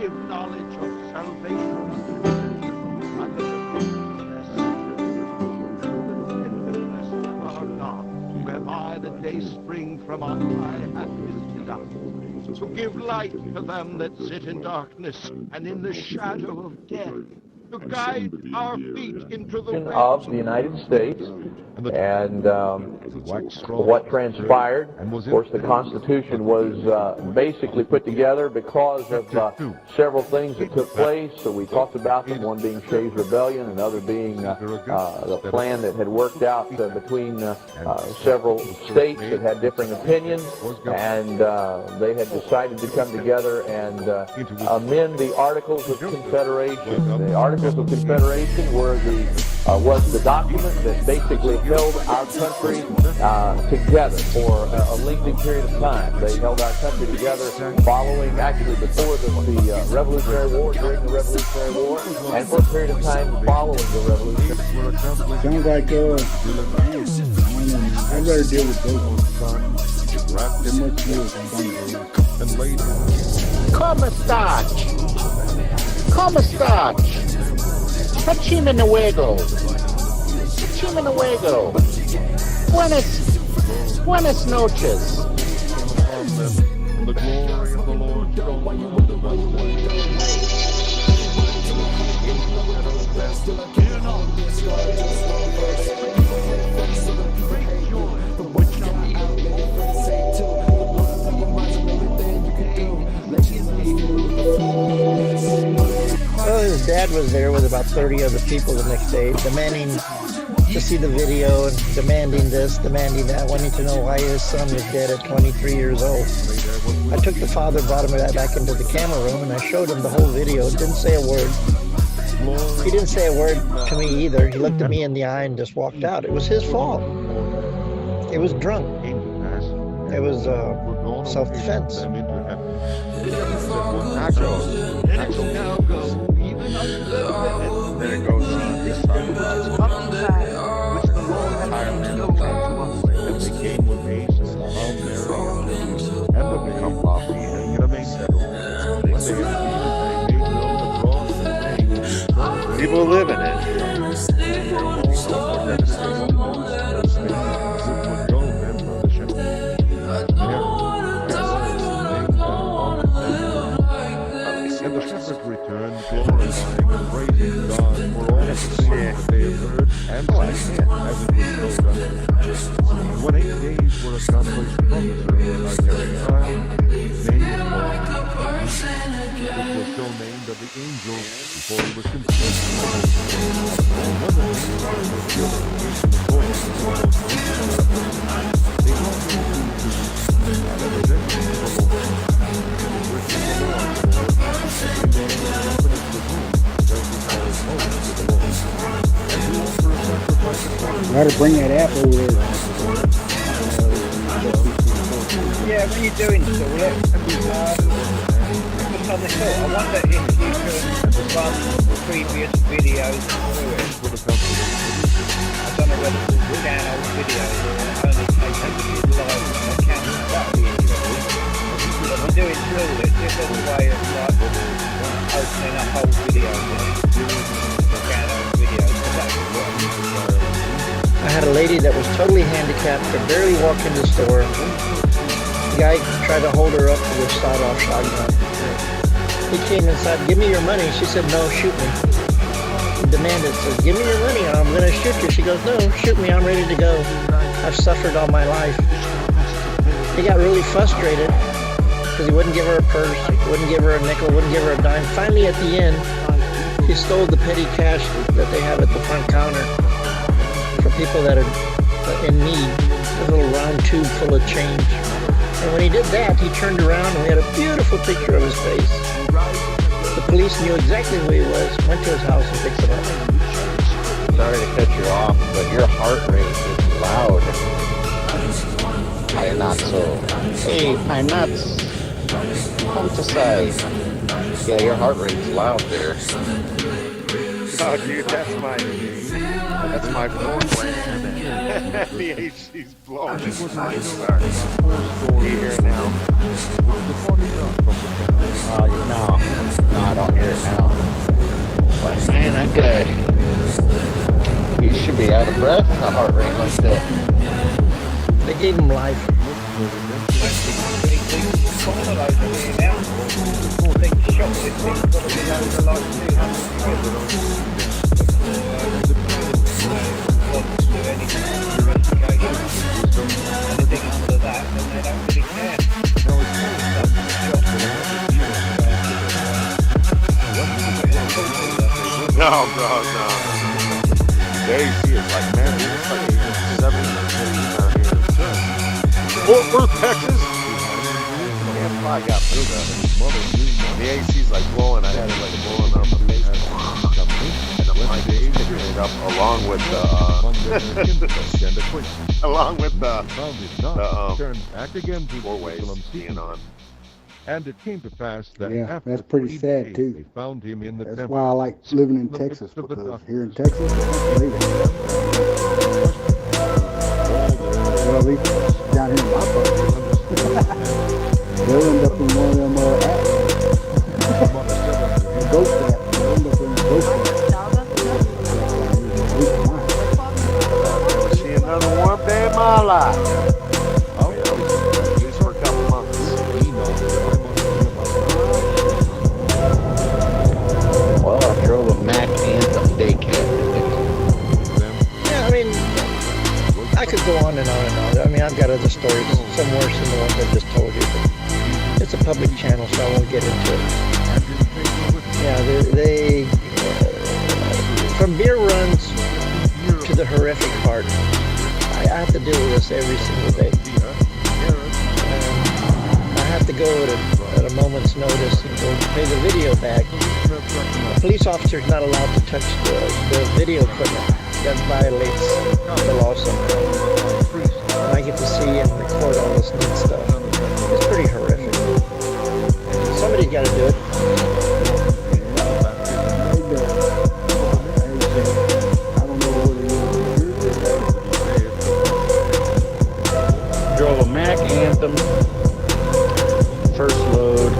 give knowledge of salvation under the forgiveness of our God, whereby the day spring from on high hath his begun, to give light to them that sit in darkness and in the shadow of death, to guide our feet into the way of the United States, and what transpired. Of course, the Constitution was basically put together because of several things that took place. So we talked about them, one being Shays' Rebellion, another being the plan that had worked out between several states that had differing opinions, and they had decided to come together and amend the Articles of Confederation. The Articles of Confederation were was the document that basically held our country together for a lengthy period of time. They held our country together following, actually before the Revolutionary War, during the Revolutionary War, and for a period of time following the Revolution. Sounds like, I'd rather deal with those. They're much more than Come starch. Come starch. Hachimenuego. Hachimenuego. Buenas noches. the glory of the Lord shone on the Well, his dad was there with about 30 other people the next day, demanding to see the video and demanding this, demanding that, wanting to know why his son was dead at 23 years old. I took the father, brought him back into the camera room, and I showed him the whole video. Didn't say a word. He didn't say a word to me either. He looked at me in the eye and just walked out. It was his fault. He was drunk. It was self-defense. People live in it. And the shepherds returned, glorifying and praising God for all the things that they have heard and seen, as it was told unto them. When 8 days were accomplished from the sermon, I carried a child, named which was so named of the angel before he was conceived. Gotta bring that app over there. Yeah, when you're doing so, just on the show, I wonder if you could run previous videos through it. I don't know whether to scan old videos or only take live on the camera. That would be interesting. But we're doing through it, just as a way of like opening up old videos and scan old videos. So that would work. I had a lady that was totally handicapped, could barely walk in the store. The guy tried to hold her up with a sawed-off shotgun. He came inside, give me your money. She said, no, shoot me. He demanded, said, give me your money or I'm going to shoot you. She goes, no, shoot me, I'm ready to go. I've suffered all my life. He got really frustrated because he wouldn't give her a purse, wouldn't give her a nickel, wouldn't give her a dime. Finally, at the end, he stole the petty cash that they have at the front counter for people that are in need, a little round tube full of change. And when he did that, he turned around and we had a beautiful picture of his face. The police knew exactly who he was, went to his house and picked him up. Sorry to cut you off, but your heart rate is loud. I'm not so. Hey, I'm not. Come to say. Yeah, your heart rate's loud there. Oh, dude, that's my floor plan. The AC's blowing. You hear now? No, breath and a heart rate like that? They gave him life. No, bro, no. The AC is like, man, it's like 70 down here. Fort Worth, Texas. Man, I got through that. The AC's like blowing. I had it like blowing on my face. And the mic is picking it up along with the along with the turned back again to four-ways being on. And it came to pass that Yeah, after that's pretty 3 sad, days, too. they found him in the That's temple. why I like living in Texas, because here in Texas, well, at least down here in my part, they'll end up in one of them apps. Ghost apps. They'll end up in ghost apps. See another warm day in my life. Oh, yeah. These were a couple months. Well, I drove a Mac Anthem day cab. Yeah, I mean, I could go on and on and on. I mean, I've got other stories, some worse than the ones I just told you, but it's a public channel, so I won't get into it. Yeah, they from beer runs to the horrific part, I have to deal with this every single day. I have to go at a moment's notice and go pay the video back. A police officer is not allowed to touch the video equipment. That violates the law somehow. And I get to see and record all this neat stuff. It's pretty horrific. Somebody's got to do it. Drove a Mac Anthem, first load,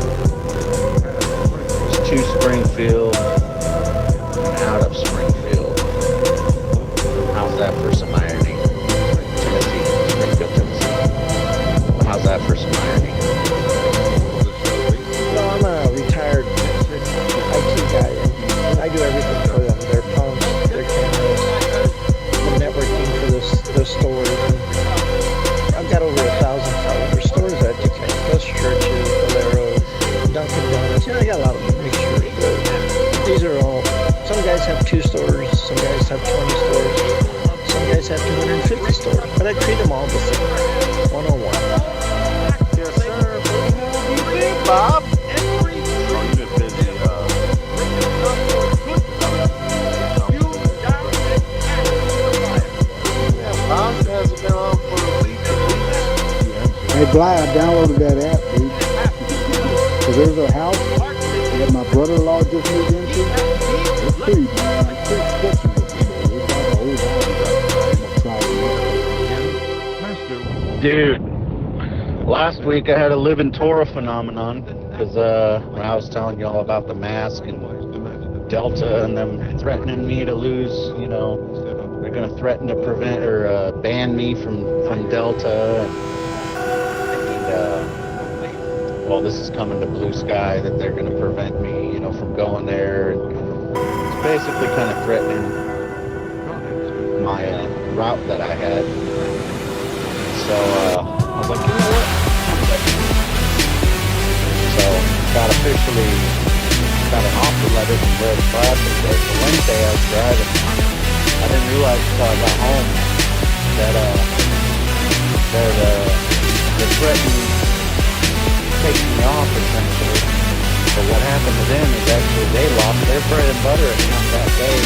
was to Springfield, and out of Springfield. How's that for some irony? Tennessee, Springfield, Tennessee. How's that for some irony? No, I'm a retired IT guy, and I do everything for them. Their pumps, their cameras, the networking for the stores. I've got over 1,000 stores that you can, plus churches, Valero, Dunkin' Donuts. I got a lot of mixtures. These are all, some guys have 2 stores, some guys have 20 stores, some guys have 250 stores, but I treat them all the same, 101. Yes, sir. Bob. Oh, you've been busy. Bob hasn't been on for a week. Hey, Bly, I downloaded that app, dude. Because there's a house that my brother-in-law just moved into. It's pretty expensive. It's like an old house. Dude, last week I had a living Torah phenomenon because when I was telling you all about the mask and Delta and them threatening me to lose, they're going to threaten to prevent or ban me from Delta. Well, this is coming to Blue Sky that they're going to prevent me, from going there. It's basically kind of threatening my route that I had. So I was like, you know what? So got an offer letter from Red Classic. The Wednesday I was driving. I didn't realize until I got home that they're threatening taking me off essentially. But what happened to them is actually they lost their bread and butter account that day.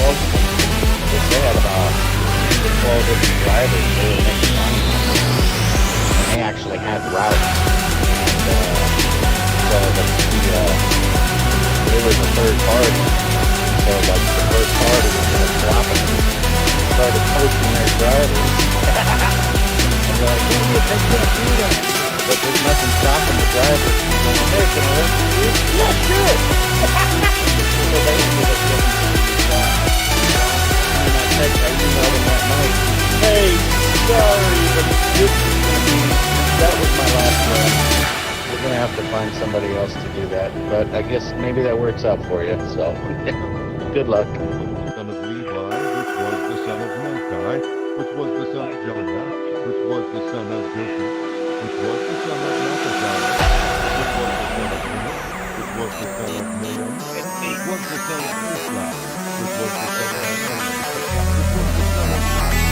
Because they had about 12 different drivers they were making money on. And they actually had routes. And it was a third party. So like the first party was going to drop it. Started posting their drivers. And they're like, yeah, they can't do that. But there's nothing stopping the drivers from going, hey, can I rent you? Yeah, sure. So basically, that's what I emailed him that night. Hey, sorry, but that was my last one. We're gonna have to find somebody else to do that, but I guess maybe that works out for you. So, good luck. The son of Levi, which was the son of Melchi, which was the son of Jonah, which was the son of Joseph, which was the son of Mattathiah, which was the son of Enoch, which was the son of Miriam, which was the son of Isla, which was the son of Aaron, which was the son of Lot, which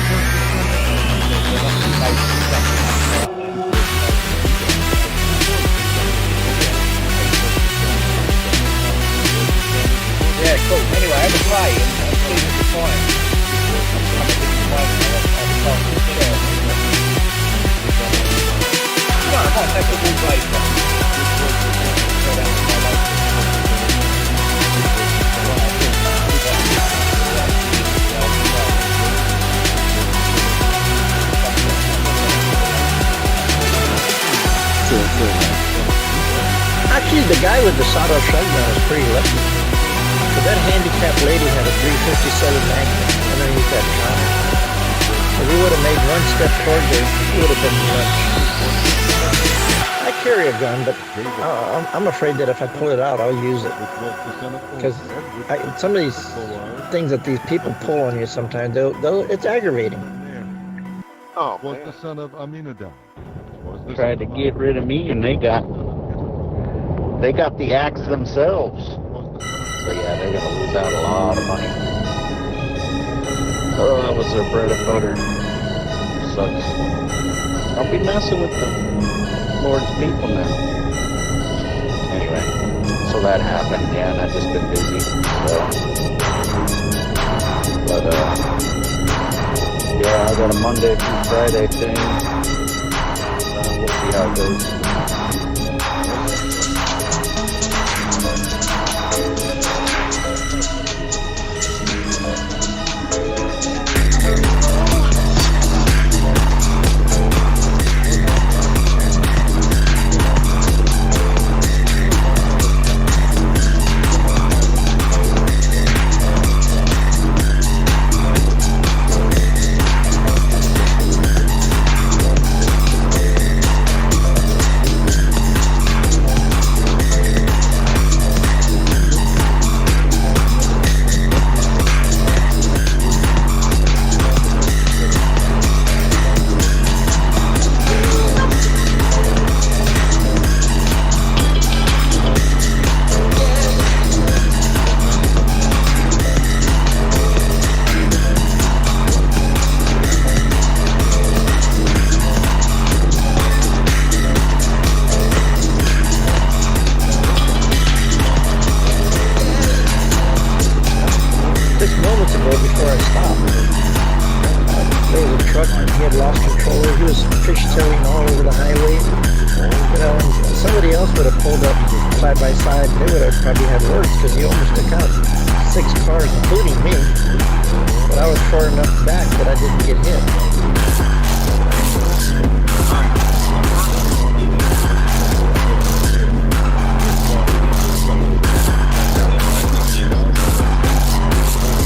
was the son of Machir, which was the son of Yeah, cool. Anyway, I had to play and I was feeling disappointed. I'm a disappointment. I can't share. No, I might take a walk later. Go down to my local. Actually, the guy with the sawed-off shotgun was pretty lucky. But that handicapped lady had a 357 Magnum underneath that counter. If we would have made one step towards her, it would have been much. I carry a gun, but I'm afraid that if I pull it out, I'll use it. Because some of these things that these people pull on you sometimes, it's aggravating. Oh, was man. the son of Aminadab. Tried to get rid of me, and they got the axe themselves. So yeah, they're gonna lose out a lot of money. Oh, that was their bread and butter. Sucks. I'll be messing with the Lord's people now. Anyway, so that happened. Yeah, and I've just been busy. So, but yeah, I got a Monday through Friday thing. We'll see how it goes.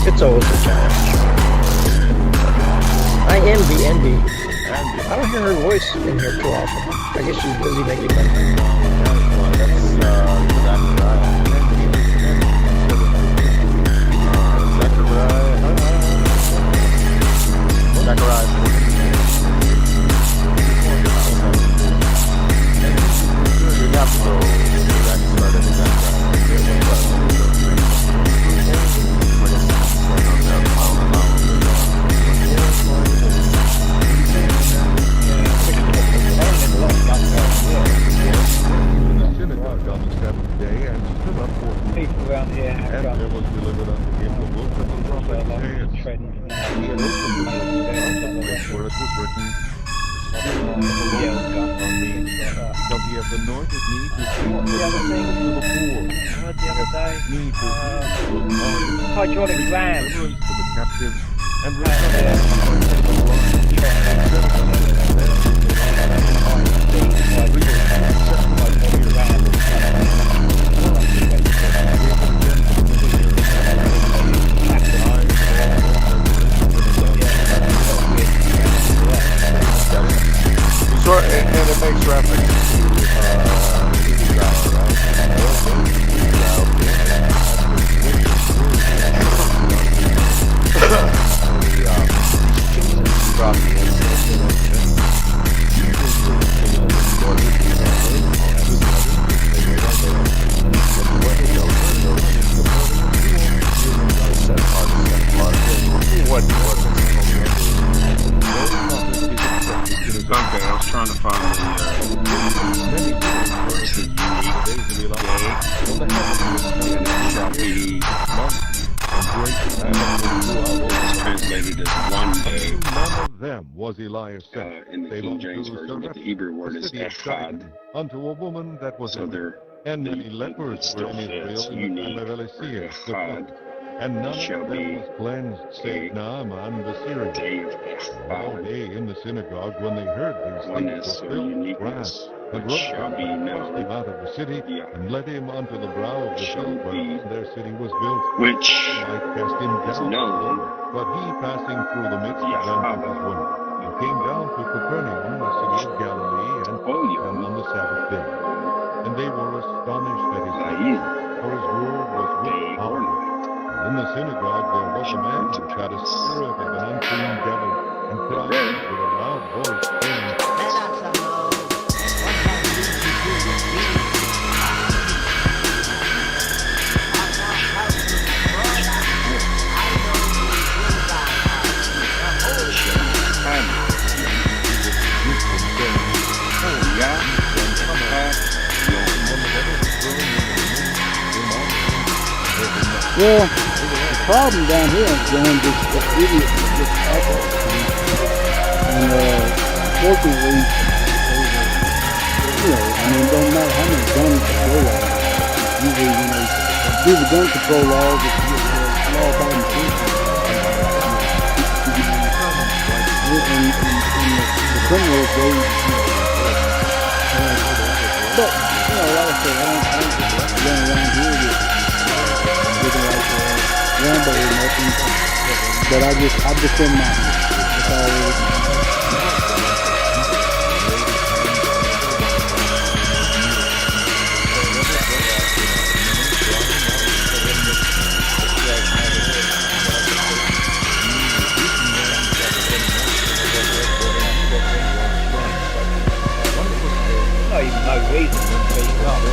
It's always a challenge. I envy. I don't hear her voice in here too often. I guess she's busy making money. Hydraulic ram. So, and it makes reference to Israel, Okay, I was trying to find the versus unique day, and it shall be translated as one day. None of them was Elias sent. In the They King went James to Version, but the Zarephath, Hebrew word the is city of echad. Sidon, unto a woman that was So in there, and many it lepers were still in fits Israel in the time of unique. Eliseus the Echad prophet. And none shall of them be was cleansed, save a Naaman the Syrian. day of All echad. they in the synagogue, when they heard these things, Oneness were or filled with uniqueness, wrath, and which rose shall up be and thrust him known. out of the city, Yeah, and led him unto the brow of the shall hill be whereon their city was built, which they might cast him is down. known. But he, passing through the midst of them to his way, and came down to Capernaum, the city of Galilee, and taught them on the Sabbath day. And they were astonished at his Laid words, for his word was with day or power. night. And in the synagogue there was a man which had a spirit of an unclean devil, and cried out with a loud voice, saying, Let us alone. What have we to do with thee? Art thou helping the brother? I know thee in thy house. The whole And yeah, Well, the problem down here is going this idiot just acting. And fortunately, it don't matter how many gun control laws. Usually when they do the gun control laws, it's law-abiding citizens. And the criminals, but, like I said, I don't just run around here with looking like Rambo or nothing. But I defend my house. That's all it is. Not even no reason to speak up.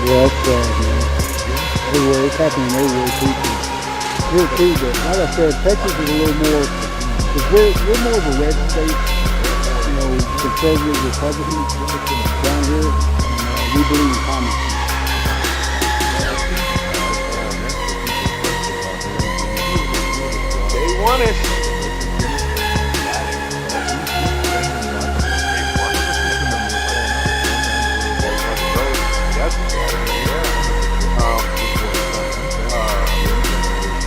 Yeah, it's man. Everywhere, it's happening everywhere too. Here too, but like I said, Texas is a little more, because we're more of a red state, conservative Republicans down here, and we believe in communism. they want it.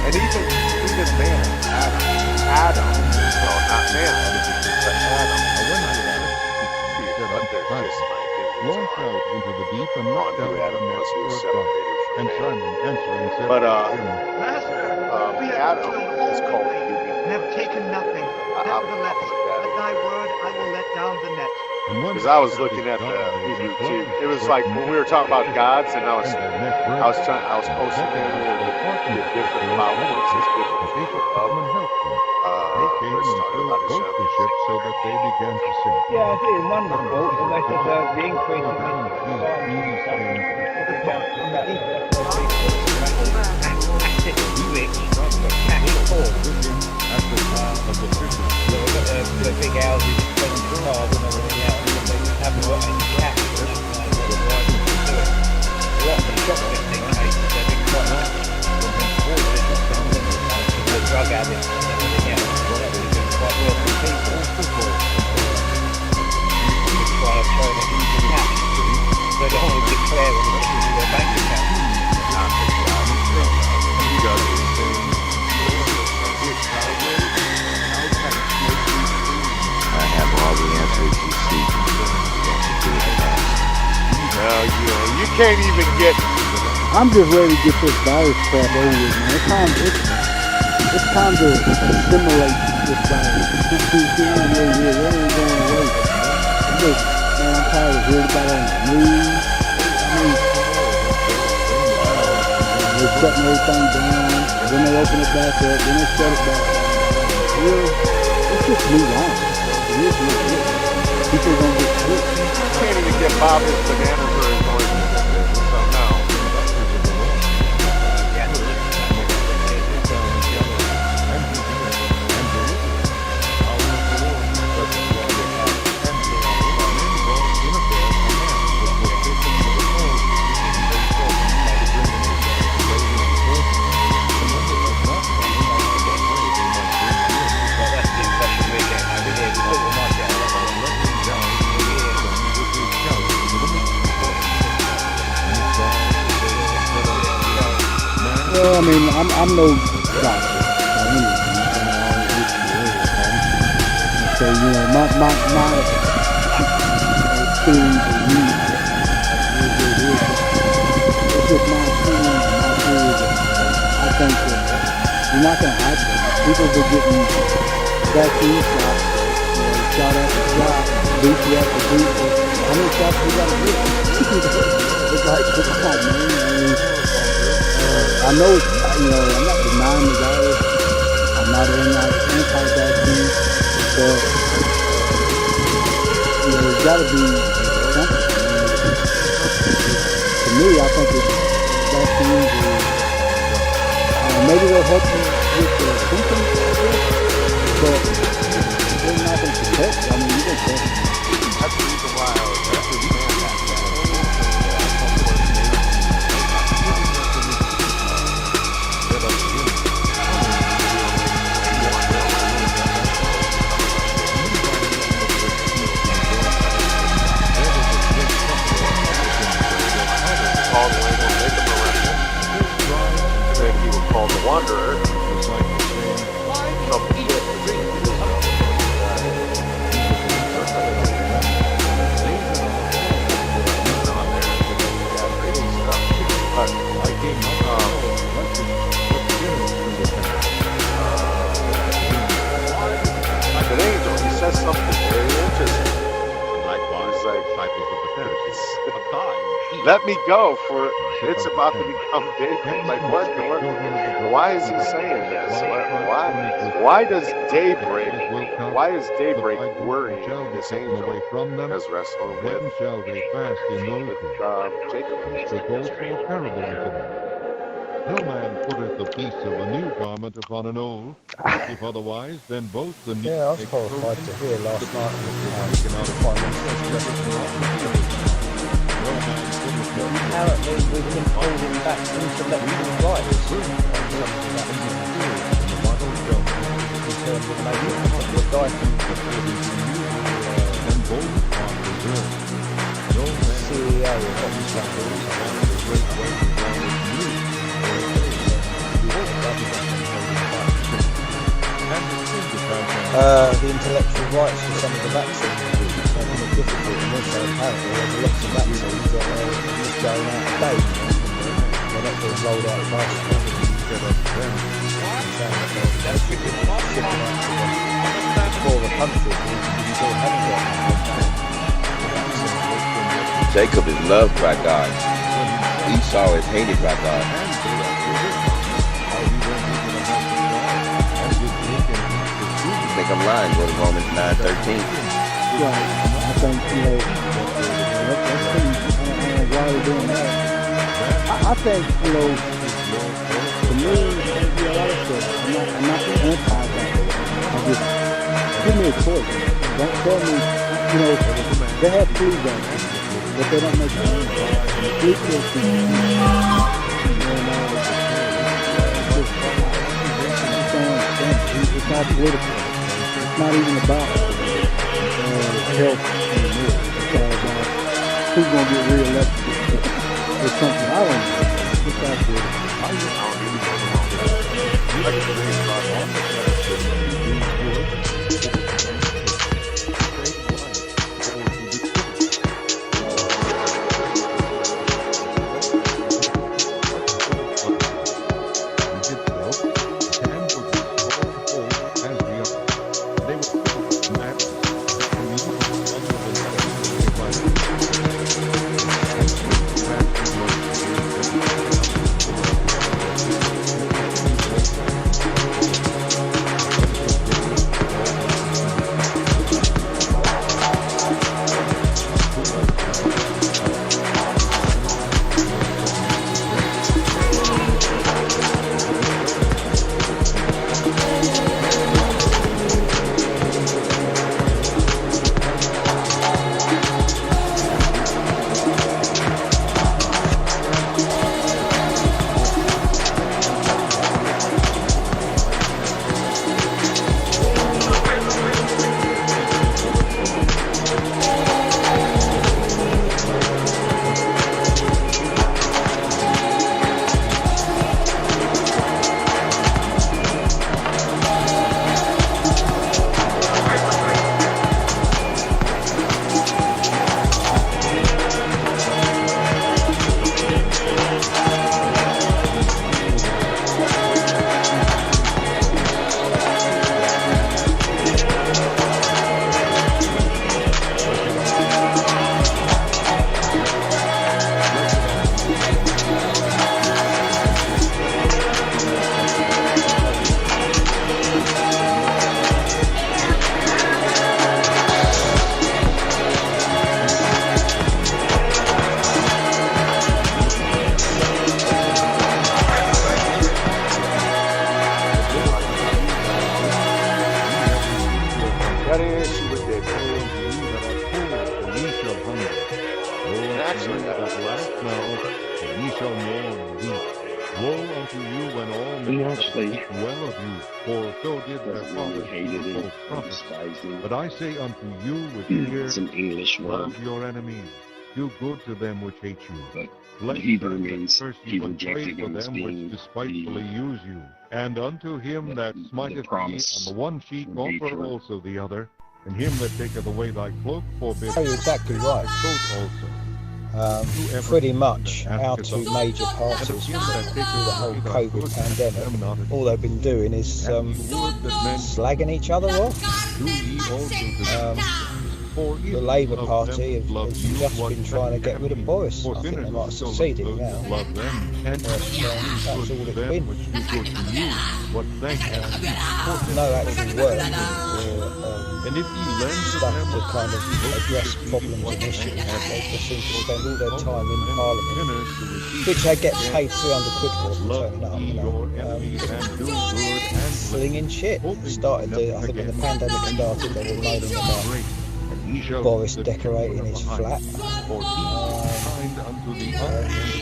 And even man, Adam, no, not man, but Adam. But there's just my opinion. Launched out into the deep and knocked On out who the Adam net was, he was for a draught. separated from And man. Simon answering said But, to him, Master, we have Adam toiled is all called the way and have taken nothing. Nevertheless, at thy word I will let down the net. Because I was looking at the Hebrew too. It was like when we were talking about gods, and I was posting there the different mountains, different people of. They came and filled both the ships so that they began to sink. Yeah, I think it's wonderful. And they said the increase in the big houses, expensive cars and everything else, and they haven't got any cash. A lot of the shoplifting cases, they've been quite the drug addicts and everything else, they've been quite wealthy people. Just trying to show them the cash. They don't want to declare when they get into their bank account. I have all the answers you seek. You can't even get. I'm just ready to get this virus crap over with, man. It's time to assimilate this virus. It really is. heard about it on the news. I mean, they're shutting everything down, then they open it back up, then they shut it back down. Let's just move on. It is what it is. People are going to get sick. Can't even get Bob his bananas or his oranges. So no. Well, I mean, I'm no doctor or anything. So, you know, my theory belief it's just my opinion and my theory that I think that you're not going to hide them. People are getting vaccine shots, you know, shot after shot, booster after booster. How many shots we got to get? It's like, come on, man. I know, you know, I'm not denying the virus. I'm not anti-vaccine, but you know, there's got to be something. To me, I think that vaccines are, maybe they'll help you with the symptoms of it, but they're not going to protect you. I mean, you're going to protect you. That's the reason why I was called the Wanderer. An angel, he says something very interesting. Likewise, He's like, disciples of the Pharisees, a dying let me go, for it's about to become daybreak. Like, what? Why is he saying this? Why does daybreak worry this angel has wrestled with Jacob? No man putteth the piece of a new garment upon an old. If otherwise, then both the new. Yeah, I was horrified to hear last night. Apparently, we've been holding back intellectual rights. In terms of making a couple of guys CEO of the intellectual rights to some of the vaccines is making it difficult, and also apparently there's lots of vaccines that are just going out of date. They're not being rolled out fast enough. For the country, we still haven't got vaccines. Jacob is loved by God. Esau is hated by God. I think I'm lying. Go to Romans 9:13. Right. I think, you know, that's pretty, I don't know why they're doing that. I think, you know, to me, like I said, I'm not anti-vaccine. I just, give me a choice. Don't tell me, you know, they have flu vaccines, but they don't make their own. Flu vaccine, it's not political. It's not even about health anymore. It's all about who's going to get re-elected or something. I don't know. It's not good. hunger. Woe unto you that laugh now, for ye shall mourn and weep. Woe unto you when all men shall speak well of you, for so did their fathers do the false prophets. But I say unto you which hear, It's an English word. love your enemies, do good to them which hate you. But Bless Hebrew them that means curse he you, and pray rejected for him as them being which despitefully use you. And unto him that the smiteth thee promise on the one cheek would be offer true. also the other, and him that taketh away thy cloak forbid. Oh, you're exactly right. Thy coat also. Pretty much our two major parties through the whole COVID pandemic, all they've been doing is slagging each other off. The Labour Party have just been trying to get rid of Boris. I think they might have succeeded now. But that's all it's been. No actual work or stuff to kind of address problems and issues. They just seem to spend all their time in Parliament, which they get paid 300 quid for turning up, you know, slinging shit. Started, I think when the pandemic started, they were moaning about Boris decorating his flat.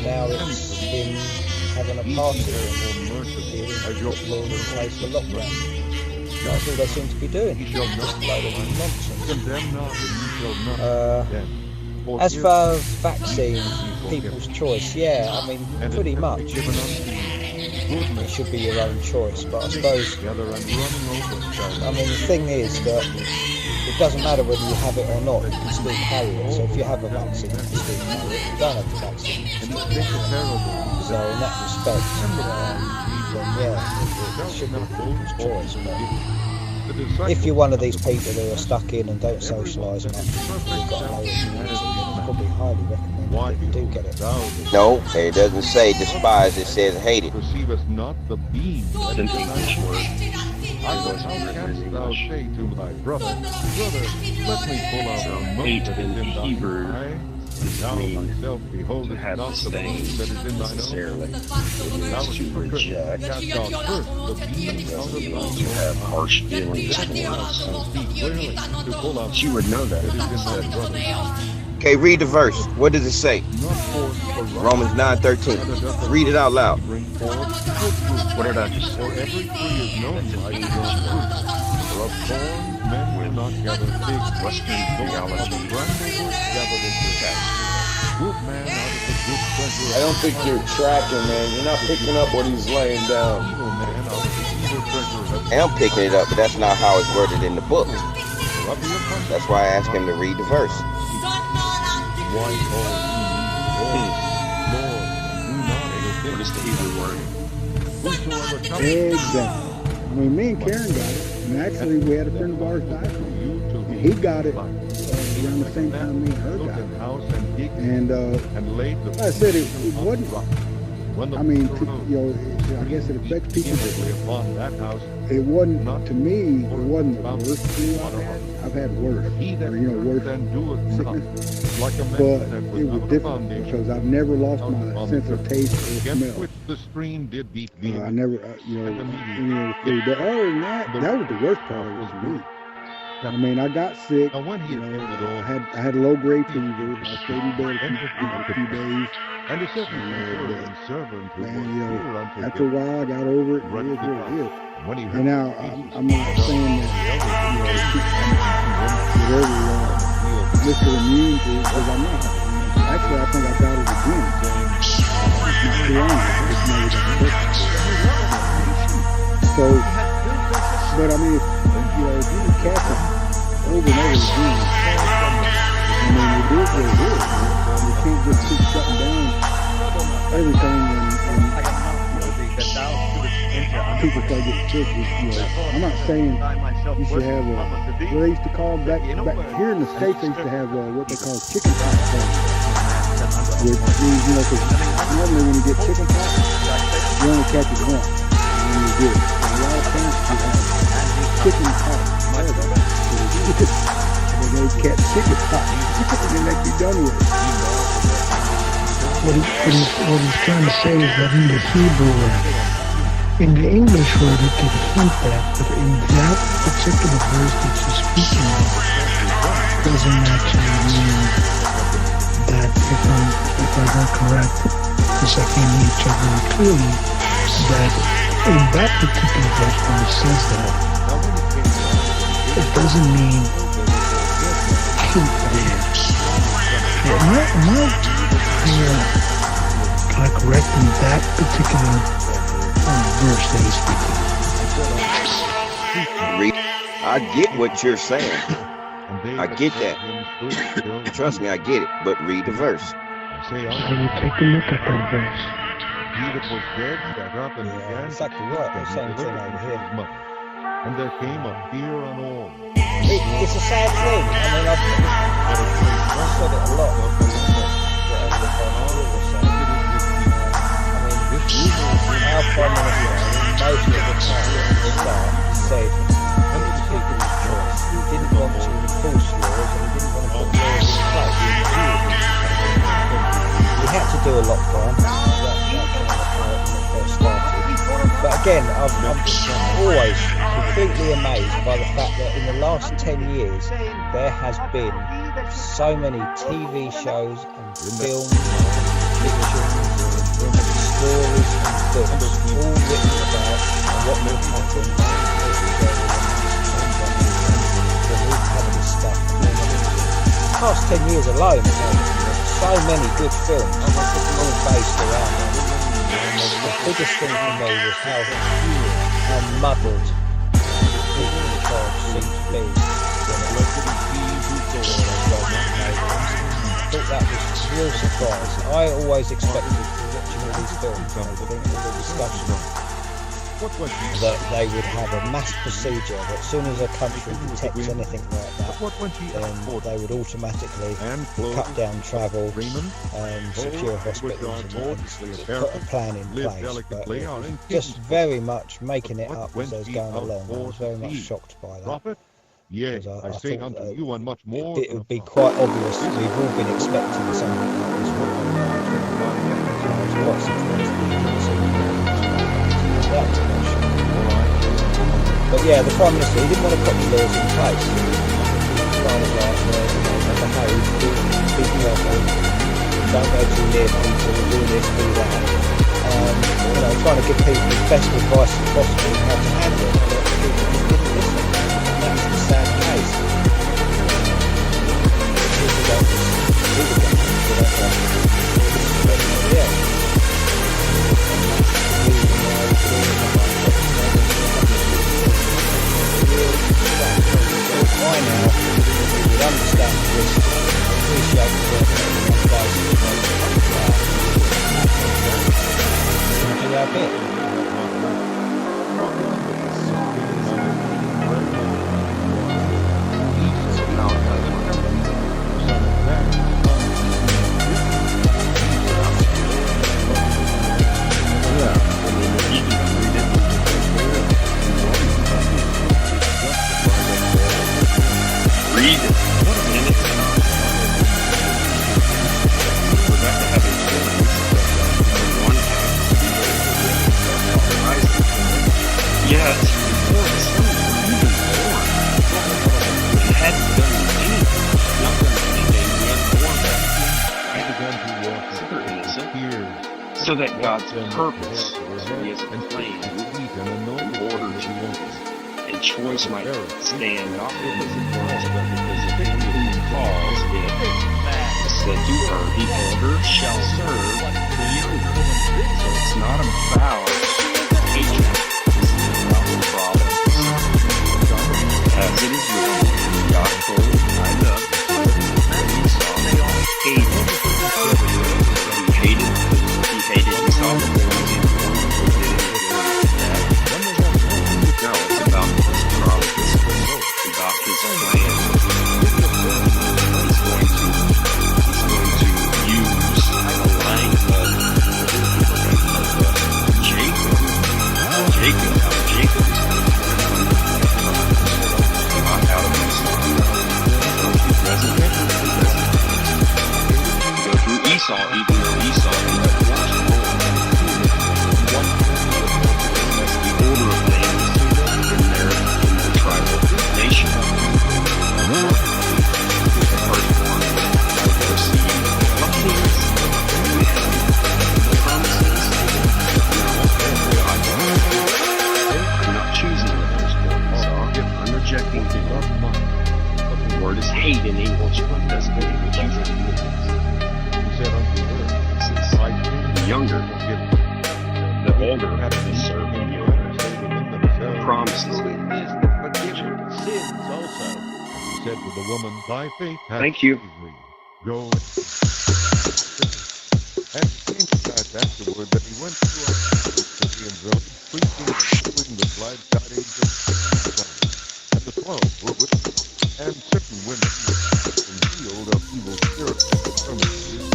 Now it's him having a party and putting in place for lockdown. That's all they seem to be doing. Just a load of nonsense. As far as vaccine, people's choice, yeah, I mean, pretty much. It should be your own choice, but I suppose, I mean, the thing is that it doesn't matter whether you have it or not, you can still carry it. So if you have a vaccine, you can still carry it. If you don't have the vaccine, you can still carry it. So in that respect, then yeah, it should be people's choice. But if you're one of these people who are stuck in and don't socialise and actually you've got a low immunity, it's probably highly recommended that you do get it. No, it doesn't say despise, it says hate it. Receive us not the beam. It's an English word. How canst thou say to thy brother, brother, let me pull out a mote that is in thine eye? Thou thyself beholdest not the beam that is in thine own. Thou art hypocrite, cast out first the beam out of thine own. You have harsh feelings towards us. You would know that if you said brother. Okay, read the verse. What does it say? Romans 9:13. Read it out loud. What did I just say? For every tree is known by its own fruit. For of thorns men will not gather figs. Western theology. I don't think you're tracking, man. You're not picking up what he's laying down. I am picking it up, but that's not how it's worded in the book. That's why I asked him to read the verse. What is the Hebrew word? Exactly. I mean, me and Karen got it. And actually, we had a friend of ours die from it. And he got it around the same time me and her got it. And like I said, it wasn't. I mean, I guess it affects people. It wasn't, to me, it wasn't the worst flu I've had. I've had worse, or worse sickness. But it was different because I've never lost my sense of taste or smell. I never, any of the food. But other than that, that was the worst part of it for me. I mean, I got sick. I had low-grade fever. I stayed in bed a few days. And after a while, I got over it. It is what it is. And now, I'm not saying that, Mr. Immunity, because I'm not. Actually, I think I got it again. Not too long ago. So, but I mean, if you can catch it over and over again, I mean, it is what it is. You can't just keep shutting down everything and people start getting sick. I'm not saying you should have what they used to call back here in the States, they used to have what they call chicken pox. Which means, because normally when you get chicken pox, you only catch it once when you do it. A lot of times you have chicken pox. They catch chicken pox and then they be done with it. What he's trying to say is that in the Hebrew word, in the English word it can hint that, but in that particular verse that you're speaking of, doesn't actually mean if I heard correct, because I can't hear each other clearly, that in that particular verse when it says that, it doesn't mean hate theirs. Am I correct in that particular verse that he's speaking? I get what you're saying. I get that. Trust me, I get it. But read the verse. So we'll take a look at that verse. Yeah, exactly right. The same thing over here. And there came a fear on all. It's a sad thing. I mean, I've said it a lot. Our Prime Minister, most of the time, said it's people's choice. He didn't want to enforce laws and he didn't want to put laws in place. We had to do a lockdown. That kind of when it first started. But again, I'm always completely amazed by the fact that in the last 10 years there has been so many TV shows and films and fictions and stories and books all written about what will happen if we go when we have this stuff. The past 10 years alone, so many good films all based around it. The biggest thing for me was how muddled people in charge seem to be when it I thought that was a real surprise. I always expected watching all these films and everything, all the discussion, that they would have a mass procedure that as soon as a country detects anything like that, then they would automatically cut down travel and secure hospitals and put a plan in place. But just very much making it up as I was going along. I was very much shocked by that. Yes, I say unto you and much more. It would be quite obvious that we've all been expecting something like this for a long time. I was quite surprised that we didn't see that much. But yeah, the Prime Minister, he didn't want to put the laws in place. He was kind of like, behave, be careful, don't go too near people, do this, do that. Trying to give people the best advice possible on how to handle it. But people just didn't listen. That's the sad case. People don't by now, we would understand the risk, appreciate the work that everyone does, and do our bit. So that God's purpose, He has a plan, orders and choice might stand not because of cause, but because of Him who calls it. Said to her, the elder shall serve the younger. So it's not about hatred, this is about the providence. As it is written, God told I love you. Esau hated. He hated Esau before he was born. No, it's about his promise, about his plan. He's going to use a line of Jacob. Jacob is not out of his son. Portugal doesn't make the choosing He said unto her, the younger, the older will serve the younger. Promises. is the forgiven sins also. He said to the woman, thy faith hath Thank you. saved thee. Go. And it came to pass afterward that he went throughout the city and village, preaching and healing the glad tidings of God. And the 12 were with him, and certain women were healed of evil spirits and infirmities,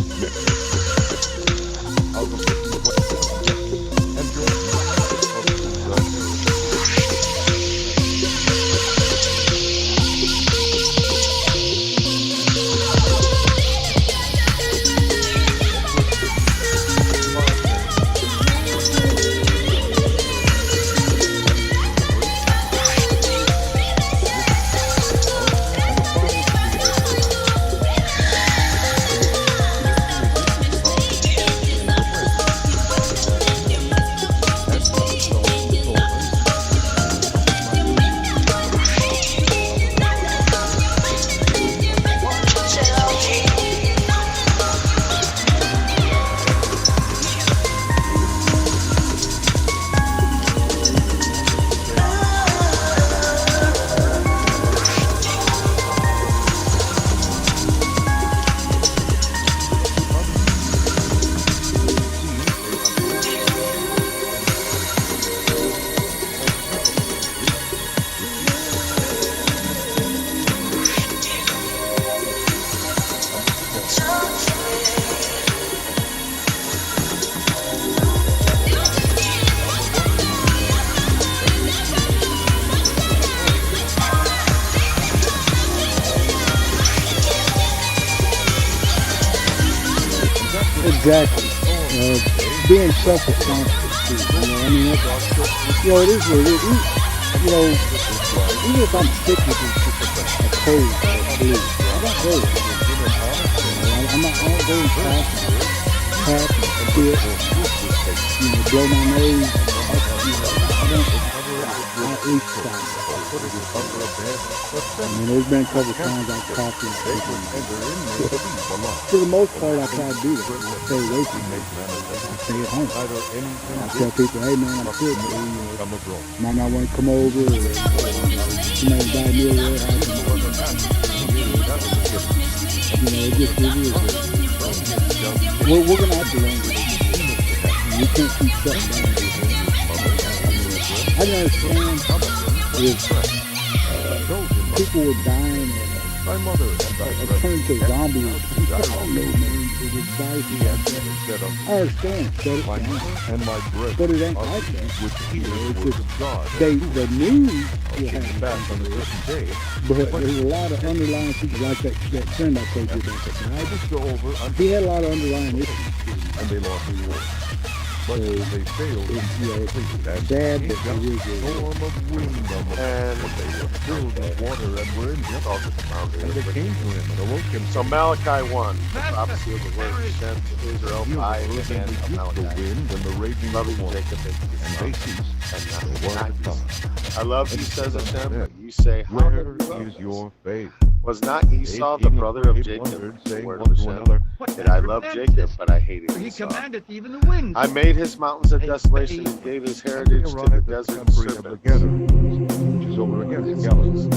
out of the and joined Exactly. Being self-responsible too. You know, I mean, that's, you know, it is what it is. You know, even if I'm sick with a cold or a flu, I don't go. I'm not. I don't go and cough and spit. You know, blow my nose. I don't. I at least stop. I mean, there's been a couple times I've coughed and spit. For the most part, I try to do that. I stay away from it. I stay at home. I tell people, hey man, I'm sick. You might not want to come over, or somebody invite me over their house. You know, it just is. We're gonna have to learn to do this. We can't keep shutting down. I can understand if people were dying and turning to zombies. I don't know, man. It was dicey. I understand. Shut it down. But it ain't like that. You know, it's just, the news will have it back on a certain day. But there's a lot of underlying people like that friend I told you about that guy. He had a lot of underlying issues. And they lost the war. But they failed. It's sad, but it is a storm of wind on them. And they were filled with water and were in deep. And they came to him and awoke him. So Malachi 1, the prophecy of the word sent to Israel by the hand of Malachi. The wind and the raging loving storm. Jacob And they ceased. And not I love you, says Hashem, but you say, how where is your faith? Was not Esau the brother of Jacob? The word of Hashem. Did I love Jacob, but I hated He Esau? commanded even the winds. I made his mountains a desolation and gave his heritage to the desert serpents. Which is over against Galilee.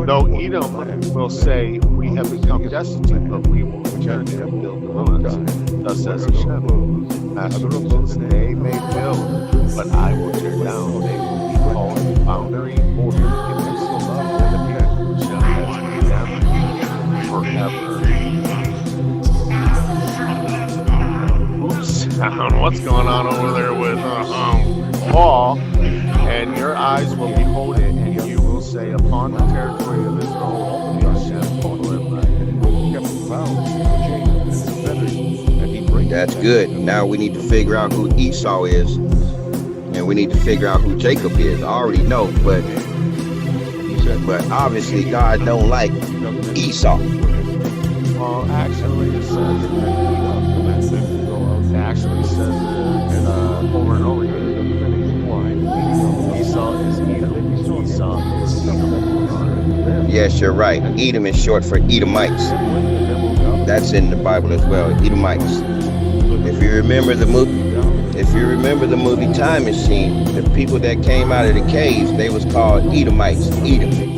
Though Edom will say, we have become destitute, but we will return and build the ruins. Thus says Hashem. Master of those they may build, but I will tear down. They will be called boundary border. If they still love them again, shall have them forever. Oops, I don't know what's going on over there with Paul. And your eyes will behold it, and you will say, upon the territory of Israel, That's good. Now we need to figure out who Esau is, and we need to figure out who Jacob is. I already know, but obviously God don't like Esau. Well, actually, it says over and over again. Esau is Edom. Esau is Edom. Yes, you're right. Edom is short for Edomites. That's in the Bible as well. Edomites. If you remember the movie Time Machine, the people that came out of the caves, they was called Edomites. Edom.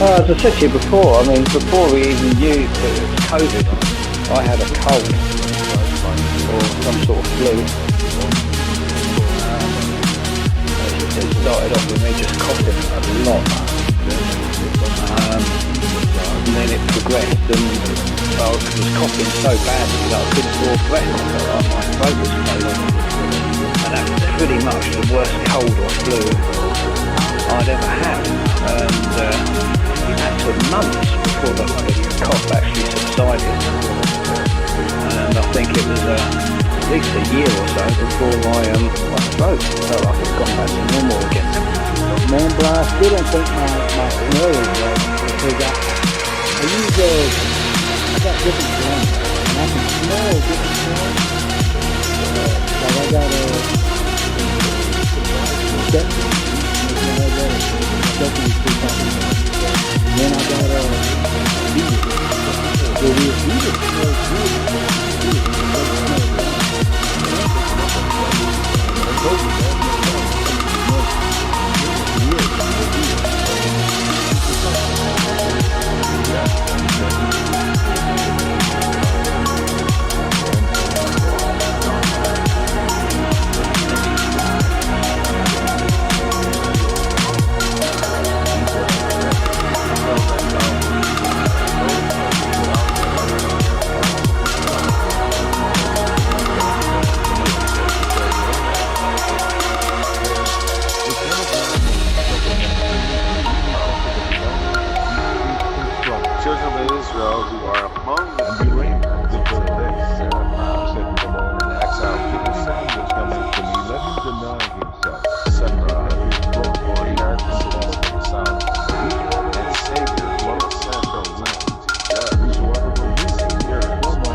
As I said to you before, I mean, before we even knew that it was COVID, I had a cold or some sort of flu. It started off with me just coughing a lot. And then it progressed and I was coughing so badly that I couldn't draw breath. My throat was failing. And that was pretty much the worst cold or flu I'd ever had. And that took months before the cough actually subsided, and I think it was least a year or so before my throat felt like it's gone back to normal again. Man, bro, I still don't think my smell is right because I use I got different blends and I can smell different smells. Like I got step, and then I got beat. So we beat it smells Children of Israel who are among the strangers of this and the exiled people for inheritance cities in the south, and Savior will ascend or went to judge. Savior will ascend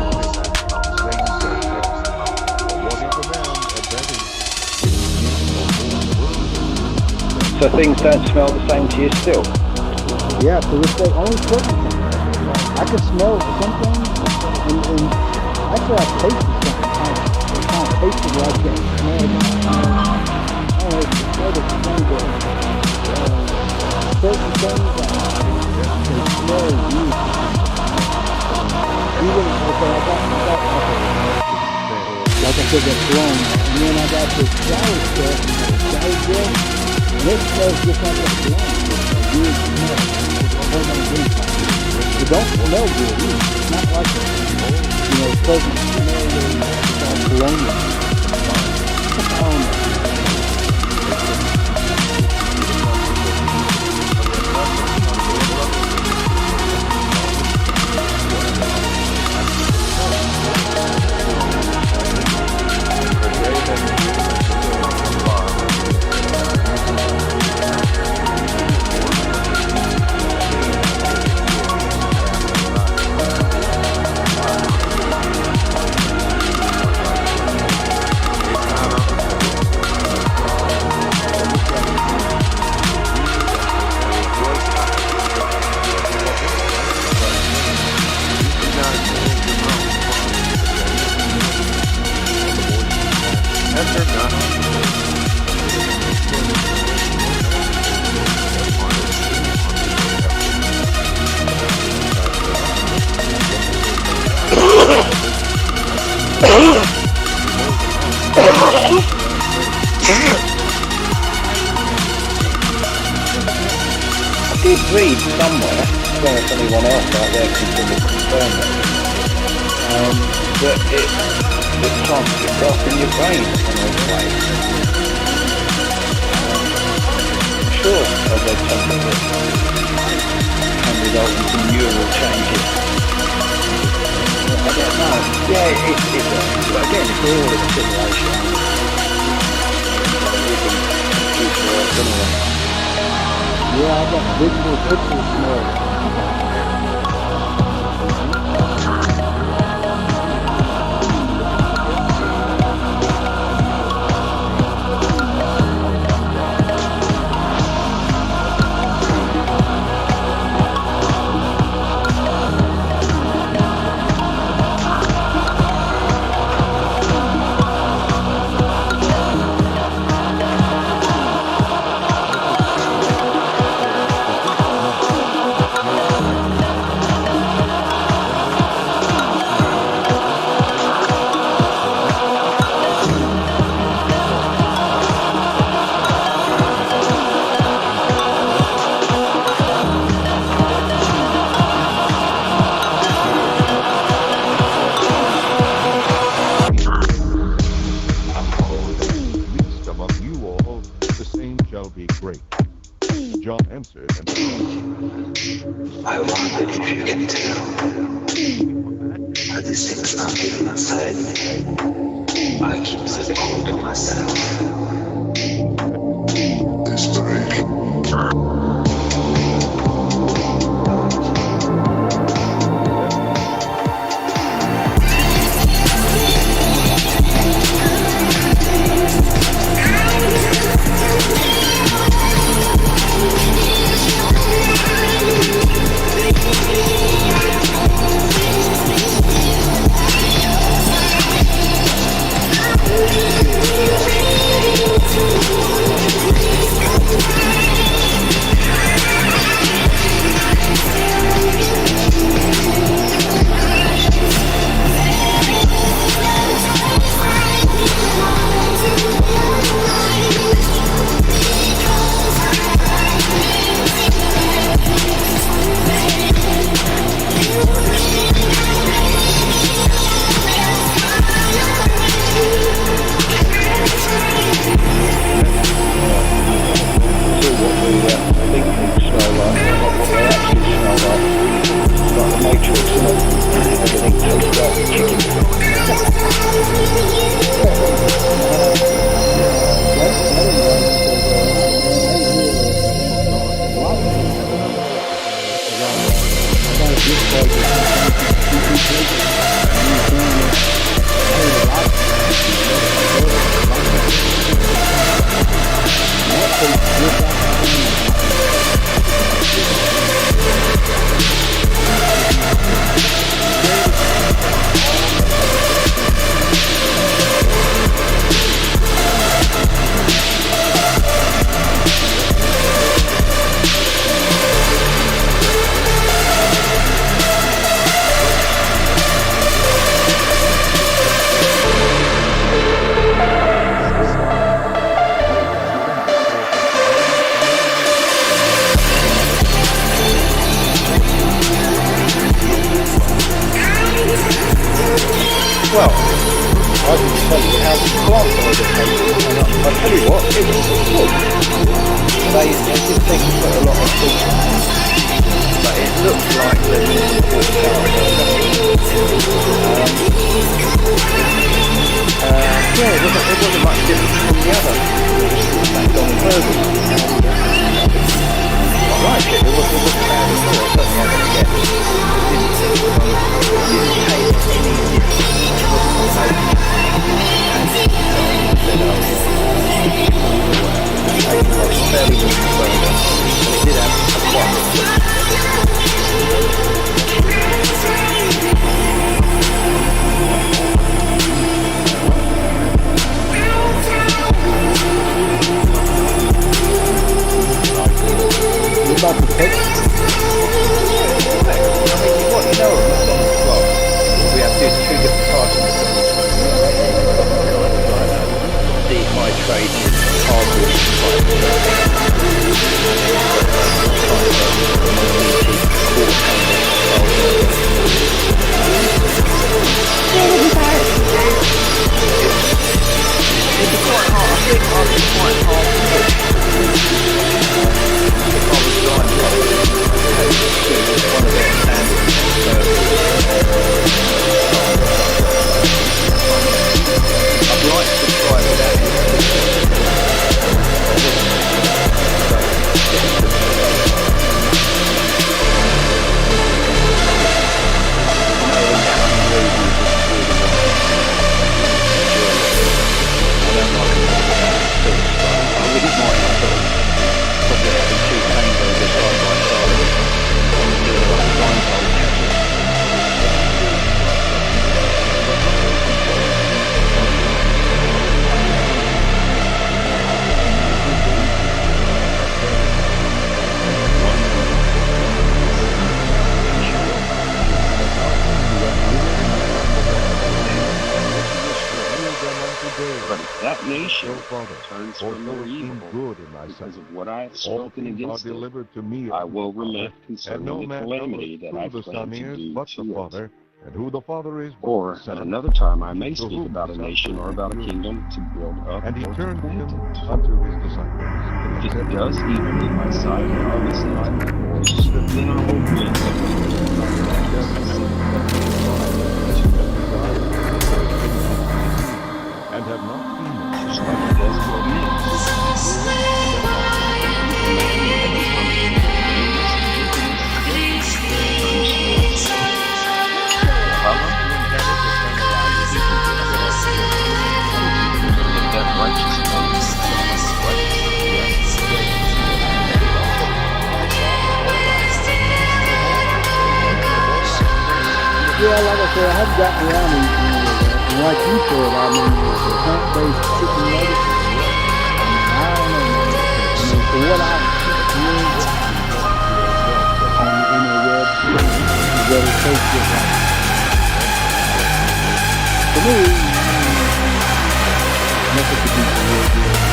So things don't smell the same to you still? Yeah, so it's like only certain things. I can smell some things, and actually I tasted something. I kind of tasted where I can't smell it. I don't know if you smell the thing, but certain things they smell you. Even okay, I got like I said, that cologne, and then I got this shower stuff, shower gel, and it smells just like that cologne. Good smell. It don't smell good either. It's not like pleasant smell of cologne. I don't know. I did read somewhere, I don't know if anyone else out there can confirm it, that it plants itself in your brain in those ways. I'm sure I read something that can result in some neural changes. I don't know. Yeah, it does. But again, it's all a simulation. Yeah, I got digital picture smell. Least among you all, the same shall be great. John answered and I wonder if you can tell that this thing's not living inside me. I keep it all to myself. This break. Well, I can tell you how the class I and I'll tell you what, it was good. They did think to put a lot of features on, but it looked like there was some good yeah, it wasn't much different from the other McDonald's burgers. I like it, it wasn't bad at all, I certainly had to get it. Didn't taste any different. About the pick? What you know, well, we have two different parts of dehydrated hardwood it's quite hard. I think I'd be quite hard to push. If I was driving one of their standards, I'd like to try without it. That nation turns from their evil because of what I have spoken against them. I will relent concerning the calamity that I plan to do to it. and who the Father is. Or at another time I may speak about a nation or about a kingdom to build up And he or to turned point him it. unto his disciples. If it does evil in thy sight, thou listen to my voice, then I will grant that we will not practice And have not seen them. just like it does for men. Yeah, like I said, I haven't gotten around to eating any of that. And like you said, I mean, the plant-based chicken nuggets, I don't know, man. I mean, for what I've experienced on the interweb, is that it tastes just like it. For me, nothing could beat the real deal.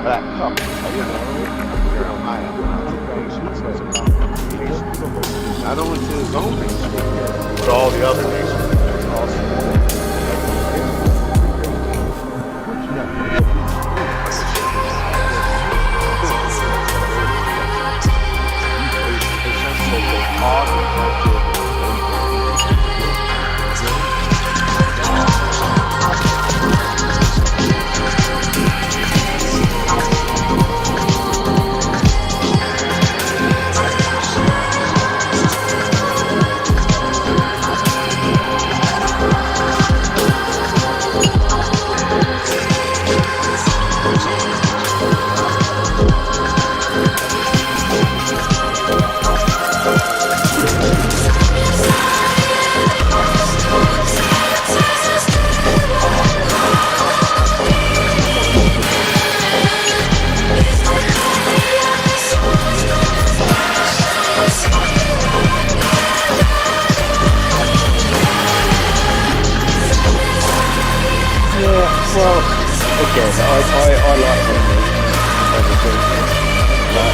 That couple, not only to his own nation, but all the other nations also. Well, again, I like them obviously, but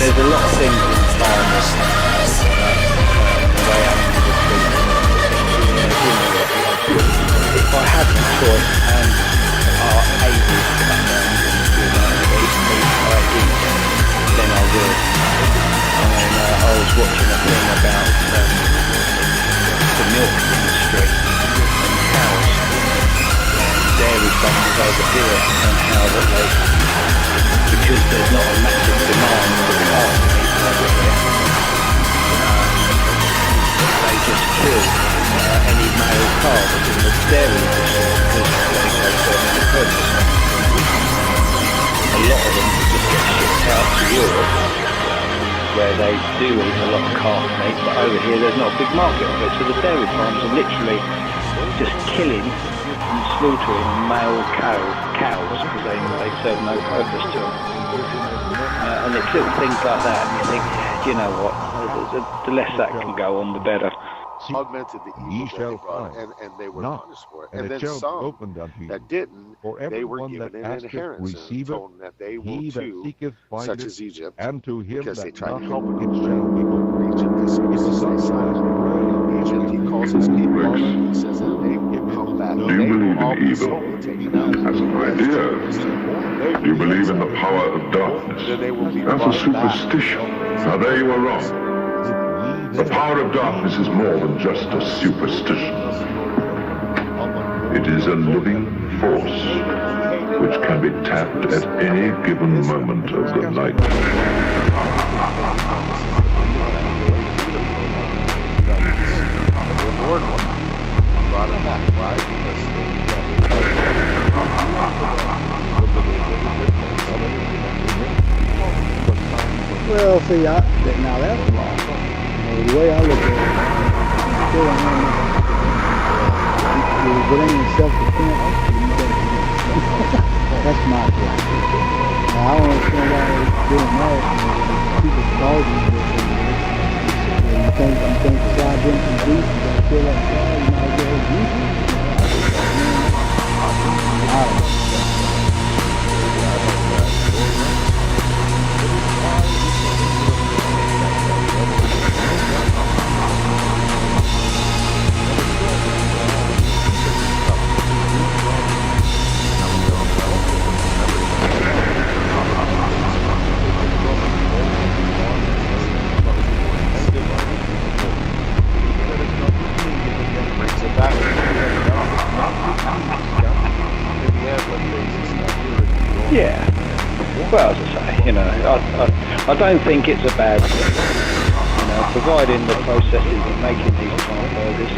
there's a lot of things in farmers the way animals are treated. If I had the choice and are able to cut down eat meat I eat, then I will. And I was watching a thing about the milk industry and cows, dairy farmers over here, and how that because there's not a massive demand for calf meat over here, they just kill any male calves in the dairy industry because they go so many herds. A lot of them just get shipped out to Europe, where they do eat a lot of calf meat, but over here there's not a big market of it, so the dairy farms are literally just killing and slaughtering male cows because they serve no purpose to them. And it's little things like that, and you think, you know what, the less that can go on, the better. Augmented the evil that they brought, and they were punished for it. And then some that didn't, they were given an inheritance and told them that they will too, such as Egypt, because they tried to help them. Egypt is Egypt, he calls his people, he says that they will come back. Do you believe in evil as an idea? Do you believe in the power of darkness as a superstition? Now there you are wrong. The power of darkness is more than just a superstition. It is a living force which can be tapped at any given moment of the night. see, now that's wrong. The way I look at it, still a hand up. If it ain't self-defense, that's my point. Now, I don't understand why they're doing that. People bargaining with them. You think slide them some beef, you gotta kill that cow, you might as well use it. I don't know. Yeah. Well, as I say, you know, I don't think it's a bad thing. You know, providing the processes of making these plant burgers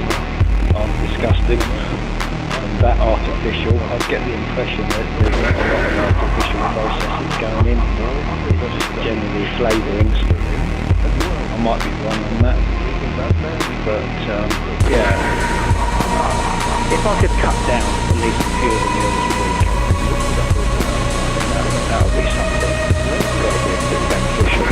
aren't disgusting and that artificial. I get the impression that there's not a lot of artificial processes going in. It's just generally flavourings. I might be wrong on that. But, yeah. If I could cut down at least a few of the meals a week, that would be something. It's got to be a bit beneficial.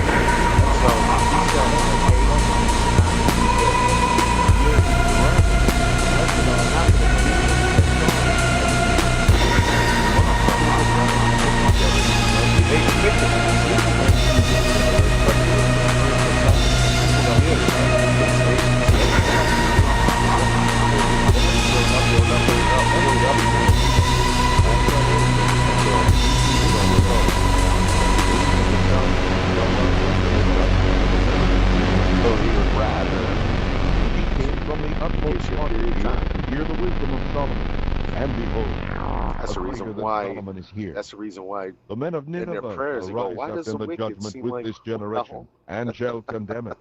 That's the reason why the men of Nineveh in their prayers they go, why does the wicked judgment seem with like this generation, and shall condemn it.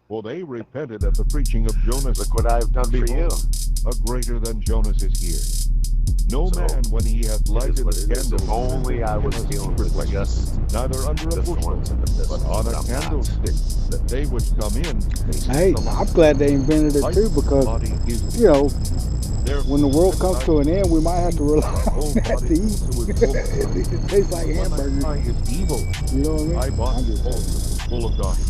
For they repented at the preaching of Jonas. Look what I have done for you. A greater than Jonas is here. No man, when he hath lighted a candle, if only I was dealing with just neither under a bushel, but on a candlestick, that they which come in. Hey, I'm glad they invented it too, because you know, when the world comes to an end, we might have to rely on that to eat. It tastes like hamburgers. Evil. You know what I mean? I'm just full of darkness.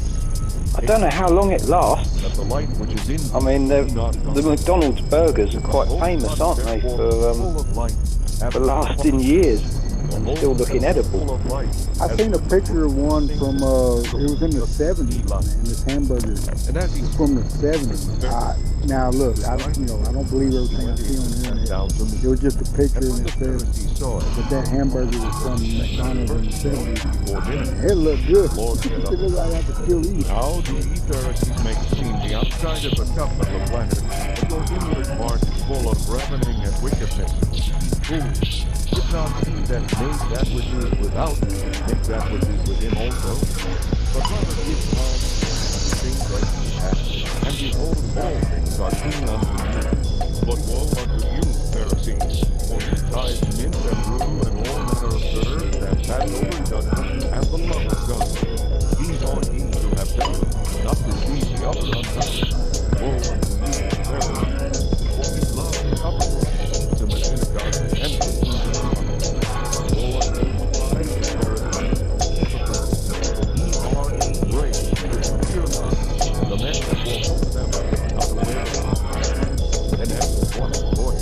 I don't know how long it lasts. I mean, the McDonald's burgers are quite famous, aren't they, for lasting years and still looking edible. I seen a picture of one from, it was in the 70s, man, this hamburger. It's from the 70s. Now look, I don't believe everything I see on the internet. It was just a picture and it says that hamburger was from McDonald's in the 70s. It looked good. It looked like I could still eat. How do ye Pharisees make seem the outside of the cup of the planet, but your inward part is full of ravening and wickedness? Fools, did not he that made that which is without make that which is within also? But rather give alms and things that ye have, and behold, all things are clean unto you. But woe unto you, Pharisees, for ye tithe mint and rue and all manner of herbs, and pass over judgment and the love of God. These ought ye to have done, not to leave the other undone. Woe unto you, Pharisees, for ye love the upper rooms in the synagogues and the woe unto you, Pharisees, ye are great, but fear not. The men that will hold them not aware of. And after one voice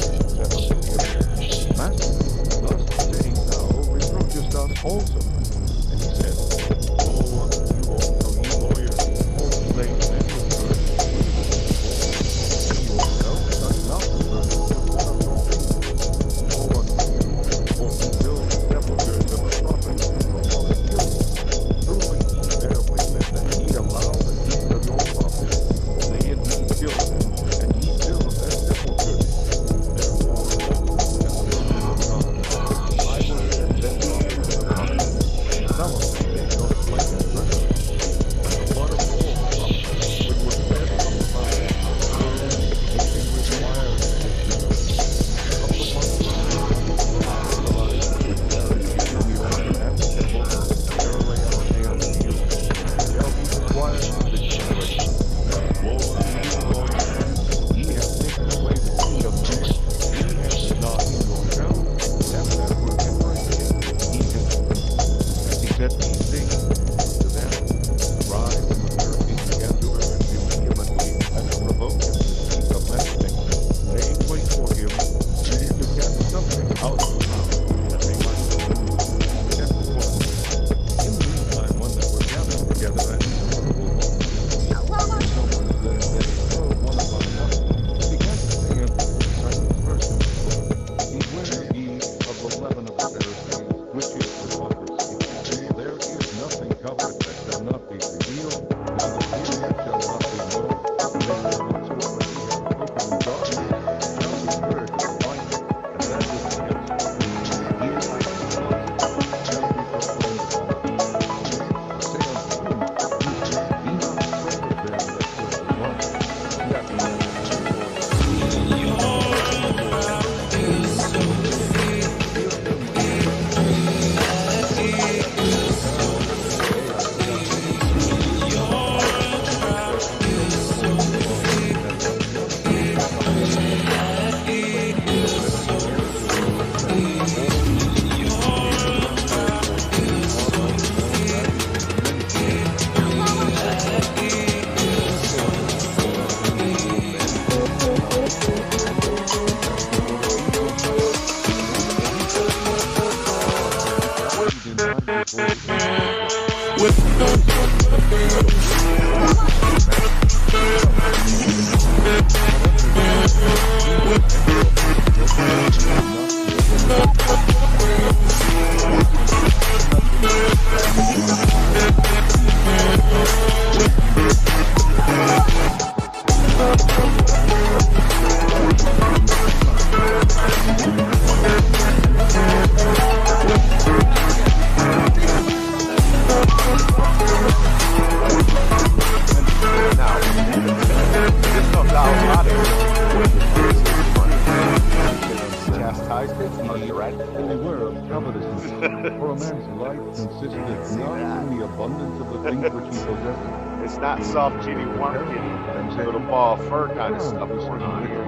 right? Beware of covetousness, for a man's life consisteth not in the abundance of the things which he possesses. It's not soft kitty, warm kitty, little ball fur kind of stuff going on here.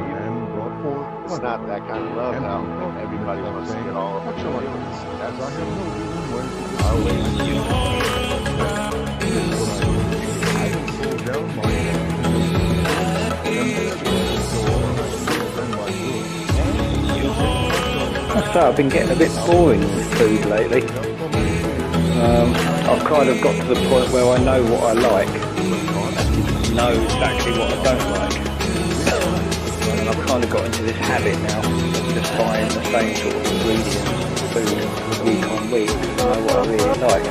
It's not that kind of love how everybody wants to get all of it. That's our way. So I've been getting a bit boring with food lately. I've kind of got to the point where I know what I like, know exactly what I don't like. And I've kind of got into this habit now of just buying the same sort of ingredients food week on week to know what I really like.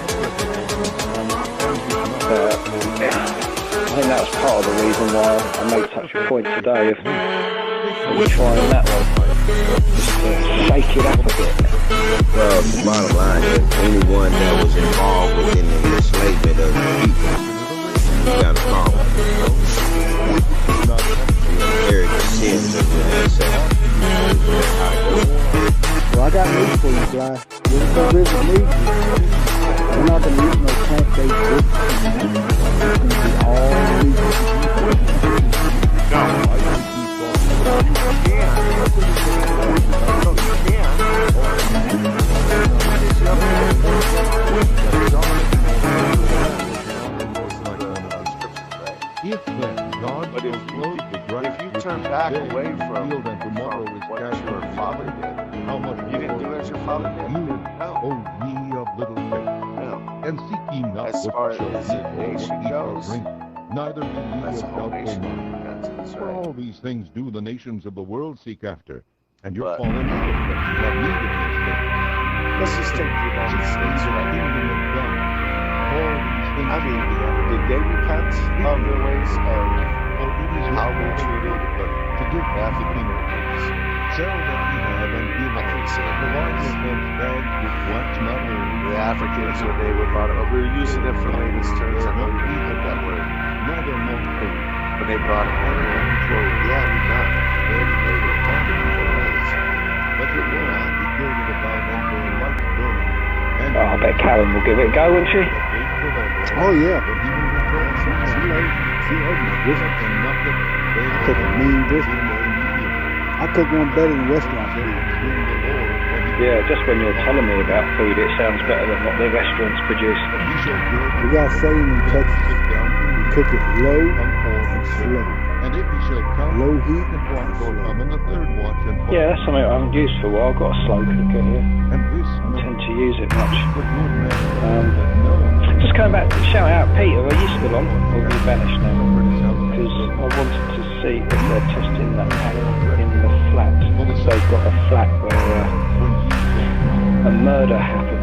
I think that was part of the reason why I made such a point today of trying that one. Shake it up a bit. Well, the bottom line is anyone that was involved within the enslavement of the people, you got a problem. You inherit the sins of your ancestors. That's how it goes. Well, I got news for you, Fly. You ever go visit me? We're not going to eat no plant-based food. It's going to be all meat. No. But if you turn back away from what your father did, you didn't do as your father did. No. O ye of little faith, No. and seek ye not As what far as shall the eat or nation what eat or goes, drink, neither be ye that's of the whole doubtful nation. mind. That's For right. all these things do the nations of the world seek after, and you're But- fallen out of them. You have need of these things. Let's just take the United States right now. Kingdom of God. All these things I mean, shall be added. did they repent of their ways of For it is how not they good treated to give back the African kingdom. Americans? Sell that ye have and give I can't say Provide it. yourselves bags with wax not old. The Africans, when they were brought up, we were using it for layman's terms. I know you didn't get that word. Neither more food. When they brought them over there, yeah, we got it. They were bonded. Let your world be girded about and your light burning. And Oh, I bet Karen will give it a go, won't she? Oh, yeah. She owns this. I cook a mean biscuit. I cook one better than restaurant food. Yeah, just when you're telling me about food, it sounds better than what the restaurants produce. We got a saying in Texas. We cook it low and slow. And if he shall come, Low heat and watch will come in the third watch and Yeah, that's something I haven't used for a while. I've got a slow cooker here. And this I don't tend to use it much. the good man Just going back to shout out Peter, are you still on? Or have you vanished now? Because I wanted to see if they're testing that panel in the flat. They've got a flat where a murder happened.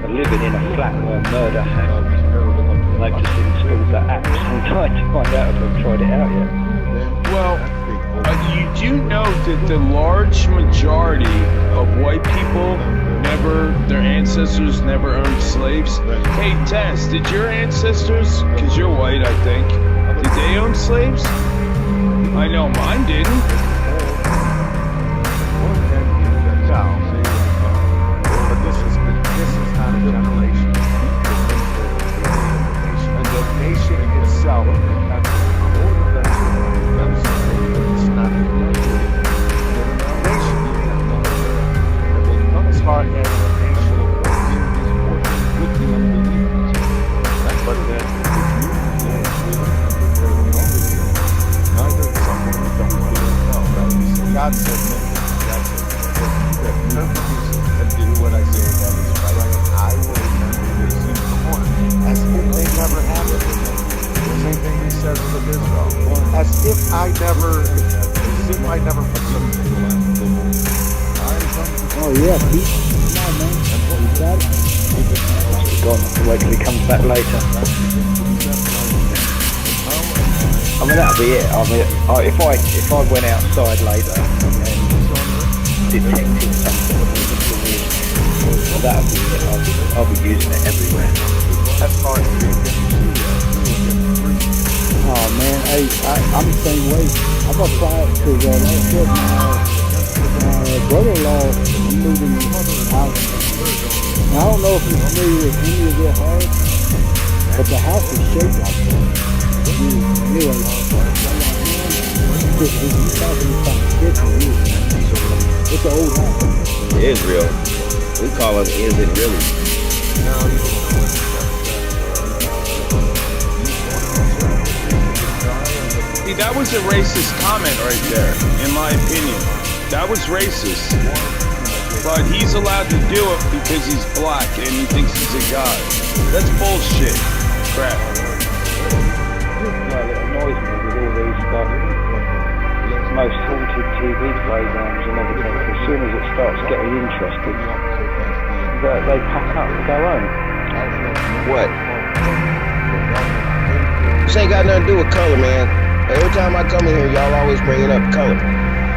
They're living in a flat where a murder happened. They've just installed that app. I'm trying to find out if they've tried it out yet. Well, you do know that the large majority of white people their ancestors never owned slaves. Hey, Tess, did your ancestors, because you're white, I think, did they own slaves? I know mine didn't. No. But this is not a generation. And the nation itself, it's not a nation. As far as the nation but then God said, and do what I say that is right. I will remember this in the morning. As if they never happened. The same thing he says with Israel. As if I never put something. Oh, yeah, Pete. Come on, man. You got it? Must be gone. I'll wait till he comes back later. I mean, that'll be it. I mean, if I went outside later and detected something that'll be it. I'll be using it everywhere. As far as Oh, man. Hey, I'm the same way. I'm going to try it because like I said, my brother-in-law moved in the house. Now, I don't know if you're familiar with any of their house, but the house is shaped like that. Anyway, it's an old house. Israel. We call him Is It Really? See, that was a racist comment right there, in my opinion. That was racist. But he's allowed to do it because he's black and he thinks he's a god. That's bullshit. Crap. Well, it annoys me with all these most haunted TV programs and everything. As soon as it starts getting interesting, they pack up and go home. What? This ain't got nothing to do with color, man. Every time I come in here, y'all always bringing up color.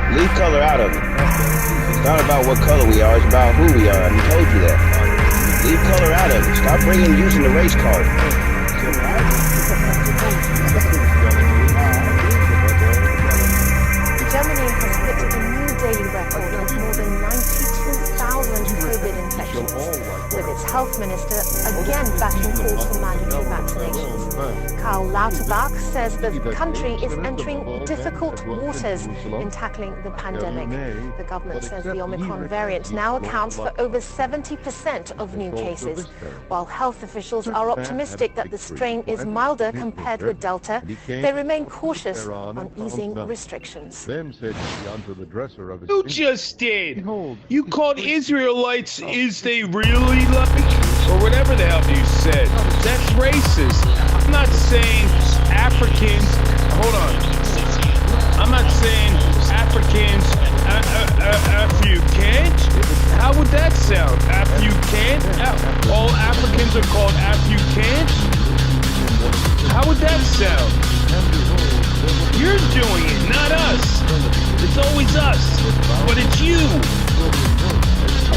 Leave color out of it. It's not about what color we are, it's about who we are. I told you that. Leave color out of it. Stop using the race card. Germany has hit a new daily record with more than 92,000 COVID infections, with its health minister again backing calls for mandatory vaccinations. Karl Lauterbach says the country is entering difficult waters in tackling the pandemic. The government says the Omicron variant now accounts for over 70% of new cases, while health officials are optimistic that the strain is milder compared with Delta. They remain cautious on easing restrictions. You just did. You called Israelites, is they really like, or whatever the hell you said. That's racist. I'm not saying Africans, hold on. I'm not saying Africans, Africans? How would that sound? Africans? All Africans are called Africans? How would that sound? You're doing it, not us. It's always us, but it's you. I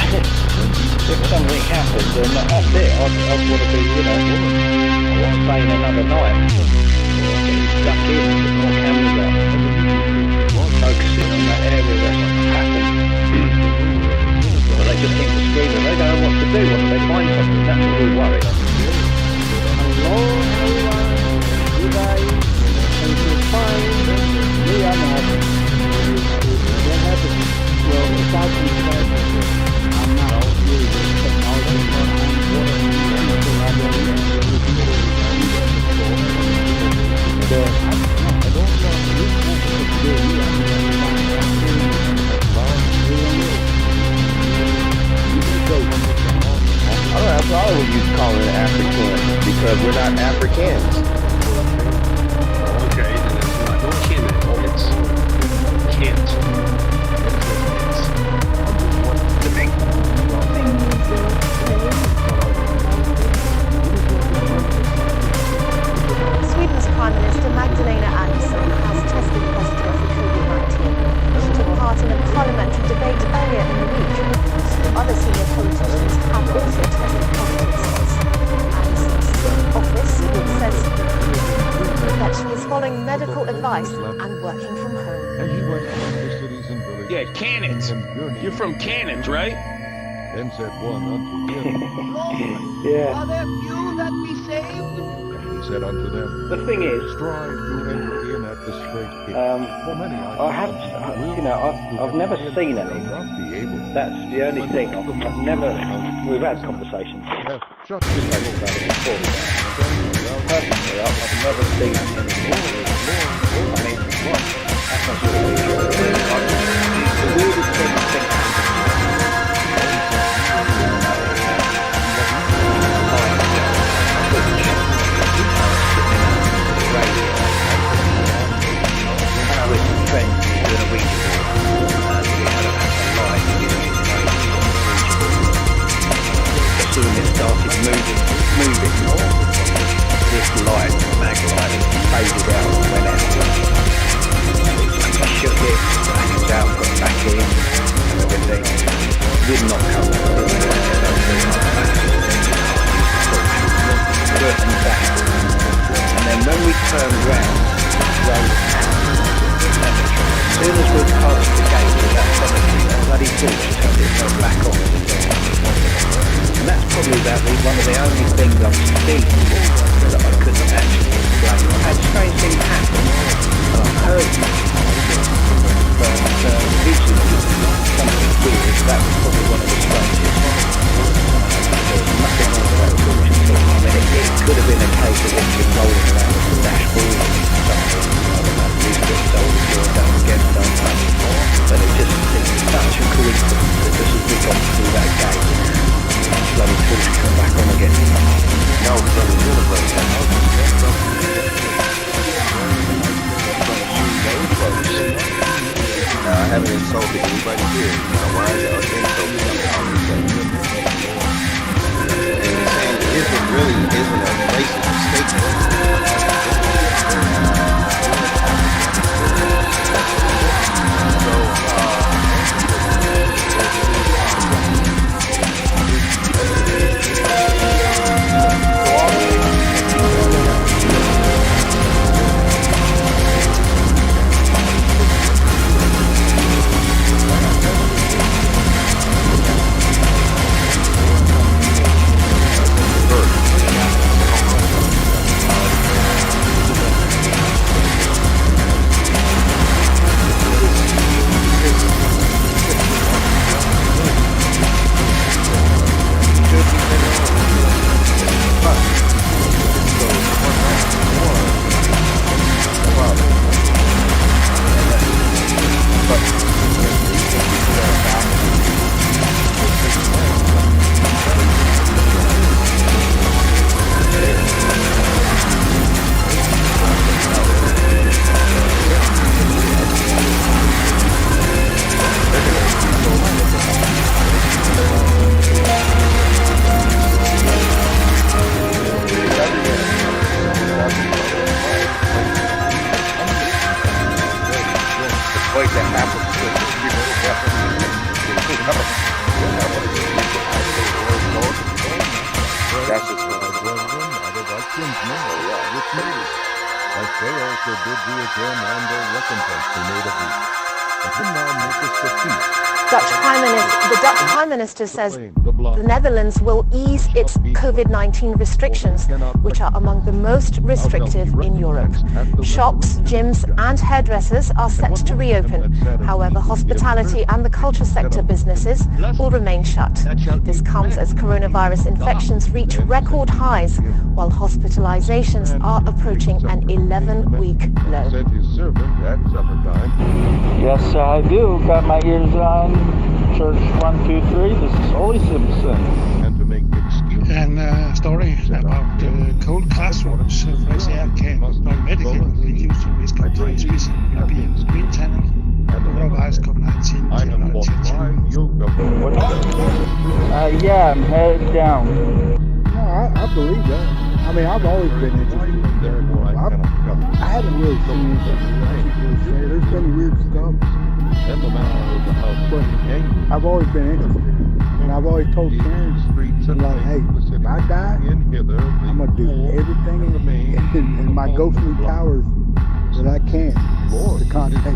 mean, if something happens, then that's it. I'd want to be, I want to stay in another night. Getting stuck in, put more cameras out. Focusing on that area that's happened. But they just seem to scream and they don't know what to do. Once they find something, that's what we worry. Hello, everyone. You guys, everything's fine. Me, I'm happy. What happened? Well, it's out to the fact that I'm not really good at technology, but I'm That's all of you calling it African, because we're not Africans. Okay, then it's not kin, it's Kent. Sweden's Prime Minister Magdalena Andersson has tested positive for COVID-19. She took part in a parliamentary debate earlier in the week. Other senior politicians have also tested positive since. Andersson's office says that she is following medical advice and working from home. Yeah, Cannons. You're from Cannons, right? Then said one unto him, Yeah. Are there few that be saved? he said unto them, The thing is, strive to enter in at the straight gate. For many I have, I've never seen any. That's the only thing. I've never. We've had conversations. Personally, I've never seen any. I mean, that's not sort of the weirdest thing I think. Soon it started moving. This light, mag light, faded out and went out. I shook it, back it out, got back in, and everything. Would not come. Good and back. And then when we turned round, as soon as we passed the gate of that everybody here. Now, why is the intro becoming complicated? And he's saying Israel really isn't a racist statement. The Dutch Prime Minister says the Netherlands will ease its COVID-19 restrictions, which are among the most restrictive in Europe. Shops, gyms and hairdressers are set to reopen. However, hospitality and the culture sector businesses will remain shut. This comes as coronavirus infections reach record highs, while hospitalizations are approaching an 11-week low. Yes, I do. Got my ears on. Church 1, 2, 3. This is Holy Simpson. And a story about cold classrooms. For example, non-medical reduce the risk of transmission will be in screen tanning. Coronavirus COVID-19. Yeah, I'm headed down. No, I believe that. I mean, I've always been interested in that. I haven't really seen anything. There's been weird stuff. But I've always been interested. And I've always told parents, like, hey, if I die, I'm going to do everything in my ghostly powers that I can to contact you.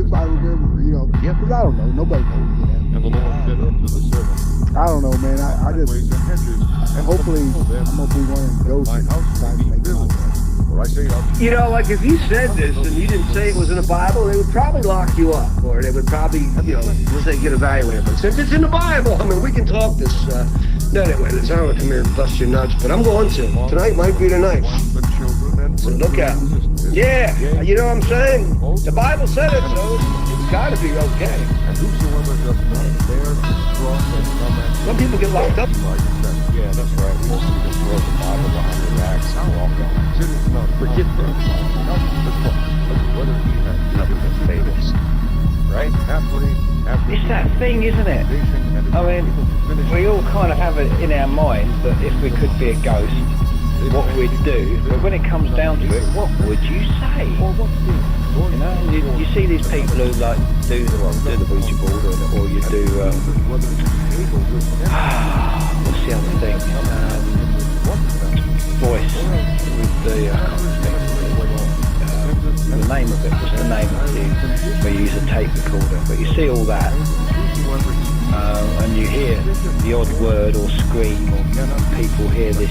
If I remember, you know, because I don't know. Nobody knows. I don't know, man. I just, hopefully, I'm going to be one of those ghosts trying to make contact. You know, like if you said this and you didn't say it was in the Bible, they would probably lock you up, or they would probably, you know, say get evaluated. But since it's in the Bible, I mean, we can talk this. Anyway, I don't want to come here and bust your nuts, but I'm going to. Tonight might be the night. So look out. Yeah, you know what I'm saying? The Bible said it, so it's got to be okay. Some people get locked up. Yeah, that's right. We just need to throw the Bible behind your backs. How long? Forget that. Whether he had nothing famous, right? It's that thing, isn't it? I mean, we all kind of have it in our mind that if we could be a ghost, what we'd do. But when it comes down to it, what would you say? You know, you see these people who like do the Ouija board, or you do what's the other thing? Voice with the name of it. What's the name of it? Where you use a tape recorder. But you see all that, and you hear the odd word or scream, or people hear the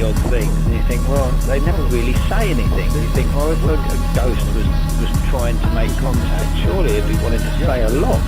odd things, and you think, well, they never really say anything. You think, well, if a ghost was trying to make contact, surely if he wanted to say a lot.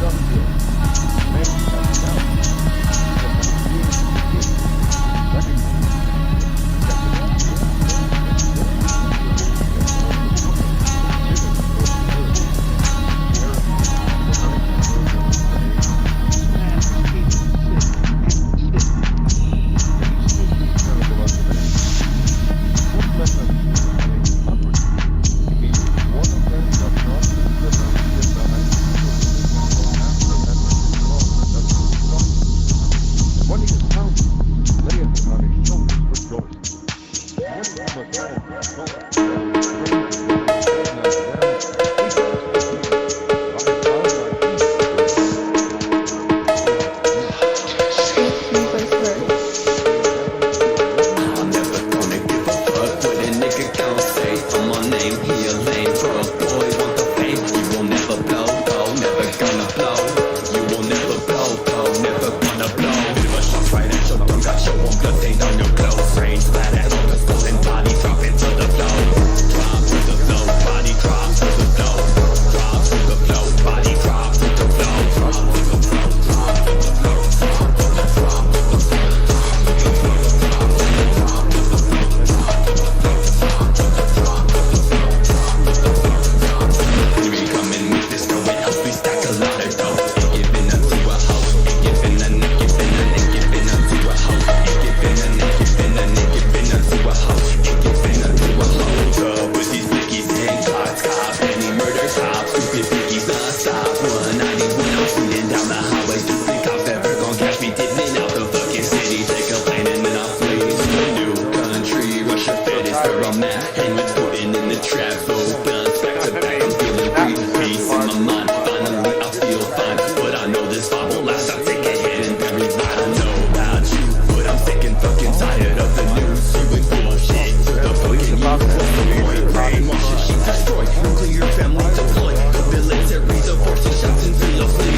190 when I'm speeding down the highway. Do think I've ever gonna catch me dipping out the fucking city? Take a plane and then I flee to a new country. Russia fed is where I'm at. Hang with Putin in the trap. Both guns back to back. I'm feeling free. Peace in my mind. Finally I feel fine. But I know this fight won't last. I'll take a hit and bury mine. I don't know about you, but I'm sick and fucking tired of the news. You and bullshit to the fucking youth. Brainwash and sheep destroy. Nuclear family deploy. The military, the forces, shots and feel free.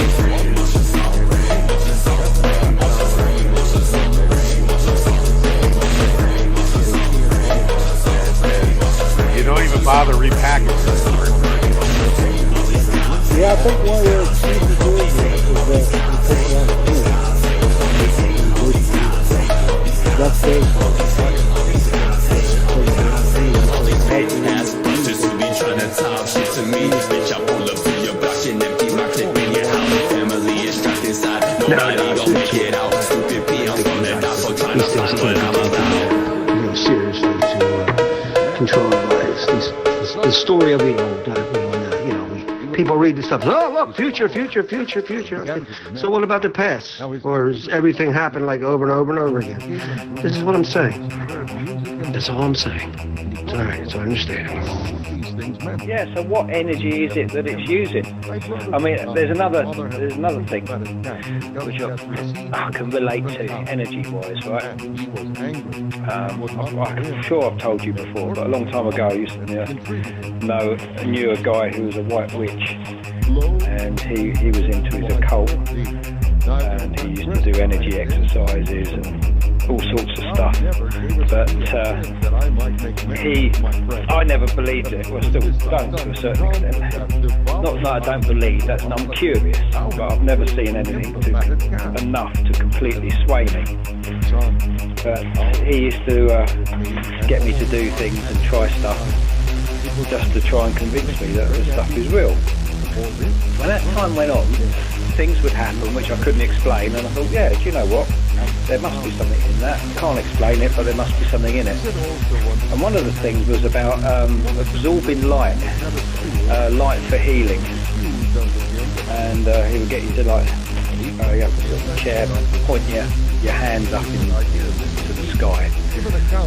You don't even bother repackaging it. Yeah, I think one of the excuses is that's Ass bunches who be trying to talk shit to me. Bitch, I pull up to your block and empty my clip in your house. Family is trapped inside. Nobody gon' make it out. Stupid peons from the dot for trying to find what I'm about. You know, seriously to control our lives. The story of the old, people read the stuff. Oh, look, future. Okay. So what about the past? Or is everything happen like over and over and over again? This is what I'm saying. That's all I'm saying. It's all right. So I understand. Yeah, so what energy is it that it's using? I mean, there's another thing which I can relate to energy-wise, right? I'm sure I've told you before, but a long time ago I used to knew a guy who was a white witch, and he was into his occult, and he used to do energy exercises and all sorts of stuff, but I never believed it. Well, still don't to a certain extent. Not that I don't believe, I'm curious, but I've never seen anything enough to completely sway me. But he used to get me to do things and try stuff just to try and convince me that the stuff is real. When that time went on, things would happen which I couldn't explain, and I thought, yeah, do you know what? There must be something in that. I can't explain it, but there must be something in it. And one of the things was about absorbing light for healing. And he would get you to you have to sort of chair, point your hands up into the sky,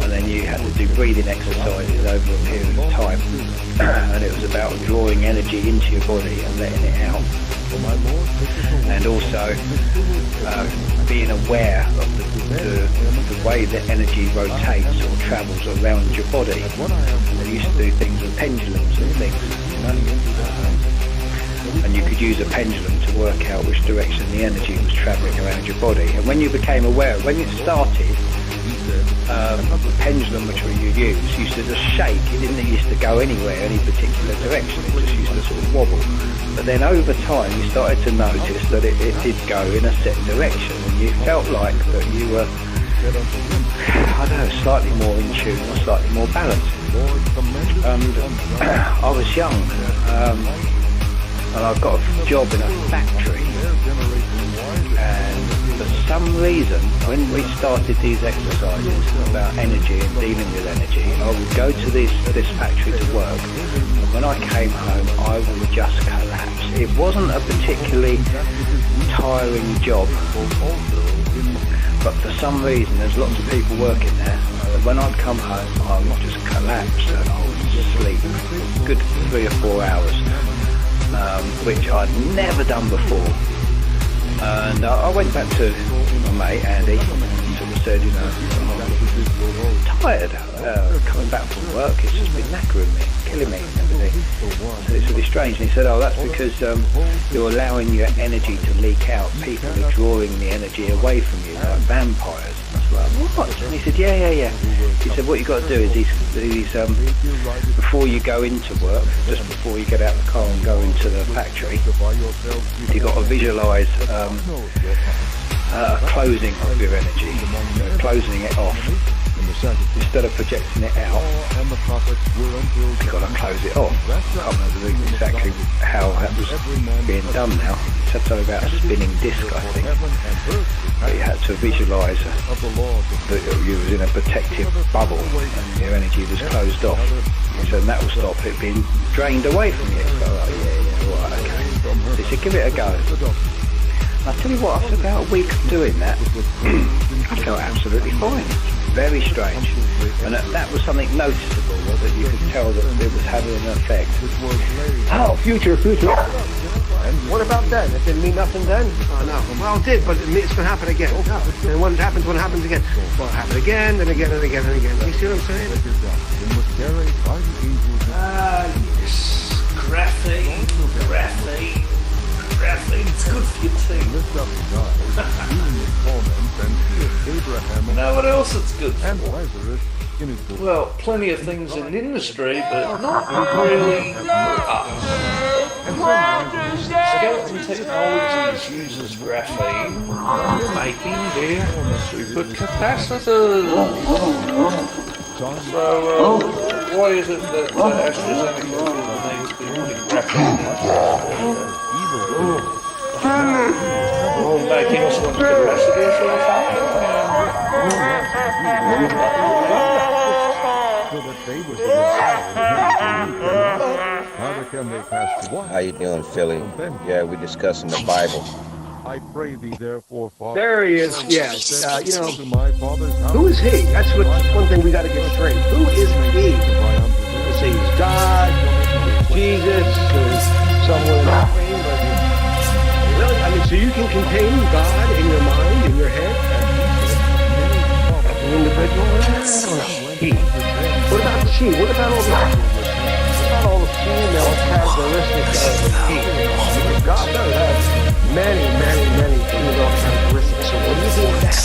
and then you had to do breathing exercises over a period of time. And it was about drawing energy into your body and letting it out. And also being aware of the way that energy rotates or travels around your body. They used to do things with pendulums and things, and you could use a pendulum to work out which direction the energy was travelling around your body. And when you became aware, when it started, the pendulum which you used to just shake. It didn't used to go anywhere, any particular direction. It just used to sort of wobble. But then over time you started to notice that it did go in a set direction, and you felt like that you were, I don't know, slightly more in tune or slightly more balanced. And I was young, and I got a job in a factory, and for some reason, when we started these exercises about energy and dealing with energy, I would go to this factory to work, and when I came home, I would just collapse. It wasn't a particularly tiring job, but for some reason, there's lots of people working there, and when I'd come home, I would just collapse, and I would sleep a good 3 or 4 hours, which I'd never done before. And I went back to my mate Andy and sort of said, I'm tired coming back from work. It's just been knackering me, killing me and everything. So it's really strange. And he said, that's because you're allowing your energy to leak out. People are drawing the energy away from you, like vampires. I was like, what? And he said, yeah. He said, what you've got to do is these before you go into work, just before you get out of the car and go into the factory, you've got to visualise closing of your energy, closing it off. Instead of projecting it out, you've got to close it off. I can't remember exactly how that was being done now. It said something about a spinning disc, I think. But you had to visualise that you was in a protective bubble and your energy was closed off. So that will stop it being drained away from you. So, right, okay. He said, give it a go. I'll tell you what, after about a week of doing that, I felt absolutely fine. Very strange. And that was something noticeable, that you could tell that it was having an effect. Oh, future. And what about then? It didn't mean nothing then? Oh, no. Well, it did, but it's going to happen again. And when it happens again. Well, it happened again, and again, and again, and again. You see what I'm saying? Yes. Graphene. It's good for your teeth. Know what else it's good for? Well, plenty of things in industry, but not really for us. Skeleton Technologies uses graphene for making their supercapacitors. So, why is it that AstraZeneca needs to put graphene making some capacitors or How you doing, Philly? Yeah, we're discussing the Bible. I pray thee, therefore, Father. There he is, yes. Who is he? That's one thing we got to get straight. Who is he? You say he's God, Jesus, someone in between, but really, I mean, so you can contain God in your mind, in your head? As an individual? I don't know. He. What about she? What about all the female characteristics of he? God does have many female characteristics. So what do you do with that?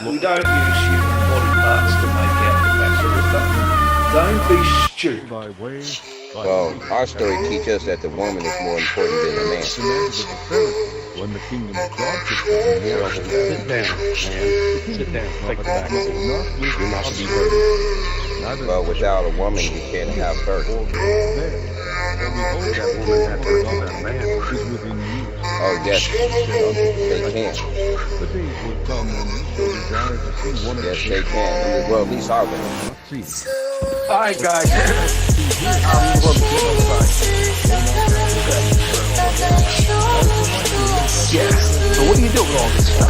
We don't use human body parts to make out capacitors. Don't be stupid. Well, our story teaches us that the woman is more important than the man. When the kingdom of God Sit down, man. Sit down. Take the back. You're not to be hurt. Well, without a woman, you can't have birth. Oh, yes. They can. Yes, they can. Well, at least our women. All right, guys. Yeah. So what do you do with all this stuff?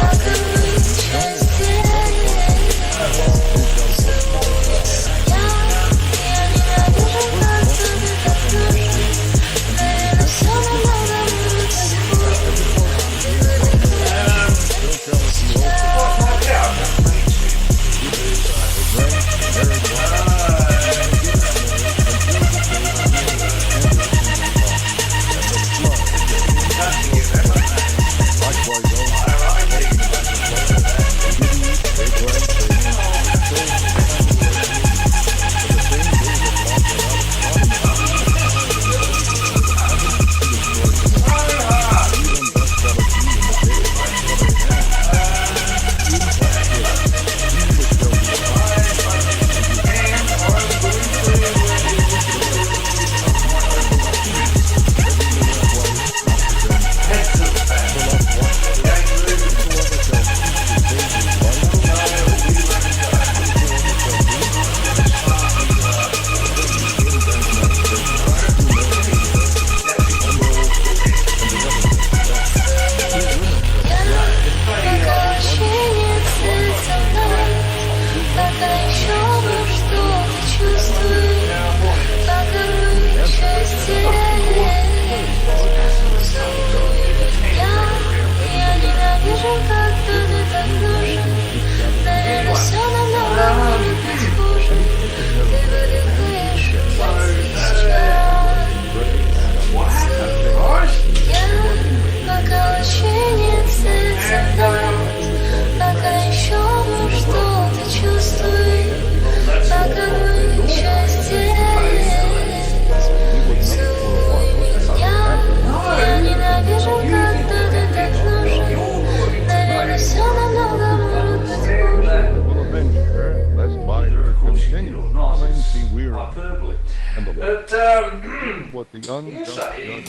what the unjust judge saith.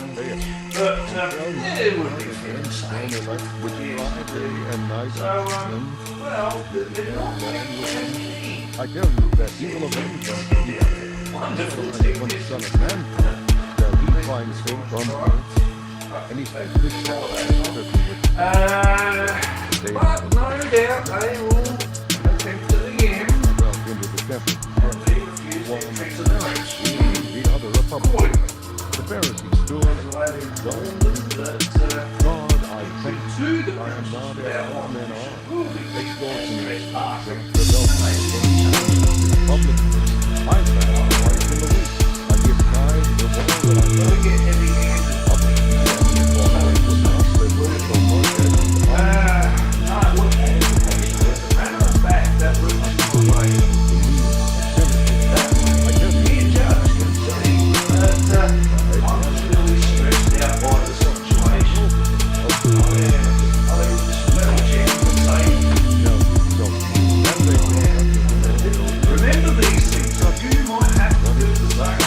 But yeah, it would be fair to say. Which lie day and night So, well, they're not guaranteed. I tell you that he will avenge them. Wonderful When thing the is, Son of Man comes, shall he find faith on earth? And he said, this shall be but no doubt they will attempt it again. into the temple. The other republic. The Pharisees stood. God, I thank you. I am not as all men are. Extortioners, rebellious, public. I fast twice in the week. I give tithes of all that I know. Matter of fact, that was the way. I'm really stressed out by the situation. Remember these things, you might have to do the same.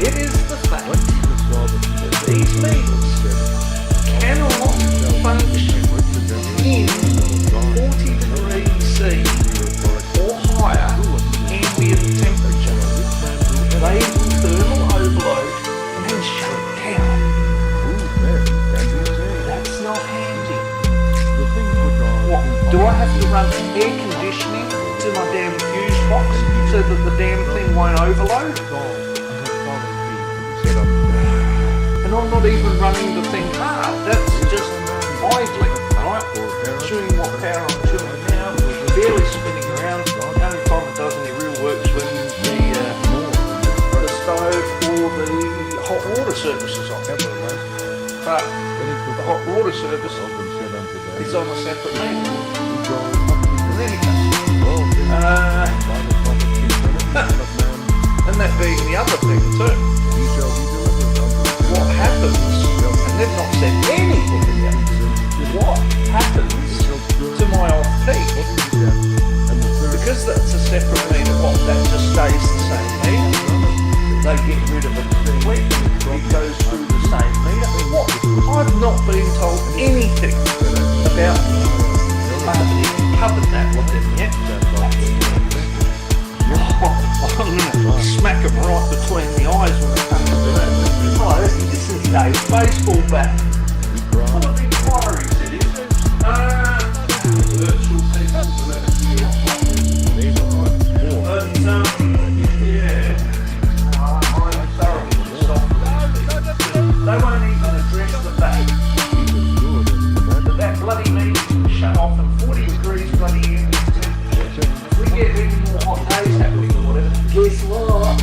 It is the fact that these leaders cannot function in 40 degrees C or higher ambient temperature. They will thermal overload and shut down. That's not handy. What, do I have to run air conditioning to my damn fuse box so that the damn thing won't overload? And I'm not even running the thing hard, that's just idling, right? Chewing what power I'm chewing now, barely spinning around. The only time it does any real work is when the stove or the hot water service is on. But the hot water service is on a separate meter. In any case. And that being the other thing too. What happens, and they've not said anything yet, what happens to my off-peak? Because that's a separate meter, what, that just stays the same meter? They get rid of it completely, it goes through the same meter? What? I've not been told anything about, I haven't even covered that with them yet. I'm gonna smack them right between the eyes when it comes to that. Oh, this is Dave's baseball bat. What an inquiries it is. Virtual people. But, yeah. I'm thoroughly soft. They won't even address the fact that bloody meter's shut off and 40 degrees bloody ambient temperature. If we get any more hot days happening or whatever, guess what?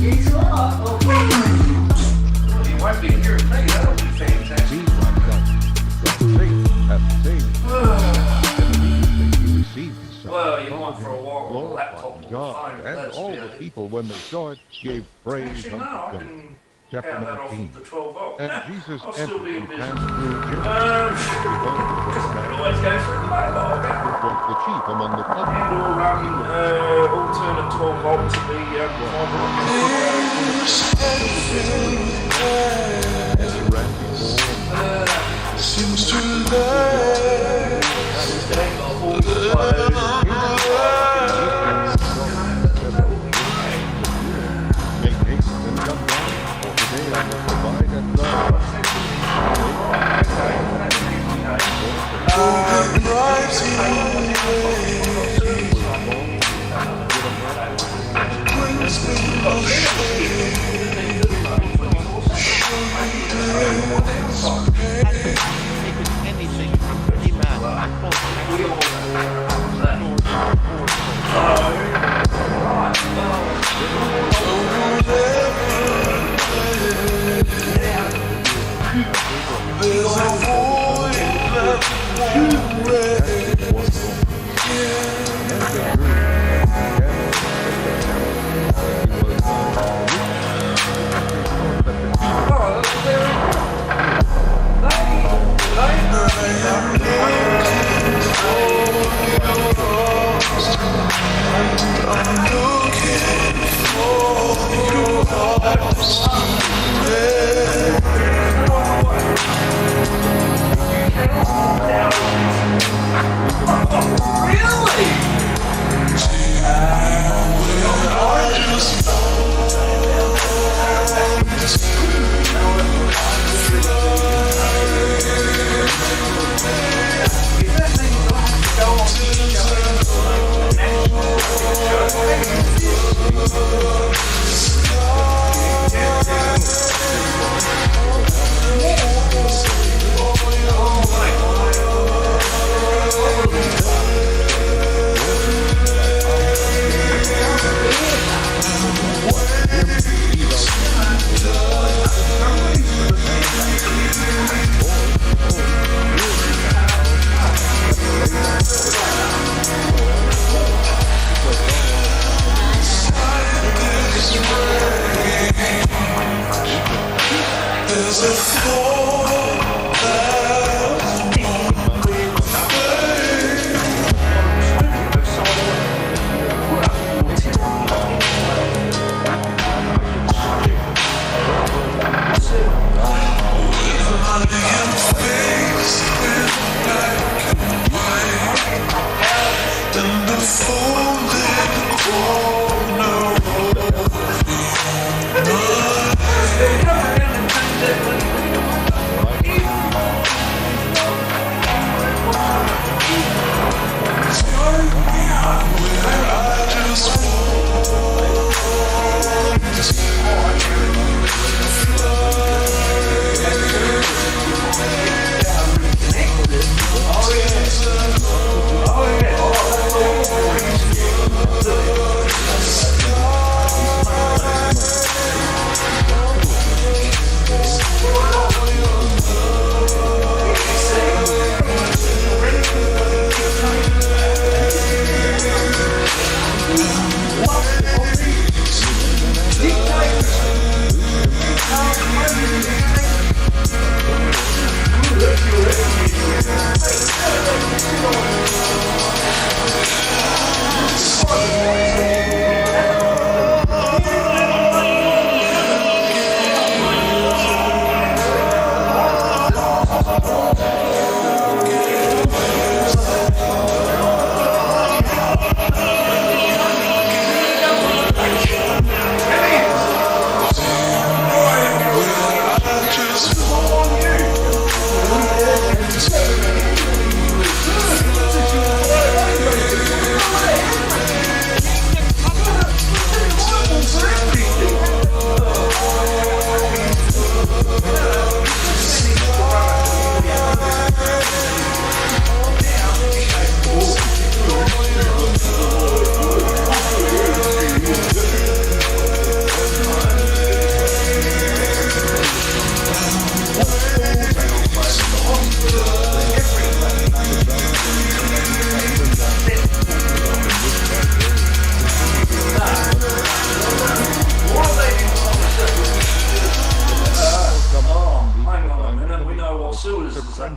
Guess what? Oh, you won't be hearing me, that'll be fantastic. Well, you might for a while with a laptop and God, phone, and that's all about the it. people, when they saw it, gave praise Actually, unto no, I God. can Chapter count that off 19. the 12 volt. And Jesus I'll still entered be in and business. passed through Jericho. Always go through the mobile, okay? Was the chief among the public. And we'll run alternate 12 volt to the fiber Seems to last.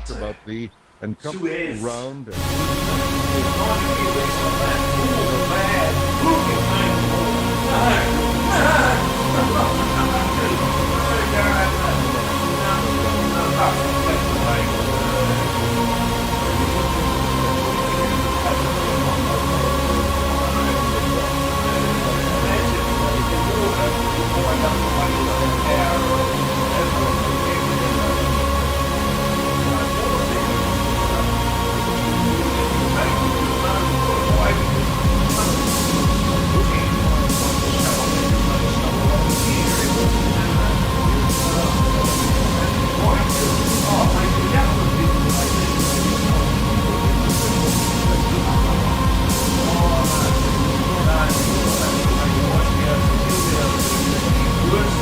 about thee, and come round Good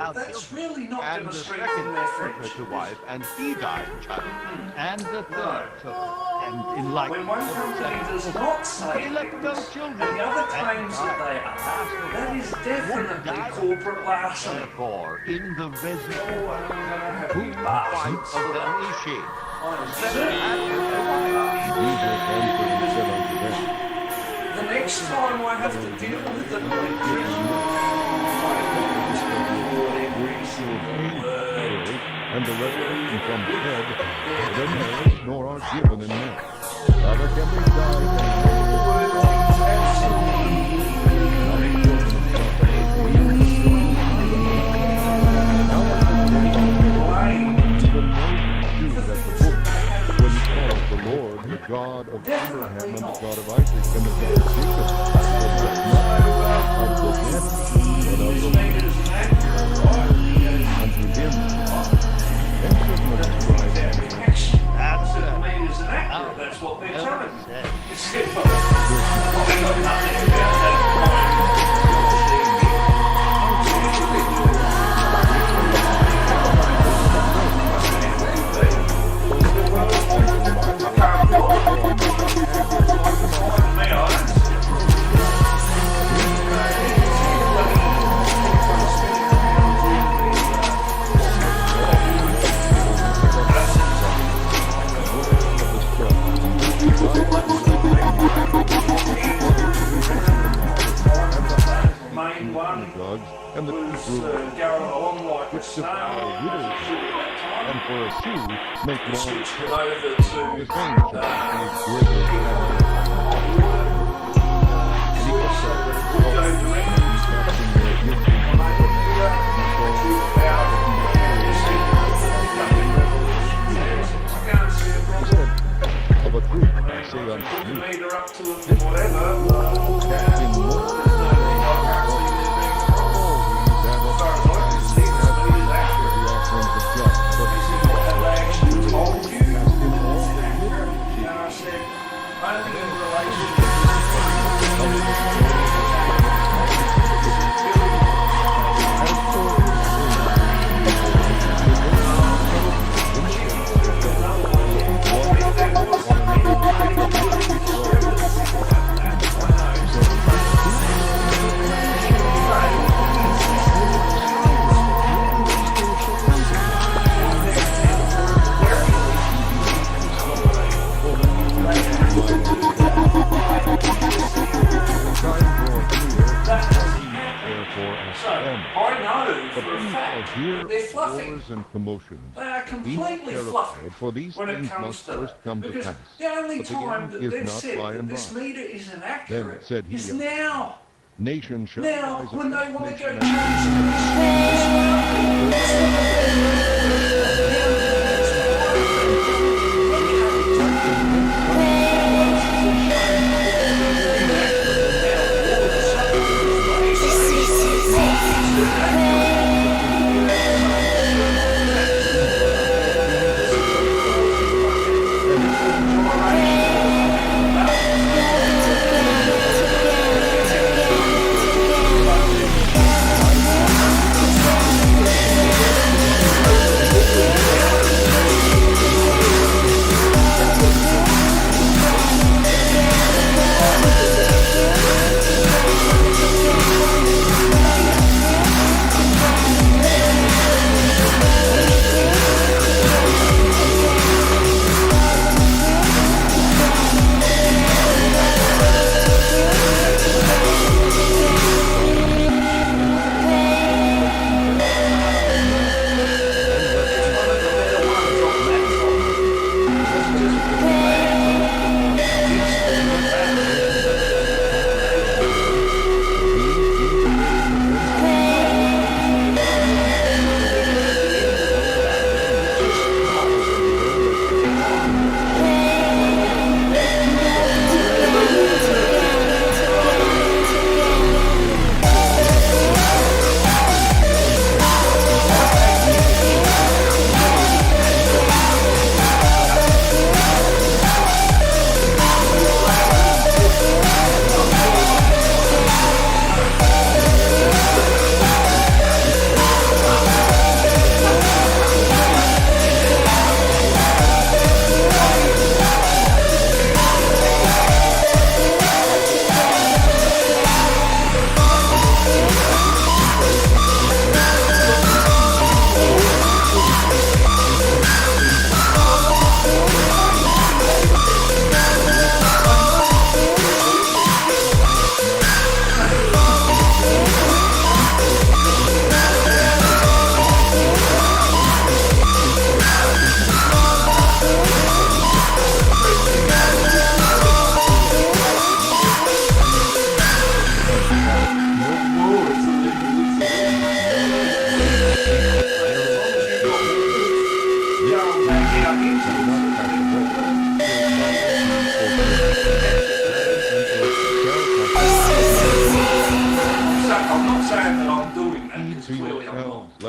without that's children. really not And going to the strengthen second their took her friendship. to wife, and he died childless. And the third took her, and in like When one company does not say they left no children. and the other claims that they are, that is definitely corporate larceny. Therefore, in the reservoir, Who whose wife of them is she? The next time I have to deal with the and the resurrection from the dead, then marriage nor are given in marriage. Rather can they the Lord, the God of Abraham and the God of Isaac and the God of Jacob, was not of the dead, but of the living. Unto him, that's what they're telling me. and the people which devour widows, and for a shoe make long the same shall be of a truth I say unto you, and commotions. They are completely fluffy for these when it things comes must to first come to because pass. the only But the time end that is they've not said by that and this by. meter is Then inaccurate said he, is now. Nation shall Now, rise when they against want to go nation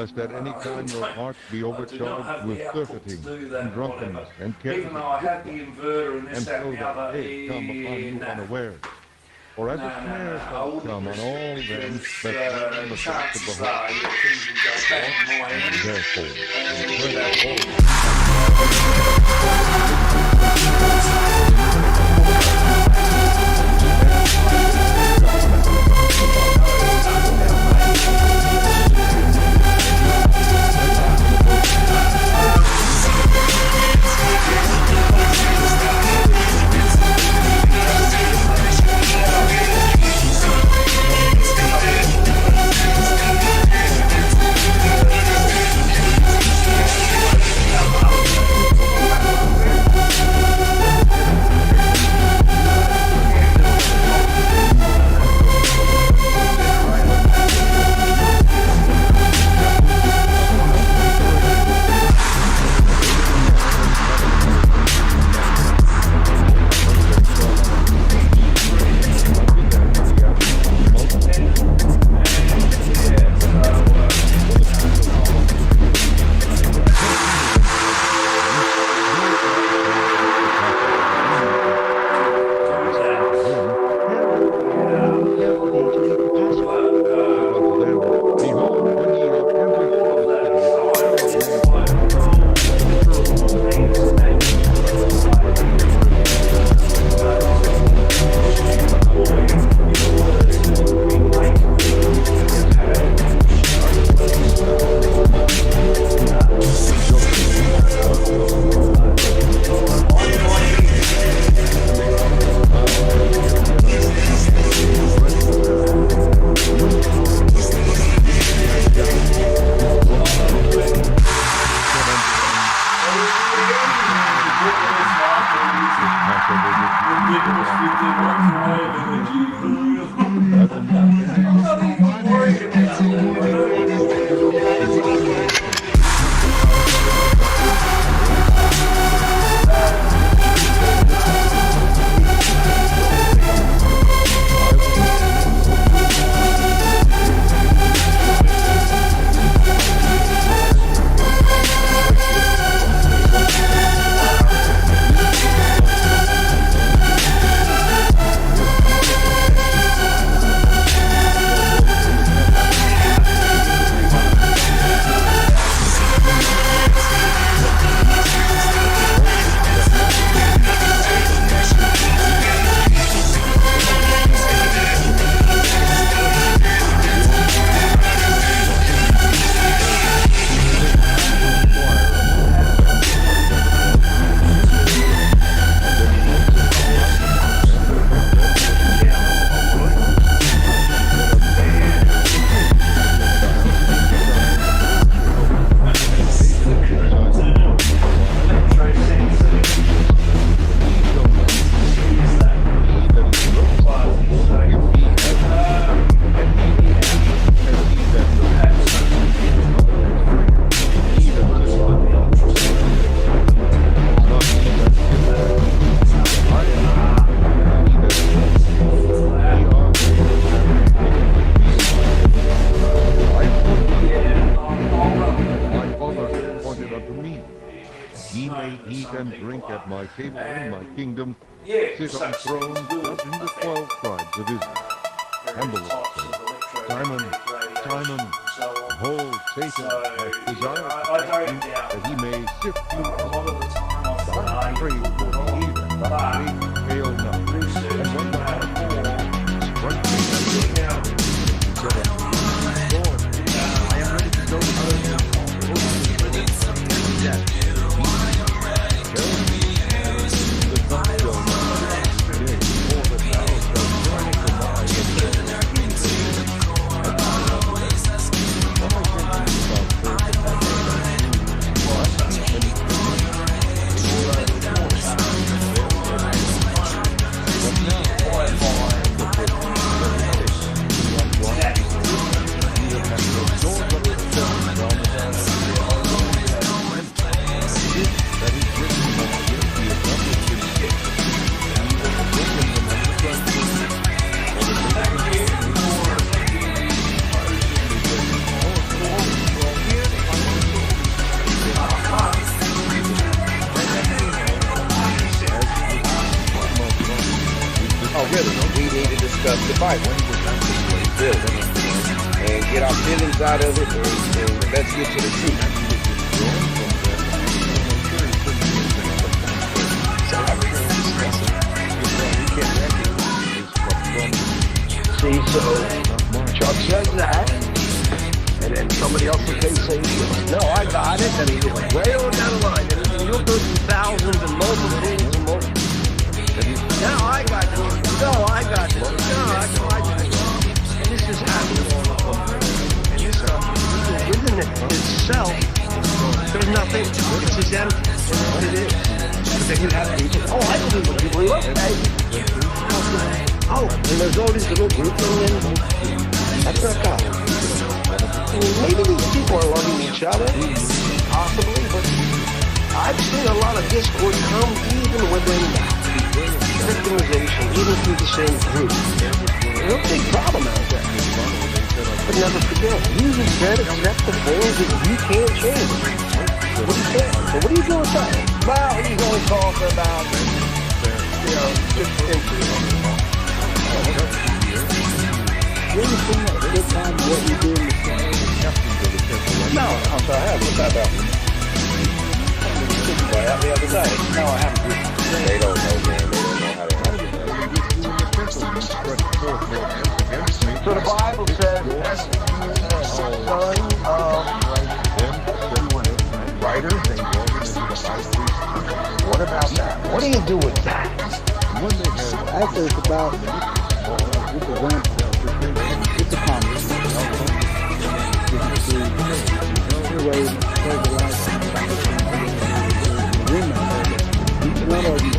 lest at any time your hearts be overcharged with surfeiting and drunkenness and carelessness, Even though I had the inverter and and this, that, so and the that other, day come upon you unawares. For as a snare I shall wouldn't come on all them because that dwell in the depths of chances the are heart. your things will go back in my hand. Therefore, table in my kingdom, sit on thrones judging the 12 tribes of Israel. And the Lord said, Simon, Simon, behold, Satan hath desired to tempt you, that he may sift you as wheat. But I pray for thee that thy faith fail not. And when thou art called, strike me as your hand. He said unto me, Lord, I am ready to go out of your house, and death. we need to discuss the Bible. Really. And get our feelings out of it, and let's get to the truth. See, so Chuck says that, and then somebody else will say, no, I got it, and he's way on down the line, and you'll go through thousands and multiples and multiples. Now I got this. No, I got this. No, I got this. And this is happening all over. And this stuff, within it itself, there's nothing. It's as empty as it is. But then you have people, oh, I believe what you believe. Okay. Oh, and there's all these little groups, and that's not God. I mean, maybe these people are loving each other, possibly, but I've seen a lot of discord come even within victimization, even through the same group. There's a big problem out there. But never forget, Jesus said accept the things that you can't change. What do you say? So what are you doing with that? Well, he's only talking about, just incidents. You ever seen that good time what you do in the show? No, I'm sorry, I haven't. What's that about? Right out the other day. No, I haven't. They don't know, man. They don't know how to handle it. So the Bible says, son of writers. What about that? What do you do with that? Actually, it's about it's a ramp. It's a comic. Anyway, each one of them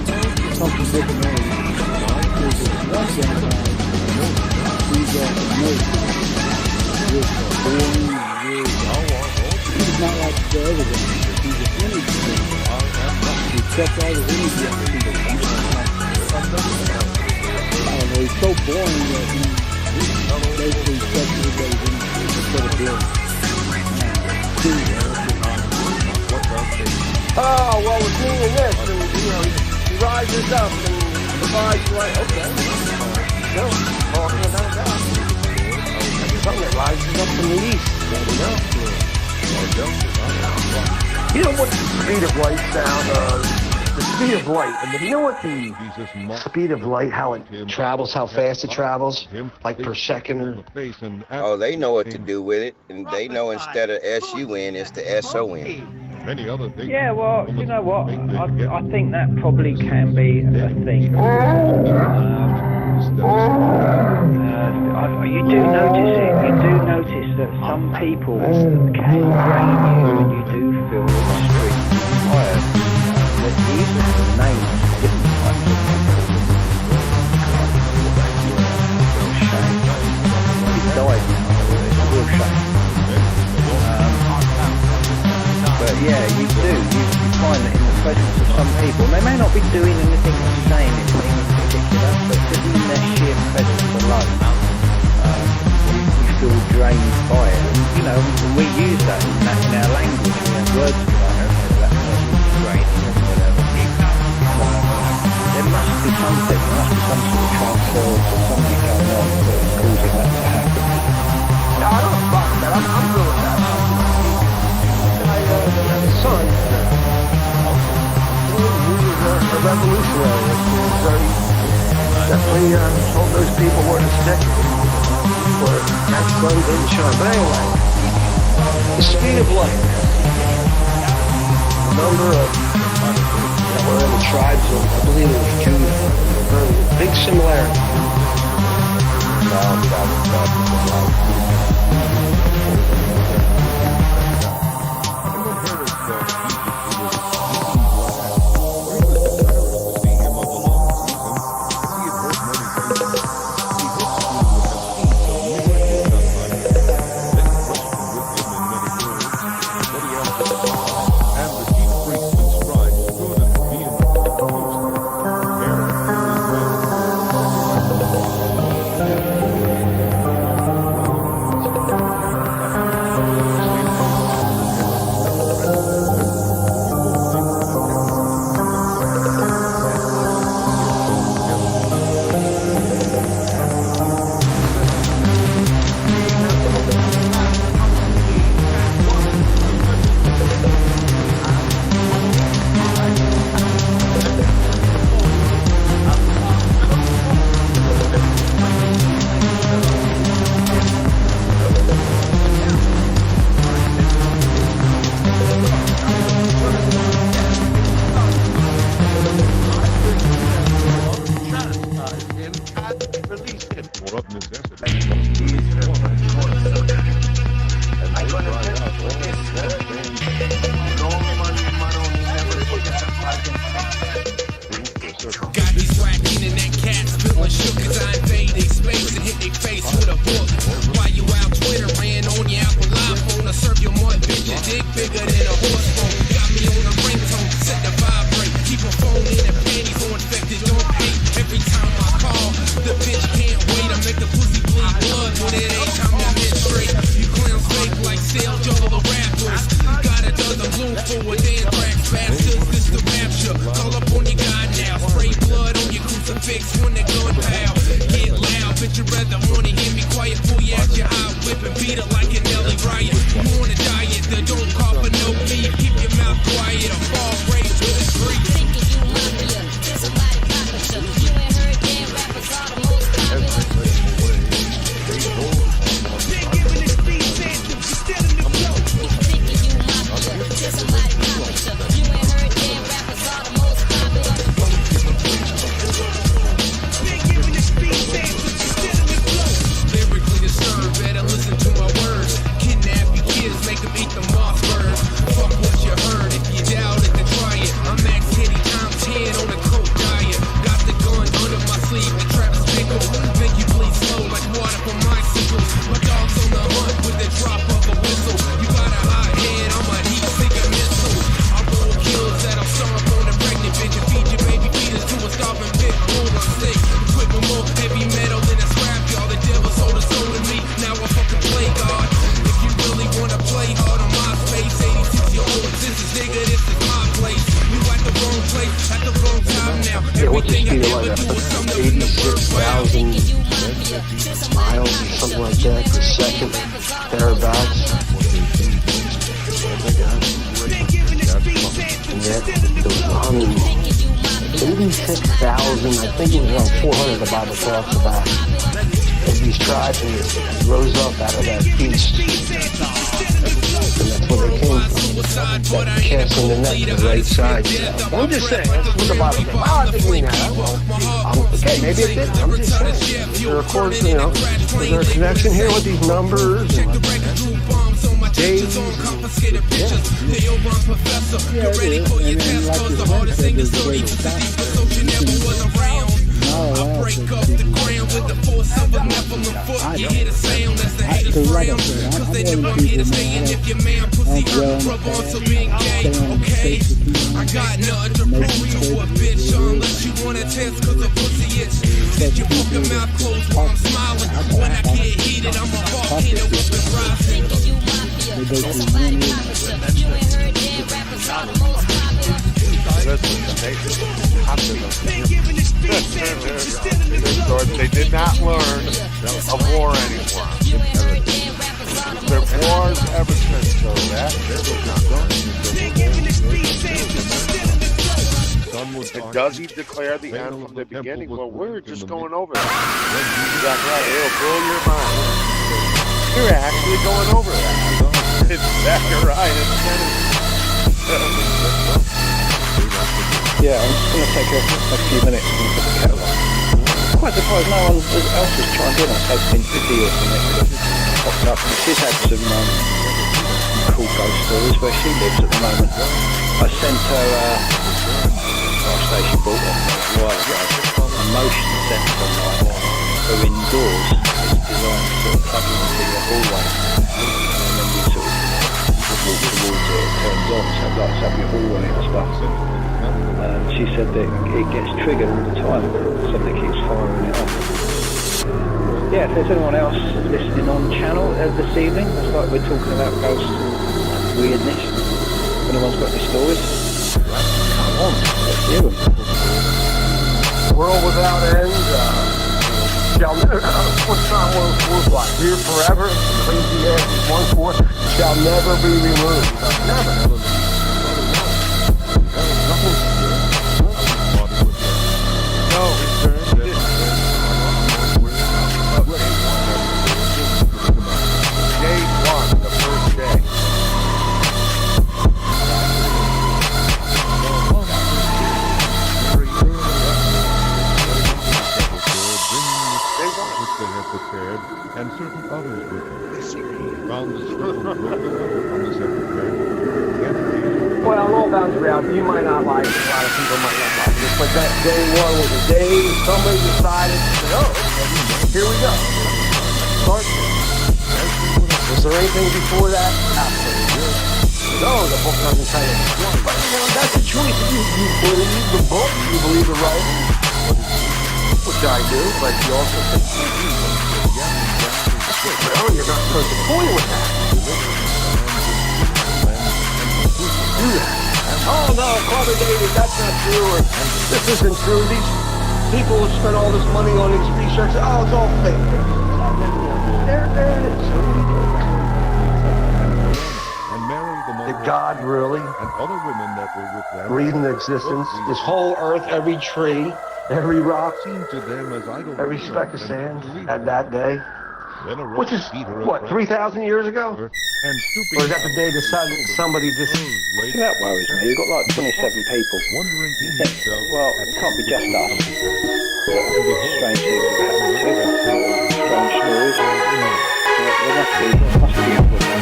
something different. There's one vampire he's a nurse. He's not like the other ones. He's an energy vampire. He checks all his energy out. I don't know, he's so boring that he basically checks everybody's energy instead of building. Oh, well, we're doing this, and, he rises up and provides, like, okay, talking about that. Something that rises up from the east, You know what the speed of light sound, the speed of light, you know what the speed of light, how it travels, how fast it travels, like per second? Oh, they know what to do with it, and they know instead of S-U-N, it's the S-O-N. Yeah, well, you know what? I think that probably can be a thing. You do notice it. You do notice that some people can drain you, and you do feel extremely tired. But these are the names of different types of people. Real shame. He died now. It's a real shame. But yeah, you do. You find that in the presence of some people, they may not be doing anything or saying anything in particular, but just in their sheer presence alone, you feel drained by it. And, we use that in our language. We have words for that. That person's draining or whatever. There must be something. There must be some sort of transfer or something going on that's causing that to happen. No, I don't fuck that. I'm good with that. Son, he was a revolutionary. Definitely told those people where to stick. Where that sun didn't shine. But anyway, the speed of light. A number of that were in the tribes of, I believe it was Judah. Very big similarity. For of necessity, and they cried out all that Got these whack internet cats feeling shook as I invade they space and hit their face with a book. While you out Twitter, ran on your Apple iPhone to serve your mud, bitch, your dick bigger than a horse bone. Got me on a ringtone, set the vibrate. Keep a phone in and panties on infected, don't hate. Every time I call, the bitch can't wait. I make the pussy bleed blood when it ain't time to menstruate. You clowns fake like sale juggle rappers. Got a dozen blue full with anthrax bastards. This the rapture. Call up on your god now. Spray blood on your crucifix when the gun pow. Get loud, bitch, you rather wanna hear me quiet. Pull you out your eye, whip and beat it like an Ellie riot. You on a diet, then don't call for no beef. Keep your mouth quiet, a fall rage with a street. What's the speed of light? 86,000 miles or something like that per second, thereabouts. And yet, there was 86,000, I think it was around 400 the Bible talks about, of these tribes, and it rose up out of that beast. And that's where they came from. That casting the net to the right side. I'm just saying, that's what the Bible says. Oh, I think we know that. Well, okay, maybe it didn't. I'm just saying. There, of course, is there a connection here with these numbers and days? Yeah, it is. And then, like your friend said, there's a way to stop it. I break up the ground with the force of a Nephilim foot. You hear the sound as the haters frown. Cause they never get a say. And if your man pussy rub on to being gay, okay? I got nothing to prove to a bitch unless you wanna test cause a pussy itch. Sit your fucking mouth closed while I'm smiling. When I get heated, I'm a volcano up and rising. They did not learn of war anymore. There wars ever since, so that and does he declare the end from the beginning? Well, we're just going over that. That's right. It'll blow your mind. You're actually going over that. It's Zechariah. Yeah, I'm just going to take a few minutes and put the kettle on. I'm quite surprised no one else has chimed in on Husband 50 or something that popped up. She's had some cool ghost stories where she lives at the moment. I sent her, last day she bought one a while ago, a motion sensor light for indoors. It's designed to sort of plug into your hallway. And then you sort of walk towards it, it turns on, so it lights up your hallway and stuff. She said that it gets triggered all the time, so that it keeps firing it off. Yeah, if there's anyone else listening on channel this evening, that's like we're talking about ghosts and weirdness. If anyone's got any stories, come on, let's hear them. World without end, shall never, what's not worth what? Here forever, Ecclesiastes 1:4, shall never be removed. Never. which they had prepared, and certain others with them. Found the scroll broken from the secretary. Well, in all bounds of reality, you might not like it, a lot of people might not like it, but that day one was a day somebody decided, oh, here we go. Start this. Was there anything before that? Absolutely. No, the book doesn't tell you. But you know, that's a choice. You believe the book, you believe the writing, which I do, but you also think, well, you're not supposed to toy with that. Do that. Oh no, Father David, that's not true, or this isn't true. These people who spend all this money on these research, oh, it's all fake. There it is. Did God really and other women that were with them breathe into existence this whole earth, every tree, every rock, seemed to them as idle every speck of sand at that day? Then a Which is, what, 3,000 years ago? And stooping Or is that the day somebody just... That worries me. You've got like 27 people. Wondering to himself, Well, it can't be just us. Strange things have happened to us. Strange stories. There must be others.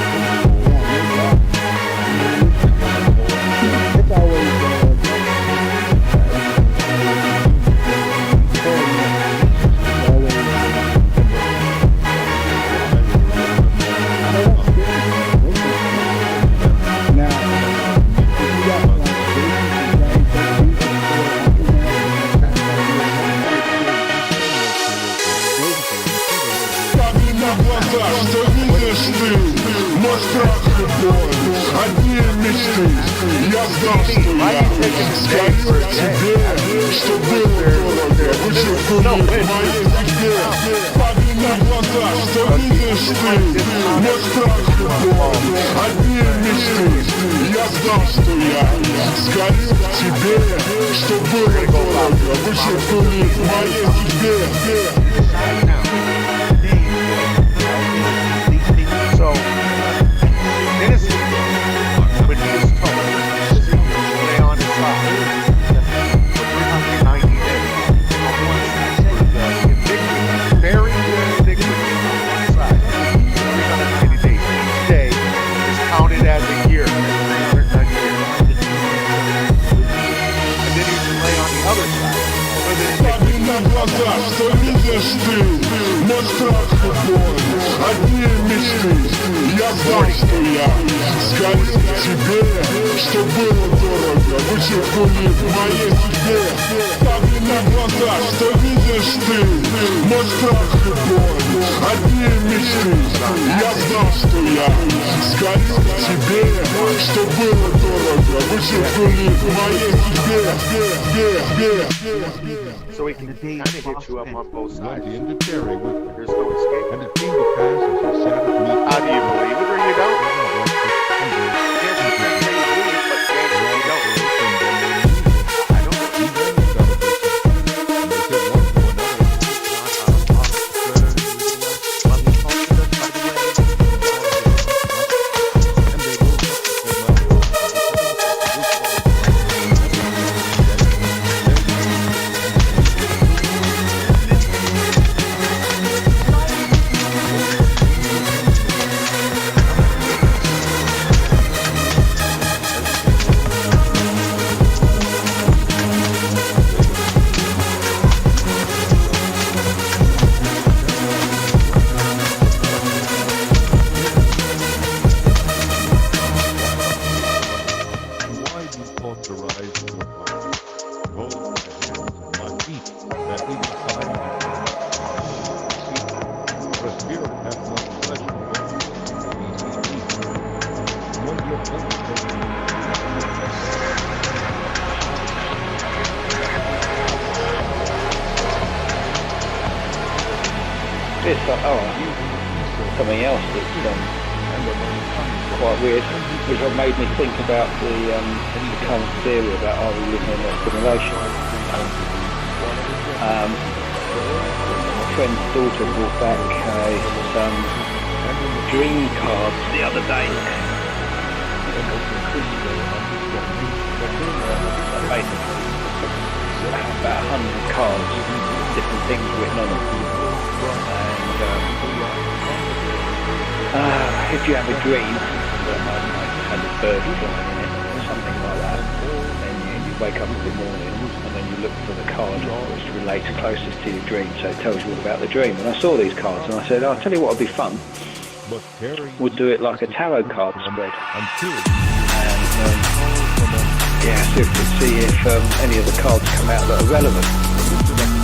It's always одни мечты, я знал, что я скажу тебе, что было дорого, вычеркнули в моей судьбе. Падай на глаза, что видишь ты, мой страх любовь, одни мечты, я знал, что я скажу тебе, что было дорого, вычеркнули в моей судьбе. So, innocent, when he was told to lay on his side for 390 days, very indignant on his side, 390 days. Each day is counted as a year, 390 years. And then he would lay on the other side. Смотри на глаза, что видишь ты, мой страх и боль, одни мечты. Я знал, что я скажу тебе, что было дорого, вычеркнули в моей судьбе. Смотри на глаза, что видишь ты, мой страх и боль, одни мечты. Я знал, что я скажу тебе, что было дорого, вычеркнули в моей судьбе. So he can kind of hit you up on both sides. Went into Terry with There's no escape. and it came to pass as he sat at meat. How do you believe it or you don't? Yes, you can say you believe it, but then you don't. I It's like, something else that's quite weird, which has made me think about the current theory about are we living in a simulation. My friend's daughter brought back some dream cards the other day. Basically, about 100 cards, different things written on them. And if you have a dream that had a bird flying in it or something like that, then you wake up in the morning and then you look for the card which relates closest to your dream, so it tells you all about the dream. And I saw these cards and I said, I'll tell you what would be fun. We'll do it like a tarot card spread. And see if any of the cards come out that are relevant.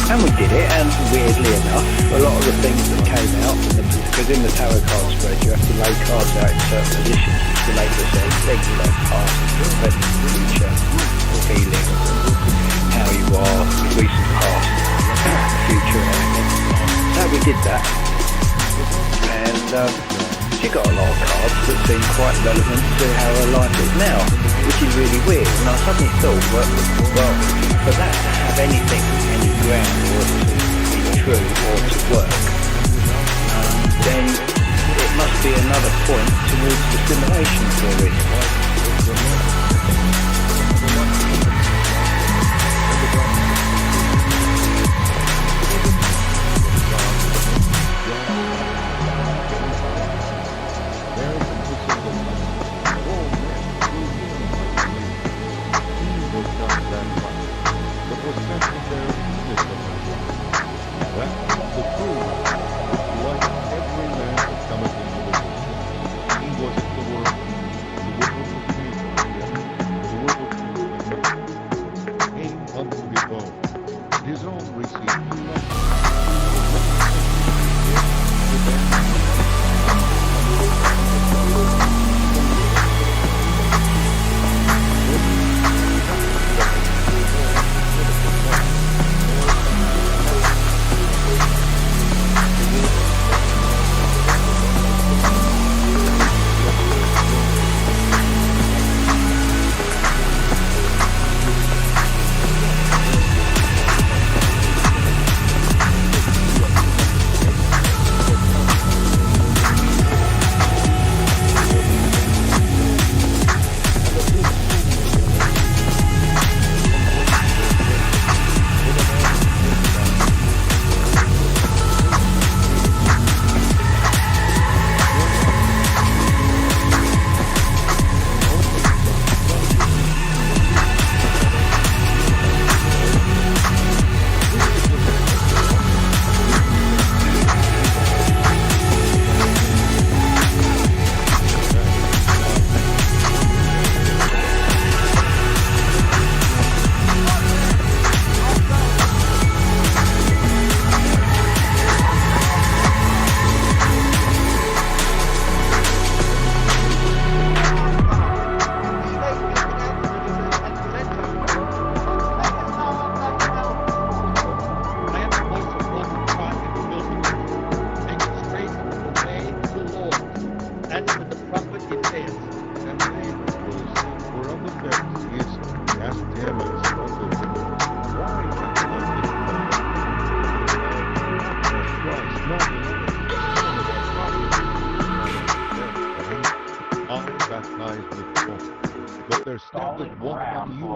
And we did it, and weirdly enough, a lot of the things that came out, because in the tarot card spread you have to lay cards out in certain positions which relate to certain things like past, present, future, feelings, how you are, recent past, future and everything. So we did that, and she got a lot of cards that seem quite relevant to how her life is now, which is really weird. And I suddenly thought, well, for that to have anything, any ground, or to be true, or to work, then it must be another point towards the simulation theory.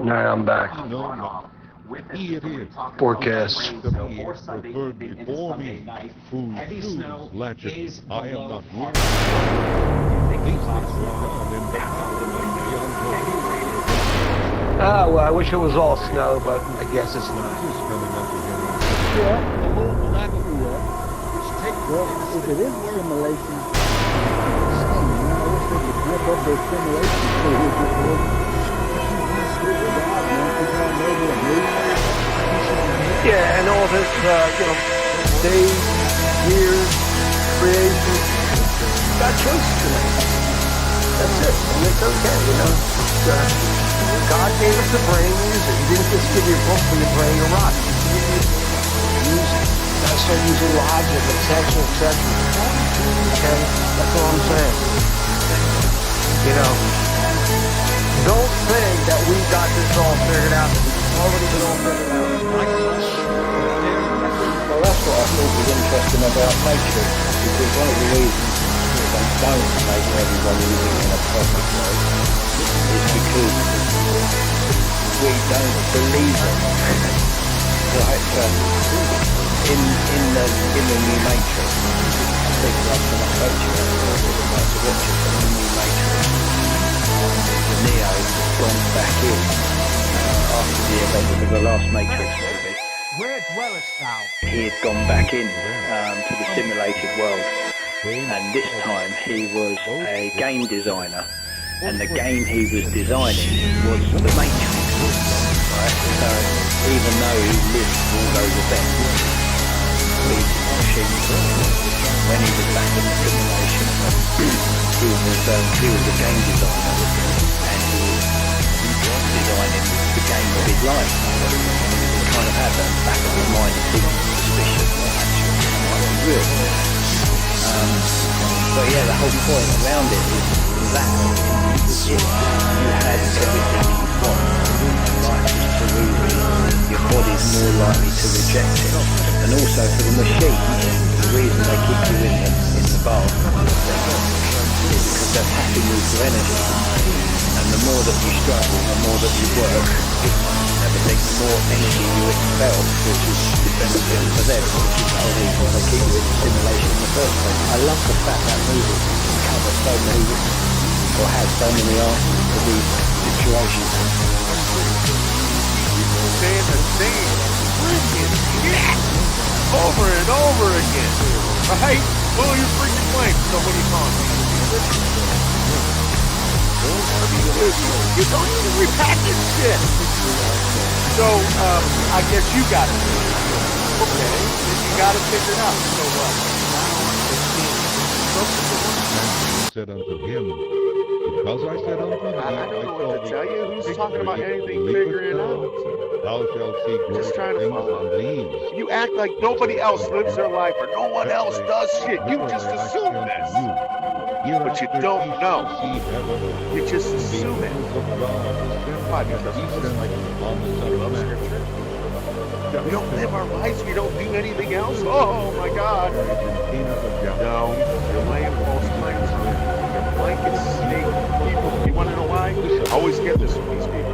Now I'm back. Forecast. Before me, whose legend I am not worthy. Ah, well, I wish it was all snow, but I guess it's not. Yeah, a little lavender. Well, if it is simulation, I wish they could whip up their simulation so we just live. Yeah, and all this, days, years, creation, God chose to make. That's it, and it's okay, God gave us a brain, use it. He didn't just give you a book for your brain to rot. Start using logic, etc., etc. Okay? That's all I'm saying. Don't think that we got this all figured out. It's already been all figured out. Well, that's what I thought was interesting about nature, because one of the reasons they don't make everyone living in a perfect way is because we don't believe it. Like, in the new Matrix, I think last time I spoke to you, I would like to watch it, but in the new Matrix, Neo has gone back in after the event of the last Matrix movie. Where dwellest thou? He had gone back in to the simulated world, and this time he was a game designer, and the game he was designing was the Matrix. Right? So even though he lived all those events, when he was back in the simulation, he was a game designer, and he was designing the game of his life. He kind of had that in the back of his mind, a big suspicion that actually it might be real. But yeah, the whole point around it is that if you had everything you want, life is cerebral, your body's more likely to reject it. And also for the machine, the reason they keep you in the bath is because that's happy nuclear energy. And the more that you struggle, the more that you work, everything, the more energy you expel, which is beneficial for them, which is the whole reason they keep you in the simulation in the first place. I love the fact that movie covers so many, or has so many answers to these situations. Saying the same freaking shit over and over again, right? Well, you freaking claim somebody calling me. You don't even repackage shit. So, I guess you got it. Okay, then you got it figured out. So what? Said unto him, because I said unto thee, I don't know what to tell you. Who's talking about anything figuring out? Thou shalt see great Just trying to things follow. than these. You act like nobody else lives their life or no one else does shit. You just assume this. But you don't know. You just assume it. Why? Because you love scripture? We don't live our lives. We don't do anything else. Oh my God. No, you're laying false claims. You're blanket stating people. You want to know why? I always get this from these people.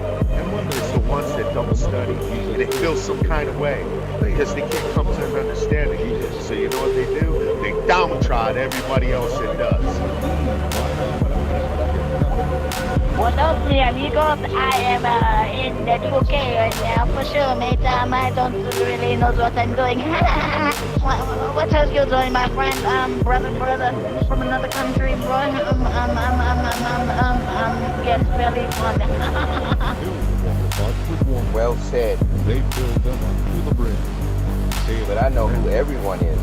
It's the ones that don't study, and it feels some kind of way because they can't come to an understanding. So you know what they do? They downtrod everybody else that does. What up, amigos? I am in the UK right now for sure, mate. I don't really know what I'm doing. What are you doing, my friend? Brother from another country, bro. Yes, very fun. Well said. They filled them unto the brim. But I know who everyone is,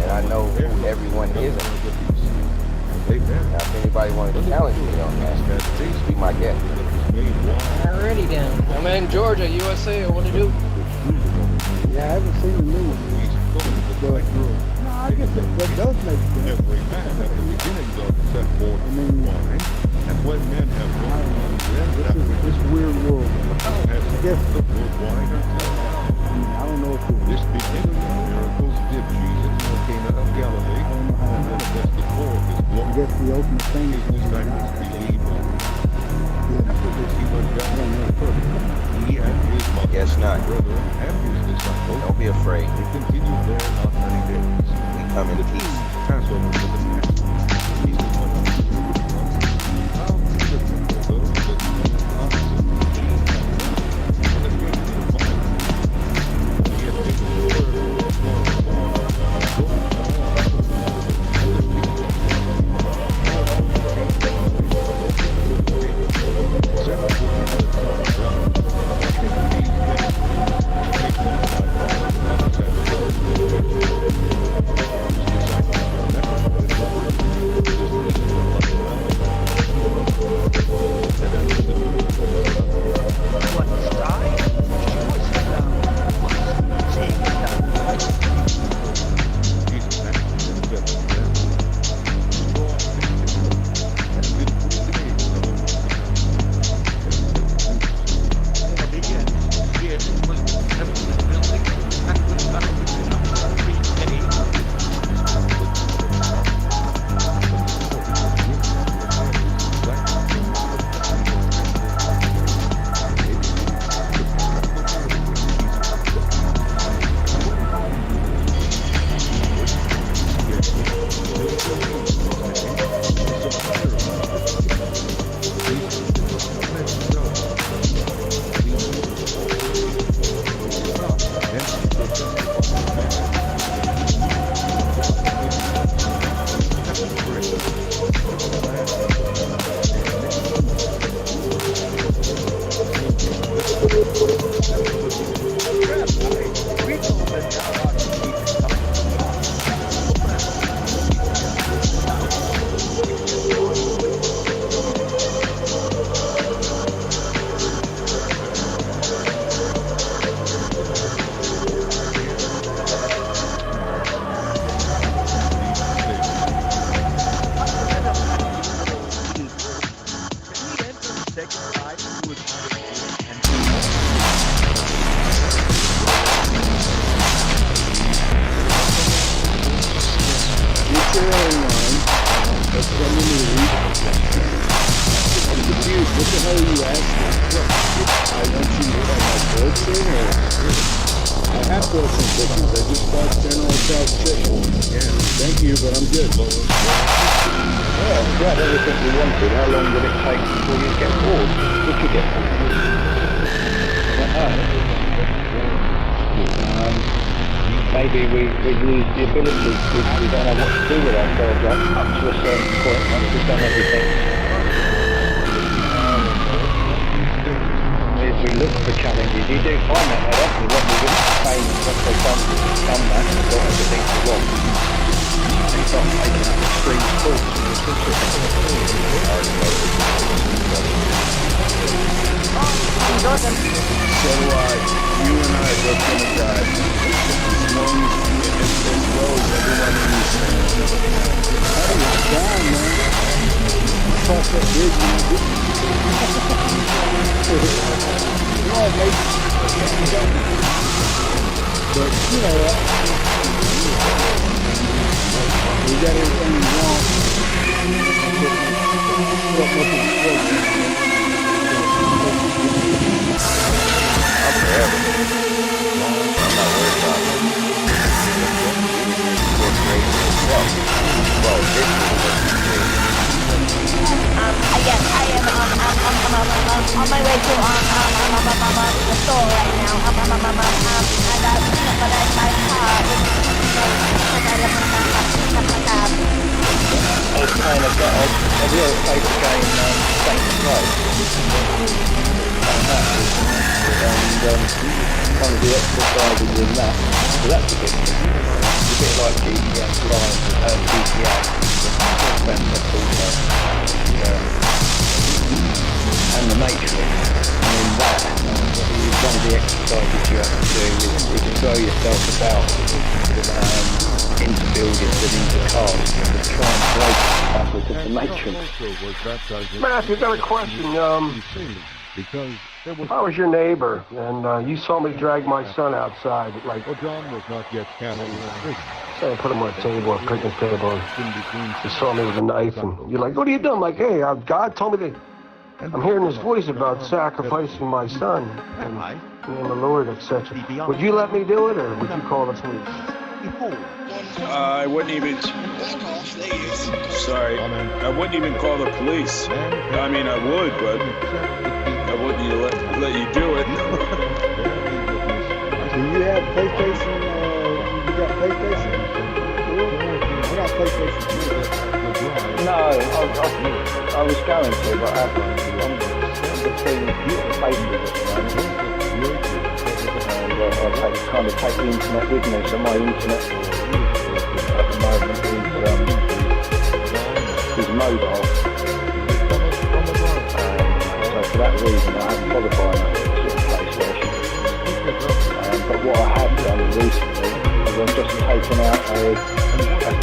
and I know who everyone isn't. Now, if anybody wants to challenge me on that, please be my guest. Alrighty then. I'm in Georgia, USA. What to do? Yeah, I haven't seen the new one. But, no, I guess that does make sense. Every man at the beginning doth set forth wine, and when men have wine, this weird world. I guess the good wine until now. I don't know if this beginning of miracles did Jesus in Cana of Galilee, and manifested forth his glory. I guess the ultimate thing is his disciples believed on him. After this he went down to the first. He and his mother, Guess not. brethren, and his disciples. Don't be afraid. They continued there not many days. We come in peace. Passover to the next. Jesus went up to Jerusalem. Found Peter with those that knew opposite Jesus. And it came to the mind. He had taken the word of your airline. That's from the movie. I'm confused. What the hell are you asking? I want you to have my birthday or? I have brought some cookies. I just bought General Tso's chicken. Thank you, but I'm good. Yeah, you had everything you wanted. How long did it take before you get bored? Did you get bored? Maybe we lose the ability. We don't know what to do with ourselves up to a certain point once we've done everything. If we look for challenges, you do find that quite often when we get famous, once they've done that and got everything they want. They start taking up extreme sports. So you and I are both gonna die. As long as well as everyone in this thing. How do you die, man? Cross that bridge and you yeah, mate. But, you know what? We got everything we want. I'm forever. I'm not worried about it. Well, Yes, I am on my way to the store right now. And but my car I was playing a real paper game, Saints Row. And kind of the exercises in that. So that's a bit like GTA Live, GTA. And the Matrix. And in that, one of the exercises you have to do is throw yourself about into buildings and into cars and try and break backwards of the Matrix. Matthew, I got a question. If I was your neighbor and you saw me drag my son outside, like, John was not yet canceled. say I put him on a table, a picnic table, and you saw me with a knife, and you're like, what are you doing? I'm like, hey, God told me that I'm hearing this voice about sacrificing my son, and me and the Lord, etc. Would you let me do it, or would you call the police? I wouldn't even. Sorry, I wouldn't even call the police. I mean, I would, but I wouldn't even let you do it. Do you have PlayStation? You got PlayStation? I got PlayStation. No, I was going to, but I'm between places at the moment. And I kind of take the internet with me, so my internet at the moment is mobile. So for that reason, I haven't bothered buying a PlayStation. But what I have done recently is I've just taken out a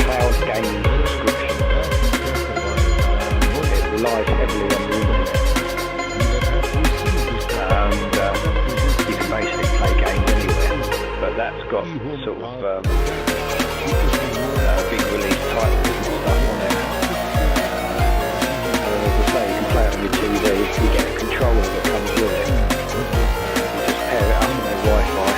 cloud gaming subscription. It relies heavily on the internet. And you can basically play games anywhere. But that's got sort of big release titles and stuff on it. As I say, you can play it on your TV, you get a controller that comes with it. You just pair it up with the Wi-Fi.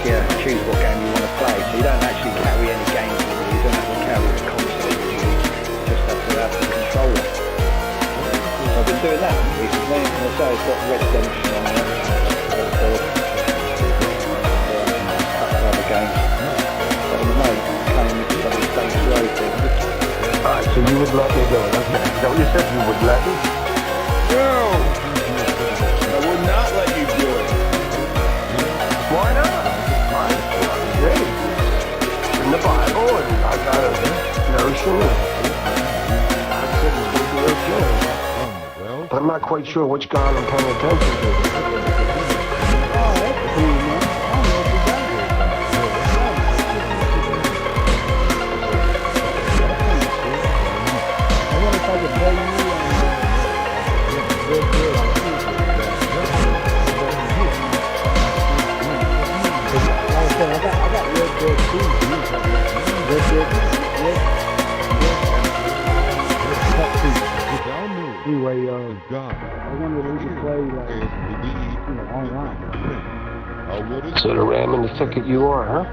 Yeah, choose what game you want to play. So you don't actually carry any games with you. You don't have to carry the console with you. You just have to have the controller. So I've been doing that recently, and I say it's got Red Redemption on there. A couple of other games. But at the moment, I'm playing this double Saints Row thing. Alright, so you would let me do it. Okay. Is that what you said? You would let me? No! I would not let you do it. Why not? Hey, in the Bible, and I got a notion, and I said it's going to be okay. But I'm not quite sure which God I'm paying attention to. Oh, that's cool, man. I don't know if we got it. I wonder if I could play you I got Red Dead Anyway, I wonder if we could play online. Sort of ram in the thicket you are, huh?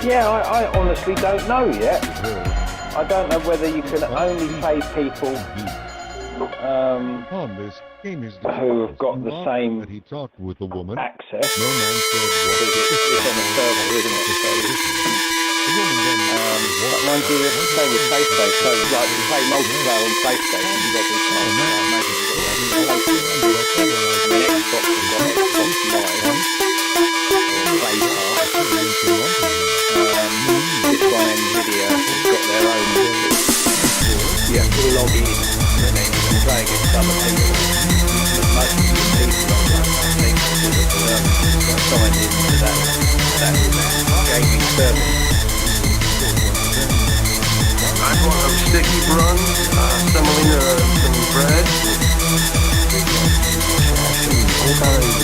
Yeah, I honestly don't know yet. I don't know whether you can only pay people who have got the same access. It's on a server, isn't it? But mind you, if you play with PlayStation, so like you play multiplayer on PlayStation, you've got to be Xbox has got Xbox Live, Play Pass. This one, Nvidia, has got their own. You have to log in and then you can play against other people. Most of the people online need to sign into that gaming service. I bought some sticky buns, semolina, some bread, some kind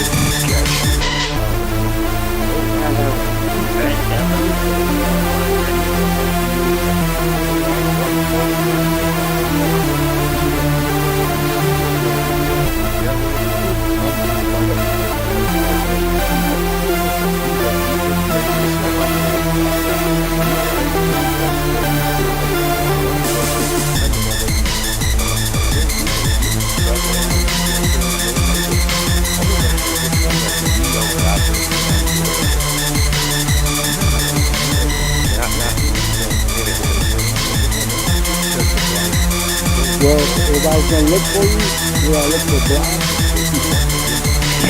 Well, if I was going to look for you, would I look for Black?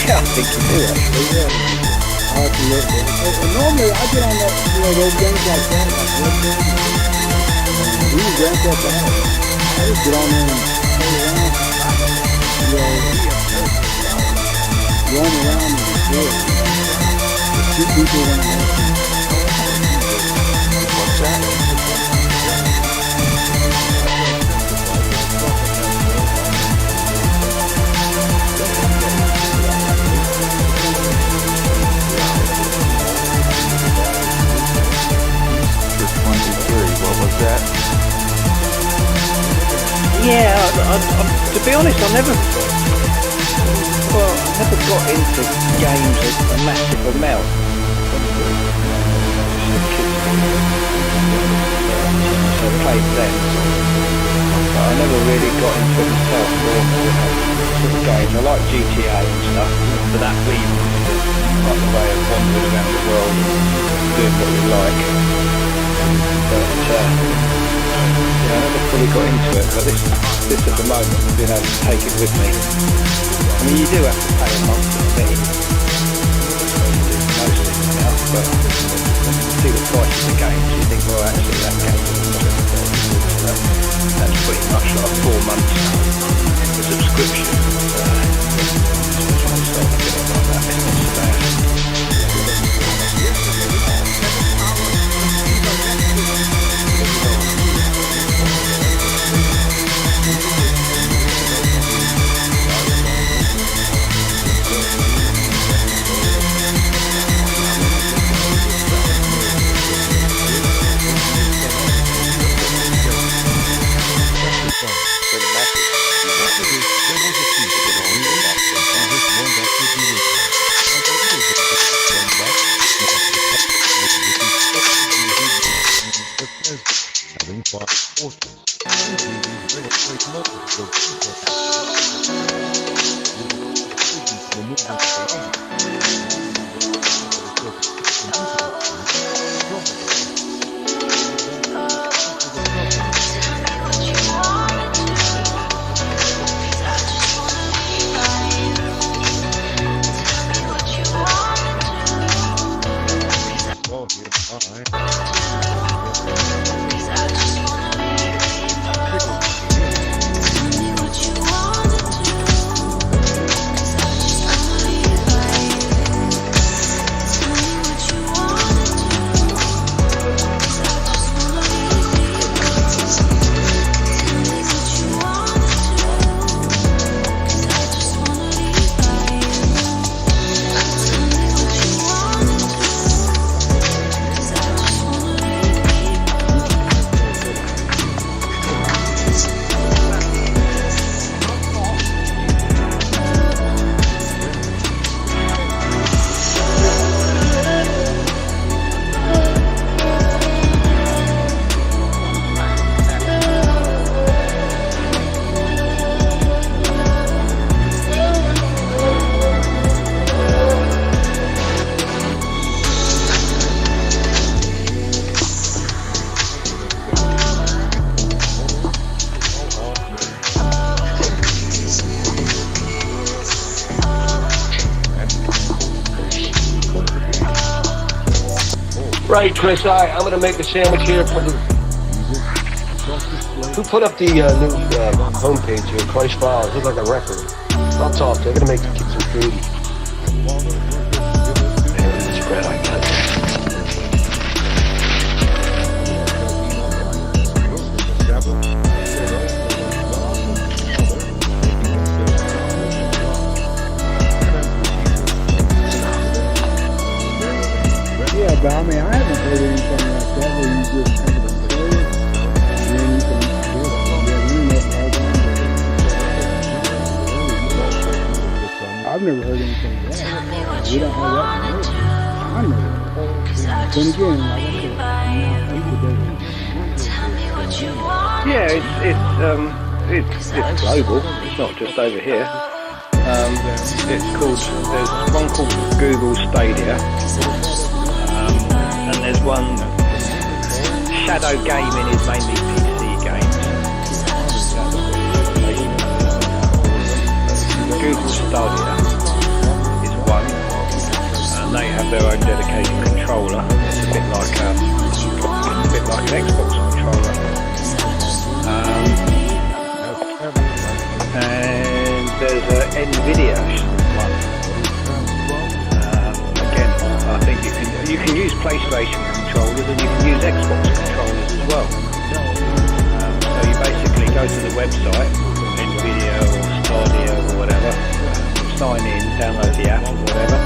Yeah, I think you do actually. Yeah. I have to look for it. Normally, I get on that, those games like that, like Red Dead. These Grand Theft Auto. I just get on there and play around. Roam around and shoot people when I have to. What's that? Yeah, to be honest, I never got into games a massive amount. So I played them. But I never really got into it myself. Sort of games. I like GTA and stuff for that reason. doing what you like. But I never fully got into it. But this at the moment, I've been able to take it with me. I mean, you do have to pay a monthly fee. Most things now, but when you see the price of the games, you think, well, actually, that game that's pretty much like 4 months subscription. Having 5 forces. Right, Chris, I'm going to make a sandwich here for the... Who put up the new homepage here, Christ Files? Looks like a record. I'll talk to you. I'm going to make the kids some food. This bread I got. Yeah, but I mean, I haven't heard anything like that where you just have it play it, and then you can get the internet log on. I've never heard anything like that. We don't have that. I never heard. Then again, like I said, Yeah, it's global. It's not just over here. It's called. There's one called Google Stadia. And there's one, Shadow Gaming is mainly PC games. Google Stadia is one, and they have their own dedicated controller. It's a bit like an Xbox controller. And there's an Nvidia one. I think you can use PlayStation controllers and you can use Xbox controllers as well. So you basically go to the website, Nvidia or Stadia or whatever, sign in, download the app or whatever,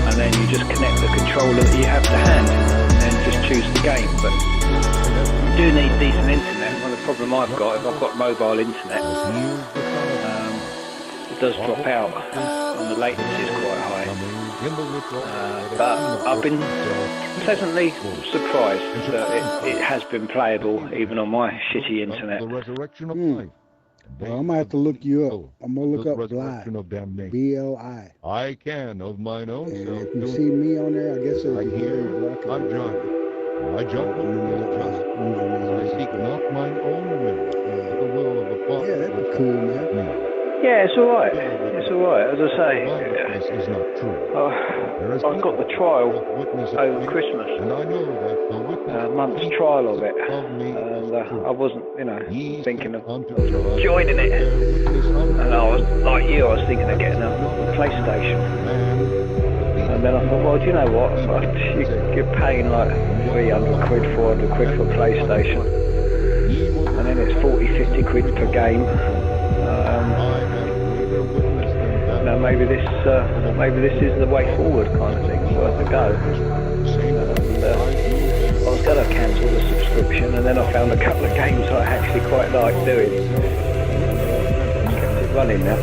and then you just connect the controller that you have to hand and then just choose the game. But you do need decent internet. Well, the problem I've got, if I've got mobile internet, it does drop out and the latency is quite high. But I've been pleasantly surprised that it has been playable even on my shitty internet. Well, I'm gonna have to look you up. I'm gonna look the up Bly. resurrection of damnation. B-L-I. I can of mine own And self if you do see me on there, I guess there's I a hear, Gary Black. I jump. I jump up And then with the just. username. I seek not mine own will, but the will of the Father. Yeah, that'd be cool, man. Yeah, it's alright. It's alright. As I say, This is not true. I've got the trial over Christmas. And I know that the witness A month's trial of it. And I wasn't, thinking of joining it. And I was, like you, I was thinking of getting a PlayStation. And then I thought, well, do you know what? You're paying like 300 quid, 400 quid for a PlayStation. And then it's 40, 50 quid per game. Maybe this is the way forward kind of thing, worth a go. And, I was going to cancel the subscription, and then I found a couple of games I actually quite like doing. Kept it running now.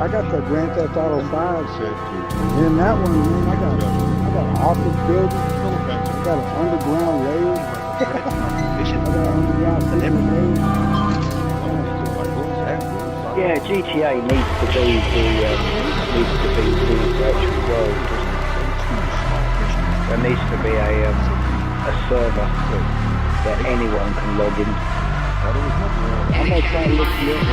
I got the Grand Theft Auto 5 set. And that one, man, I got an office building. I got an underground rail. I got an underground rail. Yeah, GTA needs to be the virtual world. There needs to be a server that anyone can log in. I'm gonna try to look you up.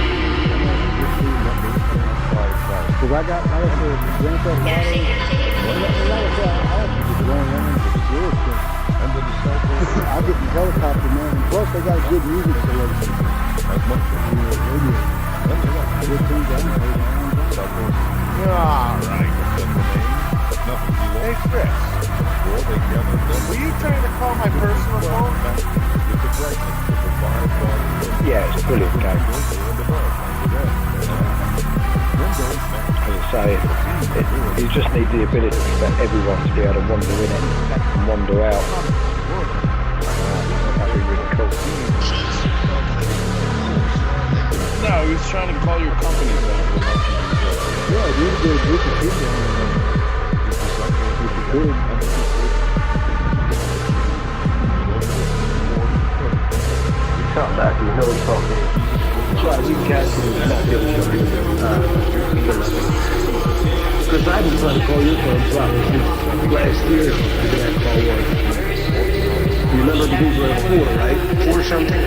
Because I got, like I said, Grand Theft Auto. Like I said, I actually just going in and just do it. And the disciples. I get the helicopter, man. And plus, they got good music selection. As much as radio. They got good things I can play around. Alright. Hey, Chris. Were you trying to call my personal phone? Yeah, it's a brilliant game. As I say, you just need the ability for everyone to be able to wander in it and wander out. That'd be really cool. No, he was trying to call your company back. Yeah, you did a group of people on there. It's good. Talk back, you know what I'm talking. Right, we can't do that. Because I've been trying to call your phone since last year. I got call one. You remember the people at 4, right? 4 something?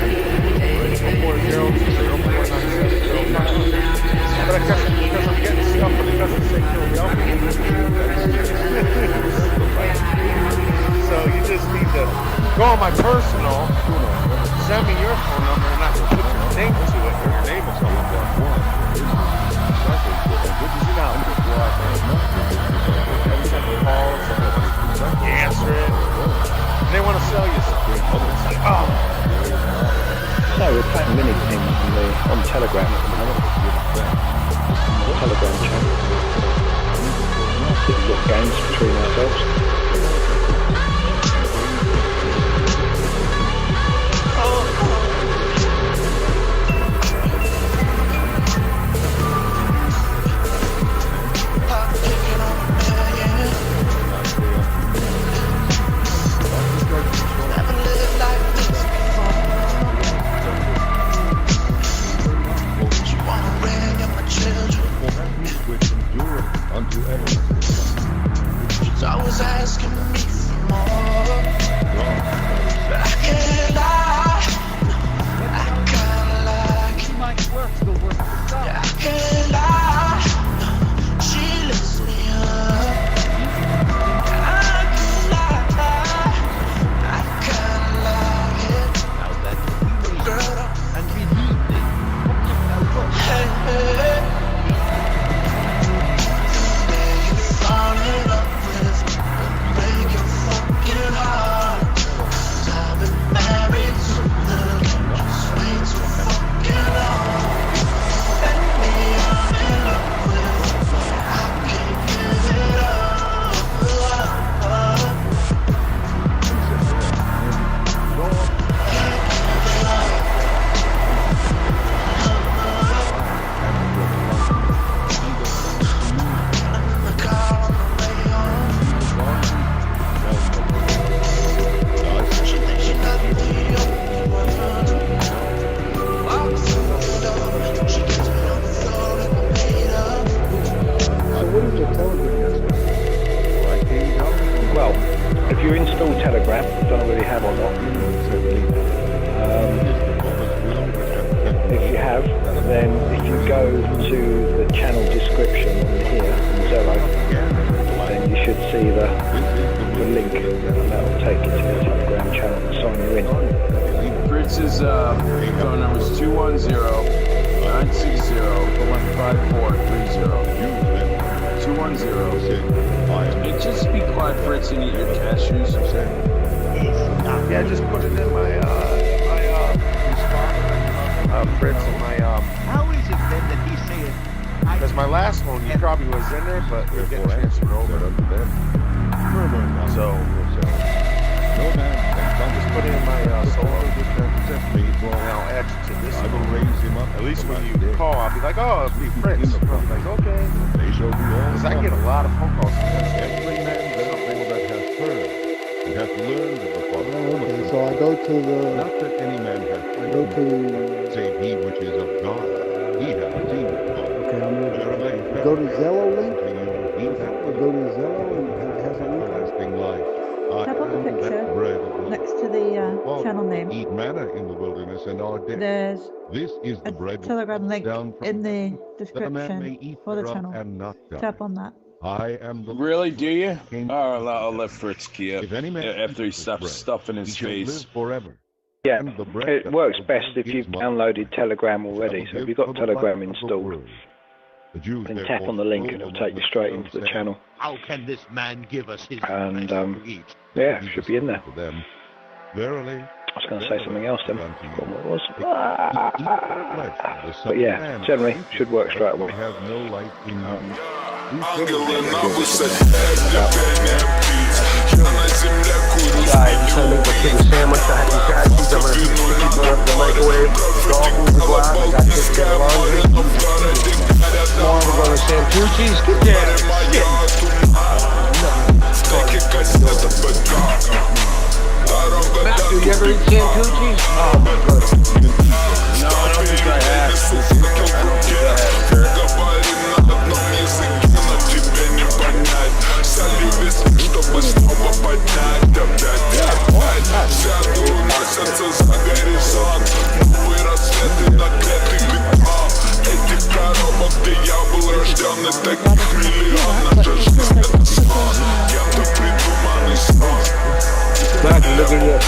4-0. But because I'm getting stuff, but it doesn't say Philadelphia. So you just need to go on my personal, send me your phone number, and I can put your name to it. Your name is on that one. You know, every time you call, you answer it. And they want to sell you something. It's like, oh. No, we're playing mini games on Telegram at the moment. Telegram channel. Different games between ourselves. Well, if you install Telegram, I don't know whether you have or not. If you have, then if you go to the channel description here from Zello, then you should see the link, and that will take you to the Telegram channel and sign you in. Fritz's phone number is 210-960-5430. 210. Hey, just be quiet, Fritz, and eat your cashews. Yeah, just put it in my Fritz and my How is it then that he's saying? Because my last one, you probably was in there, but we're getting transferred over. So, just put it in my solo. Now add it to this one. At least when you call, I'll be like, oh, it'll be Fritz. I'm like, okay. Because I get a lot of phone calls. Every man that has heard. You have learned of the Father. Okay, so I go to the. Not that any man has Go to. save he which is of God. He has seen God. Okay, I'm gonna go to Zello link. Or go to Zello and it has a link. Everlasting life. Tap on the picture next to the channel name. Eat manna in the wilderness and are dead. There's This is the a bread Telegram link down from in the that a man may description eat for the thereof channel. and not die. Tap on that. I am the Really, do you? I'll let Fritz key up after he stops stuffing his face. Forever. Yeah, it works best if you've downloaded Telegram already. So if you've got Telegram installed, then tap on the link and it'll take you straight into the channel. How can this man give us his And yeah, it should be in there. Verily. I was going to say something else then. I forgot what it was. But yeah, generally should work straight away. I decided to make a sandwich. I had some cashews. I'm going to keep it up in the microwave. Dog food to go out. I got this to the laundry. Tomorrow we're going to Santucci's. Get down. Matthew, you ever eat Santucci's? Oh my goodness. No, I don't think I have. Matthew, look at this.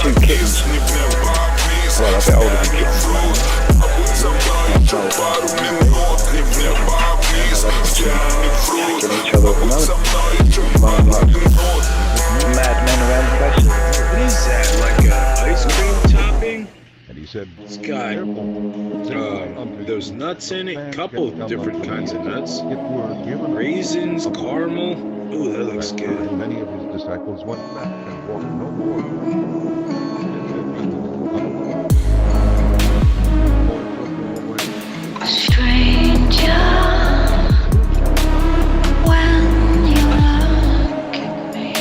Two kittens. Well, a bit older than kittens. Killing each other at the moment. Madmen around the place. What is that? Like a ice cream topping? And he said, It's got those nuts in it, couple of different kinds of nuts. Raisins, caramel. Ooh, that looks good. Many of his disciples went back and walked no more. Stranger, when you look at me,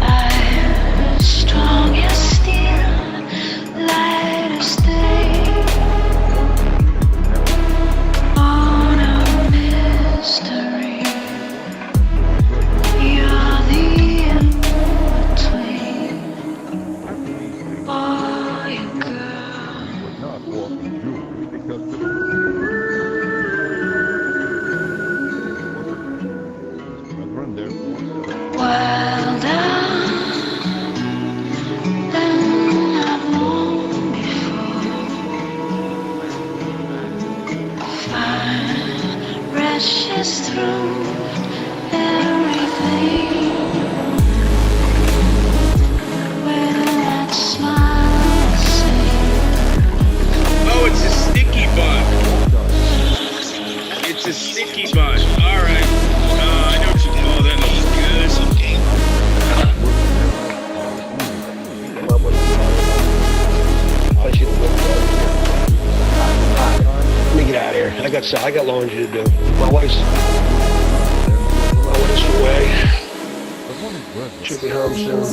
I'm strong as steel, light as day, on a mystery. You're the in-between. So I got laundry to do. My wife's away. Should be home soon.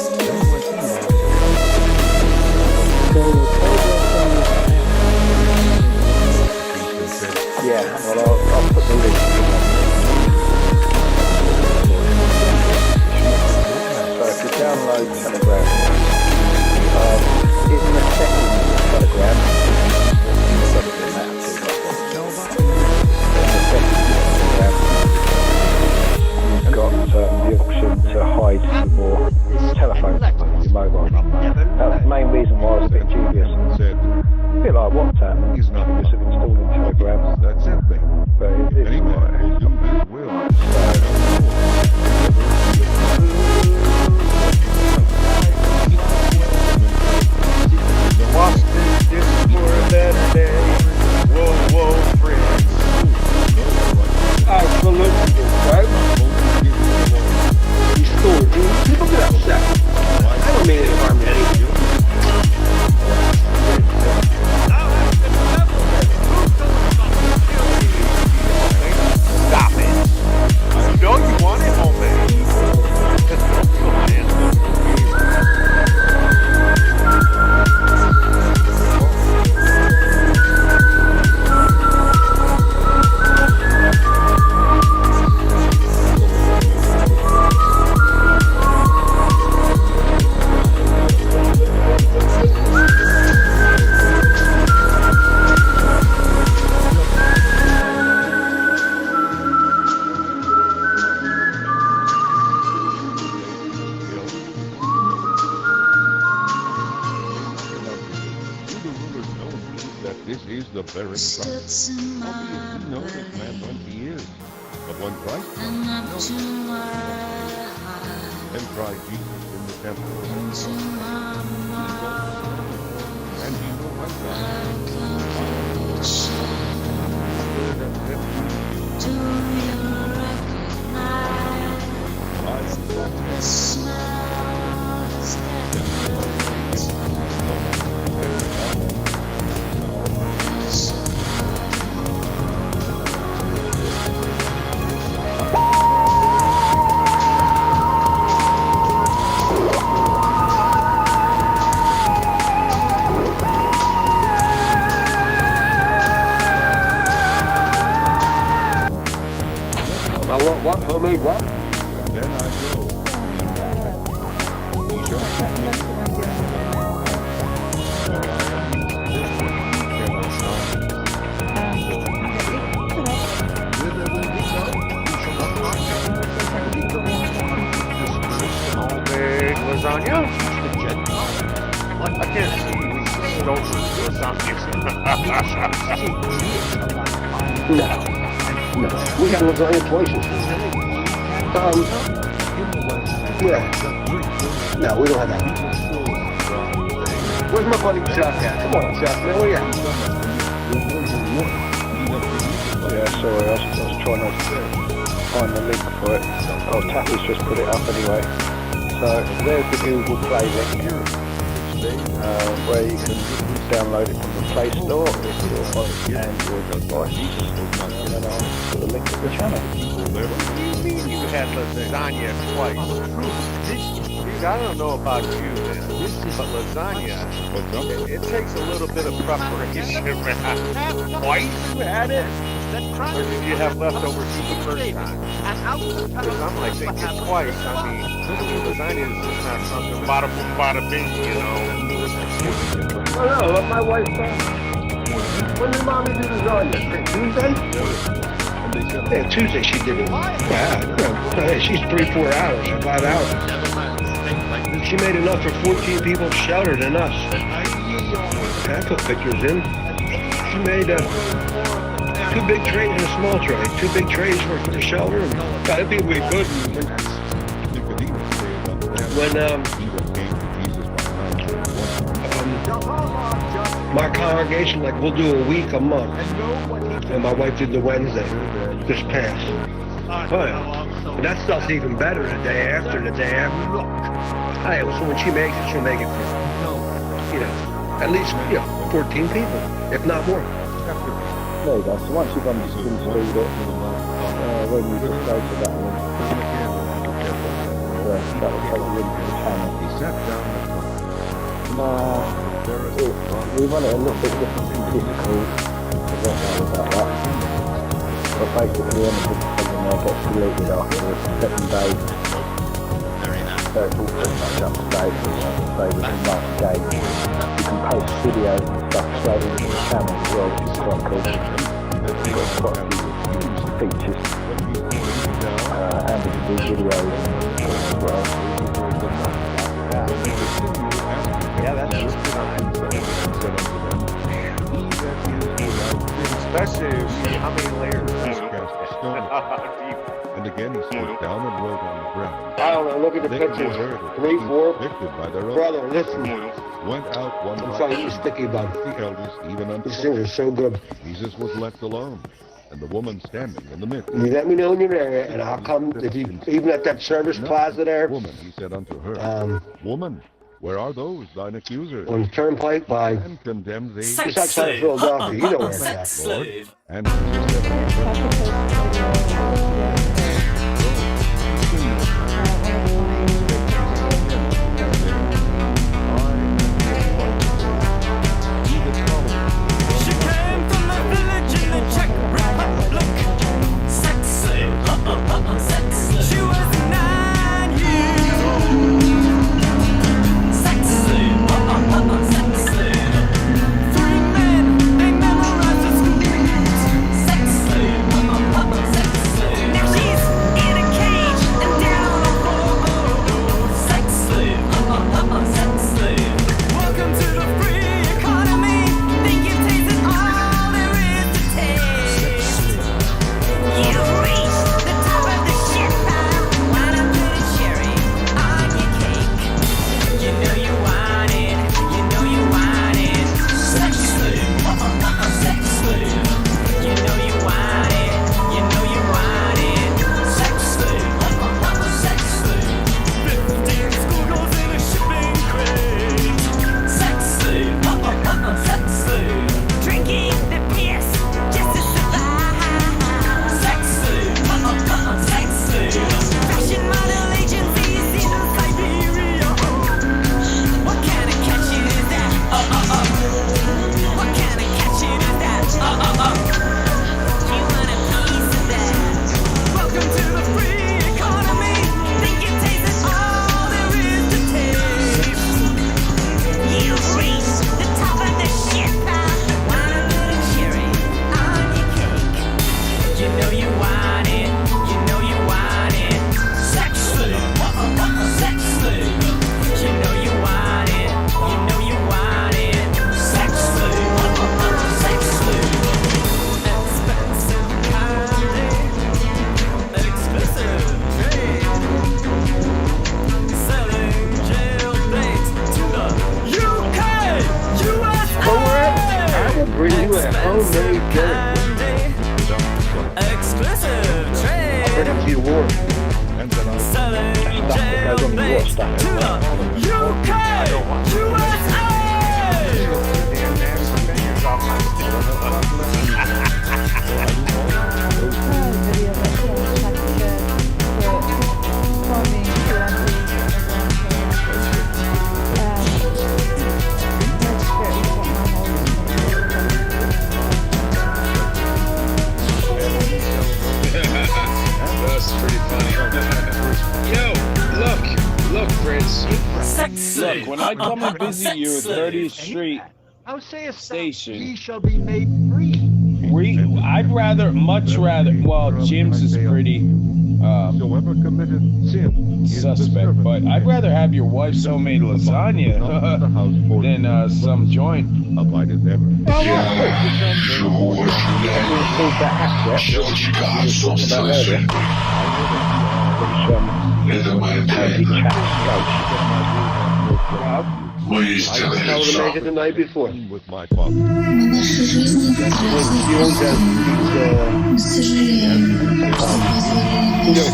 Yeah, well, I'll put the link. So if you download Telegram, in the settings of Telegram, it doesn't really matter too much what it's on. In the settings of Telegram, you've got the option to hide your telephone number, your mobile number. That's the main reason why I was a bit dubious. A bit like WhatsApp, dubious of installing Telegram. That's it, man. But it's What's this for a better day? Whoa, whoa, friends. Absolutely, right? He's cool, dude. People get upset. I don't mean any harm to anyone. Stop it. You know you want it, homie. This is the very Christ. Obviously, you know this man when he is. But when Christ comes, and try Jesus in the temple. And he will have Do you recognize the smells What, homie, what? Then I go. Homemade lasagna? I can't see you eat over lasagna. No, we got lasagna twice this week. Yeah. No, we don't have that. Where's my buddy Chuck at? Come on, Chuck, man, where you at? Yeah, sorry, I was trying to find the link for it. Oh, Taffy's just put it up anyway. So there's the Google Play link, where you can download it from the Play Store if you're on Android device. And then I'll put the link to the channel. What do you mean you had lasagna twice? Dude, I don't know about you, man, but lasagna, it takes a little bit of preparation, man. Twice you had it? Or did you have leftovers from the first time? Because I'm like thinking twice. I mean, lasagna is just not something bada boom, bada bing, you know. Oh no, let my wife when did mommy do lasagna? Tuesday? Yeah, Tuesday she did it. Yeah, she's 3-4 hours or 5 hours. She made enough for 14 people sheltered than us. I put pictures in. She made 2 big trays and a small tray. 2 big trays for the shelter. And I think we good. When my congregation, like, we'll do a week a month. And my wife did the Wednesday, this past. Oh, yeah. And that stuff's even better the day after. Hey, so when she makes it, she'll make it for, at least, 14 people, if not more. There you go. So once you've understood it, when you just go to that link, that will take you into the channel. He sat down and We run it a little bit different from Discord. I don't know about that. But basically anything from there gets deleted after 7 days. So it's all pretty much up to date. So within like a day, you can post videos and stuff straight into the channel as well, which is quite cool. We've got quite a few features. And we can do videos as well. Yeah, that's especially if you see how many layers. And again he sat down and wrote on the ground. I don't know, look at the pictures. 3, 4. By their own Brother, listen. Went out one I'm telling you, sticky bud. the elders, even unto These things are so good. Jesus was left alone, and the woman standing in the midst. You let me know when you're there, and I'll come. If you even at that service plaza there. Woman, he said unto her, Woman, where are those thine accusers? On the turnpike by. And condemned thee. Just outside of Philadelphia, you know where it's at. Lord. And Jesus Look, when I come and visit you at 30th Street Station, he shall be made free. I'd much rather, well, Jim's is pretty suspect, but I'd rather have your wife's homemade lasagna than some joint. I made it the night before. With my father.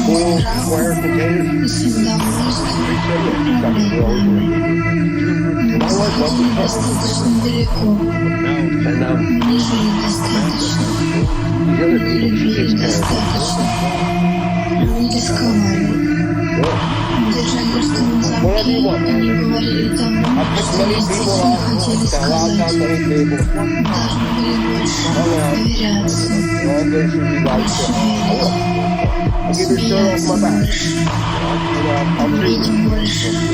Foil wire containers. My wife loves it. And these other people should take care of whatever you want, man. I've picked many people up, spent a lot of time with many people. Hung out. All good for you guys. I'll give you a shirt off my back. I'll treat you.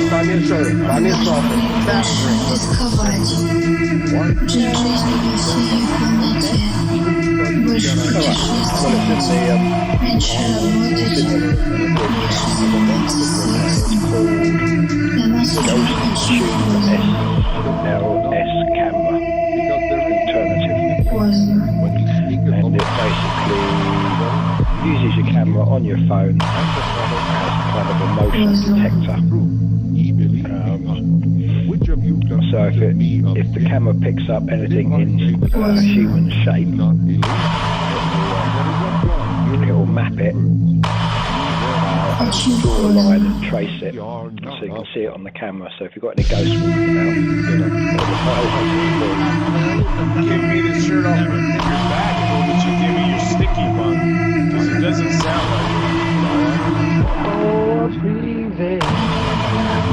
Buy me a shirt. Buy me a software. Fast drink. LS camera alternative, and it basically uses your camera on your phone as kind of a motion detector. So if the camera picks up anything in human shape, it will map it, draw a line and trace it, so you can see it on the camera. So if you've got any ghosts walking about, Give me the shirt off your back, or would you give me your sticky bun? Because it doesn't sound like it. Oh, breathing.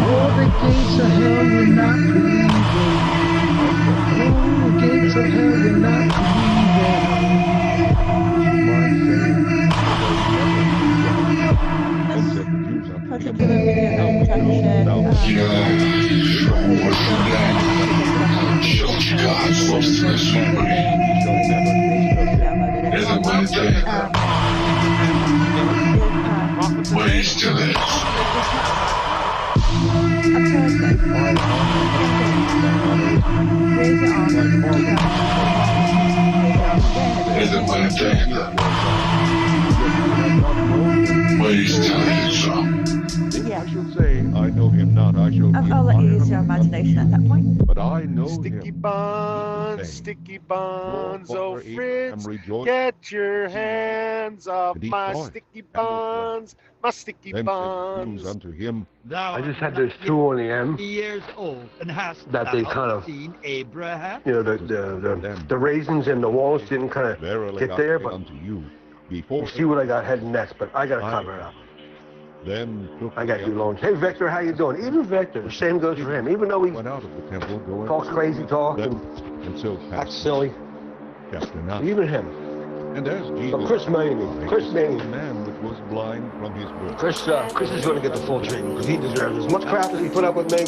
Oh, the gates of hell will not prevail. Oh, the gates of hell will not Ways to live. Ways to I shall say, I know him not. I shall. I'll let you use your imagination at that point. But I know Sticky him. sticky buns, oh Fritz, get your hands off my sticky buns, my sticky buns. Unto him. I just had this tool on the end years old and hast that they kind of, seen Abraham? you know, the raisins in the walls didn't kind of get there, but you see what I got heading next, but I got to cover it up. Then I got you alone. Hey, Victor, how you doing? Even Victor, the same goes for him. Even though he went out of the temple, going talks crazy talk and so acts silly, chapter 9. even him. And as Jesus, But Chris Maney, the man which was blind from his birth. Chris is going to get the full treatment because he deserves as much crap as he put up with me.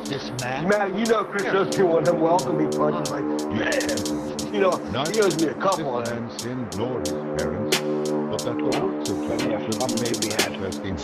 This man. Man, you know Chris doesn't want him welcome me punches like, man, you know, he owes me a couple of them. Sin nor his parents, but that the works of God may be manifesting.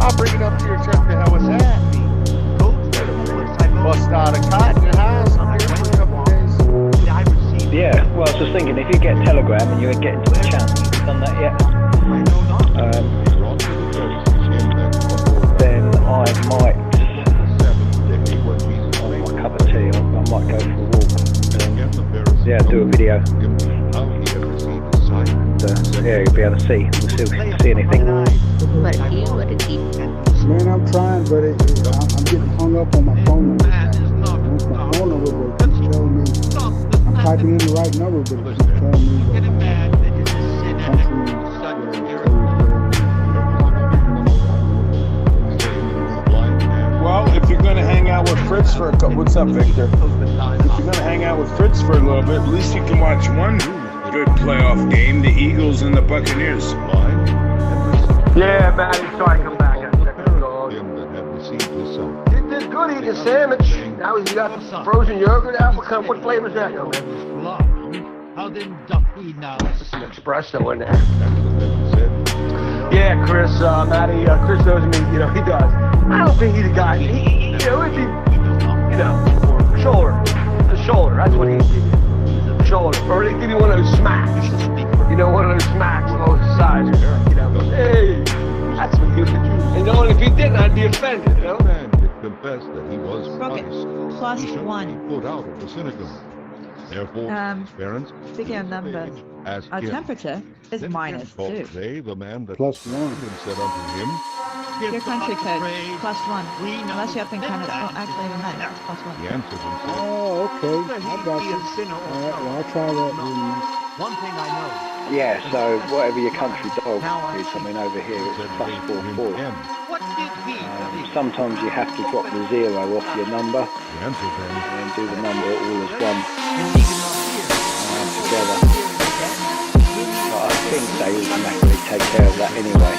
I'll bring it up to your chest. How was that? Bust out a cot in your house. I'm here for a couple of days. Yeah, well, I was just thinking, if you get a telegram and you get into the channel, you've done that yet? Then I might have a cup of tea, I might go for a walk. Yeah, do a video. Yeah, you'll be able to see. We'll see anything. Man, I'm trying, but I'm getting hung up on my phone number. Once my phone number keeps telling me, I'm typing in the right number, but it keeps telling me Well, if you're going to hang out with Fritz for a couple... What's up, Victor? If you're going to hang out with Fritz for a little bit, at least you can watch one good playoff game, the Eagles and the Buccaneers. Yeah, man, so I come back and check the dog. Him that had received his son. Did good eating a sandwich. Now he's got the frozen yogurt out. What flavor is that, young man? How then doth he now? Some espresso in there. Yeah, Chris, Matty, Chris knows me, he does. I don't think he's a guy. If he, shoulder, that's what he's shoulder. Or they give you one of those smacks. One of those smacks, both sides. Hey, that's what he would do. And if he didn't, I'd be offended, Man did confess that he was Rocket Christ. plus He shall 1. be put out of the synagogue. Therefore, his parents, Speaking of numbers, asked our him. temperature is Then minus called 2. they the man that Plus 1. and said unto him, Your country code, plus 1. Unless you're up in Canada. Oh, actually, no, it's plus 1. he answered and said, Oh, okay. I got you. All right, well, I'll try that. One thing I know. Yeah, so whatever your country dog is, over here it's plus 44. What did he? Sometimes you have to drop the 0 off your number he answered them, and do the number all as one together. But I think they automatically take care of that anyway.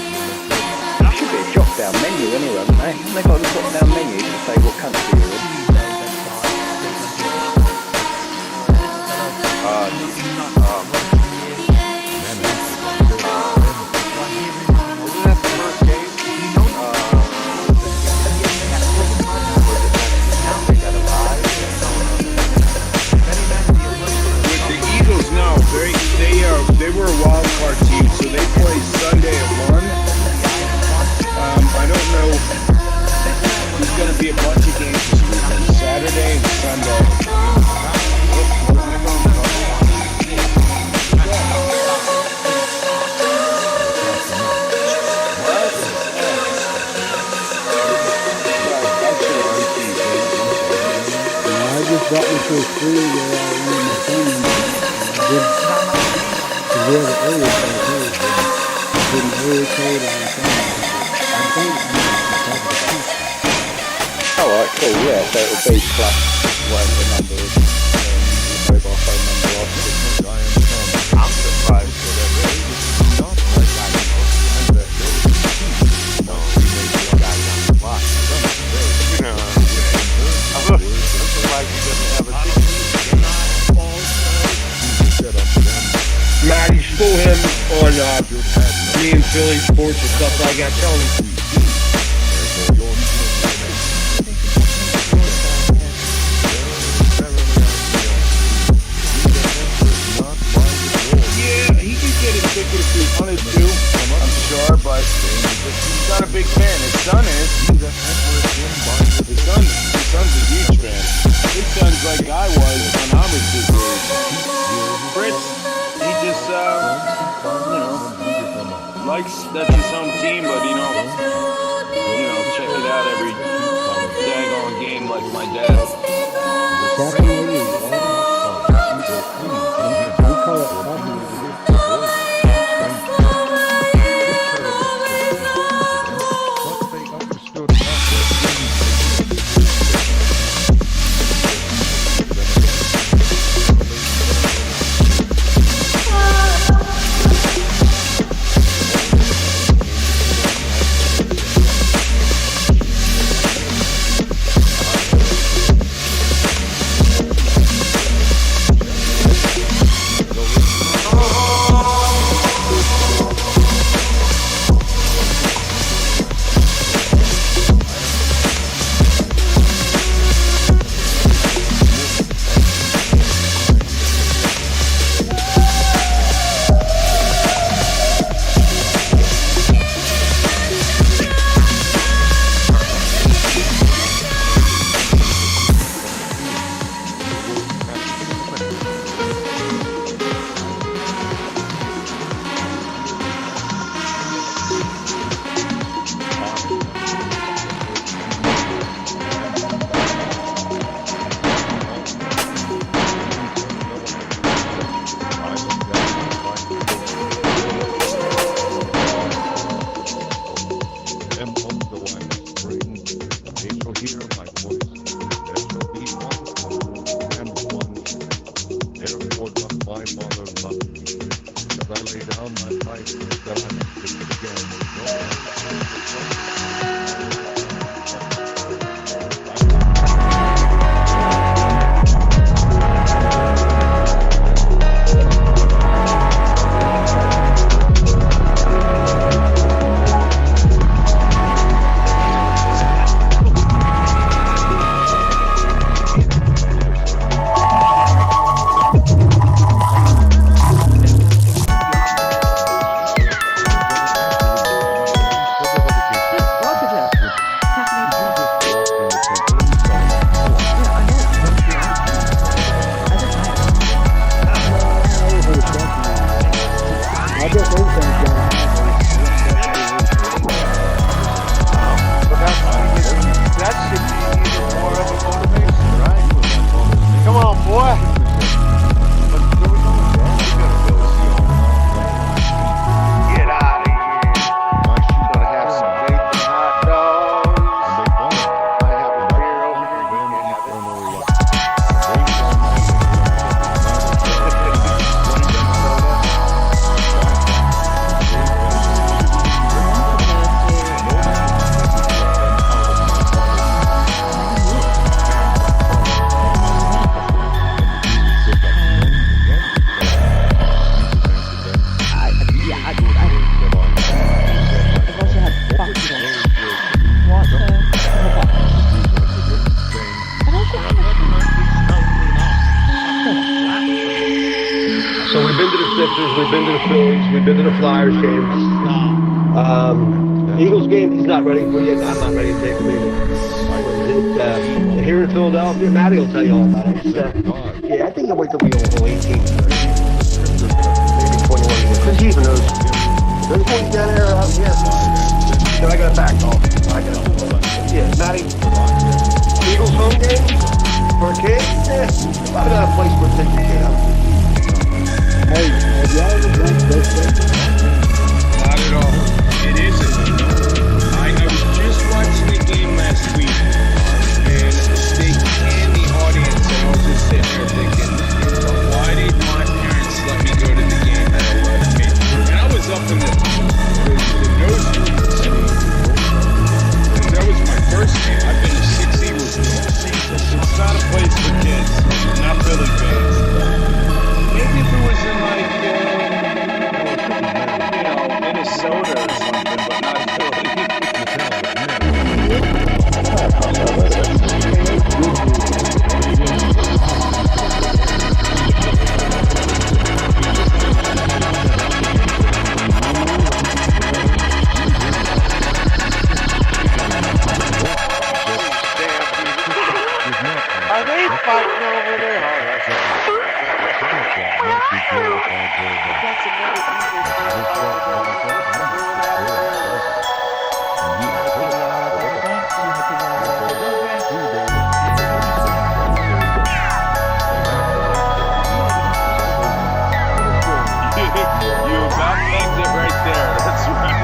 There should be a drop down menu anyway, haven't they? They've got a drop down menu to say what country you're in. They were a wild card team, so they play Sunday at 1. I don't know. There's going to be a bunch of games this weekend, Saturday and Sunday. I just brought me to a school where I went my son did the area code right here. Did an area code on the phone. I think Alright, cool, yeah, so it'll be plus whatever the number is. Mobile phone number after. I'm surprised that everybody not like I know, and that I'm surprised he doesn't have a ticket. Matt, you school him on me and Philly sports and stuff like that. Tell him. Yeah, he could get a ticket if he wanted to, I'm sure, but he's not a big fan. His son is. His son's a huge fan. His son's like I was when I was his age. Fritz, he just, likes that's his home team, but check it out every daggone game like my dad. So we've been to the Sixers, we've been to the Phillies, we've been to the Flyers games. Eagles game, he's not ready for yet. I'm not ready to take him either. Here in Philadelphia, Matty will tell you all about it. Yeah, I think I'll wait till we all 18, maybe 21 years. Because he even knows. Those boys down there out here. So I got a back off. Yeah, Matty. Eagles home game for a kid? Yeah, probably not a place where take your kid out. Hey, have y'all ever drank Coke? Not at all. It isn't. I was just watching the game last week, and they and the audience, and I was just sitting there thinking, why did my parents let me go to the game at 11? And I was up in the nosebleeds. That was my first game. I've been to 6 Eagles games. It's not a place for kids, not Philly fans. Maybe if it was in like, Minnesota or something, but not Philly. Are they fighting over there? You about named it right there. That's right.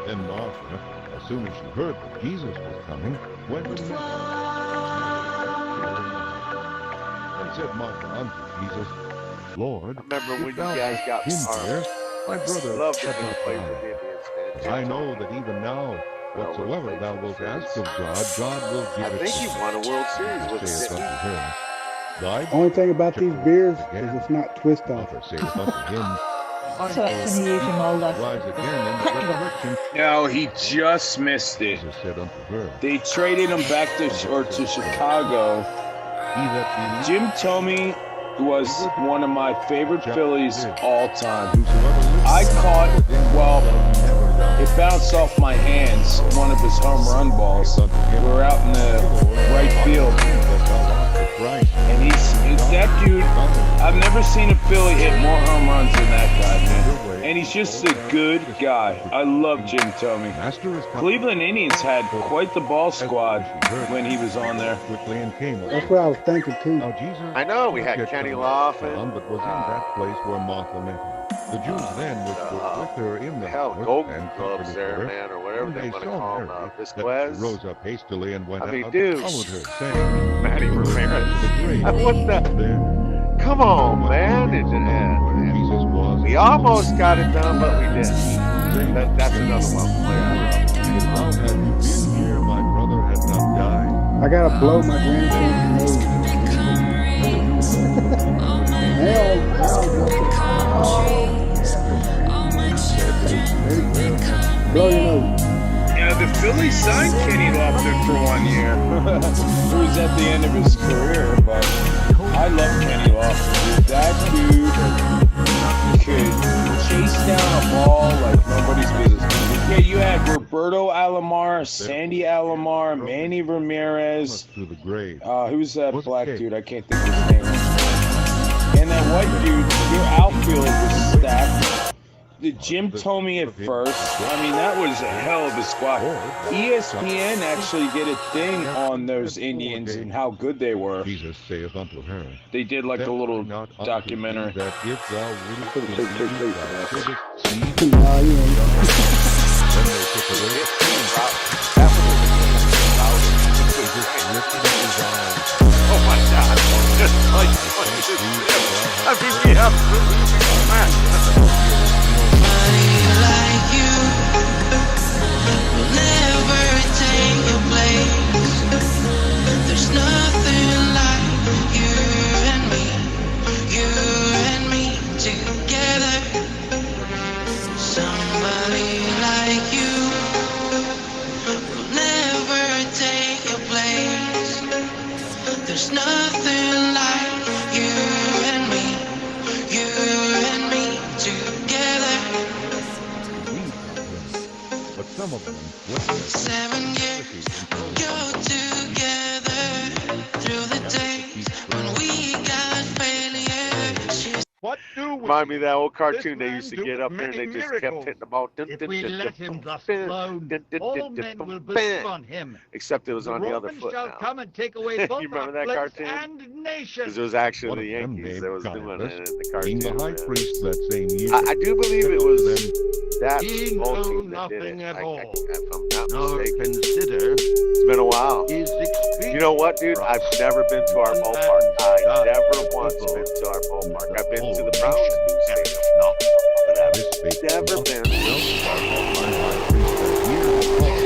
Then Martha, as soon as she heard that Jesus was coming, went to meet him. And said Martha unto Jesus, Lord, Remember when you if thou guys got him here, my brother Love to had not play with died. Indians, man. I know that even now, whatsoever thou wilt ask of God, God will give I it think to he thee. won a World Series He with saith it. unto her, Thy Only thing about these beers again. is it's not twist off. Mother saith unto him, So that's when you use your mold off. Rise again in the resurrection. No, he just missed it. Jesus said unto her, They traded him back to Chicago. He that Jim Tomey was one of my favorite Phillies all time. whosoever I caught, well, it bounced off my hands, one of his home run balls. We were out in the right field. And that dude, I've never seen a Philly hit more home runs than that guy, man. And he's just a good guy. I love Jim Tomey. Cleveland Indians had quite the ball squad when he was on there. That's what I was thinking too. I know, we had Kenny Loffin. But was in that place where Martha met him. The Jews then which were with her in the Hell, house Golden and Gloves comforted there, her, man, or whatever when they they want to saw call him, Mary, that she Visquez. rose up hastily and went I mean, out dude. and followed her, saying, Matty Ramirez. the grave What the? there. Come on, man. Jesus was. We almost got it done, but we didn't. That's another one. If thou had been here, my brother had not died. I gotta blow my grandson's nose. Blow your nose. Yeah, the Phillies signed Kenny Lofton for 1 year. It was at the end of his career, but I love Kenny that dude could chase down a ball like nobody's business. Yeah, you had Roberto Alomar, Sandy Alomar, Manny Ramirez. Who's that black dude? I can't think of his name. And that white dude, your outfield was stacked. Jim told me at first, I mean, that was a hell of a squad. ESPN actually did a thing on those Indians and how good they were. Jesus saith unto her, they did like a little documentary. That if thou wouldest believe, thou shouldest see No, you ain't. then they took away his lifted up his eyes. Oh my God. I mean, we have Like you will never take your place. There's nothing like you and me together. Somebody like you will never take your place. There's nothing like you and me together. But some of them 7 years we'll go together through the days when we got failures. What do we? Remind me of that old cartoon they used to get up there and they just kept hitting the ball. If we let him thus alone, all men will bespurn him. Except it was The on the other Romans foot shall now. come and take away both You remember our that place cartoon? and nation. Because it was actually the them Yankees named that was doing it Caiaphas, in the being the cartoon. high man. priest that same year. I do believe it was that He whole knew team that did nothing it. at If all. I'm not Nor mistaken. consider It's been a while. his extreme. You know what, dude? I've never been to our ballpark. I never once been to our ballpark. I've been to the Browns new stadium, but I've never been to our ballpark.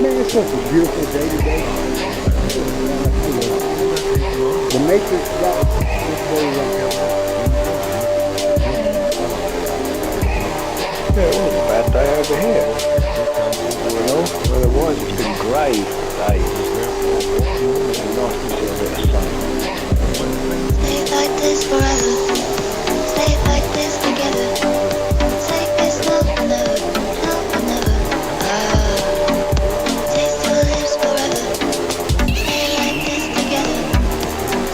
Man, it's such a beautiful day today. The Matrix got this day right. Yeah, it was a bad day over here. You know, where it was, it's been grey for days. It's nice to see a bit of sun. Stay like this forever. Stay like this together. Say this no, never, no, never. Taste your lips forever. Stay like this together.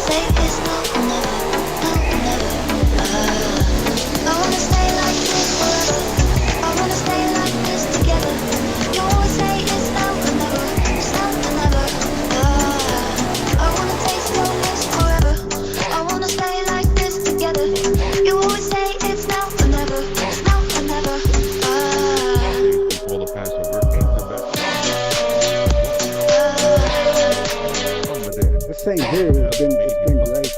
Say this no, never, no, never. I wanna stay like this forever. I wanna stay like this together. You always say it's now or never, it's now or never. I wanna taste your lips forever. I wanna stay like this together. You always say it's now or never, it's now or never. Before the Passover came to that. The same here has been, it's been great.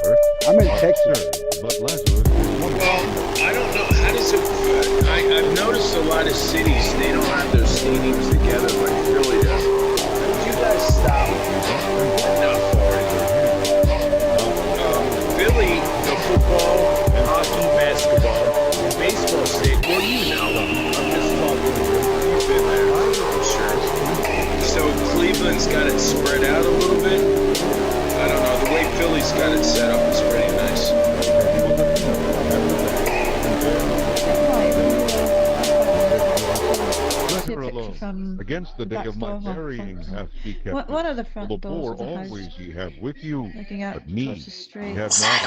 I'm in Texas. But Lazarus is one. Well, I don't know. How does it? I've noticed a lot of cities, they don't have their stadiums together like Philly does. Did you guys stop? No. Philly, the football, hockey, basketball, baseball stadium. Well, you know, I'm just talking. You've been there, I'm sure. So Cleveland's got it spread out a little bit. I don't know. The way Philly's got it set up is pretty nice. From Against the day of my burying hath he kept one it. of the front The doors poor of the house, always ye have with you, looking out but me towards the ye street. have not.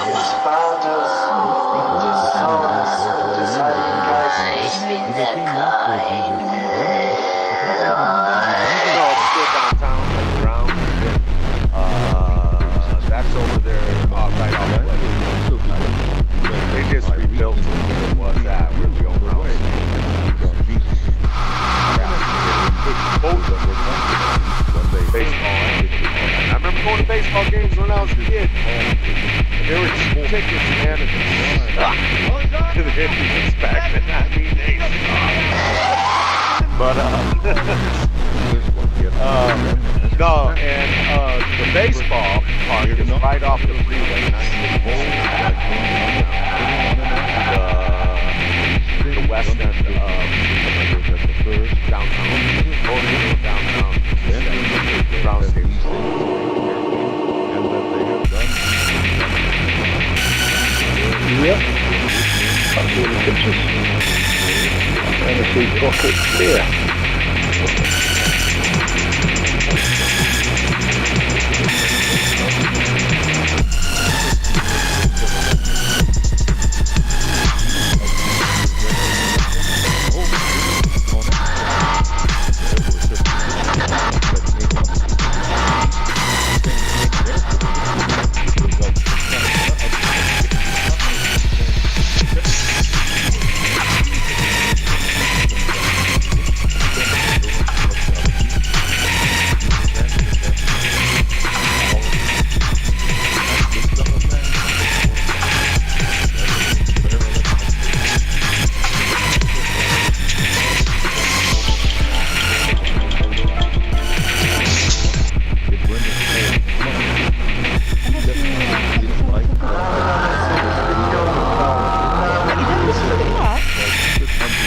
No, it's still downtown, like around. That's over there, right off the way. They just rebuilt it where it was at, where the old house. Baseball. I remember going to baseball games when I was a kid. There were cheap tickets, man, and the hippies back then. I mean, but no, and the baseball park is right off the freeway. The west end of downtown, downtown, Brown State. You Yep. That's all the pictures. And I see pockets here.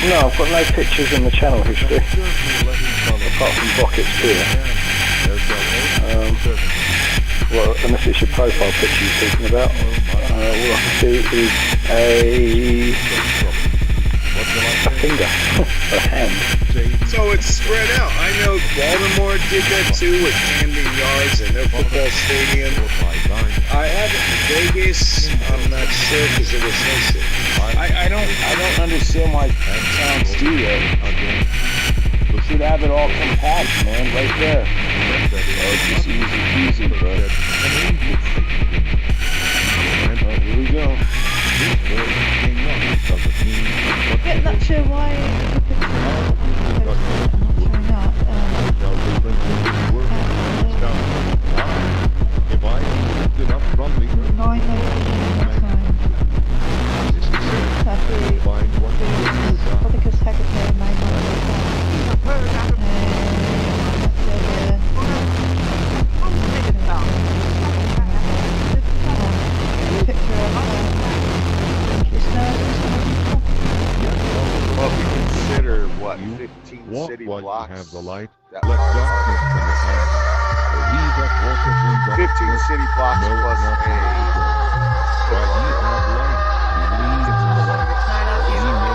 No, I've got no pictures in the channel history, apart from Bucket's Beer. Well, unless it's your profile picture you're talking about. All I can see is a finger, a hand. So it's spread out. I know Baltimore did that too with Camden Yards and their football stadium. I have it in Vegas. I'm not sure because it was hosted. I don't understand why towns do that. You should have it all compact, man, right there. It's just easy peasy, bro. Here we go. Yeah, not sure why If I looked it up from the Well, if you consider, what, 15 city blocks? Have the light. That Let darkness come upon you. For he that walketh in darkness 15 city blocks knoweth plus not a... But ye have light. Believe in the light.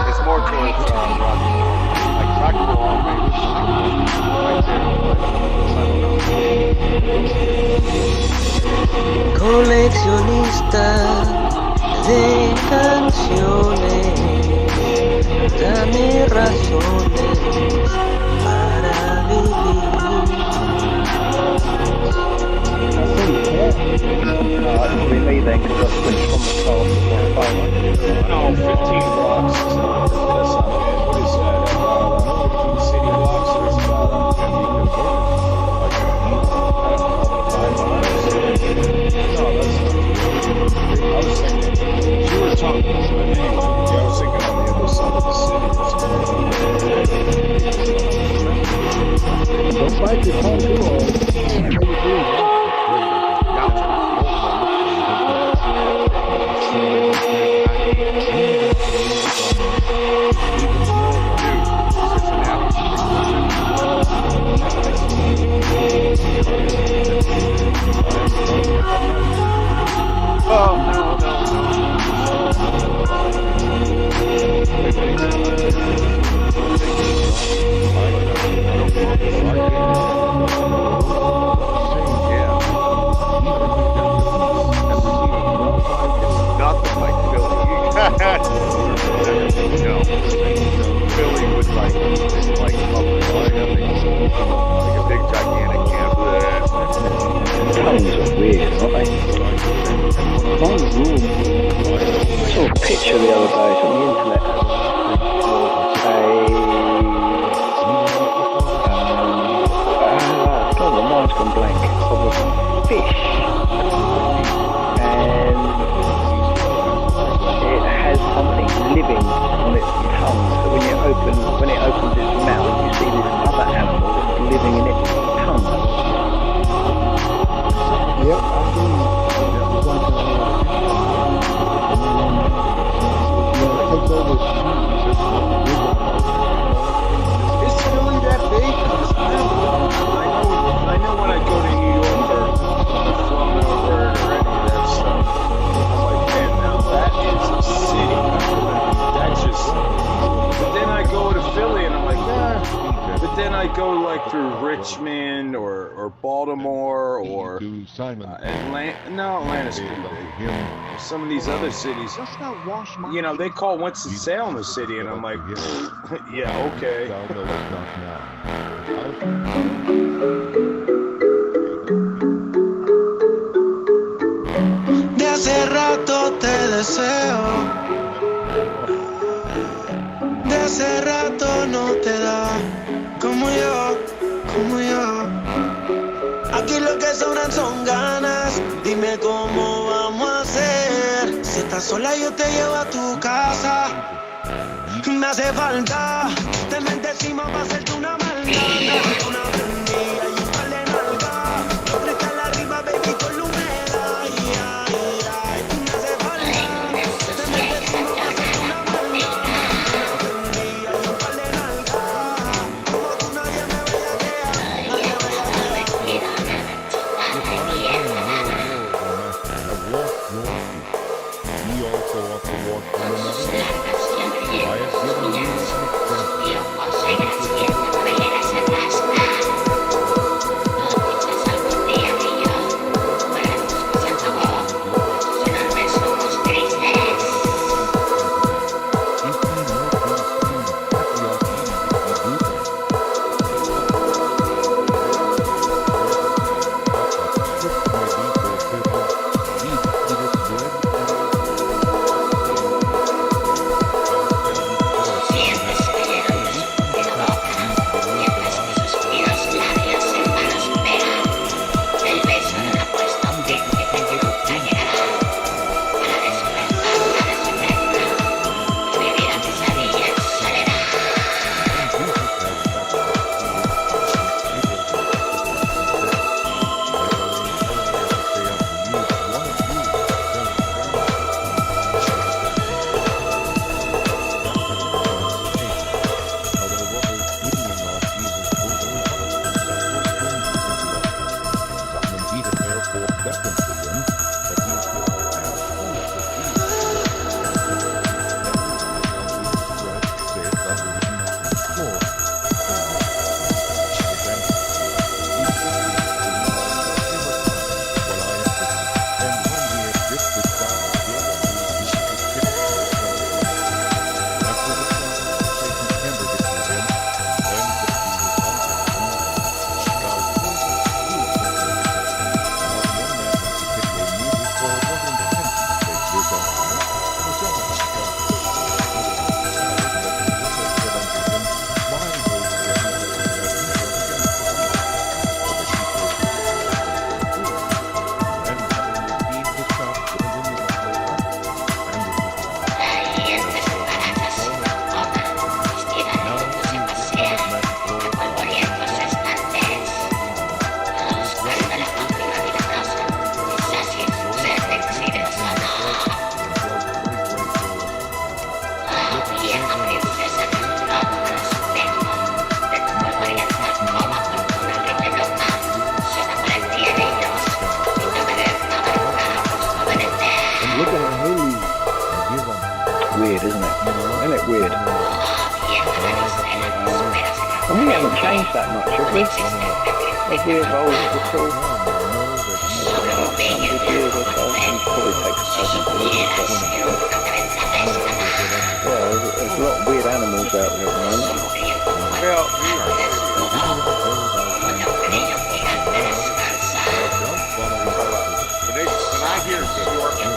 It's more towards like Taco Bell, maybe. Right there. Coleccionista de canciones, dame razones para vivir. It'll be me then, because I switched from the car to my phone. No, 15 blocks. That's not bad. What is that? 15 city blocks? There's about 5 miles. No, that's not good. I was thinking, you were talking about it anyway. Yeah, I was thinking on the other side of the city. Don't fight your phone too hard. Philly was like a big gigantic camp. Tongues are weird, aren't they? Tongues rule. I saw a picture the other day, it's on the internet. God, my mind's gone blank. Of a fish. And it has something living on its tongue. So when it opens its mouth, you see this other animal that's living in its tongue. Yep, I've seen it. It was like it takes over like through Richmond or Baltimore or Atlanta. No, Atlanta's pretty big. Some of these other cities, you know, they call Winston-Salem a city, and I'm like, yeah, okay. De hace rato te deseo, de hace rato no te da como yo, como yo. Aquí lo que sobran son ganas, dime cómo vamos a hacer. Si estás sola yo te llevo a tu casa, me hace falta, te mente encima para hacerte una maldad, una prendida y un par de nalgas, otro está la arriba baby con la humedad, ay, ay, ay, me hace falta, te mente encima para hacerte una maldad, una prendida y un par de nalgas, como tú nadie me bellaquea, nadie bellaquea. We also ought to walk one another. I have given you weird, isn't it? Isn't it weird? And we haven't changed that much, have we? Have we evolved at all? 100 years or so, it probably takes 1,000 years. Yeah, there's a lot of weird animals out there at the moment. When I hear New York and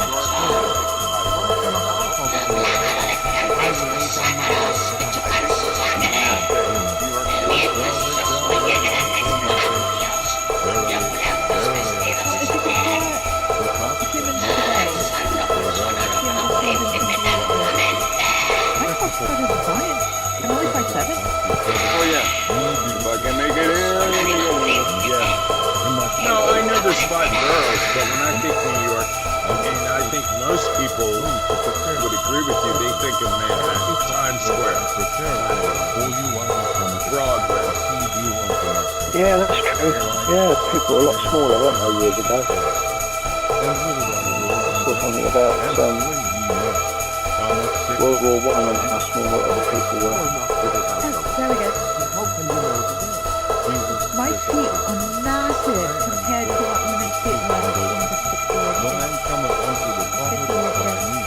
Oh yeah. If I can make it in. Yeah. No, I know there's 5 boroughs, but when I think New York, and I think most people would agree with you, they think of Manhattan, Times Square, Broadway. Yeah, that's true. Yeah, people were a lot smaller, weren't they, years ago? Saw something about World War I and how small other people were. There we go. feet are massive compared to what women's feet were in the 60s. No man cometh unto the Father but by me.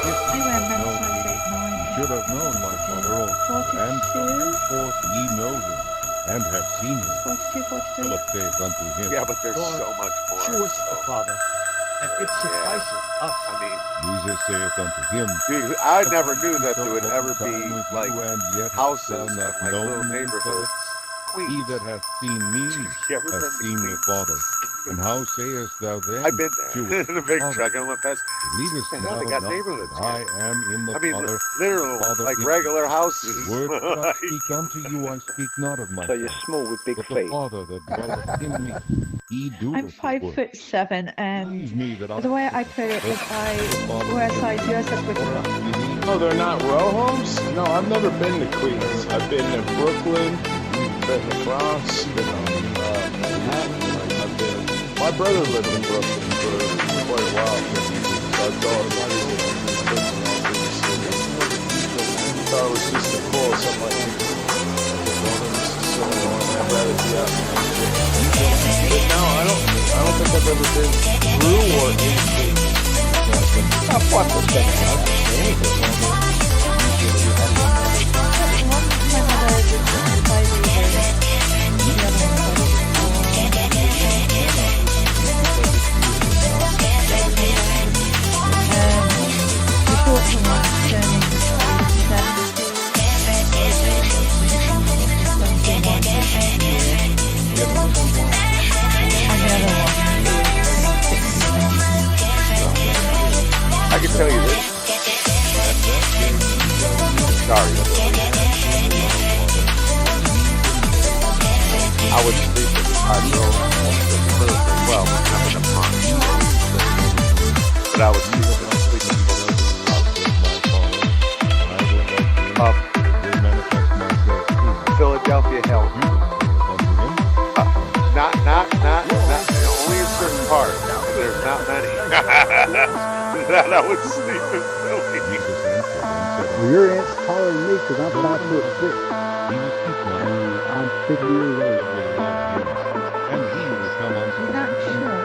If I ye wear men's know size him, 8, 9. should have known my Father also. And from 42? henceforth ye know him, and have seen him. 42, 43. Philip saith unto him, Yeah, but there's Lord, so much more. show us the Father, and it suffices us. I mean, Jesus saith unto him, dude, I never knew that there would So ever long be time with like you, and yet houses hast in thou like not little known me, neighborhoods. He Queens. that hath seen me You ever hath been to seen the Queens? Father. And how sayest thou then, I've been Show there us in a the big Father? truck. I went past. Believest The hell, thou they got not neighborhoods that I am in the I mean, Father, literal, the Father like in regular me? houses. Words that I Like, speak unto you, I speak not of So myself, you're small with big but the feet. Father that dwelleth in me, he doeth I'm the 5'7", work. and Believe me that the way I put it is I wear a size US as with Oh, they're not row homes? No, I've never been to Queens. I've been to Brooklyn, been to Bronx, been to Manhattan. I've been. My brother lived in Brooklyn for quite a while. So I thought it was just a call, something like that. I'd rather be out. But no, I don't think I've ever been through or into. About 5'7". I can tell you this. Sorry. I would sleep in I drove well, nothing up front. But I would sleep in Philadelphia Health. Not only in certain parts. There's not many. That I would sleep in Philly. Well, your aunt's taller than me because I'm 5'6". I'm 50 years old. And he will come unto Not sure.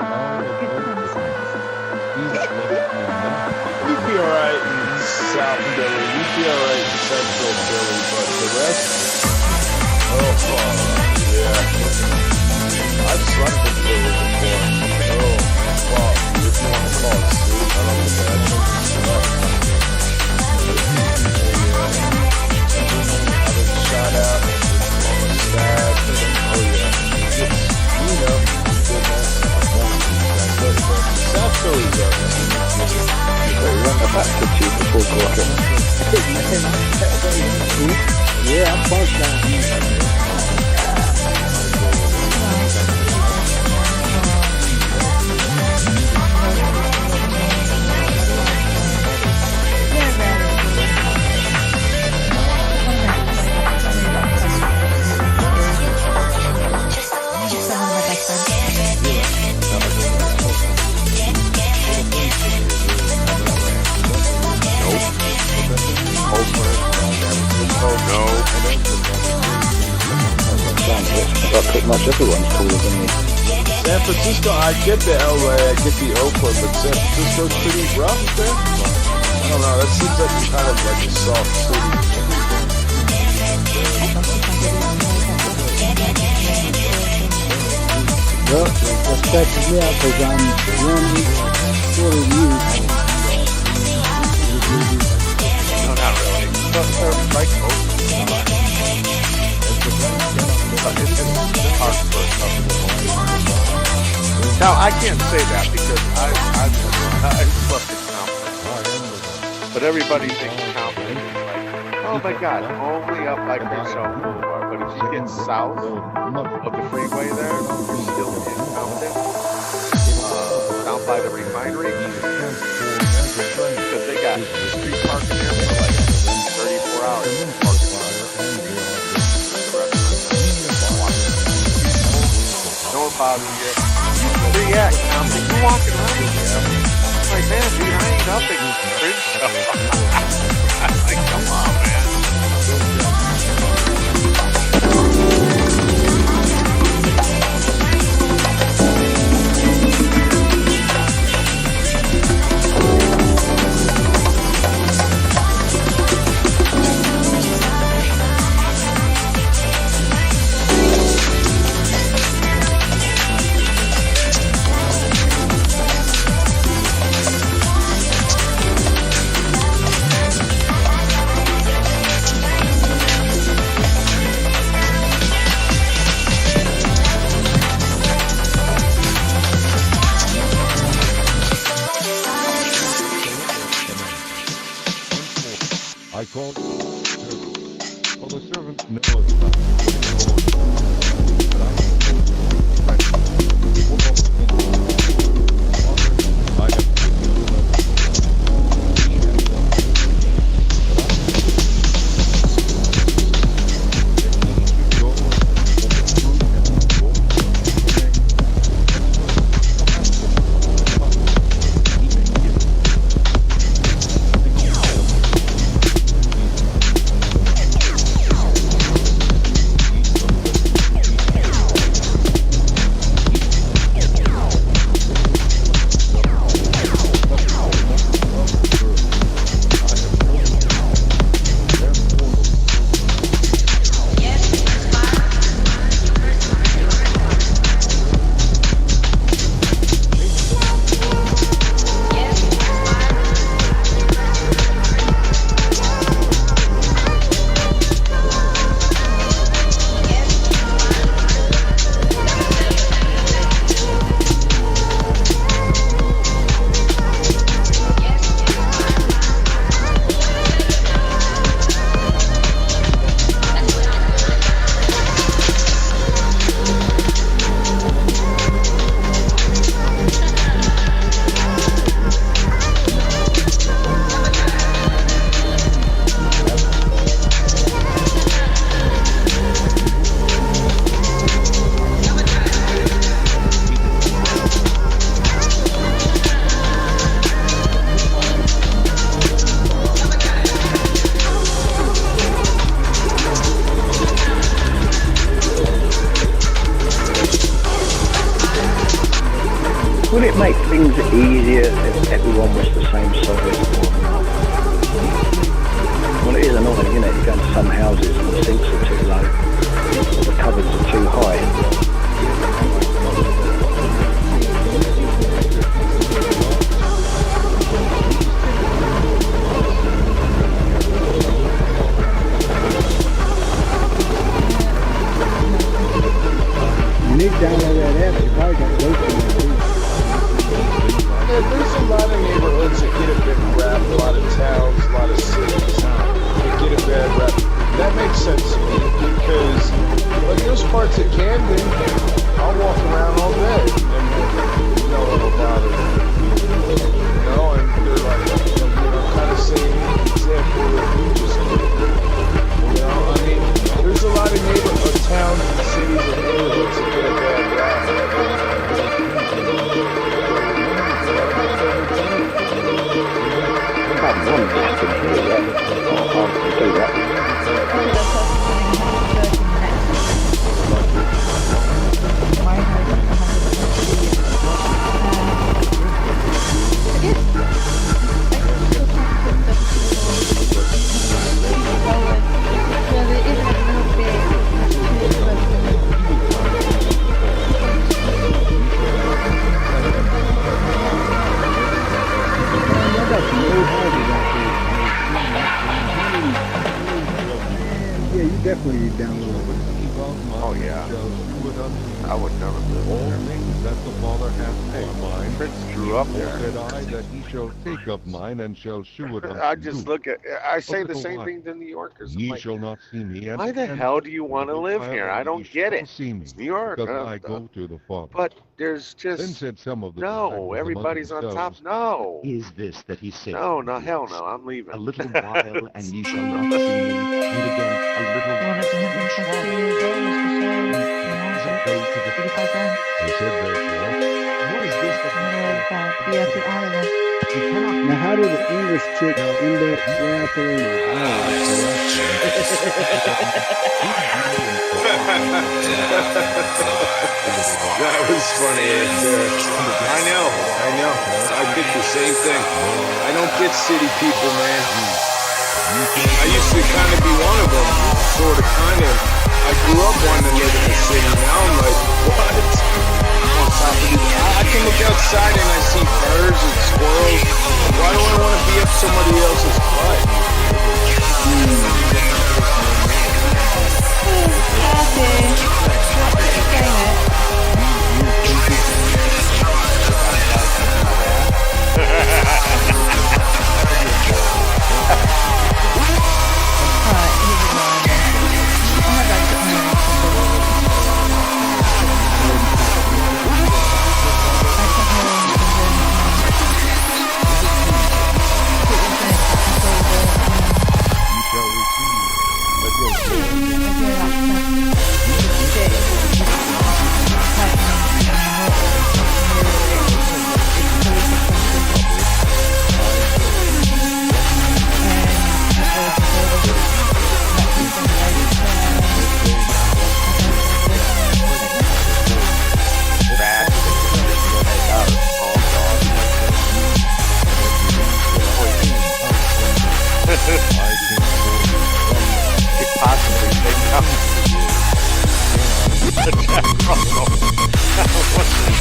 You'd be alright in South Philly. You'd be alright in Central Philly, but the rest, oh fuck, yeah. I've slept in Philly before. Oh fuck, if you want to call it sleep, I don't think I slept. I've been shot at, almost stabbed. Oh yeah, it's, you know, South Philly's alright. Back to cheap before quarter. Yeah, I'm close now. Pretty much everyone's taller than me. San Francisco, I get the LA, I get the Oakland, but San Francisco's pretty rough there. I don't know, that seems like kind of like a soft city. Well, that stretches me out because I'm 1 week shorter than you. No, not really. Like now, I can't say that because I've slept in Compton. But everybody thinks Compton is like, oh my God, only up like Rousseau Boulevard. But if you get south of the freeway there, you're still in Compton. Down by the refinery. Because they got street parking there for like 34 hours. Don't bother you. Where you at, Compton? You walking around here? I'm like, man, dude, I ain't up in Crenshaw. I'm like, come on, man. I called the servant. Well, the servant knows not. But I don't know. I have taken you Would it make things easier if everyone was the same size? Well, it is annoying, isn't it? You go into some houses and the sinks are too low, or the cupboards are too high. You need to download that app. You probably got to go to it. There's a lot of neighborhoods that get a bit rap, a lot of towns, a lot of cities that get a bad rap. That makes sense to me because, like, those parts of Camden, I'll walk around all day and no one will bother me. You know, and they're like, kind of saying the example that you just gave. You know, I mean, there's a lot of neighborhood towns and cities and neighborhoods that get a bad rap. Yeah, you definitely download it. Oh yeah. I would never live All there. things that the Father hath for mine. Prince grew up there. Said I that he shall take of mine and shall shew it unto I just you. look at. I say the little same while. thing to New Yorkers. I'm Ye like, shall not see me. why the hell do you want to live here? I don't get it. See me, It's New York. because I go to the Father. But there's Then just said some of the no. disciples Everybody's among on top. themselves, No. Is this that he said? No. No. Hell no. I'm leaving. A little while, and ye shall not see me, and again a little while. One of 160 years old, Mr. Shea. Go to the 85 grand. They said therefore, What is this that Middle of BFE Ireland. you cannot Now, how did the English chick end up way out there in the That was funny. I know. I did the same thing. I don't get city people, man. I used to kind of be one of them, sort of, kind of. I grew up wanting to live in the city. Now I'm like, what? On top of these, I can look outside and I see birds and squirrels. Why do I want to be up somebody else's butt?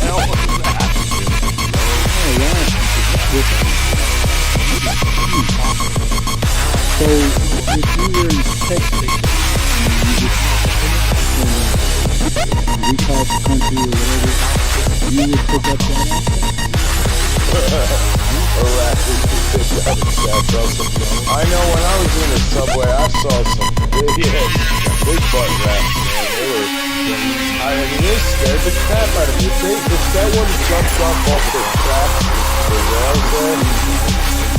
hell was that? So if you were in Texas and we called the country or whatever, you would pick up that I know when I was in the subway, I saw some big butt rats, man. They were, I mean, they scared the crap out of me. If that one jumped up off the tracks, the rails there,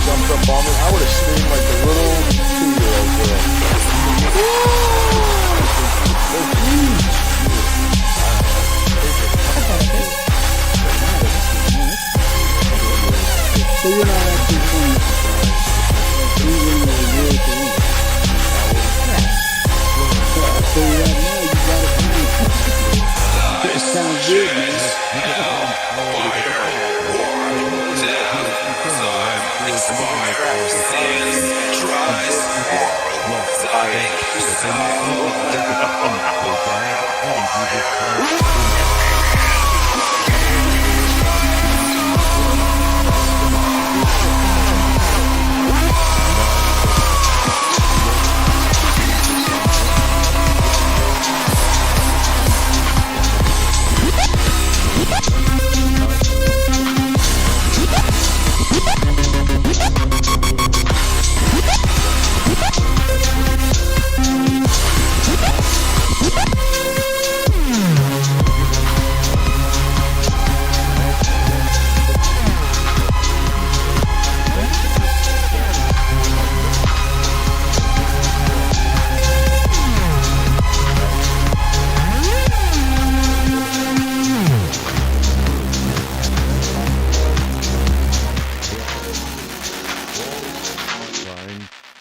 jumped up on me, I would have screamed like a little 2-year-old girl. They're huge. So you're not actually from England or Europe or England? So right now you got it right. It sounds good, man.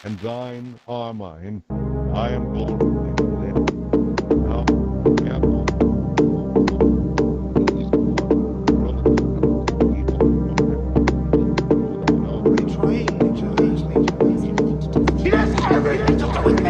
And thine are mine. I am Lord. He does everything to do with me.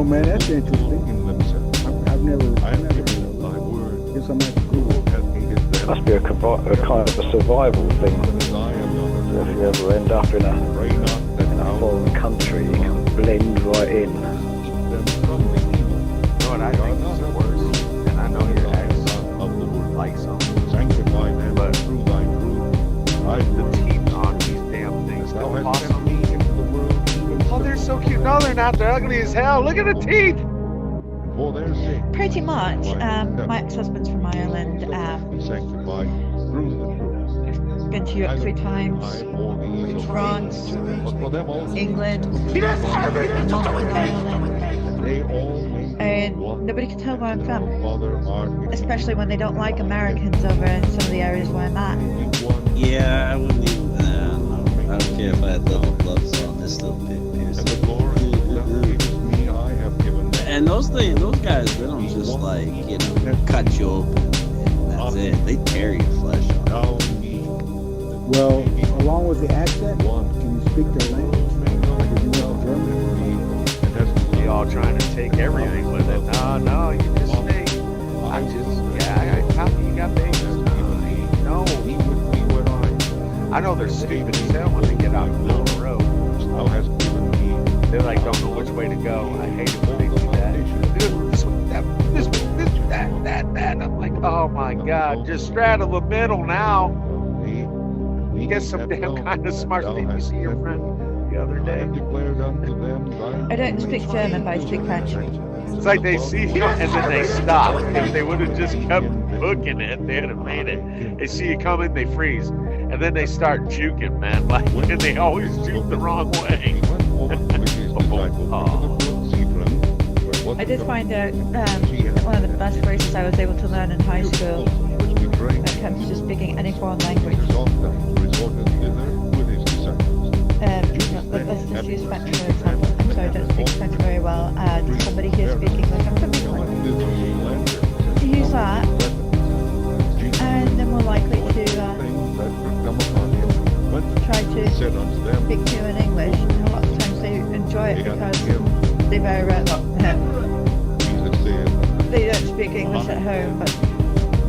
Man, that's interesting. I've never heard of guess I'm at school. It must be a kind of a survival thing. So if you ever end up in a foreign country, you can blend right in. You know what I think is the worst? And I know your ex likes them. Sanctify them but through thy truth. The teeth on these damn things don't bother me. Oh, they're so cute. No, they're not. They're ugly as hell. Look at the teeth. For their sake. Pretty much. My ex-husband's from Ireland. Sanctified through the truth. Been to Europe 3 times. France, England, Northern Ireland. And nobody can tell where I'm from. Especially when they don't like Americans over in some of the areas where I'm at. Yeah, I wouldn't even. I don't care if I had little gloves on. This little bit piercing. And those guys, they don't just like, cut you open and that's it. They tear your flesh off. Well, along with the accent, can you speak their language? Like if you know German? We all trying to take everything with it. No, you just stay. How you got babies? No. I know they're stupid as hell when they get out on the road. They like don't know which way to go. I hate it when they do that. That. I'm like, oh my God, just straddle the middle now. Get some damn kind of smart. Did you see your friend the other day? I don't speak German, but I speak French. It's like they see you and then they stop. If they would have just kept booking it, they would have made it. They see you coming, they freeze. And then they start juking, man. Like, and they always juke the wrong way. I did find out one of the best phrases I was able to learn in high school when it comes to speaking any foreign language. Let's just use French for example. I'm sorry, I don't speak understand it very well, and somebody here speaks English, I'm from England. Use that, and they're more likely to try to speak to you in English. And a lot of times they enjoy it because they very rarely, they don't speak English at home, but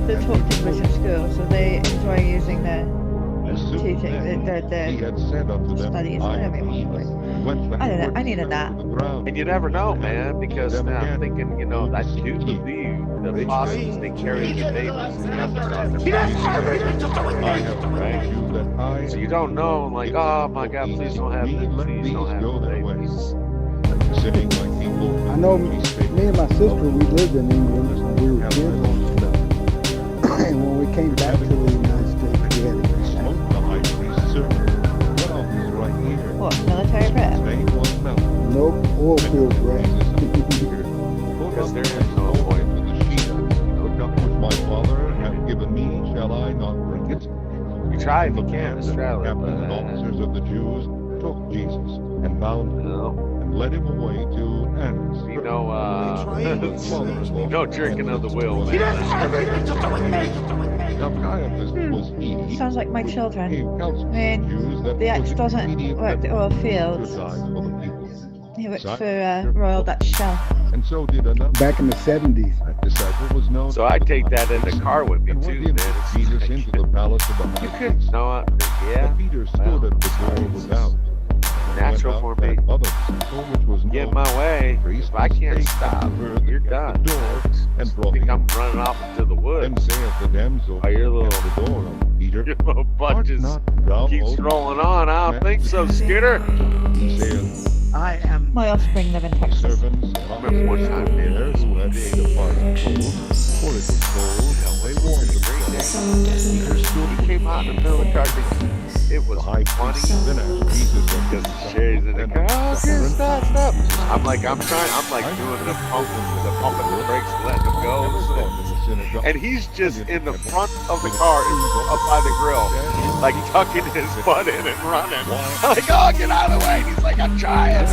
they talk English at school, so they enjoy using their teaching, their studies, whatever you want to do. I don't know, I needed that. And you never know, man, because now I'm thinking, you know, I do believe the possums, they carry the babies. Right? So you don't know, like, oh my God, please don't have them, please don't have the babies. I know me and my sister, we lived in England when we were kids. And when we came back to the United States, we had to What, military prep? Nope, oil field prep. Because there is no point for the sheep. The cup which my father hath given me, shall I not drink it? You try if you can, The captains and officers of the Jews took Jesus and bound him and led him away to Annas. You know, jerking of the wheel, man. Now Caiaphas was he. Sounds like my children. I mean, the ex doesn't work at oil fields. He works for Royal Dutch Shell. And so did another. Back in the 70s. That disciple was known. So I take that in the car with me too, man. Jesus into the palace of the You high could, priest. no, yeah. But Peter stood at the door without. Natural for me. Other disciple, which was Get known my way. If I can't stop, you're done. And I brought think him. I'm running off into the Then woods. saith the damsel Oh, your little, at the door, Peter, your little butt just keeps rolling on. I don't think so, Skidder. He saith, I am. My offspring live in Texas. servants, Remember one time, man, theirs who had ate a part cold, for it was cold, they warmed themselves. Peter stood He came out in the middle of the car. It was the high funny. priest, then asked Jesus Because the Sherry's in the car. Oh, okay, stop. I'm like doing the pumping the brakes, letting them go. And he's just in the front of the car, up by the grill, like tucking his butt in and running. I'm like, oh, get out of the way. And he's like, I'm trying.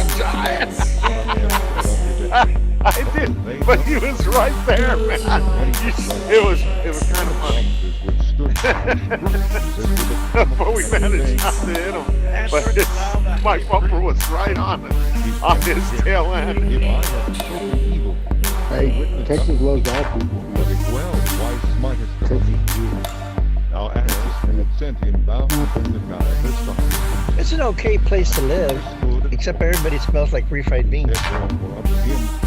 I did, but he was right there, man. It was kind of funny. But we managed not to hit him. But my bumper was right on his tail end. Hey, Texas loves all people. Well, why smitest thou me? Now Annas had sent him bound to the Caiaphas. It's an okay place to live, except everybody smells like refried beans.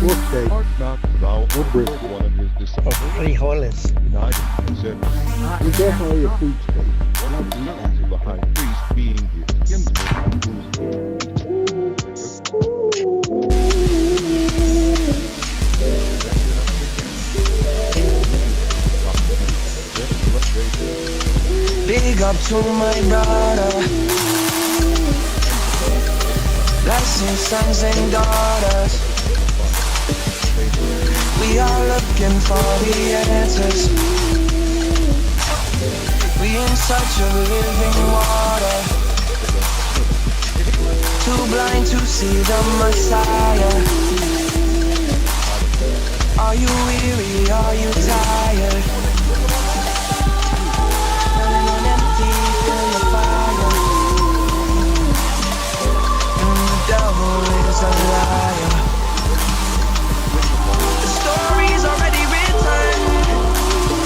Wolf steak. Art not thou Or brisket. one of his disciples? Frijoles. Denied him and said, We're definitely a food state. one of the sons of the high priest being his kinsman, Big up to my daughter. Blessing sons and daughters. We are looking for the answers. We in search of living water. Too blind to see the Messiah. Are you weary? Are you tired? Running on empty, feel the fire. And the devil is a liar. The story's already written.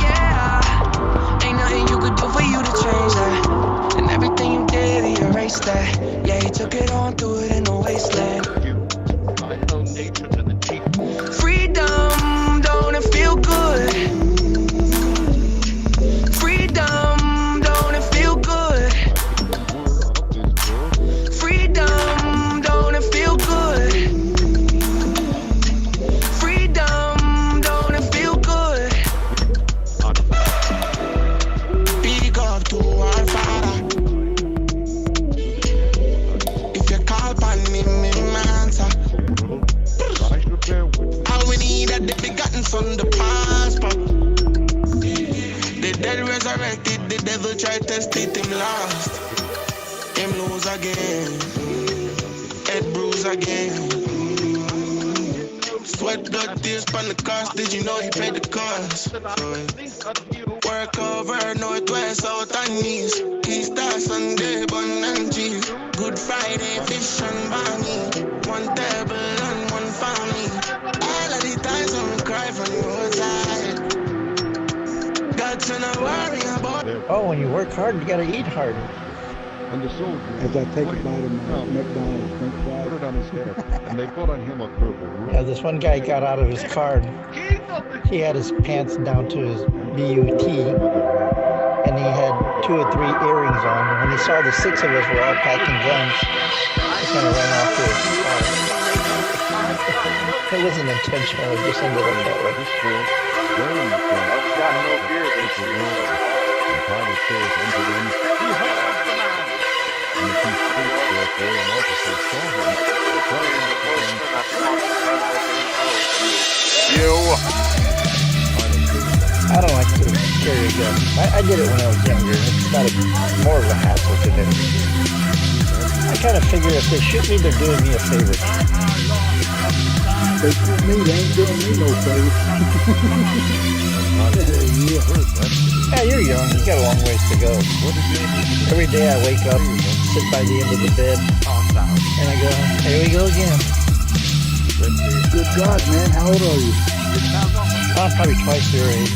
Yeah, ain't nothing you could do for you to change that. And everything you did, he erased that. Yeah, he took it on, threw it in the wasteland. devil try test it, him lost. Him lose again. Head bruise again. Sweat, blood, tears from the cost. Did you know he paid the cost? Work over, northwest, south and east. Easter, Sunday, bun and cheese. Good Friday, fish and barney. One table and one family. All of the times when we cry from the roadside. God's not worry about. Oh, when you work hard, you gotta eat hard. And the soldiers, As I take a bite of my McDonald's French fries. put it on his head, and they put on him a purple robe. Yeah, this one guy got out of his car. He had his pants down to his BUT, and he had 2 or 3 earrings on. And when he saw the 6 of us were all packing guns, he kind of ran off to his car. It wasn't intentional, it just ended up that way. I've got no beer this year. I don't like to carry a gun. I did it when I was younger. It's not more of a hassle today. I kind of figure if they shoot me, they're doing me a favor. They shoot me, they ain't doing me no favor. Yeah, you're young. You got a long ways to go. Every day I wake up, sit by the end of the bed, and I go, here we go again. Good God, man, how old are you? I'm probably twice your age.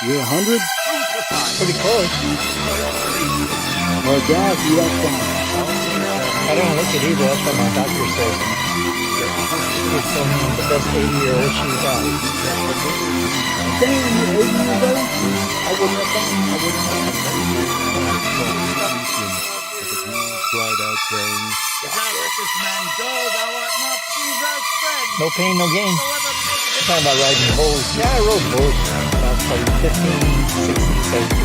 You're 100? Pretty close. Well, God, you look fine. I don't look it either. That's what my doctor says. He's telling me I'm the best 80-year-old she's got. Damn, you're 80 years old? I wouldn't have thought. I wouldn't have thought. Cried out saying, If I let this man go, thou art not Jesus' friend. No pain, no gain. Talking about riding bulls. Yeah, I rode bulls when I was probably 15, 16, 17.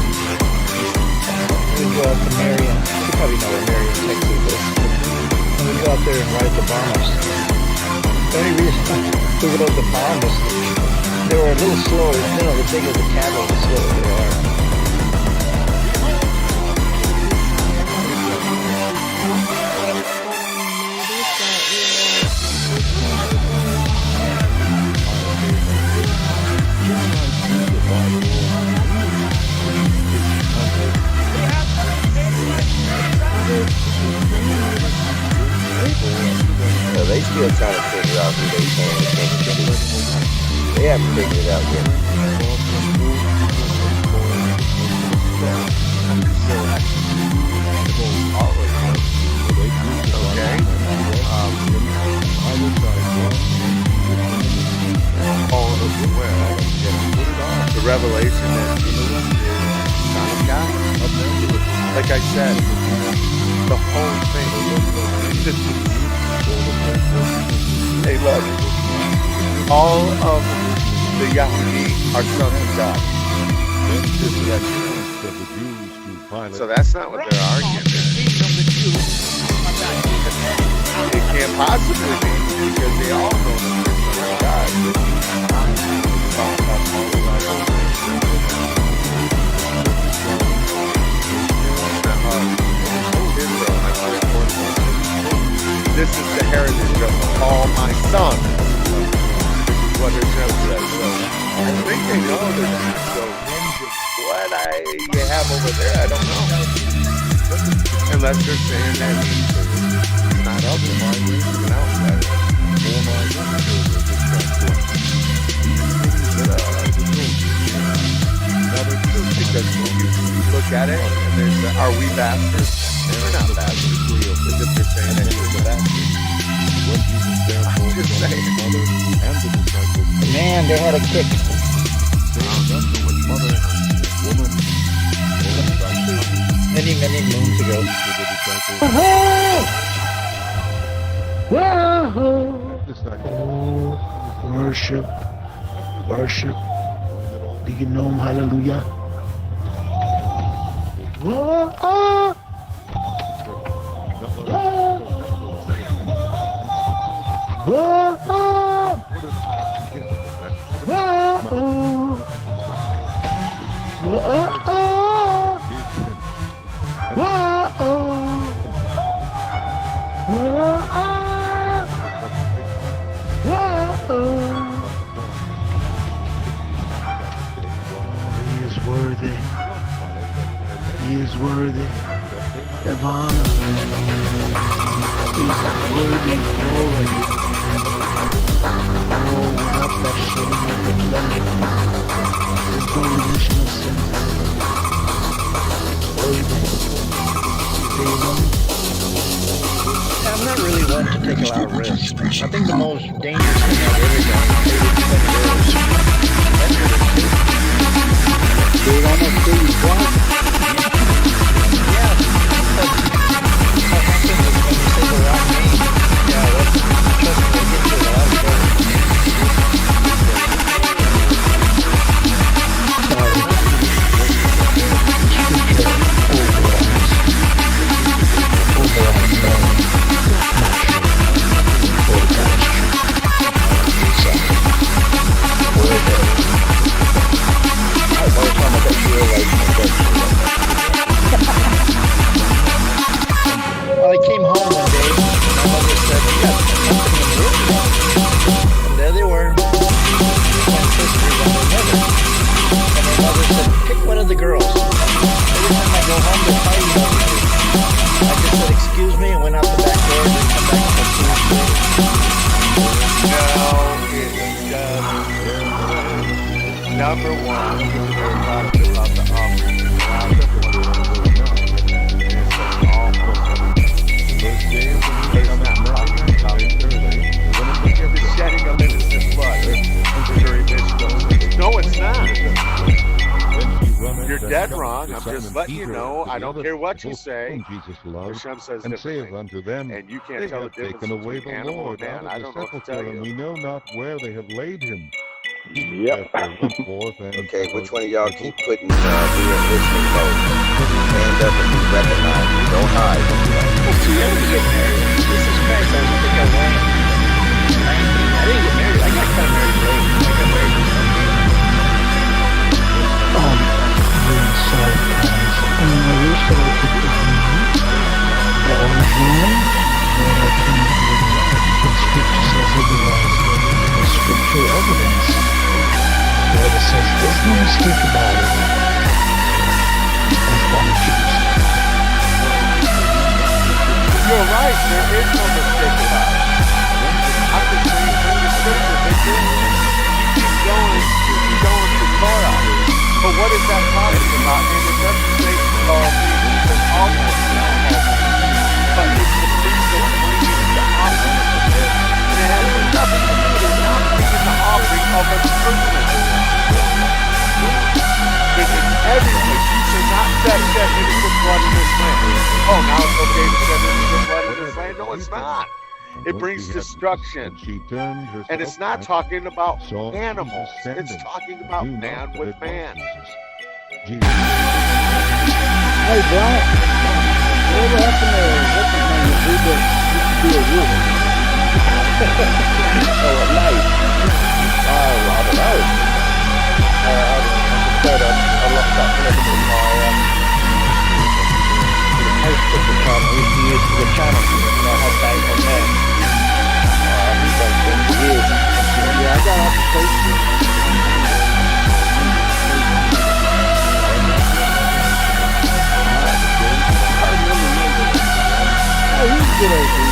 We'd go out to Marion. You probably know where Marion, Texas is. And we'd go out there and ride the Bahamas. The only reason we rode the Bahamas, they were a little slower. You know, the bigger the cattle, the slower they are. Well, they still trying to figure out who they can and can't do. They haven't figured it out yet. Okay. All of the well, the revelation that Jesus is the Son of God. Like I said, the whole thing. Hey, look, all of the Yahudi are sons of God. Just so that you know. So that's not what they're arguing. It can't possibly be because they all know that they're sons of God. This is the heritage of all my sons. This is what it says. So I think they know that. So what you have over there, I don't know. Unless they're saying that he's not of them, he's an outsider. Because you look at it, and there's, are we bastards? We're not bastards. As if they're saying that he was a bastard. I'm just saying. Man, they had a kick. Many moons ago. Worship. Worship. Do you know him? Hallelujah. Whoa. He is worthy of honor. He is worthy of glory. Oh, without that shedding of the blood, there's no remission of sin. Worthy. I'm not really one to take a lot of risks. I think the most dangerous thing I've ever done is dated 20 girls. That's really safe. They almost kill you twice. Yeah, but what happens is when you say the wrong name, yeah, that's, trust me, they get you in a lot of trouble. Well, I came home one day, and my mother said, "You got company in the room." And there they were, twin sisters and their mother. And my mother said, "Pick one of the girls." Every time I go home, they're fighting over me. I just said, "Excuse me," and went out the back door and come back and 2 weeks later. Number one, they're talking about the offering. The shedding of innocent blood. No, it's not. You're dead wrong. I'm just letting you know. I don't care what you say. Hashem says differently. unto them, And you can't they tell the have difference taken away between the animal Lord and out man. I of don't the know what to tell sepulchre, and you. we know not where they have laid him. Yep. Okay, which one of y'all keep putting be in listening mode? Stand up and be recognized. Don't hide. I'm too young to get married. Jesus Christ, I don't think I won. 19. I didn't get married. I got kind of married late. I got married at 17. I'm really sorry, guys. I wish that I could believe that on hand when I came to the light, because Scripture says otherwise. There's scriptural evidence. The Bible says there's no mistake about it. As one Jews. You're right. There is no mistake about it. I'm just saying from the scripture, Victor. You keep going to Torah. But what is that talking about? And it doesn't say all things. It says all things. But it's the priest that brings the offering. And it has nothing to do with not bringing the offering of a person. It is everything. You cannot shed innocent blood in this land. Oh, now it's okay to shed innocent blood in this land? No, it's not. It brings destruction. And it's not talking about animals. It's talking about man with man. Hey, Black. Whatever happened to what's his name? The dude that used to be a wolf. Oh, at night. Oh, I don't know. I lost that connection in my Facebook account. I used to use for the channel, and I had that on there. He's done for years. Yeah, I got off the Facebook. Oh, he's a good old dude.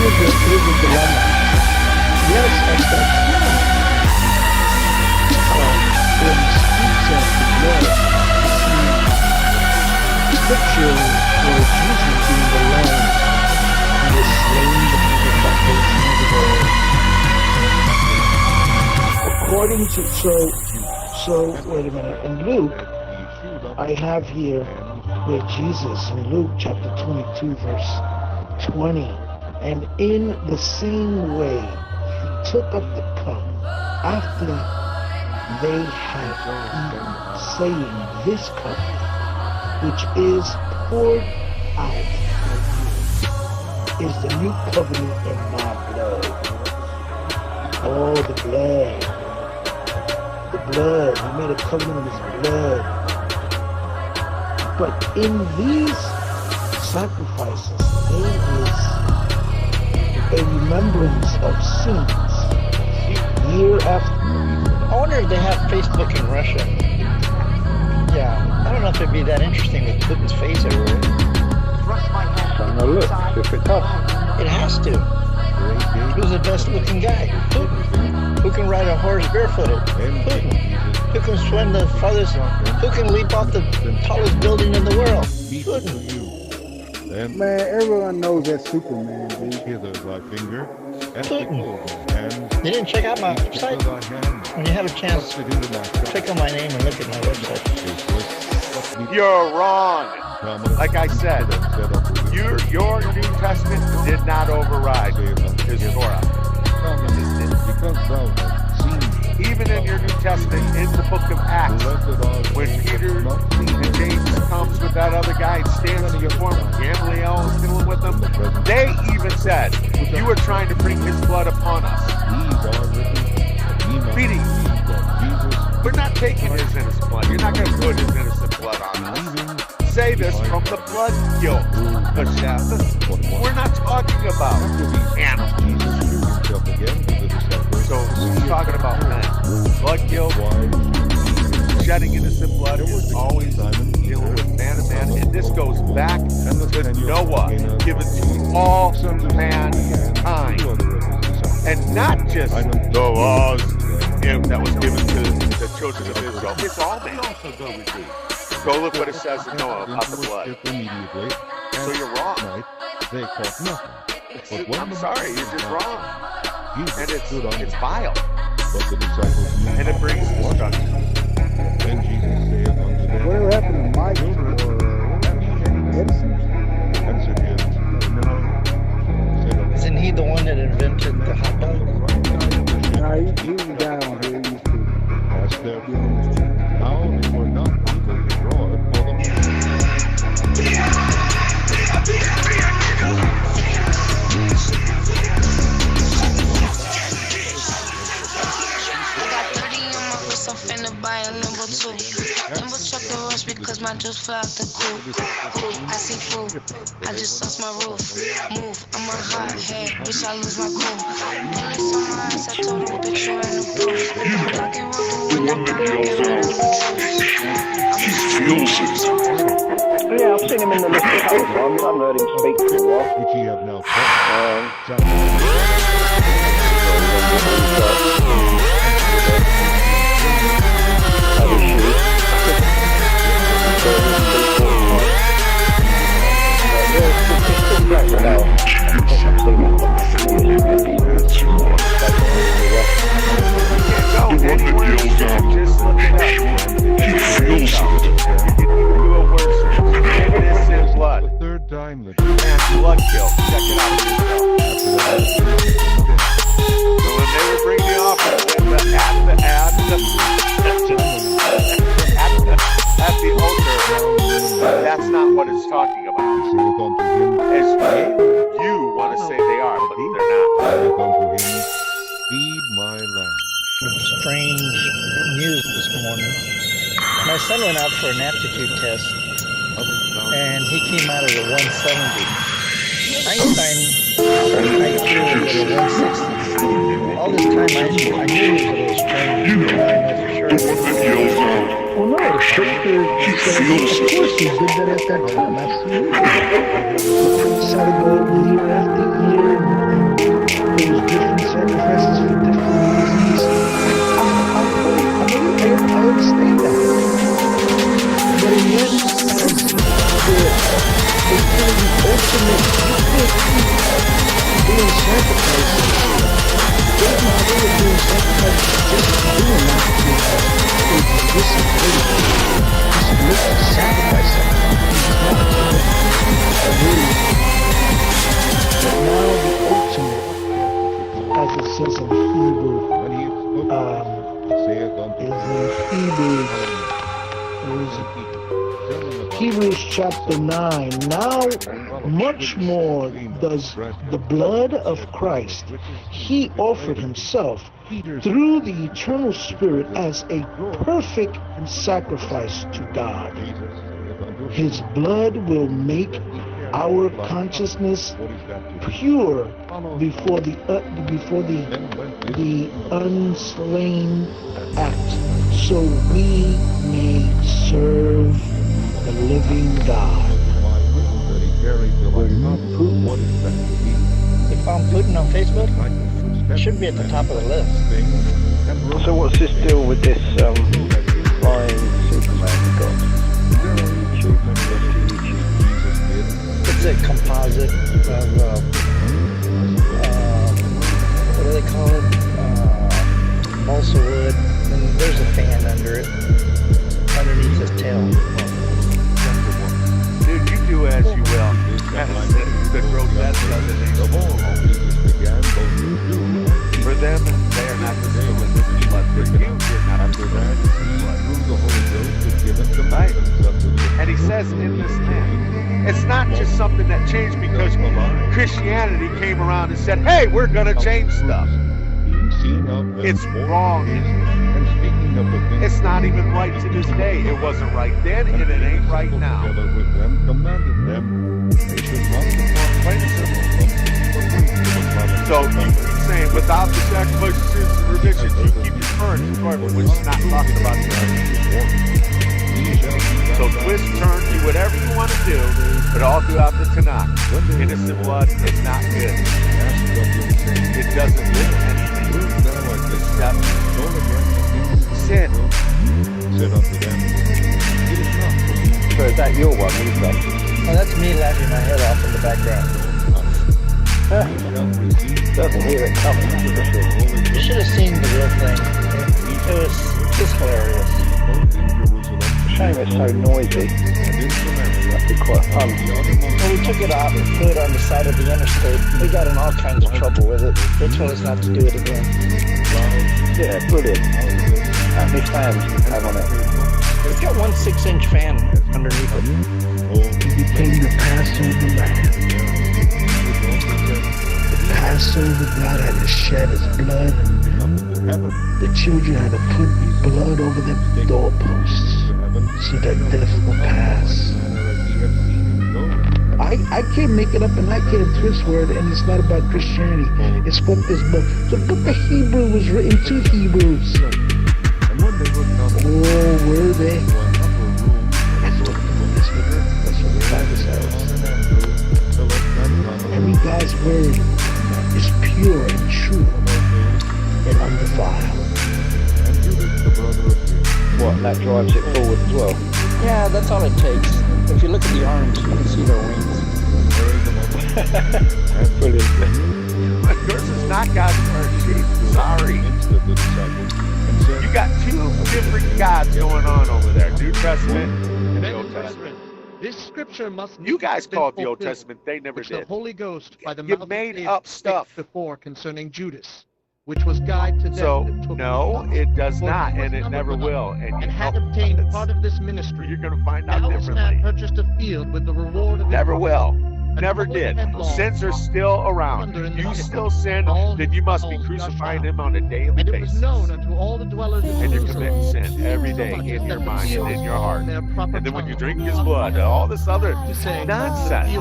Here's a dilemma. Yes, at that time, when he speaks of the blood, Scripture where Jesus being the Lamb who was slain before the foundation of the world. According to so wait a minute. In Luke, I have here where Jesus in Luke chapter 22 verse 20, and in the same way he took up the cup after they had eaten, saying, "This cup which is poured out is the new covenant in my blood." Oh, the blood. The blood. He made a covenant with his blood. But in these sacrifices, there is a remembrance of sins. year after. I wonder if they have Facebook in Russia. Yeah, I don't know if it'd be that interesting with Putin's face everywhere. So now look, see if it does. It has to. Who's the best looking guy? Putin. Who can ride a horse barefooted? Putin. Who can swim the farthest? Who can leap off the tallest building in the world? Putin. Man, everyone knows that Superman, dude. Putin. You didn't check out my website? When you have a chance, click on my name and look at my website. You're wrong. Like I said, your New Testament did not override his Torah. Even in your New Testament, in the book of Acts, when Peter and James comes with that other guy and stands before him, Gamaliel is dealing with them, they even said, you were trying to bring his blood upon us. Petey, we're not taking his innocent blood. You're not going to put his innocent blood on us. Say this from the blood guilt. We're not talking about animals. So we're talking about men. Blood guilt, shedding innocent blood is always dealing with man to man. And this goes back to Noah, given to all mankind. And not just the laws that was given to the children of Israel. It's all men. Go look what it says in Noah about the blood. So you're wrong. I'm sorry, you're just wrong. And it's vile. And it brings destruction. Whatever happened to Mike or Edison? Isn't he the one that invented the hot dog? Nah, he was the guy on here. Now they were not able to draw it for I'm finna buy a number 2. Number truck the rush because my juice fell out the coop. I see food, I just sauce my roof. Move, I'm a hot head, wish I lose my cool. And it's on my eyes, I told him bitch you ain't no proof. I can roll the window, Yeah, I've seen him in the list a couple of times. I haven't heard him speak for a while. which he have now The third time that blood kill. Check it out. So when they would bring the offering at the altar, that's not what it's talking about. You want to say they are, but they're not. Feed my land. Strange news this morning. My son went out for an aptitude test, and he came out at a 170. Einstein IQ was at a 160. All this time I knew he was a little strange. Now I know for sure. Well, no, Scripture, he said, of course he did that at that time, absolutely. He decided to go year after year, there was different sacrifices for different reasons. I understand that. But yet, as the ultimate being sacrificed, they're not really being sacrificed just doing that. This is sacrifice. But now the ultimate, as it says in Hebrew, Hebrews chapter 9. Now much more does the blood of Christ, he offered himself through the eternal Spirit as a perfect sacrifice to God. His blood will make our consciousness pure before the the unslain act, so we may serve the living God. You found Putin on Facebook? It should be at the top of the list. So what's this deal with this flying Superman you got? It's a composite of, what do they call it? Balsa wood, and there's a fan under it, underneath his tail. Dude, you do as you will. The grotesque doesn't for them, they are not consumed with blood. For you, you're not consumed with blood. Right? And he says in this land, it's not just something that changed because Christianity came around and said, hey, we're going to change stuff. It's wrong. It's not even right to this day. It wasn't right then, and it ain't right now. So you keep saying, without the sacrifice of sins and remission, you keep your current enjoyment, which is not talking about the So twist, turn, do whatever you want to do, but all throughout the Tanakh. Innocent blood is not good. It doesn't do anything. Except sin. So is that your one, Lisa? Oh, that's me laughing my head off in the background. Doesn't hear it coming. You should have seen the real thing. It was just hilarious. Shame it's so noisy. That'd be quite fun. Well, we took it out and put it on the side of the interstate. We got in all kinds of trouble with it. They told us not to do it again. Yeah, brilliant. How many fans do you have on it? We've got one 6-inch fan underneath it. He became the Passover lamb. The Passover God had to shed his blood, and the children had to put blood over the doorposts so that death will pass. I can't make it up and I can't twist word, and it's not about Christianity. It's what this book. The book of Hebrew was written to Hebrews. Oh, were they? That's what the Bible says. Every God's word is pure and true and undefiled. What, and that drives it forward as well? Yeah, that's all it takes. If you look at the arms, you can see their wings. Brilliant. Yours is not God's word, Chief. Sorry. You got two different gods going on over there. New Testament and the Old Testament. This scripture must. You guys call it the Old Testament. They never did. The Holy Ghost by the you mouth made of up stuff before concerning Judas, which was guide to them. So no, it does not, and it never will. And had obtained part of this ministry. You're going to find out differently. Man purchased a field with the reward of never will. Never did. Sins are still around. You still sin, then you must be crucifying him on a daily basis. Known unto all the dwellers and you're committing sin every day in your mind and in your heart. And then when you drink his blood, all this other nonsense.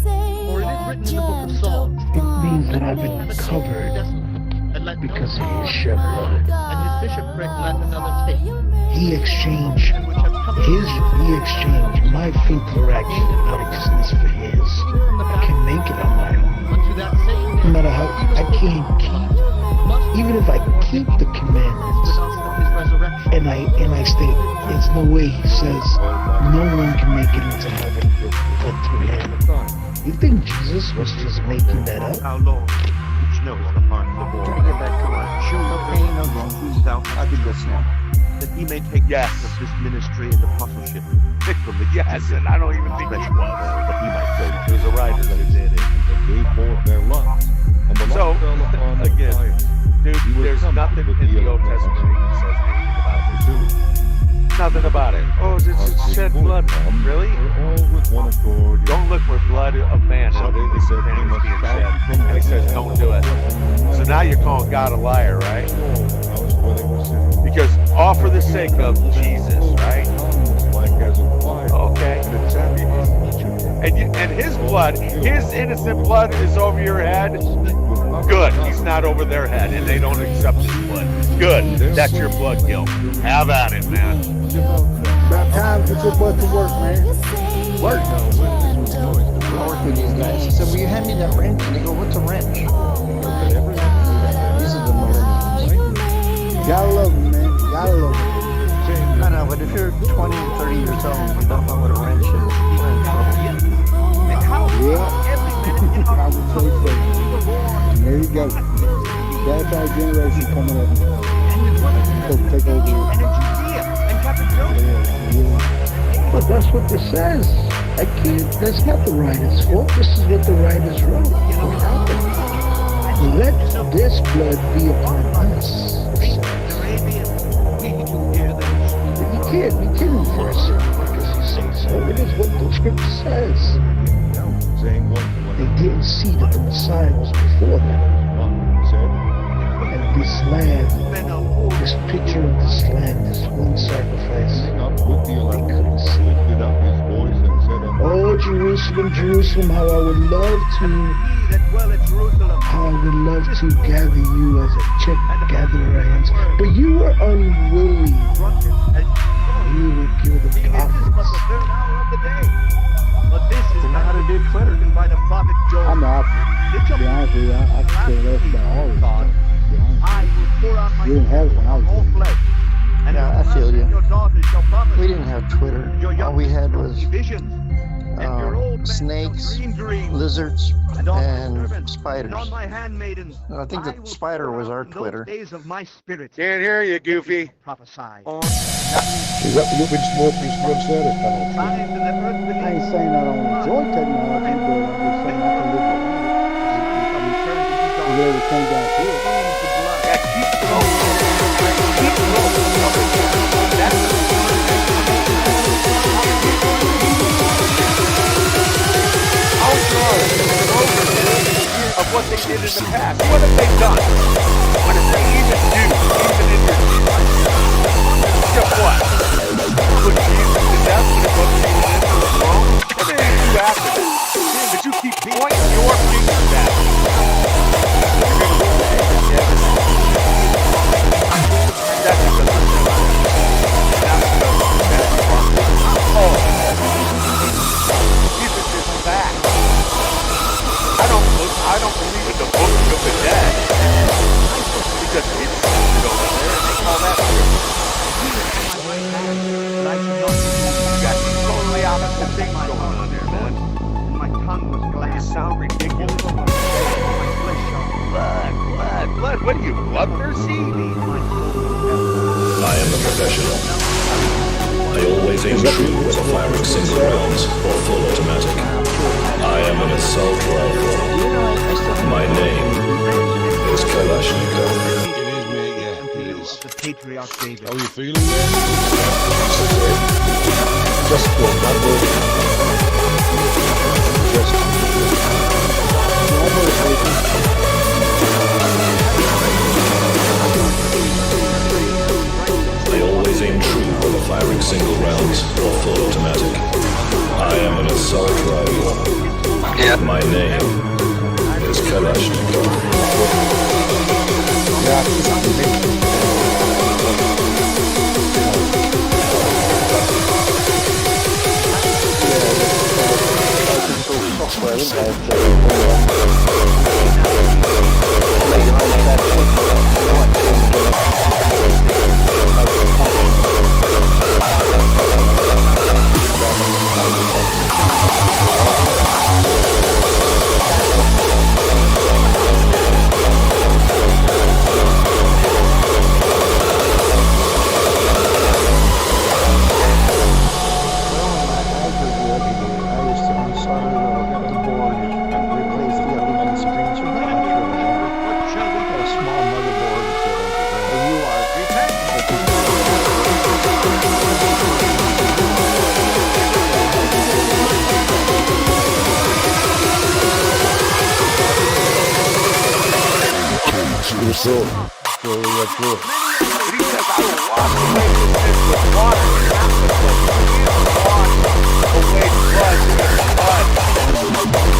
For it is written in the book of Psalms. It means that I've been covered because of his shed blood. And his bishopric let another take. He exchanged my filthy righteousness for his. I can make it on my own. No matter how I can't keep, even if I keep the commandments, and I state, there's no way, he says, no one can make it into heaven but through him. You think Jesus was just making that up? How long? Which knows the heart of the Lord. Try to get back to my Show no pain, no wrong. I've been listening. That he may take of this ministry and apostleship. From the yes, and I don't even think he was. That he might go. It was a writer that did it. Gave forth their lust, and the so, lust fell upon the again, fire. dude, there's nothing in the Old Testament that says anything about this. Nothing about it. Oh, it's shed blood. Really? Don't look where blood of man is being shed. And he says, don't do it. So now you're calling God a liar, right? Because all for the sake of Jesus, right? Okay. And his blood, his innocent blood is over your head. Good. He's not over their head, and they don't accept his blood. Good. That's your blood guilt. Have at it, man. About time to put your butt to work, man. Work. I work with these guys. I said, will you hand me that wrench? And they go, what's a wrench? These are the millennials. Gotta love them, man. Gotta love them. I know, but if you're 20 and 30 years old and you don't know what a wrench is, you're in trouble. Yeah. I would say so. There you go. That's our generation coming up. So take over. But that's what this says. That's not the writer's fault. This is what the writers wrote. What happened? Let this blood be upon us. You can't enforce it because you say so. It is what the scripture says. They didn't see that the Messiah was before them. And this lamb, this picture of this lamb, this one sacrifice, they couldn't see. Oh, Jerusalem, Jerusalem, how I would love to gather you as a chick gather ants. But you were unwilling. You would kill the prophets. But this is not how to do Twitter by the prophet Joel. I'm out. To be honest with you, I could care less about all this stuff. I will pour out my We didn't have it when I was all young. flesh. And Yeah, I feel you. your daughters shall prophesy. We didn't have Twitter. All we had was visions. snakes, lizards, and spiders. On my handmaidens. I think the spider was our Twitter. Days of my spirit. Can't hear you, Goofy. Prophesy. Exato, lubię смотреть веб-сервис, I ain't saying I don't enjoy technology, but I'm just saying I can live without it. If it ever came down to it. Of what they did in the past. What have they done? What did they even do? Even in your guess what? Put Jesus to death when it wasn't even into the throne? What did they do after that? Did you keep pointing your fingers at me? Jesus is back. I don't believe in the book of the dead. Because it's over there and they call that got totally opposite things going on there, man. My tongue was glad. You sound ridiculous. Blood. What are you, bloodthirsty? I am a professional. I always aim true whether firing single rounds or full automatic. I am an assault rifle. My name is Kalashnikov. The patriarch David. How are you feeling, man? Just good, not good. Just I always aim true whether firing single rounds or full automatic. I am an assault rifle. My name is Kalashnikov. Sure. So that's good. He says, I will wash away your sins with water, not with blood. Wash away blood with blood.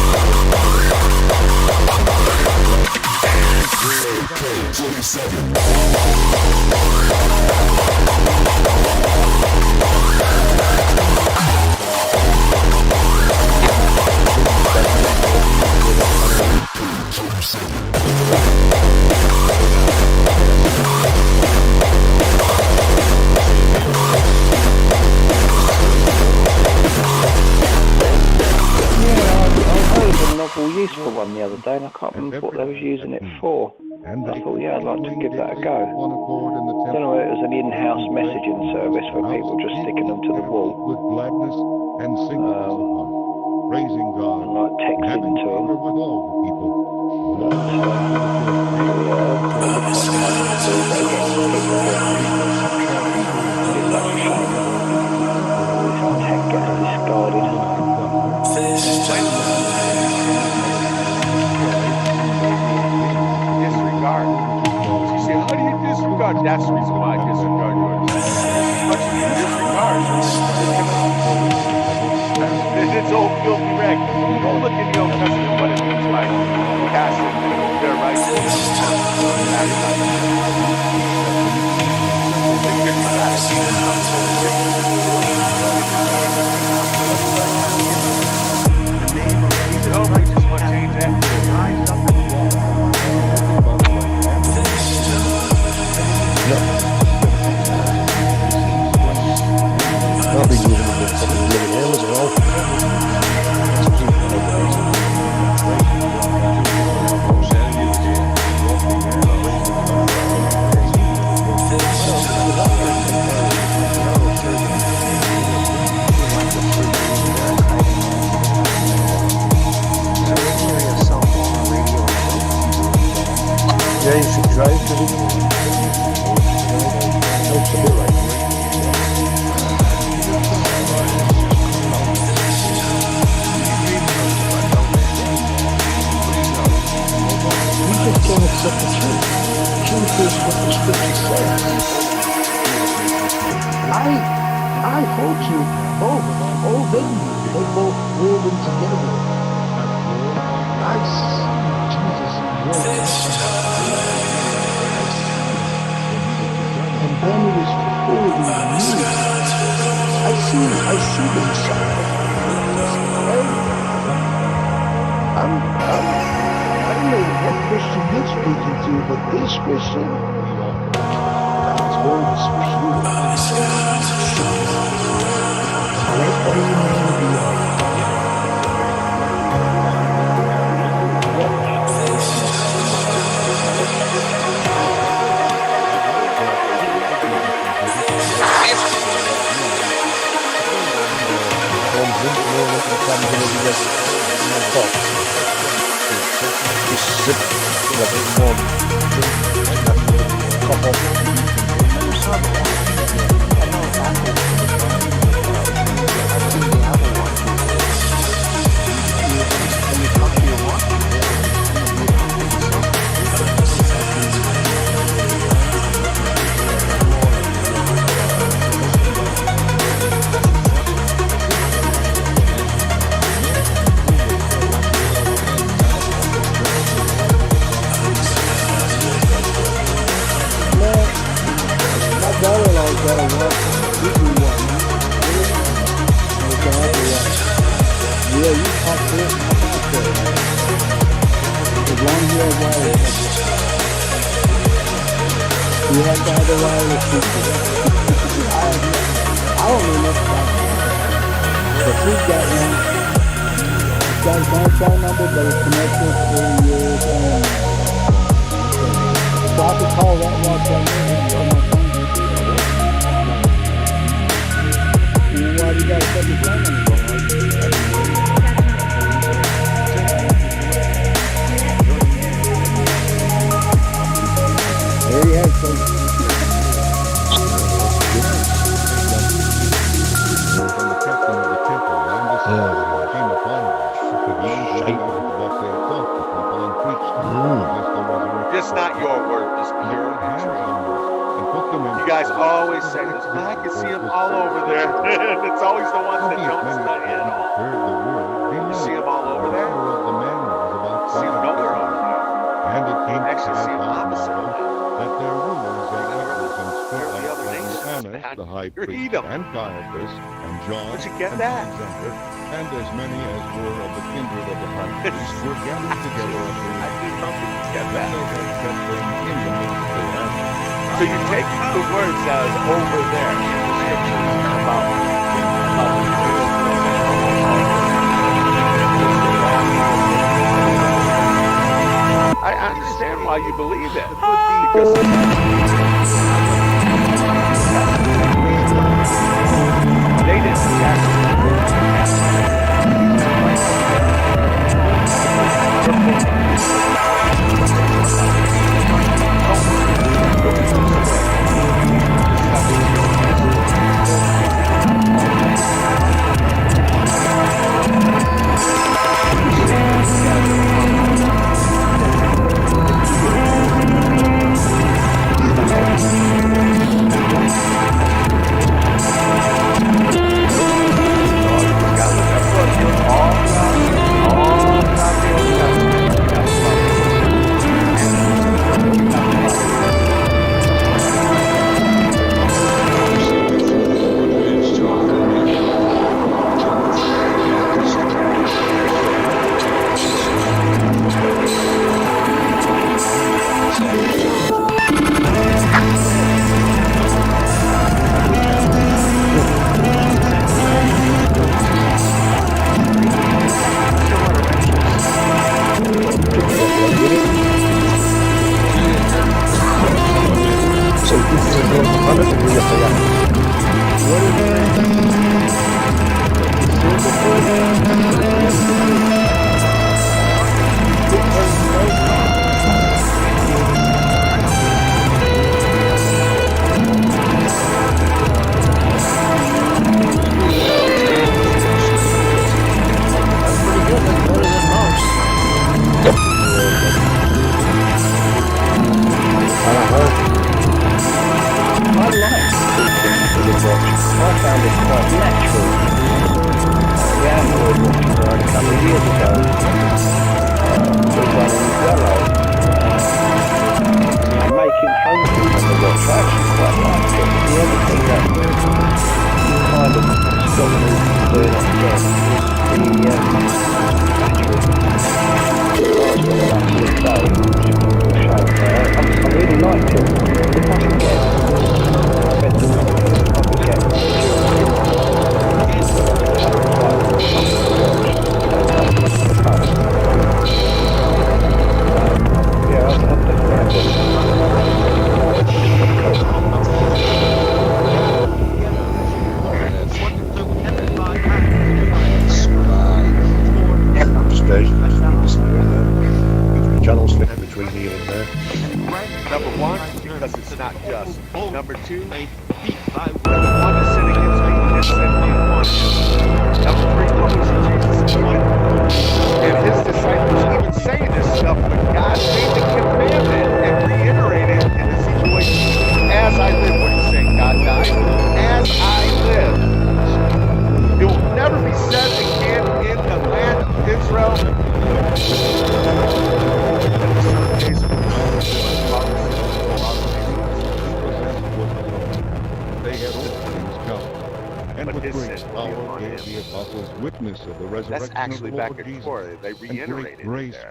Useful one the other day, and I can't remember what they was using it for. I thought, yeah, I'd like to give that a go. I don't know whether it was an in-house messaging service where people just sticking them to the wall, and like texting to them. It's such a shame. All this tech gets discarded. Disregard. She said, how do you disregard? That's the reason why I disregard yours. As much as you disregard, it's old filthy rag. Go look in the Old Testament what it means by casting their rights. Nobody just want to change that. I'll be using it for the living hell as well. Yeah, you should drive to the helps a bit right now. Don't accept the truth. The truth is what the scripture says. I hold you both, old and new. They both woven together. I see Jesus work. And then it is fully renewed. I see the Messiah. I don't know what Christian you're speaking to, but this Christian, God's word is pure. Let every man be holy. Just not your word, just pure and true. You guys always say this, but I can see them all over there. It's always the ones that don't study at all. You see them all over there? See them nowhere over there. Actually see them that their rulers and elders and scribes and Annas, the high priest, and Caiaphas, and John, and Alexander, and as many as were of the kindred of the high priest, were gathered together unto him. And they had kept them in the midst thereafter. So you take the words that is over there in the scripture about I understand why you believe it. Because they didn't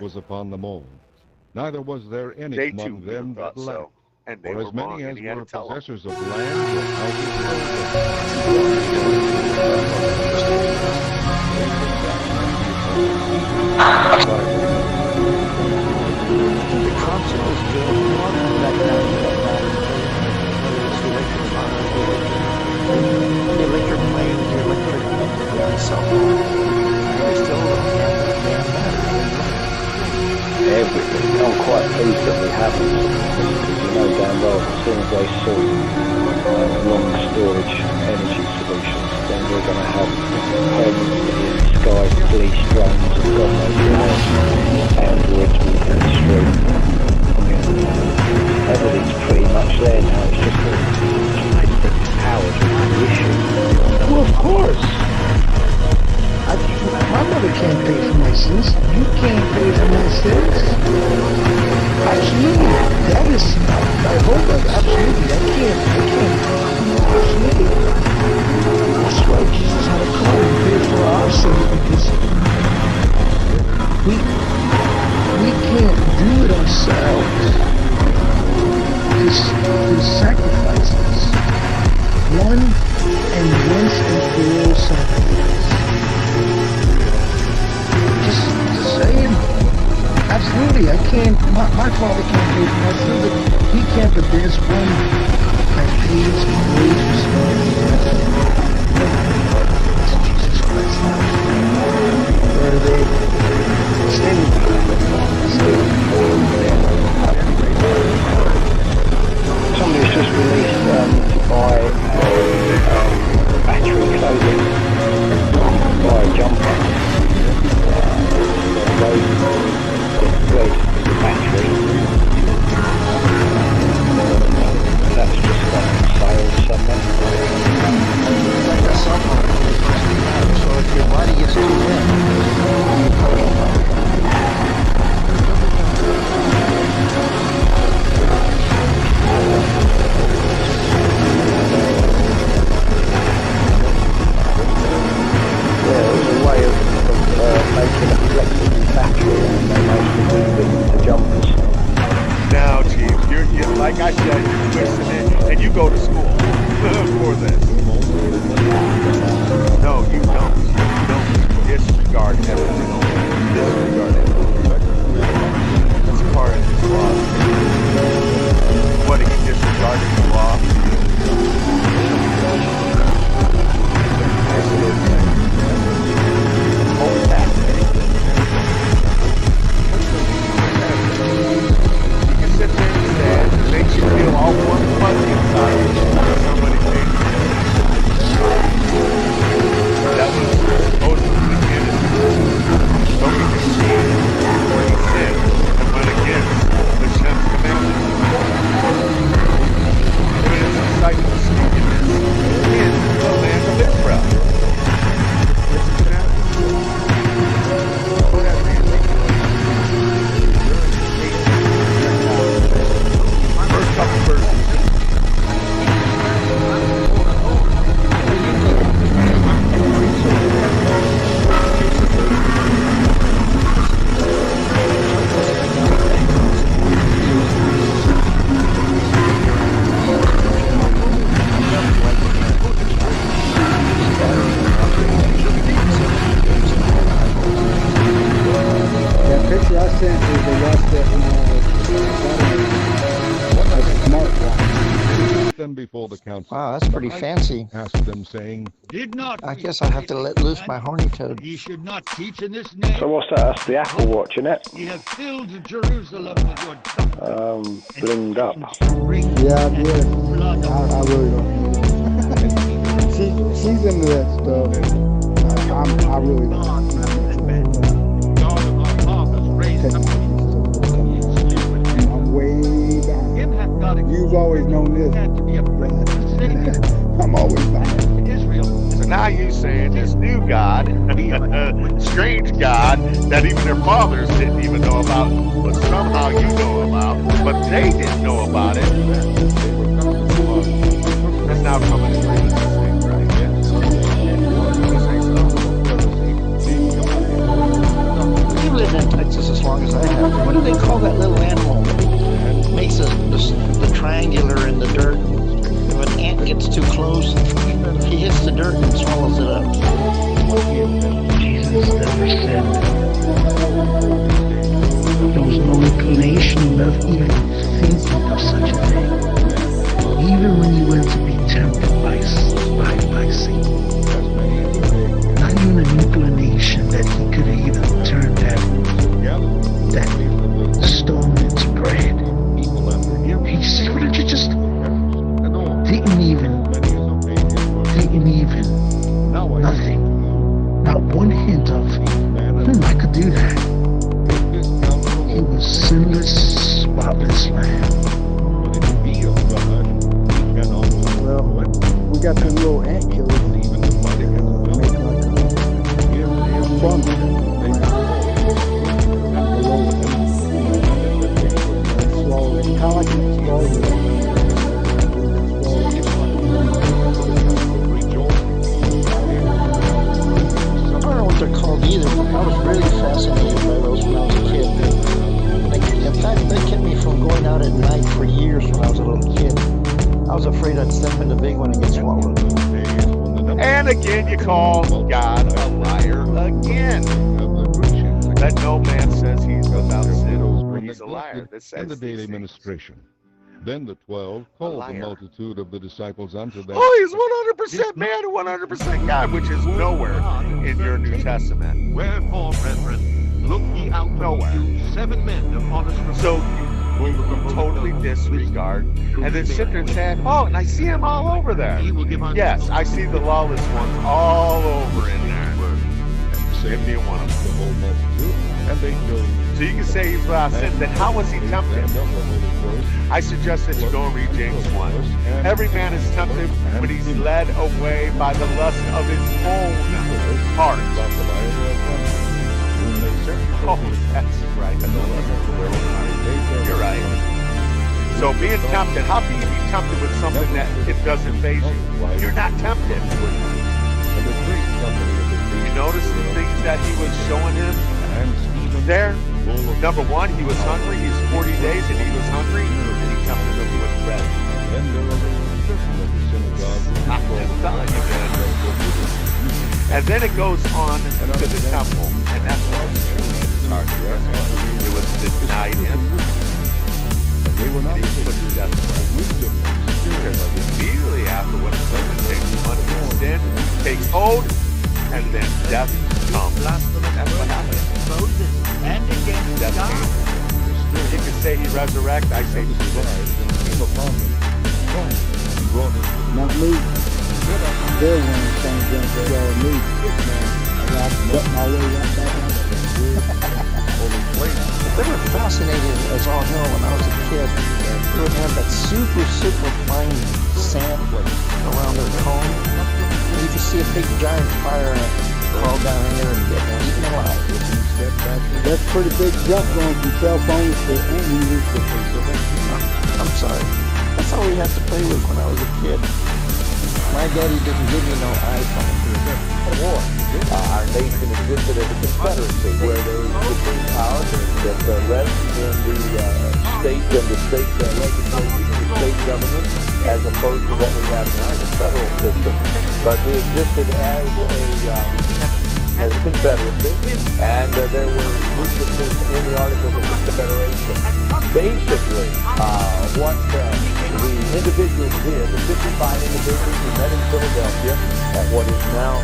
was upon them all. Neither was there any among them that lacked. And they for were as many wrong, as and he had were to tell them. possessors of land or Everything. I'm quite pleased that we haven't, because you know damn well as soon as they sort long storage energy solutions, then we're going to have permanently in the sky police drones and God knows what else, androids walking the street. I mean, everything's pretty much there now. It's just that power's the issue. Well, of course. My mother can't pay for my sins. You can't pay for my sins. Absolutely. his sacrifices. One and once and for all sacrifice. Just saying. Absolutely, I can't, my father can't pay for my food, he can't, but there's one that pays and pays for it's Jesus Christ. Where are they? Somebody's just released to buy battery clothing, buy a jumper, red battery. That's just gone on sale somewhere. It's like a cell phone. So if your body gets too wet, there's a way of making a flexible battery and then actually use it to jumpers. Now, Chief, you're like I said, you're twisting it, and you go to school for this. No, you don't. You don't disregard everything. Disregard it. It's part of this law. What, are you disregarding the law? It makes you feel all warm and fuzzy inside somebody paid you. That was supposedly given. Don't be deceived when he sinned and went against Hashem's commandments. But his disciples speaking this in the land of Israel. First couple verses. That picture I sent is the watch that a smartwatch. Them before the council. wow, that's pretty fancy. Asked them, saying, Did not I guess I'll have to let loose my horny toad. ye should not teach in this name. So what's that? That's the Apple Watch, isn't it? Ye have filled Jerusalem with your doctrine. Blinged up. Yeah, I really don't. She's into that stuff. I really don't. God of our fathers raised up I'm way behind. him hath God You've always known this. had to be a prince of Savior I'm always behind. to Israel. So now you saying this new God, strange God, that even their fathers didn't even know about, but somehow you know about, but they didn't know about it. That's now coming in. You've lived in Texas as long as I have. What do they call that little animal that makes the triangular in the dirt? If an ant gets too close, he hits the dirt and swallows it up. Jesus never said there was no inclination of even thinking of such a thing. Even when he went to be tempted by Satan, not even an inclination that he could even turn that stone into bread. He sort of just didn't even, nothing. Not one hint of, I could do that. He was sinless, spotless lamb. Well, we got the little ant killer. Make like a fun. Swallow it. Kind of like a swallow. I don't know what they're called either. I was really fascinated by those when I was a kid. In fact, they kept me from going out at night for years when I was a little afraid I'd step in the big one and get swallowed. And again, you call God a liar again. Let no man says he's without sin, or he's a liar. That says in the daily these things. ministration. Then the 12 called the multitude of the disciples unto them. Oh, he's 100% man and 100% God, which is nowhere in your New Testament. Wherefore, brethren, look ye out nowhere. 7 men upon us. So you totally disregard, and then sit there and say, oh, and I see them all over there. Yes, I see the lawless ones all over in there. Give me one of them. The whole multitude, and they chose. So you can say he's without sin. Then how was he tempted? I suggest that you go and read James 1. Every man is tempted when he's led away by the lust of his own heart. Oh, that's right. You're right. So being tempted, how can you be tempted with something that it doesn't faze you? You're not tempted. You notice the things that he was showing him there? Number one, he was hungry. He's 40 days and he was hungry. And he tempted him with bread. I'm telling you, man. And then it goes on to the temple. And that's what it was denied him. And he put to death. Because immediately afterwards, it takes money and sin, takes hold, and then death comes. That's what happened. Death came. You can say he resurrected. I say Not me. They're one of the things that y'all need. I got my way right back out of it. They were fascinated as all hell when I was a kid. They would have that super fine sand around their cone. And you could see a big giant fire crawl down in there and get eaten alive. That's a pretty big jump going from cell phones to ambulances to I'm sorry. That's all we had to play with when I was a kid. My daddy didn't give me no iPhone. War. Our nation existed as a confederacy where there was supreme power that rests in the state and the state legislature, the state government, as opposed to what we have now, the federal system. But we existed as a confederacy, and there were weaknesses in the Articles of Confederation. Basically, what the individuals did, the 55 individuals who met in Philadelphia at what is now,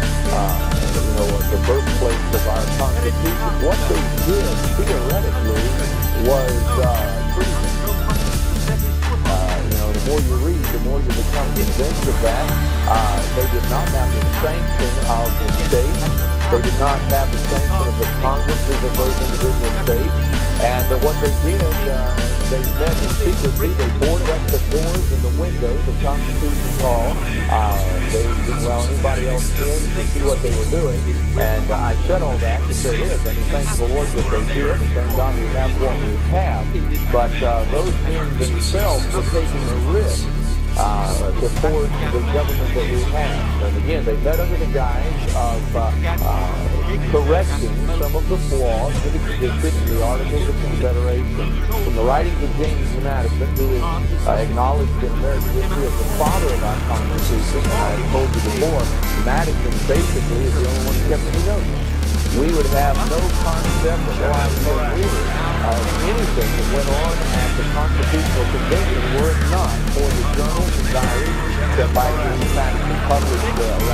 the birthplace of our Constitution, what they did theoretically was treason. The more you read, the more you become convinced of that. They did not have the sanction of the state. They did not have the sanction of the Congresses of those individual states. And what they did, they met in secrecy. They boarded up the doors and the windows of Constitution Hall. They didn't allow anybody else in to see what they were doing. And I said all that to say this. I mean, thank the Lord that they did. And thank God we have what we have. But those men themselves were taking a risk to force the government that we have. And again, they met under the guise of correcting some of the flaws that existed in the Articles of Confederation. From the writings of James Madison, who is acknowledged in American history as the father of our Constitution, and I have told you before, Madison basically is the only one who kept any notes. We would have no concept or no idea of anything that went on at the Constitutional Convention were it not for the journals and diaries that by James Madison published around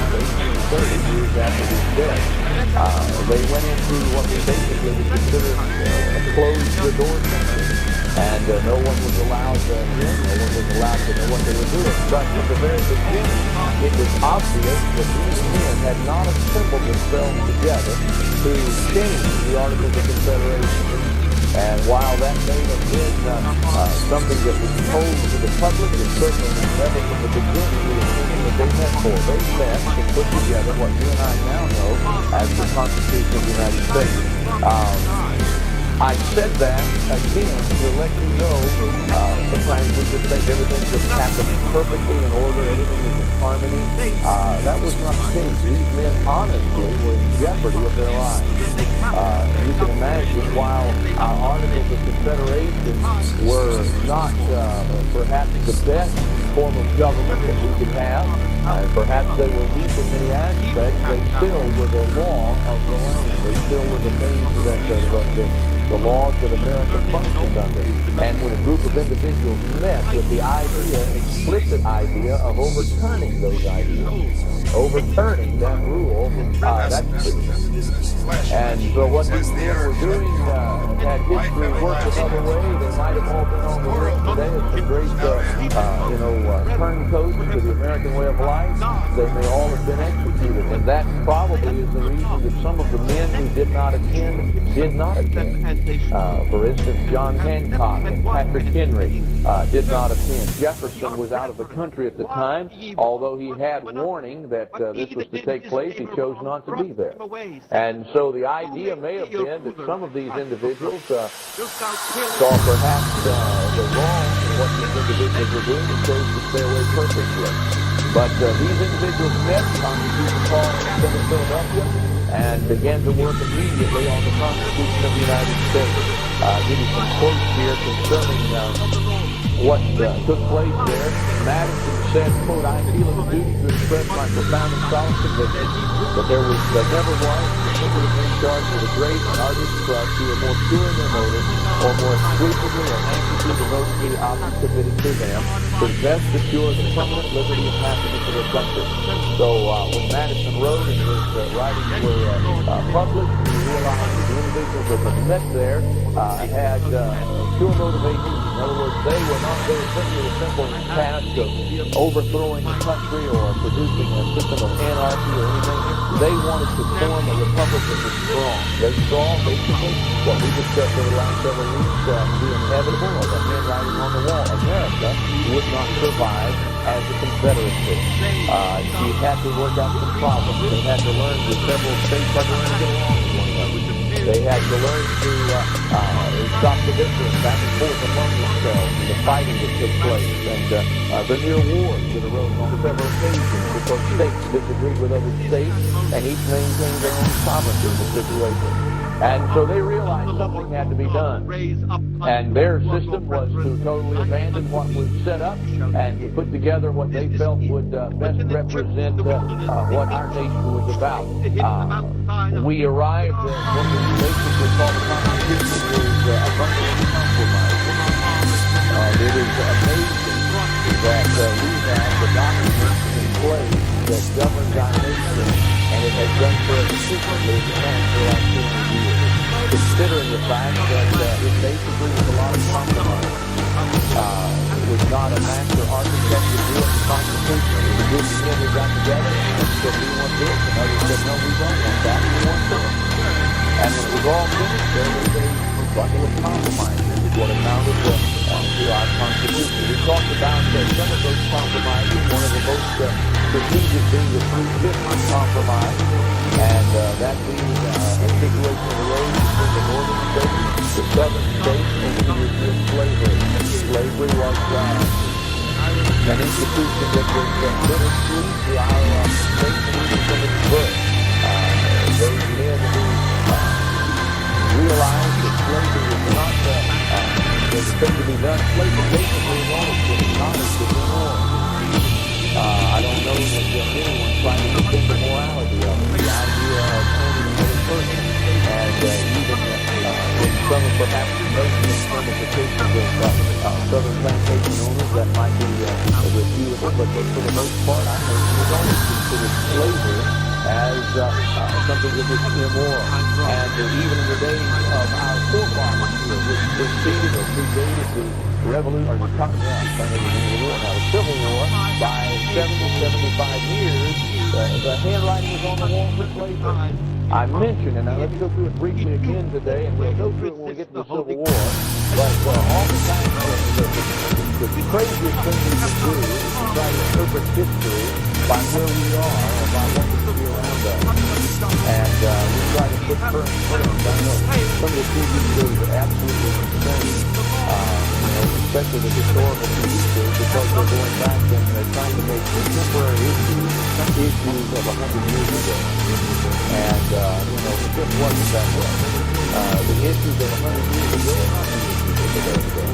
1830 years after his death. They went into what we basically would consider a closed-the-door country. And no one was allowed to know what they were doing. But from the very beginning, it was obvious that these men had not assembled themselves together to change the Articles of Confederation. And while that may have been something that was told to the public, it certainly never from the beginning was something that they meant for. They met to put together what you and I now know as the Constitution of the United States. I said that, again, to let you know, sometimes we just think everything just happens perfectly in order, everything is in harmony. That was not the case. These men, honestly, were in jeopardy of their lives. You can imagine, while our Articles of Confederation were not perhaps the best form of government that we could have. And perhaps they were weak in many aspects. They still were the law of the land. They still were the things that the laws that America functioned under. And when a group of individuals met with the explicit idea of overturning those ideas, overturning that rule, that's freedom. And so what these men were doing had history worked another way. They might have all been on the list today as some great, turncoats to the American way of life. They may all have been executed. And that probably is the reason that some of the men who did not attend, did not attend. For instance, John Hancock and Patrick Henry did not attend. Jefferson was out of the country at the time. Although he had warning that this was to take place, he chose not to be there. And so the idea may have been that some of these individuals saw perhaps the wrong in what these individuals were doing and chose to stay away purposely. But these individuals met Constitution Hall in Philadelphia and began to work immediately on the Constitution of the United States. I'll give you some quotes here concerning what took place there. Madison said, quote, "I feel it a duty to express my profound and solemn conviction that there never was particularly in charge of a great and arduous trust who are more pure in their motives or more exclusively or anxiously devoted to the object committed to them to best secure the permanent liberty and happiness of their country." So when Madison wrote and his writings were published, he realized that the individuals that were met there had pure motivation. In other words, they were not very simply a simple task of overthrowing the country or producing a system of anarchy or anything. They wanted to form a republic that was strong. They saw basically what we discussed over the last several weeks be inevitable, or the handwriting on the wall. America would not survive as a confederacy. She had to work out some problems. They had to learn that several states had to learn to get along with one another. They had to learn to stop the difference back and forth among themselves, and the fighting that took place, and the near wars that arose on several occasions because states disagreed with other states, and each maintained their own sovereignty in the situation. And so they realized something had to be done. And their system was to totally abandon what was set up and to put together what they felt would best represent what our nation was about. We arrived at what we basically call the Constitution is abundantly compromised. And it is amazing that we have the documents in place that governs our nation, and it has done so efficiently for the last 200 years. Considering the fact that it basically was a lot of compromise. It was not a master architect who drew up the Constitution. It was a group of men who got together and said, "We want this," and others said, "No, we don't want that, we want this." And when it was all finished, there was a bundle of compromises, is what amounted to our Constitution. We talked about some of those compromises, one of the most strategic being the 350 compromise, and that being a situation that arose between the northern states, the southern states, and the issue of slavery. Slavery was an institution that was bittersweet to our nation even from its birth. Those men who realized that slavery was not the thing to be done. Slavery basically wanted to acknowledge the wrong. I don't know that anyone trying to defend the morality of it, the idea of owning another person, and even in some of perhaps making some of the cases of southern plantation owners that might be refutable, but for the most part, I think it was always considered slavery as something that was immoral. And even in the days of our forefathers, which preceded or predated the revolution, or the Civil War, by 70, 75 years, the handwriting was on the wall for slavery. I mentioned, and now let's go through it briefly again today, and we'll go through it when we get to the Civil War, but oftentimes the craziest thing we can do is to try to interpret history by where we are or by what we see around us. And we try to put current terms. I know some of the TV shows are absolutely insane, especially the historical TV shows, because they're going back and they're trying to make contemporary issues of 100 years ago. And, it just wasn't that way. The issues of 100 years ago are not the issues of today.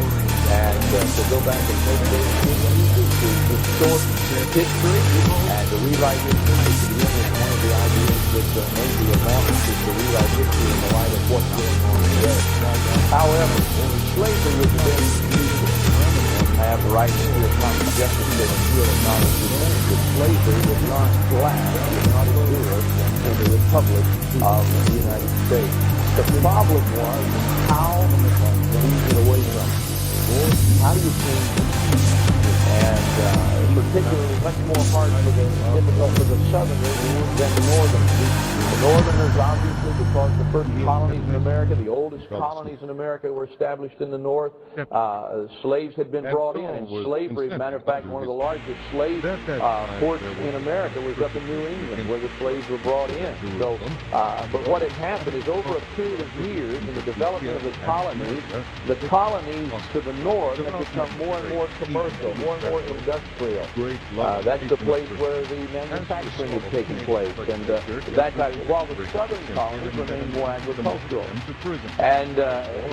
And to go back and make those issues to distort history and to rewrite history. To begin with, one of the ideas that may be among us is to rewrite history in the light of what's going on today. However, slavery was a very I have the right to hear Thomas Jefferson and he'll acknowledge the thing that slavery was not last, was not endure in the Republic of the United States. The problem was how to ease it away from it. How do you change it? And particularly much more hard for the difficult for the Southerners than the Northerners. The Northerners, obviously, because the first colonies in America, the oldest colonies in America were established in the North. Slaves had been brought in, and slavery, as a matter of fact, one of the largest slave ports in America was up in New England, where the slaves were brought in. So, but what had happened is over a period of years in the development of the colonies to the north have become more and more commercial, more and more industrial. That's the place where the manufacturing is taking place, and that type. While the southern colonies remain more agricultural. And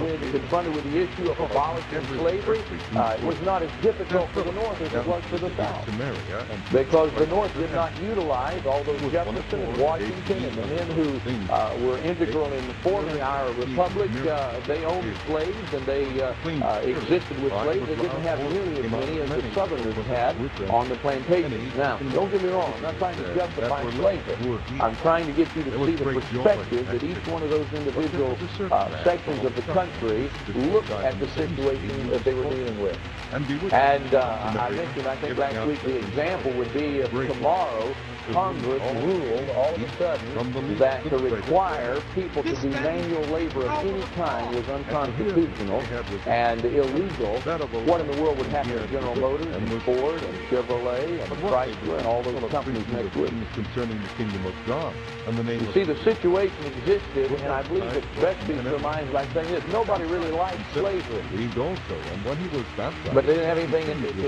when confronted with the issue of abolishing slavery, it was not as difficult for the North as it was for the South. Because the North did not utilize, although Jefferson and Washington and the men who were integral in forming our republic, they owned slaves and they existed with slaves. They didn't have nearly as many as the Southerners had on the plantations. Now, don't get me wrong, I'm not trying to justify slavery. I'm trying to get you to see the perspective that each one of those individual sections of the country looked at the situation that they were dealing with. And I mentioned, I think last week, the example would be if tomorrow Congress ruled all of a sudden that to require people to do manual labor of any kind was unconstitutional and illegal. What in the world would happen to General Motors and Ford and Chevrolet and Chrysler and all those companies next week? Concerning the kingdom of God. You see, the situation existed, and I believe it's best to be surmised by saying this: nobody really liked slavery. But they didn't have anything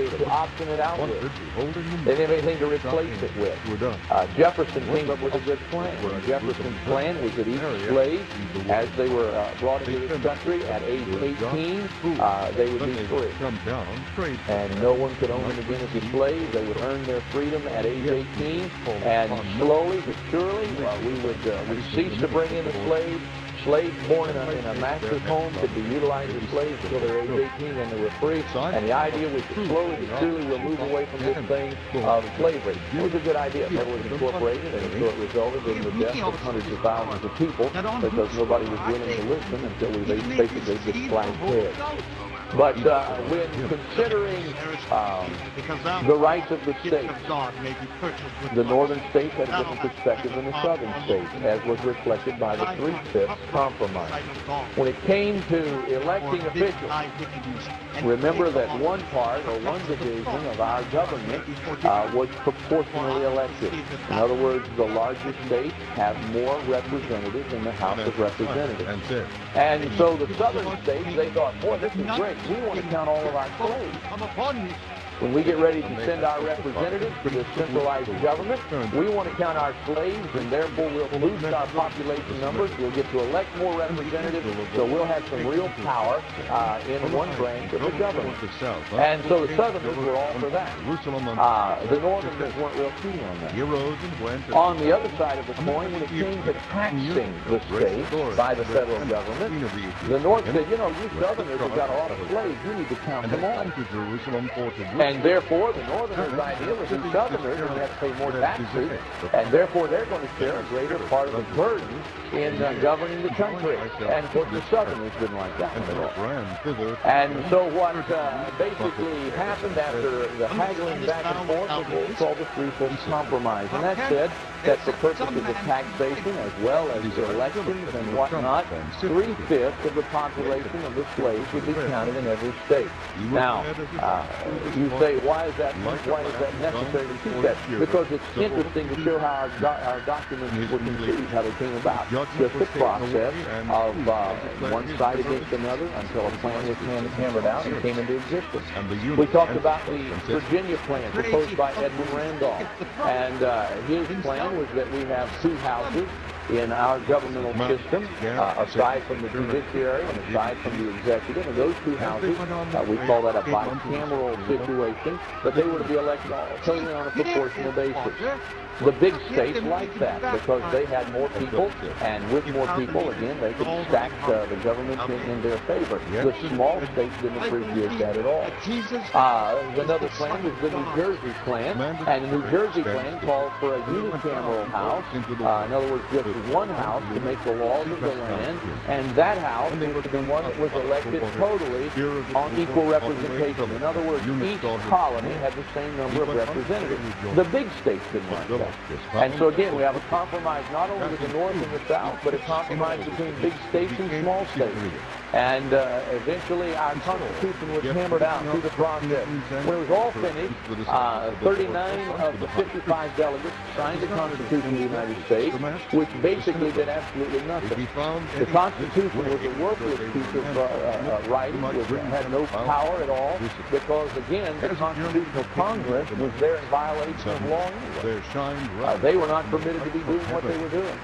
to option it out with. They didn't have anything to replace it with. Jefferson came up with a good plan. Jefferson's plan was that each slave, as they were brought into this country at age 18, they would be free. And no one could own them again as a slave. They would earn their freedom at age 18, and slowly but surely we'd cease to bring in the slaves. Slaves born in a master's home could be utilized as slaves until they were age 18 when they were free. And the idea was to slowly but surely we'll move away from this thing of slavery. It was a good idea. It never was incorporated, and so it resulted in the death of hundreds of thousands of people because nobody was willing to listen until we basically just flagged heads. But when considering the rights of the states, the northern states had a different perspective than the southern states, as was reflected by the 3/5 compromise. When it came to electing officials, remember that one part or one division of our government was proportionally elected. In other words, the larger states have more representatives in the House of Representatives. And so the southern states, they thought, boy, this is great. We want to count all of our slaves. When we get ready to send our representatives to the centralized government, we want to count our slaves, and therefore we'll boost our population numbers. We'll get to elect more representatives, so we'll have some real power in one branch of the government. And so the Southerners were all for that. The Northerners weren't real keen on that. On the other side of the coin, when it came to taxing the states by the federal government, the North said, you know, you Southerners have got a lot of slaves. You need to count them all. And therefore, the Northerners' idea was the Southerners are going to have to pay more taxes, and therefore they're going to share a greater part of the burden in governing the country. And of course, the Southerners didn't like that at all. And so what basically happened after the haggling back and forth was what we call the 3/5 compromise. And that said that for purposes of taxation as well as elections and whatnot, 3/5 of the population of the slaves would be counted in every state. Now, you say, why is that necessary to keep that? Because it's interesting to show how our documents were conceived, how they came about. Just the process of one side against another until a plan was hammered out and came into existence. We talked about the Virginia plan proposed by Edwin Randolph, and his plan was that we have two houses in our governmental system, aside from the judiciary and aside from the executive, and those two houses, we call that a bicameral situation, but they were to be elected totally on a proportional basis. The big states like that because they had more people, and with more people, again, they could stack the government in their favor. The small states didn't appreciate that at all. Another plan was the New Jersey plan, and the New Jersey plan called for a unicameral house, in other words, just one house to make the laws of the land, and that house was the one that was elected totally on equal representation. In other words, each colony had the same number of representatives. The big states didn't like that. And so again, we have a compromise not only with the North and the South, but a compromise between big states and small states. And eventually our Constitution was hammered out through the process. When it was all finished, 39 of the 55 delegates signed the Constitution of the United States, which basically did absolutely nothing. The Constitution was a worthless piece of writing, which had no power at all, because again, the Constitutional Congress was there in violation of law anyway. They were not permitted to be doing what they were doing.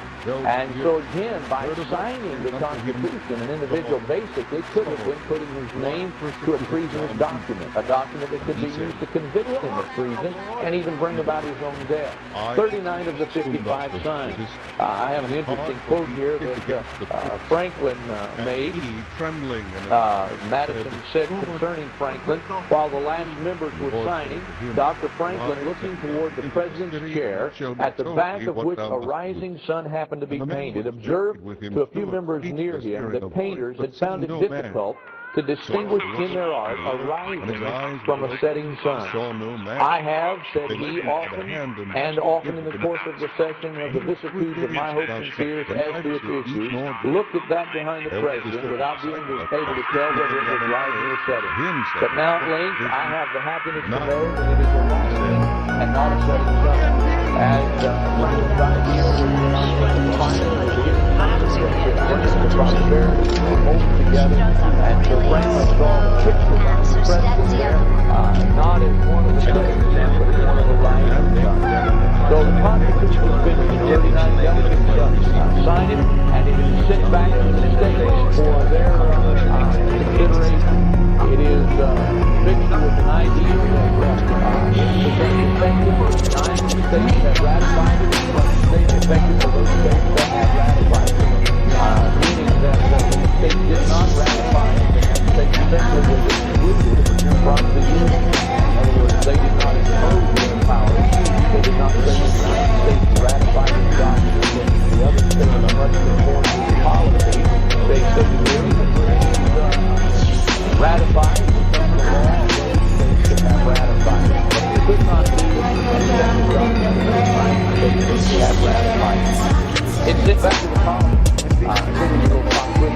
And so again, by signing the Constitution, an individual basically could have been putting his name to a treasonous document, a document that could be used to convict him of treason and even bring about his own death. 39 of the 55 signed. I have an interesting quote here that Franklin made. Madison said concerning Franklin, while the last members were signing, Dr. Franklin, looking toward the president's chair, at the back of which a rising sun happened to be painted, observed to a few members near him that painters had found it difficult to distinguish in their art a rising from a setting sun. I have, said he, often in the course of the session of the vicissitudes of my hopes and fears as to its issues, looked at that behind the president without being able to tell whether it was rising or setting. But now at length I have the happiness to know that it is a rising and not a setting sun. And Franklin's idea was finally the prosperity were holding together, and so Franklin saw the picture of the president there, not as one of the presidents, but as one of the rising suns. So the Constitution was finished, 39 delegates signed it, and it is sent back to the states for their consideration. It is fixed with an ideal that became effective. 9 states have ratified it, and 1 state effective for those states that have ratified it. Meaning that the state did not ratify it, and the state simply was excluded from the Union. In other words, they did not impose their powers. They did not say the United States ratified the document, and the other states are much conformed to the policy. They said the Union ratified it, and the law of those states should have ratified it. But they could not do anything document that the United States have ratified it. It's sent back to the colony. I will do that because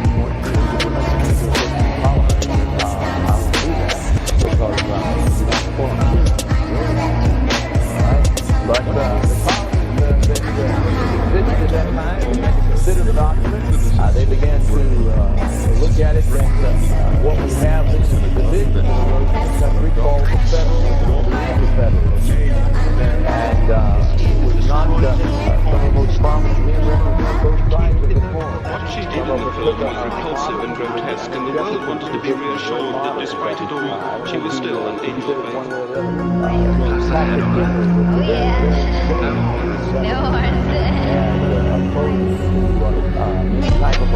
but the colonies that existed at that time began to consider the document. They began to look at it and what we have is the division of the country called the federal and the federal. And it was not some of the most prominent men represent both sides of the coin. What she did in the film was repulsive and grotesque, and the world wanted to be reassured that despite it all, she was still an angel of faith. Type of a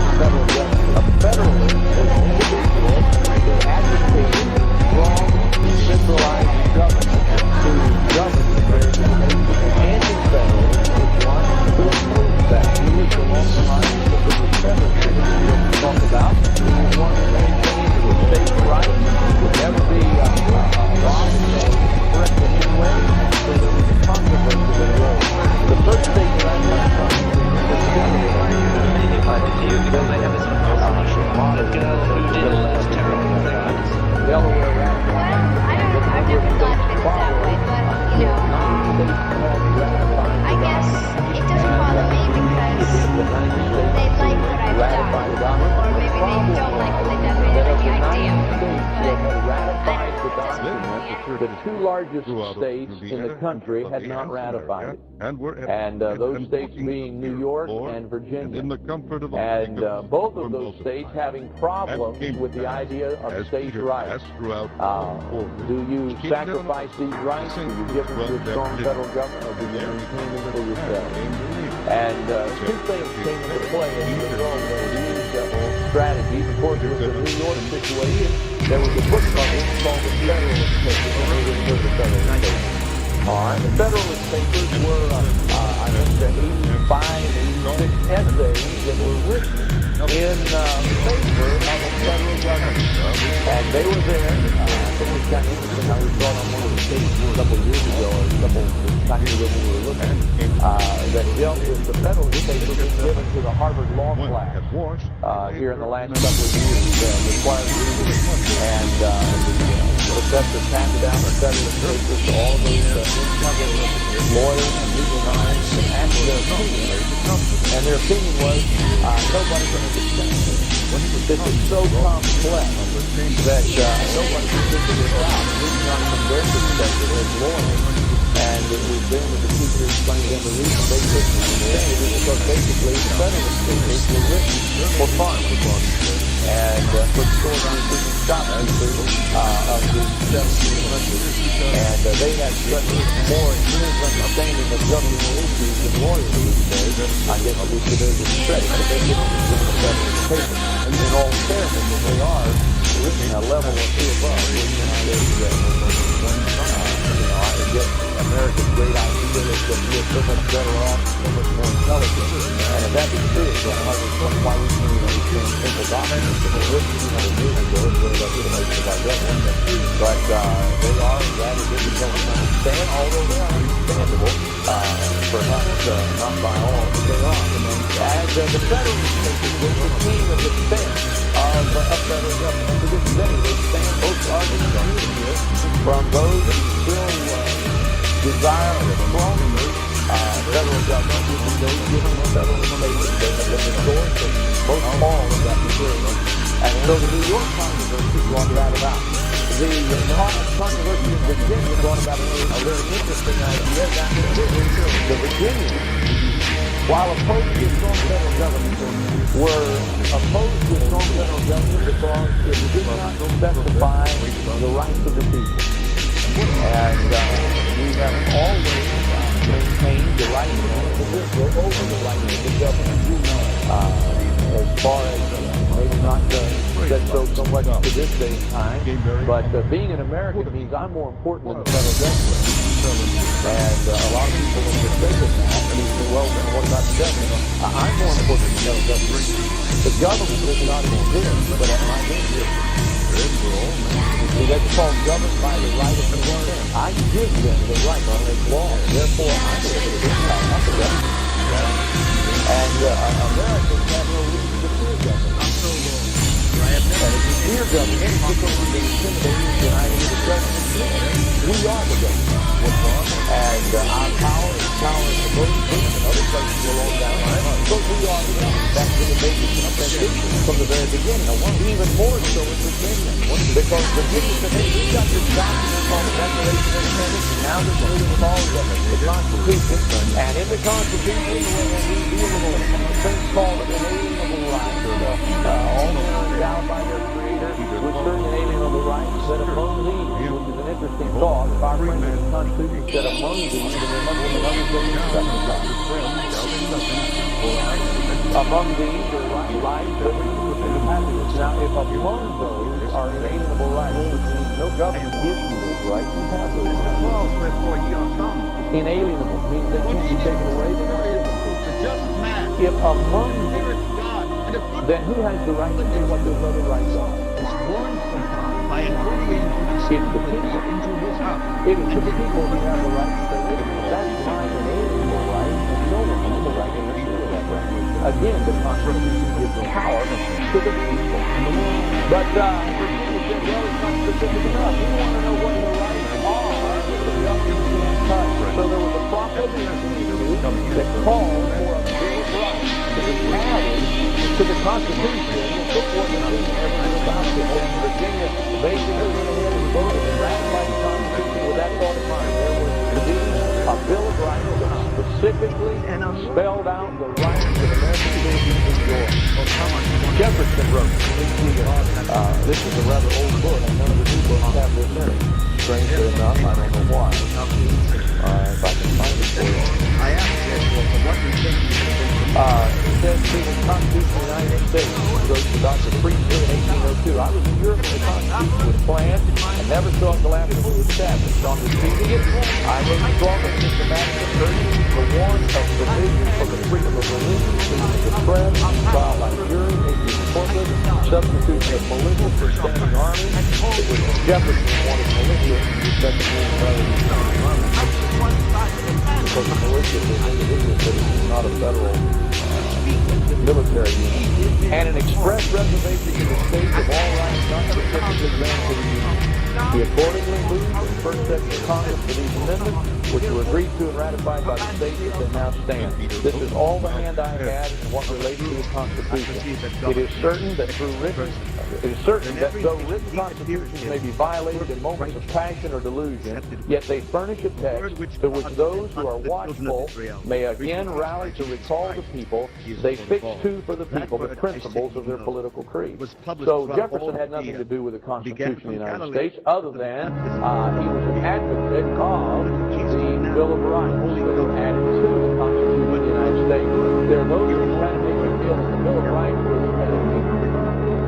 federalist was an individual who advocated strong, centralized government to govern the affairs of the nation. And in federalism was one who opposed that. He was along the lines of the confederacy that we talk about. He was one who maintained that states' rights would never be lost or corrected in any way. So there was a controversy that arose. The first state that I went from was Delaware. I never thought of it that way, but you know, I guess it doesn't bother me because they like what I've done, or maybe they don't like what I've done. They like the idea, but I don't know. It doesn't really the two largest states in the country had not ratified it. And those states being New York and Virginia. And both of those states having problems with the idea of states' rights. Do you sacrifice these rights? Do you give them to a strong federal government, or do you maintain them for yourself? And two things came into play as a result of these strategies. Of course, with the New York situation, there was a book published called the Federalist Papers, and they didn't the Federalist Papers. All right, the Federalist Papers were, I think, 85, 86 essays that were written in favor of a federal government. And they were there. It was kind of interesting how we saw it on one of the states a couple of years ago, or a couple of times ago when we were looking, that dealt with the Federalist Papers being given to the Harvard law class here in the last couple of years, required reading. And the professor passed down the Federalist Papers to all of those lawyers and legal minds and asked their opinion. And their opinion was, nobody can understand this. This is so complex that nobody can figure this out. This is not from their perspective as lawyers. And it was then that the teacher explained them the reason they couldn't understand it is because basically the Federalist Papers were written for farmers. And for short including shopkeepers of the 1700s. And they had such more intense understanding of governing issues than lawyers these days. I guess we should have a credit, but they didn't understand the Federalist Papers. And in all fairness, they are written a level or two above, I guess America's great idea is that we are so much better off, so much more intelligent. And if that be true, then I was why we can't understand simple documents that were written 200 years ago as well as legislation of our government. But they are rather difficult to understand, although they are understandable, perhaps not by all, but they are. And the Federalist Papers was the team of defense of a federal government. To this day, they stand both arguments here from those who still desire a stronger federal government, which is those given the Federalist Papers. They have been the source of most all of that material. And so the New York controversy brought that about. The controversy in Virginia brought about a very interesting idea that the Virginians, while opposed to a strong federal government, were opposed to a strong federal government because it did not specify the rights of the people. And we have always maintained the right of the individual over the right of the government. As far as maybe not said so much to this day and time, but being an American means I'm more important than the federal government. And a lot of people have mistaken that. And they say, well, what about the government? I'm more important than the federal government. The government does not exist, but it might exist. See, that's called governed by the right of consent. I give them the right to make laws. Therefore, I'm going to do that, not the government. And Americans have no reason to fear government. And if you fear government, it's because we've been intimidated behind the government. We are the government. And our power is power in the most and other places along that line. Because we are the government. That's been the basic conception from the very beginning. Even more so in Virginia. Because Virginia said, hey, we've got this document called the Declaration of Independence, and now this meeting with all of them, the Constitution. And in the Constitution, we deal with things called an inalienable right. All men are endowed by their Creator with certain inalienable rights, that among these, which is an interesting thought, if our friend in the Constitution said among these, then there must be another thing among these are life, liberty, and happiness. Now, if among those are inalienable rights, which means no government gives you those rights, you have those rights. Inalienable means they can't be taken away. If among them, then who has the right to do what those other rights are? It's the people. It is the people who have the right to say, that's my inalienable right, and no one has the right to interfere with that right. Again, the Constitution gives power to the people. But Virginia said, well, it's not specific enough. We want to know what the rights are that the government can't touch. So there was a proclamation that called for a Bill of Rights to be added to the Constitution before Virginia ever knew about it. And Virginia basically went ahead and voted and ratified the Constitution specifically spelled out the rights that American citizens enjoy. Jefferson wrote this is a rather old book, and none of the new books have this in it. Strangely enough, I don't know why. If I can find it for you. It says in the Constitution of the United States, goes to Dr. Priestley in 1802. I was in Europe when the Constitution was planned and never saw it till after it was established. On receiving it, I wrote strongly systematic and urgent the want of provision for the freedom of religion, freedom of the press, trial by jury, habeas corpus, substitution of militia for standing army. It was Jefferson who wanted militia to set the meaning rather than standing army. Because the militia is an individual citizen, not a federal military unit. And an express reservation to the states of all rights not specifically granted to the Union. He accordingly moved in the first session of Congress for these amendments, which were agreed to and ratified by the states as they now stand. This is all the hand I had in what relates to the Constitution. It is certain that though written constitutions may be violated in moments of passion or delusion, yet they furnish a text to which those who are watchful may again rally to recall the people. They fix too for the people the principles of their political creed. So Jefferson had nothing to do with the Constitution of the United States, other than he was an advocate of the Bill of Rights that was added to the Constitution of the United States. There are those who kind of make you feel that the Bill of Rights was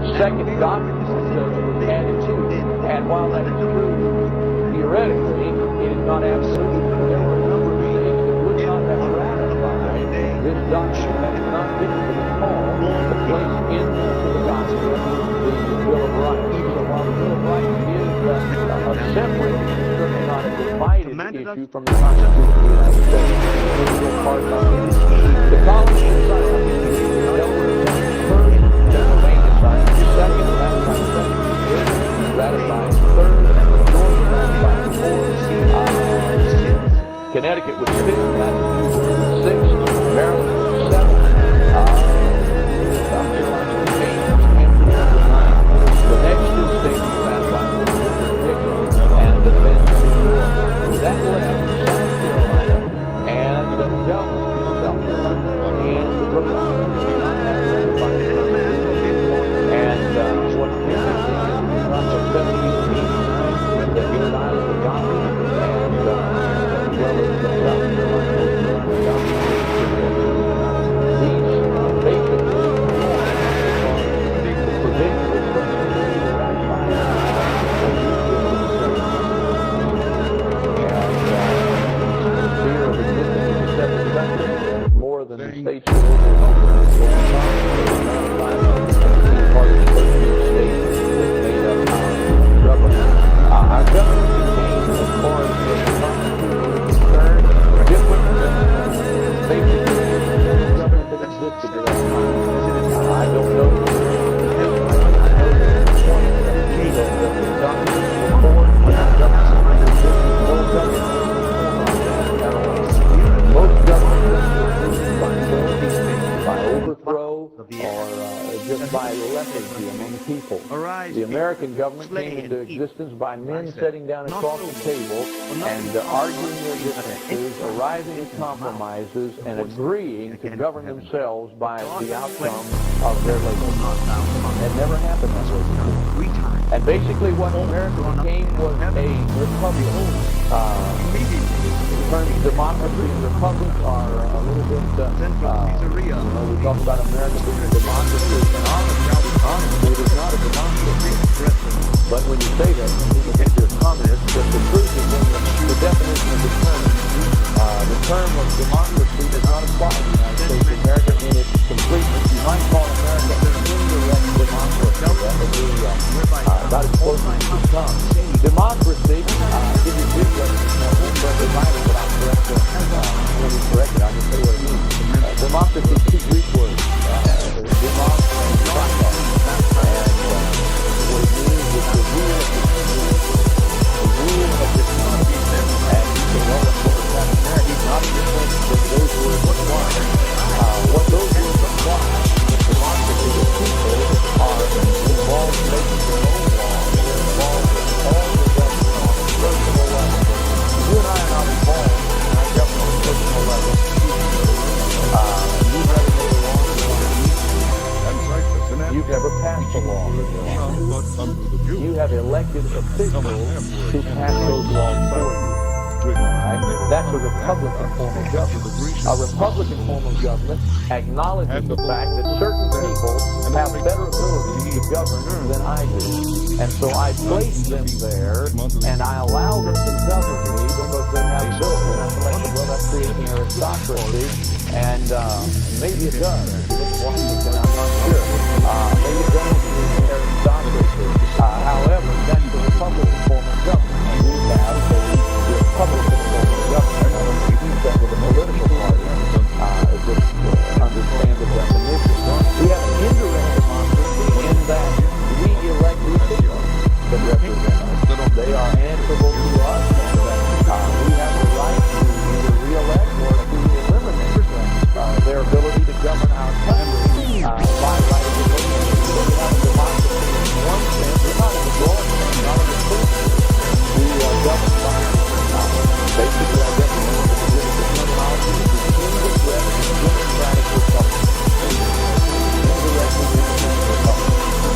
a second document that was added to it. And while that is true, theoretically, it is not absolute. There were a number of states that would not have ratified this document that is not given to the call to place into the document the Bill of Rights. So while the Bill of Rights is a separate, certainly not a divided issue from the Constitution of the United States, it is a part of the colonies decided Delaware first, Pennsylvania signed second, ratified third, Georgia ratified fourth, Connecticut was fifth, Massachusetts was sixth, Maryland was seventh, South Carolina was eighth, Hampshire was ninth. The next two states were ratified were Virginia and then New York. That left South Carolina and Delaware, South Carolina and Rhode Island did not have ratified. And what's interesting is it was not until 1789 that Rhode Island adopted it, and as well as South Carolina, North Carolina adopted it. These basically the provision was from the city to ratify it. And the fear of existing in a separate country more than the states that part of the 13 states that made up our government. Our government became, as far as the Constitution is concerned, different than basically the government that existed at that time. I don't know the history. I know that at the point that the documents were formed, the government existed, no government most governments were by force, by overthrow, or just by lethargy among people. The American government came into existence by men sitting down across the table and arguing their differences, arriving at compromises, and agreeing to govern themselves by the outcome of their labor. It never happened that way. And basically what America became was a republic. In terms of democracy and republic are a little bit, we talk about America being a democracy, and honestly, it is not a democracy. But when you say that, people think you're a communist, but the truth is in the definition of the term of democracy does not apply in the United States of America in its completeness. You might call America an indirect democracy. That would be about as close as it could come. Democracy, give you Greek definition, but the Bible, but I'll correct it. When you correct it, I'll just tell you what it means. Democracy is two Greek words. Demos and kratos. And what it means is the rule of the country. The rule of the country. That's a Republican form of government. A Republican form of government acknowledges the fact that certain people have better ability to govern than I do. And so I place them there, and I allow them to govern me because they have ability. And I'm like, well, that's creating aristocracy. And maybe it does. Washington, I'm not sure. Maybe it does create aristocracy. However, that's the Republican form of government. We have the Republican form of government. I don't confuse that with a political party. Just understand the definition. We have an indirect democracy in that we elect the officials that represent us. They are answerable to us, and we have the right to either re-elect or to eliminate their ability to govern our country by right of election. So we have a democracy in one sense. We're not a majority, not a majority. We are governed by basically our government is the terminology is the indirect democratic republic. Indirect democratic republic.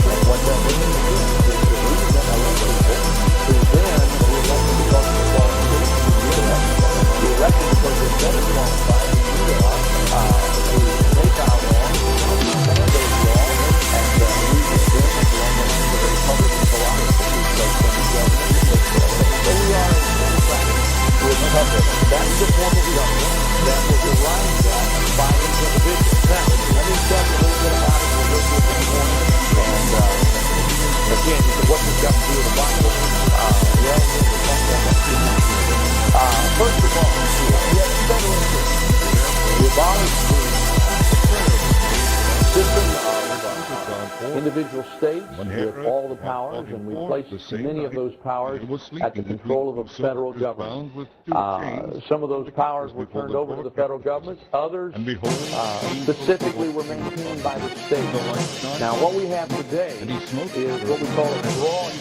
And what that means is that we then elect people who then we elect because of the qualifications of the election. We elect them because they're better qualified than we are to make our laws, to understand those laws, and we condemn and belong to the Republican philosophy. We place them in government. So we are a democratic republic. That's the form of government that was arrived at by these individuals. Now, let me tell you a little bit about it real quick this morning. And again, you said, what does got to do with the Bible? Well, we'll talk about that too much. First of all, we have a federal system. We abolished the system of individual states with all the powers, and we placed many of those powers at the control of the federal government. Some of those powers were turned over to the federal government. Others specifically were maintained by the states. Now, what we have today is what we call a broad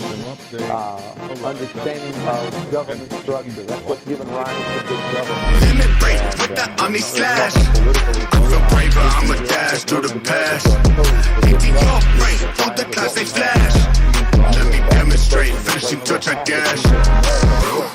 understanding of government structure. That's what's given rise to big government. Limit break with the army slash. I feel braver, I'm a dash to the past. Hit the York break, hold the class, they flash. Let me demonstrate, finishing touch, I dash.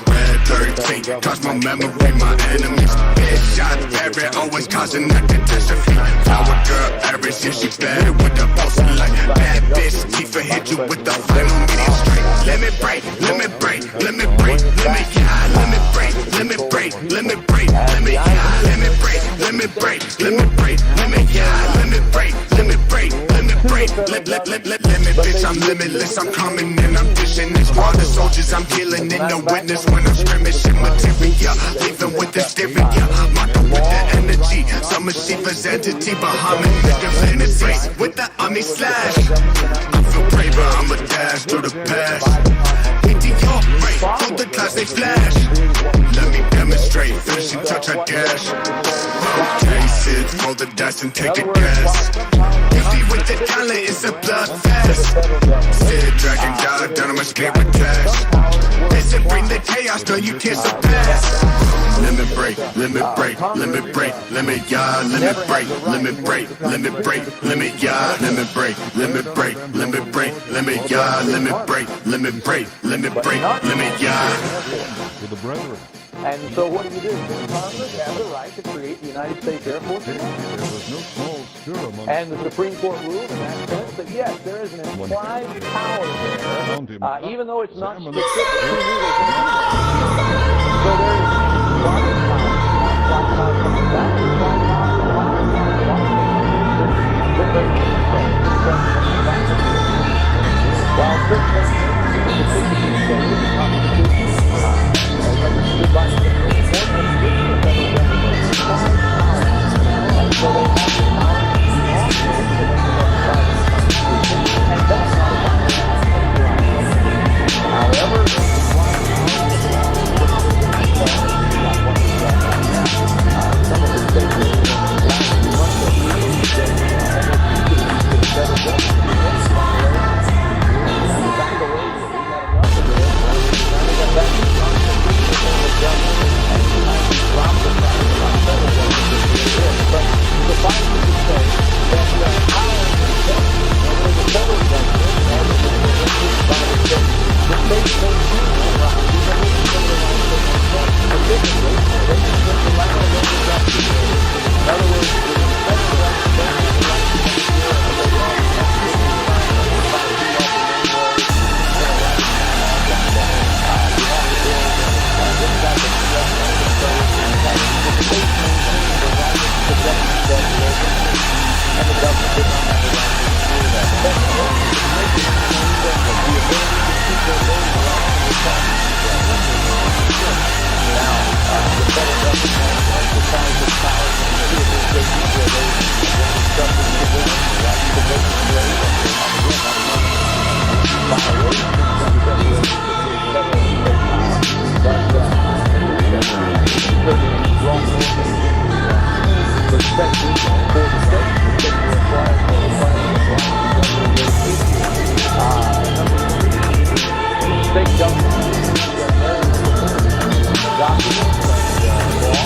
Red 13, cause my memory, my enemies. Headshot, Barrett, always causing a catastrophe. Power girl, average, yeah, she better with the poster like bad bitch. Tifa hit you with the final medium straight. Limit break, limit break, limit break, limit yeah, limit break, limit break, limit break, limit yeah, limit break, limit break, limit break, limit yeah, limit break, limit break, limit break, limit bitch, I'm limitless, I'm coming and I'm dishing this water soldiers, I'm killing in the witness when I'm scrimmaging material, leaving with the stereo, mocking with the energy, some of Shiva's entity, Bahamut, divinity, with the army slash, I feel braver, I'm a dash to the past, hit the York break, hold the class, they flash, let me demonstrate, finishing touch, I dash, okay, Sid, roll the dice and take the gas, with the talent, it's a bloodfest. Sid, dragon god, done, I'm escape with cash. They said bring the chaos, till you can't surpass. Limit break, limit break, limit break, limit yeah, limit break, limit break, limit break, limit yeah, limit break, limit break, limit break, limit yeah, limit break, limit break, limit break, limit yeah. To the brethren. And so what do? Congress has the right to create the United States Air Force. There was no small stir among and the Supreme Court ruled in that sense that yes, there is an implied power there, even though it's not specific to legal. So there is while however, did not have the right to do that. That's the only thing that makes it the ability to keep their voting rights in the country. Now, the federal government has exercised its power in the jurisdictions where they instructed civilians the right to vote and slave. Again, that's not violation of that federal power, but I think that certainly strong perspective for the state that they require number three, state government documents and law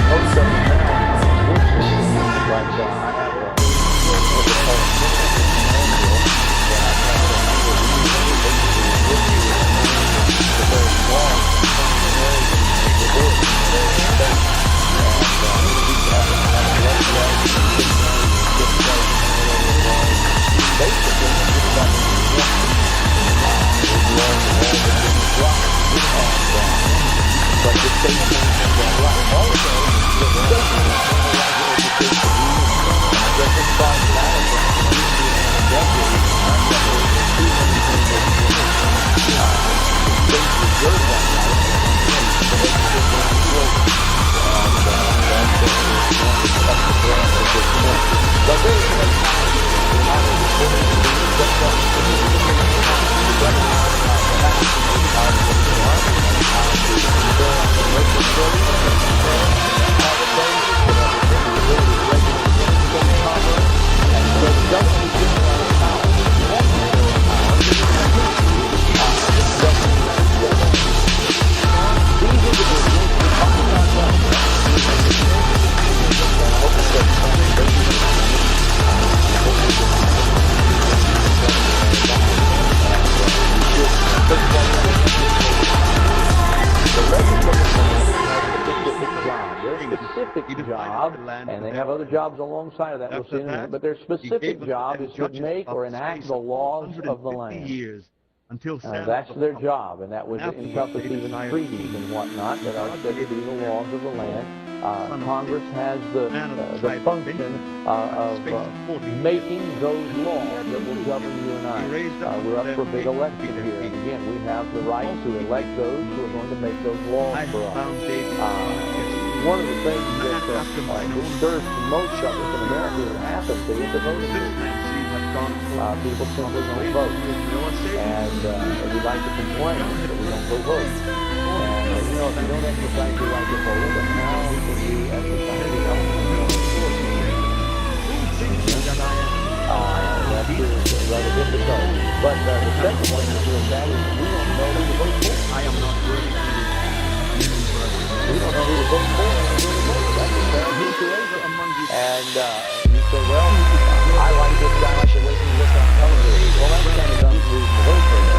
most of them now like I have what they call a manual that I have a number of years basically the very laws the board but the state right. Also, the state education I guess it's fine now state reserve that job, and they have other jobs alongside of that, we'll see in a minute, but their specific job is to make or enact the laws of the land. That's their job, and that would encompass even treaties and whatnot that are said to be the laws of the land. Congress has the function of making those laws that will govern you and I. We're up for a big election here, and again, we have the right to elect those who are going to make those laws for us. One of the things that disturbs most of us in America is apathy at the voting booth. People simply don't vote, and we like to complain that we don't go vote. And if you don't exercise your right to vote, then how can you exercise your right to vote? That is rather difficult. But the second one is that we don't know who to vote for. I am not worthy to we don't know who to vote for. That's a bad situation. And you say, well, I like this guy, I like the way he looks on television. Well, that's kind of dumb reason to vote for him.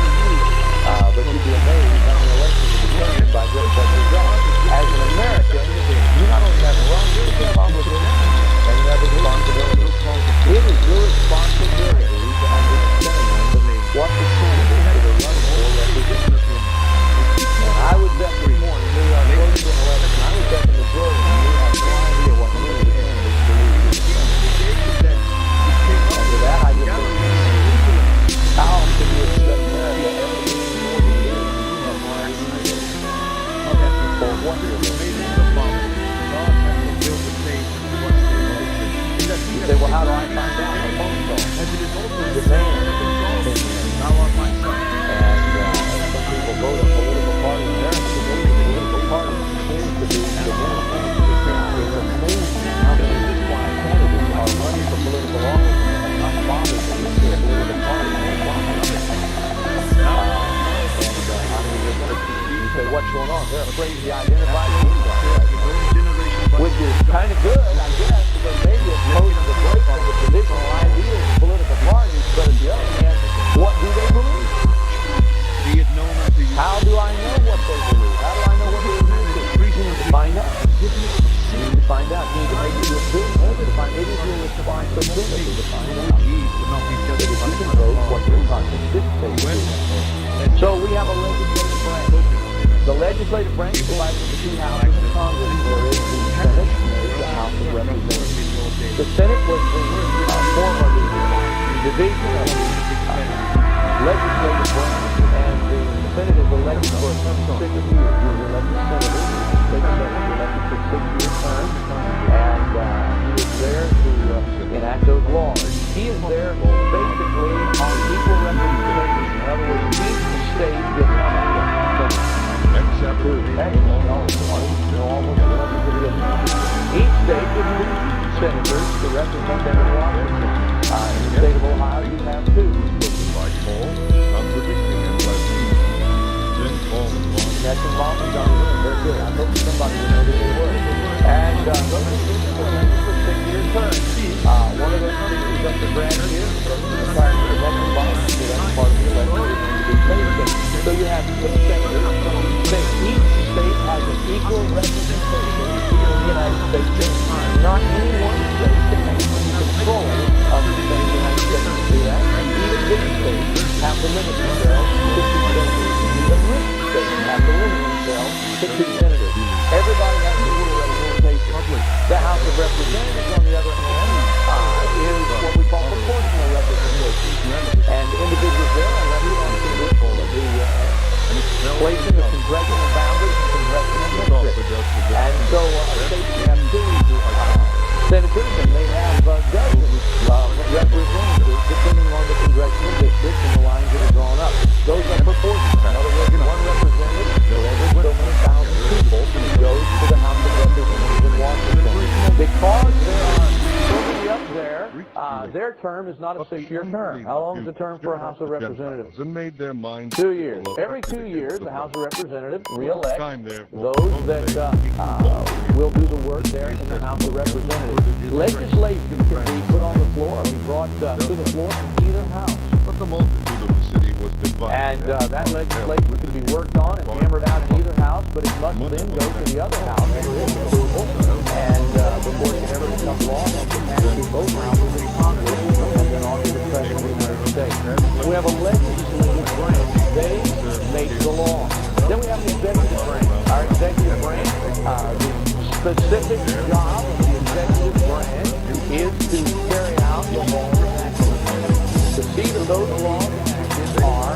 But you'd be amazed how many elections are determined by just that result. As an American, you not only have rights, you have obligations, and you have a responsibility. It is your responsibility to understand what the candidates that are running for represent. And I would bet this morning, we are close to an election, I would bet the majority of you have no idea what many of the candidates believe. And to that, I just say, how can you expect America ever to be more than it is when you have no idea for what you're doing? You say, well, how do I find out? My phone call. Demand. And some people go to political parties. America goes to political parties. Seems to be the winner. It's amazing how many candidates are running for political office and not bothered to look at political parties. You say, what's going on? They're afraid to be identified as which is kind of good, I guess, because maybe it poses a break from the traditional ideas of political parties, but on the other hand, what do they believe? How do I know what they believe? How do I know what they believe? You need to find out. You need to find out. You need to make it your business to find it is your responsibility to find out. Because if you can vote what your conscience dictates. So we have a legislative branch. The legislative branch divided into two houses of Congress. There is the Senate and there is the House of Representatives. The Senate was the former division of legislative branch, and the Senate is elected for a term of 6 years. You're elected senators, legislators are elected for 6-year terms, and he is there to enact those laws. He is there basically on equal representation. In other words, each state gets how many senators? Two. Excellent. Almost each state gets 2 senators to represent them in Washington. In the state of Ohio, you have 2. That's involved in John Lewis. Very good. I hope somebody would know who they were. And those are for 6-year terms. One of those speakers up the branch here, retired to the next bond. So that's part of the election. So you have 2 senators from each state. Each state has an equal representation in the United States Senate. Not any one state can make any control of the United States to do that. Even big states have to limit themselves to 2 senators. Even rich states have to limit themselves to 2 senators. Everybody has equal representation. The House of Representatives, on the other hand, is what we call proportional representation. And individuals there are elected on the placing of congressional boundaries and congressional districts. And so states have 2 senators, and they have dozens of representatives depending on the congressional districts and the lines that are drawn up. Those are proportional. In other words, 1 representative for every so many thousand people goes to the House of Representatives in Washington. Because there are so many up there, their term is not a 6-year term. How long is the term for a House of Representatives? 2 years. Every 2 years, the House of Representatives re-elect those that will do the work there in the House of Representatives. Legislation can be put on the floor or be brought to the floor from either house. But the multitude of the city was divided. And that legislation can be worked on and hammered out in either house, but it must then go to the other house for its approval. And before it can ever become law, it can pass through both houses of Congress and then on to the President of the United States. We have a legislative branch. They make the law. Then we have the executive branch. Our executive branch, the specific job of the executive branch is to carry out the laws enacted. To see that those laws enacted are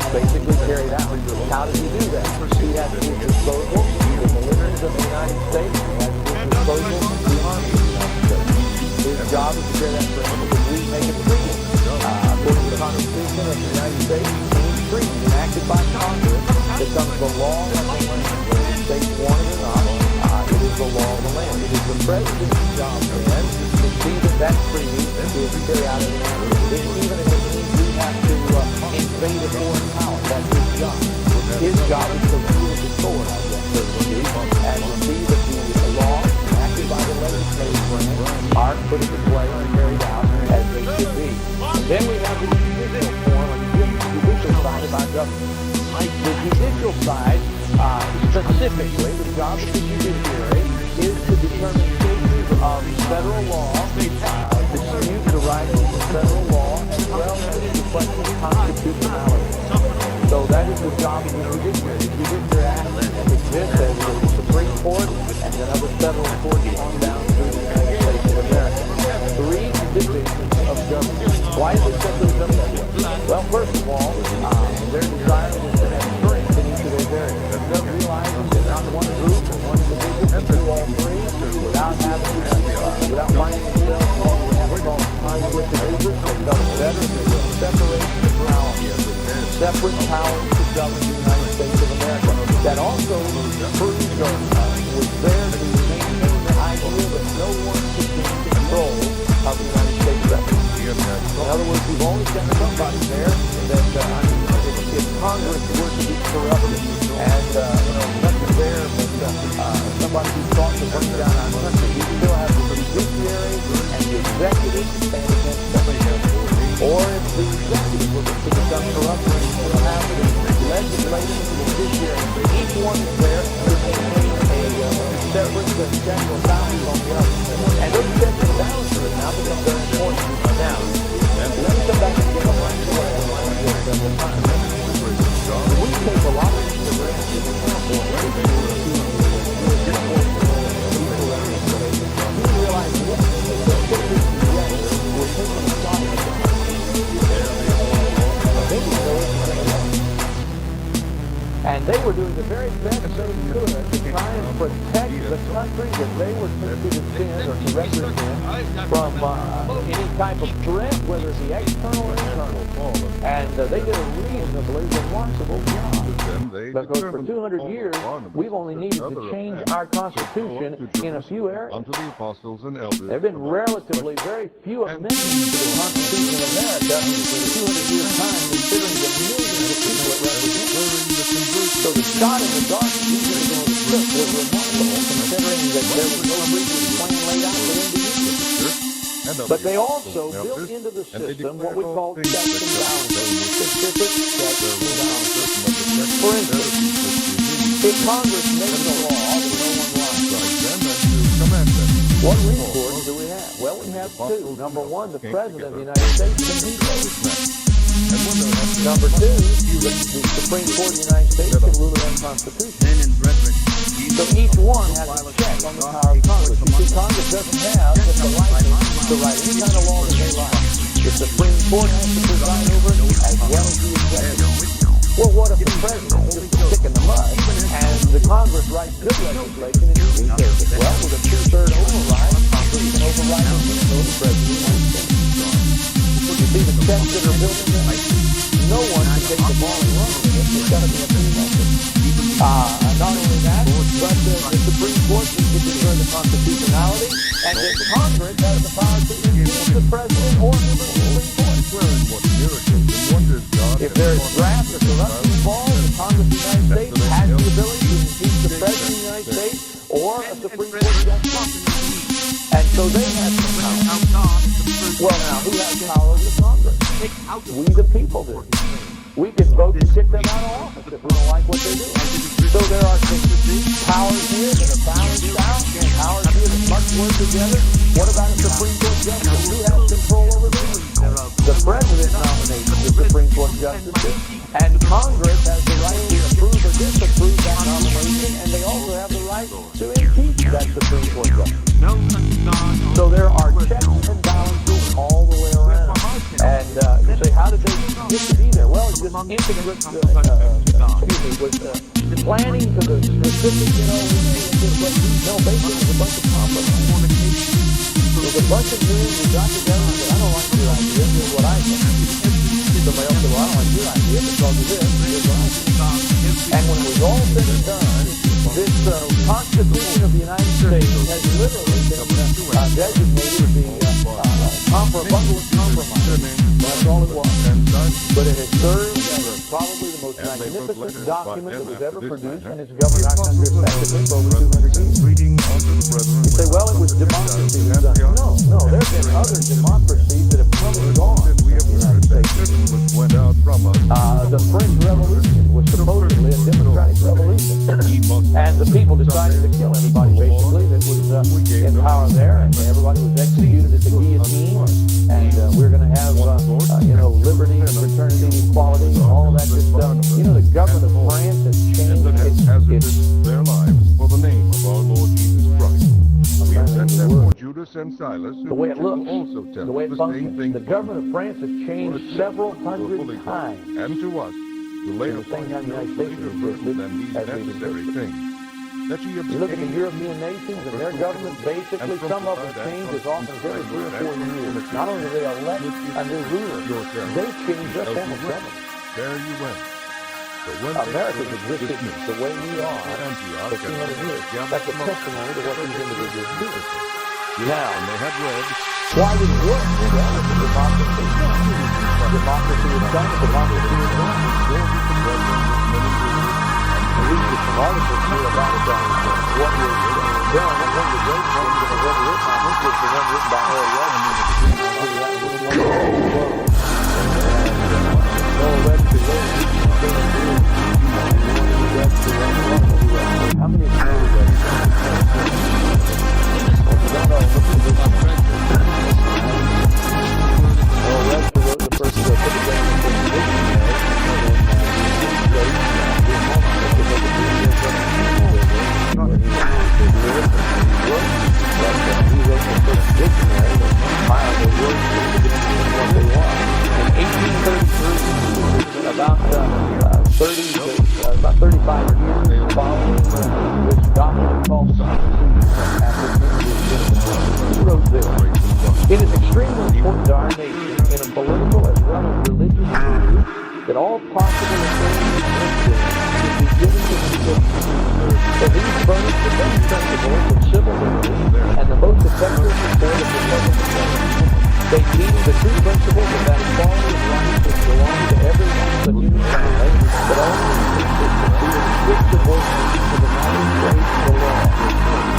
basically carried out. How does he do that? He has to use disposal the militias of the United States. He has to use disposal the army of the United States. His job is to carry that for him because we make a treaty. According to the Constitution of the United States, any treaty enacted by Congress becomes the law of the land. Whether the states want it or not, it is the law of the land. It is the President's job then to see that that treaty is carried out in the land. Even if it means we have to invade a foreign power, that's his job. His job is to wield the sword, I guess, so to speak, and to see that the laws enacted by the legislative branch are put into play and carried out as they should be. And then we have the judicial form, or the judicial side of our government. The judicial side, specifically, the job of the judiciary is to determine cases of federal law, dispute the rights of federal law, as well as the question of constitutionality. So that is the job of the judiciary. The judiciary act exists as the Supreme Court and then other federal courts on down through the United States of America. 3 divisions of government. Why is it set those up that way? Well, first of all, their desire is to have strength in each of those areas. They're realizing that not one group or one division can do all 3 without having, without finding themselves what we have called conflict of interest. They felt better that we're separation of power. Separate powers to govern the United States of America. That also proves was there to maintain the idea that no one could gain control of the United States government. In other words, we've always got somebody there that, if Congress were to be corrupted and, nothing there but somebody who sought to bring down our country, we still have the judiciary and the executive to stand against them. Or if the executive were to become corrupt, we'll have the legislative and the judiciary. Each one is there to maintain a separate check or balance on the other. And those checks and balances now become very important. Now, let me come back and get up on several times. We take a lot of consideration in the And they were doing the very best they could to try and protect the country that they were to defend or to represent from any type of threat, whether it be external or internal. And they did a reasonably remarkable job. Because for 200 years, we've only needed to change our Constitution in a few areas. There have been relatively very few amendments to the Constitution of America in 200 years' time, considering the millions of people it represents. So the shot in the dark usually going to slip was remarkable, considering that there was no previous plan laid out for them to use it. But they also built into the system what we call checks and balances, specific checks and balances. For instance, if Congress makes a law that no one likes, what recourse do we have? Well, we have two. Number one, the President of the United States can veto it. Number two, the Supreme Court of the United States can rule it unconstitutional. So each one has a check on the power of Congress. You see, Congress doesn't have just a license to write any kind of law that they like. The Supreme Court has to preside over it as well as the executive. Well, what if the President is just a stick in the mud and the Congress writes good legislation and he vetoes it? Well, with a two-third override, Congress can override the veto of the President of the United States. You see the checks that are built in there? No one can take the ball and run with it. There's got to be a pre-method. Not only that, but the Supreme Court can determine the constitutionality, and that Congress has the power to impeach the President or members of the Supreme Court. If there is graft or corruption involved, the Congress of the United States has the ability to impeach the President of the United States or a Supreme Court justice. And so they have the power. Well, now, who has power over the Congress? We, the people, do. We can vote to kick them out of office if we don't like what they're doing. So there are some powers here that are balanced out, and powers here that must work together. What about a Supreme Court justice? Who has control over this? The President nominates the Supreme Court justices, and Congress has the right to approve or disapprove that nomination, and they also have the right to impeach that Supreme Court justice. So there are checks and balances all the way around. And you say, how did they get to be there? Well, just integrate, with planning to the specific, basically it was a bunch of compromise. It was a bunch of dudes who got together and said, I don't like your idea, here's what I think. Somebody else said, well, I don't like your idea because of this, here's what I think. And when it was all said and done, this Constitution of the United States has literally been designated the bundle of compromise. That's all it was. But it has served as probably the most magnificent document that was ever produced, and it's governed our country effectively for over 200 years. You say, well, it was democracy that done it. No, there have been other democracies that have come and gone in the United States. The French Revolution was supposedly a democratic revolution. And the people decided to kill everybody, basically, that was in power there, and everybody was executed at the guillotine, and we're going to have, liberty, fraternity, equality, and all of that good stuff. You know, the government of France has changed their lives for the name of our Lord Jesus Christ. We have sent them for Judas and Silas, the way it looks, also tell the way it the functions. same thing. The government of France has changed several hundred times. And to us, to lay upon you greater than these necessary things. You look at the European nations and their government, basically some of them change as often as every 3 or 4 years. Not only do they elect a new ruler, they change us on the government. There you went. America's existed the way we are for 200 years. That's a testimony to what these individuals do. Now, why would it work? Well, it's a democracy. Democracy is done. Democracy is done. At least there's some articles here about it, what was done, and one of the great ones that was ever written, I think, was the one written by Earl Webster. Earl Webster wrote it. How many of you know Earl Webster wrote the first about 35 are here following this document called the Constitution after he wrote this. It is extremely important to our nation in a political as well as religious issue that all possible authority should be given to the citizens. For these furnish the best principles of civil liberty and the most effective support of the government. They teach the true principles of that equality of rights which belong to every one of the human family, but only consistency and strict subordination to the magistrates of the law.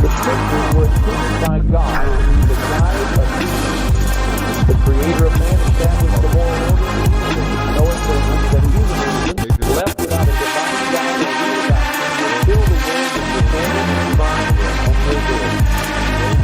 The scriptures were intended by God to be the guide of humans. The Creator of man established the moral order, knowing that humanism, left without a divine guide or realization, will fill the world with rebellion, crime, and misery.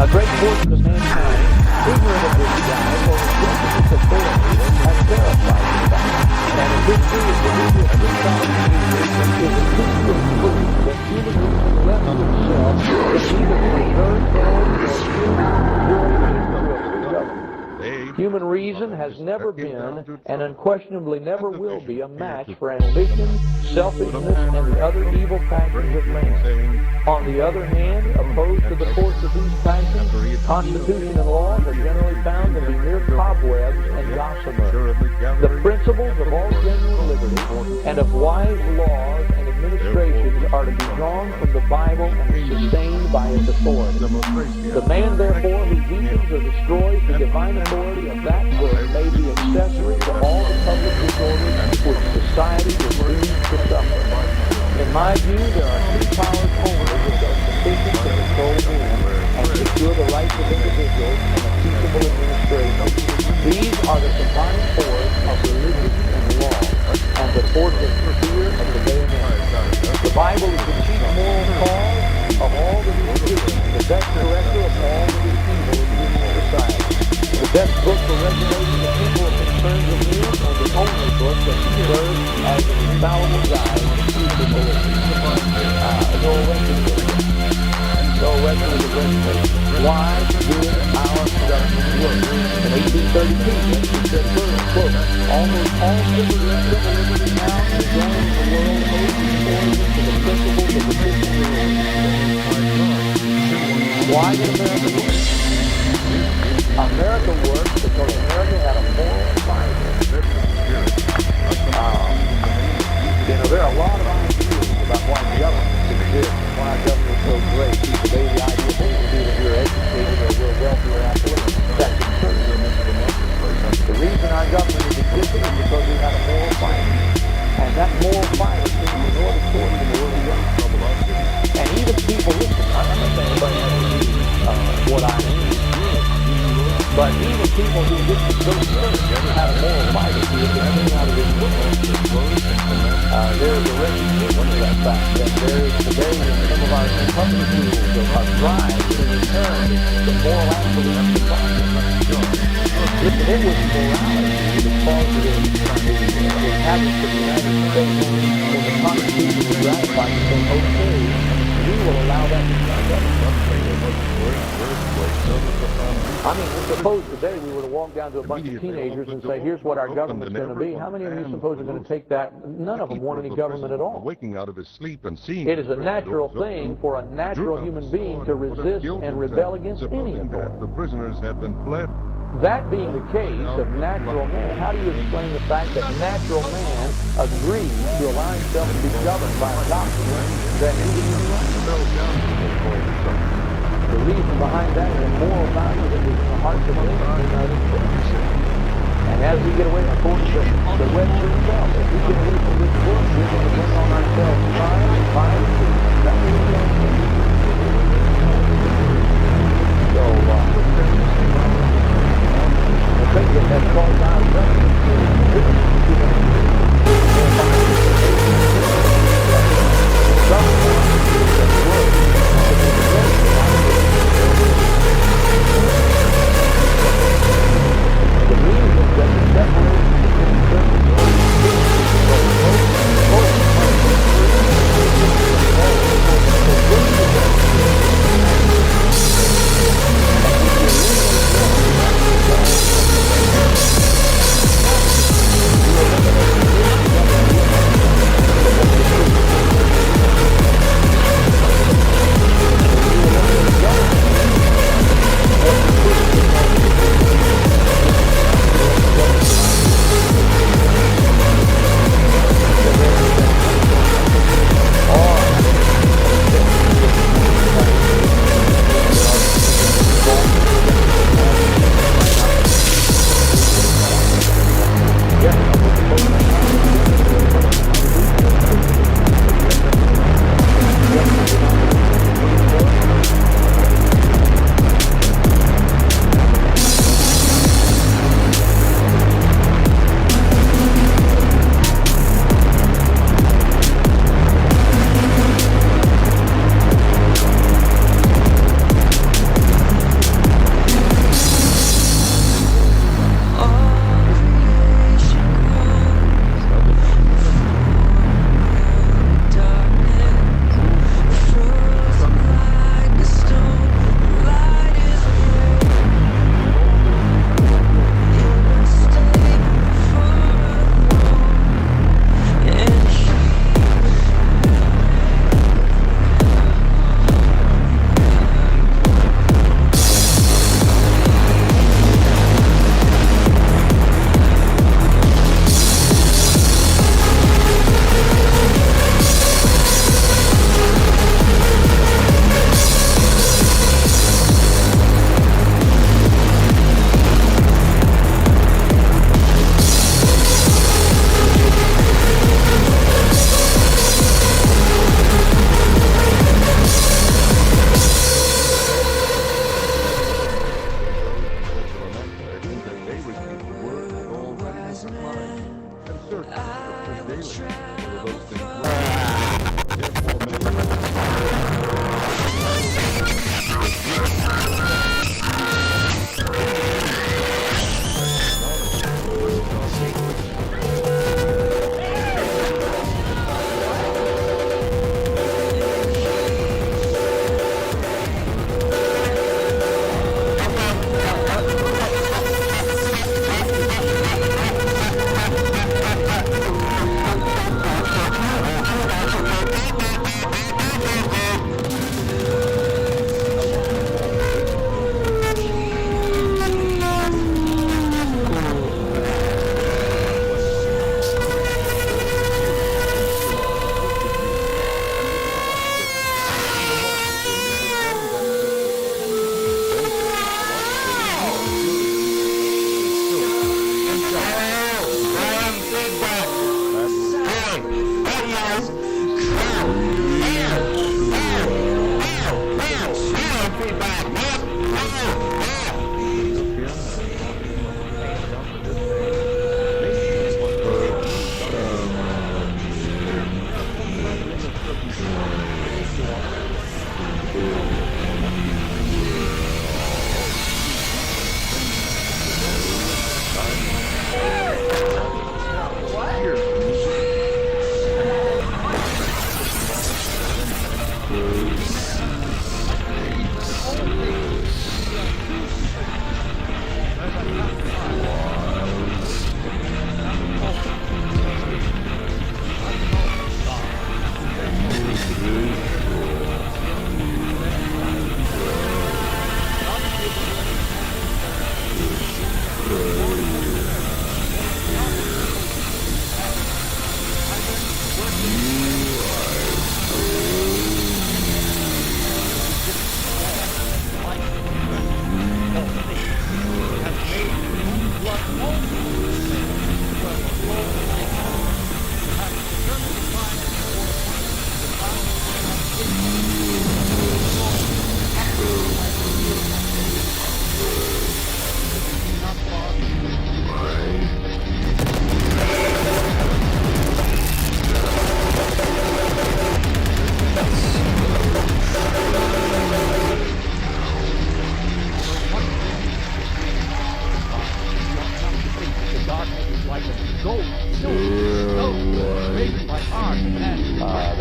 A great portion of mankind, ignorant of this guide or rejecting its authority, has verified the fact. And a history of the media of 3,000 years is a history of proof that human reason left to itself can neither preserve God nor still enjoy the history of government. Human reason has never been, and unquestionably never will be, a match for ambition, selfishness, and the other evil passions of man. On the other hand, opposed to the force of these passions, Constitution and laws are generally found to be mere cobwebs and gossamer. The principles of all genuine liberty and of wise laws and administrations are to be drawn from the Bible and sustained by its authority. The man, therefore, who weakens or destroys the divine authority of that book may be accessory to all the public disorders which society is doomed to suffer. In my view, there are two powers only which are sufficient to control men and secure the rights of individuals and a peaceable administration. These are the combined force of religion and law, and the force of fear of the bayonet. The Bible is the chief moral cause of all that is good, the best corrector of all that is evil in human society. The best book for regulating the people of concerns of men, and the only book that serves as an infallible guide to future belief. No record of the great nation. Why did our government work? In 1832, Webster said further, quote, almost all civil liberty now enjoying the world owes its origin to the principles of the Christian religion. Why did America work? America worked because America had a moral fiber. There are a lot of ideas about why government exists, why government is so great. Today the idea may be that we're educated or we're wealthier affluent. That's absurd. The reason our government is existing is because we had a moral fiber. And that moral fiber seems to know the source in the word of God. And even people, listen, I'm not saying anybody has to do what I mean. But even people who didn't go to church had a moral fiber to it that came out of this world. There is a recognition of that fact that there is today in some of our public schools of drive to return the moral absolute of society. Listen, it was morality that caused the inhabitants of the United States when the Constitution was ratified to say, okay, we will allow that to be done. I mean, suppose today we were to walk down to a bunch of teenagers and say, here's what our government's going to be. How many of you suppose are going to take that? None of them want any government at all. Waking out of his sleep and seeing it is a natural thing for a natural human being to resist and rebel against any authority. The prisoners have been fled. That being the case of natural man, how do you explain the fact that natural man agrees to allow himself to be governed by a doctrine that he didn't write? The reason behind that is a moral value that was in the hearts of men in the United States. And as we get away, according to the Webster himself, if we get away from this book, we're going to bring on ourselves crime and violence and so, the thing that has caused our government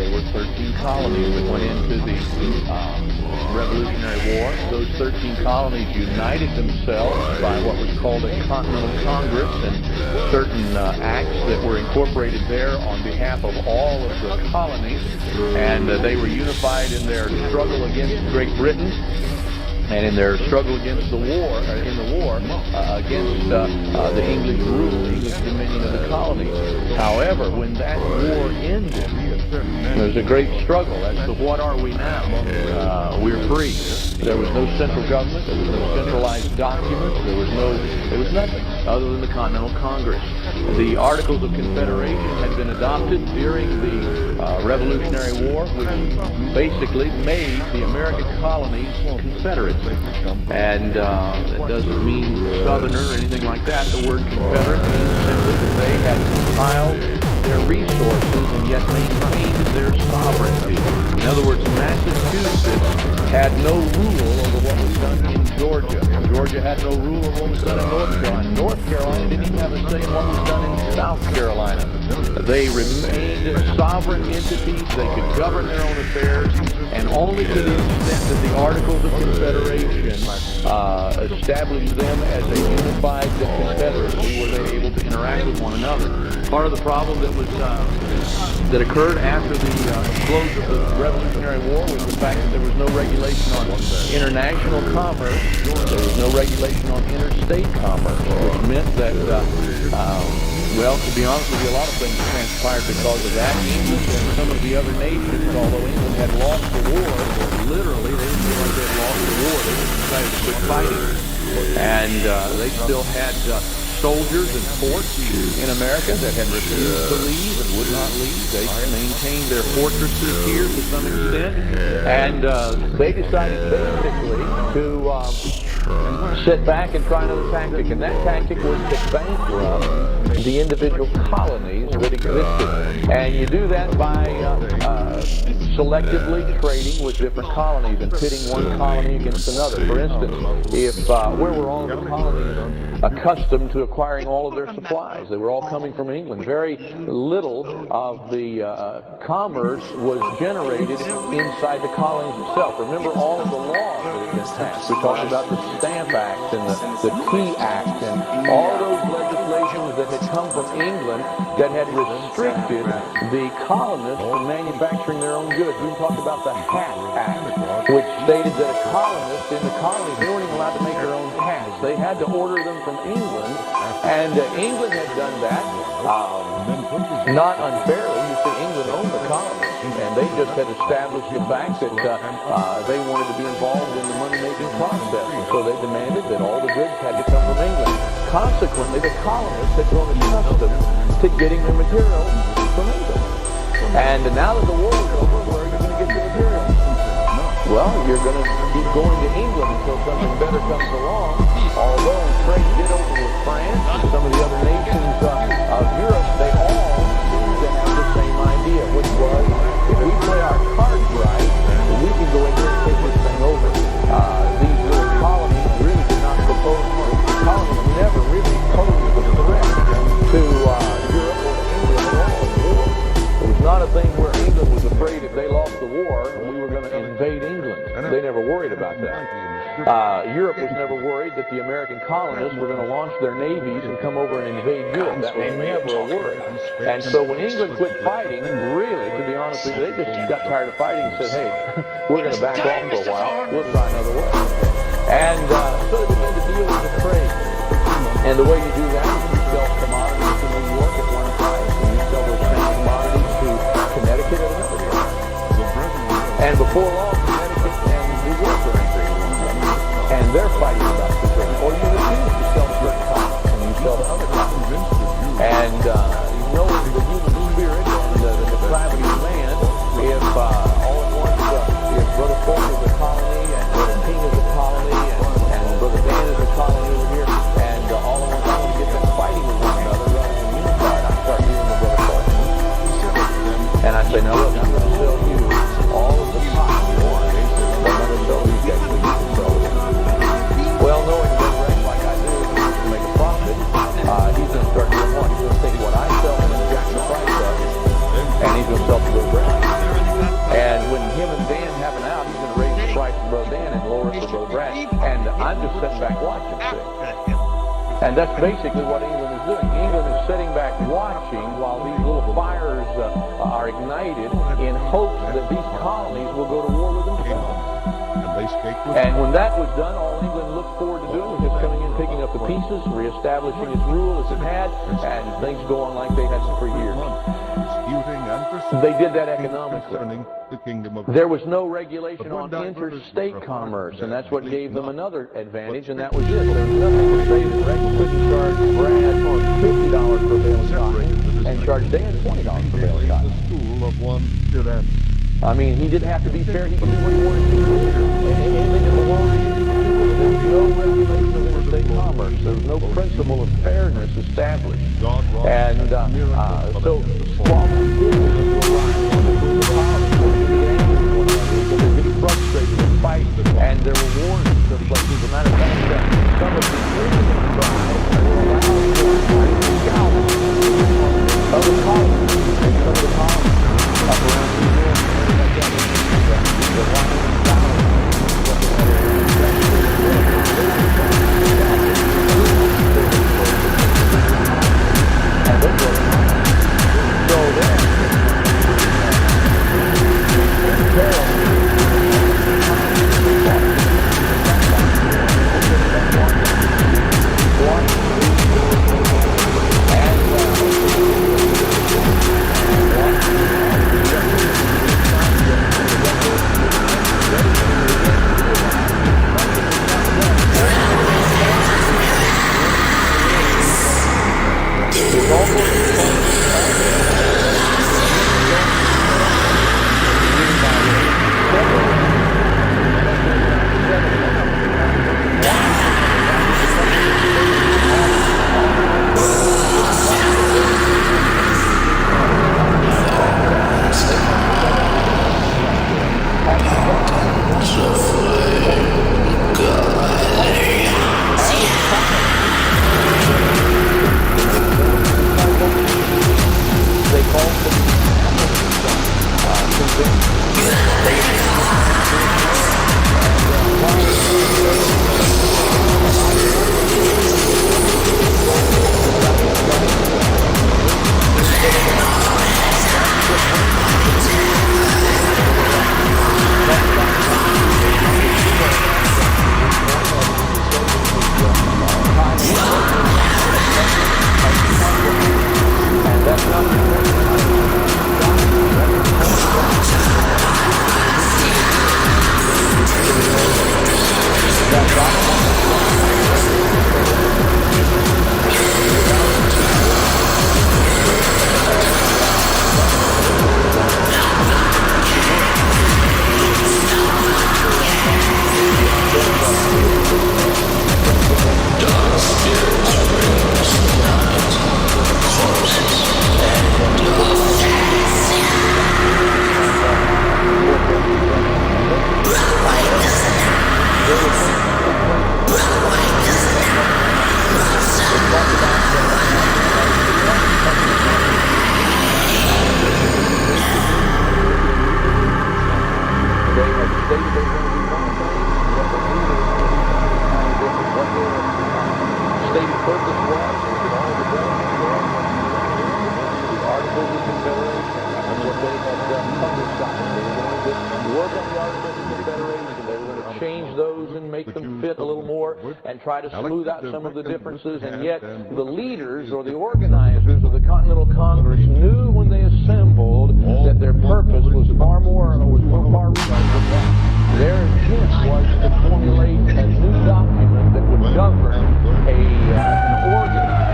There were 13 colonies that went into the Revolutionary War. Those 13 colonies united themselves by what was called a Continental Congress, and certain acts that were incorporated there on behalf of all of the colonies, and they were unified in their struggle against Great Britain and in their struggle against the war, against the English rule, English dominion of the colonies. However, when that war ended, there was a great struggle as to what are we now? We're free. There was no central government. There was no centralized documents. There was nothing other than the Continental Congress. The Articles of Confederation had been adopted during the Revolutionary War, which basically made the American colonies Confederate. And that doesn't mean Southerner or anything like that. The word Confederate means simply that they had compiled their resources and yet maintained their sovereignty. In other words, Massachusetts had no rule over what was done in Georgia. Georgia had no rule over what was done in North Carolina. North Carolina didn't even have a say in what was done in South Carolina. They remained sovereign entities. They could govern their own affairs, and only to the extent that the Articles of Confederation established them as a unified confederacy were they able to interact with one another. Part of the problem that occurred after the close of the Revolutionary War was the fact that there was no regulation on international commerce. There was no regulation on interstate commerce, which meant that, well, to be honest with you, a lot of things transpired because of that. England and some of the other nations, although England had lost the war, literally, they didn't feel like they had lost the war. They just decided to quit fighting. And they still had soldiers and forts in America that had refused to leave and would not leave. They maintained their fortresses here to some extent, and they decided basically to sit back and try another tactic, and that tactic was to bankrupt the individual colonies that existed. And you do that by selectively trading with different colonies and pitting one colony against another. For instance, if where were all of the colonies accustomed to acquiring all of their supplies? They were all coming from England. Very little of the commerce was generated inside the colonies itself. Remember all of the laws that had been passed. We talked about the Stamp Act and the Tea Act and all those legislations that had come from England that had restricted the colonists from manufacturing their own goods. We talked about the Hat Act, which stated that a colonist in the colonies, they weren't even allowed to make their own hats. They had to order them from England, and England had done that, not unfairly. You see, England owned the colonies, and they just had established the fact that they wanted to be involved in the money-making process, and so they demanded that all the goods had to come from England. Consequently, the colonists had grown accustomed to getting their materials from England. And now that the war is over, where are you going to get your materials? Well, you're going to keep going to England until something better comes along. Although trade did open with France and some of the other nations of Europe, they all seem to have the same idea, which was, if we play our cards right, we can go in here and take this thing over. These little colonies really did not propose, the colonies never really posed a threat to Europe or to England at all. It was not a thing where England was afraid if they lost the war, we were going to invade England. They never worried about that. Europe was never worried that the American colonists were going to launch their navies and come over and invade Europe. That was never a worry. And so when England quit fighting, really, to be honest with you, they just got tired of fighting and said, hey, we're going to back off for a while. We'll try another way. And so they began to deal with the trade. And the way you do that is you sell commodities to New York at one price, and you sell those same commodities to Connecticut at another price. And before long, Connecticut and New York are entering one another. And they're fighting about the trade. Or you refuse to sell certain cotton, and you sell to other cotton. And you know the human spirit and the depravity of man, if all at once, if Brother Folk is a colony, and Brother King is a colony, and Brother Dan is a colony over here, and all at once I want to get them fighting with one another rather than unified, I start dealing with Brother Folk. And I say, now look, I'm going to sell you all of the cotton you want, but I'm going to sell these guys so you can sell it. Well, knowing the rest like I do, to make a profit, he's going to start doing what? He's going to take what I sell and then jack the price up, and he's going to sell to Brother Brad. And when him and Dan have an out, he's going to raise the price for Brother Dan and lower it for Brother Brad. And I'm just sitting back watching, see? And that's basically what England is doing. England is sitting back watching while these little fires are ignited in hopes that these colonies will go to war with themselves. And when that was done, all England looked forward to doing was just coming in, picking up the pieces, reestablishing its rule as it had, and things go on like they had for years. They did that economically. There was no regulation on interstate commerce, and that's what gave them another advantage, and that was it. There was nothing to say that Rex couldn't charge Brad $50 per bale of cotton and charge Dan $20 per bale of cotton. I mean, he didn't have to be fair. He could do what he wanted to do. And anything that belonged to him, there's no regulation of interstate commerce. There's no principle of fairness established. And so squabbling business will rise. They get frustrated and fight, and there were wars in some places. As a matter of fact, some of the Indian tribes were allowed to scout other colonies, and some of the colonies up around New York and everything like that. The Washington colony, and those were so then stated they were going to do one thing, and yet they knew they were going to do something entirely different. What their stated purpose was that all the government was the Articles of Confederation. That's what they had publicized. They were going to work on the Articles of Confederation. They were going to change those and make them fit a little more and try to smooth out some of the differences. And yet the leaders or the organizers of the Continental Congress knew when they assembled that their purpose was far reaching than that. Their intent was to formulate a new document that would govern an organized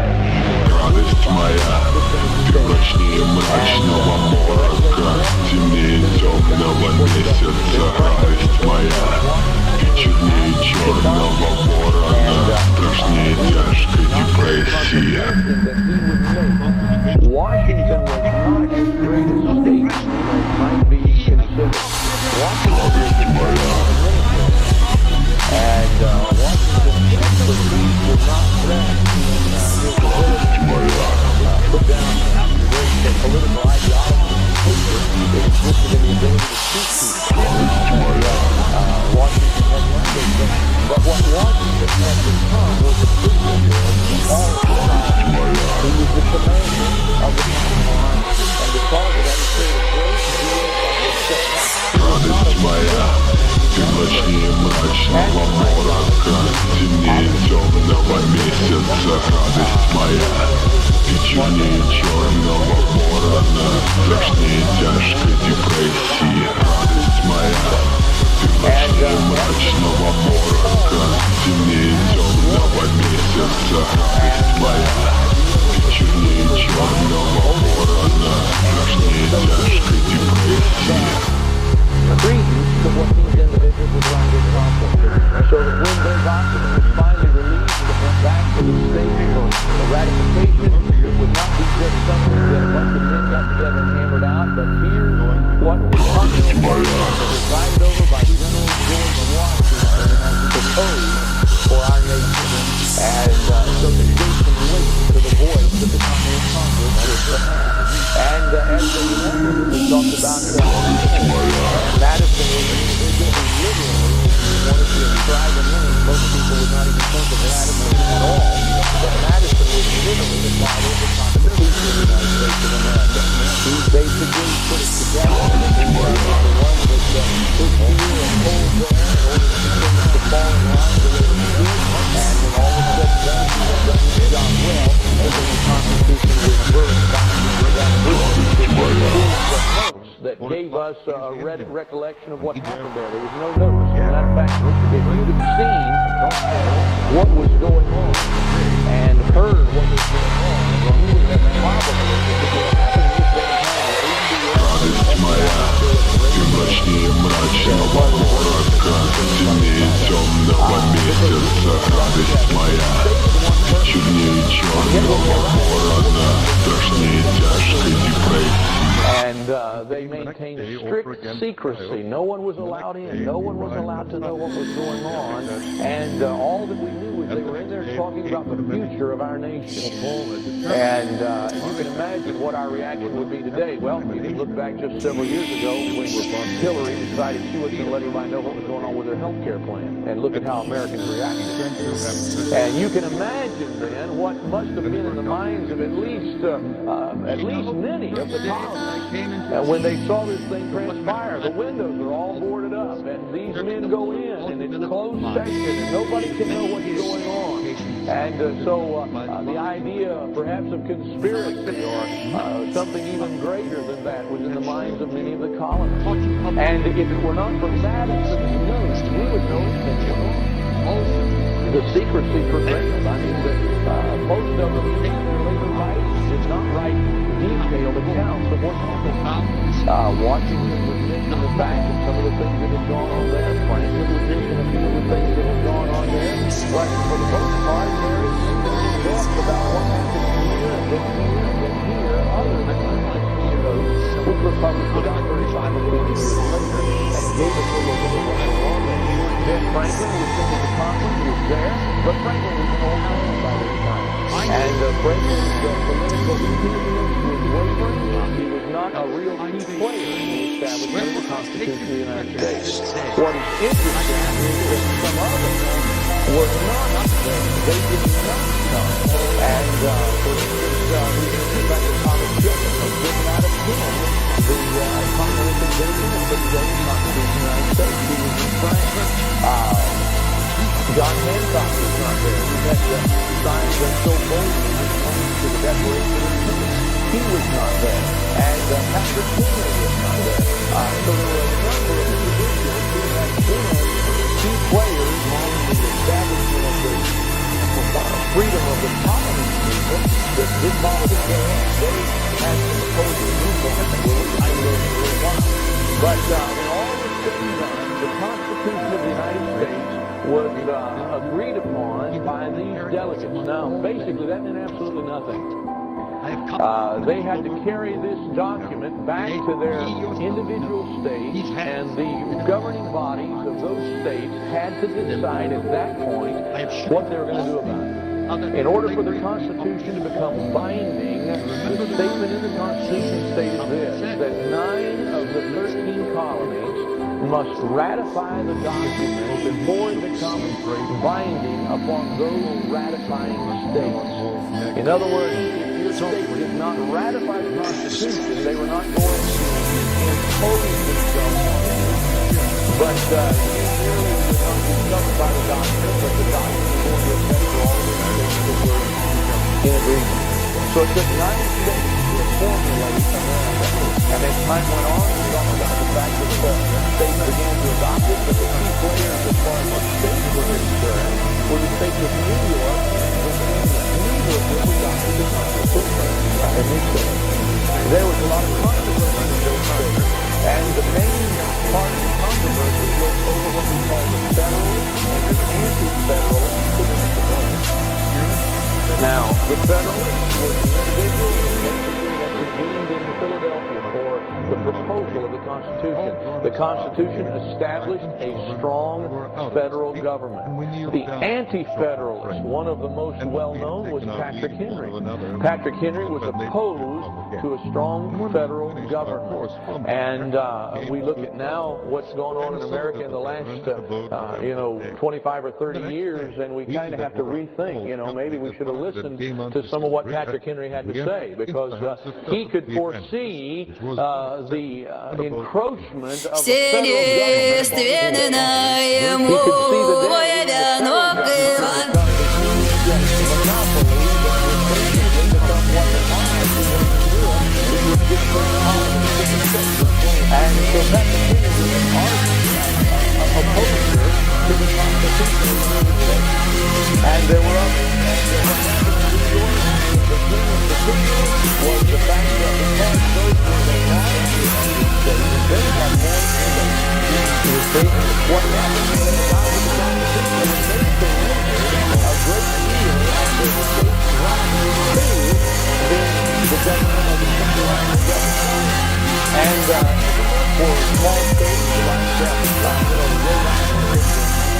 Прочнее мрачного морока, темнее темного месяца, радость моя. И чернее черного ворона, страшнее тяжкой депрессии. Washington was not as great a statesman as might be considered. Washington was and Washington's expertise was not threatened in his ability to put down great political ideology on paper. It existed in the ability to speak people. Washington had one big thing. But what Washington had become was a figurehead all the time. He was the commander of the Continental Army. And because of that, he played a great deal of respect. Радость моя, ты мрачнее мрачного морока, темнее темного месяца, радость моя. И чернее черного ворона, страшнее тяжкой депрессии, радость моя. Ты мрачнее мрачного морока, темнее темного месяца, радость моя. И чернее черного ворона, страшнее тяжкой депрессии. Credence to what these individuals were trying to accomplish, so that when their document was finally released and it went back to the state for ratification, it would not be just something that a bunch of men got together and hammered out, but here's what was published, presided over by General George Washington as proposed for our nation, as so that gave some weight to the voice of the Continental Congress was to have. And as they remember, we talked about Madison was an individual who literally wanted to inscribe a name. Most people would not even think of Madison at all. But Madison was literally the father of the Constitution of the United States of America. He basically put it together. He was the one that put fear and hold there in order to continue to fall in line the way it should. And when all was said and done, he had done his job well. And then the Constitution was birthed by that that gave us a recollection of what happened there. There was no notice. As a matter of fact, if you'd have seen what was going on and heard what was going on, well, you would have probably, if it had happened this day and time, Радость моя, ты мрачнее мрачного морока, темнее темного месяца, радость моя. Ты чернее черного ворона, страшнее тяжкой депрессии. And they maintained strict secrecy. No one was allowed in. No one was allowed to know what was going on. And all that we knew was they were in there talking about the future of our nation. And you can imagine what our reaction would be today. Well, you can look back just several years ago when Hillary decided she wasn't going to let everybody know what was going on with her health care plan. And look at how Americans reacted. And you can imagine then what must have been in the minds of at least many of the colonists. And when they saw this thing transpire, the windows are all boarded up, and these men go in, and it's a closed section, and nobody can know what's going on. And so the idea, perhaps, of conspiracy or something even greater than that was in the minds of many of the colonists. And if it were not for Madison's news, we would know things were wrong. The secrecy prevailed. I mean, most of them, in their later writings, did not write detailed accounts of what happened. Washington was mentioning the fact that some of the things that had gone on there. Franklin was mentioning a few of the things that had gone on there. But for the most part, there is depth about what happened here and then here and then here, other than those which were published about 35 or 40 years later and gave us a look at what was going on there. Ben Franklin was sent to Congress, he was there, but Franklin was an old man by this time. And Franklin's political influence was wavering. He was not a real key player in the establishment of the Constitution of the United States. What is interesting is that some others were not there. They did not come. And for instance, we can see back to Thomas Jefferson, written out of him, the Continental Convention of the Constitution of the United States. He was in France. John Hancock was not there. He had signed so boldly to the Declaration of Independence. He was not there. And Patrick Henry was not there. So there were a number of individuals who had been key players in the establishment of the freedom of the colonies movement that didn't bother to show up. They had some opposing movements and were listening to those for a while. But in all this said and done, the Constitution of the United States was agreed upon by these delegates. Now, basically, that meant absolutely nothing. They had to carry this document back to their individual states, and the governing bodies of those states had to decide at that point what they were going to do about it. In order for the Constitution to become binding, the statement in the Constitution stated this, that 9 of the 13 colonies must ratify the document before it becomes binding upon those ratifying states. In other words, if your state did not ratify the Constitution, they were not going to impose themselves on you. But you merely would not be governed by the document, but the document is going to affect for all the states that were in agreement. So it took 9 states to formulate America. And as time went on, we talked about the fact that states began to adopt it, but the key players as far as the states were concerned were the states of New York and Virginia. Neither of them adopted the Constitution initially. There was a lot of controversy in those states, and the main part of the controversy was over what we call the federal and the anti-federal principles. Now, the federalists were the individuals basically that convened in Philadelphia for the proposal of the Constitution. The Constitution established a strong federal government. The anti-federalists, one of the most well-known, was Patrick Henry. Patrick Henry was opposed to a strong federal government. And we look at now what's going on in America in the last, 25 or 30 years, and we kind of have to rethink, maybe we should have listened to some of what Patrick Henry had to say, because he could foresee the encroachment of the federal government. He could see the day when the federal government monopoly that would basically become what the monarchy was doing, it would get and so Patrick Henry was an ardent opposer to the Constitution of the United States. And there were others. What happened in New York and Virginia in particular was the fact that because those were the largest states, they had more influence. You see, what happened when they got to the Constitution was they surrendered a great deal of their state's rights to the government of the centralized government. And for small states like Rhode Island,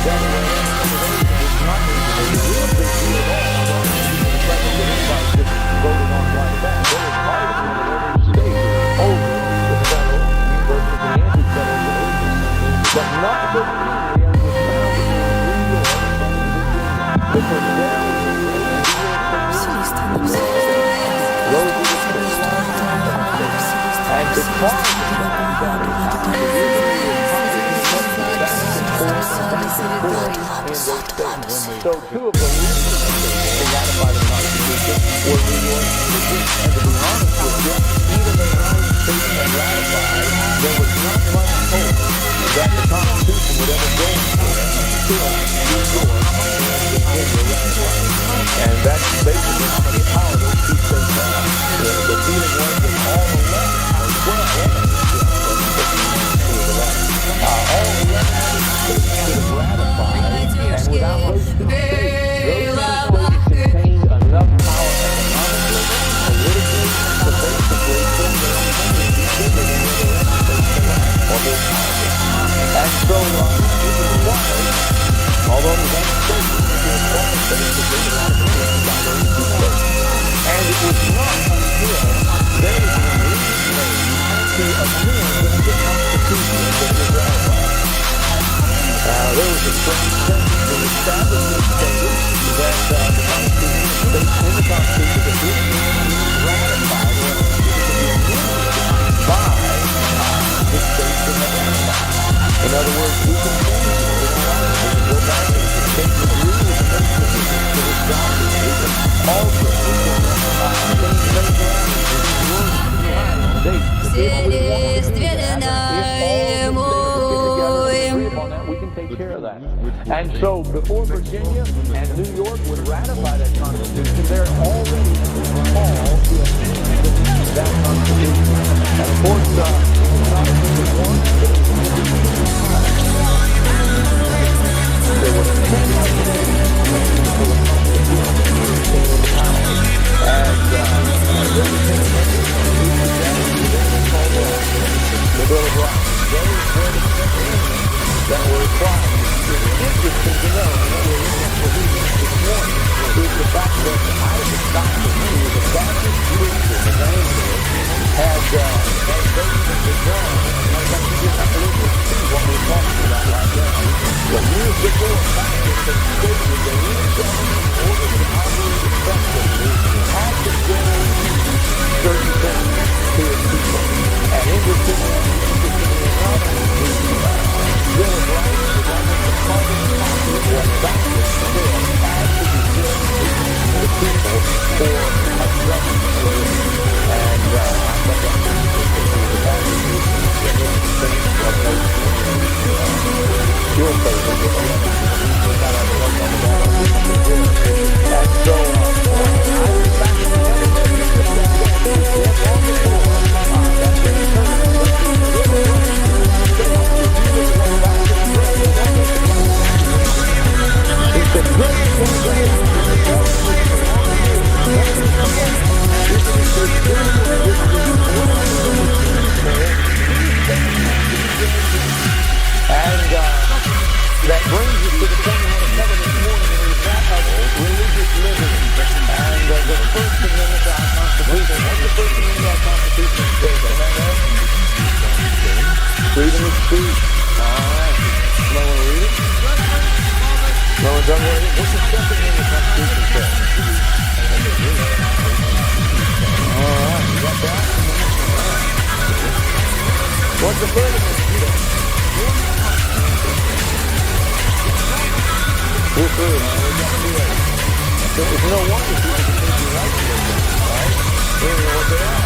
Delaware, it's not a real big deal at all. The president just voted on like that. They were fighting in every state over the federal versus the anti-federal agency. But not so easily as was found in New York and Virginia. Because there was a great deal of those were the centralized and because of the fact that the so two of the leaders to ratify the Constitution were New York and Virginia. And to be honest with you, even though the United States had ratified, there was not much hope that the Constitution would ever go anywhere until New York and Virginia ratified. And that's basically how much power those two states have. The feeling was that all 11 states should have ratified, and without those two states contained enough power economically, politically, to basically fill their own country be bigger than the rest of the states or more powerful. And so it was required, although it was unstable, it was required basically to ratify those two states. in the Constitution that was ratified. There was a strange thing. The establishment stated that the Constitution states in the Constitution that this is ratified or an amendment by the states that have ratified. In other words, we can change it. We can go back and take the rule of the Constitution to its doctrine. We can alter it. We can change things around. We can work we can take care of that. And so before Virginia and New York would ratify that Constitution, they're already in the call to amend that Constitution. And of course, it's not only one, but there were 10 the Bill of Rights. Those were the amendments that were required. It's interesting to know that we're looking at this morning is the fact that Isaac Dr. who was a Baptist Christian evangelist, had basically done, sometimes you just have to look and see what we're talking about right now. But years before, Baptists had stated that any government, in order to operate effectively, had to guarantee certain things to its people. And interestingly enough, the Bill of Rights, the government of carbon copy of what Baptists said had to be guaranteed to the people for a just solution. And I thought that was interesting. The Baptists things of those your favorite. And so I was back in the he said, and that brings us to the point we want to cover this morning, and is that of religious liberty. And the First Amendment to our Constitution. What's the First Amendment to our Constitution? Freedom of speech. All right. Somebody want to read it? No one's done reading it? What's the Second Amendment to the Constitution say? All right. You got that? What's the Third Amendment say? We're through, man. We got to do that. It's no wonder people think you like it, right? We don't know what they are.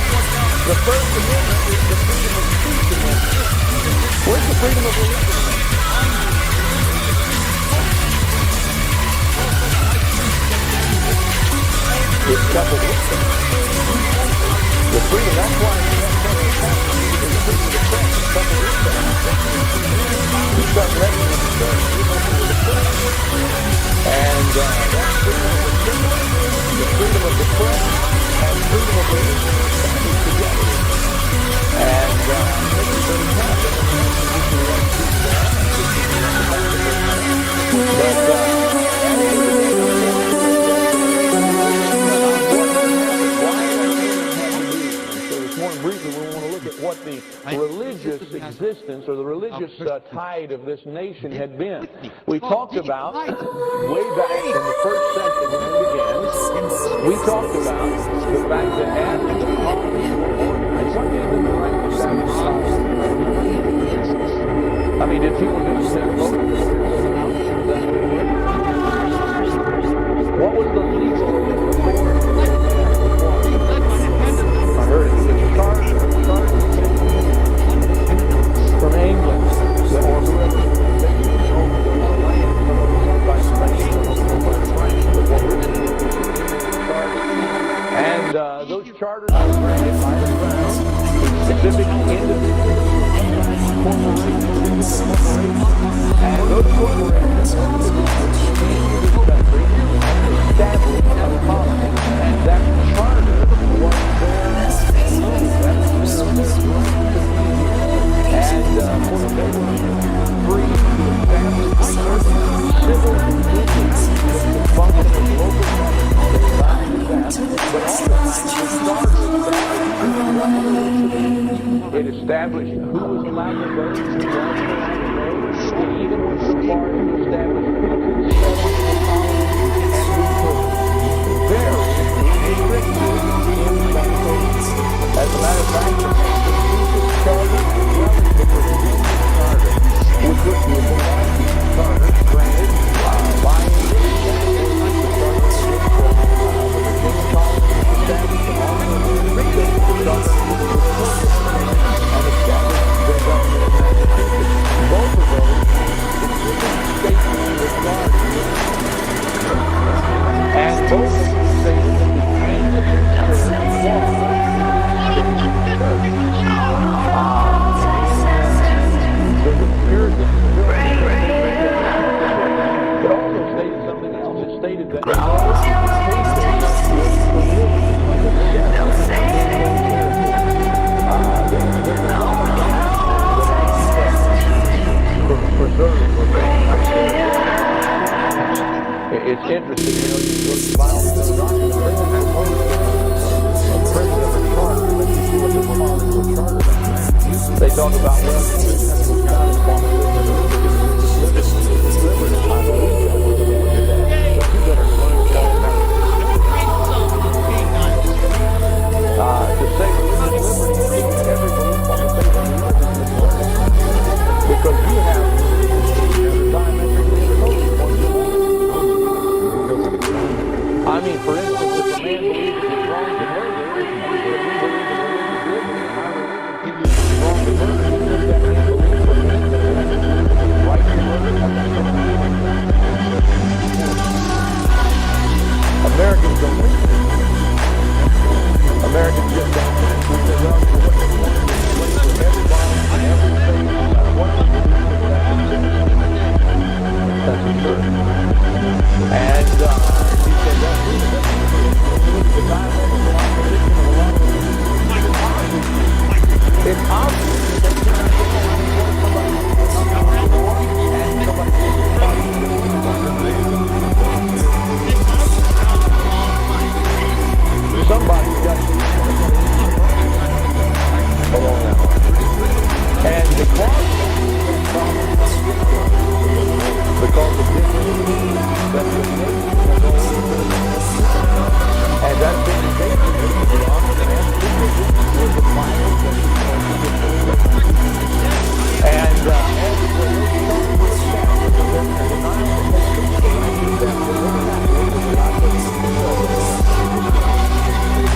The First Amendment is the freedom of speech amendment. Where's the freedom of religion amendment? It's coupled with that. The freedom, that's why we have federal taxes. The freedom of the press is coupled with that. You start regulating the press. And that's freedom of the freedom of the press and freedom of religion are together. And this is very tough. So this morning, briefly, we want to look at what the religious existence or the religious tide of this nation had been. We talked about, way back in the first session when we began, we talked about the fact that after the colonies were organized, what did the right to establish colonies? I mean, did people just say, what was the legal authority? I heard it. It started from England, or whoever. And those charters were granted by the Crown to specific individuals, corporations, and those corporations in this country established a colony, and that charter was their and they were free to establish certain civil conditions to function as local government. But oftentimes the charter, it established who was allowed to vote, who wasn't allowed to vote. He even went so far as to establish who could set up the policy and who couldn't. Very restrictive implementation. As a matter of fact, the Massachusetts Charter, as well as the Virginia Charter, which was the Charter, granted, by English, the Charter the Virginia colony was established, and all the states the Charter was perfect, and established their government in Massachusetts. Both of those states authority, and both of them stated that the Anglican Church there's a Puritan but also stated something else. It stated that it's interesting, you know, you go to file the document, they have proposed a president of a charter, but you see what the proposal charter is. They talk about, well, this was kind of liberty. I believe that, we're going to look at that. But you better learn to say religious liberty means every belief on the face of the earth is liberty. Because you have diametrically opposed one to another. I mean, for instance, if a man believes it's wrong to murder, but we believe in religious liberty, and our religion teaches it's wrong to murder, does that man believe for me that it's right to murder? Americans don't think that. Americans just don't think that. We say, well, what you want to do is for everybody and everything, what we believe is that's the church. And he said that's the diametrical opposition of a lot of it's obvious that they cannot get along with somebody who's not going to and somebody somebody's got to be along that line. And because of dignity, that's the nation of all and that dignity belongs to was the final and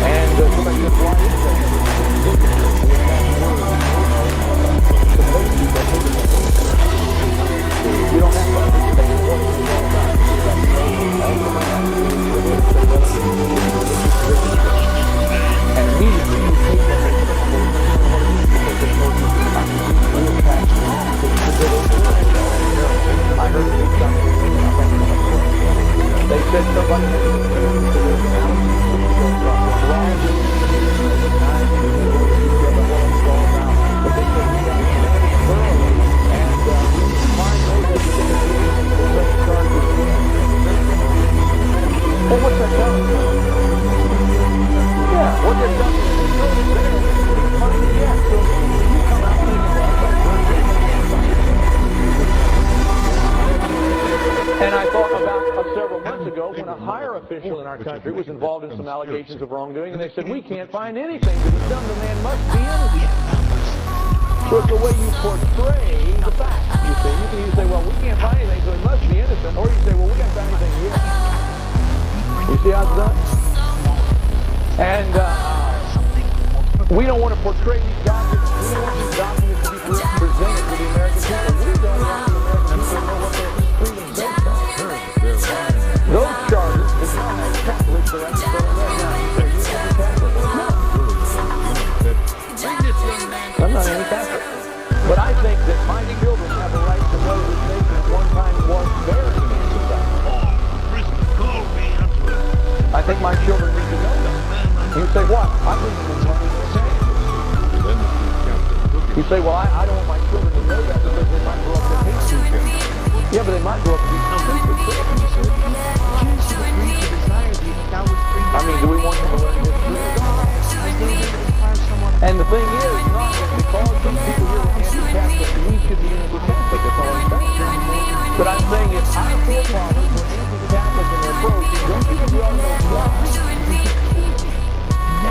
and somebody says, why is that? You don't have to understand what it's all about. And immediately you take that I heard they said somebody well, what's that telling you? Yeah, what they're telling you is there. Yeah, so you come out thinking and I thought about several months ago when a higher official in our country was involved in some allegations of wrongdoing, and they said, we can't find anything that he's done. The man must be innocent. So it's the way you portray the facts, you see. You can either say, well, we can't find anything, so he must be innocent, or you say, well, we can't find anything yet. You see how it's done? And we don't want to portray these documents. We don't want these documents to be presented to the American people. We don't want the American people to know what their freedom is based on. Those charters did not have Catholics that are I'm not anti-Catholic. But I think that my children have a right to know this nation at one time was very I think my children need to know that. You say, what? I believe in money and change. You say, well, I don't want my children to know that because they might grow up to hate people. Yeah, but they might grow up to be stupid. I mean, do we want them to learn history? And the thing is, not that because of could be into the Catholic, that's all I'm saying. But I'm saying if our forefathers were anti-Catholic in their approach, don't you think we ought to know why?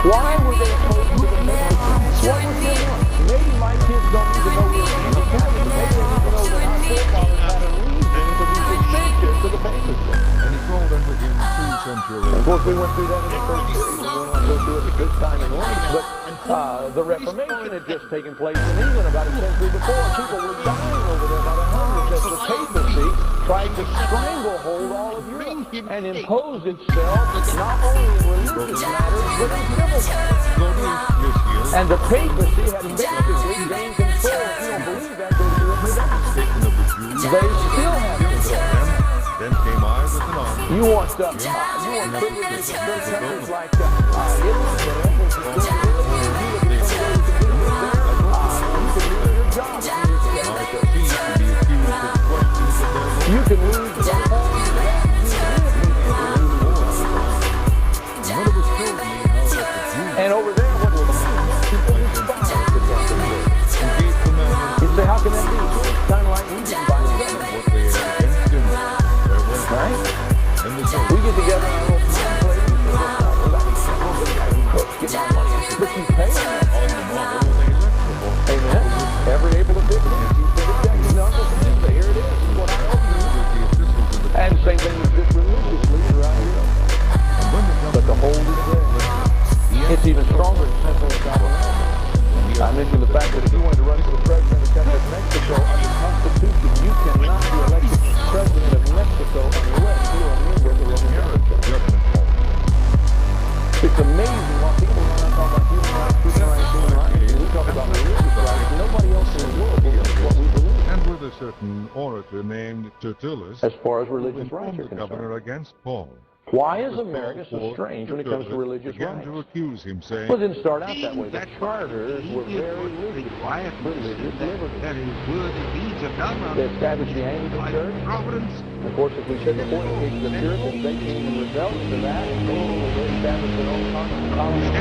Why were they opposed to the papacy? What was their one? Maybe my kids don't need to know we were anti-Catholic. Maybe they need to know that our forefathers had a reason to be suspicious of the papacy. And he called them within 2 centuries. Of course, we went through that in the first series. We won't go through it at this time in life. But the Reformation had just taken place in England about a century before. People were dying over there by the hundreds as the papacy tried to stranglehold all of Europe and impose itself not only in religious matters, but in civil matters. And the papacy had basically gained control. If you don't believe that, go to Europe today. They still have control. Then came I with an army. You want privileges in certain countries like Italy, you can lose the whole. And over there, what was people inspired to get to do? You say, how can that be? Well, it's kind of like we didn't buy right? We get together in our little place, get our money, but you pay them. Amen. Every April the 15th, you send a check to the Uncle Sam, say, here it is, this is what I owe you. And same thing with this religious leader right here. But the hold is there. It's even stronger in Central and South America. I mentioned the fact that if you wanted to run for the president of Mexico under the Constitution, you cannot be elected president of Mexico unless you are a member of the Roman Catholic. It's amazing what people run and talk about human rights, and we talk about religious rights. Nobody else in the world believes what we believe. And with a certain orator named Tertullus, as far as religious rights are concerned, governor against Paul. Why is America so strange when it comes to religious rights? To accuse him, saying, well, it didn't start out that way. The charters were very religious liberties. They established the Anglican Church. Of course, as we said before, in the case of the Puritans, they came in rebellion to that, and they established their own colony of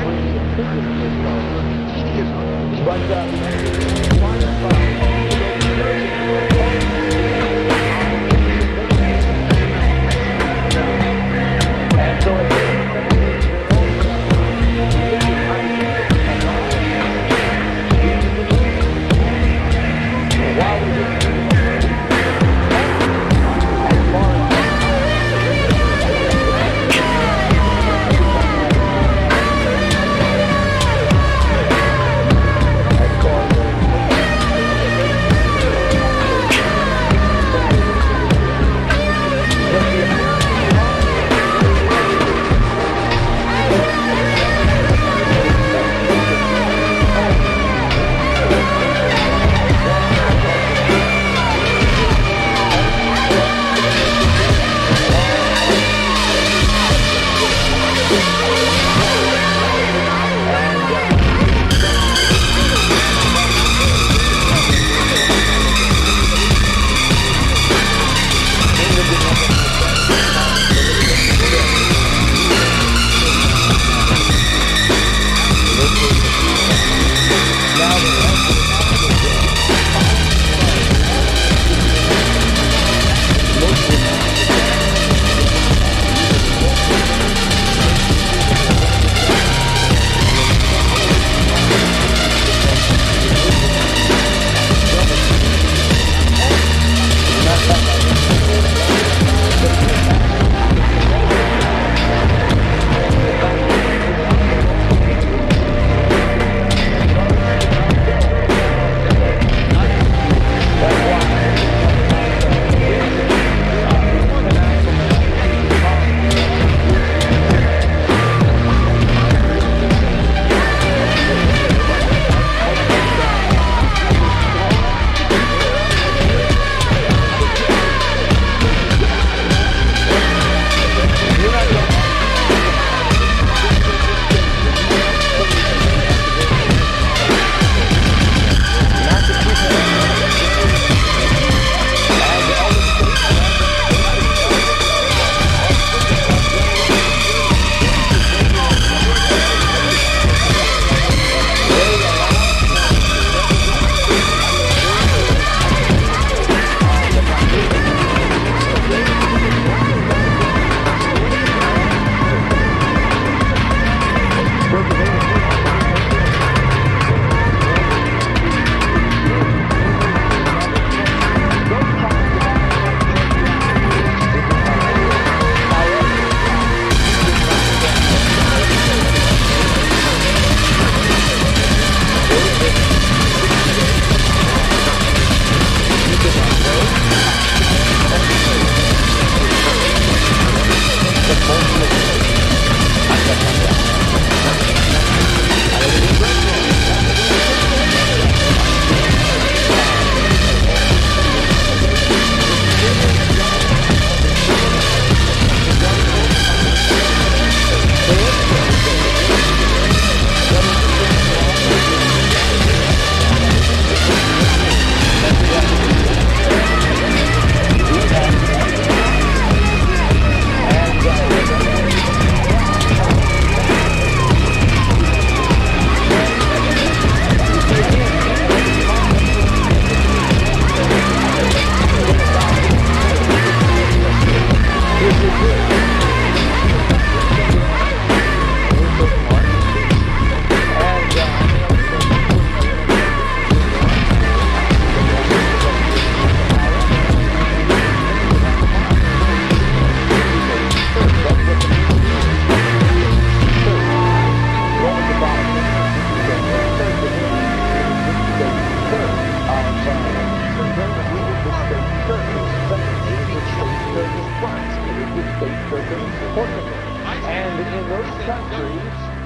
country,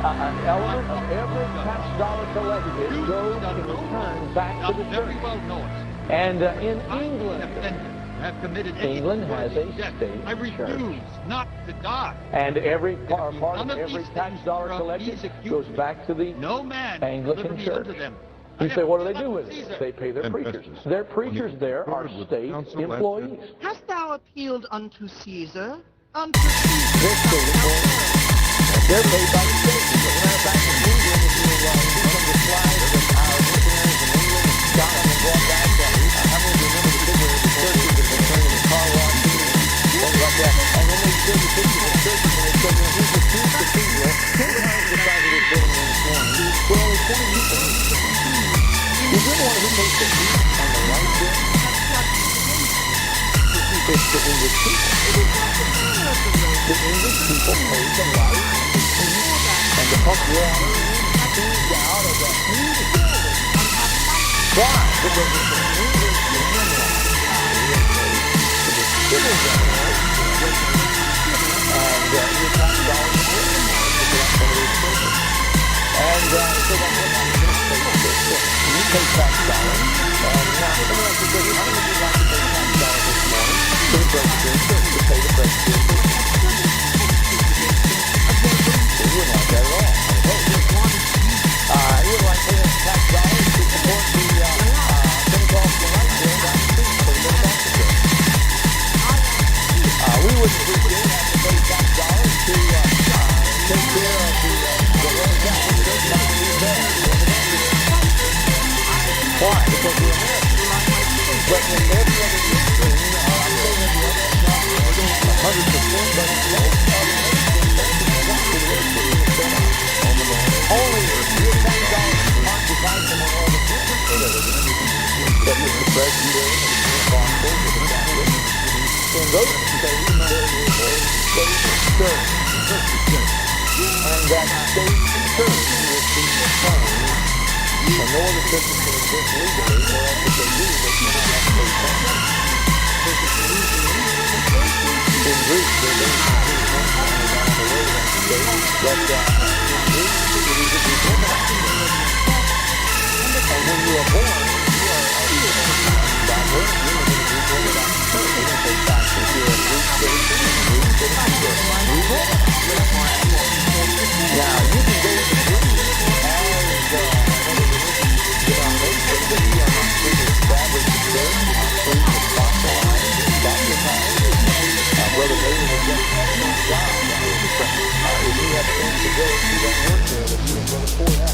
an element of every tax dollar collected goes in return back to the church. And in England has a state church. Not to die. And every part of every tax dollar collected goes back to the Anglican church. You say, what do they do with it? They pay their preachers. Their preachers there are state employees. Hast thou appealed unto Caesar? Unto Caesar. They're paid by the state. As a matter of fact, in England, if you see some of the slides that our missionaries in England and Scotland have brought back, how many of you remember the picture of the churches that have been turned into car washes and things like that? And then they show you pictures of churches and they say, here's the huge cathedral, 10 times the size of this building in this morning, where only 20 people meet. You really want to take the heat on the right there? It's the English people. The English people pay the light and the pump water feeds out of that huge building. Why? Because it's an English landlord. It's a civil landlord. And your tax dollars are worth more to get some of these churches. And so that's what I'm going to say. You pay tax dollars. And now, someone else says, how many of you like to pay tax dollars this morning to the Presbyterian Church, to pay the Presbyterian Church? You wouldn't like that at all. You would like to pay tax dollars to support the Pentecostal light bill down the street for the Pentecostal Church. We wouldn't appreciate having to pay tax dollars to take care of the Roman Catholic Church down in New York. Why? Because we're Americans. But in every other nation, I'm saying every other, not 100%, but most other nations, only your tax dollars occupies them on all the different churches. That is the Presbyterian and the Pentecostal and the Catholic. In those states, there is a state church. And that state church is being funded. And no other churches can exist legally, or else if they do, they cannot have to pay taxes. In Greece, they're being confused down on the road on the state, but in Greece, it is a determined. And when you are born, you are by birth, you're going to be born without church. You don't pay taxes. You're a Greek citizen, and Greek citizen, now, you can go to Greece as Brother Bailey has just had a job. If you have things to go, if you don't work there, let's see Brother Ford has.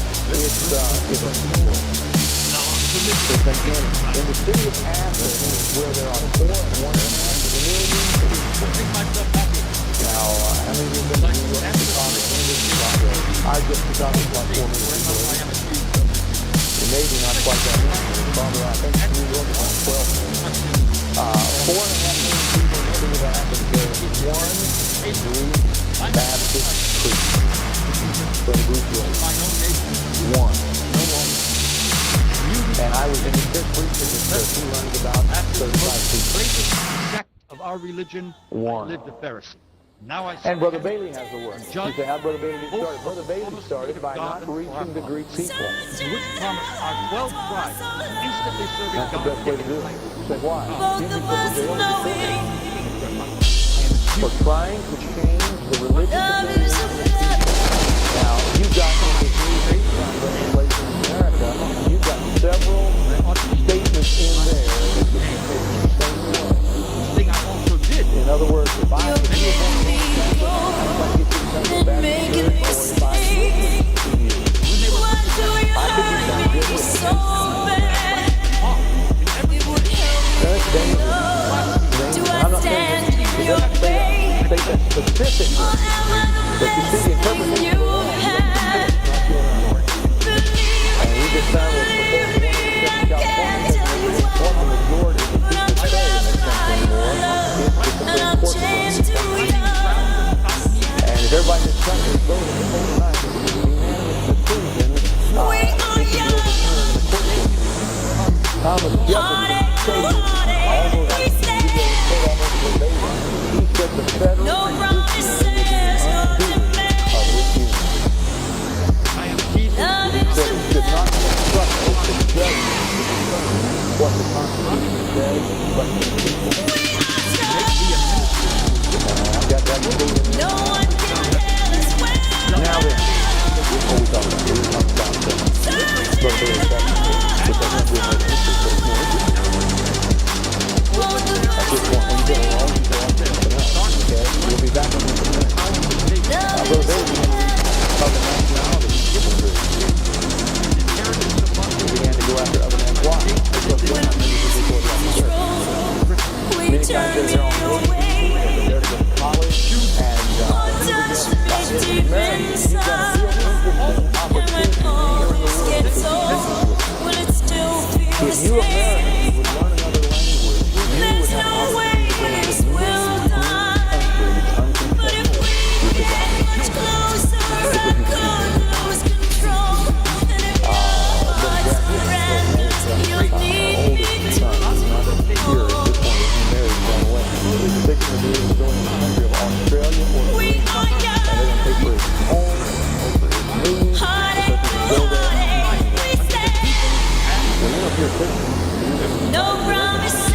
It's again, in the city of Athens, where there are 4.5 million people. Now, how many of you have been to New York, Chicago? I just Chicago is like 4 million people. Maybe not quite that many. Father, I think New York is on 12 million. 4.5 million people in the city of Athens. There is one Greek Baptist preacher from Greece. One. And I was in the church preaching in church. He learned about 35 people. Sect of our religion, one. I lived a Pharisee. Now I and Brother Bailey has the word. You say, how Brother Bailey started? Brother Bailey started by not reaching the Greek people. Which promised our 12 tribes instantly serving God. That's the best way to do it. You say, why? For trying to change the religion of the people. Now, you've got in this new hate crime legislation in America, you've got several statements in there that you can take the same way. Thing I also did. In other words, if I was to specifically, but you see the interpretation of and we just found that what the majority of the people say in this country anymore is the Supreme Court. And if everybody in this country is voting the whole night, it's a unanimous decision. It should be overturned in the court system. Thomas Jefferson stated almost he said the federal judiciary is undoing of which he times they're there on work, they're there to go to college, and as an American, you've got a real interesting opportunity here in the world to teach. If you Americans would learn another language, you would have an opportunity to bring a new country that's uncontested. No promises,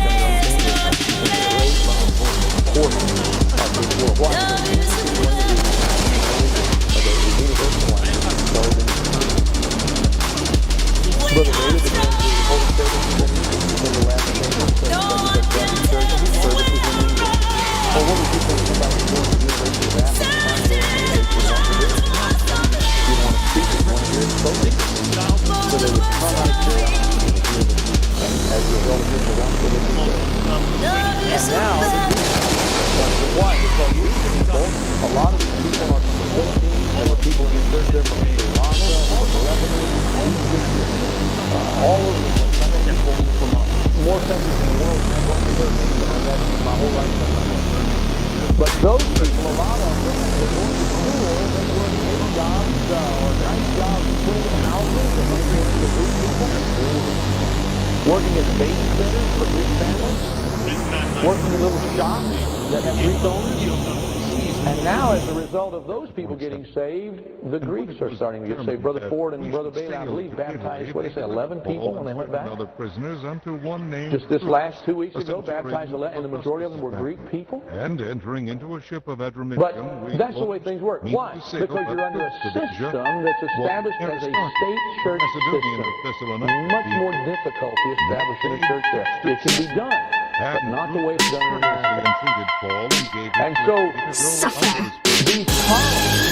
But those people, a lot of them, were going to school, they were getting jobs, or nice jobs, cleaning houses, and working for Greek people, working as babysitters for Greek families, working in little shops that have Greek owners. And now, as a result of those people getting saved, the Greeks are starting to get saved. Brother Ford and Brother Bailey, I believe, baptized, what did they say, 11 people when they went back? Just this last 2 weeks ago, baptized 11, and the majority of them were Greek people. And entering into a ship of adremission. But that's the way things work. Why? Because you're under a system that's established as a state church system. Much more difficult to establish in a church there. It can be done, but not the way it's done in America. And so, these colonies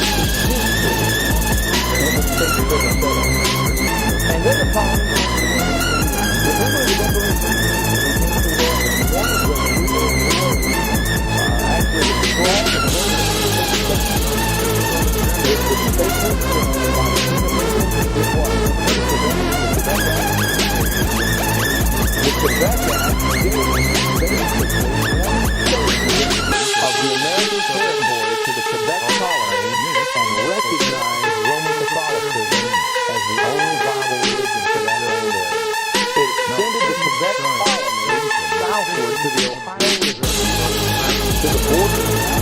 and then the colonies, remember the declaration, one of them, actually the strong and the Quebec Act gave basically of the American territory to the Quebec colony and recognized Roman Catholicism as the only viable religion for that land area. It extended the Quebec colony southward to the Ohio River, to the border of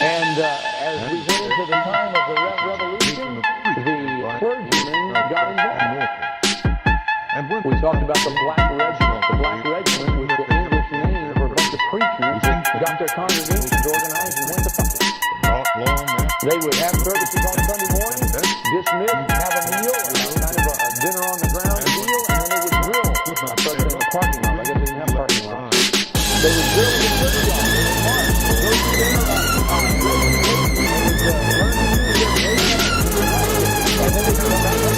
And as we get into the time of the Revolution, the clergymen got involved. We talked about the Black Regiment. The Black Regiment was the English name for a bunch of preachers that got their congregations organized and went to practice. They would have services on Sunday morning, dismiss, have a meal, kind of a dinner on the ground deal, and then they would drill. I started in the parking lot. I guess they didn't have parking lots. They would drill the churchyard. They would march. Go to their and then they come back and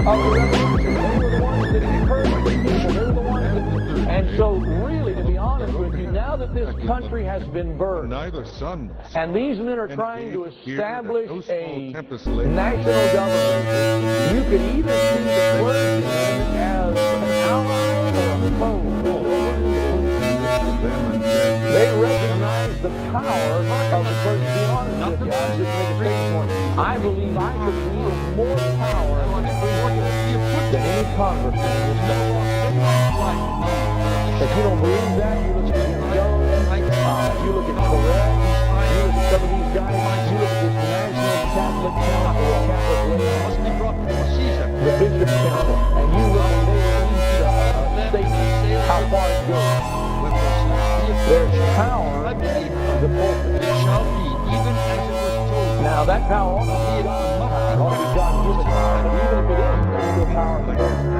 of the revolution. They were the ones that encouraged people. They were the ones that, and so really, to be honest with you, now that this country has been birthed, and these men are trying to establish a national government, you could either see the clergy as an ally or a foe. They recognize the power of the clergy. To be honest with you, I just make a statement. I believe I could wield more power than any congressman in this country. If you don't believe that, you look at Jim Jones, you look at Correct, you look at some of these guys, you look at this National Catholic Council, Catholic Lay, the Bishop Council, and you look at they release power beneath the pulpit. It shall be, even as it was told. Now that power ought to be God-given power, but even if it is, there's still power in the government.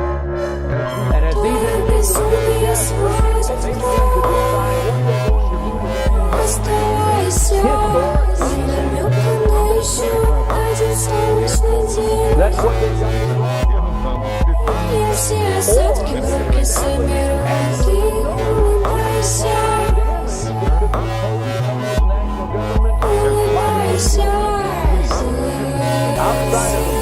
And as these individuals get together, and they begin to decide what they're going to do with that's what they've done. Outside of the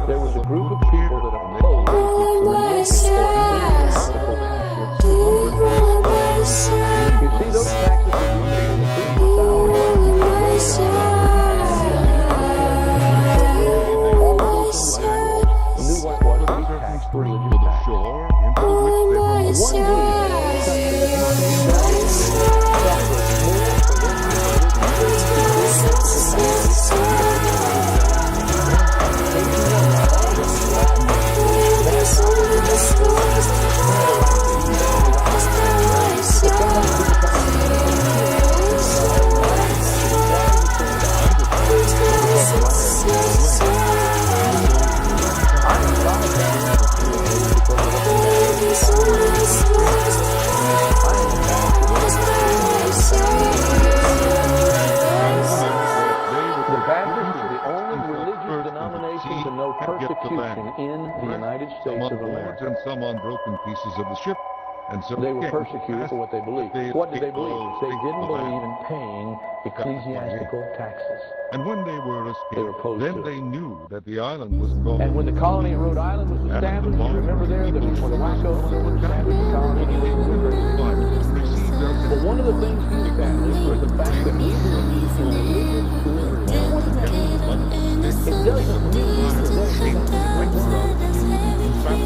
There was a group of people that opposed you see those taxes knew what was taxed religious tax. Persecution in the United States of America. And some on broken pieces of the ship. And so they were persecuted for what they believed. What did they believe? They didn't believe in paying ecclesiastical taxes. And when they were escaped, then they knew that the island was called. And when the colony of Rhode Island was established, remember there that before the Wackos established the colony, but one of the things he established was the fact that we believe in religious liberty. What does that mean? It doesn't mean that there's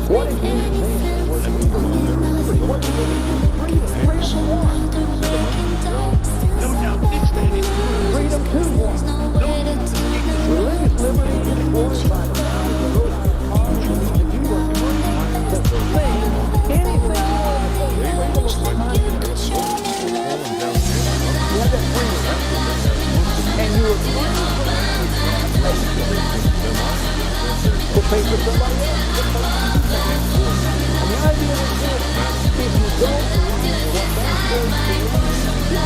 what it means was we believe in liberty. What do you believe? Freedom. Freedom for what? No doubt it's freedom to what? Religious liberty is enforced by the founders of Rhode Island College, and you were free to say anything you wanted to say. You had that freedom. And you were free to pay for somebody else. And the idea is this: if you don't believe what that says to you,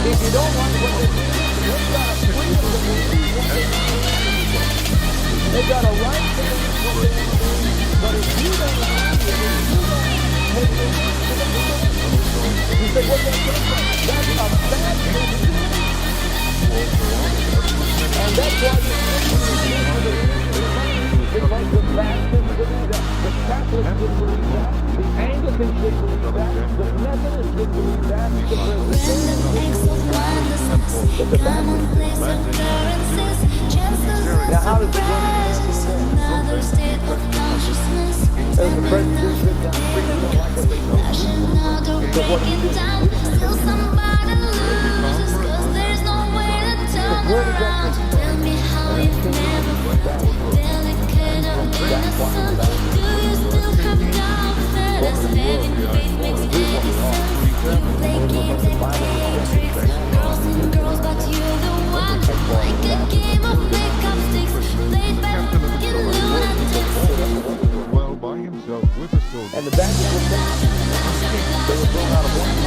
if you don't like what they do, they've got a freedom to believe what they do. They've got a right to believe what they do. But if you don't believe it, you say, what they do? That's a bad thing. And that's why you because the Baptists believe that, the Catholics didn't believe that, the Anglicans didn't believe that, the Methodists didn't believe that, the Presbyterians didn't believe that, but the Baptists didn't. Now how does the as the President said down free, you don't like what they do. Because what you do. Where did that come Well, by himself with a soldier. And the Baptists were they were thrown out of one and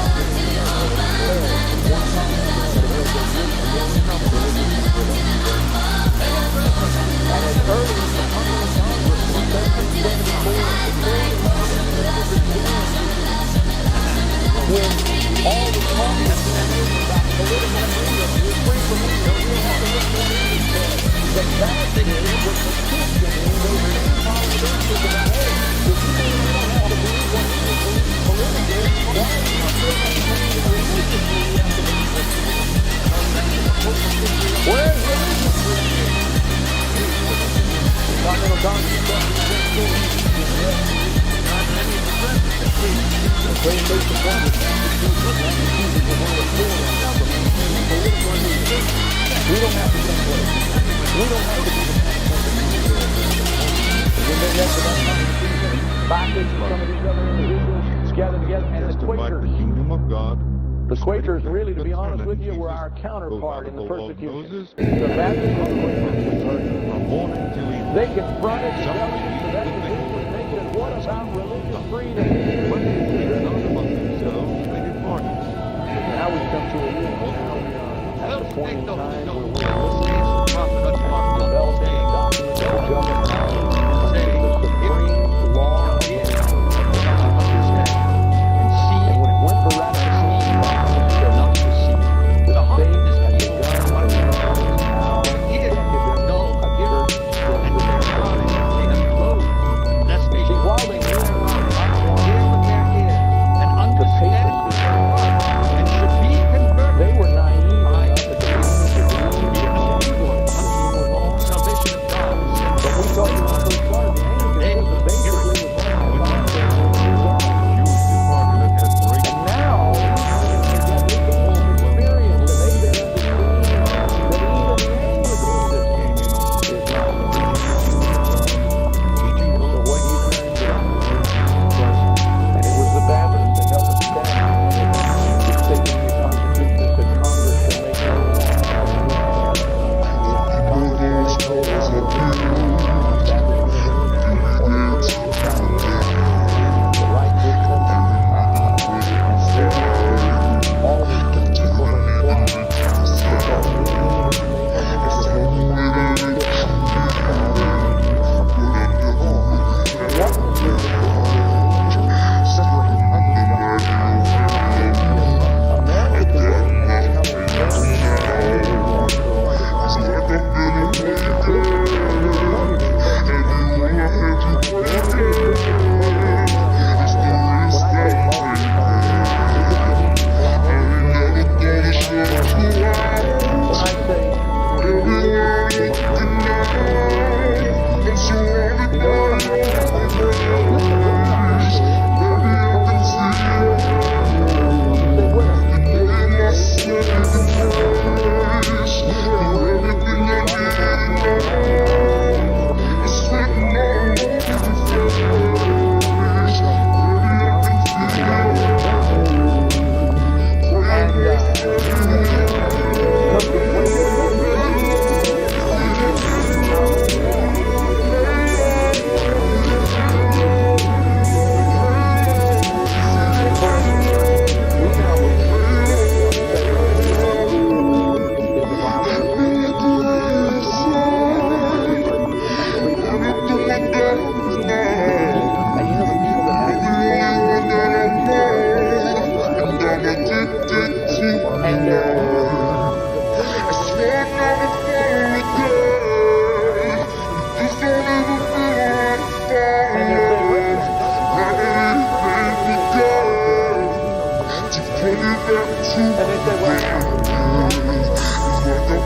as early as the when very basic one is Massachusetts was one of the four political leaders. We don't have to come close. We don't have to be the when they left the Constitution, Baptists and some of these other individuals gathered together, and the Quakers. The kingdom of God. The Quakers, really, to be honest with you, were our counterpart in the persecution. The Baptists were the Quakers. They confronted the government so that they said, what about religious freedom? Now we've come to a war. Now we are at the point in time where we're developing a document that the government the supreme law and when it went for ratification, the states had begun how see, while they knew the papacy they were naive enough to believe salvation of God. But we thought when I first started, the Anglicans basically was and now they've got this experience and they've been understanding that even the Anglican system is not so what you turned to and it was the Baptists that helped us stand it's taking the Constitution that said Congress can make no law. The right system and all these things people don't apply because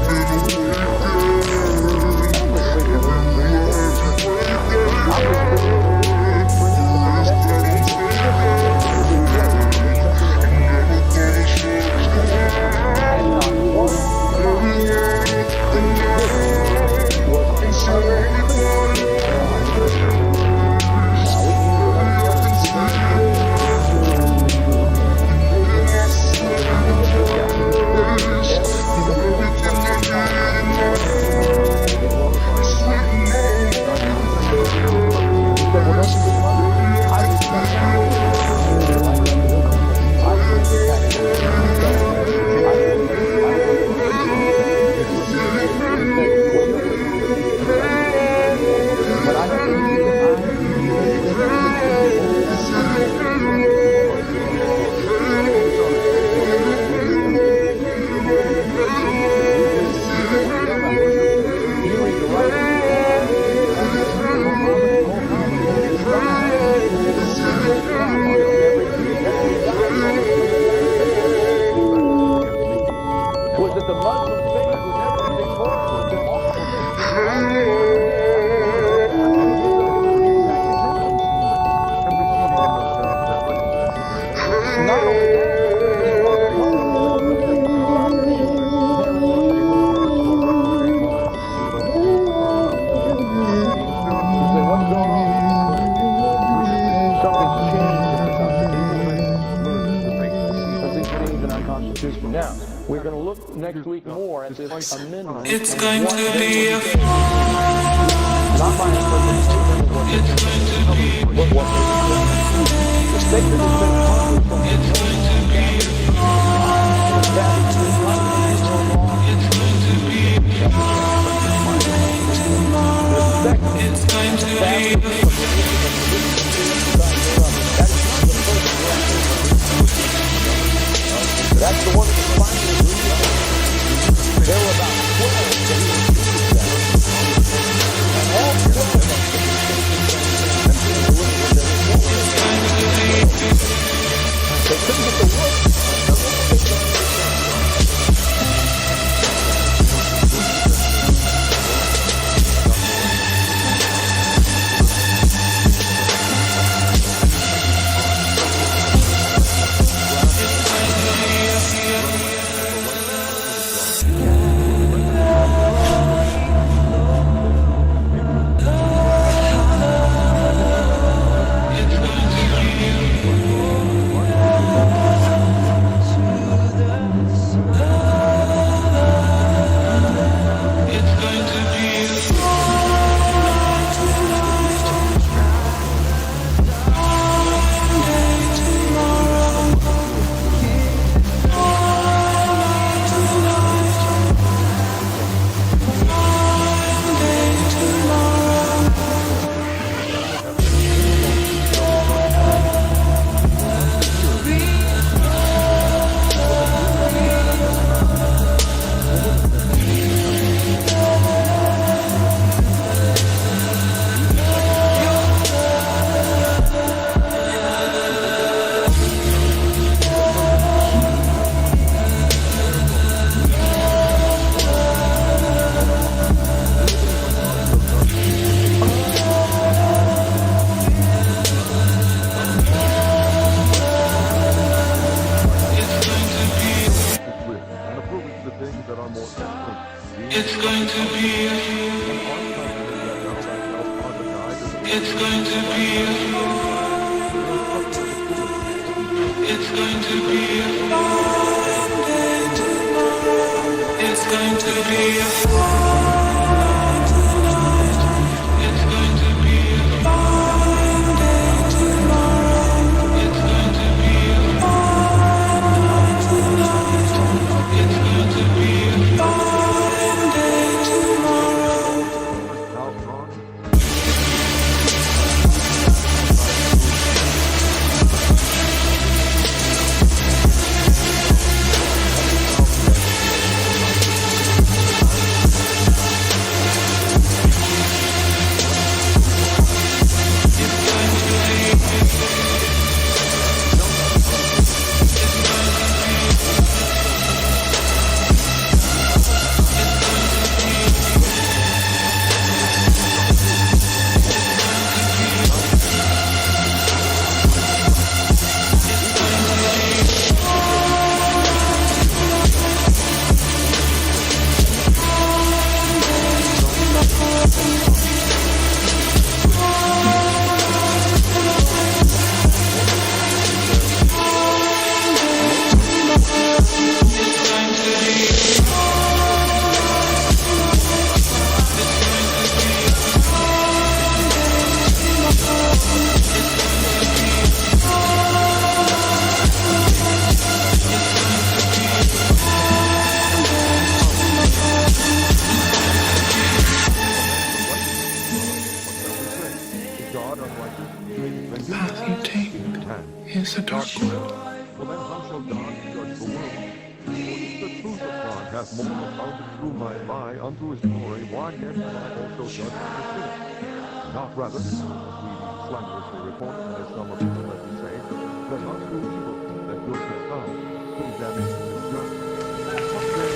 we need to only that, they start propagating the things that are failing, tearing up a universal reputation of orthodoxy. You say, what's going on? Something's changed in our Constitution. Something's changed in our Constitution. Now, we're going to look next week more at this amendment. It's going to be a not by interpretation of what it's going to be, but what the statement has been published on the It's going to be that's the one that's finally agreed. There were about 12 that he refused that. And all 12 of them they couldn't get the work. It's going to be It's going to be It's going to be It's going to be It's going to be It's going to be It's going to be Is a dark one. Well, then how shall God judge the world? For if the truth of God hath more abounded through my lie unto his glory, why yet will I also judge the sinner? Not rather, as we slanderously report, as some of you let me say, that not do evil, that good should come, whom damnation is just. What then?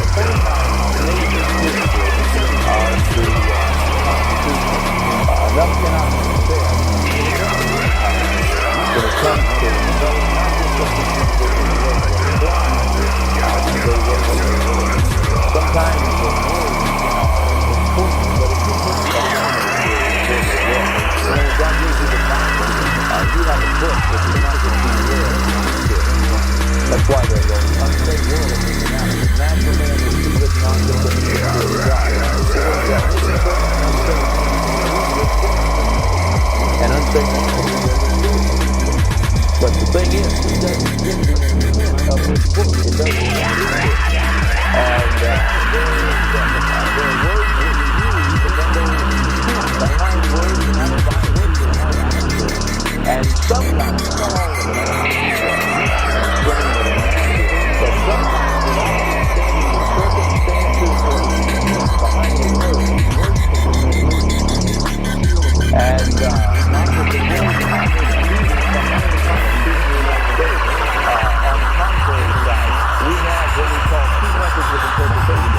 same time, nation's history, enough cannot be said when it comes to knowing not just what this individual wrote, but applying what they wrote. Sometimes the words are important, but if you put something when God gives you the Bible, you have a book that cannot just be read. That's why the unsaved world is moving out. The natural man will see written on the Spirit of God. And unsaved man will read it. But the thing is, he doesn't give the intent of his book. It doesn't read it. And there are words that we use, but then there is intent behind words and not behind words behind actions. And sometimes, not all of it, but sometimes without understanding the circumstances or the intent behind the words can be misleading. And not that the words are misleading behind the Constitution of the United States. On the contrary side, we have what we call two methods of interpretation.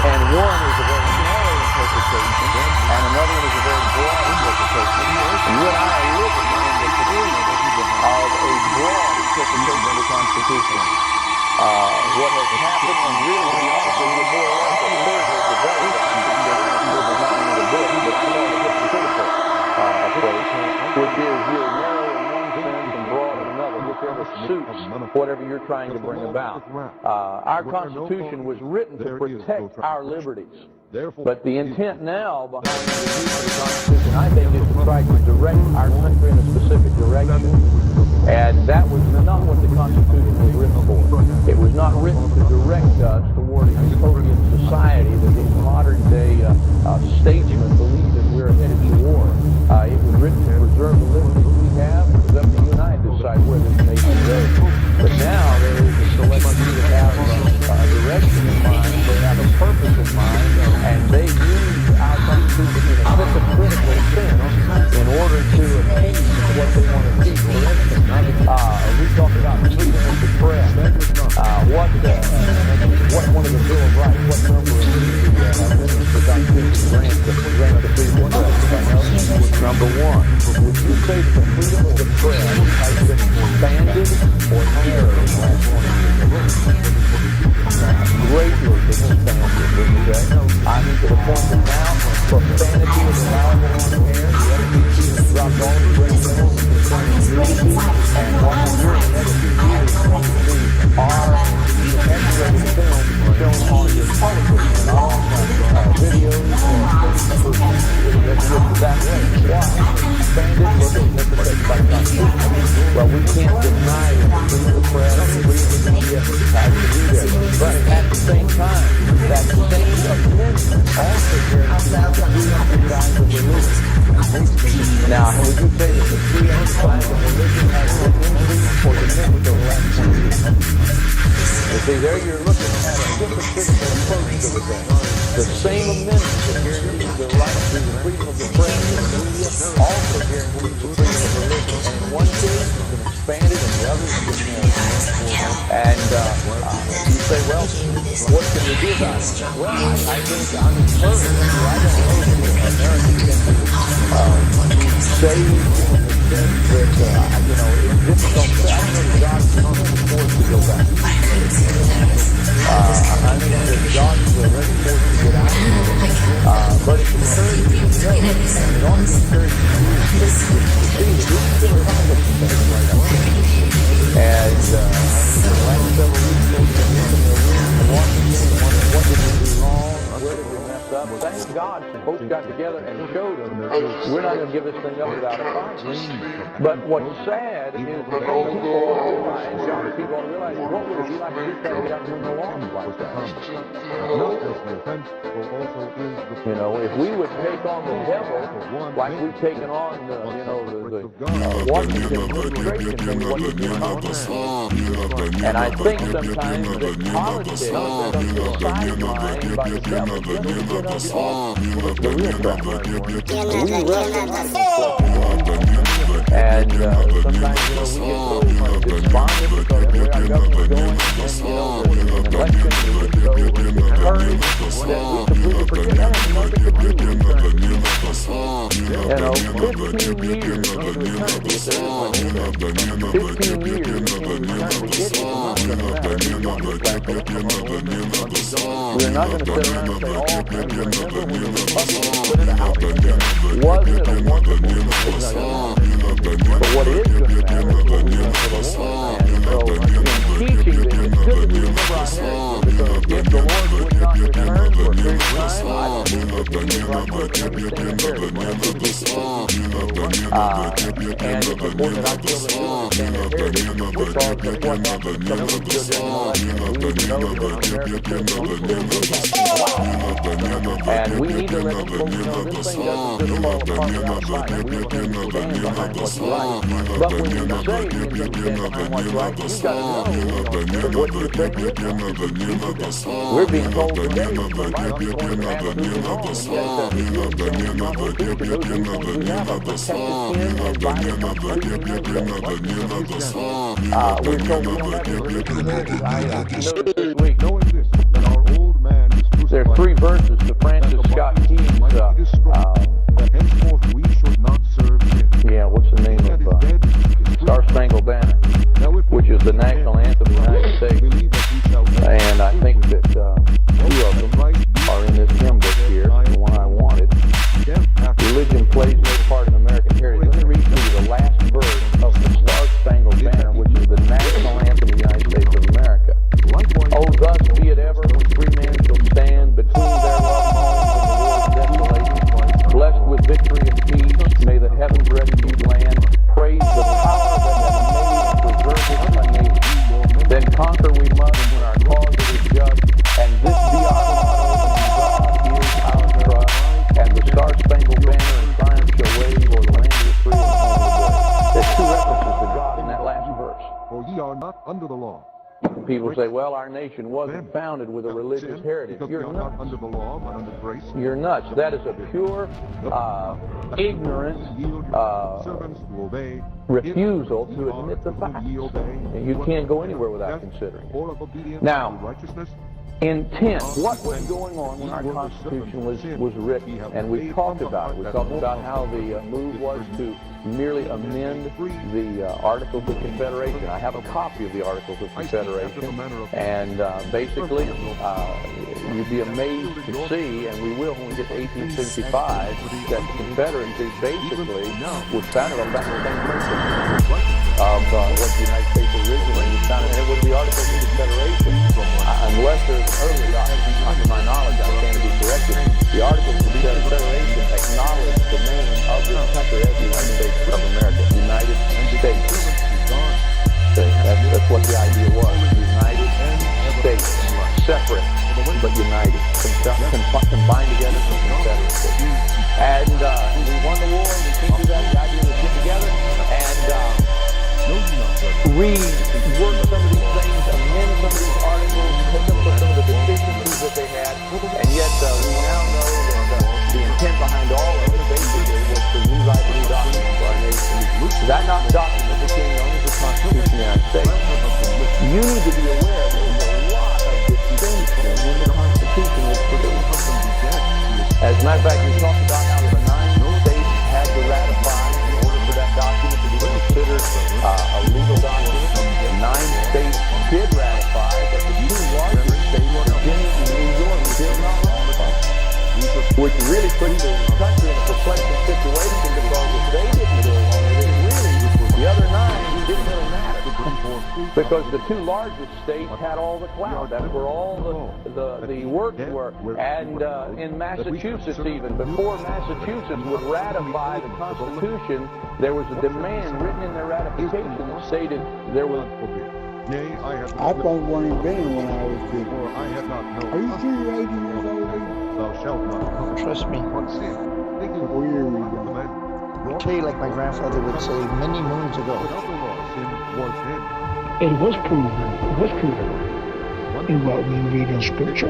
And one is a very narrow interpretation, and another one is a very broad interpretation. And you and I are living in the beginning of a broad interpretation of the Constitution. What has happened, and really, to be honest with you, more or less a third has developed. I appreciate it. It's not in the book, but I call it a hypocritical approach, which is you're narrow in one sense and broad in another, whichever suits whatever you're trying to bring about. Our Constitution was written to protect our liberties. But the intent now behind the use of the Constitution, I think, is to try to direct our country in a specific direction. And that was not what the Constitution was written for. It was not written to direct us toward a utopian society that these modern-day statesmen believe that we're headed to war. It was written to preserve the liberties we have. It was up to you and I to decide where this nation goes. But now there is a select few that have a direction in mind, they have a purpose in mind, and they use our Constitution in a hypocritical sense in order to attain what they want to achieve. For instance, we talk about freedom of the press. What one of the Bill of Rights, what number of amendments the Constitution grants the freedom of the press? Number one, would you say that the freedom of the press has been expanded or narrowed in the last 100 years? Greatly expanded, okay? I mean, to the point that now profanity is allowable on the air. The FCC has dropped all the regulations concerning nudity, and what we're doing, the FCC is going to be X-rated film shown on your television, and all videos or that way. Why? Expanded, look at necessitated by the Constitution. Well, we can't deny the freedom of the press, the freedom of the media, how to do that. But at the same time, that same amendment also guarantees the freedom of exercise of religion. Now, would you say that the freedom of exercise of religion has been increased or diminished over the last 20 years? You see, there you're looking at a hypocritical approach to the thing. The same amendment that guarantees the right to the freedom of the press and the media also guarantees the freedom of religion. And in one case, it's been expanded, and the other has been narrowed. And you say, well, what can we do about it? Well, I think I'm encouraged. I don't know if Americans can be saved in the sense that, it's difficult to say. I don't know that God is forced to go back. I think that God is already forced to get out of it. But it's encouraging to know, and it ought to be encouraging to see that we can still accomplish things right now. And the last several weeks, they've been in the room in Washington, what did we do wrong? Where did we mess up? Thank God some folks got together and showed them we're not going to give this thing up without a fight. But what's sad is that people don't realize, young people don't realize, what would it be like if we tried to get out and win the laws like that? If we would take on the devil like we've taken on the Washington administration, then what would be accomplished? And I think sometimes that politics becomes sidelined by the devil just to get us off the real track. We wrestle not against flesh and blood. And sometimes, we get so despondent because of the way our government's going, and then, there's an election, we get so encouraged that we completely forget that has nothing to do with eternity. 15 years into eternity, if there is one in there. 15 years into eternity, it is not going to matter who won this last election. We're not going to sit around and say, remember when the Republicans put it out? Wasn't it a wonderful thing? But what is going to matter is what we've done for the Lord. And so, in teaching this, it's good that we remember our heritage, because if the Lord would not return for a period of time, I don't believe that we would understand the heritage. And it's important that our children do understand their heritage because of what happened to some of these children in the election. We need to know that as American citizens, we still do have some rights. And we need to let folks know this thing doesn't just fall apart without a fight. We intend to stand behind what's right. But when you say you intend to stand behind what's right, you've got to know that what you're saying is wrong. We're being told today that the right viewpoint is absolutely wrong. And yet, if you understand the Constitution, those viewpoints we have are protected in and by the Constitution of the United States. We're told we don't have any religious heritage. I noticed this week. There are 3 verses to Francis Scott Key's henceforth we should not serve him. Yeah, what's the name of Star Spangled Banner, which is the national anthem of the United States. And I think that 2 of them are in this hymn book here, the one I wanted. Religion plays no part in American heritage. Let me read to you the last verse of the Star Spangled Banner, which is the national anthem of the United States of America. Oh, thus be it ever when free men shall stand between their loved homes and the war's desolation, blessed with victory and peace, may the heavens refuge land, praise the power that has made and preserved a nation. Then conquer we must when our cause is just, and this be our motto, God is our trust, and the Star-Spangled Banner in triumph shall wave o'er the land is free and the home of the There's 2 references to God in that last verse. For ye are not under the law. People say, well, our nation wasn't founded with a religious heritage. You're nuts. Not under the law, but under grace. You're nuts. That is a pure, ignorant refusal to admit the facts. And you can't go anywhere without considering it. Now, intent. What was going on when our Constitution was written? And we talked about it. We talked about how the move was to merely amend the Articles of Confederation. I have a copy of the Articles of Confederation, and basically, you'd be amazed to see, and we will when we get to 1865, that the Confederacy basically was founded on that same principle of what the United States originally was founded, and it was the Articles of Confederation. Unless there's an earlier document, to my knowledge, I stand to be corrected, the Articles of Confederation acknowledge the name of this country as the United States of America, United States. That's what the idea was. United States, separate but united, combined together for Confederacy. And we won the war, and we came through that. The idea was get together and rework some of these things, amend some of these articles, pick up some of the deficiencies that they had, and yet we now know that the intent behind all of it basically was to rewrite a new document for our nation. That document became known as the Constitution of the United States. You need to be aware that there's a lot of distinction when the Constitution was produced. As a matter of fact, we talked about how the 9 states had to ratify in order for that document to be considered a legal document. 9 states did ratify, but the 2 largest states, Virginia and New York, did not ratify. Which really put the country in a perplexing situation, because if they didn't go along with it, really, the other 9 didn't really matter. Because the 2 largest states had all the clout. That's where all the works were. And in Massachusetts even, before Massachusetts would ratify the Constitution, there was a demand written in their ratification that stated there was... I think one invented when I was 2. I had not known. Are you sure you're 80 years old? Thou shalt not. Trust me. Where are we going? I'll tell you, like my grandfather would say many moons ago. It was proven in what we read in Scripture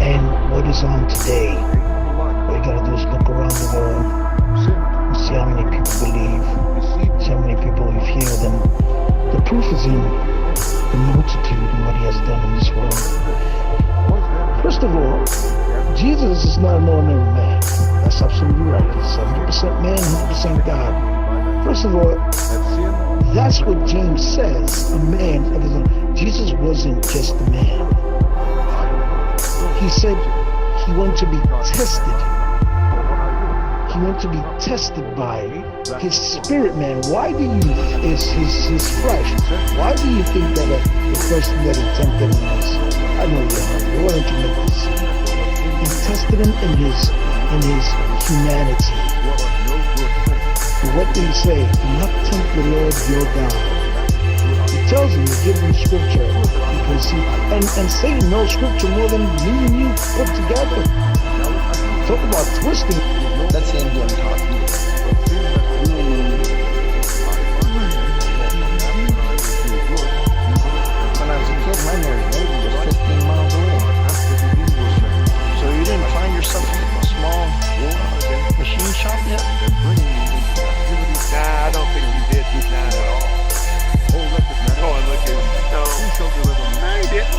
and what is on today. All you gotta do is look around the world and see how many people believe, see how many people have healed, and the proof is in the multitude and what he has done in this world. First of all, Jesus is not an ordinary man. That's absolutely right. He's 100% man, 100% God. First of all, that's what James says, a man of his own. Jesus wasn't just a man. He said he wanted to be tested. He wanted to be tested by his spirit man. Why do you, is his flesh? Why do you think that the person that he tempted him was, I know you are, why don't you make this? He tested him in his humanity. But what did he say? Do not tempt the Lord your God. He tells him to give him scripture because and Satan knows scripture more than me and you put together. Talk about twisting. That's the Indian talking. When I was a kid, my nearest neighbor was 15 miles away. So you didn't find yourself in a small machine shop yet? Nah, I don't think you did. Not at all. No, he didn't.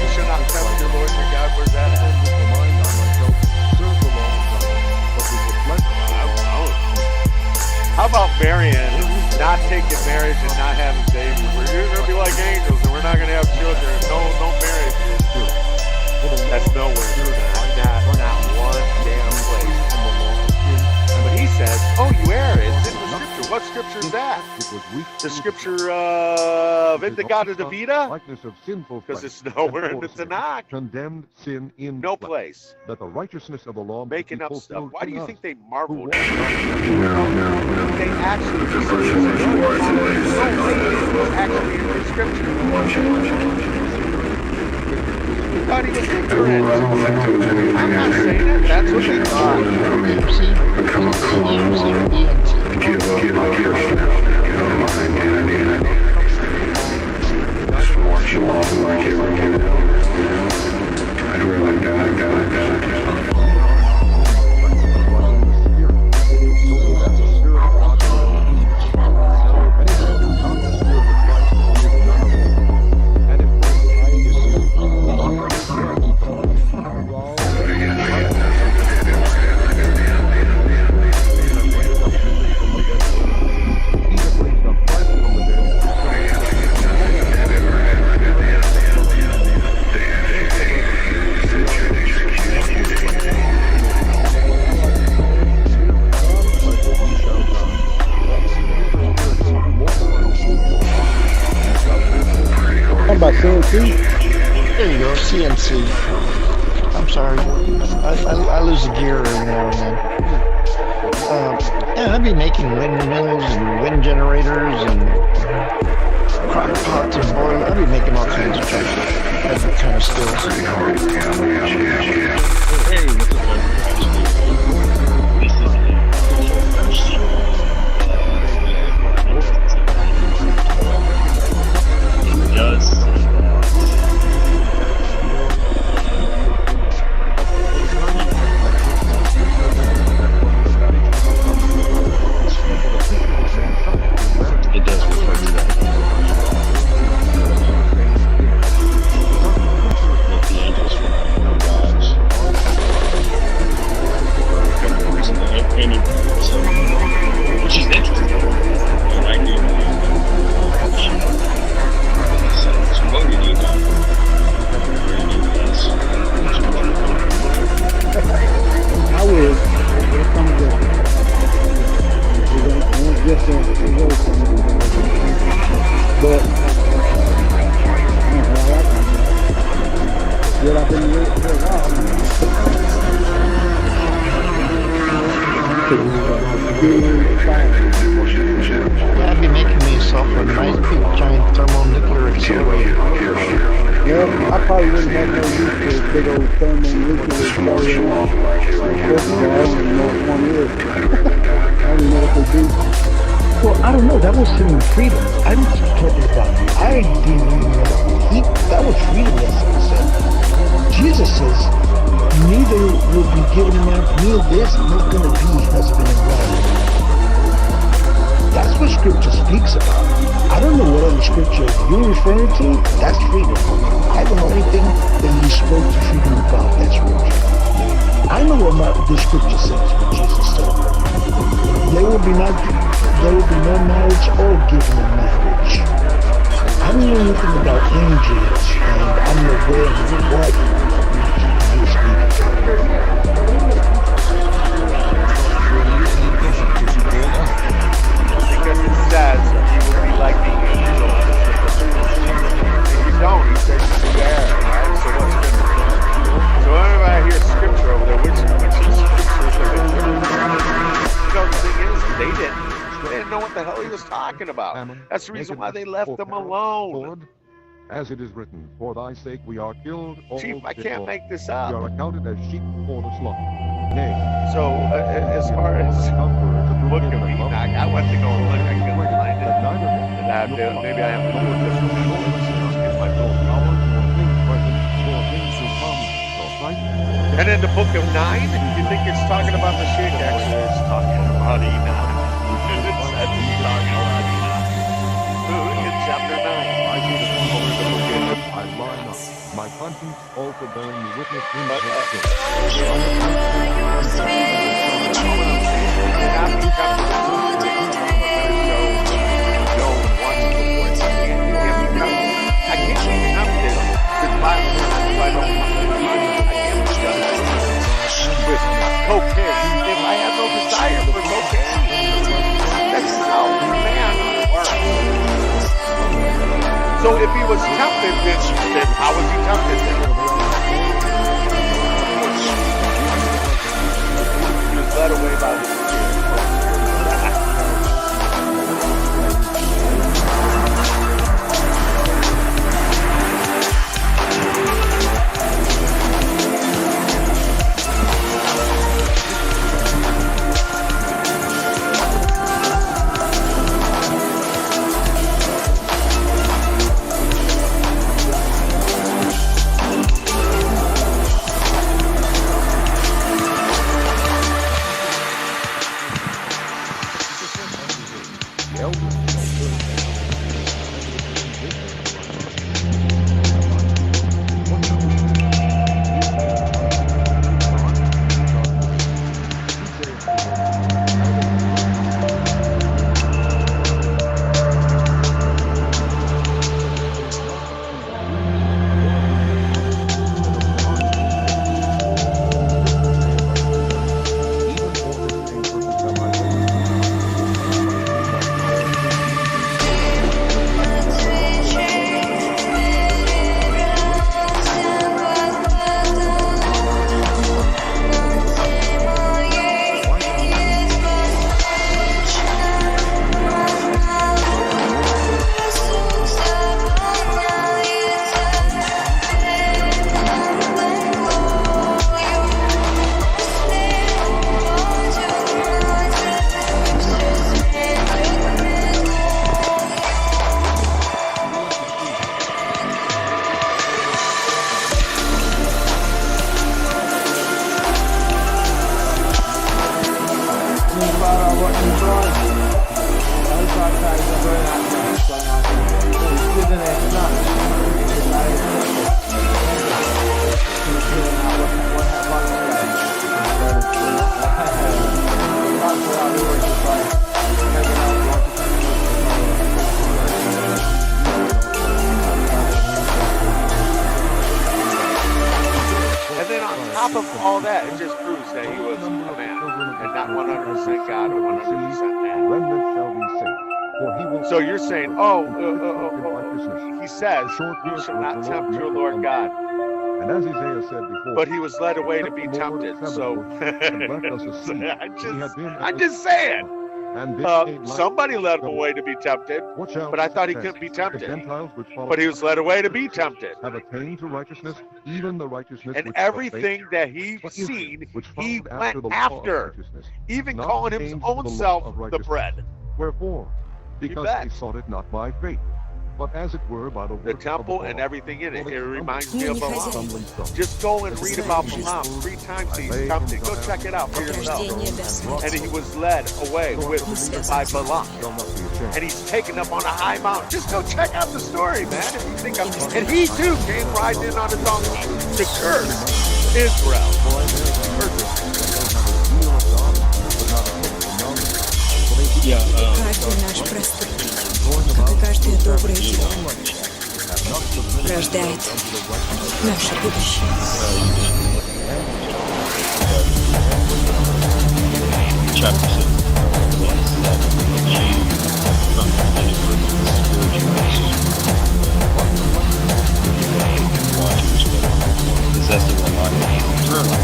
You should not tempt your Lord your God. Where's that at? How about marrying, not taking marriage and not having babies? You're going to be like angels and we're not going to have children. No marriage. That's nowhere. Not one damn place. But he says, oh, you err. It's in the scripture. What scripture is that? The scripture of Indagata Davida? Because it's nowhere in the Tanakh. Condemned sin in no place. That the righteousness of the law making up stuff. Why do you think they marveled? No. They actually just actually in the scripture. He thought he was ignorant. I'm not saying that. That's what they thought. Give up yourself. Get online, just watch you off like you were given. I'd really got About CNC? There you go, CNC. I'm sorry. I lose the gear every now and then. Yeah, I'd be making windmills and wind generators and crock pots and boilers. I'd be making all kinds of stuff. That's the kind of skills. Hey, what's up, does it does refer to that. With the angels from God's any so which is interesting. And I do what do you do about it? I would. It comes to just but what I've been with for a while. I'd be making myself a nice big giant thermonuclear accelerator. Yeah, I probably wouldn't have no use for big old thermonuclear accelerator. First of all, I don't even know what one is. I don't even know what they do. Well, I don't know. That was him freedom. I'm talking about. I didn't even know. That was freedom. That's what he said. Jesus says, neither will be given a man there's not going to be husband and wife. That's what Scripture speaks about. I don't know what other Scripture you're referring to. That's freedom. I the only thing that you spoke to freedom about, that's religion. I know what the Scripture says, what Jesus said. There will be no marriage or giving in marriage. I don't know anything about angels, and I'm not aware of what you're speaking Because it says he will be like the angels. If you don't, he says he's there, right? So what's different? So whenever I hear scripture over there, which is scripture is the thing is, they didn't know what the hell he was talking about. That's the reason why they left him alone. As it is written, for thy sake we are killed. Chief, I can't make this up. We are accounted as sheep for the slaughter. Nay. So, as far as the book of Enoch, I went to go and look. I couldn't find it. And maybe I have to do it this way. In my phone. And in the book of 9, you think it's talking about the sheep? Actually, it's talking about Enoch. And it says it's talking about Enoch. In chapter 9. I line up. My conscience also bearing me witness in my with cocaine. If I have no desire for cocaine, that's how man works. So if he was tempted, then how was he tempted then? He was led away by the Spirit. top of all that, it just proves that he was a man and not 100% God or 100% man. So you're saying, he says, you shall not tempt your Lord God. And as Isaiah said before, but he was led away to be tempted. So I'm just saying. Somebody led him away to be tempted, but I thought he couldn't be tempted. But he was led away to be tempted. Have attained to righteousness, even the righteousness and everything that he seen, he went after, even calling his own self the bread. Wherefore? Because they sought it not by faith, but as it were by the temple and everything in it. It reminds me of Balaam. Just go and read about Balaam. 3 times he's tempted. Go check it out for yourself. And he was led away by Balaam. And he's taken up on a high mountain. Just go check out the story, man. If you think and he too came riding in on a donkey to curse Israel. Каждый наш проступок, как и каждое доброе дело, рождает наше будущее. Chapter 6. Possessive of life eternal.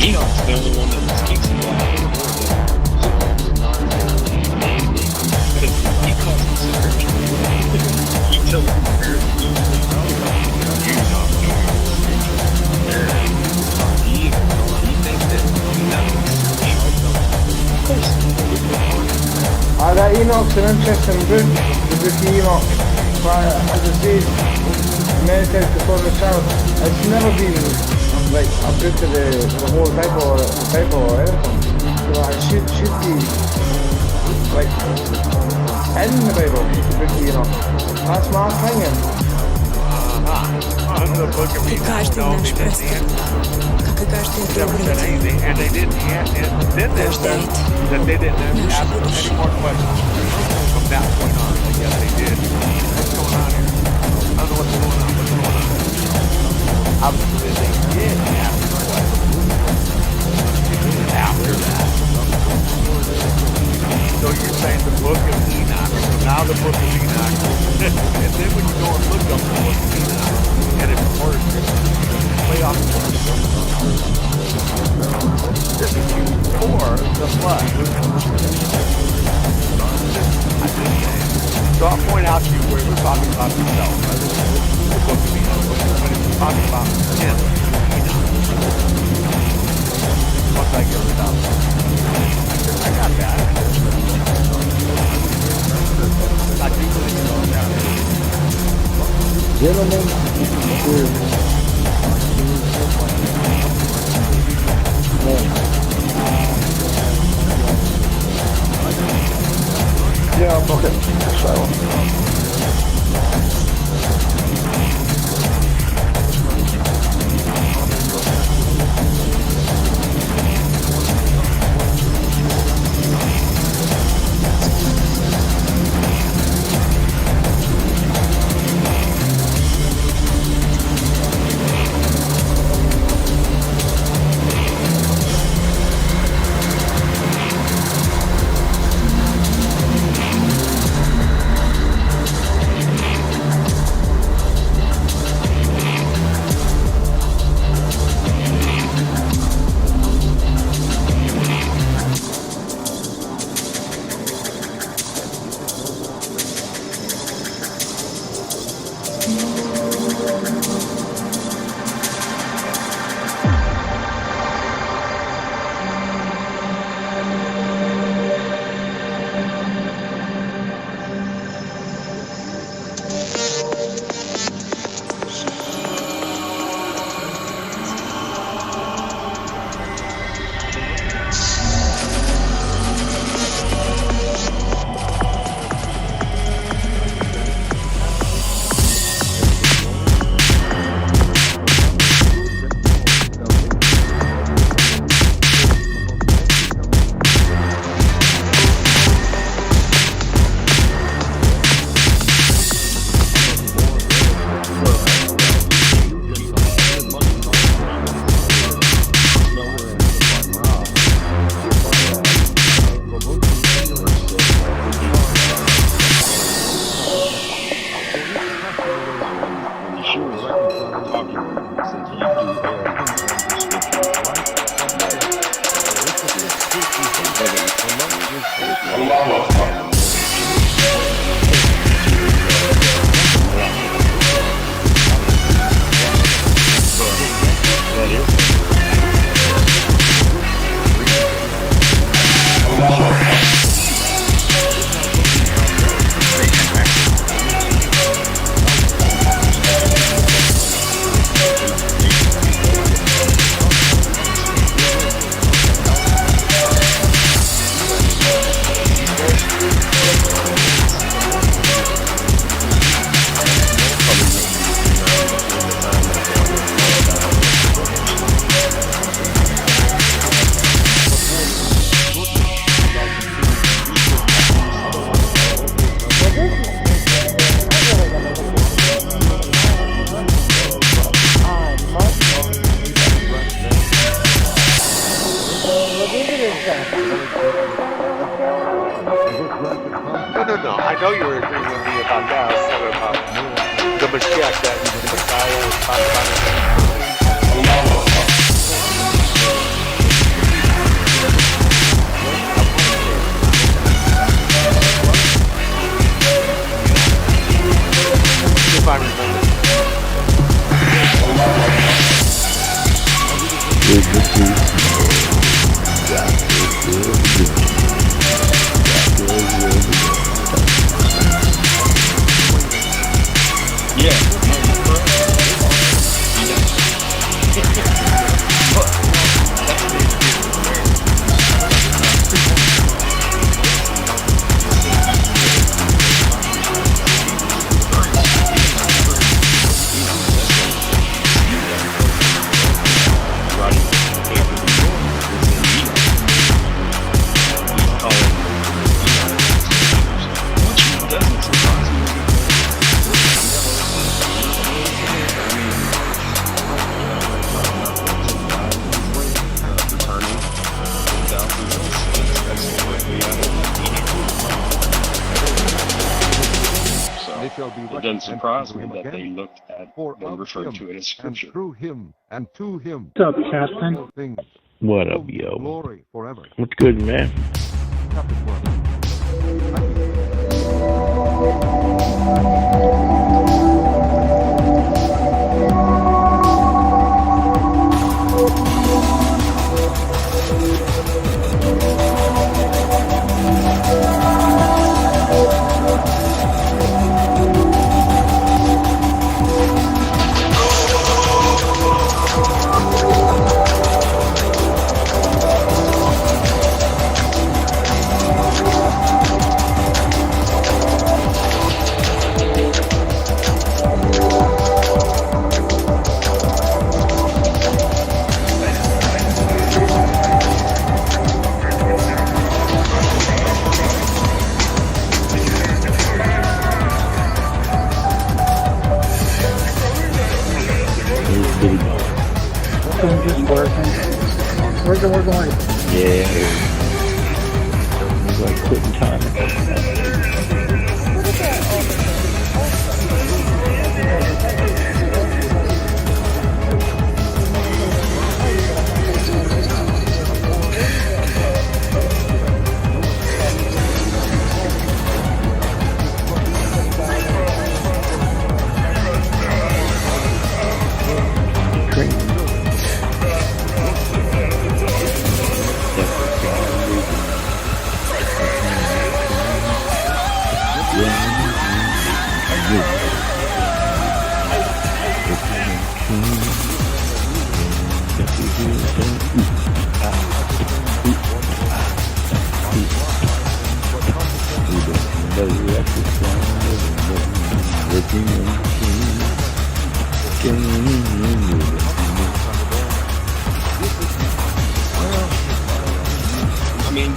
Enoch's the only one that speaks in life. He calls it scripture. You tell him you not know he thinks that that Enoch's an interesting book, the book of Enoch. But as I say, many times before myself, it's never been like a book of the whole Bible or anything. So it should be like in the Bible, the book of Enoch. That's my opinion. The book of Enoch. No, they didn't anything, and they didn't and then they said that they didn't ask any more questions from that point on. But yes, they did. What's going on here? I don't know what's going on. What's going on? Obviously, they did ask questions after that. So you're saying the book of Enoch. So now the book of Enoch. And then when you go and look up the book of Enoch, and it's worse, way off the book. This is before the flood. So I'll point out to you where we're talking about himself. The book of Enoch. When it's talking about him, Enoch. Once I get it out. I got that. I do believe you know that. Gentlemen, Yeah, okay. So. No. I know you were agreeing with me about that. I was talking about the Mashiach that the Messiah was talking about. If I remember. It doesn't surprise me that they looked at and referred to it as scripture. Through him and to him. What's up, Captain? What up, yo? What's good, man? I'm just working. Working like. Yeah. It's like quitting time. I mean,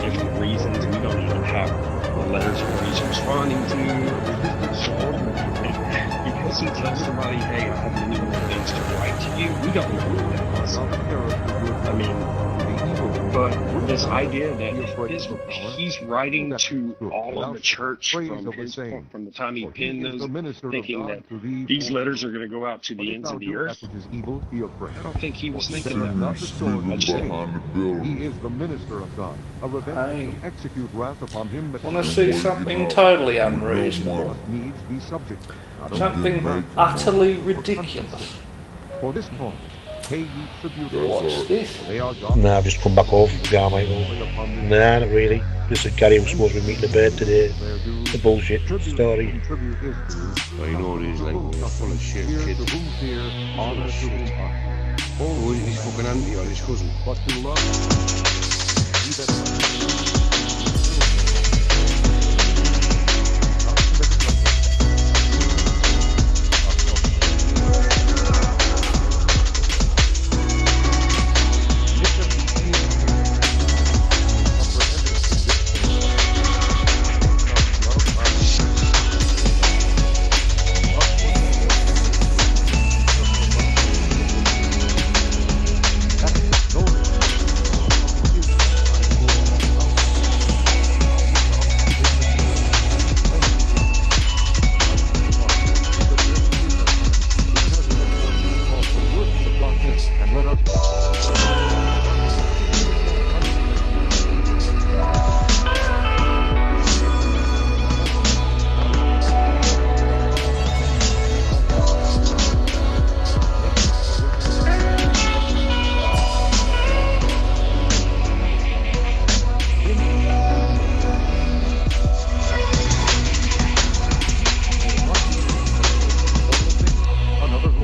different reasons. We don't even have the letters where he's responding to. Because he tells somebody, hey, I have many more things to write to you, we don't know who that was. I mean, but this idea that he's writing to all of the church from the time he penned those, thinking that these letters are going to go out to the ends of the earth, I don't think he was thinking that. He is the minister of God. A revenge to execute wrath upon him that want to see something totally unreasonable. needs be subject. Something utterly ridiculous. For this point, What's this? Nah, I've just come back off, Garmite. Nah, not really. Just that Gary was supposed to be meeting a bird today. The bullshit story. I know these like full of shit, kid. Full of shit. Oh, he's fucking auntie or his cousin.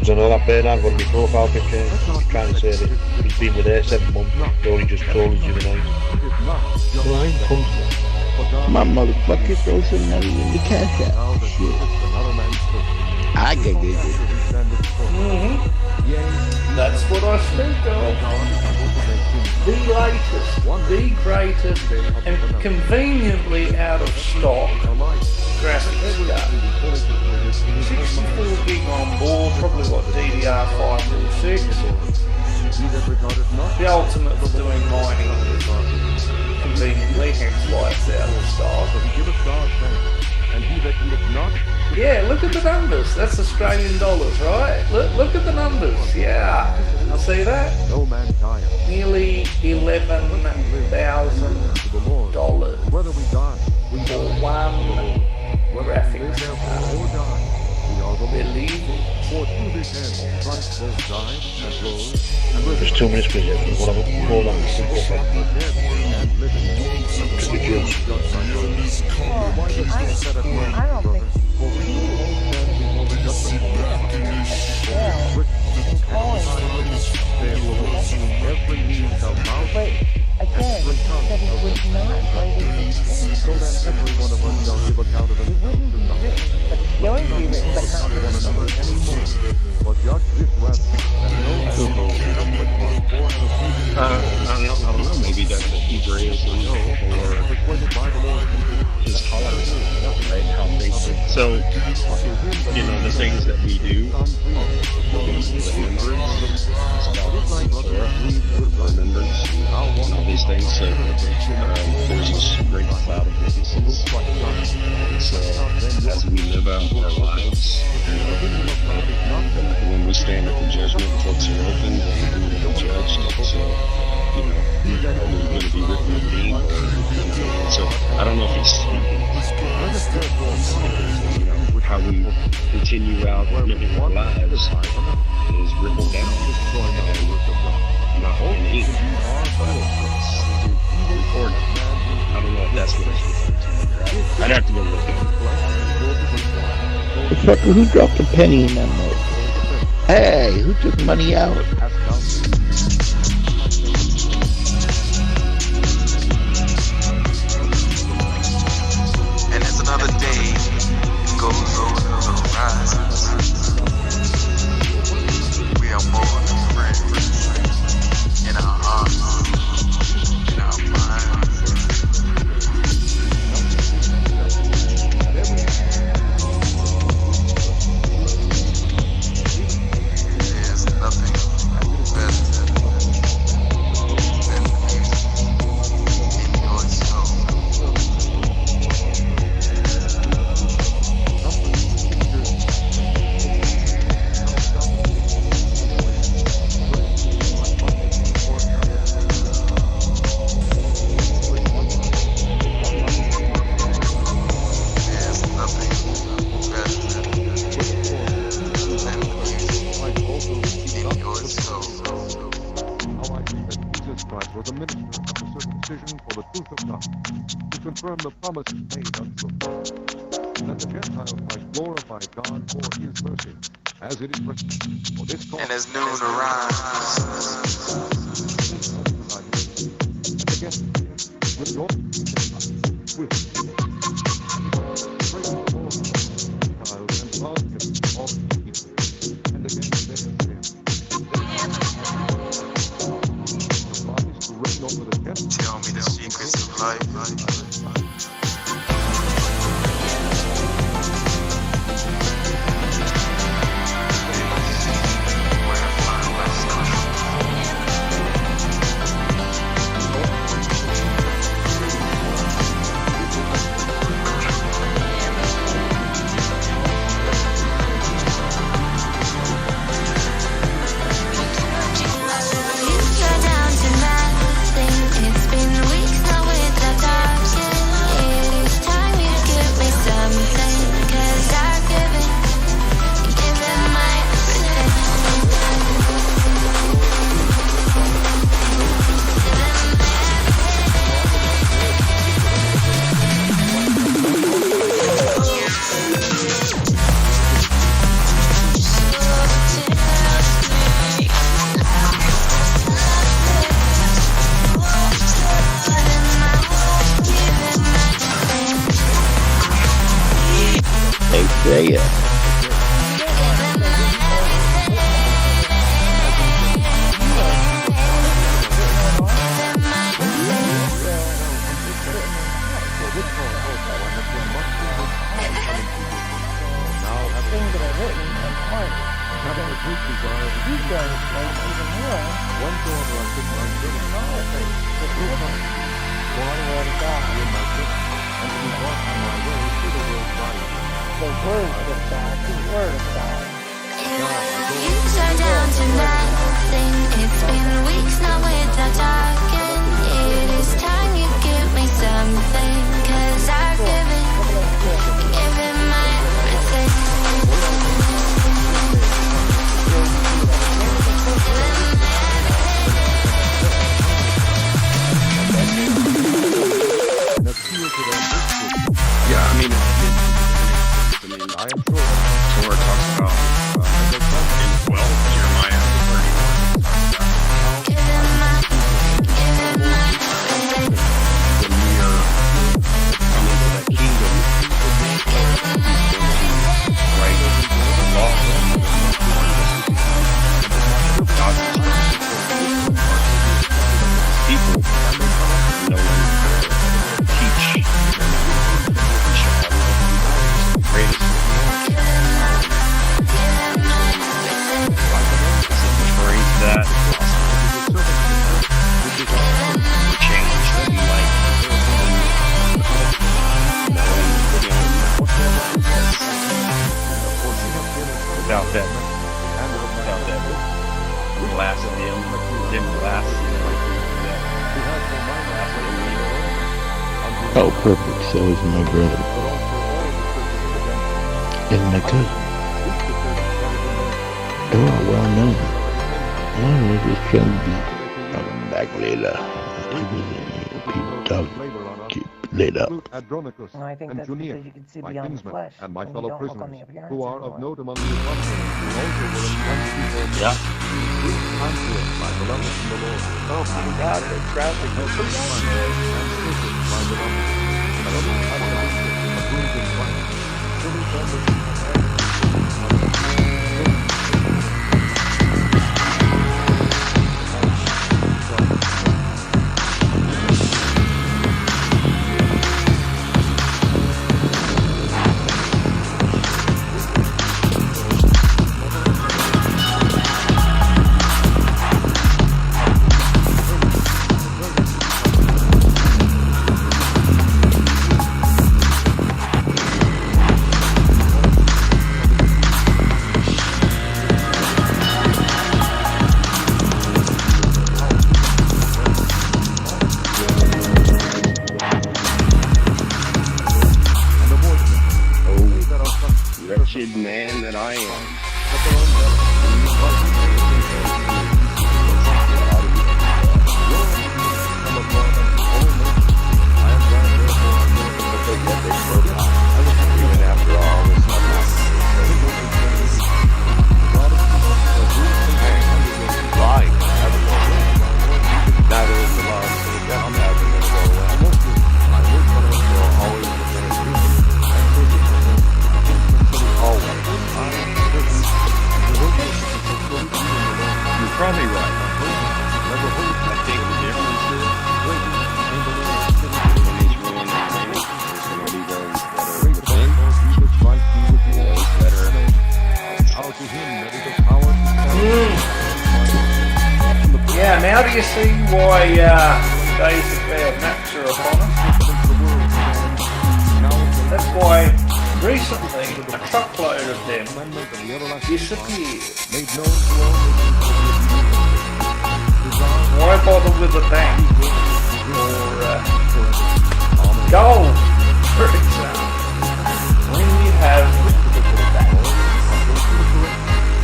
I know that Bernard got my profile picture. He's trying to say that he's been with her 7 months. He only just told us the other night. Well, I'm comfortable. My motherfucker throws some money in the cash out. Shit. I can get it. That's what I speak of. The latest, the greatest, and conveniently out of stock graphics card. 64 gig on board, probably got DDR5 The ultimate for doing mining conveniently, hence why it's out of stock. Yeah, look at the numbers. That's Australian dollars, right? Look at the numbers. Yeah, I see that. Nearly $11,000 for one graphics card. Believe it. There's 2 minutes, please. Hold on. I don't think Wait, again, that he would not write it. So that every one of us shall give account of himself. It wouldn't be written, but it's going to be written, but not written. But judge this west, and no I don't know, maybe that's the Hebraism or his heart, right? How basic. So, you know, the things that we do, remembrance, it's about remembrance and all these things. So, there's this great cloud of witnesses. So, as we live out our lives, when we stand at the judgment, books are open, and we are judged. So, you know, are we going to be written in me? So, I don't know if it's how we continue out living our lives is written down, not in ink, but it's recorded. I don't know if that's what it's referring to. I'd have to go look at it. Fucker, who dropped a penny in that note? Hey, who took money out? And it's another day goes over the horizon. We are more than friends in our hearts, in our minds. There's nothing better vision for the truth of God, to confirm the promises made unto the fathers, that the Gentiles might glorify God for his mercy, as it is written, for this cause. And as noon arrives, And again, with your with praise the Lord, Gentiles, and love him, all his people. And again, they have said, the promise to reign over the Gentiles. tell me the secrets of life. Yeah. Things that are written and hard. Having a great desire to You guys like even more. one daughter I took my journey, For the word of God. in my gift, and to be brought on my way to the world's body. The word of God. The word of God. You are down to nothing. It's been weeks now without talking. It is time you give me something. 'Cause I've given my everything. Yeah, I mean, I am sure. So where it talks about in 12 Jeremiah 31. When we are coming to that kingdom, right? The law, God's instructions, people, no one teach. Greatest phrase that change that you like. Without that glass dim glass. Oh, perfect. So is my brother. And my cousin. They're all well known. I just trying to be. I'm back later. People talk. Keep later. No, I think that's because you can see beyond the flesh. And my and fellow you don't look on prisoners, the appearance who are of anymore. note among the apostles, who also were in one before me. Yeah. Constance, my beloved in the Lord. Oh my God, the traffic. My beloved. Approved in Christ. Fully crummy right. I think the difference is Yeah, now do you see why days of bad naps are upon us? That's why recently a truckload of them disappeared. Why bother with a bank or gold, for example, when you have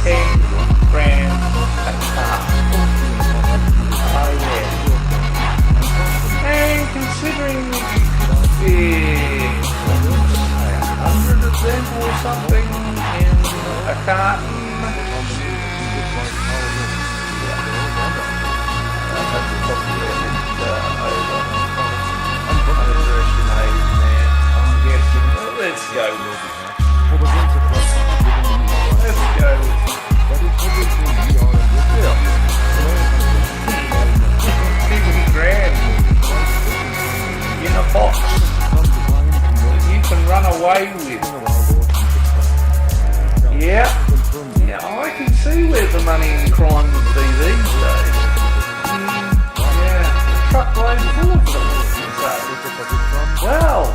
10 grand a car? Oh yeah. And considering you could fit 100 of them or something in a carton, let's go. Let's go. 50 grand in a box that you can run away with. Yeah, I can see where the money in crime would be these days. Yeah, truckload full of them. Well,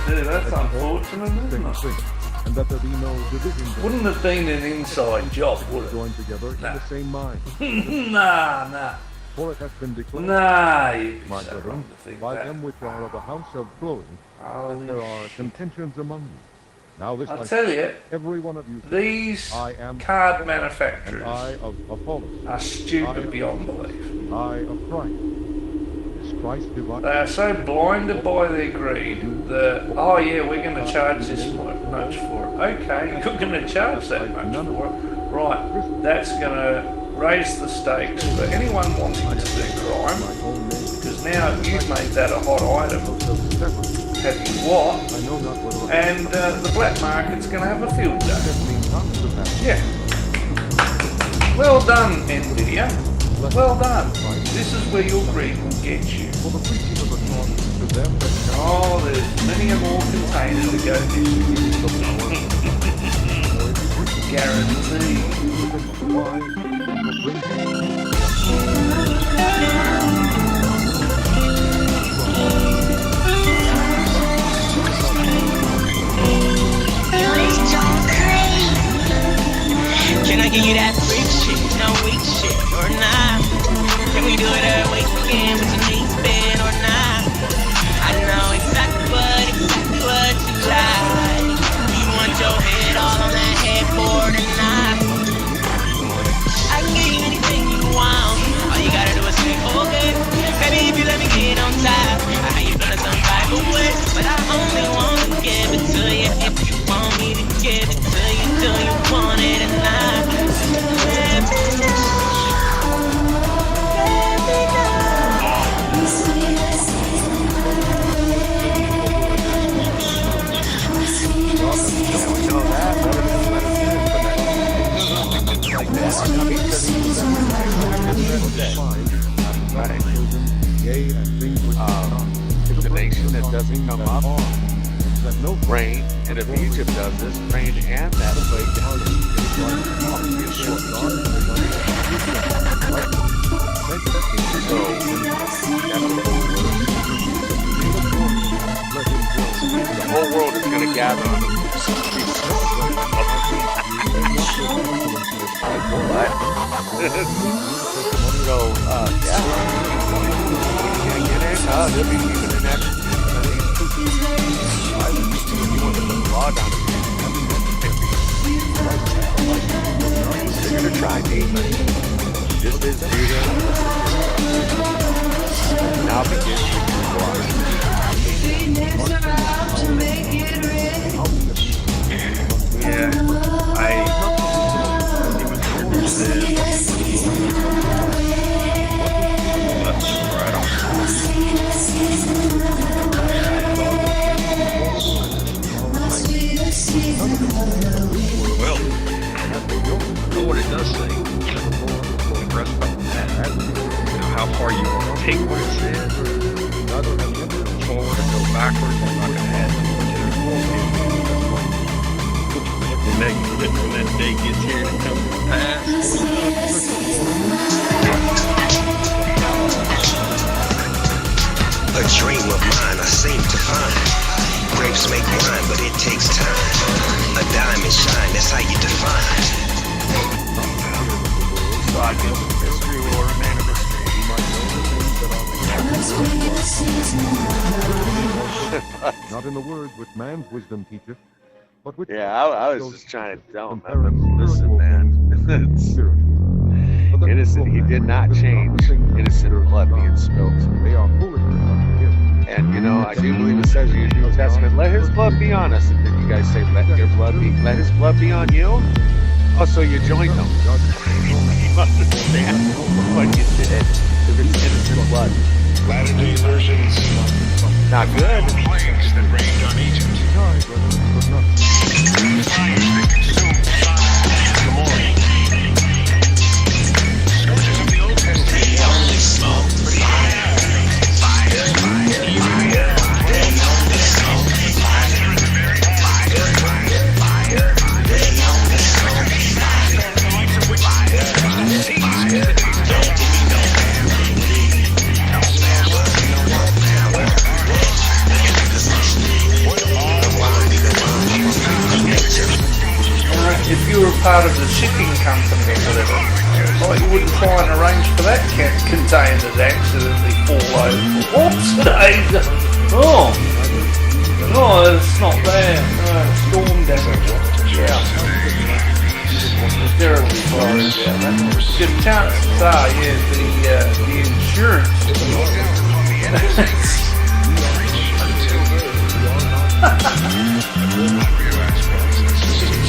yeah, that's unfortunate, isn't it? And that there be no division. Wouldn't have been an inside job, would it? Joined together in the same mind. Nah. For it has been declared, My my brethren, by them which are of the house of glory, that there are contentions among you. Now this I'll tell you, every one of you, these card manufacturers are stupid beyond belief. I of Christ. They are so blinded by their greed that, oh yeah, we're going to charge this much for it. Okay, you're going to charge that much for it. Right, that's going to raise the stakes for anyone wanting to do crime, because now you've made that a hot item. Have you what? And the black market's going to have a field day. Yeah. Well done, NVIDIA. Well done. This is where your greed will get you. Oh, there's many more containers to go to. Guaranteed. Can I give you that freak shit, no weak shit, or not? Can we do it every weekend with your knees bent or not? I know exactly what you like. You want your head all on that headboard or not? I can give you anything you want. All you gotta do is say, okay. Baby, if you let me get on top, I how you gonna some Bible way, but I only want to give it to you if you want me to give it to you. Do you want it or not? Let me know. The nation that doesn't come up, rain, and if Egypt does this, rain and that plague down. The whole world is going to gather on the streets. So, yeah. Can't get in. They'll be keeping an action. You want to put the law down. They're going to try me. This is Judah. Now begins Yeah, Well, know what it does say. Impressed about that. How far you want to take what it says. Forward or go backwards. I'm not going to add more to it. When that day gets here and it comes to pass. A dream of mine I seem to find. Grapes make wine, but it takes time. A diamond shine, that's how you define. So I guess it's mystery or a man of mystery. Not in the words which man's wisdom teacheth, but which... Yeah, I was just trying to tell him, listen, man, it's innocent. He did not change innocent blood being spilled. They are foolish. And, you know, I do believe it says in the New Testament, let his blood be on us. And then you guys say, let his blood be on you? Oh, so you joined them. You understand what you did if it's innocent blood. Latter-day versions. Not good. Plagues that rained on Egypt. Fires that consumed Gomorrah. Scourges of the Old Testament. They only smoke fire. Fire, fire, fire. They only smoke fire. Fire, fire, fire. They only smoke fire. Fire, fire, If you were part of the shipping company or whatever, like you wouldn't try and arrange for that container to accidentally fall over. Oops, oh, no, it's not there. Storm damage. Yeah. Terribly sorry about that. The chances are, yeah, the insurance.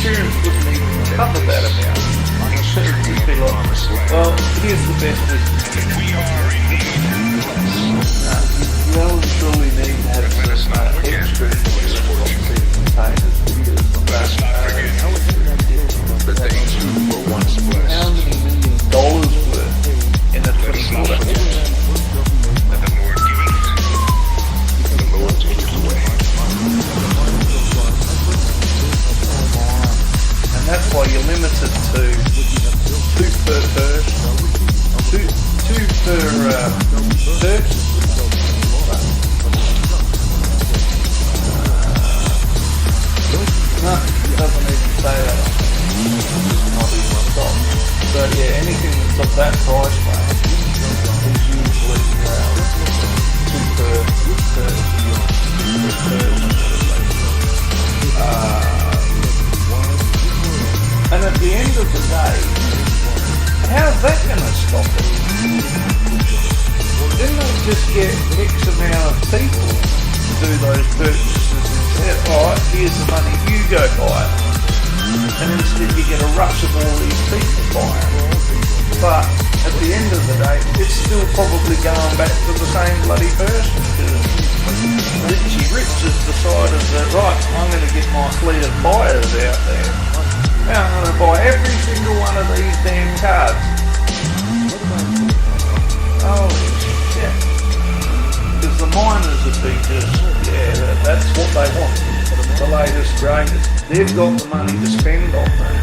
Insurance wouldn't even cover that amount. Well, here's the best way. You well and truly need to have some extra containers. How many $1 million worth in a transporter? And that's why you're limited to two per person. Two per person. No, it doesn't even say that. Not even stop. But yeah, anything that's of that price range is usually two per person. And at the end of the day, how's that going to stop it? Didn't they just get X amount of people to do those purchases and say, alright, here's the money, you go buy it. And instead you get a rush of all these people buying it. But at the end of the day, it's still probably going back to the same bloody person. Richie Rich has decided that, right, I'm going to get my fleet of buyers out there. Now I'm going to buy every single one of these damn cards. Holy shit. Because the miners would be just, yeah, that's what they want. The latest, greatest. They've got the money to spend on that.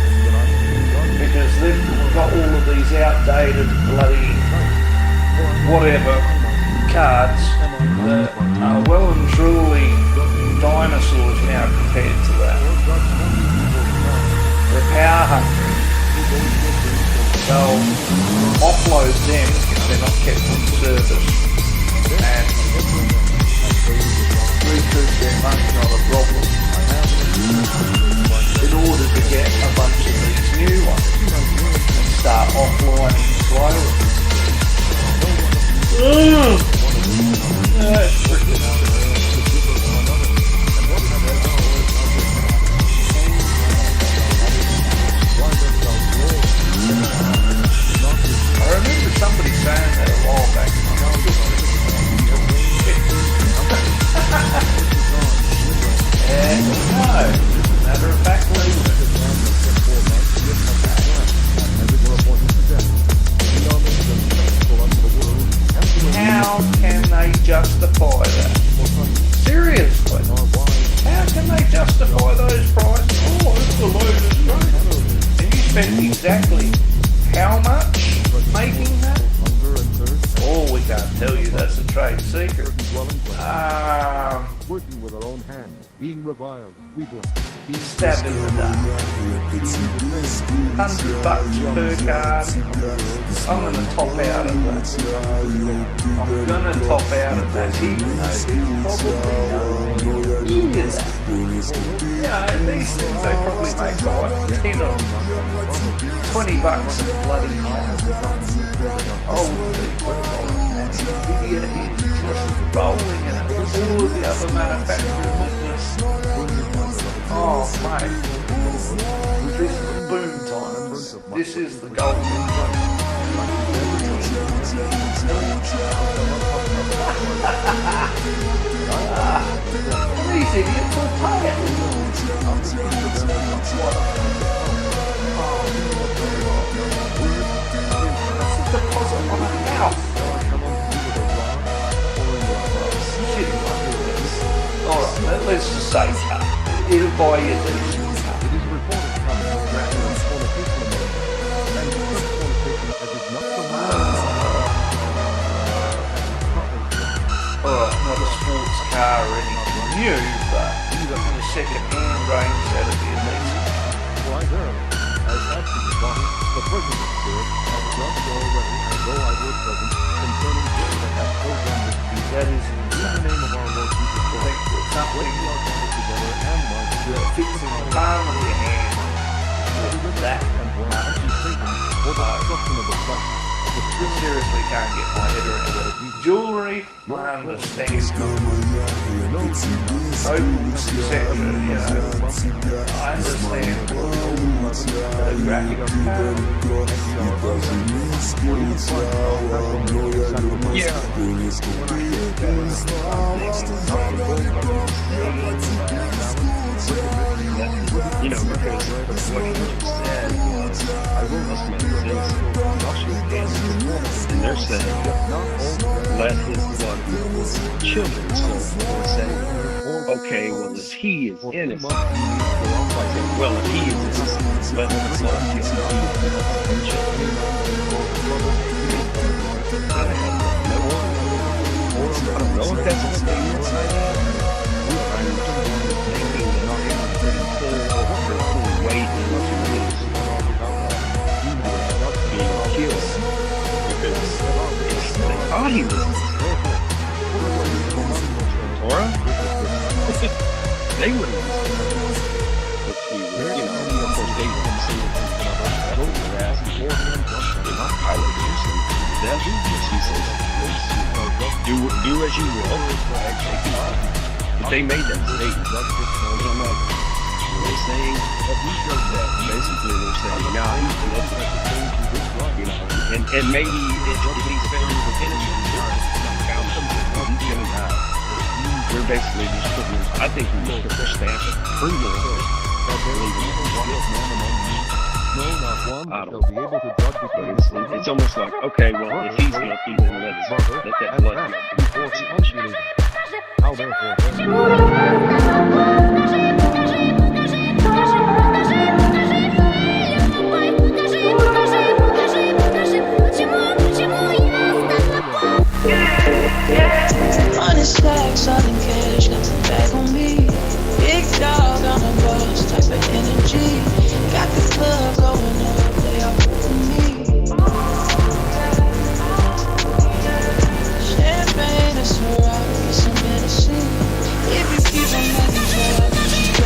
Because they've got all of these outdated bloody whatever cards that are well and truly dinosaurs now compared to that. They're power hungry. They'll offload them if they're not kept in service and recoup their money, not a problem, in order to get a bunch of these new ones and start offlining slowly. That's freaking I remember somebody saying that a while back. And no, matter spent exactly how much making that? Oh, we can't tell you. That's a trade secret. Working with our own hands, being reviled, we bless. Stabbed in the dark. $100 per card. I'm gonna top out of that. I'm gonna top out of that. Even though these things they probably make like 10 or $20 bloody oh, rolling in it. All of the other manufacturers. Oh, mate. This is boom time. This is the golden time. These idiots will pay it. That's a deposit on a house. Alright, let's just say car. It'll buy you a decent car. Alright, not a sports car or anything new, but in the second-hand range, that'd be amazing. Why there? As actually the president said, has just already, and though I was present, concerning things that have programmed this piece. That is in the name of our Lord Jesus Christ. Something Together and march fixing the palm of your hand with that and we're actually thinking for the destruction of the flesh. seriously can't get my head around it. Jewelry, I understand. Opals, etc. You know, I understand. Graphic You know, because what you just said, I will listen to this and they're saying, let his blood children. So we're saying, okay, well, if he is innocent, well, if he is innocent, let his blood children. I don't know if that's what they mean by that. I'm thinking that pretty full weight in what it is being killed. Because they thought he was Torah. They wouldn't have if he was, you know, of course they wouldn't see it. Pilate gives him death. He says, do as you will. But they made that statement. They're saying that basically they're saying, nah, he's innocent. You know, and maybe if he's found innocent, he's gonna die. We're basically just putting, I think we just put their stamp of approval on it. I don't know. But it's almost like, okay, well, if he's guilty, then let that blood go before it's punishment. How therefore Honest stacks, all in cash, got the bag on me. Big dog on the boss, type of energy. Got the club going up, they all for me. Champagne, a Ciroc, some medicine. If you keep on making drugs,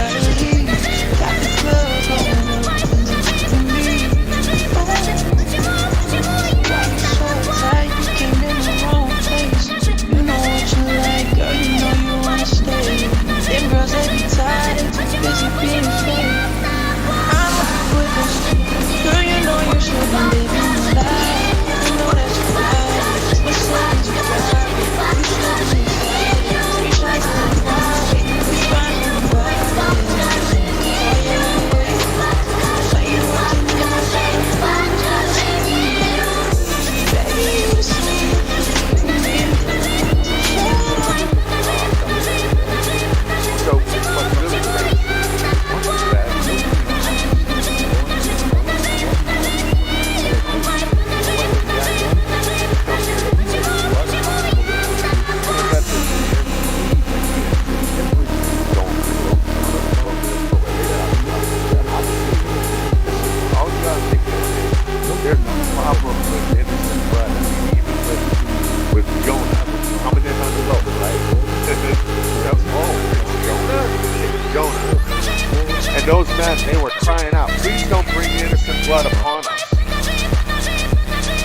They were crying out, please don't bring innocent blood upon us.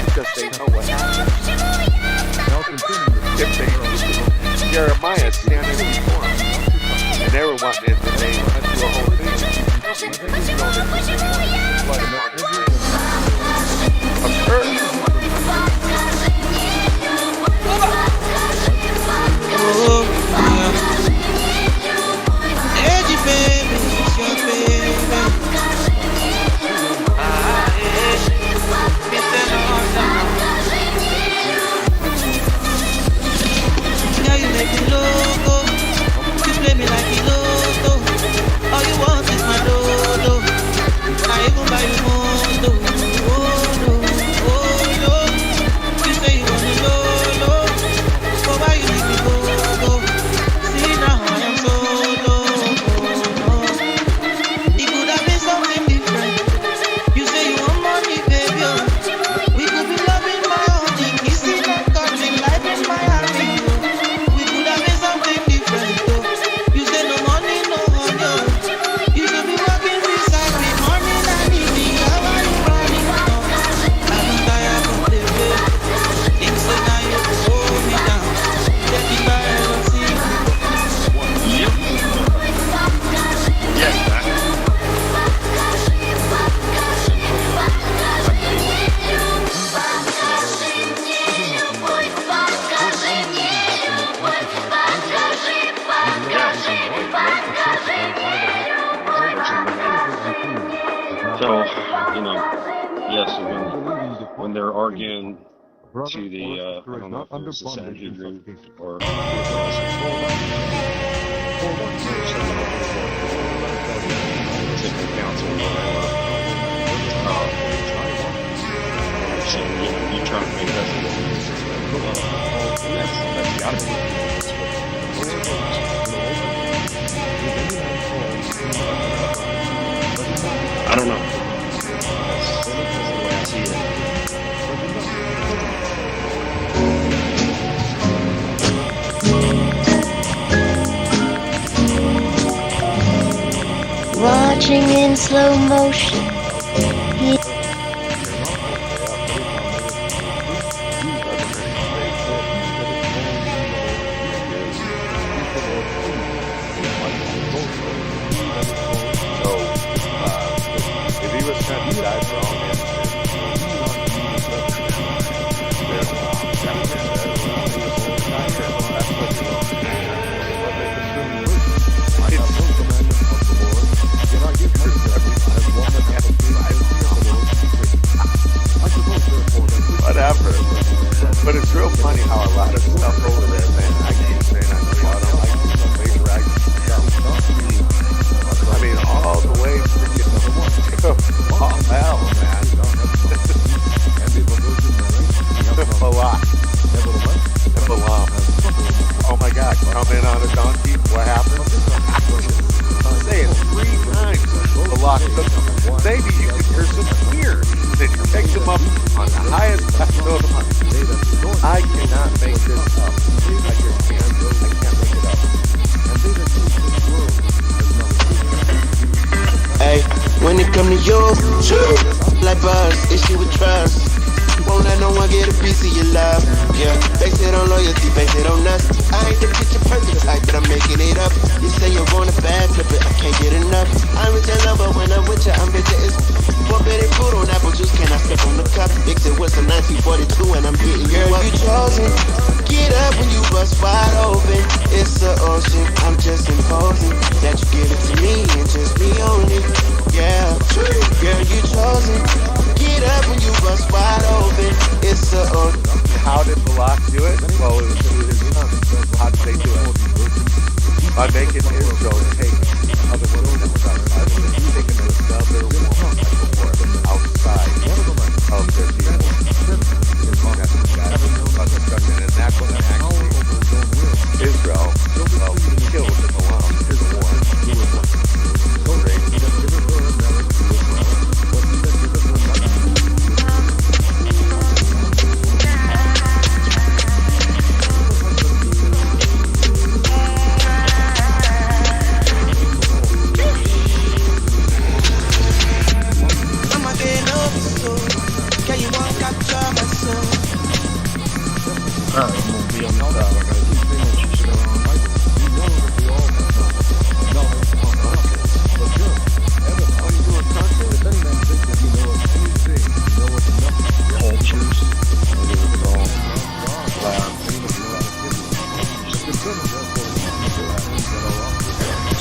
Because they know what happened. If they, Jeremiah standing before them, and they were wanting it, and they went through a whole thing. You know, they were saying, blood upon us. A curse. Oh, yeah. Edgy baby, it's your baby. Now you make me loco. You play me like a lotto. All you want is my dodo. I even buy you moto. Oh no, oh no. You say you want to lolo. But why you leave me go? See now I am solo. Oh, no. It could have been something different. You say you want money, baby. Oh. We could be loving my honey, kissing and cuddling, life in Miami. We could have been something different. Oh. You say no money, no honey. Oh. You should be walking beside me morning and evening. How are you running? Oh. I'm tired of living. Things so now you hold me down. Take it by and see. Yes, man. So, you know, yes, when they're arguing to the, I don't know if it was the Sanhedrin or the council or whatever, saying, you know, you trying to make us that's gotta be. I don't know. That's the way I see it. Watching in slow motion. If he was sent to die for all man's whatever. But it's real funny how a lot of stuff over there, man, I keep saying I don't like laser action stuff. I mean, all the way freaking all hell, man. Oh my God, come in on a donkey, what happened? Say it 3 times. Balak took him. Maybe you could hear some weird. Then he takes him up on the highest pedestal of the mountain. I cannot make this up. I just can't. I can't make it up. Hey, when it come to you, like buzz, issue with trust. Won't let no one get a piece of your love. Yeah, base it on loyalty, base it on us. I ain't the picture perfect type, but I'm making it up. You say you want a bad flip it, I can't get enough. I'm with your lover when I'm with you, I'm bitter as forbidden fruit on apple juice. Can I flip on the cup? Mix it with some 1942 and I'm hitting you up. You chosen. Get up when you bust wide open. It's the ocean, I'm just imposing that you give it to me and just me only. Yeah, girl, you chosen. Get up when you bust wide open. It's the ocean. How did Balak do it? Well, it was through his son. How did they do it? By making Israel take other women that was outside of them, taking another woman like before outside of their people. That's what God was discussing, and that's what actually Israel killed in the war.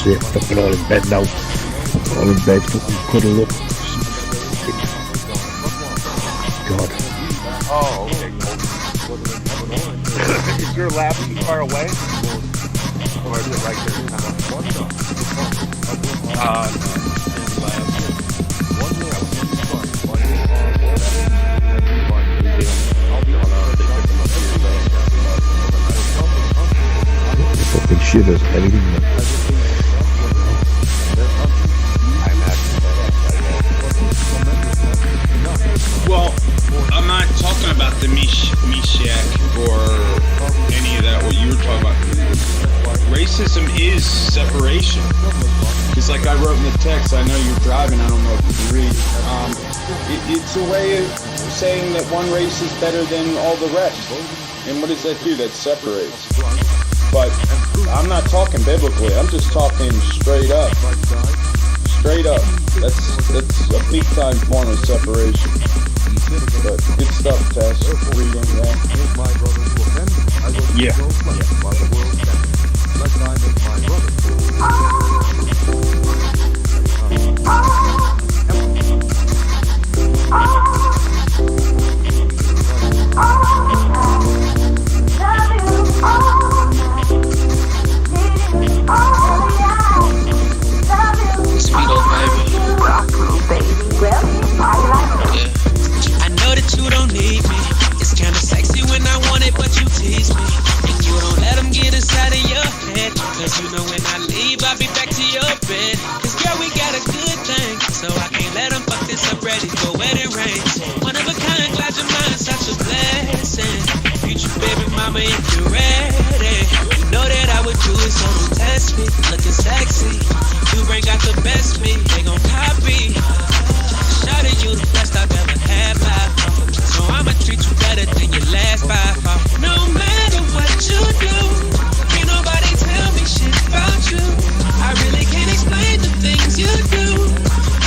it, fucking all in bed now. All in bed, fucking cuddle up. God. Oh, okay. Is your lab too far away? Or is it right there now? Fucking shivers, everything. Well, I'm not talking about the Meshack or any of that, what you were talking about. Racism is separation. Because like I wrote in the text, I know you're driving, I don't know if you can read. It's a way of saying that one race is better than all the rest. And what does that do? That separates. But I'm not talking biblically, I'm just talking straight up. Straight up. That's a big time form of separation. But good stuff, Tess. Reading, yeah. Sweet old baby. I know that you don't need me. It's kinda sexy when I want it, but you tease me. And you don't let them get inside of your head. Cause you know when I leave, I'll be back to your bed. Cause girl, we got a good thing. So I can't let them fuck this up, ready for wedding rings. One of a kind, glad your mind's such a blessing. Future baby mama, if you're ready. You know that I would do it, so don't test me. Looking sexy. You bring out the best me, they gon' copy. Shawty, you the best I've ever had by far. So I'ma treat you better than your last by far. No matter what you do, can't nobody tell me shit about you. I really can't explain the things you do,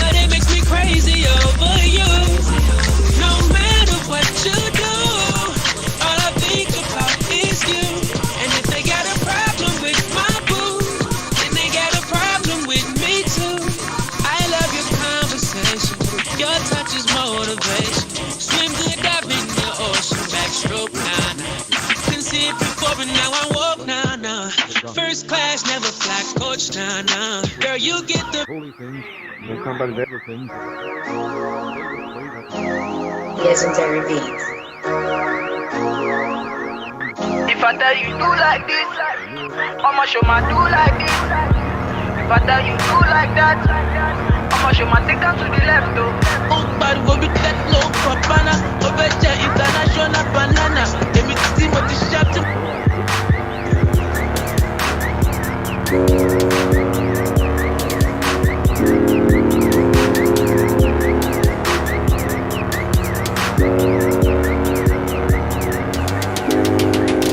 but it makes me crazy over you. No matter what you do, all I think about is you. And if they got a problem with my boo, then they got a problem with me too. I love your conversation, your touch is motivation. Swim good, dive in the ocean, backstroke, nah. Couldn't see it before, but now I walk, nah. First class, never fly coach, nah. Girl, you get the legendary beats. If I tell you do like this, I'ma show my do like this. If I tell you do like that, I'ma show my take down to the left though. But go be that low for banana, over there international banana. Let me see what the shop to.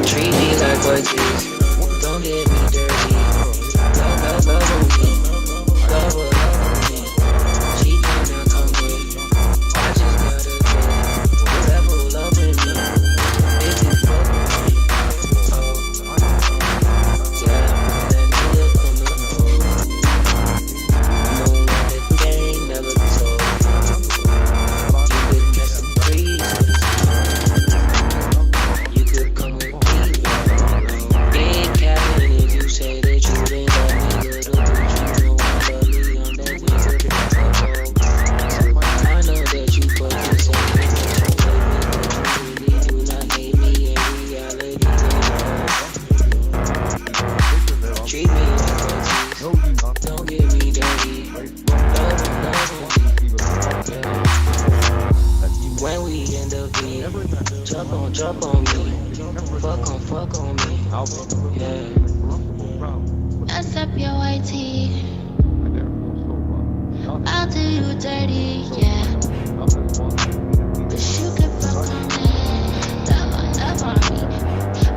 Treat me like what you don't get me dirty. Love on me, love on me. Cheat me now, come with me. I just gotta go. Level up with me. If you fuck with me, yeah, let me look on the road. No one that game never told. You could catch some breeze. You could come with me. Ain't capping if you say that you didn't love me, little but you know I love me. I'm that nigga that's a hoe. I know that you focus on me, but you really do not hate me in reality. Treat me like a don't get me dirty. When we in the V, jump on me, fuck on me, yeah. Mess up your white tee. I'll do you dirty, yeah. But you can fuck on me, love on me.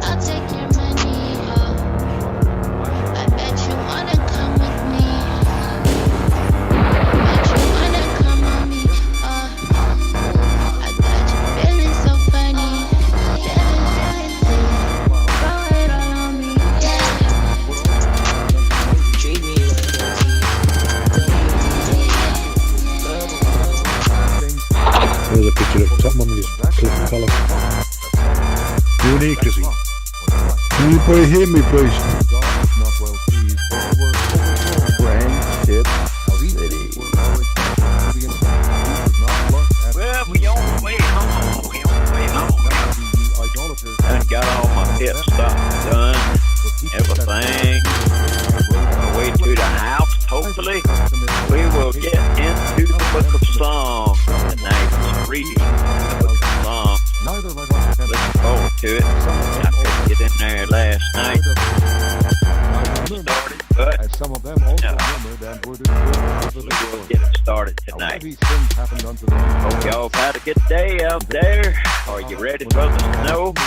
I'll take your money, I bet you wanna come with me. Bet you wanna come on me, I got you feeling so funny. Feeling, throw it all on me, yeah. Treat me like the picture at the top, man, with his clip and collar. Unique, is he? Can you please hear me, please? Friendship City. Well, we on the way home. And got all my pit stuff done, everything. On the way to the house, hopefully, we will get into the Book of Psalms tonight. Reading the Book of Psalms. Looking forward to it. I couldn't get in there last night. Started, but no, we'll get it started tonight. Hope y'all have had a good day out there. Are you ready for the snow? I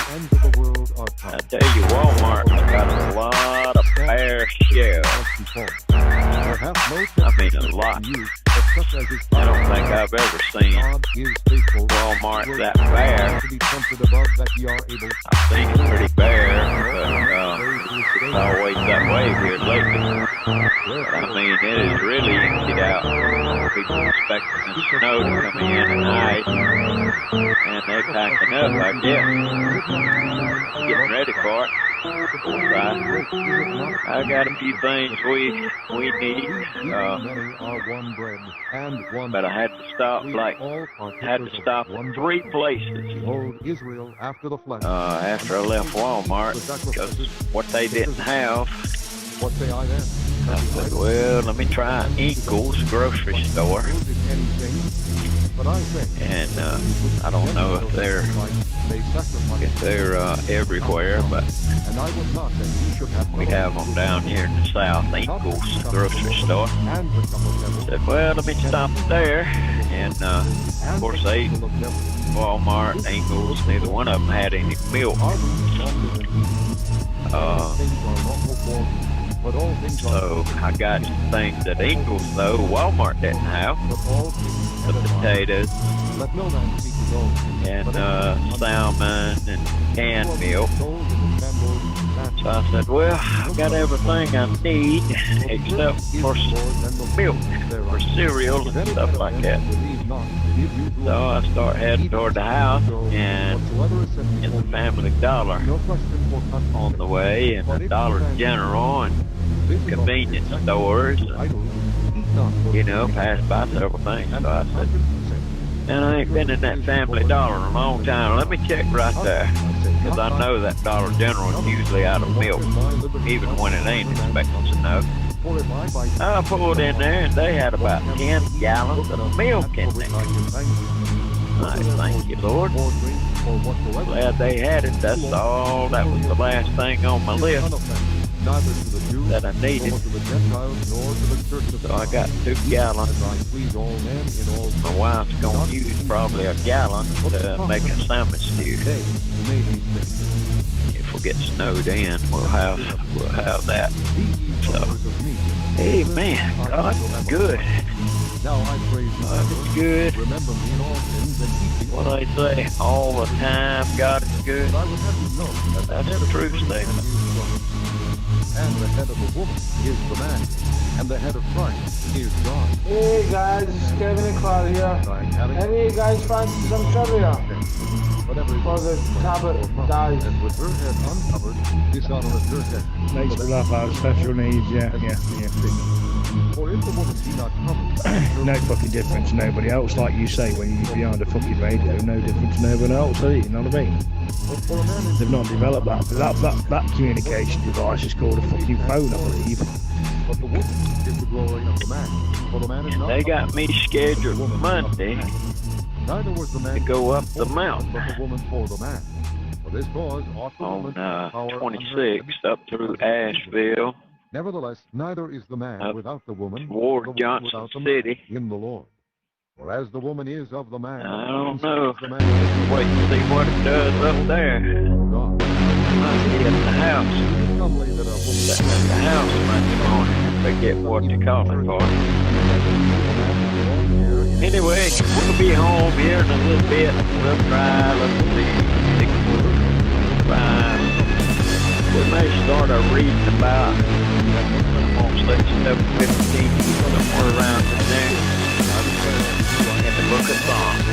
tell you, Walmart got a lot of bear shells. I mean, a lot. I don't think I've ever seen Walmart that bare. I've seen it pretty bare, but it's always that way here lately. But I mean, it is really emptied out. People expecting the snow to come in and ice, and they're packing up, I guess. Getting ready for it. I got a few things we need, but I had to stop in 3 places after I left Walmart because what they didn't have. I said, well, let me try Ingles grocery store. And I don't know if they're everywhere, but we have them down here in the south, Ingles grocery store. I said, well, let me stop there. And of course, Walmart, Ingles, neither one of them had any milk. So I got some things that Ingles, though, Walmart didn't have. The potatoes and salmon and canned milk. So I said, well, I've got everything I need except for milk or cereal and stuff like that. So I start heading toward the house and in the Family Dollar on the way and the Dollar General and convenience stores. Passed by several things. So I said, and I ain't been in that Family Dollar in a long time. Let me check right there. Because I know that Dollar General is usually out of milk, even when it ain't expecting to know. I pulled in there and they had about 10 gallons of milk in there. I thank you, Lord. Glad they had it. That's all. That was the last thing on my list that I needed. So I got 2 gallons. My wife's going to use probably a gallon to make a salmon stew. If we get snowed in, we'll have that. So, amen. God is good. God is good. What I say, all the time, God is good. That's the true statement. And the head of a woman is the man, and the head of Christ is God. Hey guys, it's Kevin and Cloud here. Any of you guys fancy some trivia? For the Tablet dies. And with her head uncovered, dishonoreth her head. Makes me laugh out, special needs, yeah. For if the woman be not covered, no fucking difference to nobody else, like you say, when you're behind a fucking radio, no difference to nobody else, are you? You know what I mean? They've not developed that, but that communication device is called a fucking phone, I believe. But the woman is the glory of the man. For the man is not. They got me scheduled Monday to go up the mountain on 26th up through Asheville. Nevertheless, neither is the man without the woman, Ward Johnson City. In the Lord. For as the woman is of the man, I don't know. Wait and see what it does up there. Might be at the house. At the house Monday morning. They get what they call it for. Anyway, we'll be home here in a little bit. We'll try, let's see, 6:45. We may start our reading about, on 7:15, somewhere around in there, in the Book of Psalms.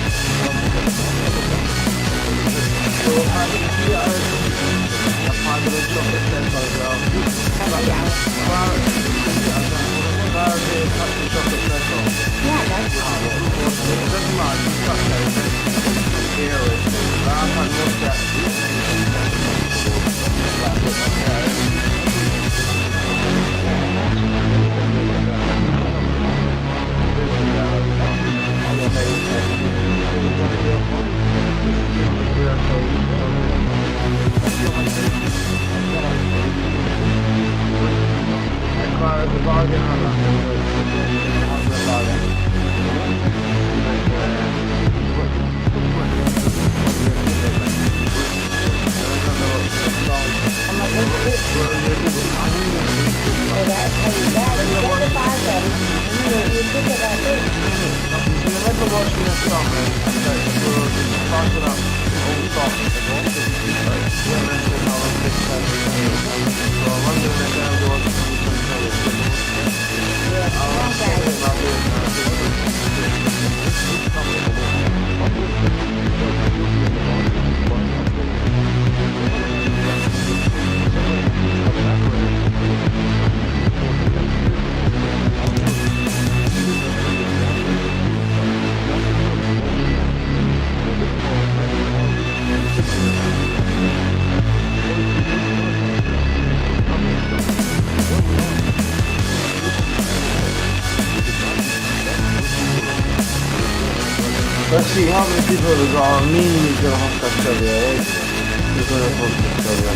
Let's see how many people have got me is going to have to tell you, right? You're going to have to tell you.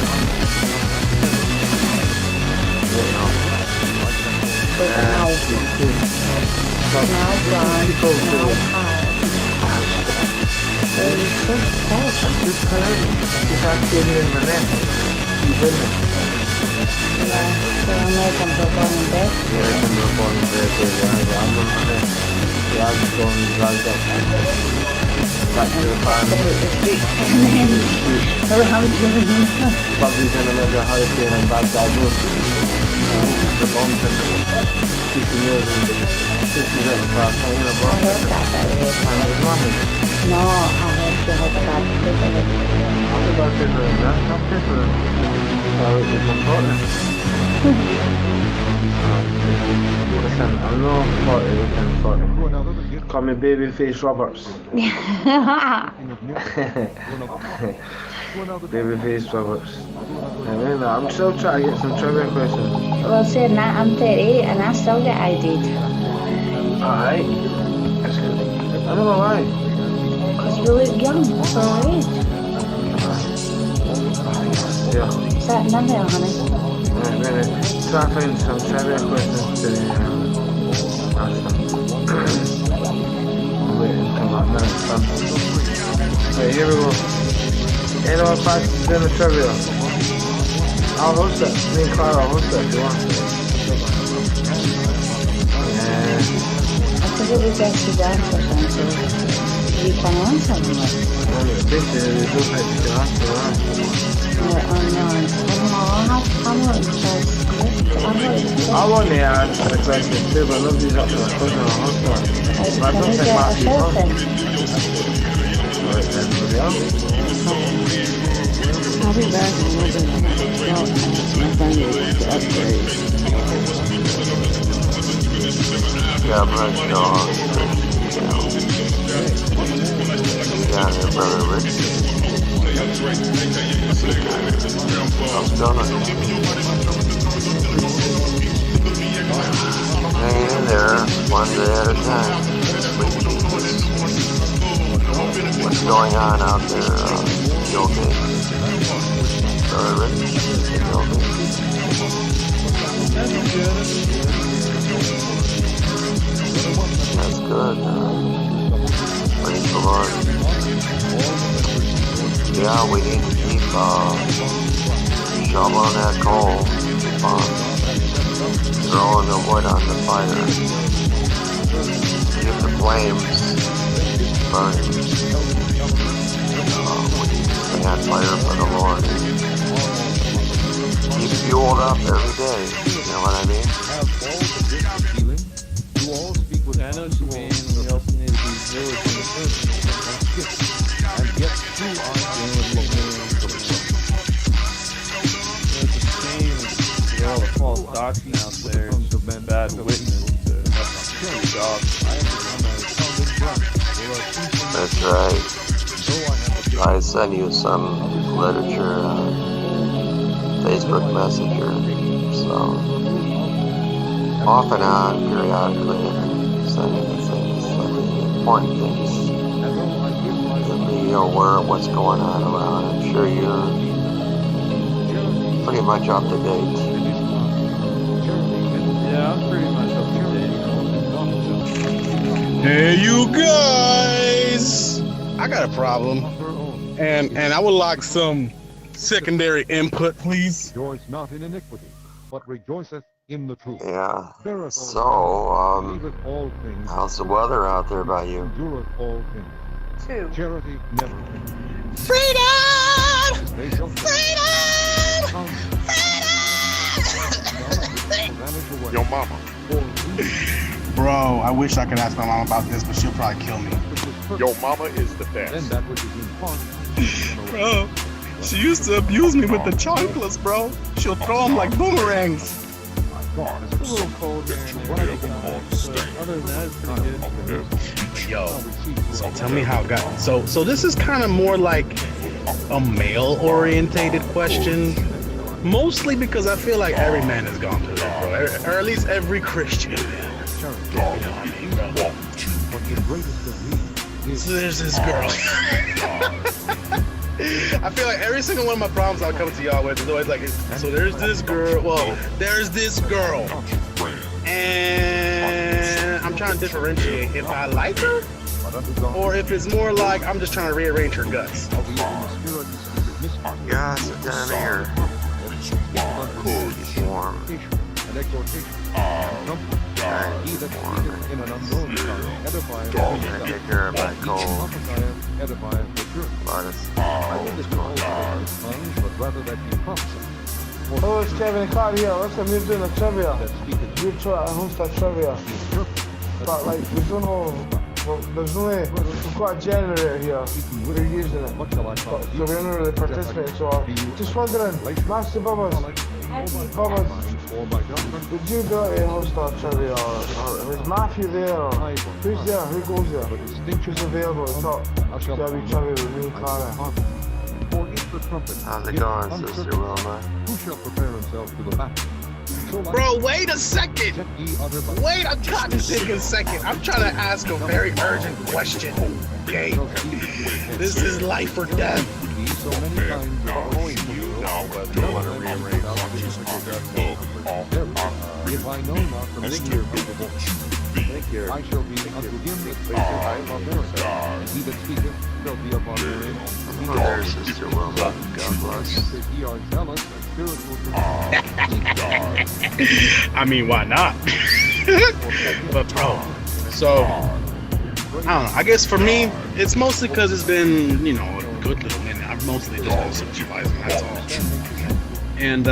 Yeah, I'm just going right up. Back to the farm. Probably going to let the hurricane and bad diagnosis. The bombs and 50 years and 50 years of fast. I'm going to bomb it. And it was nothing. No, I heard you had bad people. I'm about people in that. I'm people in that. So it's important. Listen, I'm not 40, listen, 40. Call me Babyface Roberts. Babyface Roberts. I'm still trying to get some trivia questions. Well, see, now I'm 38 and I still get ID'd. Alright. I don't know why. Because we look young for our age. Yeah. Is that number, honey? Right, try to find some trivia questions to answer. I'm waiting until that minute's done. Right, here we go. Anyone fancy doing the trivia? I'll host it. Me and Clara will host it if you want. I think it would get you down for something. You can answer them. Basically, there's no place you can answer, right? I want to answer the question too, but nobody's up to the question on hospital. I don't think Matt be on. Alright, then, here we are. I'll be back in a little bit. My friend needs to upgrade. Yeah, I'm ready to go on. Yeah, your brother Rich. How's it going? Hanging in there, one day at a time. What's going on out there? You okay? Brother Rich, you okay? That's good. Praise the Lord. Yeah, we need to keep shoveling that coal, throwing the wood on the fire, keep the flames burning. We need to stay on fire for the Lord. Keep fueled up every day, you know what I mean? You all speak with Anna's pain, we also need to be village in the first. And get through our game with It's a shame to all the false doctrine out there. It's a bad witness to have a job. That's right. I send you some literature, Facebook Messenger, so off and on, periodically, sending the things. important things to be aware of what's going on around. I'm sure you're pretty much up to date. Yeah, I'm pretty much up to date. Hey, you guys! I got a problem, and I would like some secondary input, please. Rejoice not in iniquity, but rejoiceth in the truth. Yeah. So, how's the weather out there by you? Endureth all things. Charity never fails. Freedom! Yo, mama. Bro, I wish I could ask my mom about this, but she'll probably kill me. Yo, mama is the best. Bro, she used to abuse me with the chocolates, bro. She'll throw them like boomerangs. It's a little cold here. Other than that, it's pretty good. Yo, so tell me how it got. So this is kind of more like a male-orientated question. Mostly because I feel like every man has gone through that, bro. Or at least every Christian. You know what I mean, bro? So there's this girl. I feel like every single one of my problems I'll come to y'all with is always like, so there's this girl. Well, there's this girl. And I'm trying to differentiate if I like her or if it's more like I'm just trying to rearrange her guts. Yeah, it's the time of year. Warm. Take care of my cold. Oh, it's Kevin Carr here. Let's come doing a trivia. You try to host a trivia. But like, we don't know. Well, there's only, we've got a generator here. We're using it. So we're not really participating. So just wondering, Master Bubba's, would you go to host a trivia? Or is Matthew there? Or who's there? Who goes there? Who's available? It's not Debbie Trivia with me, Clara. How's it going, Sister Wilma? Who shall prepare himself to the battle? Bro, wait a second. Wait a goddamn second. I'm trying to ask a very urgent question. Okay? This is life or death. If I know not the mystery of the book, I shall be unto him that speaketh of America, and he that speaketh shall be upon their name. There's Sister Wilma. God bless. Ye are zealous and spiritual. I mean, why not? But bro, so I don't know. I guess for me, it's mostly because it's been, you know, a good little minute. I've mostly just been socializing. That's all. And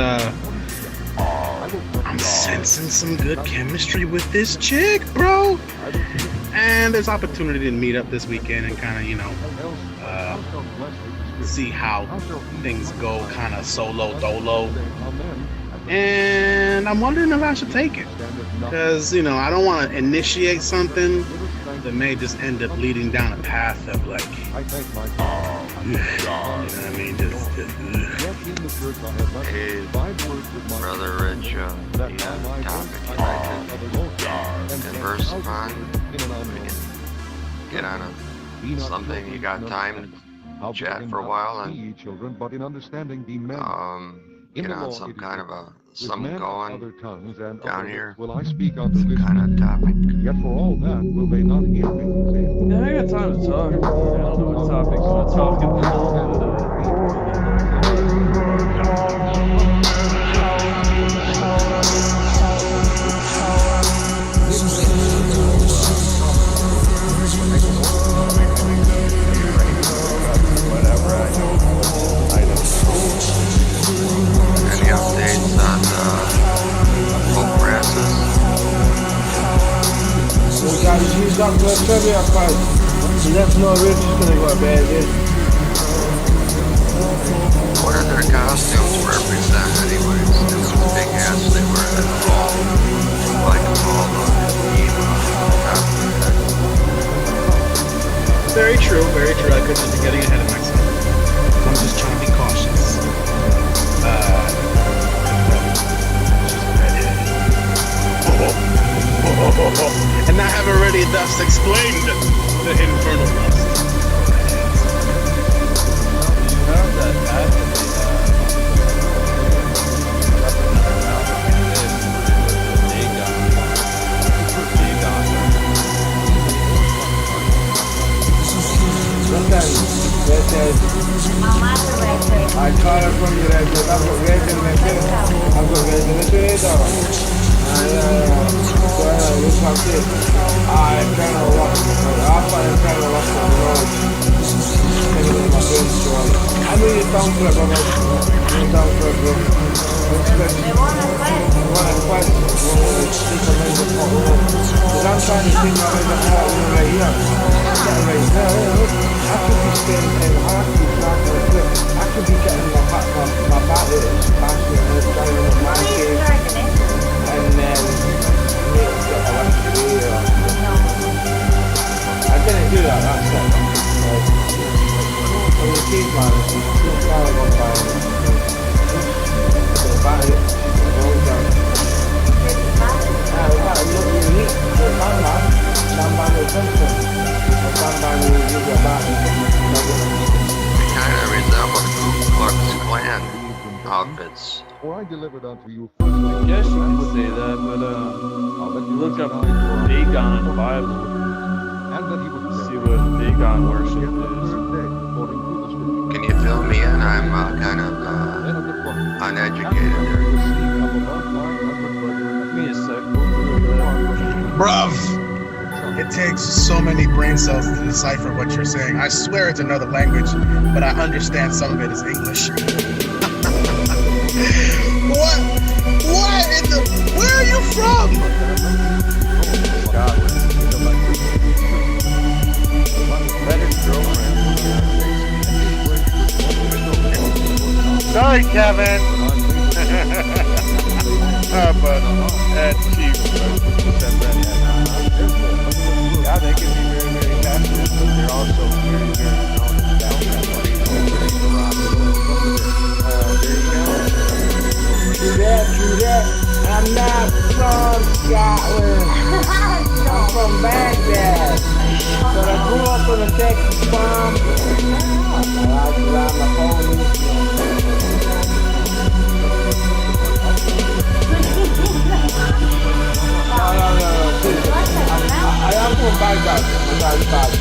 I'm sensing some good chemistry with this chick, bro. And there's opportunity to meet up this weekend and kind of, you know, see how things go, kind of solo dolo. And I'm wondering if I should take it, because, you know, I don't want to initiate something that may just end up leading down a path of like, you know what I mean, just Hey, Brother Rich, the topic you'd like to converse upon, we can get on something. You got time to chat for a while and get on some kind of a something going down here. Will I speak on some kind of topic? Yet for all that, will they not hear me? Yeah, I got time to talk. I don't know what topics we're talking Any updates on folk grasses? He's got good trivia fight. That's no Rich is gonna go to bed, dude. What are their costumes represent anyways? Those big hats they wear at the ball. Like all very true, very true. I could just be getting ahead of myself. I'm just trying to be cautious. And I have already thus explained the says, I call her from you, I said, I've got red in my bed. I've got red in the bed, so this one said, I kind of lost, after I kind of lost the road, taking in my bed, so I know you sound for it, brother. You sound for it, bro. They want to fight. They want to fight. They want to take a man to pop road. Because I'm trying to take my man to pop road right here. Right there. I could be standing in the heart, be knocking a clip. I could be getting my back with it, bashing it, trying to my cave. And then, maybe get a left way or... I didn't do that, that's it. When you keep man, it's not going by it. So back it, roll down. We got to look unique. The Sandman, Sandman is something. The Sandman will give you a back. They kind of resemble Ku Klux Klan outfits. Or I delivered unto you. I guess you could say that, but you look up Dagon in the Bible, And that he would see what Dagon worship is. Can you fill me in? I'm kind of uneducated there. Give me a sec. Bruv, it takes so many brain cells to decipher what you're saying. I swear it's another language, but I understand some of it is English. What? What in the... Where are you from? Sorry, Kevin. But cheap. Yeah, they can be very, very passionate, but they're also very, very known as True that. I'm not from Scotland. I'm from Baghdad. But I grew up on a Texas farm. I like to ride my pony. No. I am from Baghdad. I'm not Baghdad.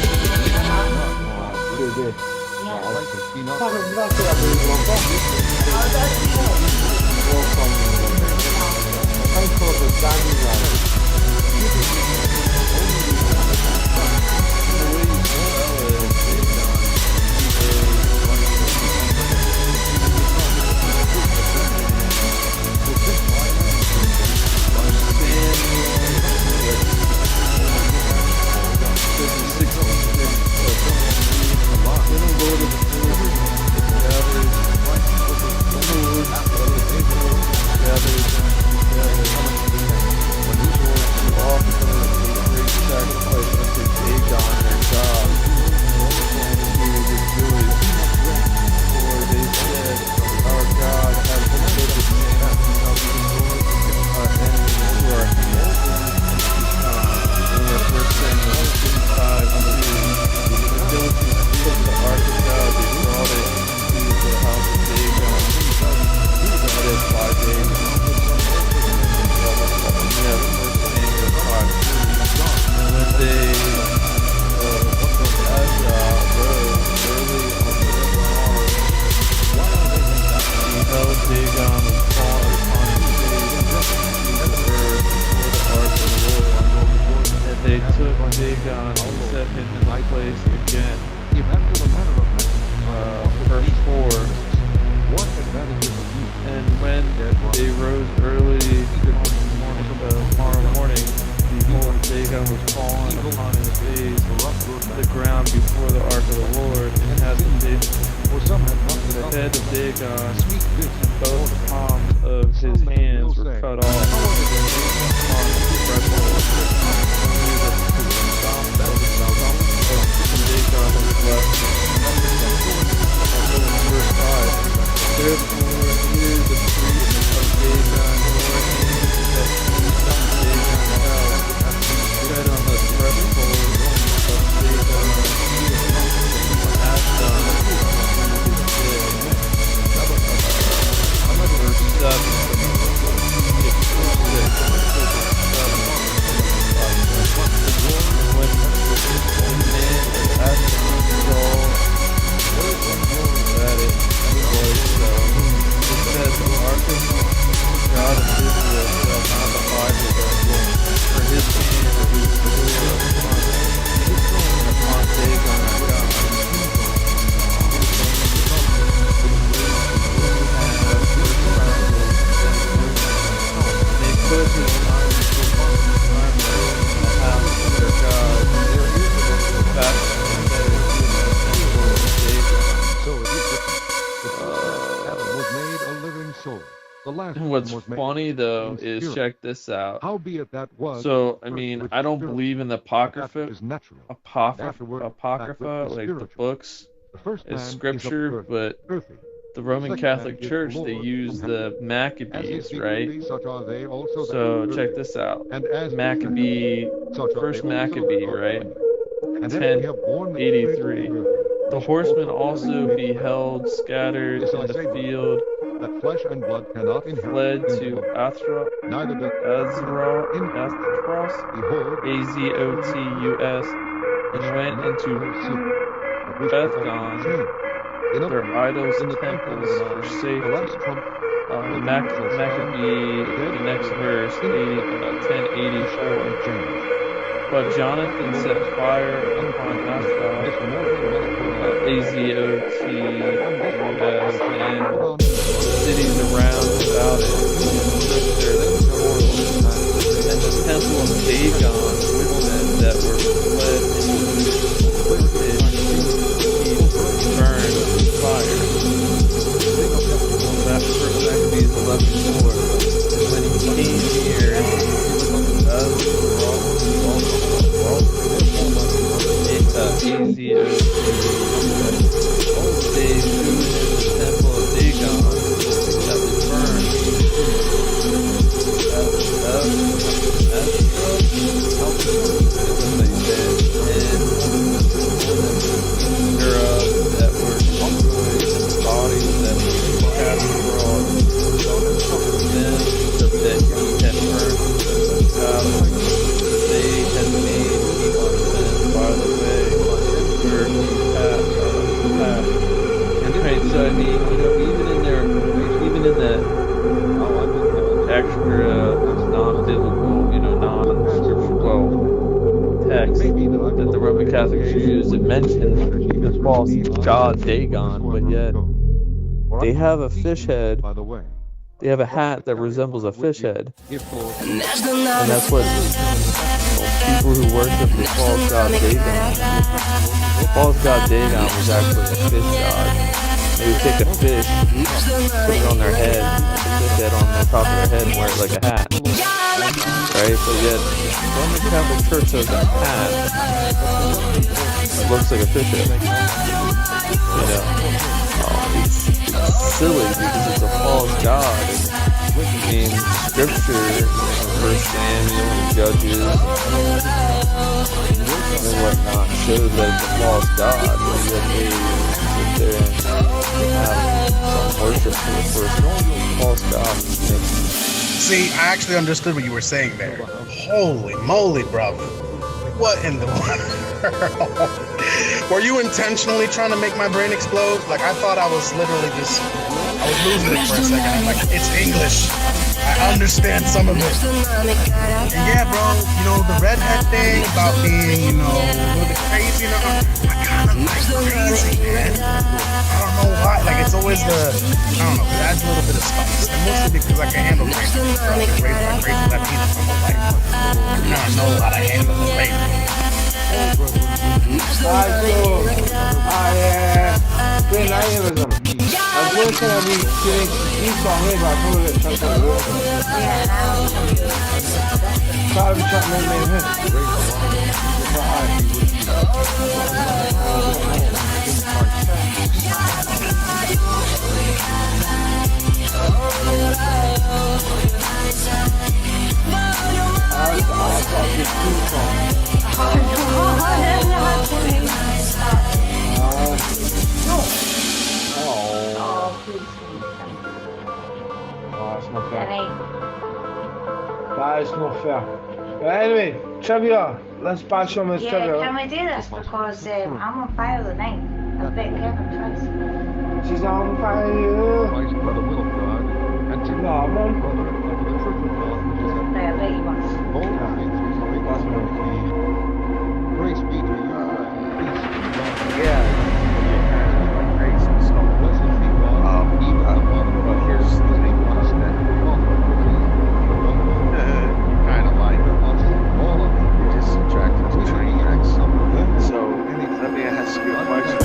What's funny though is check this out. So I mean, I don't believe in the apocrypha, like the books as scripture, but the Roman Catholic Church, they use the Maccabees, right? So check this out. Maccabee, first Maccabee, right? 1083. The horsemen also beheld scattered in the field, fled to Athros, Azotus, and went into Bethgon, their idols and temples for safety. Maccabee, the next verse, 1084. But Jonathan set fire upon Athros, Azotus, and cities around about it, and the temple of Dagon with them that were fled burned with fire. That first Maccabees 11:4. When he came here, Azotus, they threw in the temple of Dagon that was burned. That were destroyed, and the bodies that were cast abroad. Then that he had burned they had made on them by the way where he passed. Right, so I mean, you know, even in that extra non-biblical, you know, non-scriptural text that the Roman Catholics use, it mentions the false god Dagon, but yet they have a fish head. They have a hat that resembles a fish head, and that's what people who worship the false god Dagon. The false god Dagon was actually a fish god. They would take a fish, put it on their head, put that on the top of their head, and wear it like a hat. Right? But yet, the Roman Catholic Church has a hat that looks like a fish head. You know, it's silly because it's a false god. I mean, scripture, First Samuel, Judges, and whatnot shows that it's a false god. But yet they sit there and have some worship for the first false god. See, I actually understood what you were saying there. Holy moly, bro. What in the world? Were you intentionally trying to make my brain explode? Like, I thought I was literally just, I was losing it for a second. I'm like, it's English. I understand some of it. And yeah, bro, you know, the redhead thing about being, you know, a little bit crazy, you know, I kind of like crazy, man. I don't know why. Like, it's always the, I don't know, it adds a little bit of spice. And mostly because I can handle crazy. I've been raised by crazy Latinos my whole life. I kind of know how to handle the crazy. That's not fair. But anyway, trivia. Let's bash on this trivia. Can we do this? Because I'm on fire tonight. I've bet Kevin twice. She's on fire. No, I'm on. I bet you once. Grace be to you. Yeah. Well, here's the thing was that kind of like you just subtracted two train wrecks. So let me ask you a question.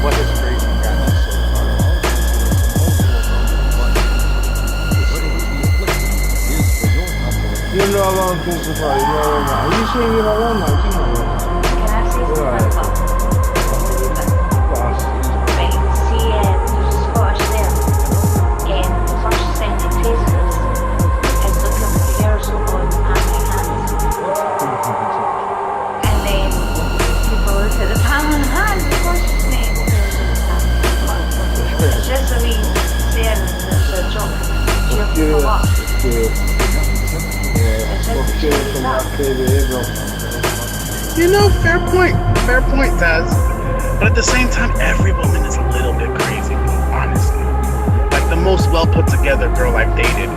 What has crazy gotten so Walking Safari, no, are you seeing him alone? No, he's not alone. Can I say something? Right. Boss. Right, see, there's a Scottish there. The first thing that faces us is looking for hairs on family hands. And then people look at the family hands, of course it's named hairs on the family. There's just a wee there, and there's a drop here for what? You know, fair point, Taz. But at the same time, every woman is a little bit crazy, honestly. Like the most well put together girl I've dated,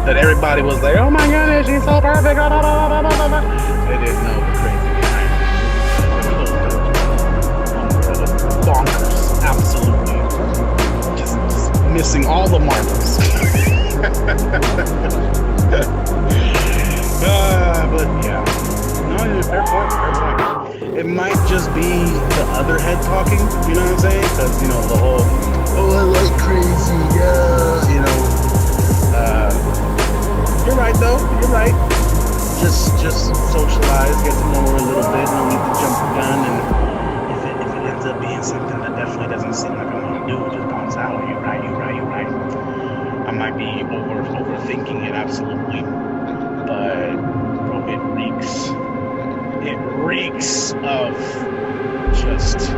that everybody was like, oh my goodness, she's so perfect. They didn't know the crazy behind. Bonkers, absolutely. Just missing all the marbles. But yeah, no, fair point. It might just be the other head talking, you know what I'm saying? Because, you know, the whole, oh, I like crazy, yeah, you know. You're right, though, you're right. Just socialize, get to know her a little bit, no need to jump the gun, and if it ends up being something that definitely doesn't seem like I'm gonna do, just bounce out. You're right. I might be overthinking it, absolutely. But bro, it reeks of just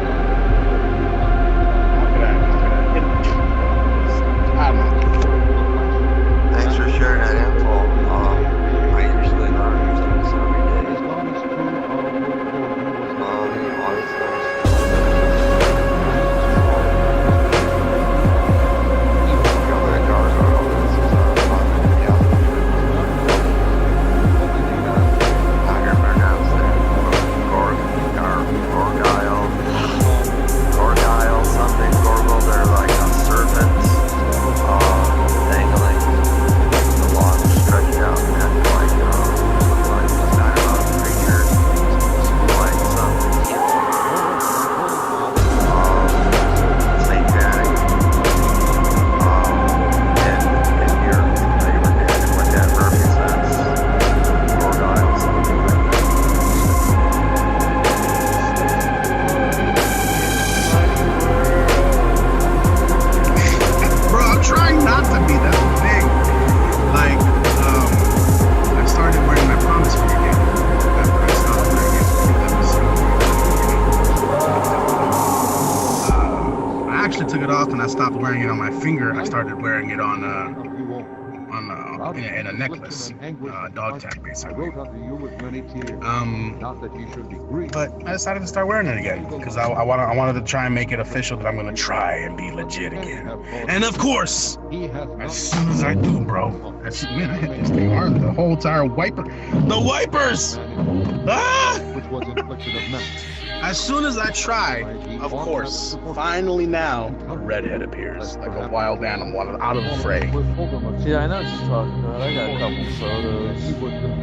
I don't know. Thanks for sharing that info. I usually not use this every day. And I stopped wearing it on my finger. I started wearing it on in a necklace, dog tag basically. But I decided to start wearing it again because I wanted to try and make it official that I'm gonna try and be legit again. And of course, as soon as I do, bro, man, I hit this thing hard. The whole entire the wipers. As soon as I try, of course, finally now, a redhead appears, like a wild animal out of the fray. Yeah, I know what you're talking about. I got a couple photos,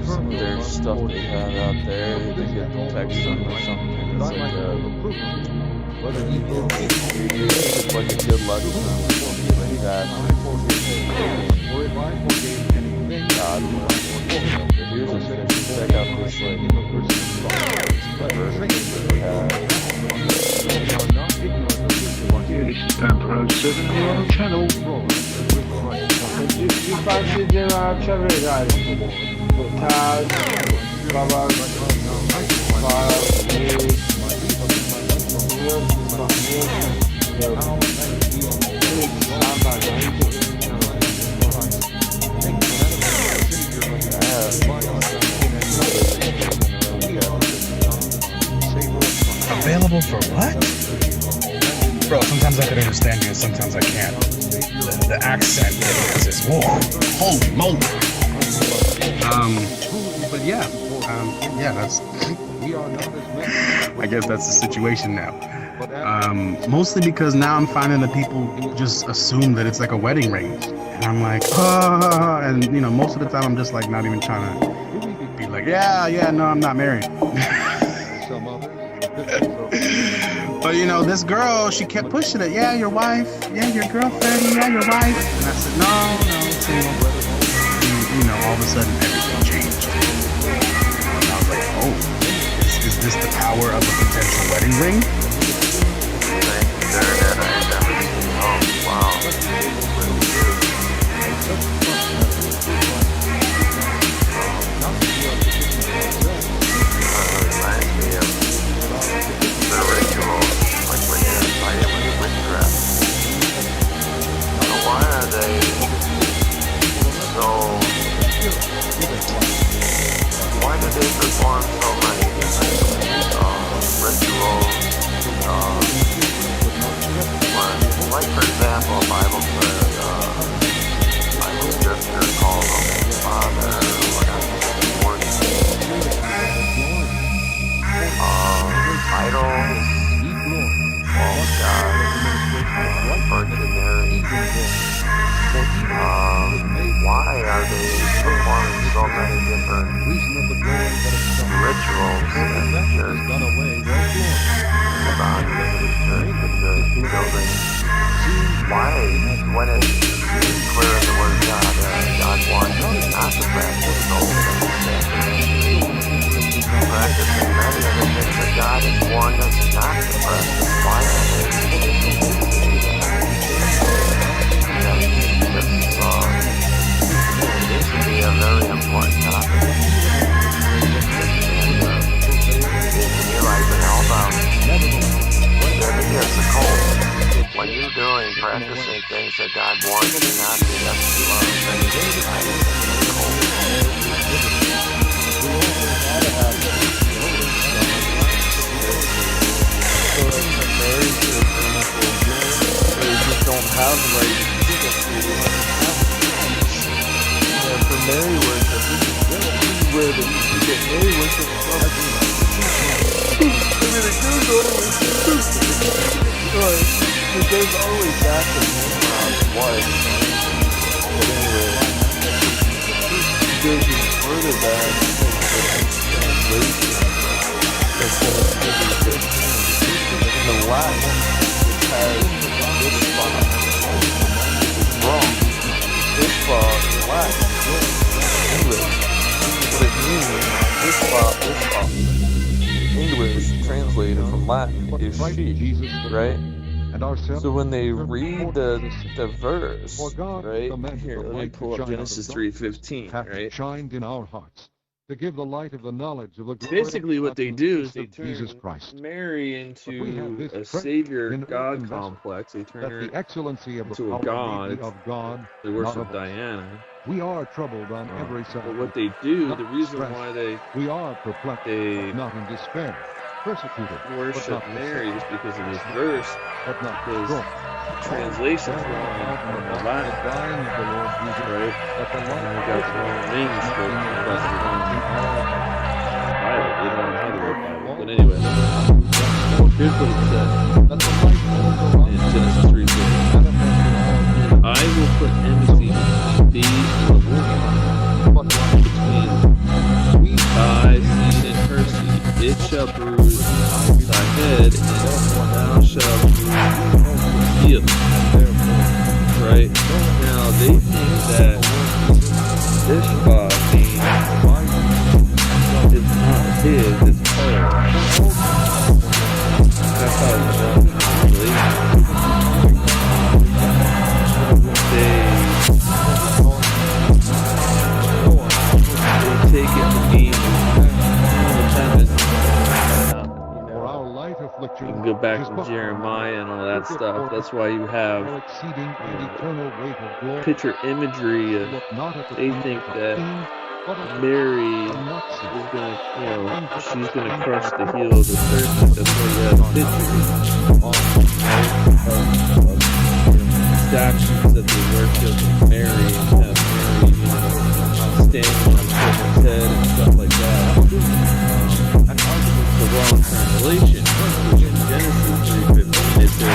some of their stuff they have out there. They get to text them or something. It's like a good luck like that. God, here's a fish. Check out this This is Pamper 07 here on the channel. You fancy doing our travel guys? Taz, Baba, Fire, Available for what? Bro, sometimes I can understand you and sometimes I can't. The accent is just, whoa, holy moly. But yeah, that's, I guess that's the situation now. Mostly because now I'm finding that people just assume that it's like a wedding ring. And I'm like, and you know, most of the time I'm just like not even trying to be like, yeah, no, I'm not married. But you know, this girl, she kept pushing it. Yeah, your wife. Yeah, your girlfriend. Yeah, your wife. And I said, no, single. And, you know, all of a sudden everything changed. ring? Why do they perform so many rituals? Like for example, Bible says, Bible scripture calls him Father, idols, false gods, Virgin Mary. Why are they performing so many different rituals in the church? Why, when it's clear in the Word of God that God wants us not to practice those things, practicing many of the things that God has warned us not to practice? Why are they this would be a very important topic. And realize that album, maybe it's a cold. When you're doing, practicing things that God wants you not to, don't have the right for Mary worship, this is where the get Mary worship from. It goes all the way back to Nimrod's wife. But anyway, it goes even further back in the Latin, it has it's wrong. In Latin, English. What it means, English translated from Latin is she, right? So when they read the verse, right? Here, let me pull up Genesis 3:15, right? Shined in our hearts to give the light of the knowledge of the Basically, what they do is they turn Jesus Christ. Mary into a savior God complex. They turn her the excellency of into a god. They worship Diana. We are troubled on every side. But what they do, the reason why we are perplexed, they not in despair, persecuted, worship Mary is because of this verse, but not because translation's wrong in the Latin, right? And they got the wrong manuscript, and that's the wrong Bible. They don't know how to write Bible. But anyway, here's what it says in Genesis 3:15. And I will put enmity between thee and the woman, between thy seed and her seed. It shall bruise thy head, and thou shalt bruise his heel. Right? Now, they think that Ishba is not his, it's hers. That's how it's done. They take it to mean you can go back to Jeremiah and all that stuff. That's why you have picture imagery of, they think that Mary is gonna, she's gonna crush the heel of the serpent. That's why you have pictures of statues that they worship Mary and have Mary, standing on the serpent's head and stuff like that. The wrong translation, which in Genesis 3:15 it says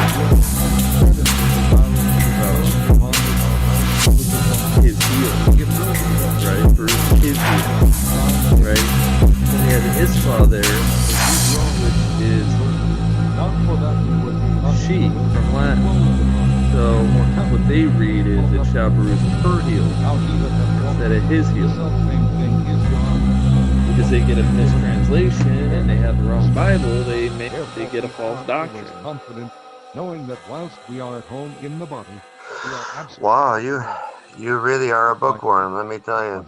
his heel, right? For his heel, right? And we have Ispa there, which is she from Latin. So what they read is it shall bruise her heel instead of his heel. because they get a mistranslation and they have the wrong Bible, they get a false doctrine. Confident, knowing that whilst we are at home in the body, we are absolutely Wow, you really are a bookworm, let me tell you.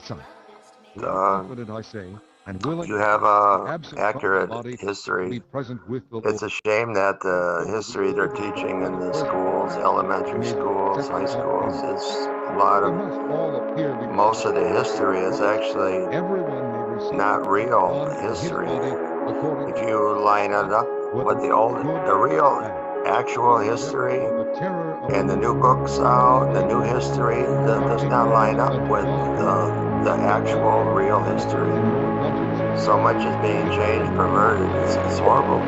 confident, I say, and willing You have a accurate be history. present with the It's a shame that the history they're teaching in the schools, elementary schools, high schools, it's a lot of, most of the history is actually not real history. If you line it up with the real actual history and the new books out, the new history, that does not line up with the actual real history. So much is being changed, perverted, it's horrible.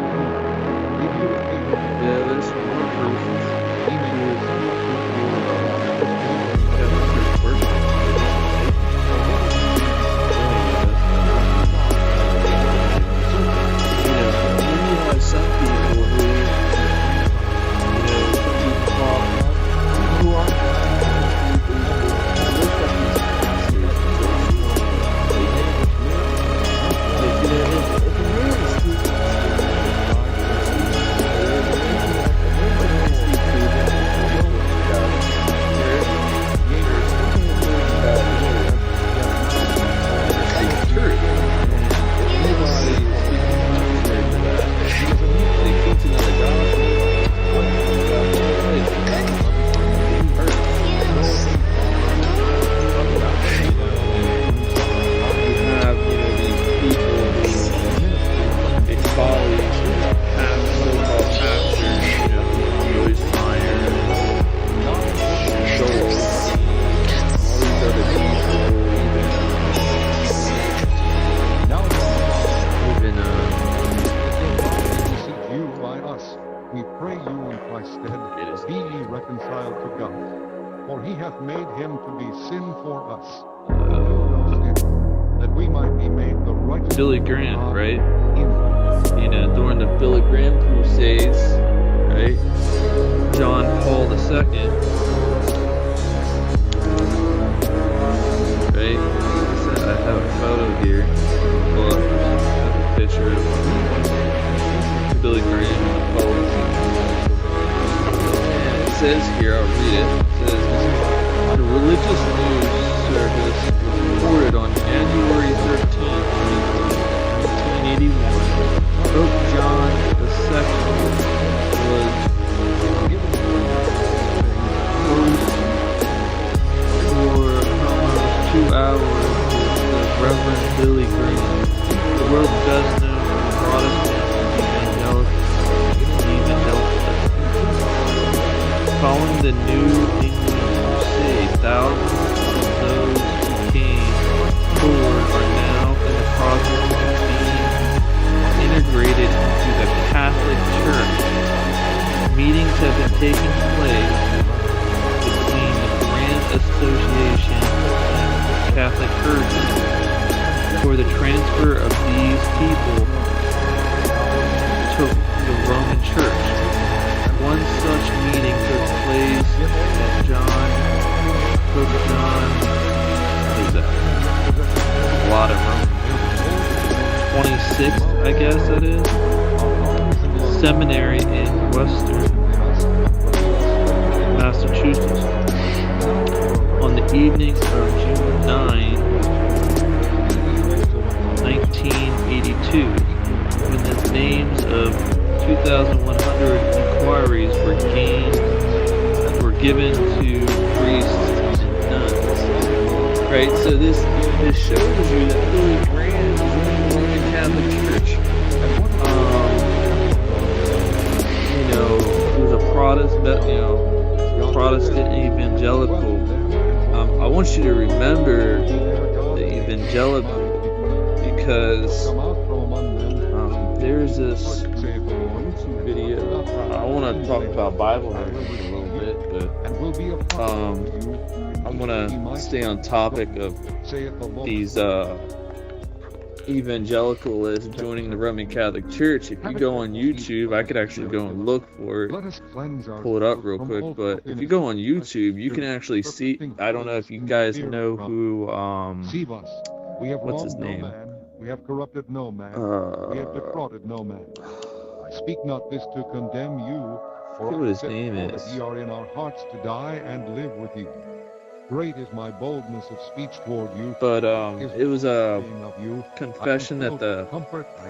Yeah, there's some more proof. Some people who, who are Billy Graham, right? You know, during the Billy Graham Crusades, right? John Paul II, right? I have a photo here. Pull up a picture of Billy Graham and the Pope. And it says here, I'll read it. It says, the religious news service was reported on January 13th, 1881, Pope John II was closed for almost 2 hours with the Reverend Billy Graham, the world's best known Protestant evangelist. Following the New England Crusade, thousands of those who came forward are now in the process of being integrated into the Catholic Church. Meetings have been taking place between the Grand Association and Catholic clergy for the transfer of these people to the Roman Church. One such meeting took place at Pope John, what is that? A lot of Rome. 26th, I guess that is, seminary in Western Massachusetts. On the evening of June 9, 1982, when the names of 2,100 inquiries were given to priests and nuns. Right, so this shows you that Billy Graham is in the Roman Catholic Church. You know, he was a Protestant evangelical. I want you to remember the evangelical because there's this YouTube video. I want to talk about Bible learning a little bit, but I'm gonna stay on topic of these evangelicalists joining the Roman Catholic Church. If you go on YouTube, I could actually go and look for it, pull it up real quick, but if you go on YouTube, you can actually see, I don't know if you guys know who, what's his name? We have corrupted no man. We have defrauded no man. I speak not this to condemn you, for Forget what his I name know is. that ye are in our hearts to die and live with you. Great is my boldness of speech toward you. But it was a confession that the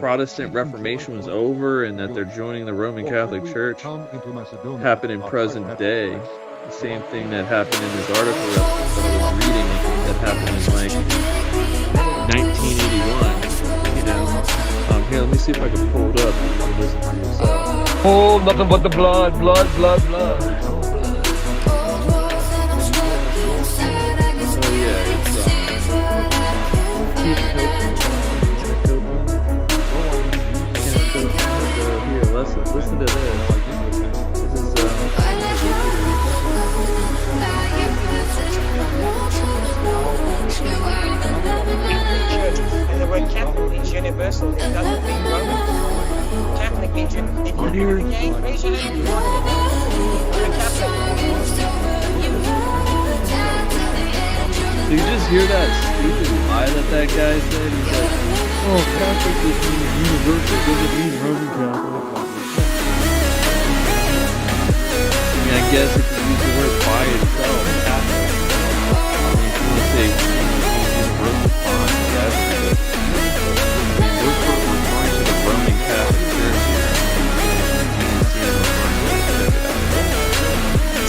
Protestant Reformation was over and that they're joining the Roman Catholic Church. Happened in present day. The same thing that happened in this article that I was reading that happened in like 1981. You know. Here, let me see if I can pull it up. You can listen to yourself. Oh, nothing but the blood, blood, blood, blood. Here, listen to this. This is And the word Catholic means universal. It doesn't mean Roman. Catholic means if you're gay, raise your hand. You're a Catholic. Do you just hear that stupid lie that guy said? He's like, oh, Catholic just means universal, doesn't mean Roman Catholic. I mean, I guess if you use the word by itself, Catholic, I mean, if you want to say universal, fine, whatever, but I mean, we're referring to the Roman Catholic Church here.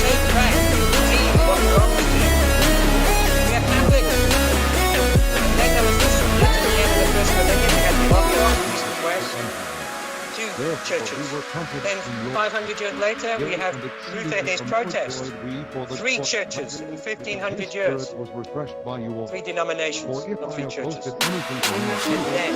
Take back. See what wrong with you. We are Catholics. And then there was this split at the end of the first millennium. We had the Orthodox, East and West. Two churches. Then 500 years later, we have Luther and his protest. Three churches in 1500 years. Three denominations, not three churches. And then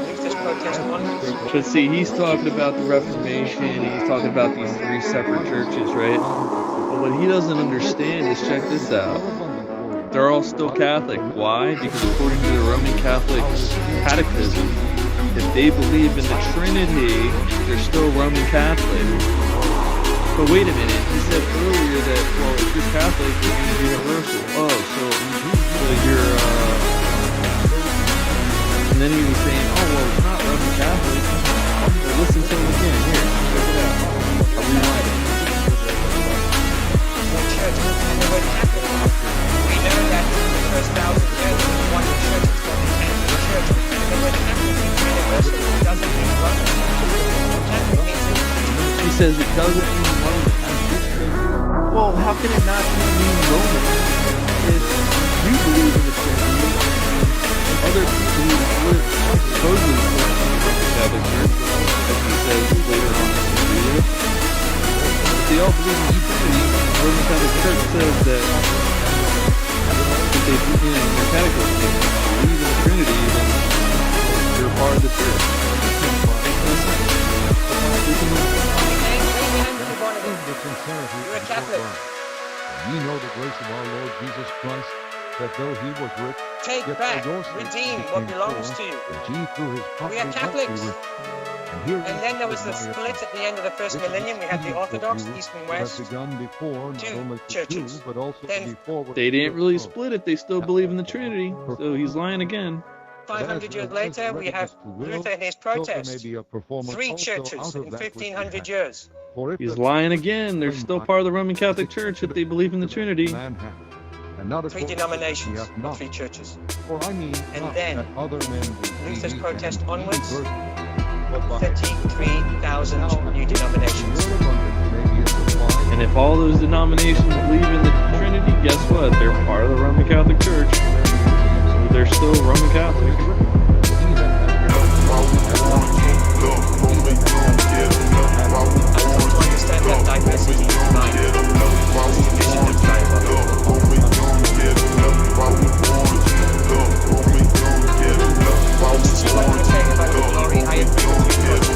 Luther's protest onwards. But see, he's talking about the Reformation, he's talking about these three separate churches, right? But what he doesn't understand is, check this out. They're all still Catholic. Why? Because according to the Roman Catholic Catechism, if they believe in the Trinity, they're still Roman Catholic. But wait a minute, he said earlier that, well, if you're Catholic, you're going to be universal. Oh, so you're, and then he was saying, oh, well, it's not Roman Catholic. But listen to him again. Here, check it out. I'll rewind it. We know that the first 1,000 years was one church, it's called the Catholic Church. And the word Catholic means universal, it doesn't mean Roman. Catholic means He says it doesn't mean Roman. Well, how can it not mean Roman if you believe in the Trinity and other people who supposedly believe in the Catholic Church, as he says later on in the video, if they all believe in the Trinity, the Roman Catholic Church says that if they, in their catechism, they believe in the Trinity, then they're part of the church. Makes no sense. You're a Catholic. Ye know the grace of our Lord Jesus Christ, that though he was rich, Take yet back, for your sake redeem he what became belongs poor, to you. that ye through his We are poverty might be Catholics. rich. And then there was the split at the end of the first millennium. We had the Orthodox, East and West. Two churches. Then They didn't really split it. They still believe in the Trinity. So he's lying again. 500 years later, we have Luther and his protest. Three churches in 1500 years. He's lying again. They're still part of the Roman Catholic Church if they believe in the Trinity. Three denominations, not three churches. And then Luther's protest onwards, 33,000 new denominations. And if all those denominations believe in the Trinity, guess what? They're part of the Roman Catholic Church. So they're still Roman Catholic. Understand that diversity is life. Division of See what you're saying about the glory? I agree with you. The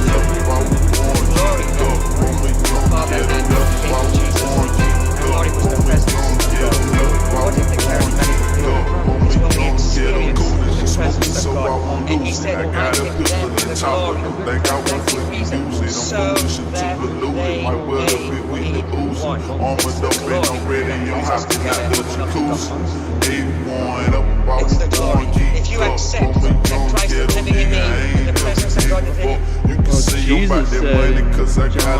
glory of Father and of Jesus. The glory was the presence of God. What is the charismatic glory? It's when we experience the presence of God. And he said, I give them the glory. That's the reason. So that they may be one. Armored up and I'm ready, I'm hopping out the jacuzzi. It's the glory. If you accept that Christ is living in me, and the presence of God is in you, Jesus said, John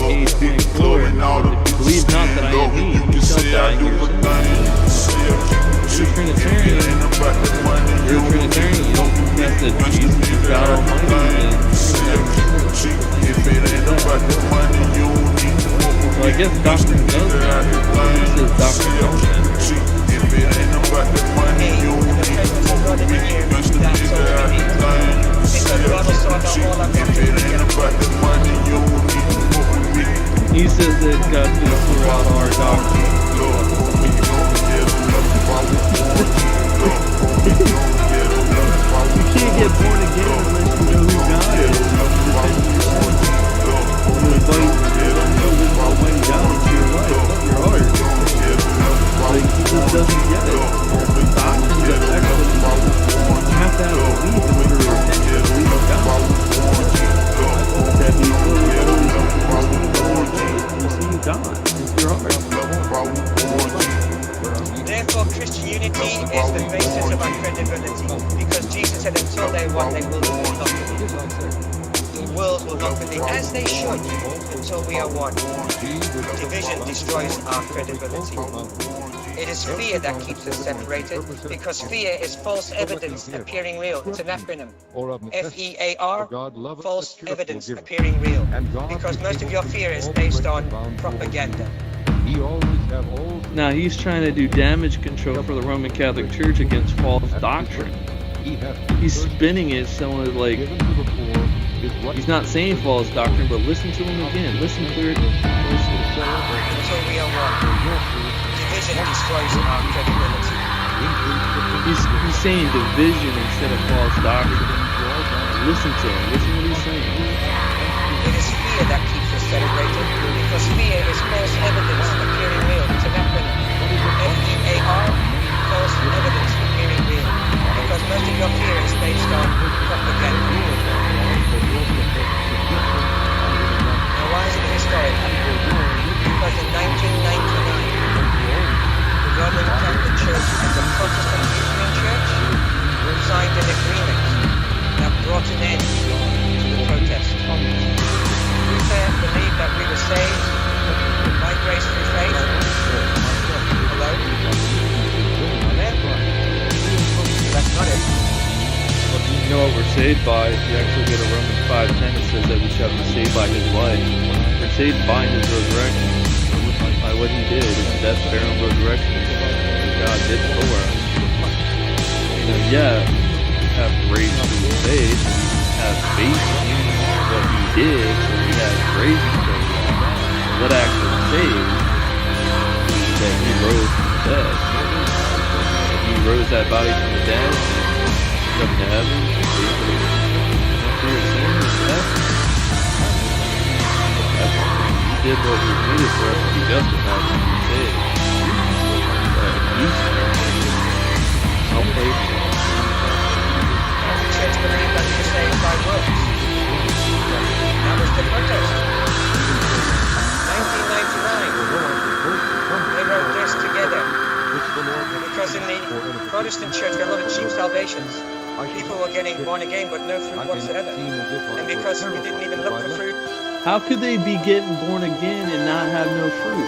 8:24, believe not that I am he, you shall die in your sins. You're a Trinitarian. You're a Trinitarian. You don't confess that Jesus is God Almighty. So I guess doctrine does matter. He says doctrine don't matter. He says that God's going to pour out our doctrine. You can't get born again unless you know who God is. You invite Almighty God into your life, your heart. Like, he just doesn't get it. The doctrines of excellence, you have to have belief in order to repent and believe in God. That he will receive God into your heart. Therefore, Christian unity is the basis of our credibility, because Jesus said, until they want, they will not believe. The world will not believe, as they should, until we are one. Division destroys our credibility. It is fear that keeps us separated, because fear is false evidence appearing real. It's an acronym. F-E-A-R, false evidence appearing real. Because most of your fear is based on propaganda. Now he's trying to do damage control for the Roman Catholic Church against false doctrine. He's spinning it so like he's not saying false doctrine, but listen to him again. Listen clearly. Until we are one. Division destroys our credibility. He's saying division instead of false doctrine. Listen to him. Listen what he's saying. It is fear that keeps us separated, because fear is false evidence appearing real. It's an acronym. F-E-A-R, false evidence appearing real. Because most of your fear is based on propaganda. Now why is it historical? Because in 1999, the Roman Catholic Church and the Protestant Lutheran Church signed an agreement that brought an end to the protest. Luther believed that we were saved by grace through faith. Hello? Amen? That's not it. Well, you know what we're saved by. If you actually go to Romans 5:10, it says that we shall be saved by his life. We're saved by his resurrection. By what he did, his death, burial, and resurrection. What God did for us. Have grace through faith, have faith in what he did, so we have grace because what actually saved is that he rose from the dead. He rose that body from the dead, up to heaven, paid for your sins, death. He did what was needed for us to be justified and be saved. But he's I'll pay for it. The church believed that we were saved by works. That was the protest. 1999. They wrote this together. Because in the Protestant church, there were a lot of cheap salvations. People were getting born again, but no fruit whatsoever. And because we didn't even look for fruit. How could they be getting born again and not have no fruit?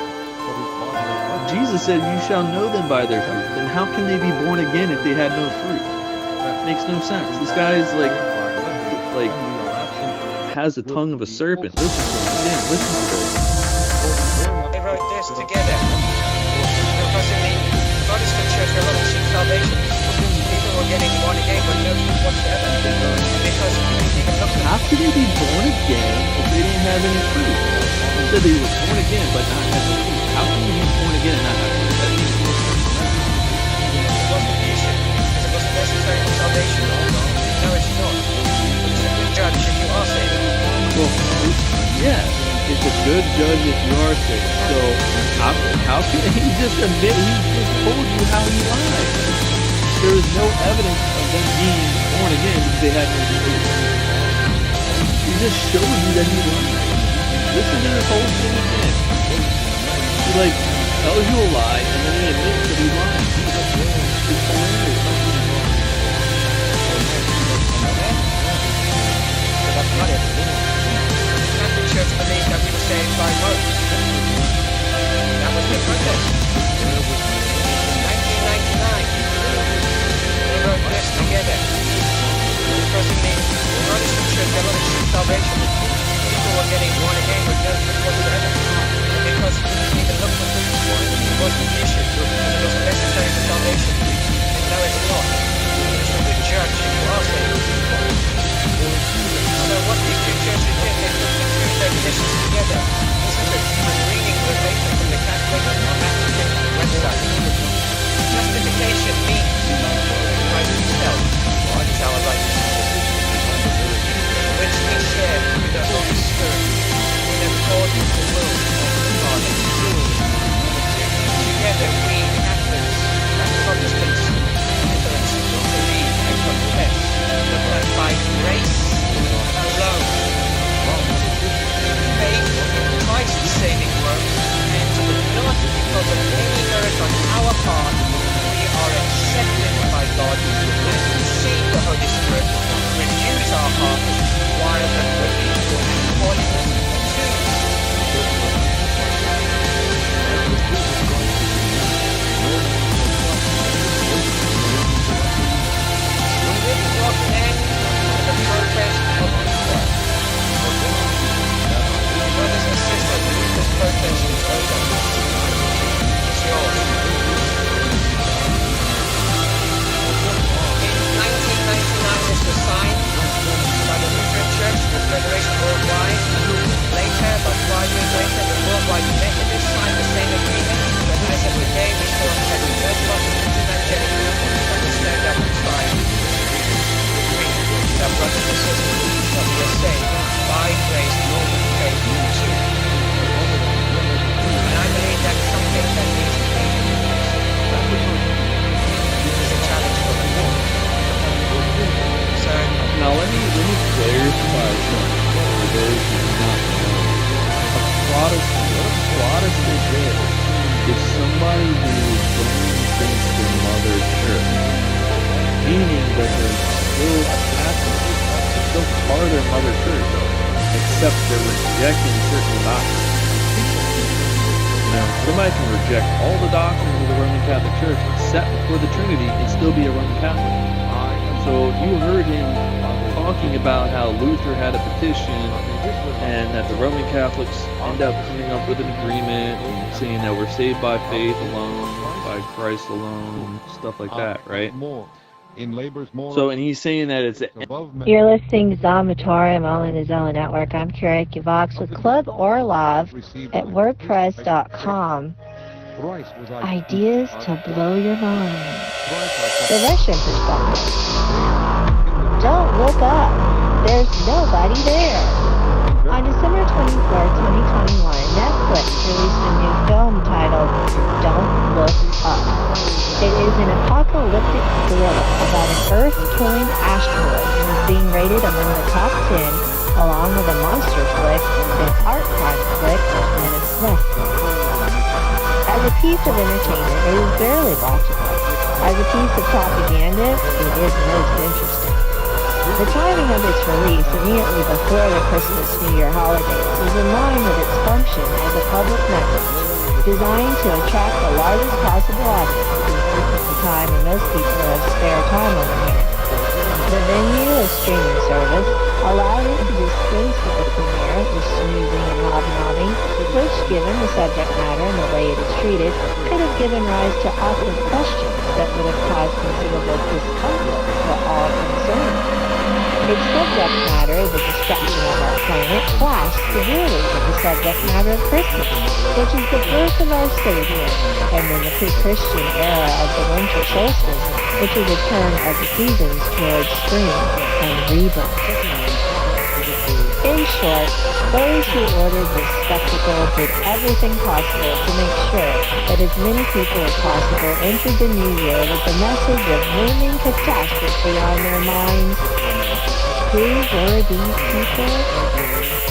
Jesus said, you shall know them by their fruit. Then how can they be born again if they had no fruit? Makes no sense. This guy's like has the tongue of a serpent. Listen to him again. Listen to him. They wrote this together. Because in the Protestant church, there were a lot of cheap salvations. People were getting born again, but no fruit whatsoever. Because how could they be born again if they didn't have any fruit? They said they were born again, but not have any fruit. How can you be born again and not have fruit? It wasn't the issue. Because it was necessary for salvation. No, it's not. It's a good judge if you are saved. Well, yeah, it's a good judge if you are saved. So how can he just admit? He just told you how he lied. There is no evidence of them being born again because they had no fruit. He just showed you that he lied. Listen to this whole thing again. He like tells you a lie and then he admits that he lied. It's hilarious. But that's not it. The Catholic Church believed that we were saved by works. That was their protest. In 1999, they wrote this together. Because in the Protestant Church, they wanted true salvation. People were getting born again with no good whatsoever. And because we didn't even look for fruit, it wasn't an issue. And it wasn't necessary for salvation. And no, it's not. It's a good judge if you are saved. So what these two churches did, they put the two definitions together. This is a reading verbatim from the Catholic and Anglican website. Justification means Christ himself is our righteousness, which we share with the Holy Spirit in accordance with the will of the Father. Together we Catholics and Protestants believe and confess that by grace alone, faith in Christ's saving work, and not because of any merit on our part, we are accepted by God and receive the Holy Spirit, renews our hearts while the Holy Spirit is calling us this will end the protest of Luther. Brothers and sisters, Luther's protest is over. It's yours. In 1999, this was signed by the Lutheran Church, the Federation Worldwide. Later, about 5 years later, the Worldwide Methodists signed the same agreement, but as of today, we still have the Church Protestant Evangelicals that will stand up and try our brothers and sisters that we are saved by grace through faith too. And I believe that's something that needs to be this is a challenge for the Lord. So now let me clarify something for those who do not know. What a Protestant is somebody who believes against the mother church, meaning that they're still a Catholic, they're still part of their mother church, except they're rejecting certain doctrines. Now, somebody can reject all the doctrines of the Roman Catholic Church except for the Trinity and still be a Roman Catholic. So you heard him talking about how Luther had a petition and that the Roman Catholics end up coming up with an agreement and saying that we're saved by faith alone, by Christ alone, stuff like that, right? So, and he's saying that it's... You're listening to Zomatorium all in the Zone Network. I'm Karek Vox with Club Orlov at WordPress.com. Ideas to blow your mind. The Russian perspective. Don't look up. There's nobody there. On December 24, 2021, Netflix released a new film titled Don't Look Up. It is an apocalyptic thriller about an Earth-killing asteroid and is being rated among the top 10, along with a monster flick, an art crime flick, and a snuff flick. As a piece of entertainment, it is barely watchable. As a piece of propaganda, it is most interesting. The timing of its release, immediately before the Christmas-New Year holidays, is in line with its function as a public message, designed to attract the largest possible audience at the time when most people have spare time on their hands. The venue, a streaming service, allowed it to dispense with the premiere with snoozing and hobnobbing, which, given the subject matter and the way it is treated, could have given rise to awkward questions that would have caused considerable discomfort for all concerned. Its subject matter, the destruction of our planet, clashed severely with the subject matter of Christmas, which is the birth of our Savior, and in the pre-Christian era of the winter solstice, which is a turn of the seasons towards spring and rebirth. In short, those who ordered this spectacle did everything possible to make sure that as many people as possible entered the new year with the message of looming catastrophe on their minds. who were these people?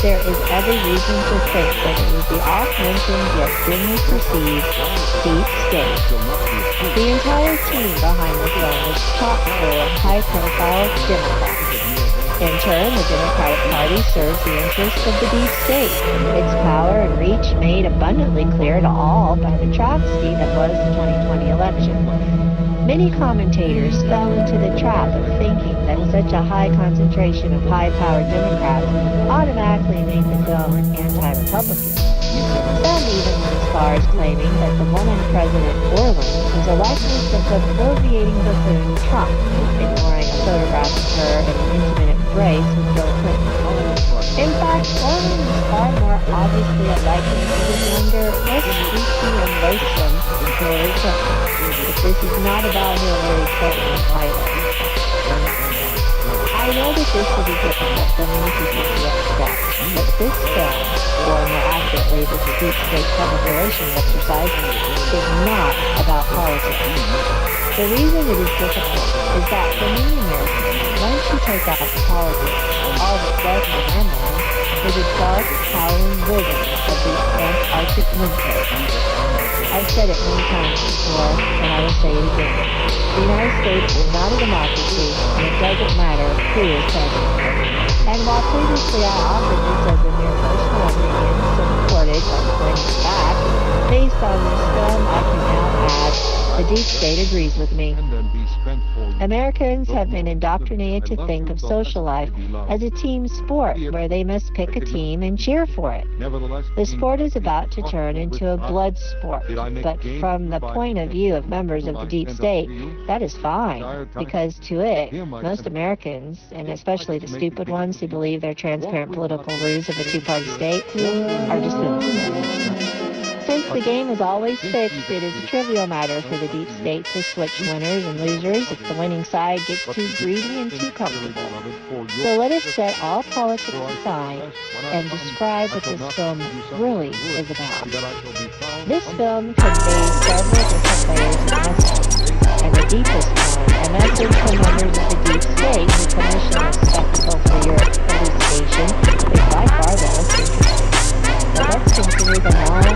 There is every reason to think that it was the oft-mentioned yet dimly perceived deep state. The entire team behind the film is chock full of high-profile Democrats. In turn, the Democratic Party serves the interests of the deep state, its power and reach made abundantly clear to all by the travesty that was the 2020 election. Many commentators fell into the trap of thinking that such a high concentration of high-powered Democrats automatically made the film anti-Republican. Some even went as far as claiming that the woman President Orland was a likeness of the bloviating buffoon Trump, ignoring a photograph of her in an intimate embrace with Bill Clinton. In fact, Orland was far more obviously a likeness to the younger, less streaky and loathsome Hillary Clinton. But this is not about Hillary Clinton either. I know that this will be difficult for many people to accept, but this film, or more accurately, this deep state public relations exercise, is not about politics. The reason it is difficult is that for many Americans, once you take out the politics, all that's left in their mind is a dark, howling wilderness of the Antarctic winter. I've said it many times before, and I will say it again. The United States is not a democracy, and it doesn't matter who is president. And while previously I offered this as a mere personal opinion, supported by pointing back, based on this film, I can now add, the deep state agrees with me. Americans have been indoctrinated to think of social life as a team sport where they must pick a team and cheer for it. The sport is about to turn into a blood sport, but from the point of view of members of the deep state, that is fine, because to it, most Americans, and especially the stupid ones who believe their transparent political ruse of a two-party state, are dismissed. Since the game is always fixed, it is a trivial matter for the deep state to switch winners and losers if the winning side gets too greedy and too comfortable. So let us set all politics aside and describe what this film really is about. This film conveys several different layers of message, and the deepest one, a message from members of the deep state who commission a spectacle for your elucidation, is by far the most interesting. But let's consider them all.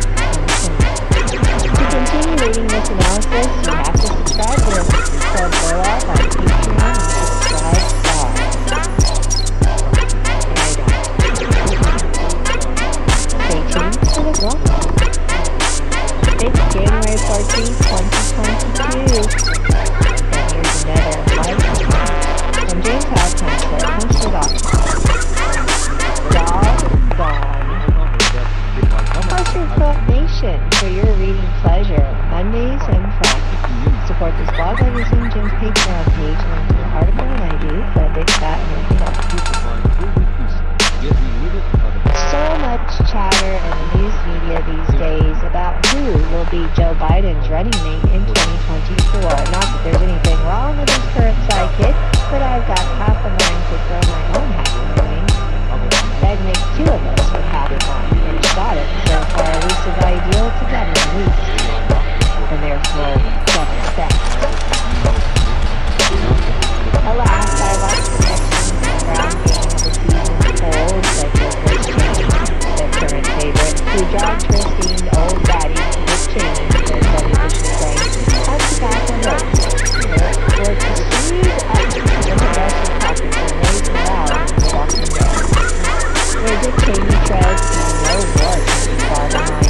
To continue reading this analysis, you have to subscribe to us. So go off on Patreon and subscribe star. And I don't. Stay tuned for the vlog. It's January 14th, 2022. And here's another live from James House Punchler.com. Dog. Mushroom Club Nation for your reading pleasure, Mondays and Fridays. Support this blog by visiting Jim's Patreon page and to an article when I do for a big fat American dog. So much chatter in the news media these days about who will be Joe Biden's running mate in 2024. Not that there's anything wrong with his current sidekick, but I've got half a mind to throw my own hat in the ring. That'd make two of us with half a mind. Got it, so far elusive ideal together at least, and therefore double sex. Alas, I like the connections and ground game of the season's polls like your first Cheney, their current favorite, who dragged her esteemed old daddy, Dick Cheney, their television friend, up to bat for votes, or to squeeze up the progressive caucus and raise morale in the Walking Dead. Where Dick Cheney treads no war can be far behind.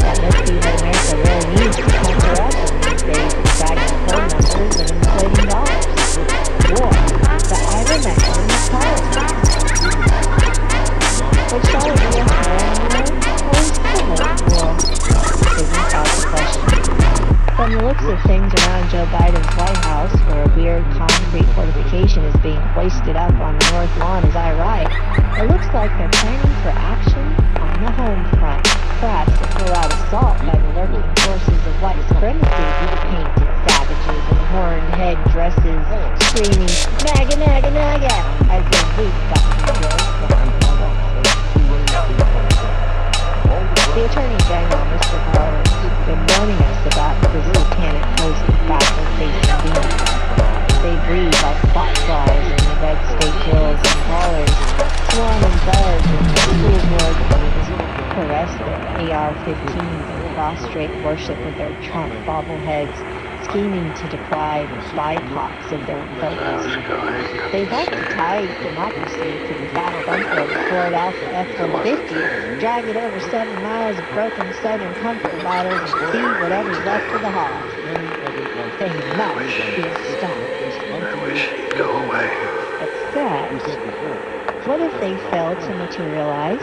That must be what America really needs to come her up in these days of dragging poll numbers and inflating dollars. War, the ivermectin of politics. But shall it be a foreign war or a civil war? Isn't out the question. From the looks of things around Joe Biden's White House, where a weird concrete fortification is being hoisted up on the North Lawn as I write, it looks like they're planning for action on the home front, perhaps to throw out assault by the lurking forces of white supremacy, painted savages in horned head dresses, screaming, MAGA, MAGA, MAGA, as their boots got to The Attorney General, Mr. Garland, has been warning us about the satanic host of backward-facing demons. They breed like botflies in the red state hills and callers swung and buzzed when the school board meetings caressed their AR-15s and prostrate worship of their Trump bobbleheads, scheming to deprive BIPOCs of their votes. They helped to tie democracy to the fat bumper of the Ford Alpha F-150, drag it over 7 miles of broken Southern comfort bottles, and feed whatever's left to the hogs. They must be stopped. Except, what if they fail to materialize?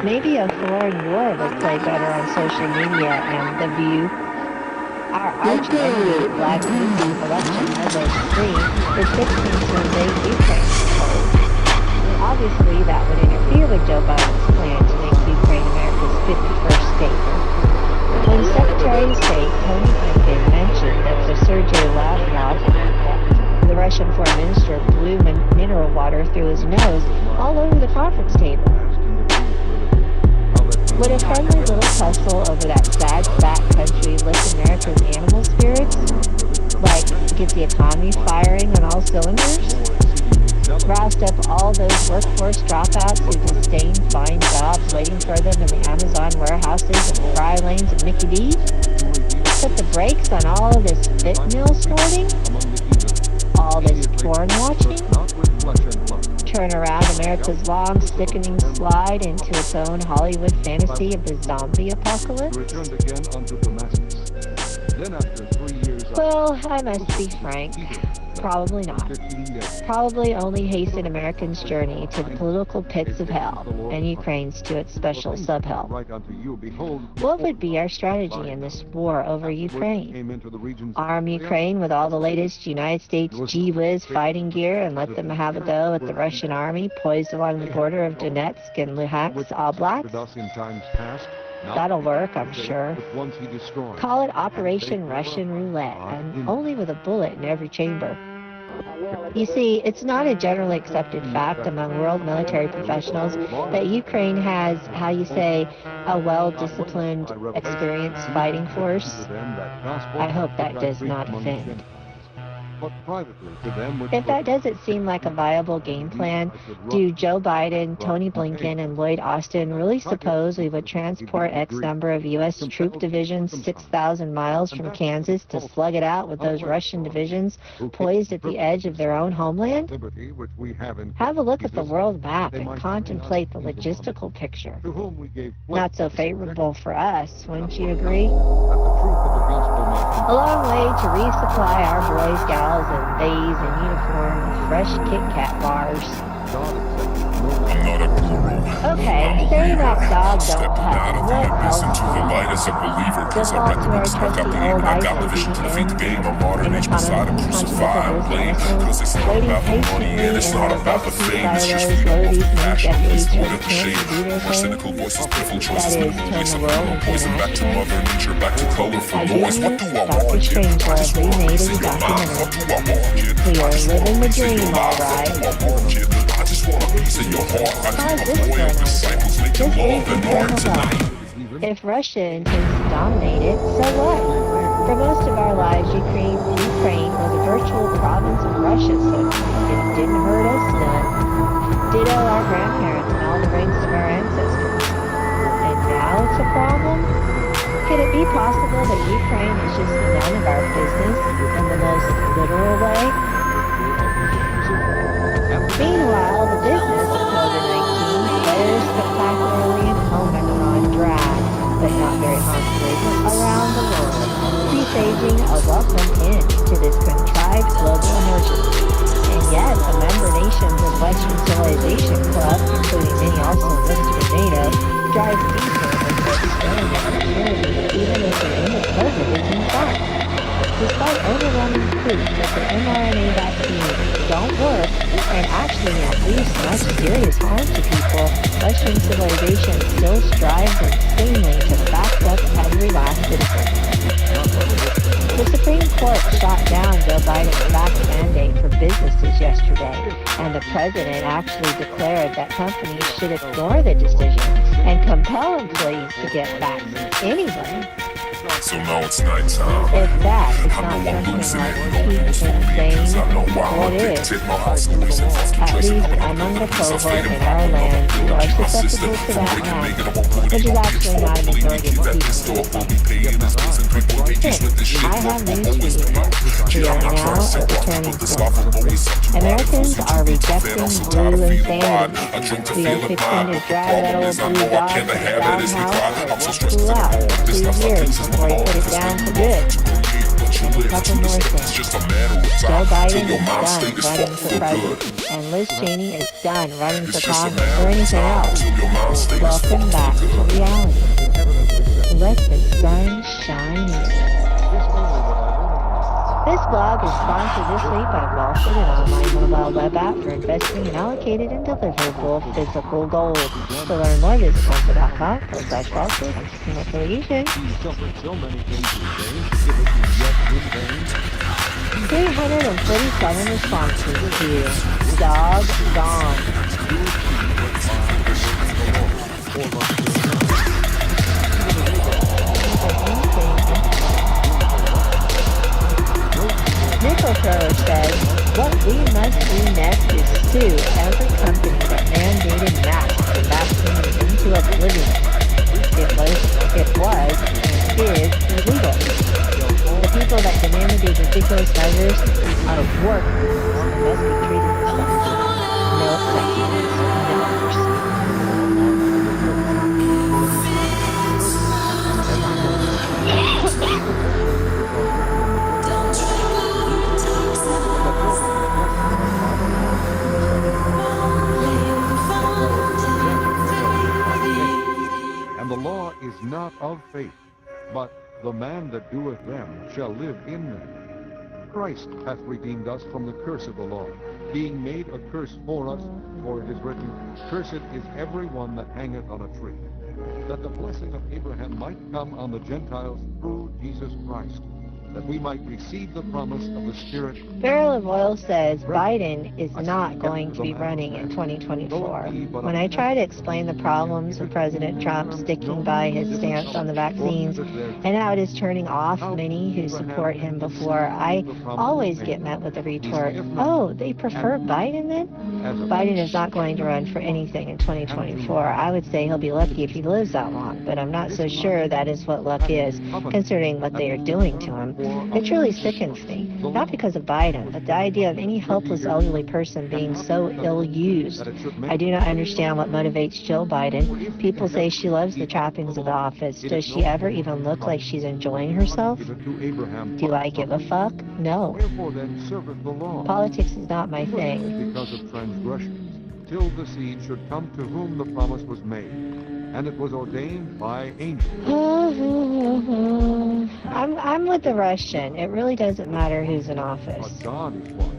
Maybe a foreign war would play better on social media and The View. Our arch enemy, Vladimir Putin's election as a screen, is fixing to invade Ukraine. Obviously, that would interfere with Joe Biden's plan to make Ukraine America's 51st state. When Secretary of State Tony Blinken mentioned that the Sergei Lavrov, the Russian foreign minister, blew mineral water through his nose all over the conference table. Would a friendly little tussle over that sad, fat country lift America's animal spirits? Like, get the economy firing on all cylinders? Roused up all those workforce dropouts who disdain fine jobs waiting for them in the Amazon warehouses and fry lanes of Mickey D's? Put the brakes on all of this fentanyl snorting? All this porn watching? Turn around America's long, sickening slide into its own Hollywood fantasy of the zombie apocalypse? Well, I must be frank. Probably not. Probably only hasten Americans' journey to the political pits of hell, and Ukraine's to its special sub-hell. What would be our strategy in this war over Ukraine? Arm Ukraine with all the latest United States gee-whiz fighting gear and let them have a go at the Russian army poised along the border of Donetsk and Luhansk Oblast? That'll work, I'm sure. Call it Operation Russian Roulette, and only with a bullet in every chamber. You see, it's not a generally accepted fact among world military professionals that Ukraine has, how you say, a well-disciplined, experienced fighting force. I hope that does not offend. If that doesn't seem like a viable game plan, do Joe Biden, Tony Blinken, and Lloyd Austin really suppose we would transport X number of U.S. troop divisions 6,000 miles from Kansas to slug it out with those Russian divisions poised at the edge of their own homeland? Have a look at the world map and contemplate the logistical picture. Not so favorable for us, wouldn't you agree? A long way to resupply our boys, gals, and theys in uniform with fresh Kit Kat bars. Okay, saying that dog don't touch, what else do you need? Default to our trusty old ICD in the controversial business, waiting patiently in their best silos, loaded these many decades for the chance to do their thing. That is, turn the world into national. Dr. Strangelove remade as a documentary. We are living the dream, alright. If Russia intends to dominate it, so what? For most of our lives, Ukraine was a virtual province of Russia, so it didn't hurt us none. Ditto our grandparents and all the ranks of our ancestors. And now it's a problem? Could it be possible that Ukraine is just none of our business in the most literal way? Meanwhile, the business of COVID-19 flares spectacularly in Omicron drag, but not very harmfully, around the world, presaging a welcome end to this contrived global emergency. And yet, the member nations of Western Civilization Club, including many also listed in NATO, drive deeper into experiment security even as the end of COVID is in sight. Despite overwhelming proof that the mRNA vaccines don't work and actually induce much serious harm to people, Western civilization still strives insanely to back up every last citizen. The Supreme Court shot down Joe Biden's vax mandate for businesses yesterday, and the president actually declared that companies should ignore the decision and compel employees to get vaccinated anyway. So now it's nighttime. If that is not something like peak insane, what is? At least I'm among the cohort in our land who are susceptible to that now, which is actually not a majority of what people Six, I have news for you. We are now at the turning point. Americans are rejecting blue insanity. We are fixing to drag that old blue dog to the doghouse and cool out for 2 years before he put it down for good. A couple more things. Joe Biden is done running for president, and Liz Cheney is done running for Congress or anything else. Welcome back to reality. Let the sun shine in. This blog is sponsored this week by Wallford, an online mobile web app for investing in allocated and deliverable physical gold. To learn more, visit Wallford.com/Wallford. No affiliation. 347 responses to Dog Gone. Nickelfrower says, what we must do next is sue every company that mandated masks and vaccines into oblivion. It was, and is illegal. The people that demanded these ridiculous measures out of work must be treated respectfully. No exceptions, no mercy. And the law is not of faith, but the man that doeth them shall live in them. Christ hath redeemed us from the curse of the law, being made a curse for us, for it is written, Cursed is every one that hangeth on a tree, that the blessing of Abraham might come on the Gentiles through Jesus Christ, that we might receive the promise of the Spirit. Barrel of Oil says Biden is not going to be running in 2024. When I try to explain the problems of President Trump sticking by his stance on the vaccines and how it is turning off many who support him before, I always get met with the retort, oh, they prefer Biden then? Biden is not going to run for anything in 2024. I would say he'll be lucky if he lives that long, but I'm not so sure that is what luck is, considering what they are doing to him. It truly sickens me, not because of Biden, but the idea of any helpless elderly person being so ill-used. I do not understand what motivates Jill Biden. People say she loves the trappings of the office. Does she ever even look like she's enjoying herself? Do I give a fuck? No. Politics is not my thing. Because of transgressions, till the seed should come to whom the promise was made. And it was ordained by angels. I'm with the Russian. It really doesn't matter who's in office. But God is one.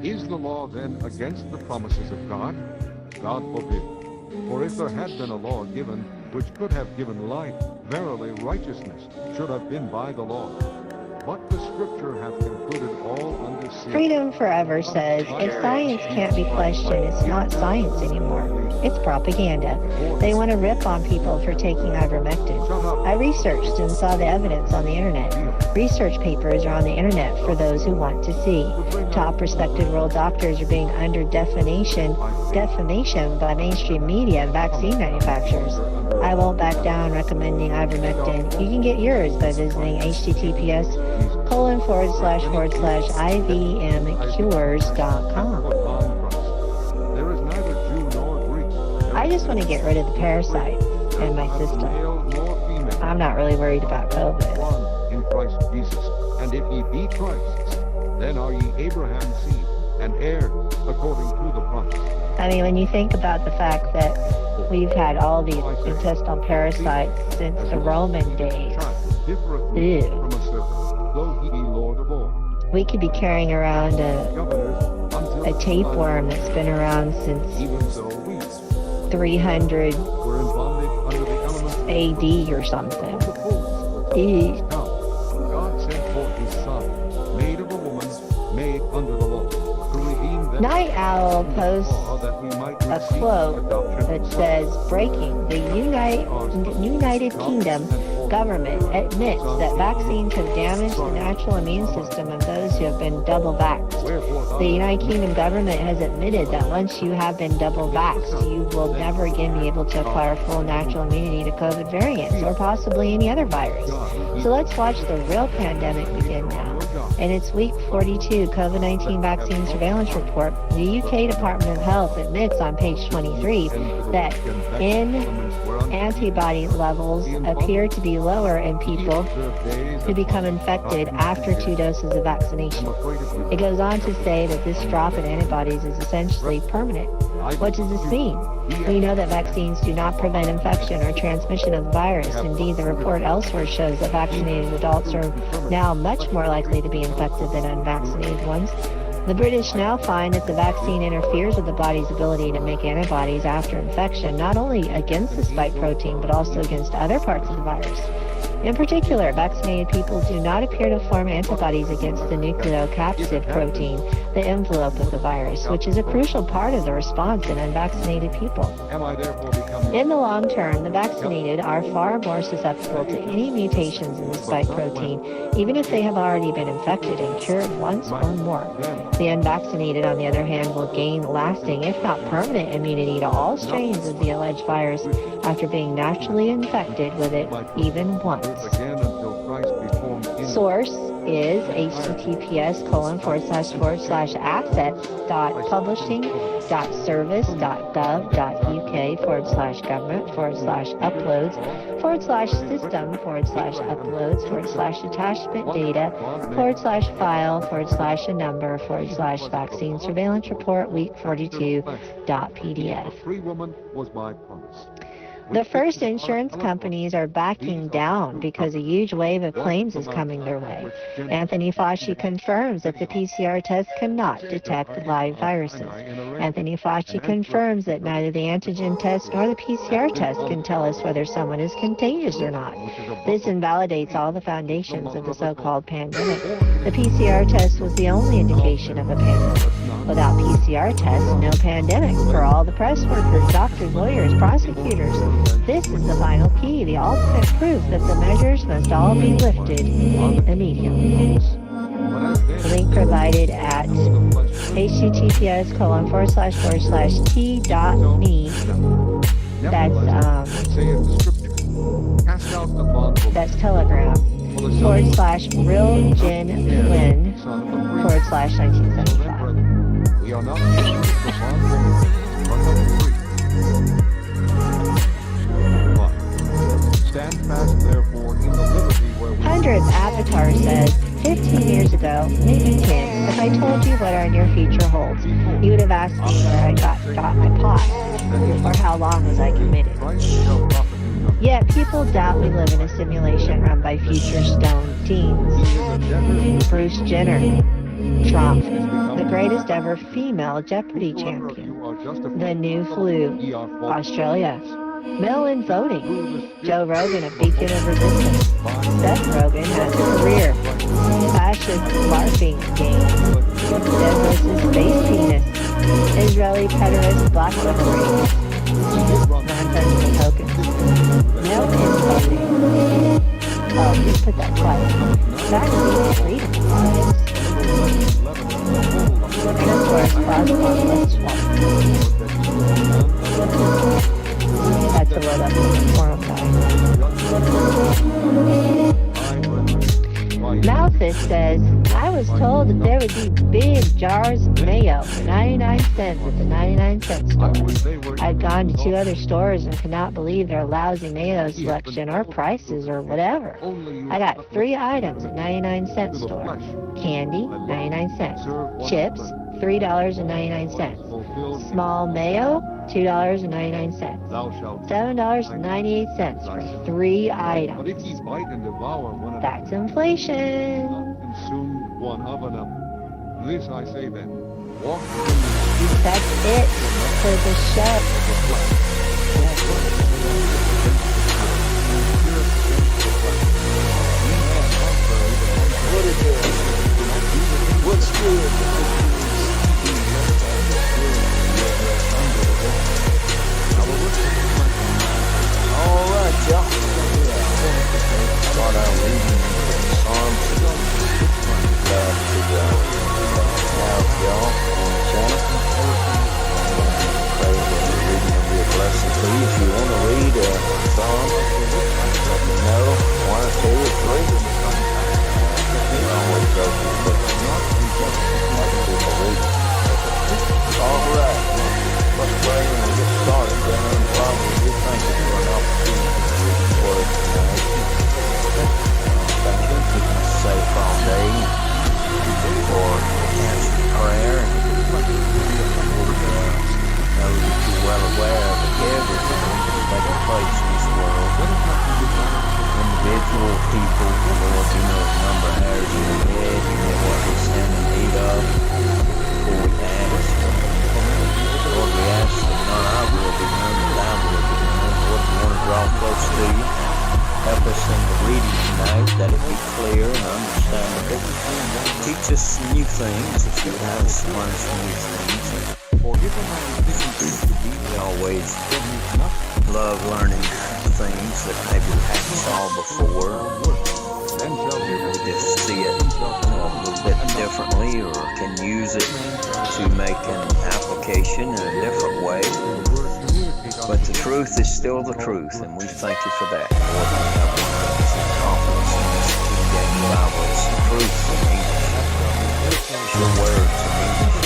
Is the law then against the promises of God? God forbid. For if there had been a law given which could have given life, verily righteousness should have been by the law. But the Scripture hath concluded all under sin. Freedom Forever says, if science can't be questioned, it's not science anymore. It's propaganda. They want to rip on people for taking ivermectin. I researched and saw the evidence on the internet. Research papers are on the internet for those who want to see. Top respected world doctors are being under defamation by mainstream media and vaccine manufacturers. I won't back down recommending ivermectin. You can get yours by visiting https://ivmcures.com. I just want to get rid of the parasite in my system. I'm not really worried about COVID. In Christ Jesus. And if ye be Christ's, then are ye Abraham's seed, and heirs according to the promise. I mean, when you think about the fact that we've had all these intestinal parasites since the Roman days, ew. We could be carrying around a tapeworm that's been around since 300 AD or something. Ew. God sent forth his Son, made of a woman, made under the law, to redeem them. Night Owl posts a quote that says, breaking, the United Kingdom government admits that vaccines have damaged the natural immune system of those who have been double vaxxed. The United Kingdom government has admitted that once you have been double vaxxed, you will never again be able to acquire full natural immunity to COVID variants or possibly any other virus. So let's watch the real pandemic begin now. In its week 42 COVID-19 vaccine surveillance report, the UK Department of Health admits on page 23 that antibody levels appear to be lower in people who become infected after 2 doses of vaccination. It goes on to say that this drop in antibodies is essentially permanent. What does this mean? We know that vaccines do not prevent infection or transmission of the virus. Indeed, the report elsewhere shows that vaccinated adults are now much more likely to be infected than unvaccinated ones. The British now find that the vaccine interferes with the body's ability to make antibodies after infection, not only against the spike protein, but also against other parts of the virus. In particular, vaccinated people do not appear to form antibodies against the nucleocapsid protein, the envelope of the virus, which is a crucial part of the response in unvaccinated people. In the long term, the vaccinated are far more susceptible to any mutations in the spike protein, even if they have already been infected and cured once or more. The unvaccinated, on the other hand, will gain lasting, if not permanent, immunity to all strains of the alleged virus after being naturally infected with it even once. Source is https://assets.publishing.government/government/system/uploads/attachment data/file/a number/vaccine surveillance report week 42.pdf. The first insurance companies are backing down because a huge wave of claims is coming their way. Anthony Fauci confirms that the PCR test cannot detect live viruses. Anthony Fauci confirms that neither the antigen test nor the PCR test can tell us whether someone is contagious or not. This invalidates all the foundations of the so-called pandemic. The PCR test was the only indication of a pandemic. Without PCR tests, no pandemic. For all the press workers, doctors, lawyers, prosecutors, this is the final key, the ultimate proof that the measures must all be lifted immediately. Link provided at https://t.me. That's Telegram. /realginflynn/1975. We are not the bondwoman, but the free. But stand fast, therefore, in the liberty where we... Hundreds Avatar says, 15 years ago, maybe 10, if I told you what our near future holds, you would have asked me where I got my pot, or how long was I committed. Yet people doubt we live in a simulation run by future stoned teens. Bruce Jenner, Trump, the greatest ever female Jeopardy champion, the new flu, Australia, mail-in voting, Joe Rogan a beacon of resistance, Seth Rogen has a career, fascist LARPing game, Dead versus space penis, Israeli pederast black liberators, non-fungible tokens, mail-in voting, oh, just put that twice, vaccine freedom laws, and of course, cross-border let's swap. That's the word up in the forum guide. Malthus says, I was told that there would be big jars of mayo for 99 cents at the 99-cent store. I'd gone to 2 other stores and could not believe their lousy mayo selection or prices or whatever. I got 3 items at 99-cent store. Candy, 99 cents. Chips, $3.99. Small mayo, $2.99. $7.98 for 3 items. That's inflation. Consumed one of them. This I say then. Walk. That's it for the show. What is it? What's good? All right, y'all. taking place in this world. Individual people, Lord, you know the number of hairs in their head, you know what we stand in need of. Before we ask, Lord, we ask that not our will be done, but thy will be done. Lord, we want to draw close to you. Help us in the reading tonight, that it be clear and understandable. Teach us some new things, if you would have us learn some new things. We always love learning things that maybe we haven't saw before. We just see it a little bit differently, or can use it to make an application in a different way. But the truth is still the truth, and we thank you for that. Lord, we have confidence in this King James Bible. It's the truth in English. It's your words in English.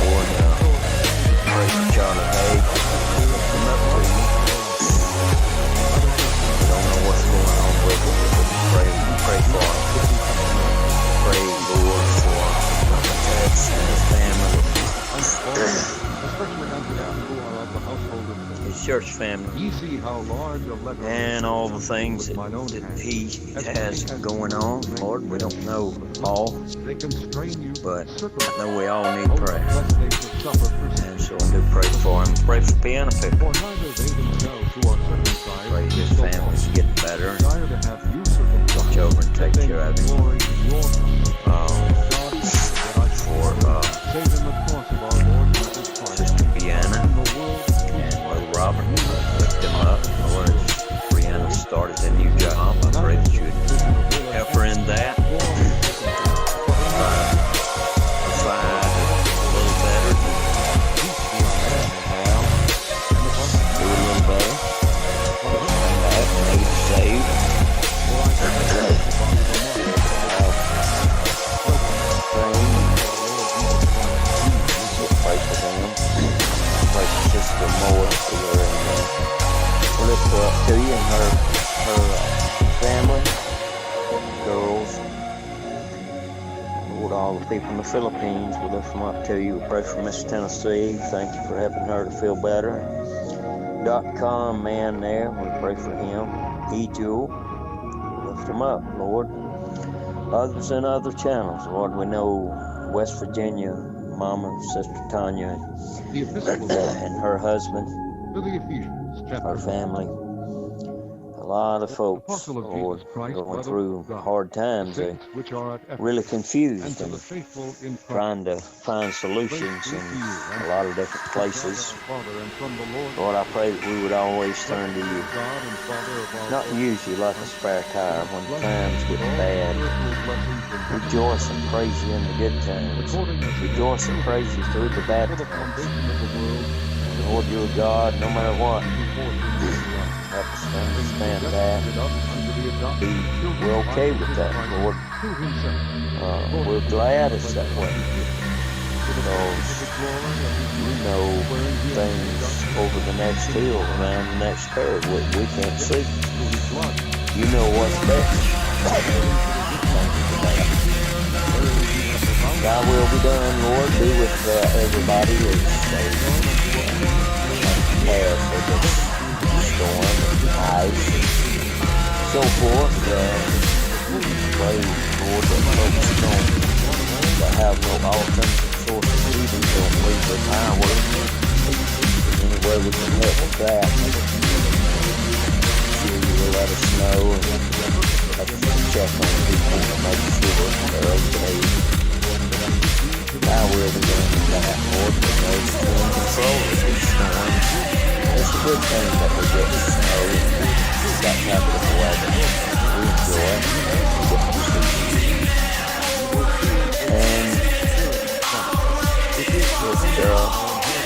Lord, pray for Charlie Hay. Come up to you. We don't know what's going on with it, but we pray for him. Pray, Lord, for Tex and his family. His church family, and all the things that he has going on. Lord, we don't know all, but I know we all need prayer. And so I do pray for him. Pray for Piano Picker. Pray his family's getting better. Watch over and take care of him. For Sister Brianna and Brother Robert, lift them up. Lord, as Brianna started a new job, I pray that you would help her in that. Provide a little better. Do a little better. Come back, maybe saved. Pray for them. Pray for Sister Moore, for her, and lift her up to you and her family, girls. Lord, all the people in the Philippines, we lift them up to you. We pray for Miss Tennessee. Thank you for helping her to feel better. .com man there, we pray for him. E-Jewel, lift them up, Lord. Others in other channels, Lord, we know West Virginia, Mama, Sister Tanya, and her husband, her family. A lot of folks, Lord, going through hard times. They're really confused and trying to find solutions in a lot of different places. Lord, I pray that we would always turn to you, not use you like a spare tire when times get bad. Rejoice and praise you in the good times. Rejoice and praise you through the bad times. Lord, you're God no matter what. Help us to understand that. We're okay with that, Lord. We're glad it's that way. Because you know things over the next hill, around the next curve, we can't see. You know what's best. Thy will be done, Lord. Be with everybody as they prepare for this storm and ice and so forth. Pray, Lord, that folks that have no alternative source of heating don't lose their power. Any way we can help with that, sure you will let us know and have to check on people and make sure they're okay. Thy will be done in that, Lord, but those who are in control of these storms. It's a good thing that we get snow and that type of weather. We enjoy it. And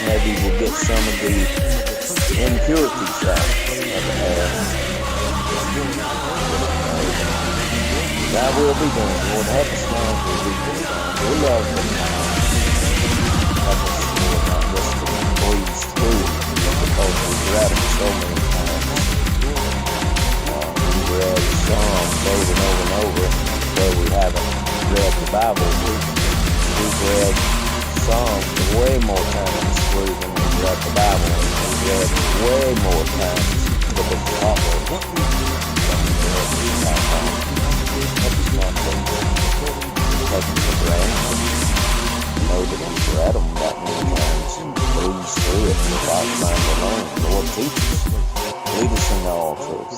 maybe we'll get some of the impurities out of the air. Thy will be done, Lord. Help us now to be done. We love them. Help us, Lord, not just to breeze through, because we've read them so many times. We've read Psalms over and over and over, though we haven't read the Bible. We've read Psalms way more times proven he's read the Bible. He's read way more times the book of Proverbs. Know that he's read them that many times and reads through it without trying to learn. Lord, teach us. Lead us into all truth.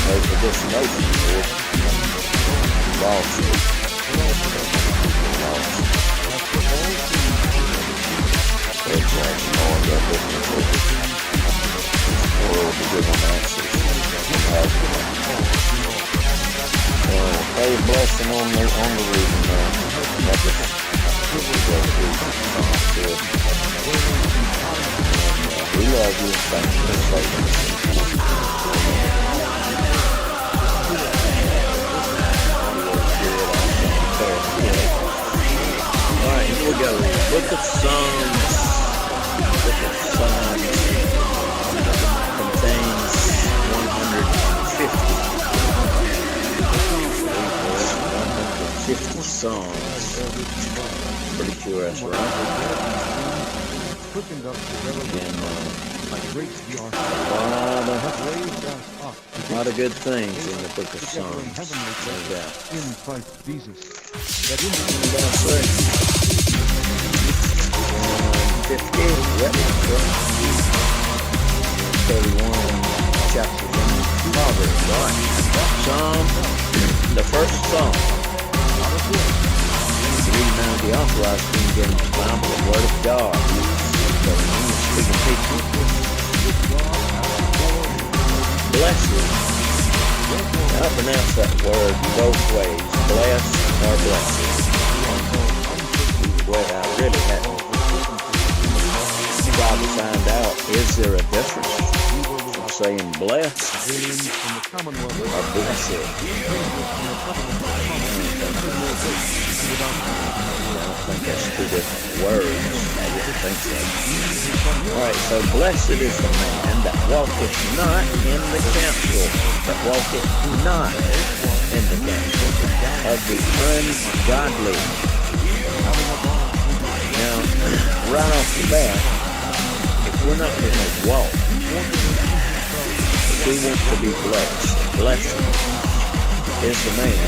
Pray for this nation, Lord. Lost. Knowing that different world to give them answers. Pray a blessing on the reading, man. Help us. We love you. Thank you for saving us. Alright, here we go. Book of Psalms. Book of Psalms contains 150 songs. Pretty sure that's right. And a lot of good things in the Book of Psalms. No doubt. In Christ Jesus. 50, yep. 31 chapters in Proverbs. All right. Psalm, the first Psalm. Reading out of the Authorized King James Bible, the Word of God. So, speaking people. Blessed. I pronounce that word both ways. Blessed or blessed. Well, I really hadn't tried to find out, is there a difference from saying blessed or blessed? I don't think that's two different words. I didn't think so. Alright, so blessed is the man that walketh not in the counsel, that walketh not in the counsel of the ungodly. Now, right off the bat, if we're not going to walk, if we want to be blessed, blessed is the man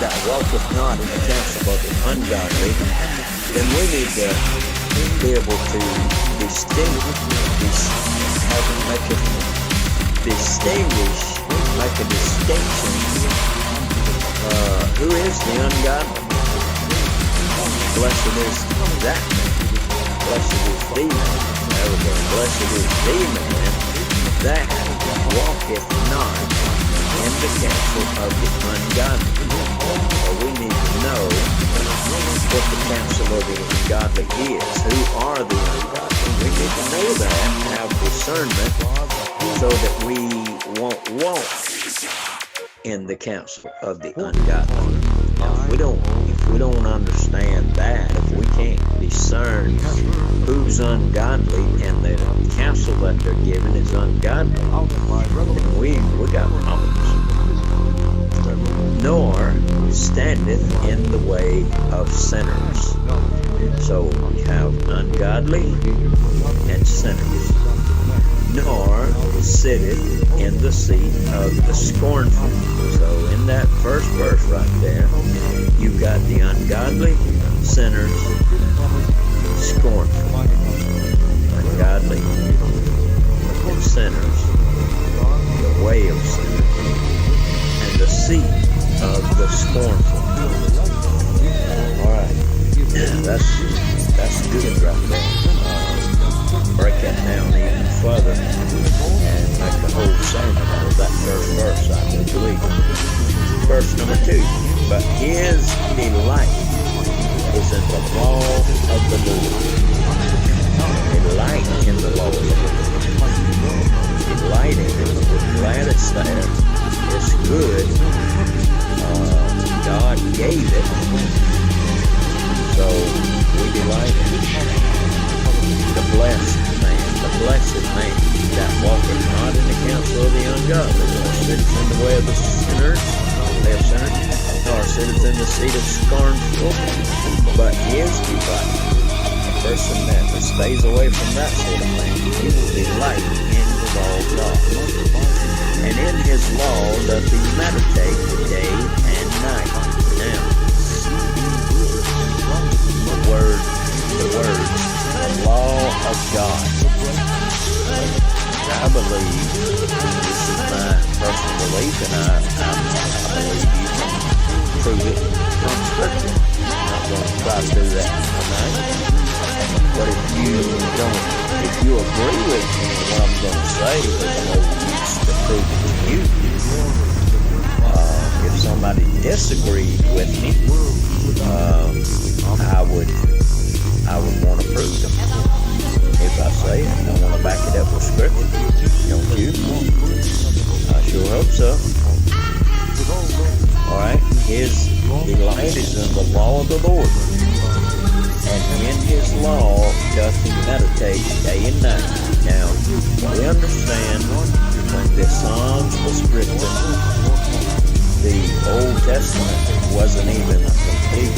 that walketh not in the counsel of the ungodly, then we need to be able to make a distinction. Who is the ungodly? Blessed is that man. Blessed is the man. There we go. Blessed is the man that walketh not in the counsel of the ungodly. So we need to know what the counsel of the ungodly is. Who are the ungodly? We need to know that and have discernment so that we won't walk in the counsel of the ungodly. Now, if we don't understand that, if we can't discern who's ungodly and the counsel that they're giving is ungodly, then we got problems. Nor standeth in the way of sinners. So we have ungodly and sinners. Nor sitteth in the seat of the scornful. So in that first verse right there, you've got the ungodly, sinners, scornful. Ungodly and sinners, the way of sinners, and the seat of the scornful. Alright, that's good right there. Break that down even further and make a whole sermon out of that first verse, I do believe. Verse number 2, but his delight is in the law of the Lord. Delight in the law of the Lord. Delight in it. We're glad it's there. It's good. God gave it. So we delight in it. The blessed man that walketh not in the counsel of the ungodly, nor sitteth in the way of the sinners, nor sitteth in the seat of scornful, but his delight. A person that stays away from that sort of thing, he will delight in the law of God. And in his law doth he meditate day and night. Now, the words, the law of God. I believe, this is my personal belief, and I believe you can prove it from Scripture. I'm not going to try to do that tonight. But if you agree with me on what I'm going to say, there's no use to prove it to you. If somebody disagreed with me, I would want to prove them. If I say it, I want to back it up with Scripture. Don't you? I sure hope so. Alright, his delight is in the law of the Lord, and in his law doth he meditate day and night. Now, we understand when the Psalms was written, the Old Testament wasn't even complete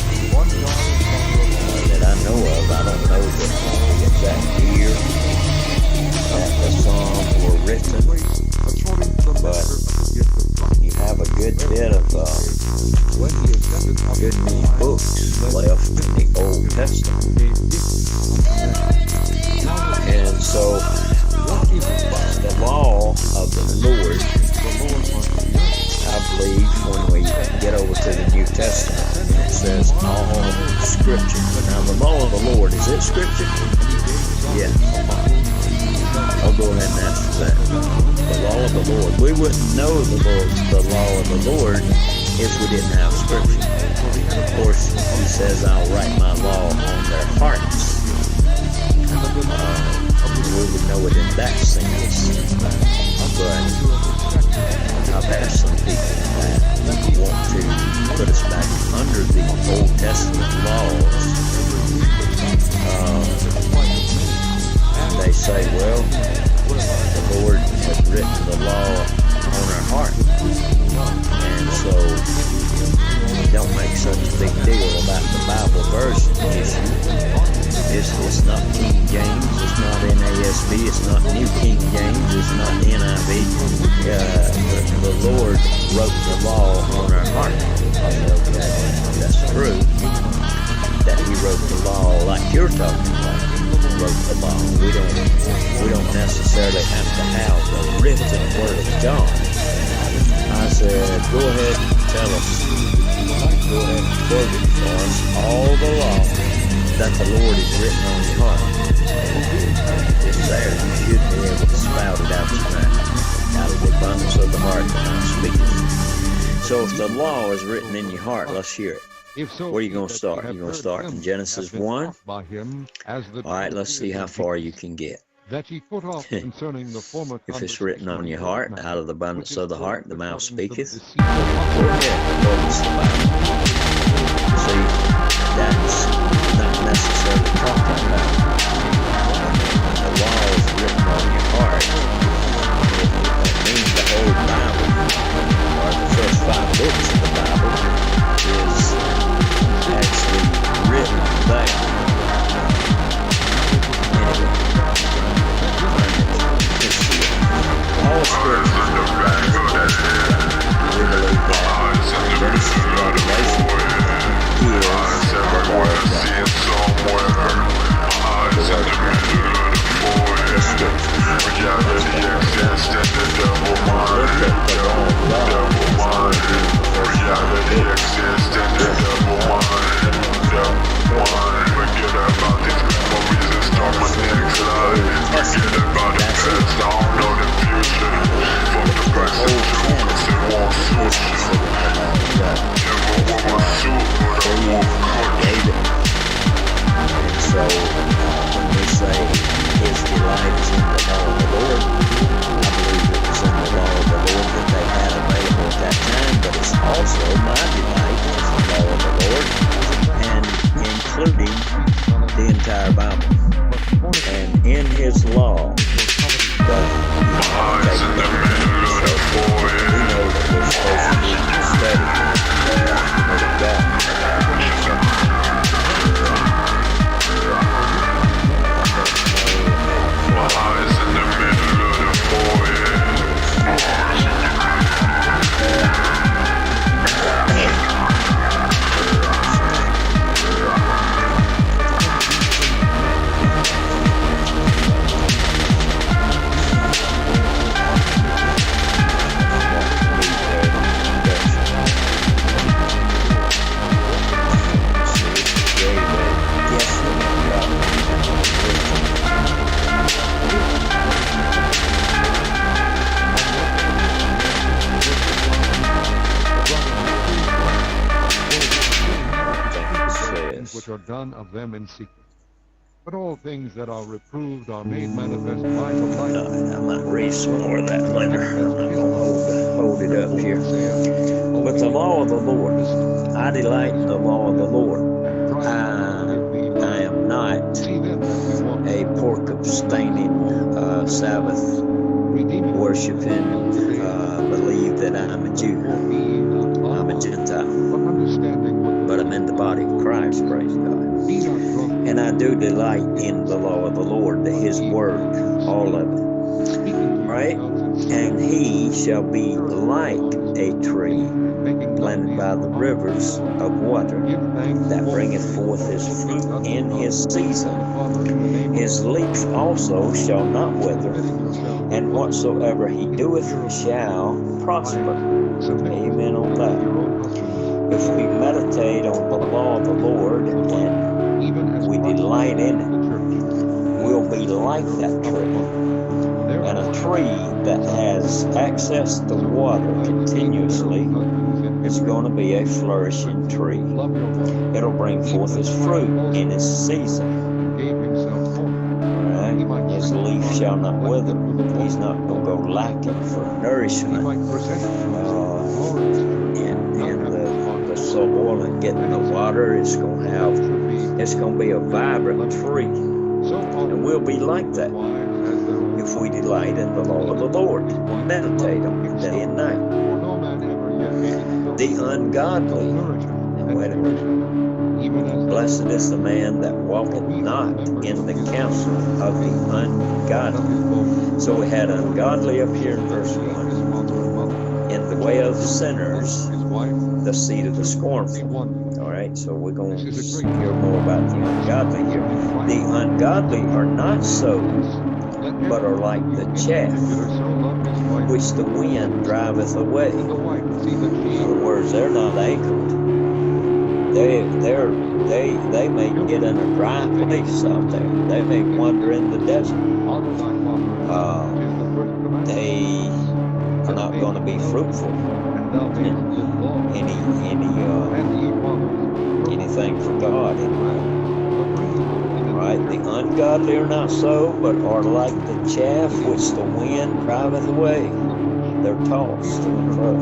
that I know of. I don't know the exact year that the Psalms were written, but you have a good bit of good many books left in the Old Testament. And so the law of the Lord, I believe when we get over to the New Testament, it says all Scripture. Now the law of the Lord, is it Scripture? Yeah. I'll go ahead and answer that. The law of the Lord. We wouldn't know the law of the Lord if we didn't have Scripture. Of course, he says, I'll write my law on their hearts. We would know it in that sense. But I've asked some people that want to put us back under the Old Testament laws. They say, well, the Lord has written the law on our heart. And so we don't make such a big deal about the Bible version issue. It's not King James, it's not NASB, it's not New King James, it's not NIV. The Lord wrote the law on our heart. Okay, that's true. That he wrote the law like you're talking about. Wrote the law. We don't necessarily have to have the written word of God. I said, go ahead and tell us. Go ahead and quote it for us. All the law that the Lord is written on your heart. It's there. You should be able to spout it out your mouth. Out of the abundance of the heart that I'm speaking. So if the law is written in your heart, let's hear it. Where are you going to start? You're going to start in Genesis 1? Alright, let's see how far you can get. If it's written on your heart, out of the abundance of the heart, the mouth speaketh. Go ahead, see, that's not necessarily talking about the law is written on your heart. It means the whole Bible, or the first 5 books of the Bible, is actually written there. Anyway, all scriptures are God. We believe that Genesis and Revelation is the word of God. The word of God. The scripture. Look at the law of God. Reality exists in the devil mind. Forget about these memories and start my next life. Forget about the past, I don't know the future. Fuck the present too, cause it won't suit you. Never wore my suit, but I won't cut you. And so, when we say his delight is in the law of the Lord, I believe it was in the law of the Lord that they had available at that time, but it's also my delight is the law of the Lord, and including the entire Bible. And in his law, eyes in the middle of the void. We know that we're supposed to study things which are done of them in secret. But all things that are reproved are made manifest by the light. I might read some more of that later. I'm not going to hold it up here. But the law of the Lord, I delight in the law of the Lord. I am not a pork abstaining, Sabbath worshiping, believe that I'm a Jew. I'm a Gentile. But I'm in the body of Christ, praise God. And I do delight in the law of the Lord, His word, all of it. Right? And he shall be like a tree planted by the rivers of water that bringeth forth his fruit in his season. His leaf also shall not wither, and whatsoever he doeth shall prosper. Amen on that. If we meditate on the law of the Lord and we delight in it, we'll be like that tree. And a tree that has access to water continuously is going to be a flourishing tree. It'll bring forth its fruit in its season. Right? His leaf shall not wither. He's not going to go lacking for nourishment in the soil and getting the water. It's going to be a vibrant tree. And we'll be like that if we delight in the law of the Lord, meditate on it day and night. The ungodly, wait a minute, blessed is the man that walketh not in the counsel of the ungodly. So we had ungodly up here in verse 1. In the way of sinners, the seed of the scornful. All right, so we're going to hear more about the ungodly here. The ungodly are not so, but are like the chaff which the wind driveth away. In other words, they're not anchored. They may get in a dry place out there. They may wander in the desert. They are not going to be fruitful in anything for God anymore. Right? The ungodly are not so, but are like the chaff which the wind driveth away. They're tossed to and fro.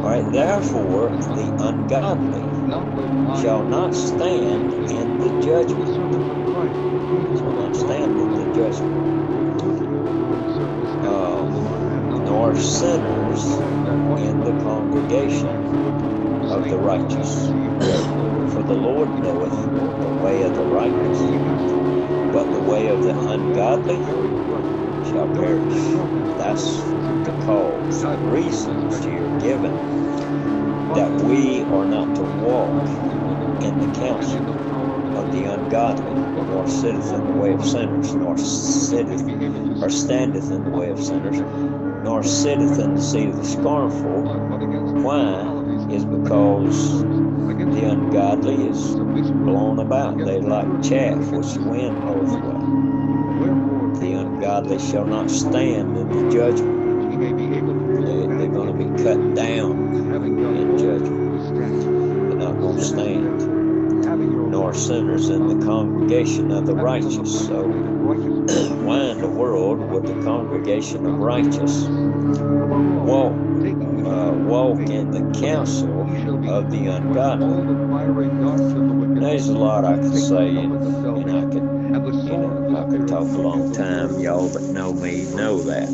Right? Therefore, the ungodly shall not stand in the judgment. Shall not stand in the judgment. Nor sinners in the congregation of the righteous. For the Lord knoweth the way of the righteous, but the way of the ungodly shall perish. That's the cause, the reasons you're given that we are not to walk in the counsel of the ungodly, nor sitteth in the way of sinners, nor standeth in the way of sinners, nor sitteth in the seat of the scornful. Why? Is because the ungodly is blown about. They like chaff which the wind bloweth away. The ungodly shall not stand in the judgment. They're going to be cut down in judgment. They're not going to stand. Nor sinners in the congregation of the righteous. So why in the world would the congregation of righteous walk in the counsel of the ungodly? There's a lot I could say, and I could talk a long time. Y'all that know me know that.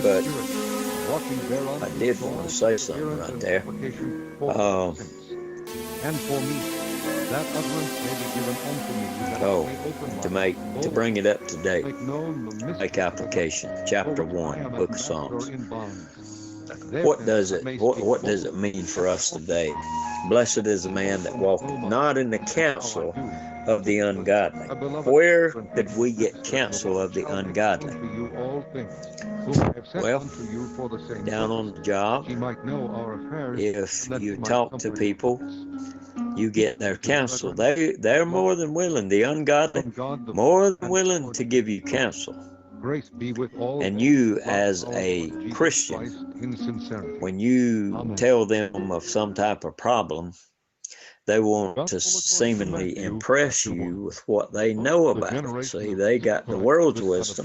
But I did want to say something right there. And for me, that utterance may be given unto me, to bring it up to date, make application. Chapter 1, Book of Psalms. What does it mean for us today? Blessed is the man that walketh not in the counsel of the ungodly. Where did we get counsel of the ungodly? Well, down on the job, if you talk to people, you get their counsel. They're more than willing, the ungodly, more than willing to give you counsel. And you, as a Christian, when you tell them of some type of problem, They want to seemingly impress you with what they know about it. See, they got the world's wisdom,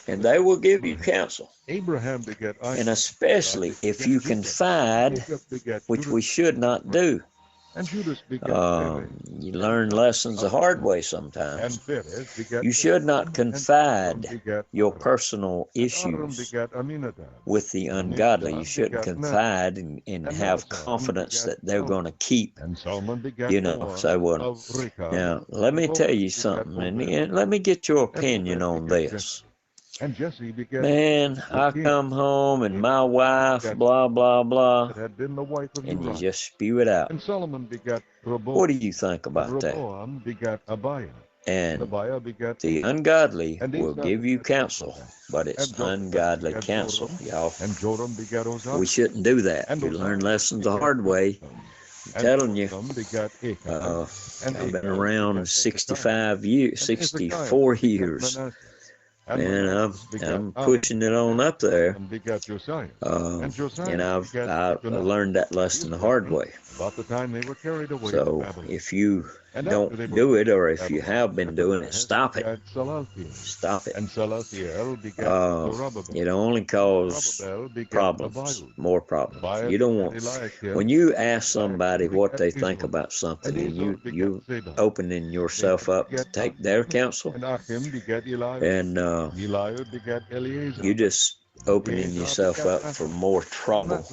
and they will give you counsel. And especially if you confide, which we should not do. You learn lessons the hard way sometimes. You should not confide your personal issues with the ungodly. You shouldn't confide and have confidence that they're going to keep, you know. So, now, let me tell you something, and let me get your opinion on this. Man, I come home and my wife, blah, blah, blah, and you just spew it out. What do you think about that? And the ungodly will give you counsel, but it's ungodly counsel, y'all. We shouldn't do that. You learn lessons the hard way. I'm telling you, I've been around 64 years. And I'm pushing it on up there, and I've learned that lesson the hard way. So if you don't do it, or if you have been doing it, stop it. Stop it. It only causes problems, more problems. You don't want, when you ask somebody what they think about something, and you opening yourself up to take their counsel, and you just opening yourself up for more trouble.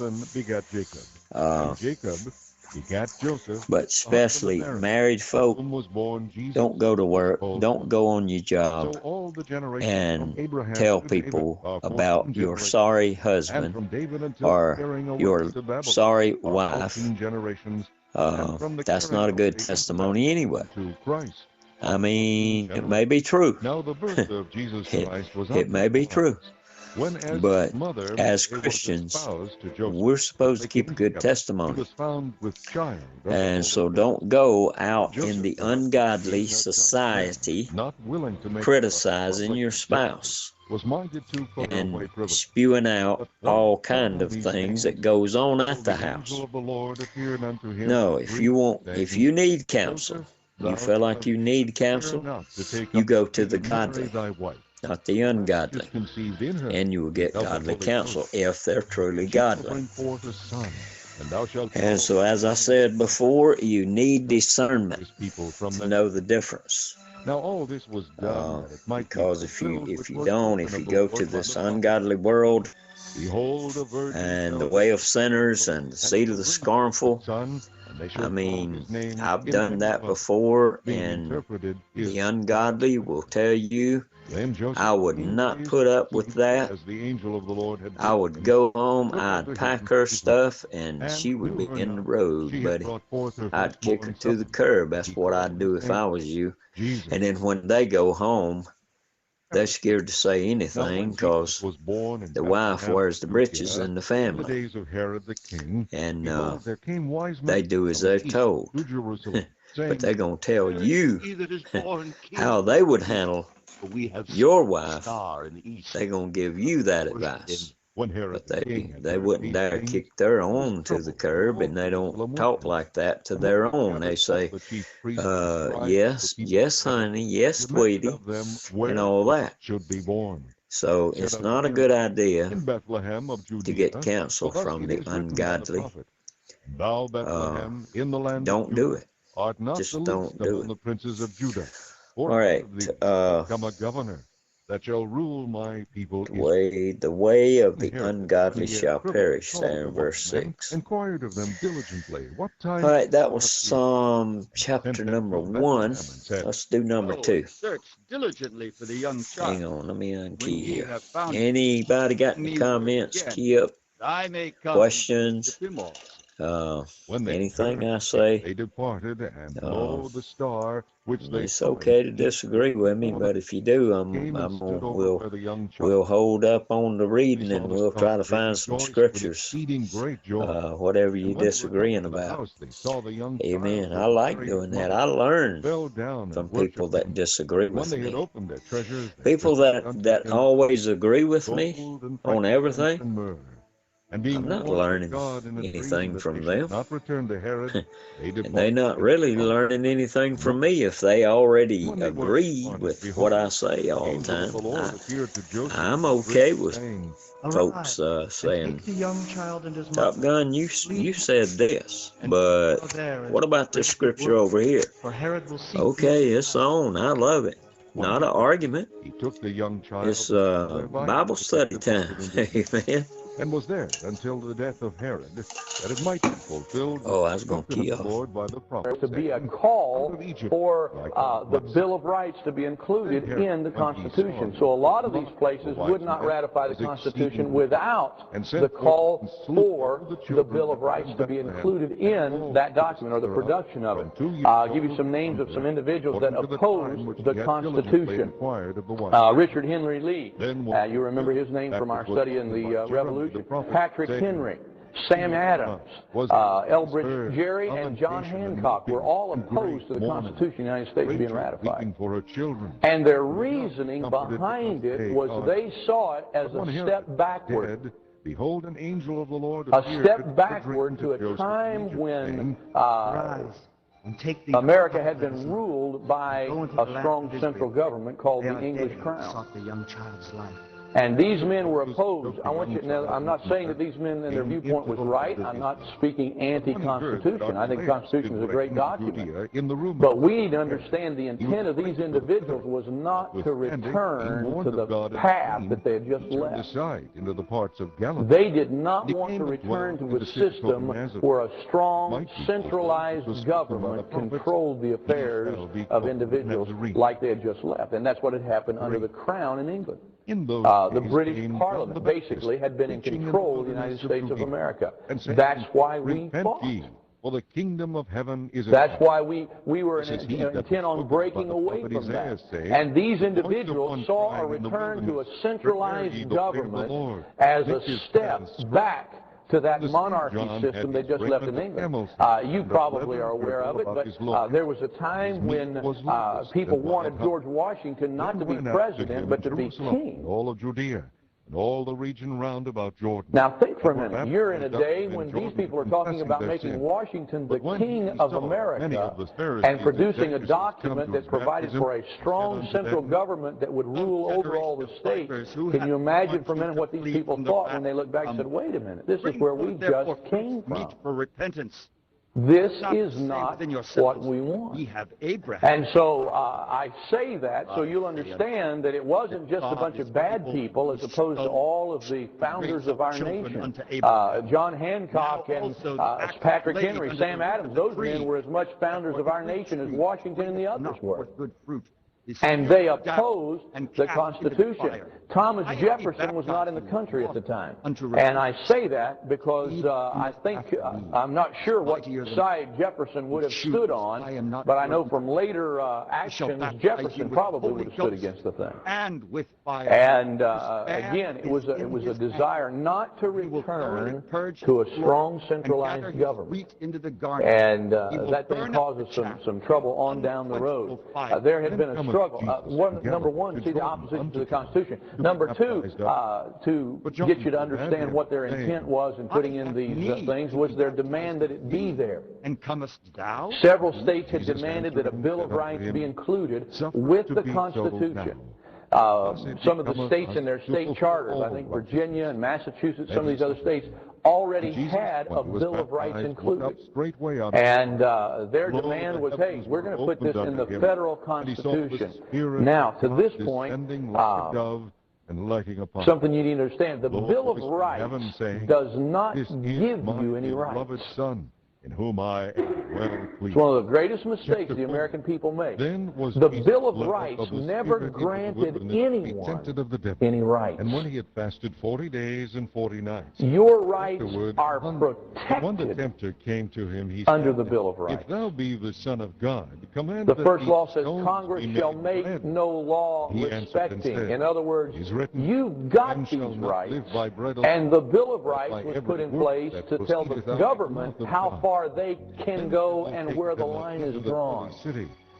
But especially married folk, don't go to work, don't go on your job and tell people about your sorry husband or your sorry wife. That's not a good testimony anyway. I mean, it may be true. It may be true. But as Christians, we're supposed to keep a good testimony. And so don't go out in the ungodly society criticizing your spouse and spewing out all kind of things that goes on at the house. No, if you need counsel, you feel like you need counsel, you go to the godly, not the ungodly, and you will get godly counsel if they're truly godly. And so, as I said before, you need discernment to know the difference. Because if you go to this ungodly world and the way of sinners and the seat of the scornful, I mean, I've done that before, and the ungodly will tell you, I would not put up with that. I would go home, I'd pack her stuff, and she would be in the road, buddy. I'd kick her to the curb. That's what I'd do if I was you. And then when they go home, they're scared to say anything because the wife wears the breeches in the family. And they do as they're told. But they're going to tell you how they would handle your wife. They're going to give you that advice. But they wouldn't dare kick their own to the curb, and they don't talk like that to their own. They say, yes, honey, yes, sweetie, and all that. So it's not a good idea to get counsel from the ungodly. Don't do it. Just don't do it. All right. That shall rule my people. The way of the ungodly shall perish, there in verse 6. Inquired of them diligently. What time? All right, that was Psalm chapter number 1. Let's do number 2. Search diligently for the young child. Hang on, let me unkey here. Anybody got any comments? Key up. Questions? Anything I say, they departed, and lo, the star which they it's okay to disagree with me, but if you do, we'll hold up on the reading, and we'll try to find some scriptures, whatever you're disagreeing about. Amen. I like doing that. I learn from people that disagree with me. People that always agree with me on everything. I'm not learning anything from them. Not return to Herod, And they're not really learning anything from me if they already agree with what I say all the time. I'm okay with folks saying, Top Gun, you said this, but what about this scripture over here? Okay, it's on. I love it. Not an argument. It's Bible study time. Amen. And was there until the death of Herod, that it might be fulfilled. Oh, I was going to kill. The Lord by the prophet. To be a call for the Bill of Rights to be included in the Constitution. So a lot of these places would not ratify the Constitution without the call for the Bill of Rights to be included in that document or the production of it. I'll give you some names of some individuals that opposed the Constitution. Richard Henry Lee. You remember his name from our study in the Revolution. Patrick Henry, Sam Adams, Elbridge Gerry, and John Hancock were all opposed to the Constitution of the United States being ratified. And their reasoning behind it was they saw it as a step backward. Behold, an angel of the Lord a step backward to a time when America had been ruled by a strong central government called the English Crown. And these men were opposed. I want you to know, I'm not saying that these men and their viewpoint was right. I'm not speaking anti-Constitution. I think the Constitution is a great document. But we need to understand the intent of these individuals was not to return to the path that they had just left. They did not want to return to a system where a strong, centralized government controlled the affairs of individuals like they had just left. And that's what had happened under the Crown in England. The British Parliament basically had been in control of the United States of America. That's why we fought. Well, the kingdom of heaven is. That's why we were intent on breaking away from that. And these individuals saw a return to a centralized government as a step back to that monarchy system they just left in England. You probably are aware of it, but there was a time when people wanted George Washington not to be president, but to be king. All of Judea and all the region round about Jordan. Now think for a minute. You're in a day when these people are talking about making Washington the king of America and producing a document that provided for a strong central government that would rule over all the states. Can you imagine for a minute what these people thought when they looked back and said, wait a minute, this is where we just came from. For repentance. This is not what we want. We have Abraham. And so I say that so you'll understand that it wasn't just a bunch of bad people as opposed to all of the founders of our nation. John Hancock and Patrick Henry, Sam Adams, those men were as much founders of our nation as Washington and the others were. And they opposed the Constitution. Thomas Jefferson was not in the country at the time. And I say that because I think, I'm not sure what side Jefferson would have stood on, but I know from later actions, Jefferson probably would have stood against the thing. And with fire. And again, it was a desire not to return to a strong centralized government. And that thing causes some trouble on down the road. There had been a struggle. Number one, see the opposition to the Constitution. Number two, to get you to understand what their intent was in putting in these things, was their demand that it be there. And comest thou? Several states had demanded that a Bill of Rights be included with the Constitution. Some of the states in their state charters, I think Virginia and Massachusetts, some of these other states, already had a Bill of Rights included. And their demand was, hey, we're going to put this in the federal Constitution. Now, to this point, something you need to understand, the Bill of Rights does not give you any rights. In whom I am well pleased. It's one of the greatest mistakes the American people make. The Bill of Rights never granted anyone any rights. And when he had fasted 40 days and 40 nights, your rights are protected when the tempter came to him, he under said, the Bill of Rights. If thou be the Son of God, command the that first these law says stones Congress be shall made make bread. no law He answered and respecting. said, In other words, it is written, you've got Man these shall not rights, live by bread alone, and the Bill of but Rights by was every put in word place that to tell the proceedeth out of the government mouth of how God. far they can go and where the line is Into the drawn. holy city,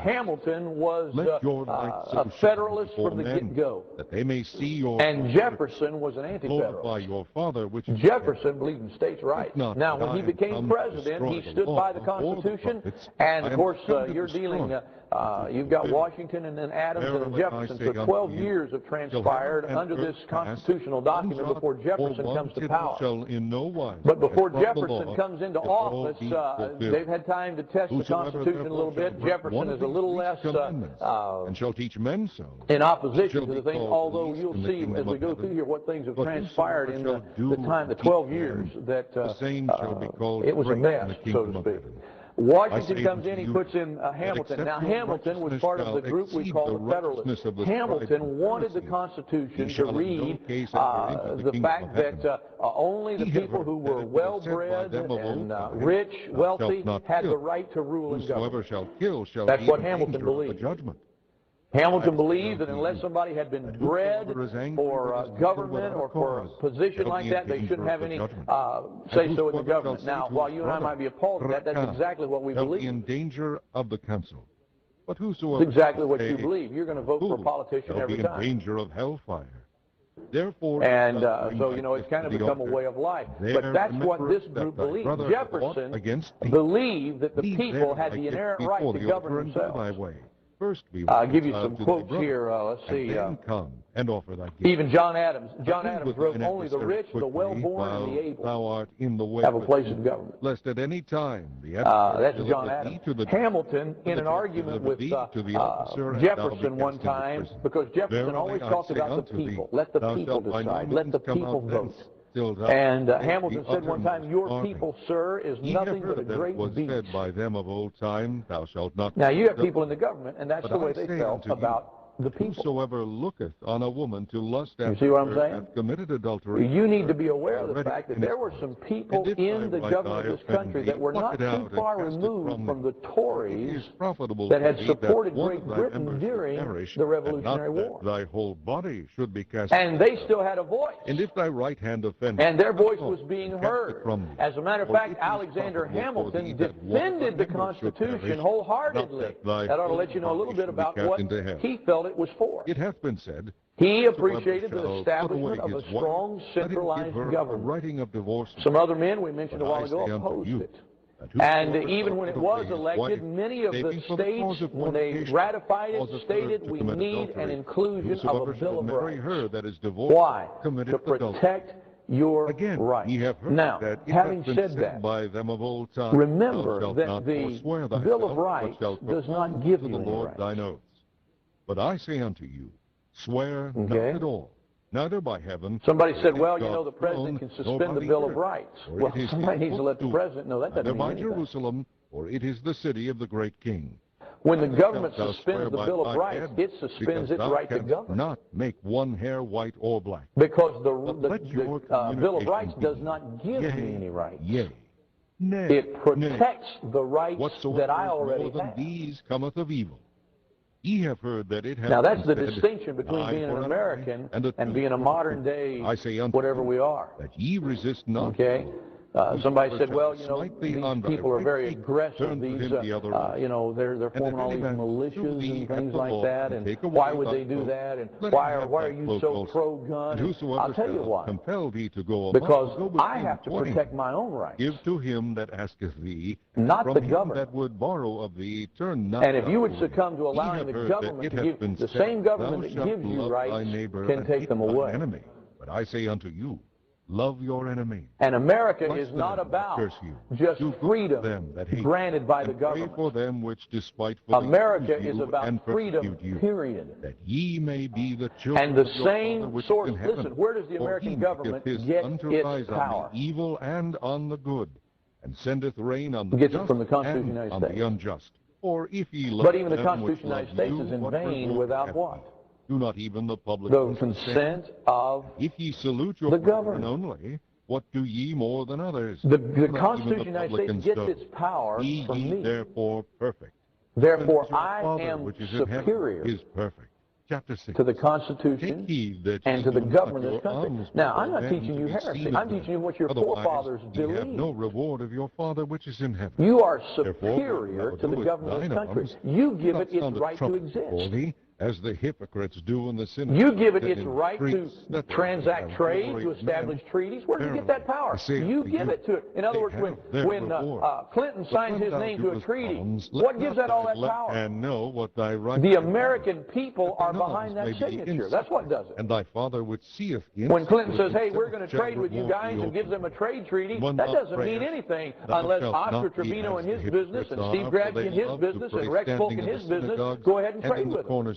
Hamilton was Let your light so a Federalist shine from the before men, get-go. that they may see your And good Jefferson was an works, anti-Federalist. glorify your Father which is in Jefferson believed in states' rights. Think not Now, that when he I am became come to president, he destroy the stood law by the or the Constitution, prophets. and I of am course, come to you're destroy dealing, it. you've got Washington and then Adams and Verily I Jefferson. say So unto 12 you, years have till transpired heaven and under this earth pass, constitutional one document jot before or Jefferson one comes to tittle power. shall in no wise But before depart from the Jefferson law, comes into till all office, be fulfilled. they've had time to test the Whosoever Constitution a little therefore bit. shall break Jefferson one of is a these little least less commandments, and shall teach men so, in he opposition shall to the be things, called although least you'll in the see kingdom as we of go heaven. through here what things have But transpired whosoever in shall the do time, the and 12 teach years them, that the same shall be called it was a great in mess, the so kingdom to of speak. heaven. Washington comes in, he puts in Hamilton. Now, Hamilton was part of the group we call the Federalists. Hamilton wanted the Constitution to read the fact that only the people who were well-bred and rich, wealthy, had the right to rule and govern. That's what Hamilton believed. Hamilton believed that unless somebody had been bred for government or for a position like that, they shouldn't have any say-so in the government. Now, while you and I might be appalled at that, that's exactly what we believe. In danger of the council. But whosoever that's exactly what you believe. You're going to vote for a politician every time. In danger of hellfire. Therefore, and so, you know, it's kind of become a way way of life. But that's what this group believed. Jefferson believed that the people had the inherent right to govern themselves. First, I'll give you some quotes here. Let's see. Come and offer thy gift. Even John Adams. John Adams wrote, only the rich, the well-born, and the able thou art in the way have a place in government. Lest at any time the that's John Adams. Hamilton, in an argument with Jefferson one time, because Jefferson always talked about the people. Let the people decide. Let the people vote. And Hamilton said one time, your people, sir, is nothing but a great beast. Said by them of old time, thou shalt not. Now, you have people in the government, and that's the way they felt about the people. Whosoever looketh on a woman to lust after you see what I'm saying? hath committed adultery. You need to be aware of the fact that there were some people in the government of this country that were not too far removed from the Tories that had supported Great Britain during the Revolutionary War. Thy whole body should be cast. And they still had a voice. And if thy right hand offend, and their voice was being heard. As a matter of fact, Alexander Hamilton defended the Constitution wholeheartedly. That ought to let you know a little bit about what he felt it was for. It hath been said, he appreciated the establishment of a strong, centralized government. Some other men we mentioned a while ago opposed it. And even when it was elected, many of the states, when they ratified it, stated we need an inclusion of a Bill of Rights. Why? To protect your rights. Now, having said that, remember that the Bill of Rights does not give you any rights. But I say unto you, swear not at all, neither by heaven. Somebody said, well, you know, the president can suspend the Bill of Rights. Well, somebody needs to let the president know that doesn't mean anything. Jerusalem, for it is the city of the great king. When the government suspends the Bill of Rights, it suspends its right to govern. Not make one hair white or black. Because the Bill of Rights does not give me any rights. It protects the rights that I already have. These cometh of evil. Ye have heard that it hath now that's the distinction between being an American and being a modern day whatever we are. That ye resist not. Okay. Somebody said, well, you know, these people are very aggressive. These, you know, they're forming all these militias and things like that. And why would they do that? And why are you so pro-gun? I'll tell you why. Because I have to protect my own rights. Give to him that asketh thee, not the government. That would borrow of thee, turn not. And if you would succumb to allowing the government to give, the same government that gives you rights can take them away. But I say unto you, love your enemy. And America is not about just freedom granted by the government. For them which America is about freedom, period. That ye may be the children and the same source. Listen, where does the American government get its power? On the evil and on the good, and sendeth rain on the just from the Constitution and on the unjust. Or if ye love but even the Constitution of the United States is in vain without what? Do not even the public consent of if ye salute your the government only, what do ye more than others? The Constitution of the United States gets its power from me. Therefore perfect. Therefore I am superior is perfect. Chapter 6. To the Constitution and to the government of this country. Now, I'm not teaching you heresy. I'm teaching you what your forefathers believed. You have no reward of your Father which is in heaven. You are superior to the government of this country. You give it its right to exist. As the hypocrites do in the synagogue. You give it its right to transact trade, to establish treaties. Where do you get that power? You give it to it. In other words, when Clinton signs his name to a treaty, what gives that all that power? And know what thy right the American people are behind that signature. That's what does it. And thy Father which seeth when Clinton says, hey, we're going to trade with you guys and gives them a trade treaty, that doesn't mean anything unless Oscar Trevino in his business and Steve Gradke in his business and Rex Polk in his business go ahead and trade with them.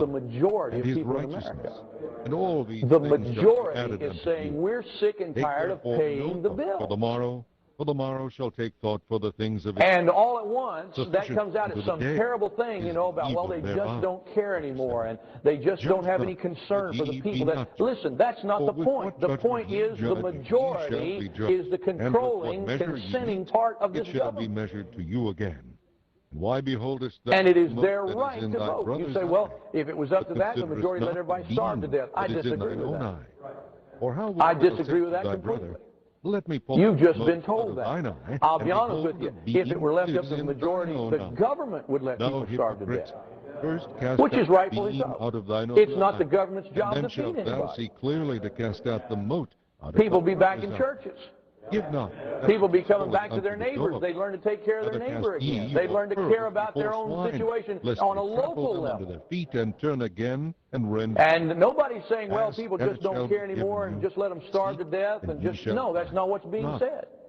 the majority of his people in righteousness, America. and all these The things shall be majority added is unto saying you. we're sick and Take tired of therefore paying no the thought bill. for the morrow shall take thought for the things of its And all at once, that Sufficient comes out unto as the some day terrible thing, is about, the well, they evil just thereof. don't care anymore, and they just don't Judge have not, any concern for the that ye people be that... not Listen, that's not For the with point. what The judgment point ye is the judge, ye shall majority be judged. is the And with what controlling, measure ye consenting mete, part of it this shall be government. measured to you again. And why beholdest thou And it is the mote their that right is in to thy vote. You brother's say, eye, well, if it was up to but that, the considerest majority let not everybody the starve to beam death. I that is in disagree thine with own that. eye? Or how I wilt thou disagree say with to that thy completely. brother, let me pull You've the just mote been out told of that. thine eye, I'll and be honest behold, with you. the If it beam were left is up to the in majority, thine own the eye. government would let Thou people starve to hypocrite, death. first cast Which out is the rightfully beam so. out of thine own It's not eye, the government's and job then to feed shalt thou anybody. see clearly to cast out the mote out of People thy be back in brother's eye. churches. Give not. People be coming Sold back to unto their the neighbors. dog. They'd learn to take care of their Neither neighbor cast ye again. They'd your learn to pearls care about their before own swine, situation lest on they a trample local them under level. their feet and turn again and rend. And nobody's saying, well, Ask, people and just it shall don't be care given anymore and you. just let them starve to Seek, death and and ye just... shall No, that's find. not what's being Knock, said.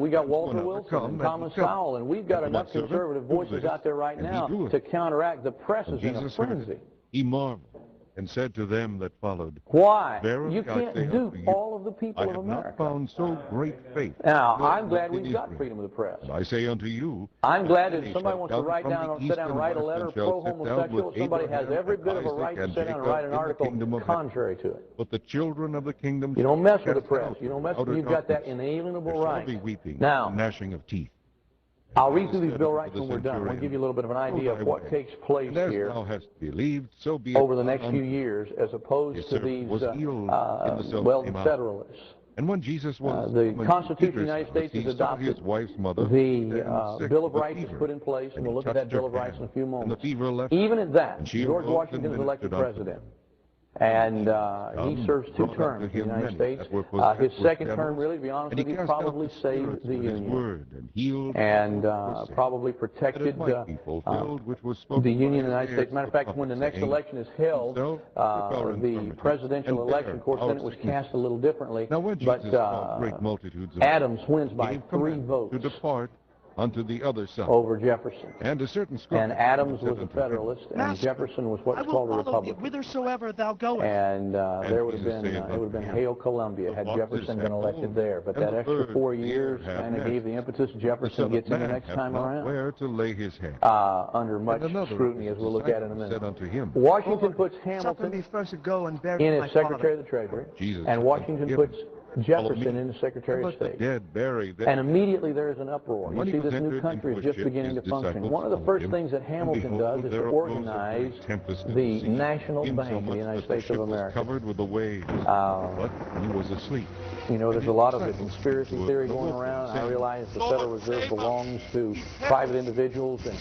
we got Walter Wilson and Thomas Sowell, and we've got enough conservative voices out there right now to counteract. The press is in a frenzy. He marveled and said to them that followed, Why? Verily You I can't say dupe unto you, all of the I people of have not America. found so great faith. Now, nor I'm glad in we've got Israel. freedom of the press. And I say unto you, I'm glad that many if somebody shall wants to come write from down the or east sit down and and write a west, letter and shall sit down pro-homosexual, with somebody has Abraham, every bit of a Isaac, right to and sit down and Jacob write an in the article kingdom of heaven. contrary to it. But the children of the kingdom You don't shall mess with the cast press. out You don't mess with outer You've got that darkness. inalienable There shall right. be weeping Now, and gnashing of teeth. I'll read through these said bill unto rights the when we're done. I want to centurion, give you a little bit of an Go idea thy of what way, takes place and as here thou hast believed, so be it over the next unto few thee. years, as opposed His to servant these, was healed in the the selfsame hour. Federalists. And when Jesus was The summoned Constitution of to the United Peter's States house, is he saw adopted. his wife's mother The and sick Bill of with a Rights is fever. put in place, and And we'll he look at that touched Bill her of Rights in hand, a few and the moments. fever left Even at that, and she George arose Washington and is elected ministered unto president. them. And he serves 2 terms in the United States. His second term, really, to be honest with you, probably saved the Union and probably protected the Union in the United States. Matter of fact, when the next election is held, the presidential election, of course, then it was cast a little differently, but Adams wins by 3 votes unto the other side over Jefferson. And a certain and Adams was a Federalist, and Jefferson was what's called a Republican. Whithersoever thou goest. And there would have been it would have been Hail Columbia had Jefferson been elected there. But that extra 4 years kind of gave the impetus. Jefferson gets in the next time around. Where to lay his head. Under much scrutiny, as we'll look at in a minute. Washington puts Hamilton in as Secretary of the Treasury, and Washington puts Jefferson in the Secretary of State. And immediately there is an uproar. You see, this new country is just beginning to function. One of the first things that Hamilton does is to organize the National Bank of the United States of America. Covered with the waves, but he was asleep. You know, there's a lot of the conspiracy theory going around. I realize the Federal Reserve belongs to private individuals, and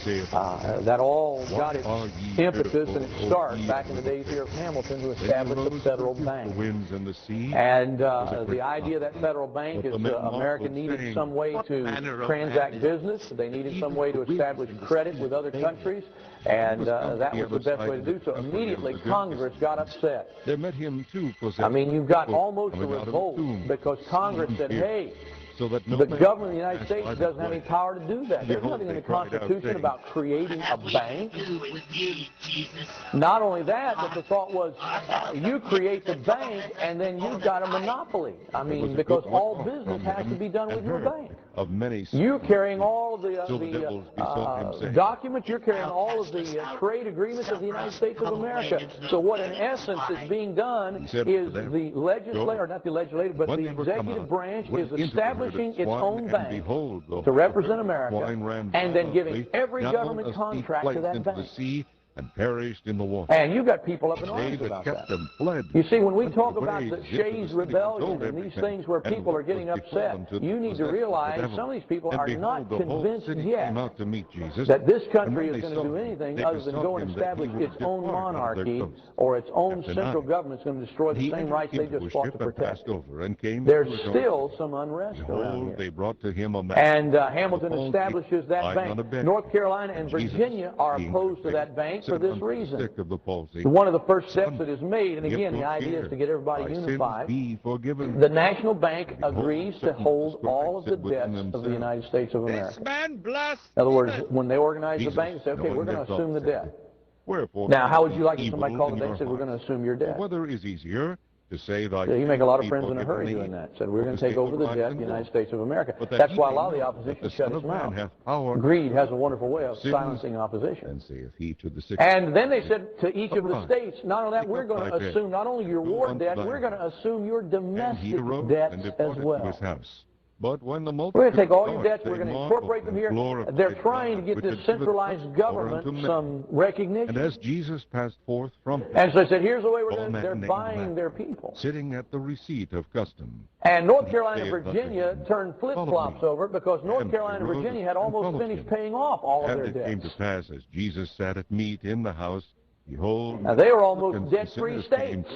that all got its impetus and its start back in the days here of Hamilton to establish the Federal Bank. And the idea that Federal Bank is America needed some way to transact business. They needed some way to establish credit with other countries, and that was the best way to do so. Immediately, Congress got upset. There met him too. I mean, you've got almost a revolt because Congress said, hey, the government of the United States doesn't have any power to do that. There's nothing in the Constitution about creating a bank. Not only that, but the thought was, you create the bank and then you've got a monopoly. I mean, because all business has to be done with your bank. You're carrying all of the documents, you're carrying all of the trade agreements of the United States of America. So what in essence is being done is the legislature, or not the legislative, but the executive branch is establishing its own bank to represent America, and then giving every government contract to that bank. And perished in the water. And you've got people up in arms about that. You see, when we talk about the Shays Rebellion and these things where people are getting upset, you need to realize some of these people are not convinced yet that this country is going to do anything other than go and establish its own monarchy or its own central government is going to destroy the same rights they just fought to protect. There's still some unrest around here. And Hamilton establishes that bank. North Carolina and Virginia are opposed to that bank for this reason. One of the first steps that is made, and again, the idea is to get everybody unified, the National Bank agrees to hold all of the debts of the United States of America. In other words, when they organize the bank, they say, okay, we're going to assume the debt. Now, how would you like if somebody called today and said, we're going to assume your debt? Whether is easier to say that you make a lot of friends in a hurry doing that. Said we're going to take over the debt of the United States of America. That's why a lot of the opposition shut its mouth. Greed has a wonderful way of silencing opposition. And then they said to each of the states, not only that, we're going to assume not only your war debt, we're going to assume your domestic debts as well. But when the we're going to take all your debts, we're going to incorporate them here. They're trying to get this centralized government some recognition. And as Jesus passed forth from and so they said, here's the way we're going to, they're buying their people. Sitting at the receipt of custom. And North Carolina and Virginia turned flip-flops over because North Carolina and Virginia had almost finished paying off all of their debts. And it came to pass as Jesus sat at meat in the house, behold, now, they were almost debt-free states.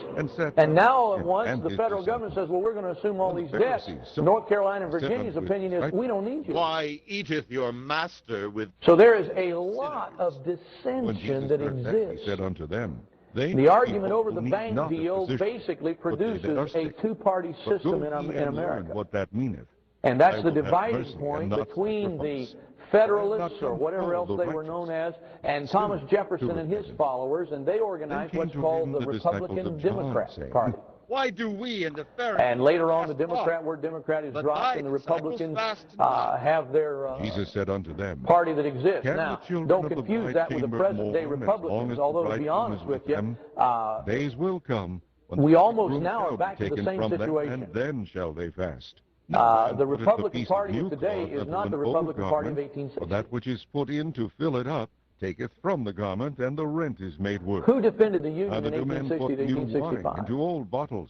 And now at once the federal government says, well, we're going to assume all these debts. North Carolina and Virginia's opinion is, we don't need you. Why eateth your master with... So there is a lot of dissension that exists. He said unto them, the argument over the bank deal basically produces a two-party system in America. What that meaneth. And that's the dividing point between the Federalists, or whatever else they were known as, and Thomas Jefferson and his followers, and they organized what's called the Republican Democrat Party. Why do we and the Pharisees... And later on, the word Democrat is dropped, and the Republicans have their Jesus said unto them, party that exists. Now, don't confuse that with the present-day Republicans, although, to be honest with you, days will come we almost now are back to the same situation. And then shall they fast. The Republican Party of today is not the Republican Party of 1860. For that which is put in to fill it up taketh from the garment, and the rent is made worse. Who defended the Union in 1860 to 1865? Into old bottles,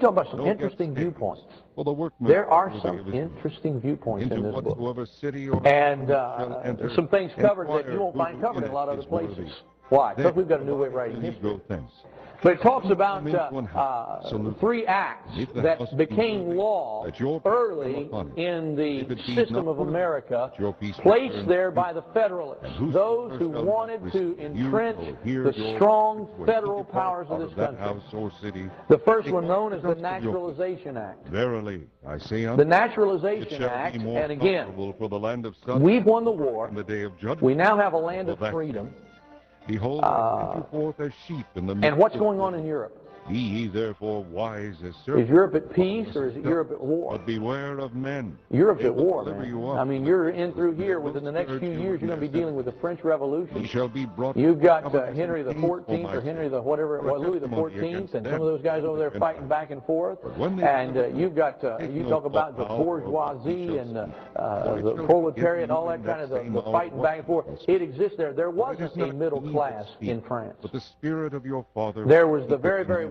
talk about some interesting viewpoints. There are some interesting viewpoints in this book. And some things covered that you won't find covered in a lot of other places. Why? Because we've got a new way of writing history. But it talks about 3 acts that became law early in the system of America, placed there by the Federalists, those who wanted to entrench the strong federal powers of this country. The first one known as the Naturalization Act. Verily, I say the Naturalization Act, and again, we've won the war. We now have a land of freedom. Behold, I send you forth as sheep in the midst and what's going on in Europe? Be ye therefore wise as serpents. Is Europe at peace or is Europe at war? But beware of men. Europe's at war, man. I mean, you're in through here. Within the next few years, you're going to be dealing with the French Revolution. He shall be brought. You've got Henry the 14th or Henry the whatever, Louis the 14th, and some of those guys over there fighting back and forth. And you've got you talk about the bourgeoisie and the proletariat, all that kind of the fighting back and forth. It exists there. There wasn't a middle class in France. But the spirit of your father. There was the very, very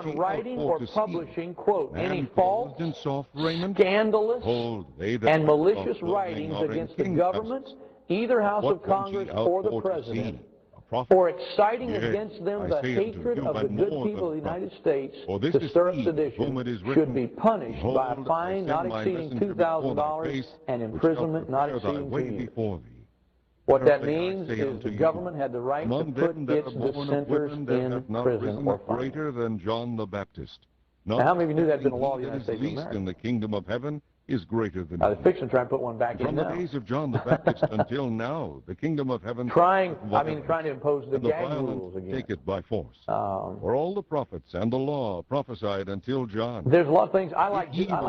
anyone writing or publishing, quote, any false, scandalous, and malicious writings against the government, either House of Congress or the President, or exciting against them the hatred of the good people of the United States to stir up sedition, should be punished by a fine not exceeding $2,000 and imprisonment not exceeding 2 years. What that means is the government had the right to put its dissenters in prison or fine. Greater than John the Baptist. Now, how many of you knew that had been a law of the United States of America? In the kingdom of heaven is greater than they're fixing to try and put one back in from now. the days of John the Baptist until now, the kingdom of heaven trying to impose the gag rules again. Take it by force. For all the prophets and the law prophesied until John. There's a lot of things I like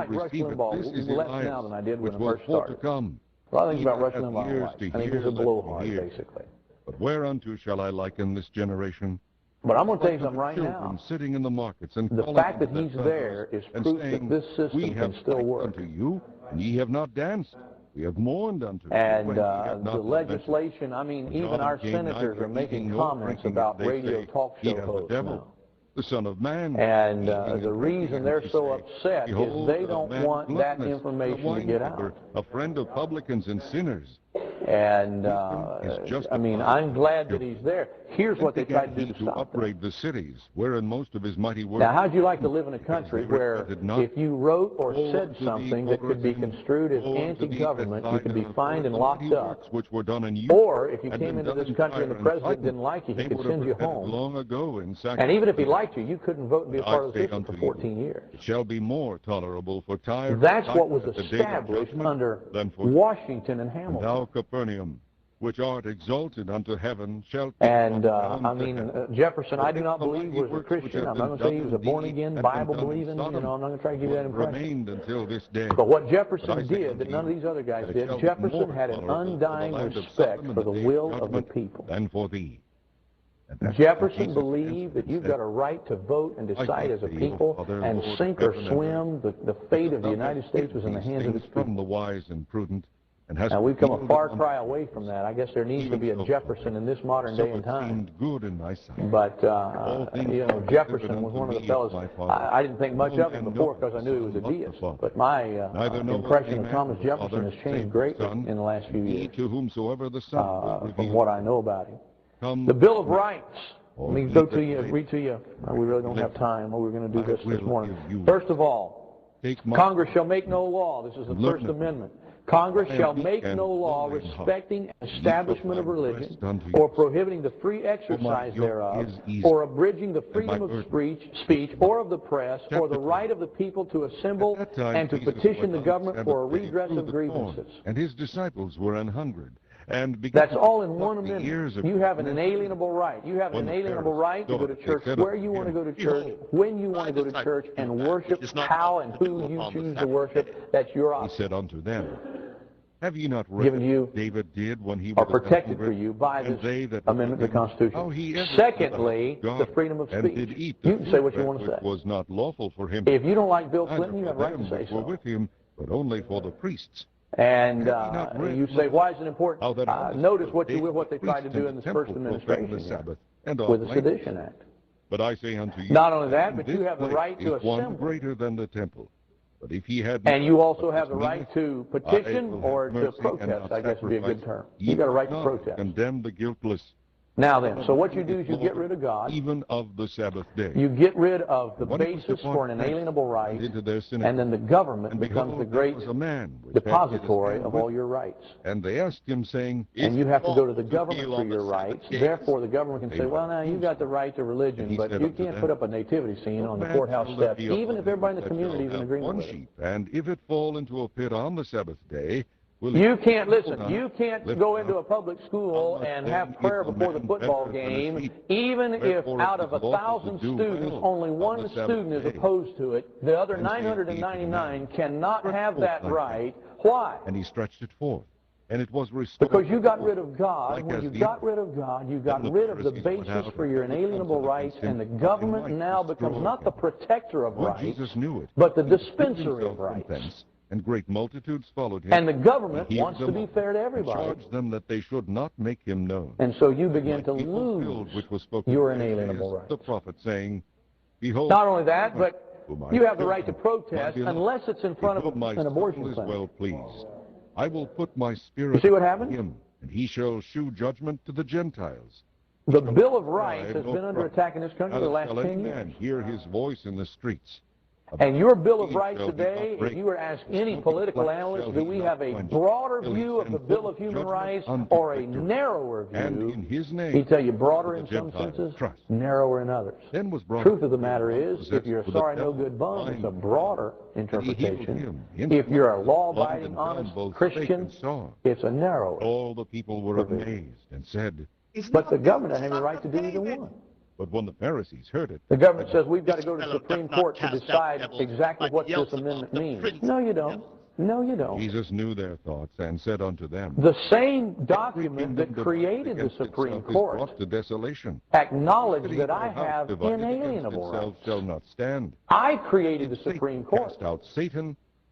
Rush Limbaugh less now than I did when I first started. A lot of things about Rush Limbaugh I like. I think he's a blowhard, basically. But whereunto shall I liken this generation? But I'm going to tell you something right now. Sitting in the markets and the fact that he's there is proof that this system can still work. Unto you, and ye have not danced. We have mourned unto you. And the legislation, I mean, even our senators are making comments about radio talk show hosts now. the Son of Man. And the reason they're so upset is they don't want that information to get out. A friend of publicans and sinners. And I mean, I'm glad that he's there. Here's what they tried to do to stop upbraid the cities, wherein most of his mighty works. Now, how'd you like to live in a country where if you wrote or said something that could be construed as anti-government, you could be fined and locked up? Or if you came into this country and the president didn't like you, he could send you home. And even if he liked you, you couldn't vote and be a part of the system for 14 years. It shall be more tolerable for Tyre. That's what was established under Washington and Hamilton. Thou, Capernaum, which art exalted unto heaven, shalt be. And I mean, Jefferson, I do not believe was a Christian. I'm not going to say he was a born-again, Bible-believing. You know, I'm not going to try to give you that impression. Remained until this day. But what Jefferson did that none of these other guys did, Jefferson had an undying respect for the will of the people. Than for thee. Jefferson believed that you've got a right to vote and decide as a people, and sink or swim. The fate of the United States was in the hands of its people. From the wise and prudent. Now, we've come a far cry away from that. I guess there needs to be a Jefferson in this modern day and time. Good in my sight. But, you know, Jefferson was one of the fellows, I didn't think much of him before because I knew he was a deist. But my impression of Thomas Jefferson has changed greatly in the last few years from what I know about him. The Bill of Rights. Let me go to you, read to you. We really don't have time. We're going to do this morning. First of all, Congress shall make no law. This is the First Amendment. Congress shall make no law respecting establishment of religion, or prohibiting the free exercise thereof, or abridging the freedom of speech, or of the press, or the right of the people to assemble and to petition the government for a redress of grievances. And his disciples were an hundred. That's all in one amendment. You have an inalienable right. You have an inalienable right to go to church where you want to go to church, when you want to go to church, and worship how and who you choose to worship. That's your option. He said unto them, have ye not read what David did when he was protected for you by this amendment to the Constitution? Secondly, the freedom of speech. You can say what you want to say. Was not lawful for him. If you don't like Bill Clinton, you have a right to say so. Were with him, but only for the priests. And you say, why is it important? Notice what they tried to do in this first administration with the Sedition Act. But I say unto you, not only that, but you have the right to assemble. Greater than the temple. But if he had and you also have the right to petition or to protest, I guess would be a good term. You've got a right to protest. Condemn the guiltless. Now then, so what you do is you get rid of God. Even of the Sabbath day. You get rid of the basis for an inalienable right, and then the government becomes the great depository of all your rights. And they asked him, saying, and you have to go to the government for your rights. Therefore, the government can say, well, now, you got the right to religion, but you can't put up a nativity scene on the courthouse steps, even if everybody in the community is in agreement with it. And if it fall into a pit on the Sabbath day, you can't, listen, you can't go into a public school and have prayer before the football game, even if out of 1,000 students, only one student is opposed to it. The other 999 cannot have that right. Why? And he stretched it forth. And it was restored. Because you got rid of God. When you got rid of God, you got rid of the basis for your inalienable rights, and the government now becomes not the protector of rights, but the dispensary of rights. And great multitudes followed him. And the government wants to be fair to everybody. Charged them that they should not make him known. And so you begin to lose your inalienable rights. The prophet saying, behold. Not only that, but you have the right to protest unless it's in front of an abortion clinic. Well pleased. I will put my spirit you see what happened? in him, and he shall shew judgment to the Gentiles. The Bill of Rights has been under attack in this country the last 10 years. Hear his voice in the streets. And your Bill of Rights today, if you were to ask any political analyst, do we have a broader view of the Bill of Human Rights or a narrower view? He'd tell you broader in some senses, narrower in others. Truth of the matter is, if you're a sorry, no good bum, it's a broader interpretation. If you're a law-abiding, honest Christian, it's a narrower. All the people were amazed and said, but the government doesn't have a right to do either one. But when the Pharisees heard it, the government says we've got to go to the Supreme Court to decide exactly what this amendment means. No, you don't. No, you don't. Jesus knew their thoughts and said unto them, the same document that created the Supreme Court to desolation. Acknowledged that I have inalienable rights. Shall not stand. I created the Supreme Court. Cast out Satan,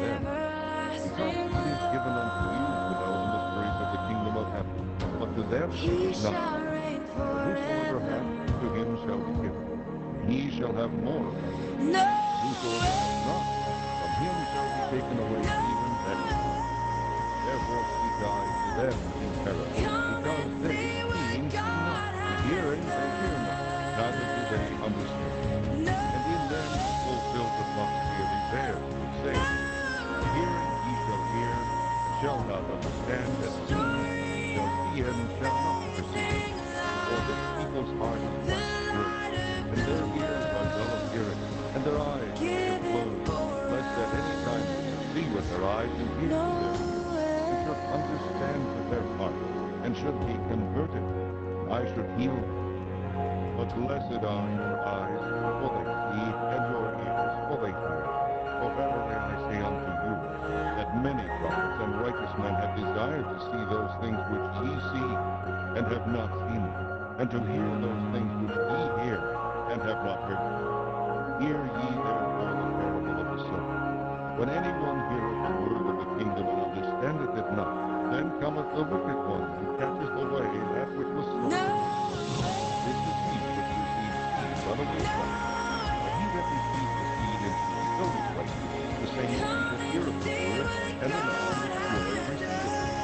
them. Because it is given unto you to know the mysteries of the kingdom of heaven, but to them is nothing. But whosoever hath, to him shall be given. He shall have more. Whosoever hath not, from him shall be taken away even that which is. Therefore speak I to them in parables, because they seeing see not, and hearing they hear not, neither do they understand. And in them is fulfilled the prophecy of Isaiah, which saith, Hearing ye shall hear, and shall not understand, and seeing ye shall see, and shall not perceive. For this people's heart is waxed gross, and their ears are dull of hearing, and their eyes are closed, lest at any time they should see with their eyes, and hear with their ears, and should understand with their heart, and should be converted, and I should heal them. But blessed are your eyes, for they see, and your ears, for they hear. For verily I say unto you, that many prophets and righteous men have desired to see those things which ye see, and have not seen them, and to hear those things which ye hear, and have not heard them. Hear ye therefore the parable of the sower. When anyone heareth the word of the kingdom and understandeth it not, then cometh the wicked one, and catcheth away that which was sown. This is he which receives seed unaware from it. But he that receives the seed into his own place, the same is he that heareth the word, and anon with joy receiveth it.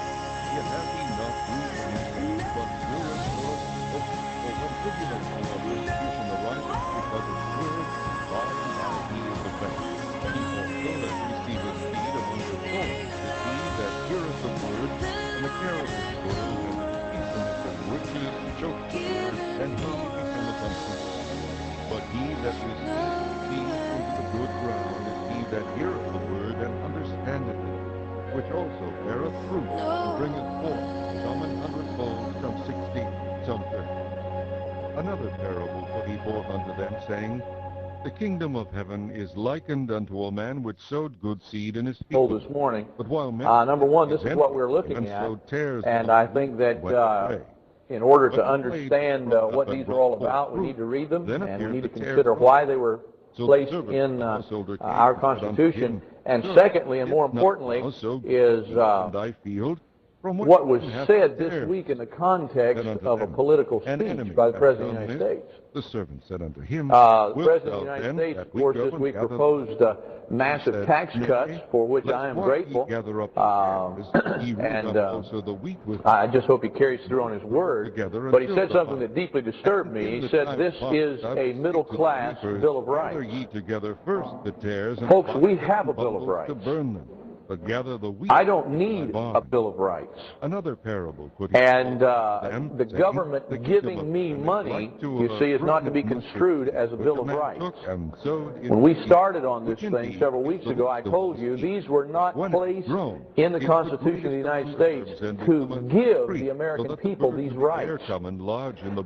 Yet hath he not root in himself, but endureth for a season. For when tribulation or persecution ariseth because of the word, by and by he is offended. He also that receiveth seed among the thorns is he that heareth the word, and the care of this world, and the deceitfulness of riches choke the word, and he becometh unfruitful. But he that receiveth seed into the good ground is he that heareth the word, and understandeth it, which also beareth fruit, and bringeth forth, some 100-fold, some 60, some 30. Another parable put he forth unto them, saying, The kingdom of heaven is likened unto a man which sowed good seed in his field. This morning. But while men Number one, this is what we're looking at, and I think that in order to understand what these are all about, we need to read them, and we need to consider why they were placed in our Constitution. And secondly, and more importantly, is what was said this week in the context of a political speech by the President of the United States. The servant said unto him, The President of the United States, of course, this week proposed massive tax cuts, for which I am grateful, and I just hope he carries through on his word. But he said something that deeply disturbed me. He said this is a middle-class Bill of Rights. Folks, we have a Bill of Rights. But gather the wheat. I don't need a Bill of Rights. Another parable put and the government giving me money, you see, is not to be construed as a Bill of Rights. When we started on this thing several weeks ago, I told you these were not placed in the Constitution of the United States to give the American people these rights.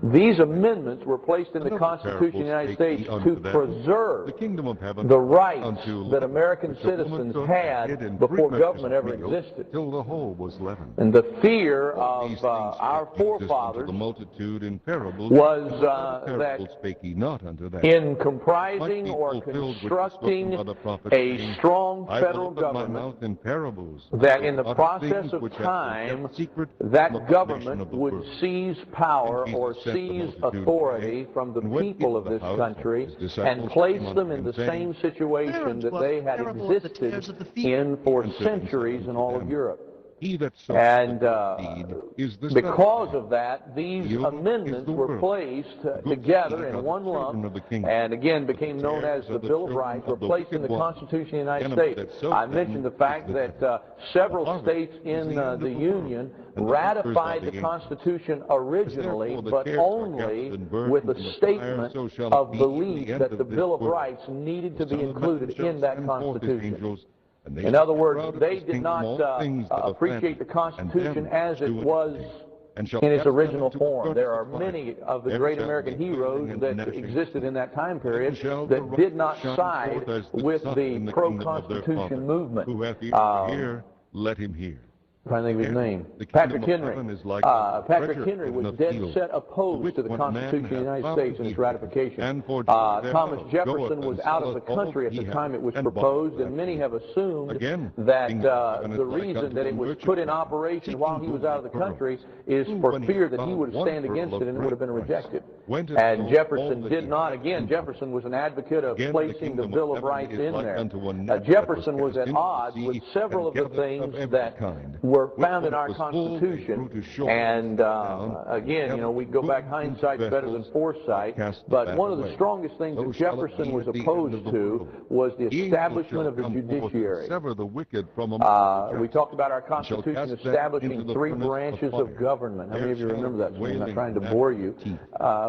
These amendments were placed in the Constitution of the United States to preserve the rights that American citizens had before government ever existed. Till the whole was leavened. And the fear of our forefathers was that in comprising or constructing a strong federal government, that in the process of time, that government would seize power or seize authority from the people of this country and place them in the same situation that they had existed in for centuries in all of Europe. And because of that, these amendments were placed together in one lump and again became known as the Bill of Rights, were placed in the Constitution of the United States. I mentioned the fact that several states in the Union ratified the Constitution originally, but only with a statement of belief that the Bill of Rights needed to be included in that Constitution. In other words, they did not appreciate the Constitution as it was in its original form. There are many of the great American heroes that existed in that time period that did not side with the pro-Constitution movement. Let him hear. I'm trying to think of his name. Patrick Henry. Patrick Henry was dead set opposed to the Constitution of the United States and its ratification. Thomas Jefferson was out of the country at the time it was proposed, and many have assumed that the reason that it was put in operation while he was out of the country is for fear that he would stand against it and it would have been rejected. And Jefferson did not, again, Jefferson was an advocate of placing the Bill of Rights in there. Jefferson was at odds with several of the things that were found in our Constitution. And again, you know, we go back, hindsight's better than foresight, but one of the strongest things that Jefferson was opposed to was the establishment of the judiciary. We talked about our Constitution establishing 3 branches of government. How many of you remember that? I'm not trying to bore you.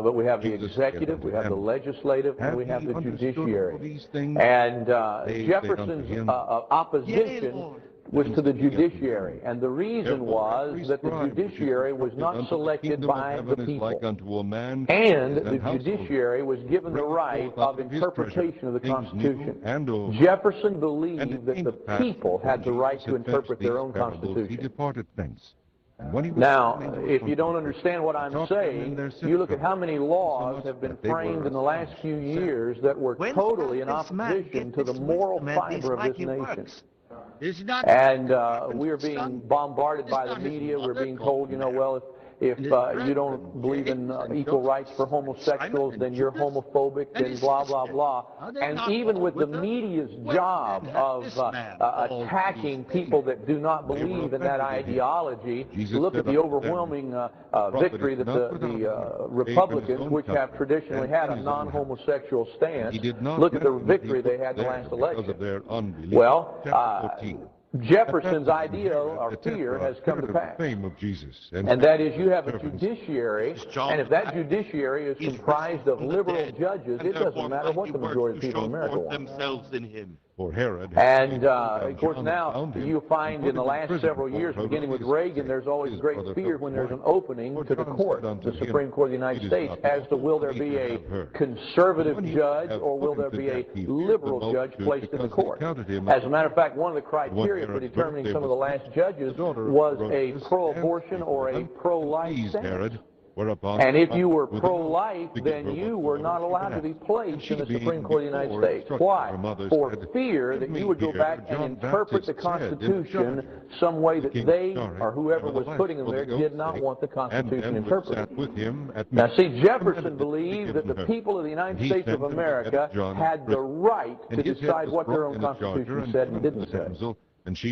But we have the executive, we have the legislative, and we have the judiciary. And Jefferson's opposition was to the judiciary, and the reason was that the judiciary was not selected by the people, and the judiciary was given the right of interpretation of the Constitution. Jefferson believed that the people had the right to interpret their own Constitution. Now, if you don't understand what I'm saying, you look at how many laws have been framed in the last few years that were totally in opposition to the moral fiber of this nation. And we are being bombarded by the media. We're being told, you know, well, if you don't believe in equal rights for homosexuals, then you're homophobic, and blah, blah, blah. And even with the media's job of attacking people that do not believe in that ideology, look at the overwhelming victory that the Republicans, which have traditionally had a non-homosexual stance, look at the victory they had in the last election. Well, Jefferson's idea or fear has come to pass. And that is, you have a judiciary, and if that judiciary is comprised of liberal judges, it doesn't matter what the majority of people in America want. And of course now you find in the last several years, beginning with Reagan, there's always great fear when there's an opening to the court, the Supreme Court of the United States, as to will there be a conservative judge or will there be a liberal judge placed in the court. As a matter of fact, one of the criteria for determining some of the last judges was a pro-abortion or a pro-life stance. And if you were pro-life, then you were not allowed to be placed in the Supreme Court of the United States. Why? For fear that you would go back and interpret the Constitution some way that they, or whoever was putting them there, did not want the Constitution interpreted. Now see, Jefferson believed that the people of the United States of America had the right to decide what their own Constitution said and didn't say,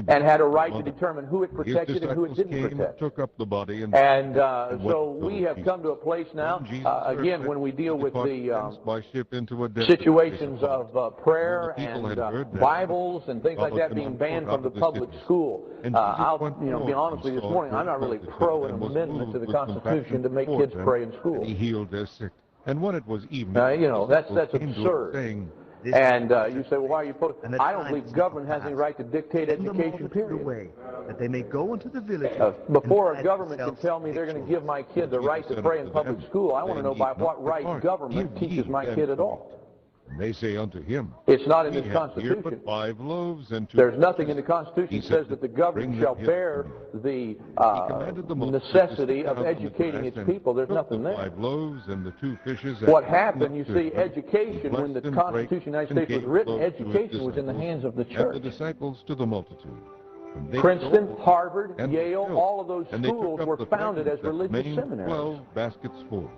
and had a right to determine who it protected and who it didn't protect. And so we have come to a place now, again, when we deal with the situations of prayer and Bibles and things like that being banned from the public school. I'll be honest with you this morning, I'm not really pro an amendment to the Constitution to make kids pray in school. That's absurd. And you say, well, why are you opposed? I don't believe government has any right to dictate education, period. That they may go into the village. Before a government can tell me they're going to give my kid the right to pray in public school, I want to know by what right government teaches my kid at all. They say unto him, it's not in this Constitution. There's nothing in the Constitution that says that the government shall bear the necessity of educating its people. There's nothing there. What happened, you see, education, when the Constitution of the United States was written, education was in the hands of the church. Princeton, Harvard, Yale, all of those schools were founded as religious seminaries.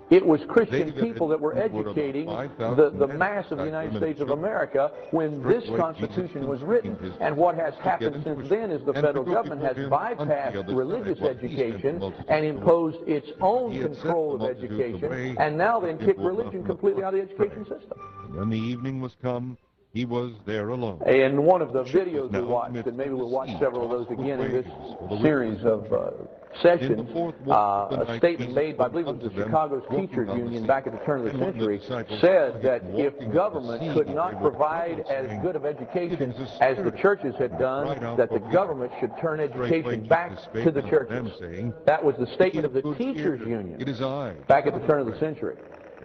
It was Christian people that were educating the mass of the United States of America when this Constitution was written. And what has happened since then is the federal government has bypassed religious education and imposed its own control of education, and now then kicked religion completely out of the education system. When the evening was come, he was there alone. In one of the videos we watched, and maybe we'll watch several of those again in this series of sessions, a statement made by, I believe it was the Chicago's Teachers Union back at the turn of the century, said that if government could not provide as good of education as the churches had done, that the government should turn education back to the churches. That was the statement of the Teachers Union back at the turn of the century.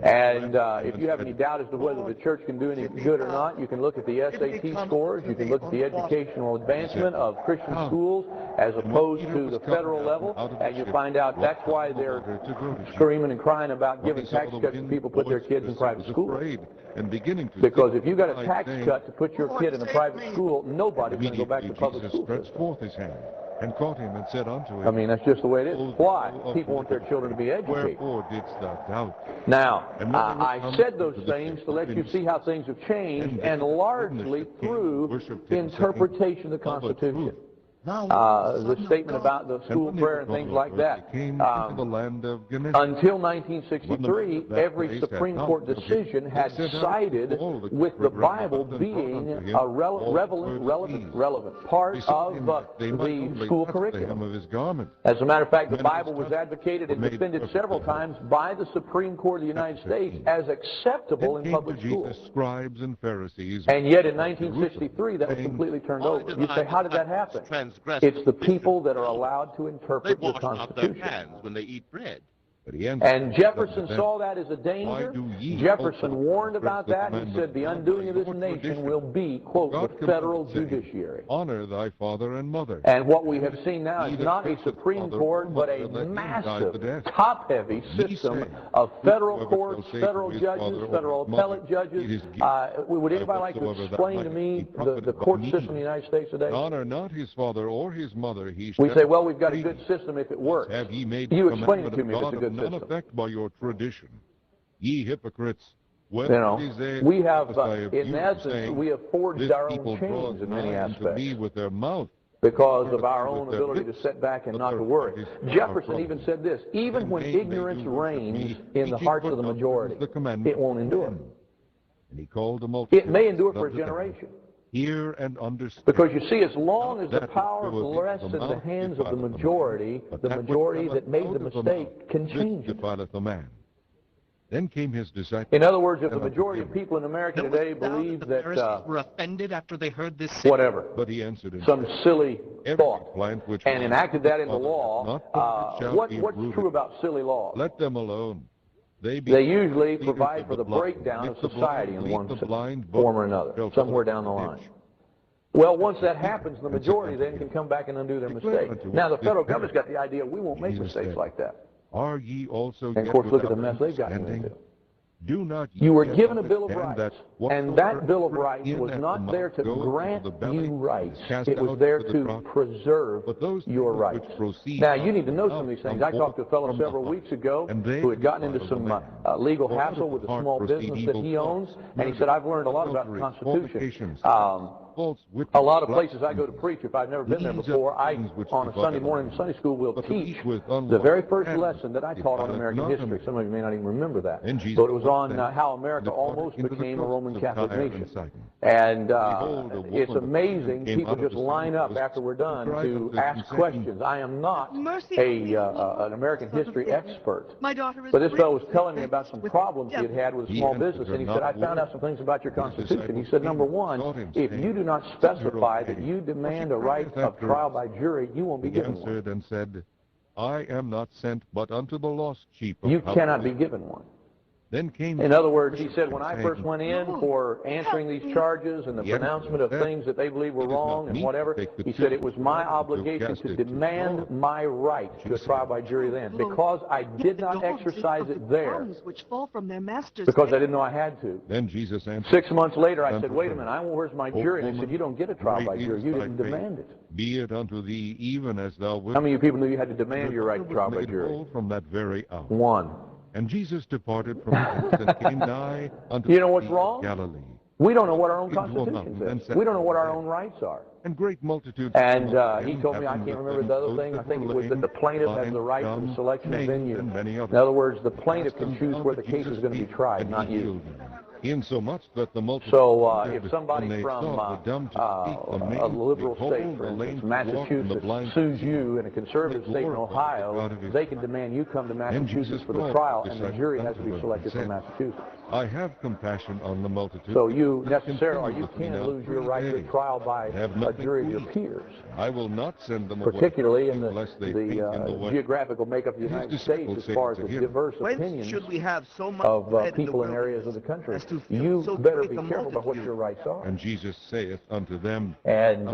And if you have any doubt as to whether the church can do any good or not, you can look at the SAT scores, you can look at the educational advancement of Christian schools as opposed to the federal level, and you find out that's why they're screaming and crying about giving tax cuts to people put their kids in private schools. Because if you got a tax cut to put your kid in a private school, nobody's going to go back to public school. and caught him and said unto him, I mean, that's just the way it is. Why? People want their children to be educated. Wherefore didst thou doubt? Now, And when they were I come said those to the things to let you ship, see how things have changed, and and largely through worshipped him, interpretation of the saying, Constitution. The statement about the school prayer and things like that. Came into the land of Gennesaret. Until 1963, every Supreme Court decision had sided with the Bible being a relevant part of the school curriculum. As a matter of fact, the Bible was advocated and defended several times by the Supreme Court of the United States as acceptable in public schools. Scribes and Pharisees. And yet in 1963, that was completely turned over. You say, how did that happen? It's the people that are allowed to interpret the Constitution. Their hands when they eat bread. And Jefferson saw that as a danger. Jefferson warned about that. He said the undoing of this nation will be, quote, the federal judiciary. Honor thy father and mother. And what we have seen now is not a Supreme Court, but a massive, top-heavy system of federal courts, federal judges, federal appellate judges. Would anybody like to explain to me the court system in the United States today? Honor not his father or his mother. He We say, well, we've got a good system if it works. Have ye made You explain it to me if it's a good none system. effect by your tradition. Ye hypocrites, You know, we have, in essence, we have forged our own chains in many aspects with their mouth because of our own ability to sit back and not to worry. Jefferson even said this, even when ignorance reigns in the hearts of the majority, it won't endure. And he called the multitude. It may endure for a generation. Hear and understand. Because you see, as long as the power rests in the hands of the majority that made the mistake can change it. The man. Then came his disciples. In other words, if the majority of people in America today believe that were offended after they heard this. Whatever, but he answered some silly thought and enacted that into law, what's true about silly laws? Let them alone. They usually provide for the breakdown of society in one form or another, somewhere down the line. Well, once that happens, the majority then can come back and undo their mistake. Now, the federal government's got the idea we won't make mistakes like that. Are ye also and of course, look at the mess they've gotten into. Do not you were given a Bill of Rights, and that Bill of Rights was not there to grant you rights. It was there to preserve your rights. Now, you need to know some of these things. I talked to a fellow several weeks ago who had gotten into some legal hassle with a small business that he owns, and he said, I've learned a lot about the Constitution. A lot of places I go to preach, if I've never been there before, on a Sunday morning in Sunday school, will teach the very first lesson that I taught on American history. Some of you may not even remember that. But it was on how America almost became a Roman Catholic nation. And it's amazing, people just line up after we're done to ask questions. I am not an American history expert. But this fellow was telling me about some problems he had had with a small business, and he said, I found out some things about your Constitution. He said, number one, if you do not specify that you demand a right of trial by jury, you won't be given one. And said, I am not sent but unto the lost sheep. You cannot be given one. Then came in other words, he said, when I first went in for answering these charges and the pronouncement of things that they believe were wrong and whatever, he said it was my obligation to demand my right to a trial by jury then, because I did not exercise it there, because I didn't know I had to. Then Jesus answered. 6 months later, I said, wait a minute, where's my jury? And they said, you don't get a trial by jury. You didn't demand it. Be it unto thee even as thou wilt. How many of you people knew you had to demand your right to trial by jury? From that very hour. One. And Jesus departed from thence and came nigh unto you know what's wrong? Galilee. We don't know what our own Constitution says. We don't know what our own rights are. And great multitudes. And he told me, I can't remember the other thing, I think it was that the plaintiff has the right to the selection of venue. In other words, the plaintiff can choose where the case is going to be tried, not you. Insomuch that the multitude. So if somebody from a liberal state, for instance, Massachusetts, sues you in a conservative state in Ohio, they can demand you come to Massachusetts for the trial, and the jury has to be selected from Massachusetts. I have compassion on the multitude. So you necessarily, you can't lose your right to trial by a jury of your peers. I will not send them particularly in the geographical makeup of the United States, as far as the diverse opinions of people in areas of the country. You better be careful about what your rights are. And Jesus saith unto them. And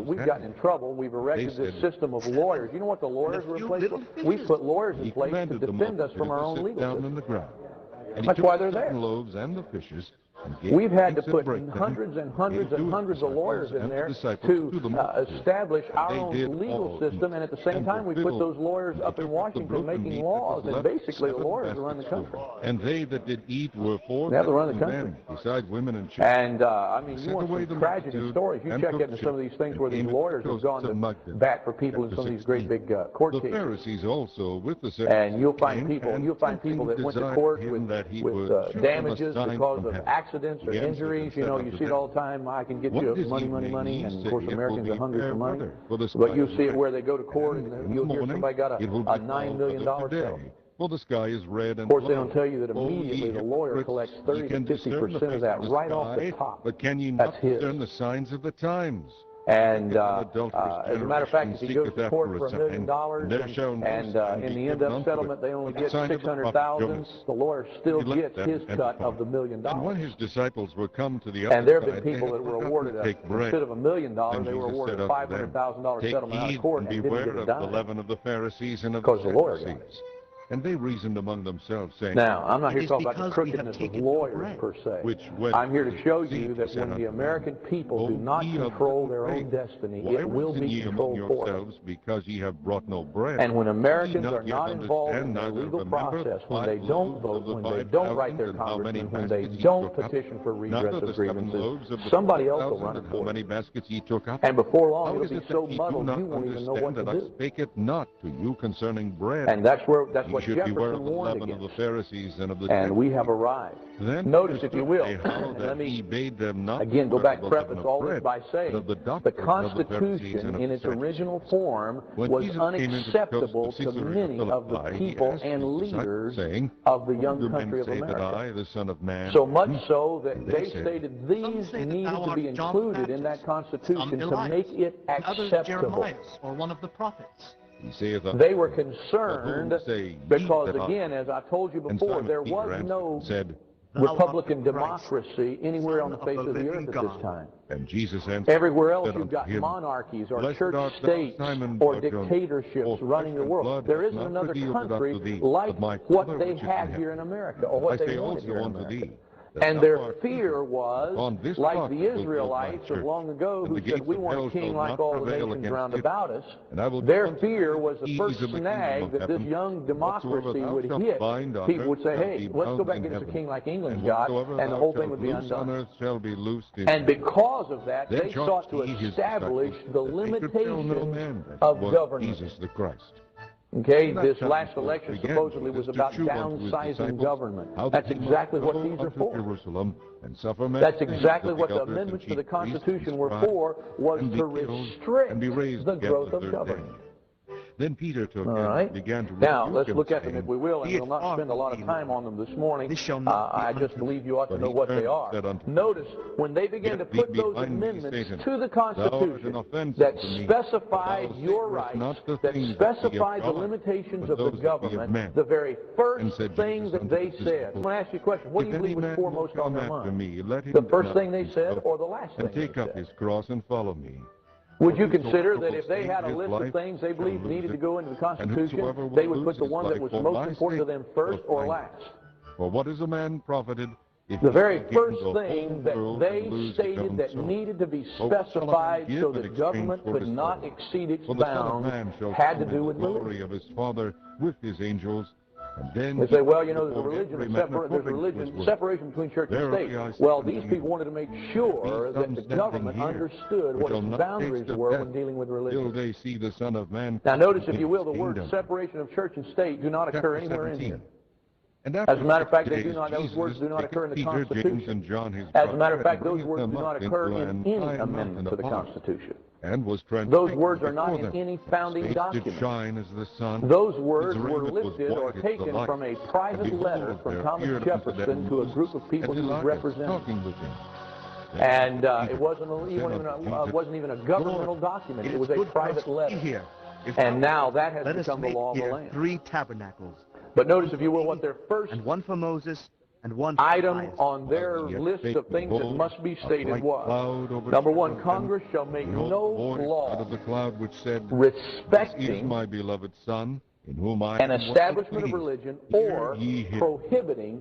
we've gotten in trouble. We've erected this system of lawyers. You know what the lawyers were in place for? We put lawyers in place to defend us from our own legal system. And that's why they're there. The loaves and the fishes, We've had to put hundreds and hundreds and hundreds of lawyers in there to establish our own legal system, and at the same time we put those lawyers up in Washington making laws, and basically the lawyers run the country. And they that did eat were four They have to run the country. men, besides women and children. And, I mean, you want some tragedy stories, you check into some of these things where these lawyers have gone to bat for people in some of these great big court The cases. Pharisees also with the And you'll find people that went to court with damages because of accidents or injuries. You know, you see it all the time. I can get you money, money, money, and of course Americans are hungry for money. But you see it where they go to court and you'll hear somebody got a $9 million settlement. Well, the sky is red and of course, they don't tell you that immediately the lawyer collects 30 to 50% of that right off the top. But can you not discern the signs of the times? And as a matter of fact, if he goes to court for $1 million and in the end-up settlement they only get $600,000, the lawyer still gets his cut of the $1 million. And when his disciples were come to the and there have been people that were awarded instead of $1 million, they were awarded a $500,000 settlement out of court and didn't get a dime. The leaven of the Pharisees and of because the lawyer got Sadducees. And they reasoned among themselves, saying, now, I'm not here to talk about the crookedness of lawyers per se. I'm here to show you that when the American people do not control their own destiny, it will be controlled for them. Because ye have brought no bread. And when Americans are not involved in the legal process, when they don't vote, when they don't write their congressmen, when they don't petition for redress of grievances, somebody else will run it for them. And before long, it'll be so muddled you won't even know what to do. Spake it not to you concerning bread. And that's what Jefferson warned against. And we have arrived. Notice, if you will, let me again go back, preface all this by saying the Constitution in its original form was unacceptable to many of the people and leaders of the young country of America. So much so that they stated these needed to be included in that Constitution to make it acceptable. Or one of the prophets. They were concerned because, again, as I told you before, there was no Republican democracy anywhere on the face of the earth at this time. And Jesus answered, everywhere else you've got monarchies or church states or dictatorships running the world. There isn't another country like what they had here in America or what they wanted here in America. And their fear was, like the Israelites of long ago who said, we want a king like all the nations round about us. Their fear was the first snag that this young democracy would hit. People would say, hey, let's go back and get us a king like England's got, and the whole thing would be undone. And because of that, they sought to establish the limitation of government. Jesus the Christ. Okay, this last election supposedly was about downsizing government. That's exactly what these are for. That's exactly what the amendments to the Constitution were for, was to restrict the growth of government. Then Peter took and began to now, let's look at them if we will, and we'll not spend a lot of time on them this morning. I just believe you ought to know what they are. Notice, when they began to put those amendments to the Constitution that specified your rights, that specified the limitations of the government, the very first thing that they said, I'm going to ask you a question, what do you believe was foremost on their mind? The first thing they said or the last thing they said? Take up his cross and follow me. Would you consider that if they had a list of things they believed needed to go into the Constitution, they would put the one that was most important to them first or last? For what is a man profited? The very first thing that they stated that needed to be specified so that government could not exceed its bounds had to do with religion. Of his Father with his angels. They say, well, you know, there's separation between church and state. Well, these people wanted to make sure that the government understood what its boundaries were when dealing with religion. They see the Son of Man. Now, notice, if you will, the word separation of church and state do not occur anywhere in here. As a matter of fact, they do not; those words do not occur in the Constitution. As a matter of fact, those words do not occur in any amendment to the Constitution. Those words are not in any founding document. Those words were lifted or taken from a private letter from Thomas Jefferson to a group of people he was representing. And it wasn't even a governmental document. It was a private letter. And now that has become the law of the land. 3 tabernacles. But notice, if you will, what their first and one for Moses and one for item Elias. On their list of things that must be stated was, number 1, Congress shall make no law respecting my beloved Son, in whom I an establishment of religion or prohibiting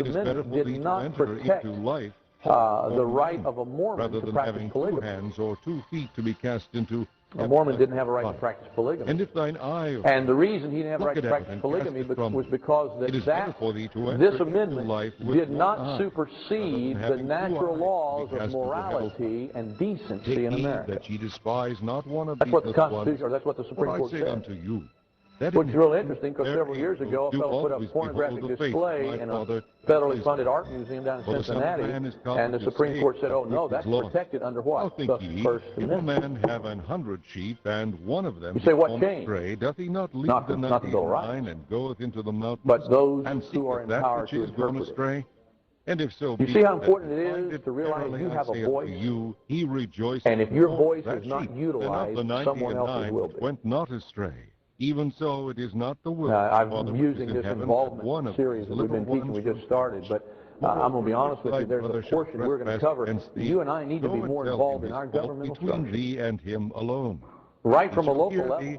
Amendment did not protect the right of a Mormon to practice polygamy. hands or 2 feet to be cast into A Mormon didn't have a right to practice polygamy. And if thine eye And the reason he didn't have a right to practice polygamy was because this amendment did not supersede the natural laws of morality and decency in America. that ye despise not one of That's what the these Constitution, or that's what the Supreme Court I say said. unto you, that Which in is real him interesting because several years ago a do fellow put up always pornographic behold the faith display my in a Father federally funded art museum down For in the Son of Cincinnati, Man is come and the to Supreme save Court said, that oh no, which that's is lost. protected under what? How think The ye, First if a Amendment. man have 100 sheep, and one of them You say, what gone changed? astray, doth he not leave Not the the- not the Bill of 99 and goeth into the mountains, But those and who are seeketh that empowered which to is gone interpret it. astray? And if so You be see how that important ye it find is to realize verily you I have a say unto voice? you, he rejoiceth And if your more voice that is not sheep utilized, than of the someone else's 99 will which be. went not astray. Even so, it is not the will Now, of the I'm Father which is using in this heaven, that involvement one of series these that we've been little teaching, we ones just started, but I'm going to be honest with you, there's a portion we're going to cover. You and I need to be more involved in our governmental between structure. thee and him alone. Right from a He shall local hear level. thee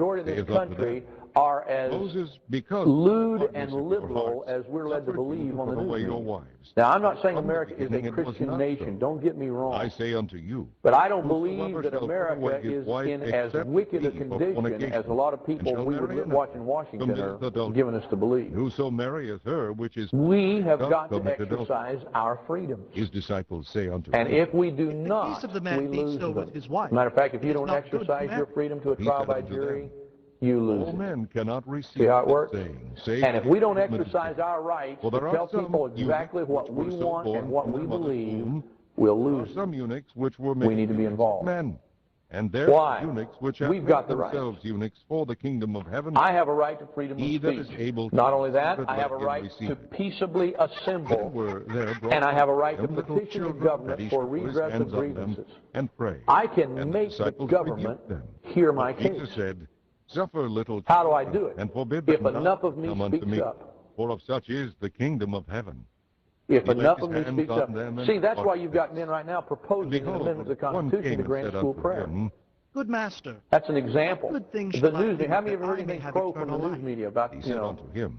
majority of this country are as lewd and liberal as we're led to believe on the news. Now, I'm not saying America is a Christian nation. Don't get me wrong. I say unto you, but I don't believe that America is in as wicked a condition as a lot of people we would watch in Washington are giving us to believe. Whoso marrieth her, which is we have got to exercise our freedoms. His disciples say unto and him, if we do not, we lose them. Matter of fact, if you don't exercise your freedom to a trial by jury, you lose all men cannot receive. See how it works? Saying, and if we don't exercise our rights to tell people exactly what we want and what we believe, we'll lose. Some eunuchs which were we need to be involved. Men. And there are eunuchs which have We've got the themselves right. eunuchs for the kingdom of heaven. I have a right to freedom of speech. Not only that, I have a right to peaceably assemble, and I have a right to petition the government for redress of grievances. And pray. I can make the government hear my case. Jesus said, suffer little How do I do it? And forbid them if enough of me speaks up. For of such is the kingdom of heaven. If enough of me speaks up. See, that's why you've got men right now proposing an amendment to the Constitution to grant school prayer. Good master. That's an example. Good things the news media. How many of you ever heard anything pro from the news media about, he said unto him,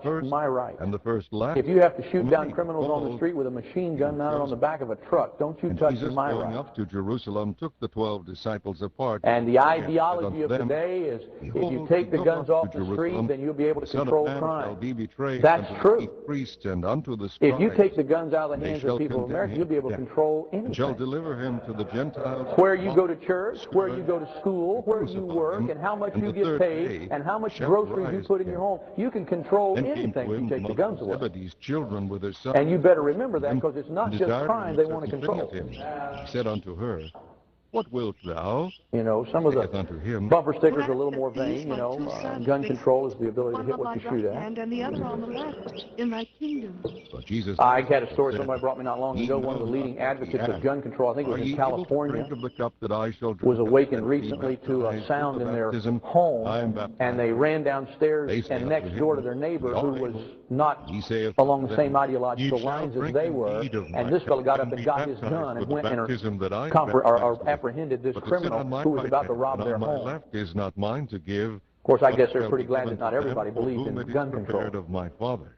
touch my right. And the first lamp. If you have to shoot down criminals on the street with a machine gun mounted on the back of a truck, don't you touch Jesus, my going right. up to Jerusalem, took the 12 disciples apart. And the ideology of today is if you take the guns off the street, then you'll be able to control crime. That's true. Priest and unto the If you take the guns out of the hands of the people of America, you'll be able to control anything. Shall deliver him to the Gentiles. Where you go to church, where you go to school, where you work, and how much you get paid, and how much groceries you put in your home, you can control anything if you take the guns away. Children with their sons, and you better remember that, because it's not just crime they want to control. He said unto her, what wilt thou? You know, some of the bumper stickers are a little more vain, you know. Gun control is the ability to hit what you shoot at. And the other on the left, in thy kingdom. But Jesus I had a story somebody brought me not long ago. One of the leading advocates of gun control, I think it was in California, was awakened recently to a sound in their home, and they ran downstairs and next door to their neighbor who was not along the same ideological lines as they were, and this fellow got up and got his gun and went and apprehended this criminal who was about to rob their home. Left is not mine to give, Of course, I guess they're pretty glad that not everybody believes in gun control. Of my father.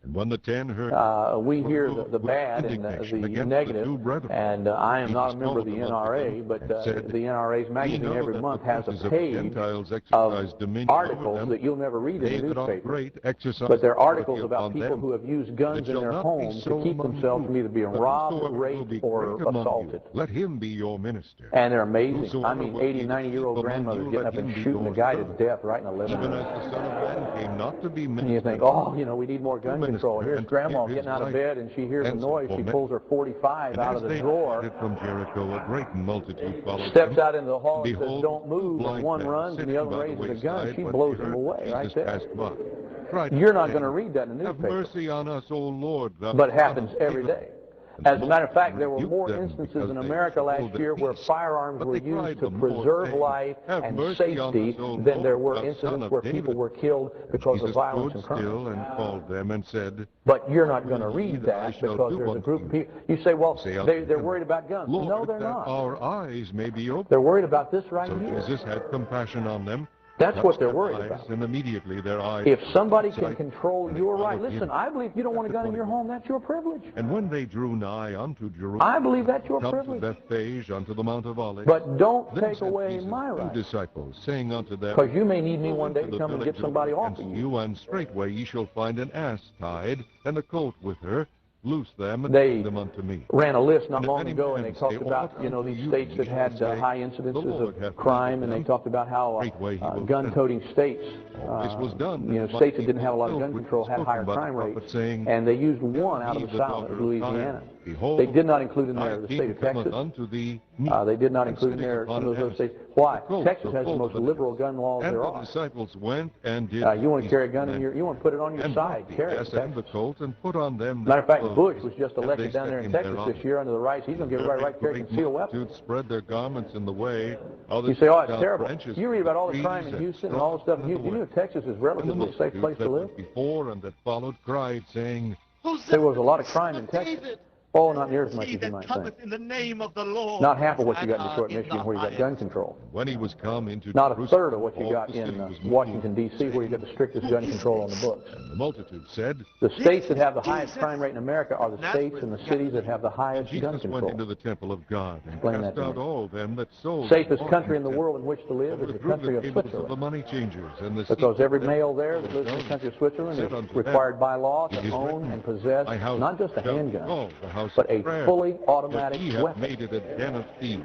And when the 10 heard, we hear the bad and the negative, and I am not a member of the NRA, but the NRA's magazine every month has a page of articles that you'll never read in the newspaper. But they're articles about people who have used guns in their homes to keep themselves from either being robbed, raped, or assaulted. Let him be your minister. And they're amazing. I mean, 80, 90-year-old grandmothers getting up and shooting a guy to death right in the living room. And you think, oh, you know, we need more gun control. Here's Grandma getting out of bed, and she hears a noise. She pulls her 45 out of the drawer, from Jericho, a great multitude followed steps out into the hall and says, don't move, and one runs and the other raises a gun. She blows him away right there. You're not going to read that in the newspaper. Have mercy on us, O Lord. But it happens every day. As a matter of fact, there were more instances in America last year where firearms were used to preserve life and safety than there were incidents where people were killed because of violence and crime. And called them and said, but you're not going to read that because there's a group of people. You say, well, they're worried about guns. No, they're not. Our eyes may be open. They're worried about this right here. Jesus had compassion on them. That's what they're worried about. And immediately their eyes. If somebody can control your right, listen, I believe if you don't want a gun in your home, that's your privilege. And when they drew nigh unto Jerusalem, I believe that's your privilege. To Bethphage unto the Mount of Olives. But don't take away my right. Disciples, saying unto them, because you may need me one day to come and get somebody off of you. And straightway ye shall find an ass tied, and a colt with her. Loose them and bring them unto me. Ran a list not long ago, and they talked about, you know, these states that had high incidences of crime, and they talked about how gun-toting states, you know, states that didn't have a lot of gun control had higher crime rates, and they used one out of the South, Louisiana. They did not include in there the state of Texas. They did not include in there some of those other states. Why? Texas has the most liberal gun laws there are. The disciples went and did. You want to carry a gun in you want to put it on your side. Carry it. The colt and put on them. Matter of fact, Bush was just elected down there in Texas this year under the rights. He's going to give everybody right to carry concealed weapons. Spread their garments in the way. You say, oh, it's terrible. You read about all the crime in Houston and all the stuff in Houston. You know Texas is relatively a safe place to live. Before and that followed cried, saying, there was a lot of crime in Texas. Oh, not near as much as you might think. In the name of the Lord. Not half of what you got in Detroit, Michigan, where you got gun control. When he was come into not a third of what you got in Washington, D.C., where you got the strictest gun control on the books. And the multitude said, the states that have the highest crime rate in America are the states and the cities that have the highest gun control. Went into the temple of God and cast out all them that sold. Safest country in the world in which to live is the country of Switzerland. The money changers and the because every male there that lives in the country of Switzerland is required by law to own and possess not just a handgun, but a full automatic weapon. Made it a den of thieves.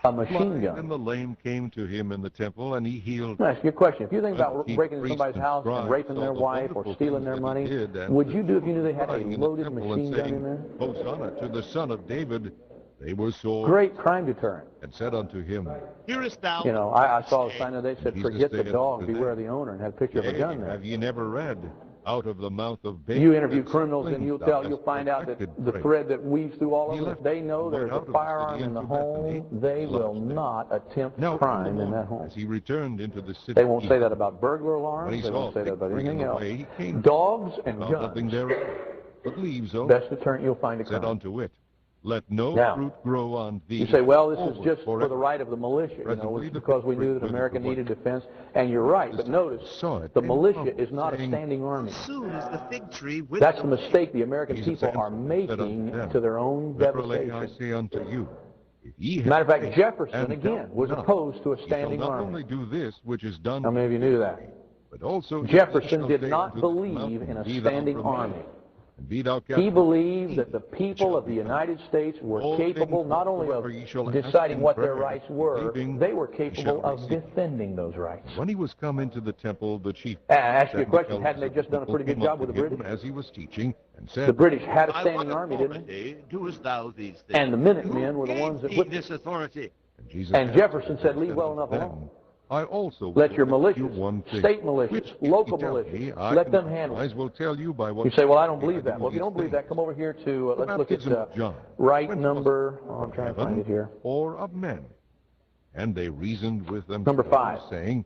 A machine gun. And the lame came to him in the temple, and he healed. Let me ask you a question. If you think about breaking into somebody's house and raping their wife or stealing their money, would you do if you knew they had a loaded machine gun in there? Hosanna to the Son of David. They were sore. Great crime deterrent. And said unto him, Hearest thou? You know, I saw a sign that said, forget the dog, beware the owner, and had a picture of a gun there. Have ye never read? Out of the mouth of babes. You interview criminals and you'll find out that the thread that weaves through all of it, if they know there's a firearm in the home, they will not attempt crime in that home. As he returned into the city, they won't say that about burglar alarms, they won't say that about anything else. Dogs and guns, best deterrent you'll find a crime. Said unto it, let no fruit grow on thee. You say, well, this is just for the right of the militia. You know, it's because we knew that America needed defense. And you're right, but notice, the militia is not a standing army. That's the mistake the American people are making to their own devastation. I say unto you, matter of fact, Jefferson, again, was opposed to a standing army. Not only do this, which is done. How many of you knew that? But also Jefferson did not believe in a standing army. He believed that the people of the United States were capable not only of deciding what their rights were, they were capable of defending those rights. When he was come into the temple, the chief asked you a question, hadn't they just done a pretty good job with the British? As he was teaching, and said, the British had a standing army, didn't they? Doest thou these things? And the Minutemen were the ones that whipped this authority. And Jefferson said, leave well enough alone. I also let your militias, state militias, local militias, let them handle it. Will tell you, by what you say, well, I don't believe that. Well, if you don't believe that, come over here to, let's look at right number, I'm trying to find it here. Or of men. And they reasoned with them, number 5, saying,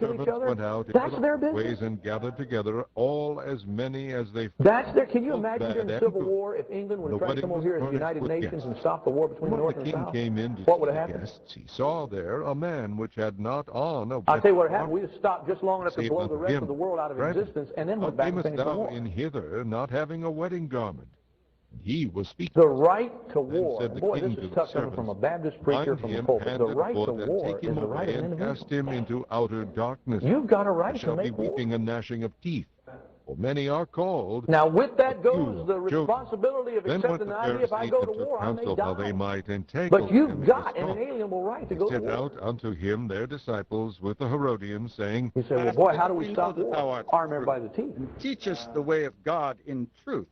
kill each servants other? went out That's into their the ways business. and gathered together all as many as they That's their. Can you imagine bad during the and Civil good. War if England would The have tried to wedding come over was here as the furnished United with Nations guests. and stop the war between the When North the and king South? came in to What see would the have happened? guests, he saw there a man which had not on a I'll tell you what wedding happened. We just stopped just long enough to save blow unto the rest him. of the world out of Right. existence, and then How went back and camest finished the thou war. in hither, not having a wedding garment? And he was speaking. The right to Then war, said and the boy, king this to is the tough coming from a servants, Baptist preacher bind from the him pulpit. hand The and right to foot, and war take him is the right away, of an and individual. cast him into outer darkness. You've got a There right to shall be make war. weeping and gnashing of teeth, for many are called. Now, with that but goes few the are chosen. responsibility of Then went accepting the the idea if I Pharisees go to and took war, I may counsel how they die. might entangle But him you've in got this an talk. inalienable right to They go to sent war. out unto him their disciples with the Herodians, saying, He said, well, boy, how do we know stop that thou war? art Arm true, everybody to teeth. and teach us the way of God in truth.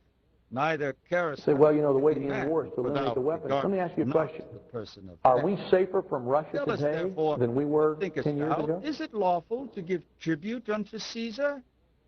Neither carest He said, well, you know, the way to thou end war is to for eliminate thou the weapons. Let me ask you a regardest question. not the person of Are death. we safer from Russia Tell us, today therefore, than we were thinkest 10 years thou, ago? is it lawful to give tribute unto Caesar,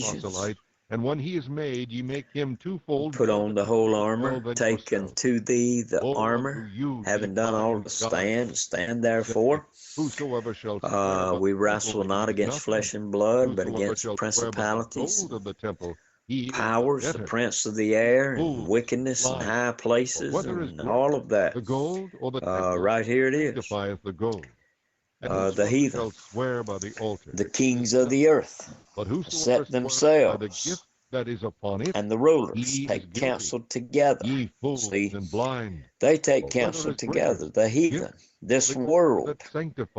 Ephesians. And when he is made, ye make him twofold. Put on the whole armor, than taking yourself. to thee the Woe armor, unto you, having ye done all blind to guides, stand therefore. Whosoever shall swear by We the wrestle temple, not he is against nothing. flesh and blood, but Whosoever against shall swear by the principalities, gold of the temple, powers, the prince of the air, and wickedness in high places, and all of that. Right here it is. The heathen, the kings of the earth, set themselves, and the rulers take counsel together. See, they take counsel together. The heathen, this world,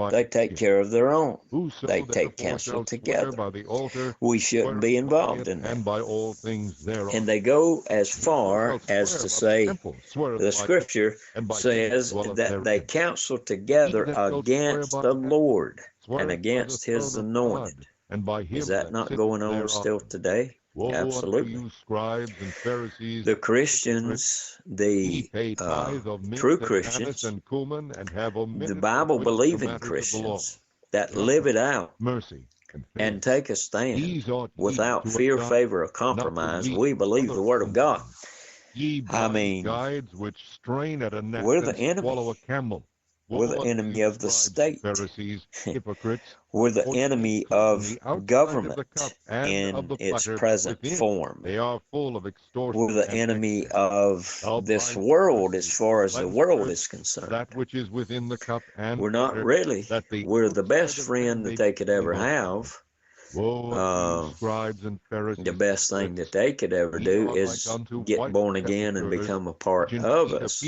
they take care of their own. They take counsel together. We shouldn't be involved in that. And they go as far as to say, the scripture says that they counsel together against the Lord and against his anointed. Is that not going on still today? Absolutely. The Christians, the true Christians, the Bible-believing Christians that live it out and take a stand without fear, favor, or compromise, we believe the Word of God. I mean, we're the enemy. We're the enemy of the state. We're the enemy of government in its present form. We're the enemy of this world as far as the world is concerned. We're not really. We're the best friend that they could ever have. The best thing that they could ever do is get born again and become a part of us.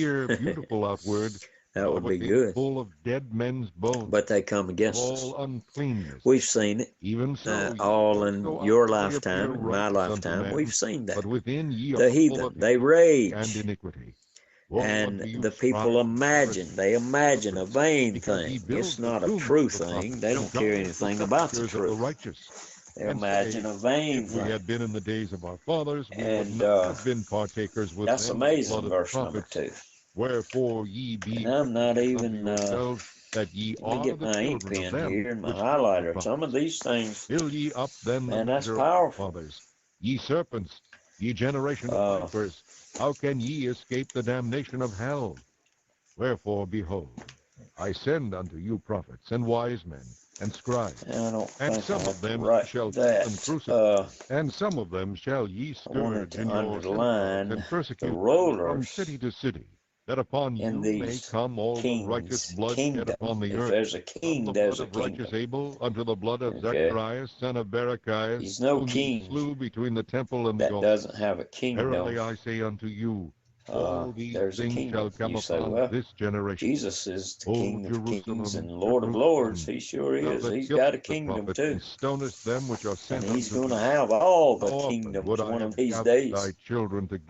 That would be good. But they come against us. We've seen it all in your lifetime, in my lifetime. We've seen that. The heathen, they rage. And the people imagine. They imagine a vain thing. It's not a true thing. They don't care anything about the truth. They imagine a vain thing. And that's amazing, verse number 2. Wherefore ye be, and I'm not even, let me get my ink pen here and my highlighter. Some of these things, ye up then, man, that's powerful. Fathers. Ye serpents, ye generation of vipers, how can ye escape the damnation of hell? Wherefore, behold, I send unto you prophets and wise men and scribes, and some of them shall and some of them shall ye scourge in your synagogues and persecute from city to city. That upon you may come all the righteous blood shed upon the earth. If there's a king, there's a kingdom. Righteous Abel unto the blood of Zacharias, son of Berechias, he's no whom king slew between the temple and the altar. That doesn't have a kingdom. Verily I say unto you, all these things shall come upon this generation. Jesus is the King of kings and Lord of lords. He sure is. He's got a kingdom too. And he's going to have all the kingdoms one of these days.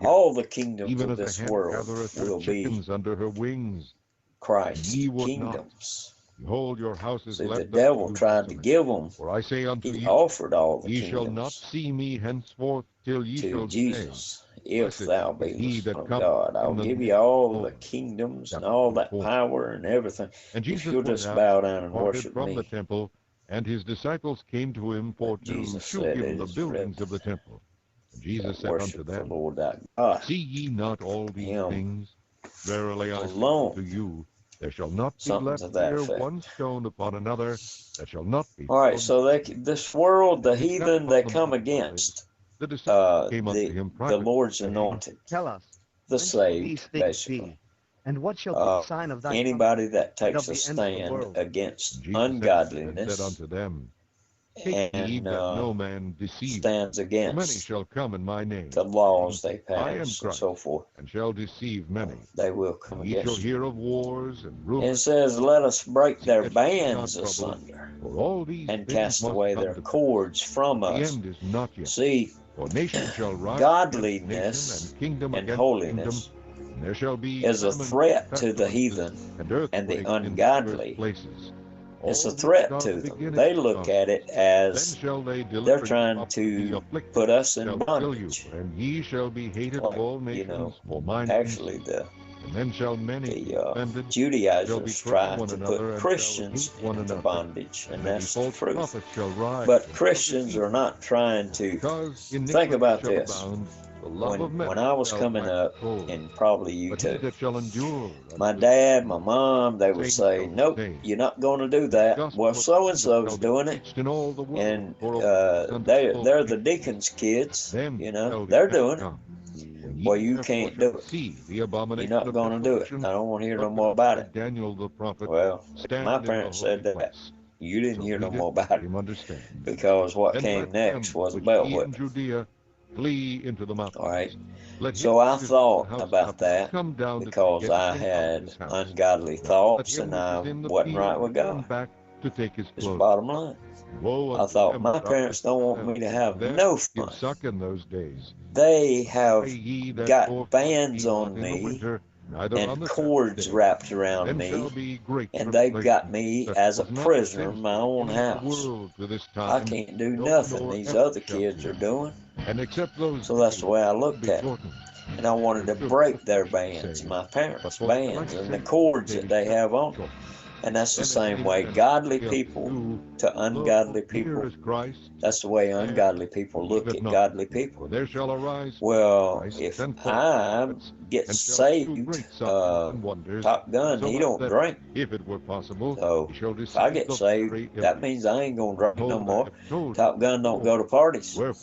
All the kingdoms of this world will be under her wings. Christ's kingdoms. Behold, your house is the devil tried to give them. For I say unto he you, offered all the ye kingdoms shall not see me henceforth till ye shall Jesus. say, if thou be from God, I'll give you all the kingdoms and all that power and everything. And Jesus if you'll just bow down and worship from me. the temple, and his disciples came to him for to shew him the buildings of the temple. And Jesus said unto them, See ye not all these things? Verily I say unto you, there shall not be left here one stone upon another that shall not be. All right, so this world, the heathen, they come against the Lord's anointed. Tell us, the saved, basically. And what shall be the sign of thy anybody that takes a stand against ungodliness unto them, and no man deceive. Stands against many shall come in my name. The laws they pass and so forth. And shall deceive many. They will come ye against. Shall hear of wars and rumors. And it says, let us break their bands asunder and cast away their cords from us. The end is not yet. See, for nation shall rise godliness and kingdom and holiness and there shall be is a threat to the heathen and the ungodly. It's a threat to them. They look at it as they're trying to put us in bondage. And ye shall be hated of all nations for mine. Actually, the Judaizers try to put Christians into bondage, and that's the truth. But Christians are not trying to. Think about this. when I was coming up, and probably you too, my dad, my mom, they would say, nope, you're not going to do that. Well, so-and-so's doing it, and they're the deacon's kids, you know, they're doing it. Well, you can't do it. You're not going to do it. I don't want to hear no more about it. Well, my parents said that. You didn't hear no more about it, because what came next was a belt whipping. All right. So I thought about that because I had ungodly thoughts and I wasn't right with God. It's the bottom line. I thought, my parents don't want me to have no fun. They have got bands on me and cords wrapped around me, and they've got me as a prisoner in my own house. I can't do nothing these other kids are doing. So that's the way I looked at it. And I wanted to break their bands, my parents' bands, and the cords that they have on them. And that's the same way godly people to ungodly people. That's the way ungodly people look at godly people. Well, if I get saved, Top Gun, he don't drink. So if I get saved, that means I ain't gonna drink no more. Top Gun don't go to parties and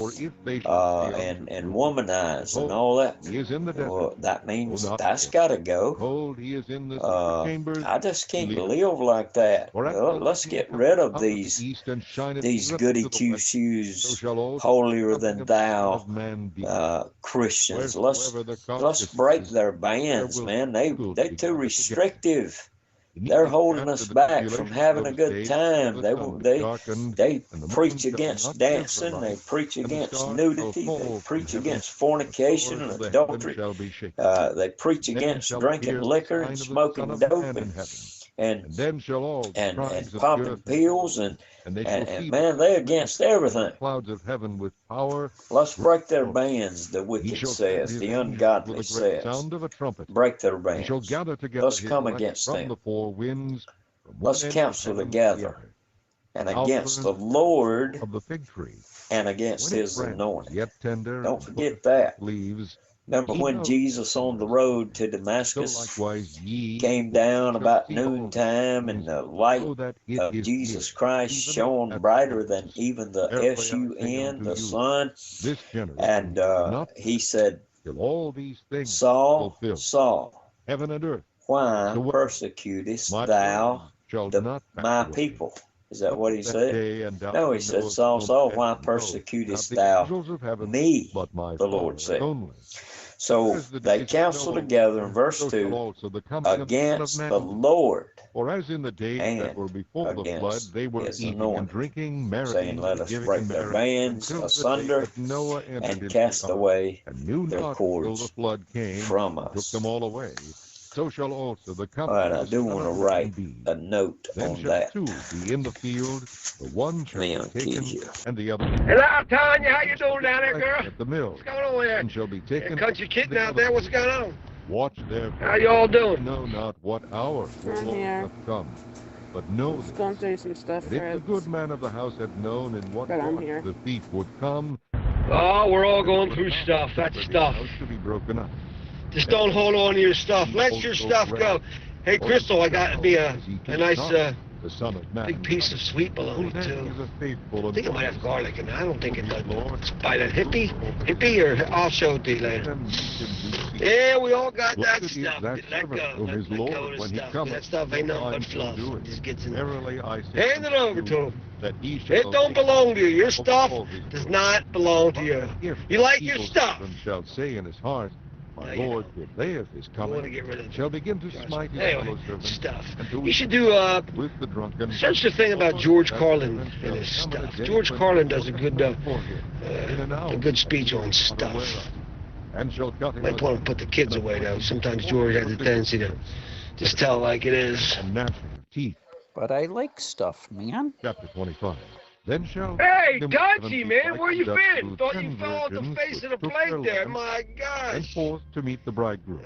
womanize and all that. Well, that means that's gotta go. I just can't live like that. Well, let's get rid of these goody two shoes, holier than thou Christians. Let's break their bands, man. They too restrictive. They're holding us back from having a good time. They preach against dancing. They preach against nudity. They preach against fornication and adultery. They preach against drinking liquor and smoking dope and popping pills and man, they're against everything. Let's break their bands, the wicked says, the ungodly says. Break their bands. Let's come against them. Let's counsel together and against the Lord and against his anointing. Don't forget that. Remember when Jesus on the road to Damascus came down about noontime, and the light of Jesus Christ shone brighter than even the sun, the sun, and he said, Saul, Saul, why persecutest thou my people? Is that what he said? No, he said, Saul, Saul, why persecutest thou me? The Lord said. So they counsel together in verse 2 against the Lord and against his anointing, saying, let us break their bands asunder and cast away their cords from us. So shall also the company. All right, I do want to write a note on that. Be in the field, the one shall be taken, and the other. Hello, Tanya. How you doing down there, girl? At the mill. What's going on there? And shall be taken. Country kitten out there. What's going on? Watch there. How you all doing? Know not what hour the Lord hath come. But know just going through some stuff, that if the good man of the house had known in what watch the thief would come. Oh, we're all going through stuff. That's stuff. To be broken up. Just don't hold on to your stuff. Let your stuff go. Hey, Crystal, I got me a nice big piece of sweet bologna, too. I think it might have garlic in it. I don't think it does. By that hippie, or I'll show it to you later. Yeah, we all got that stuff. Let go. Let go of the stuff. That stuff ain't nothing but fluff. It just gets in there. Hand it over to him. It don't belong to you. Your stuff does not belong to you. You like your stuff. Shall say in his heart, my Lord, if is coming, shall begin to smite his fellow servants. Stuff. You should do with the drunken. Search the thing about George Carlin and his stuff. George Carlin does a good speech on stuff. Might want to put the kids away though. Sometimes George has a tendency to just tell like it is. Teeth. But I like stuff, man. Chapter 25. Then shall Hey, them Dodgy, 70 man, where you frightened been? up Thought to you 10 fell off the virgins face which of the took plate their there. lamps, My and gosh. forth to meet the bridegroom.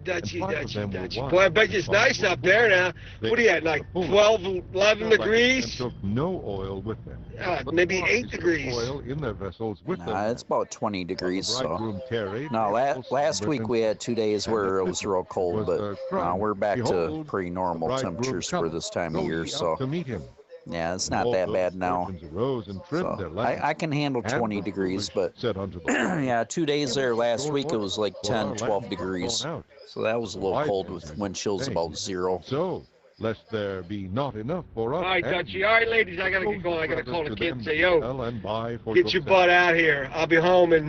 Dutchy, And 5 of Dutchy, them were Dutchy. wise Boy, I bet you it's and nice followed up there now. They What are you at, like full 12, 11 and degrees? took no oil with them. But Maybe the 8 wives took degrees. oil in their vessels with them. It's about 20 degrees. The bridegroom tarried, No, April last week we had 2 days where it was real cold, but we're back to Behold, pretty normal bridegroom temperatures for cometh. this time Go of year. ye out So to meet him. yeah, it's And not all that those bad now. virgins arose and trimmed their So lamps. I can handle And 20 the degrees, foolish but said unto the wise, yeah, 2 days there last Your week it Lord, was like for our 10, 12 lamps are degrees. gone out. So that was a little Wise cold men with said, wind chills "Nay, about 0. So, lest there be not enough for us. All right, and Dutchy. you, All right, ladies, I gotta go get going. I gotta brothers call the to kid them and say, that yo, sell and buy for get your yourselves." butt out here. I'll be home in,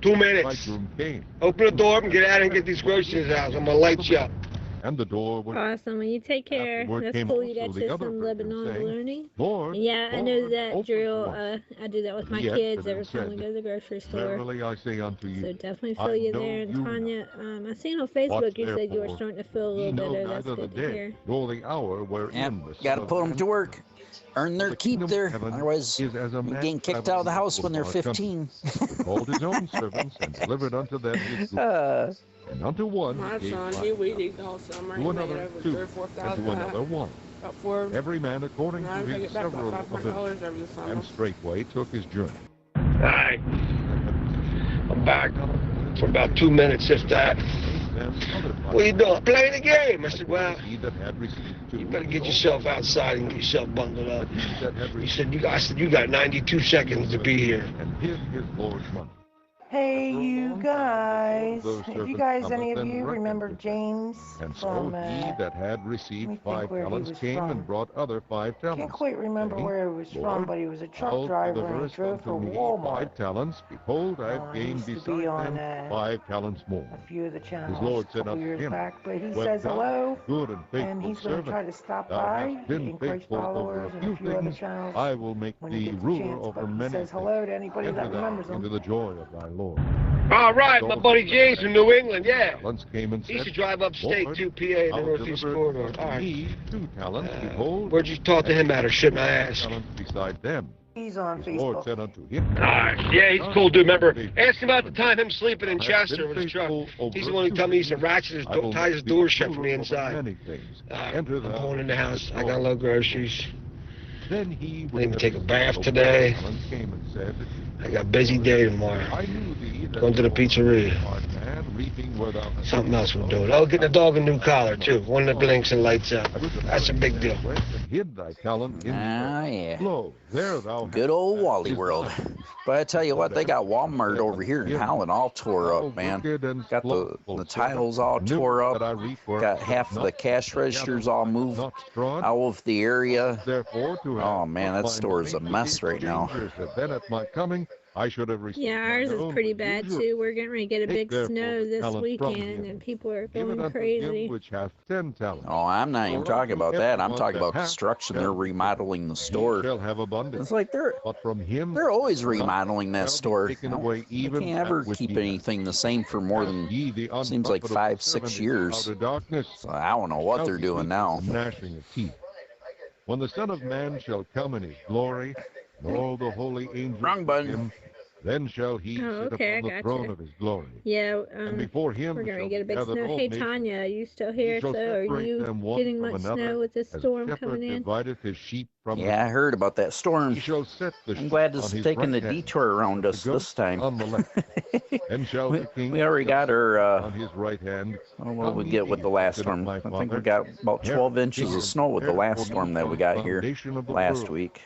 2 minutes. Bridegroom came, Open the door up and get out and get these groceries out. I'm gonna light you up. and the door was Awesome. Well, you take care. Afterward That's came cool. You also got the you other some virgin, Lebanon saying, bologna. Lord, Yeah, I know Lord, that open drill. to us. I do that with my He kids answered every and time we said, go to the grocery store. Verily I say unto you, So definitely I feel you know there. And you Tanya, I seen on Watch Facebook you said you were therefore, starting to feel a ye little know better. That's neither the good to day hear. nor the hour wherein Yep, the Son got to of put them Man to work, earn their the keep kingdom of there. heaven Otherwise, is as a you're man getting kicked traveling out of the house into when a they're far country, 15. who called his own servants and delivered unto them his goods. And unto one My he gave son, 5 he weed talents, eat the whole summer. to He made another over 2, 3,000 or and 4,000. to another 1. About 4. Every man according I to take his it back several about $500 ability. every summer. And straightway took his journey. All right. I'm back for about 2 minutes, if that. What are you doing? Playing a game. I said, well, you better get yourself outside and get yourself bundled up. He said, I said, you got 92 seconds to be here. And hid his Lord's money. Hey, you guys. Those If you servants guys, cometh any of and you, reckoned remember with them. James And from, so he that had received let me 5 think where he talents was came from. and brought other 5 talents. Can't quite remember saying, where he was from, Lord, but he was a truck thou driver and he deliverest drove unto for me Walmart. 5 talents. Behold, I have He gained used to be beside on them 5 talents more. a few of the channels His Lord a said couple unto years him, back, but he Well says done, hello, good and faithful and he's going to servant. try to stop Thou by, hast been getting Christ faithful over followers a and few a few other things. channels I will make when he thee gets the ruler chance, over but he many says things. hello to anybody Enter that thou remembers him. into the joy of thy Lord. All right, my buddy James from New England, yeah. Talents came and He used to said, drive upstate Lord, to PA, the thou Northeast delivered corridor. unto All right. me 2 talents. Behold, Where'd you talk to him at, or shouldn't I ask? talents beside them. He's on His Facebook. Lord said unto him, All right. Yeah, he's a cool dude. Remember, ask him about the time him sleeping in Chester with his truck. He's the one who told me he used to ratchet his ties his door shut from the inside. I'm going in the house. I got a load of groceries. Then he I didn't take a bath today. came and said, I got a busy day tomorrow. I knew thee that Going to the pizzeria. art man, reaping where thou hast Something else we're doing. Oh, getting the dog a new collar, too. One that blinks and lights up. That's a big deal. went and hid thy talent in Ah, yeah. Lo, there thou Good old Wally World. But I tell you what, they got Walmart over here in Holland all tore up, man. Got the tiles all tore up. Got half of the cash registers all moved out of the area. Oh, man, that store is a mess right now. Then at my coming, I should have received Yeah, ours is pretty bad too. We're getting ready to get a big snow this weekend, and people are going crazy. which hath 10 talents. Oh, I'm not even talking about that. I'm talking about construction. They're remodeling the store. Shall have abundance. It's like they're always remodeling that store. They can't ever keep anything the same for more than seems like 5-6 years. So I don't know what they're doing now. Gnashing of teeth. When the Son of Man shall come in his glory, and all the holy angels with him, then shall he sit upon the throne of his glory. Yeah, and before him we're going to get a big gather snow. all Hey, nations. Tanya, are you still here? So are you getting much snow with this storm coming in? His sheep from Yeah, I heard about that storm. I'm glad it's his taking the right hand, detour around us this time. on the left. Then shall the king We already got our, on his right hand. what did we get with the last storm? I think we got about 12 inches of snow with the last storm that we got here last week.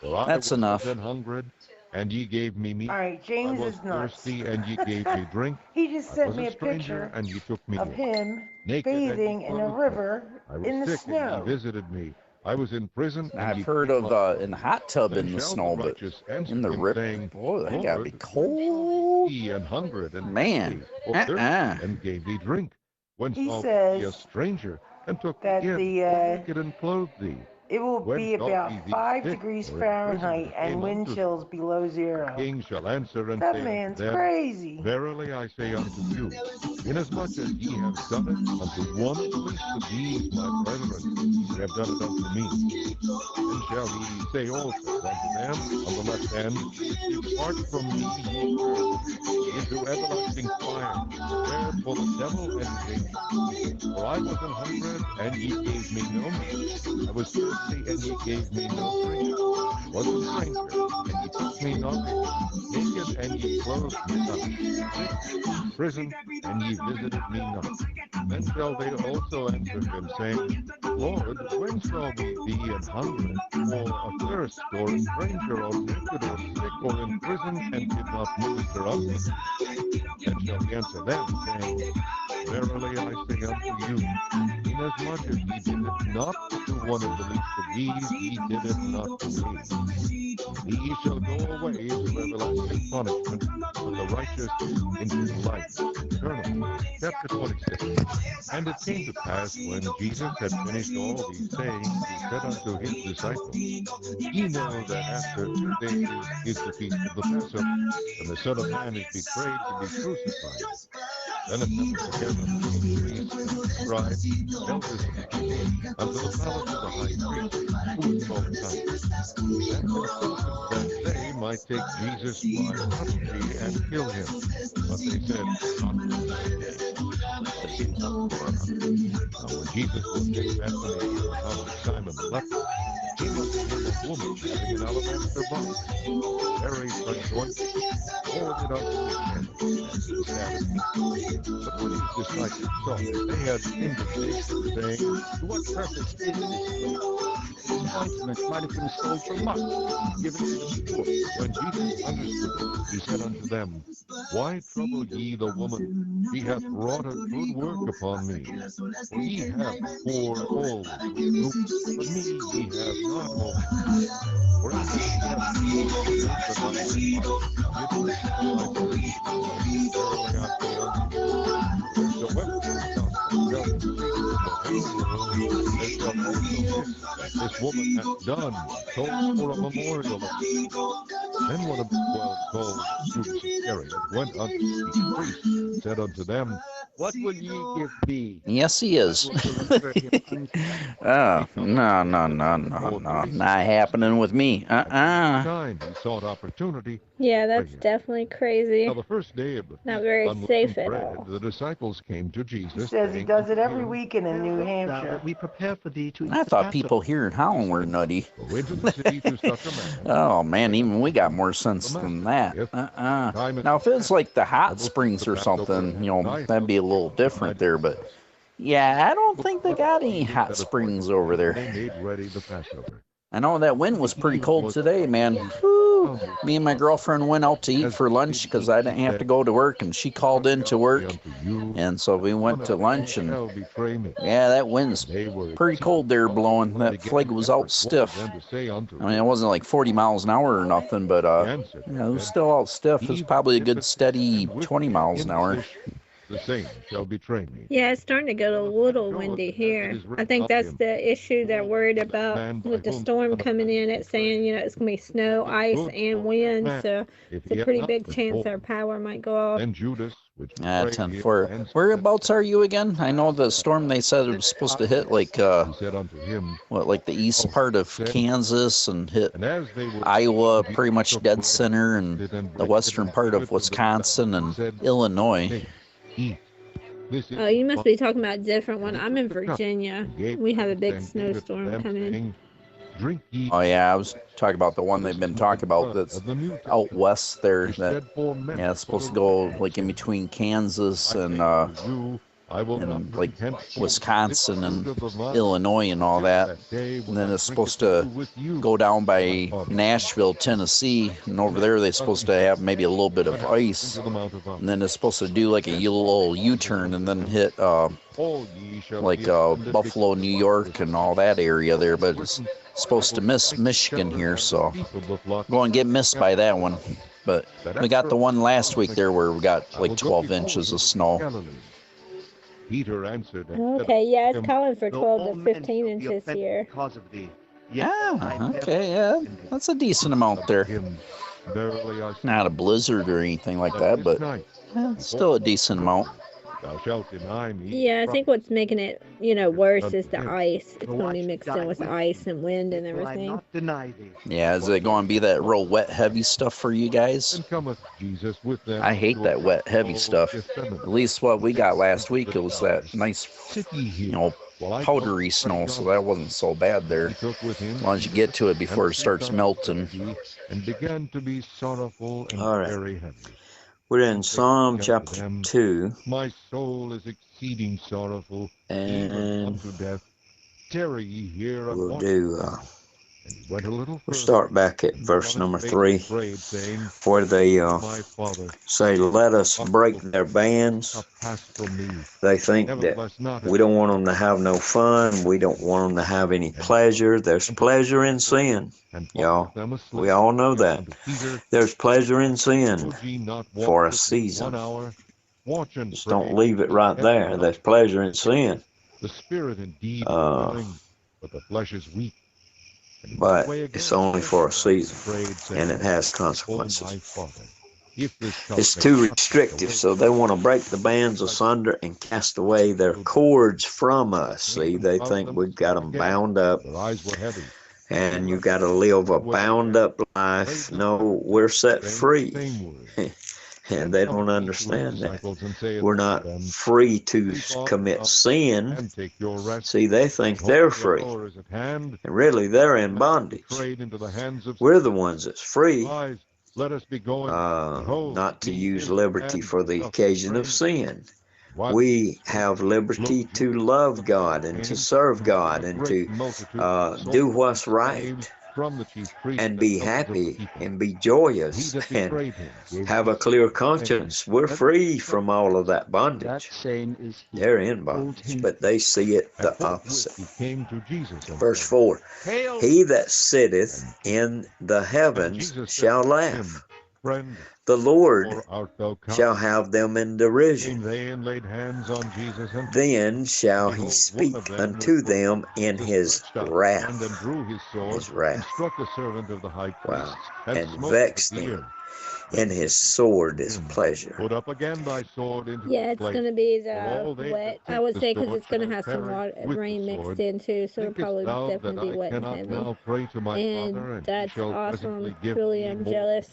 That's enough. And ye gave me meat. All right, James I was is nuts. thirsty, and ye gave me drink. He just I sent was me a stranger, picture and ye took me of in. him Naked, and ye bathing in a clothed me. river I was in the sick, and snow. ye visited me. I was in prison. And I've ye heard came of up. in the hot tub Then in the shall snow, the but righteous answer in the him, rip, saying, boy, that gotta be Lord, cold. Thee and hungered and Man, thirsty, or thirsty, and gave thee drink. When He saw says thee a stranger, and took that thee in, the, or naked and clothed thee. It will When be shall about we be 5 sick degrees or in Fahrenheit prison and came wind unto thee? chills below The zero. king shall answer and That say man's unto them, crazy. Verily I say unto you, inasmuch as ye have done it unto one of the least of these my brethren, ye have done it unto me. Then shall he say also unto them on the left hand, Depart from me, ye cursed, into everlasting fire, prepared for the devil and his angels. For I was an hungered, and ye gave me no meat. I was thirsty, and ye gave me no drink. I was a stranger, and ye took me not in. Naked, and ye clothed me not. Sick, in prison, and ye visited me not. Then shall they also answer him, saying, Lord, when saw we thee an hungered, or athirst, or a stranger, or naked, or sick, or in prison, and did not minister unto thee? Then shall he answer them, saying, Verily I say unto you, inasmuch as ye did it not to one of the least of these, ye did it not to me. Ye shall go away into everlasting punishment, but the righteous into life eternal. Chapter 26. And it came to pass, when Jesus had finished all these sayings, he said unto his disciples, Ye know that after 2 days is the feast of the Passover, and the Son of Man is betrayed to be crucified. Then assembled together the chief priests and the scribes, and elders of the people, unto the palace of the high priest, who was called Caiaphas, and consulted that they might take Jesus by custody and kill him. But they said, Not Now when Jesus was in Bethany in the house of Simon the leper, came unto him a woman having an alabaster box, very precious ointment, poured it unto his head, and he sat at meat. But when his disciples saw it, they had indignation, saying, To what purpose is this place? This ointment might have been sold for much, and given to the poor. When Jesus understood it, he said unto them, Why trouble ye the woman? She hath wrought a good work upon me. For ye have poor always with you, but me ye have not always. For as ye have not the body of Christ, my verily I say unto you, whosoever shall be greatest in the whole world, they shall also that this woman hath done, told for a memorial of it. Then one of the 12 called Judas Iscariot went unto the chief priests, and said unto them, What will ye give me? Yes, he is. Oh, no. Not happening with me. Time he sought opportunity. Yeah, that's definitely crazy. Now the first day of the Not feast, very unleavened safe at bread, all. the disciples came to He Jesus, says he saying does it unto every him, weekend in New Hampshire. We prepare for thee to eat I the thought people Passover. here in Holland were nutty. Go into the city to such a man. Oh, man, even we got more sense than that. Now, if it's like the hot springs or something, that'd be a little different there, but yeah, I don't think they got any hot springs over there. They made ready the Passover. I know that wind was pretty cold today, man. Whew. Me and my girlfriend went out to eat for lunch because I didn't have to go to work, and she called in to work, and so we went to lunch, and yeah, that wind's pretty cold there blowing. That flag was out stiff. I mean, it wasn't like 40 miles an hour or nothing, but it was still out stiff. It was probably a good steady 20 miles an hour. The same shall betray me. Yeah, it's starting to get a little windy here. I think that's the issue they're worried about with the storm coming in. It's saying, it's going to be snow, ice, and wind, so it's a pretty big chance our power might go off. And Judas, 10-4. Whereabouts are you again? I know the storm they said it was supposed to hit like the east part of Kansas and hit Iowa, pretty much dead center, and the western part of Wisconsin and Illinois. Oh, you must be talking about a different one. I'm in Virginia. We have a big snowstorm coming. Oh yeah, I was talking about the one they've been talking about that's out west there. That it's supposed to go like in between Kansas and like Wisconsin and Illinois and all that. And then it's supposed to go down by Nashville, Tennessee, and over there they're supposed to have maybe a little bit of ice. And then it's supposed to do like a little U-turn and then hit like Buffalo, New York, and all that area there. But it's supposed to miss Michigan here, so go and get missed by that one. But we got the one last week there where we got like 12 inches of snow. Peter answered, okay, yeah, it's calling for 12 to 15 inches here. Because of thee. Yeah, okay, yeah, that's a decent amount there. Not a blizzard or anything like that, but still a decent amount. Thou shalt deny me. Yeah, I think what's making it, worse is the ice. It's going to be mixed in with ice and wind and everything. Yeah, is it going to be that real wet, heavy stuff for you guys? I hate that wet, heavy stuff. At least what we got last week, it was that nice, powdery snow, so that wasn't so bad there. As long as you get to it before it starts melting. And began to be sorrowful and All right. very heavy. We're in Psalm chapter 2. My soul is exceeding sorrowful, even And unto death. Tarry ye here and we'll watch. do, And he went a little we'll further, start back at verse number 3, prayed, saying, where they My Father, say, let us break their bands. pass from me. They think that we don't want them to have no fun. We don't want them to have any pleasure. There's pleasure in sin, y'all. We all know that. There's pleasure in sin for a season. Just don't leave it right there. There's pleasure in sin. The spirit indeed is willing, but the flesh is weak. But it's only for a season, and it has consequences. It's too restrictive, so they want to break the bands asunder and cast away their cords from us. See, they think we've got them bound up, and you got to live a bound up life. No, we're set free. And they don't understand that. We're not free to commit sin. See, they think they're free. And really, they're in bondage. We're the ones that's free, not to use liberty for the occasion of sin. We have liberty to love God and to serve God and to do what's right. And be happy and be joyous and have a clear conscience. We're free from all of that bondage. They're in bondage, but they see it the opposite. Verse 4, he that sitteth in the heavens shall laugh. The Lord shall have them in derision. Then shall he speak unto them in his wrath. His wrath. Wow. And vex them in his sword displeasure. Put up again thy sword into Yeah, it's going to be the wet. I would say because it's going to have some rain mixed in too, so it'll probably definitely be wet and heavy. And that's awesome. Really, I'm jealous.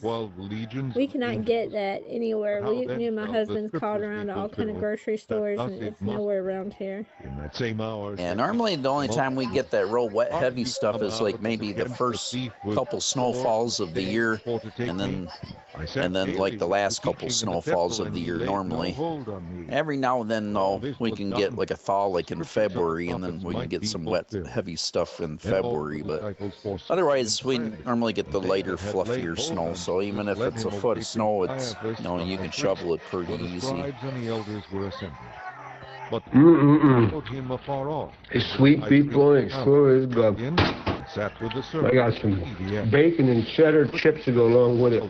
We cannot get that anywhere. Me and my husband's called around to all kind of grocery stores, and it's nowhere around here. In that same hour. Yeah, normally the only time we get that real wet, heavy stuff is like maybe the first couple snowfalls of the year, and then like the last couple snowfalls of the year normally. Every now and then, though, we can get like a thaw like in February, and then we can get some wet, heavy stuff in February. But otherwise, we normally get the lighter, fluffier snow. So even if it's a foot of snow, it's you can shovel it pretty easy. It's sweet people and it sure is good. I got some bacon and cheddar chips to go along with it.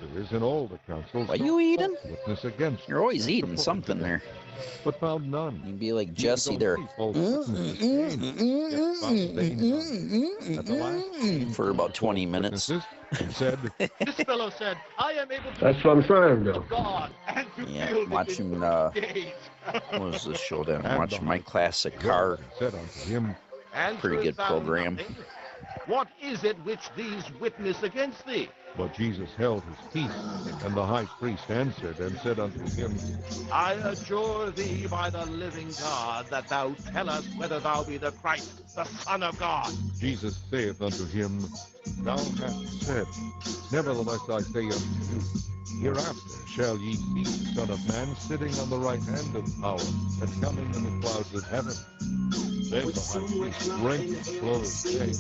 Are you eating? You're always eating something there. But found none. You'd be like Jesse there. For about 20 minutes. This fellow said, I am able to. That's what I'm trying to do. Yeah, watching, what was this show down? Watching My Classic Car. Pretty good program. What is it which these witness against thee? But Jesus held his peace, and the high priest answered and said unto him, I adjure thee by the living God, that thou tell us whether thou be the Christ, the Son of God. Jesus saith unto him, Thou hast said. Nevertheless I say unto you, hereafter shall ye see the Son of Man sitting on the right hand of power, and coming in the clouds of heaven. Then the high priest rent his clothes, saying,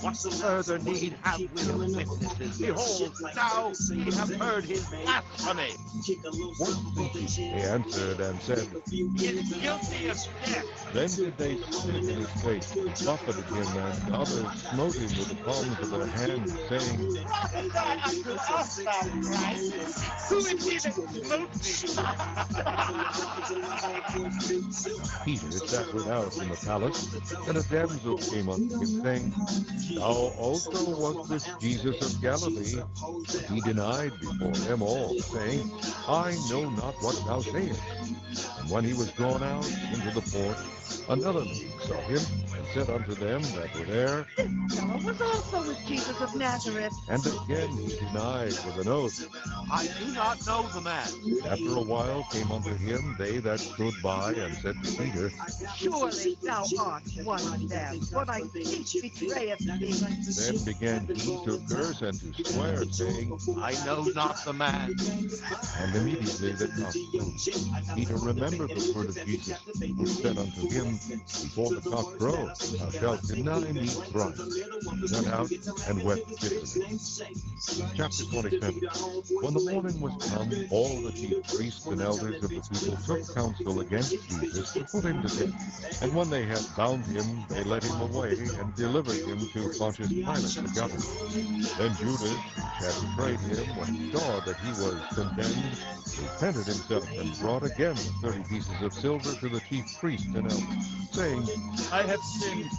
What further need have we of witnesses? Behold, now we have heard his blasphemy. What think ye? He answered and said, He is guilty of death. Then did they spit in his face, buffeted him, and others smote him with the palms of their hands, saying, Prophesy unto us, thou Christ. Who is he that smote thee? Peter sat without in the palace, and a damsel came unto him, saying, Thou also wast this Jesus of Galilee. He denied before them all, saying, I know not what thou sayest. And when he was gone out into the port, another maid saw him, and said unto them that were there, This fellow was also with Jesus of Nazareth. and again he denied with an oath. I do not know the man. After a while came unto him they that stood by, and said to Peter, Surely thou art one of them, for thy speech betrayeth thee. Then began he to curse and to swear, saying, I know not the man. And immediately the cock crew. Peter remembered the word of Jesus, which said unto him, Before the cock crow, thou shalt deny me thrice. He went out and wept bitterly. Chapter 27. When the morning was come, all the chief priests and elders of the people took counsel against Jesus to put him to death. And when they had bound him, they led him away and delivered him to Pontius Pilate the governor. Then Judas, which had betrayed him, when he saw that he was condemned, repented himself and brought again 30 pieces of silver to the chief priests and elders, saying, I have sinned,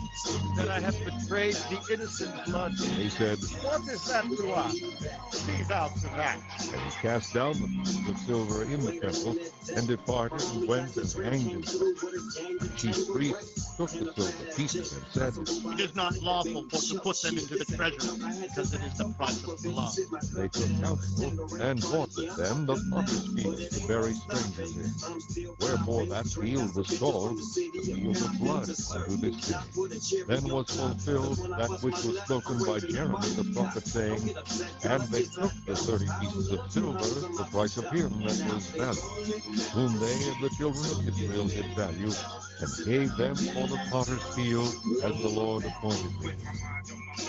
that I have betrayed the innocent blood. And they said, What is that to us? See thou to that. And he cast down the pieces of silver in the temple, and departed and went and hanged himself. The chief priests took the silver pieces and said, It is not lawful for to put them into the treasury, because it is the price of blood. They took counsel, and bought with them the potter's field to bury strangers in. Wherefore that field was called the field of blood unto this day. Then was fulfilled that which was spoken by Jeremy the prophet, saying, And they took the 30 pieces of silver, the price of him that was valiant, whom they of the children of Israel did value, and gave them for the potter's field, as the Lord appointed him.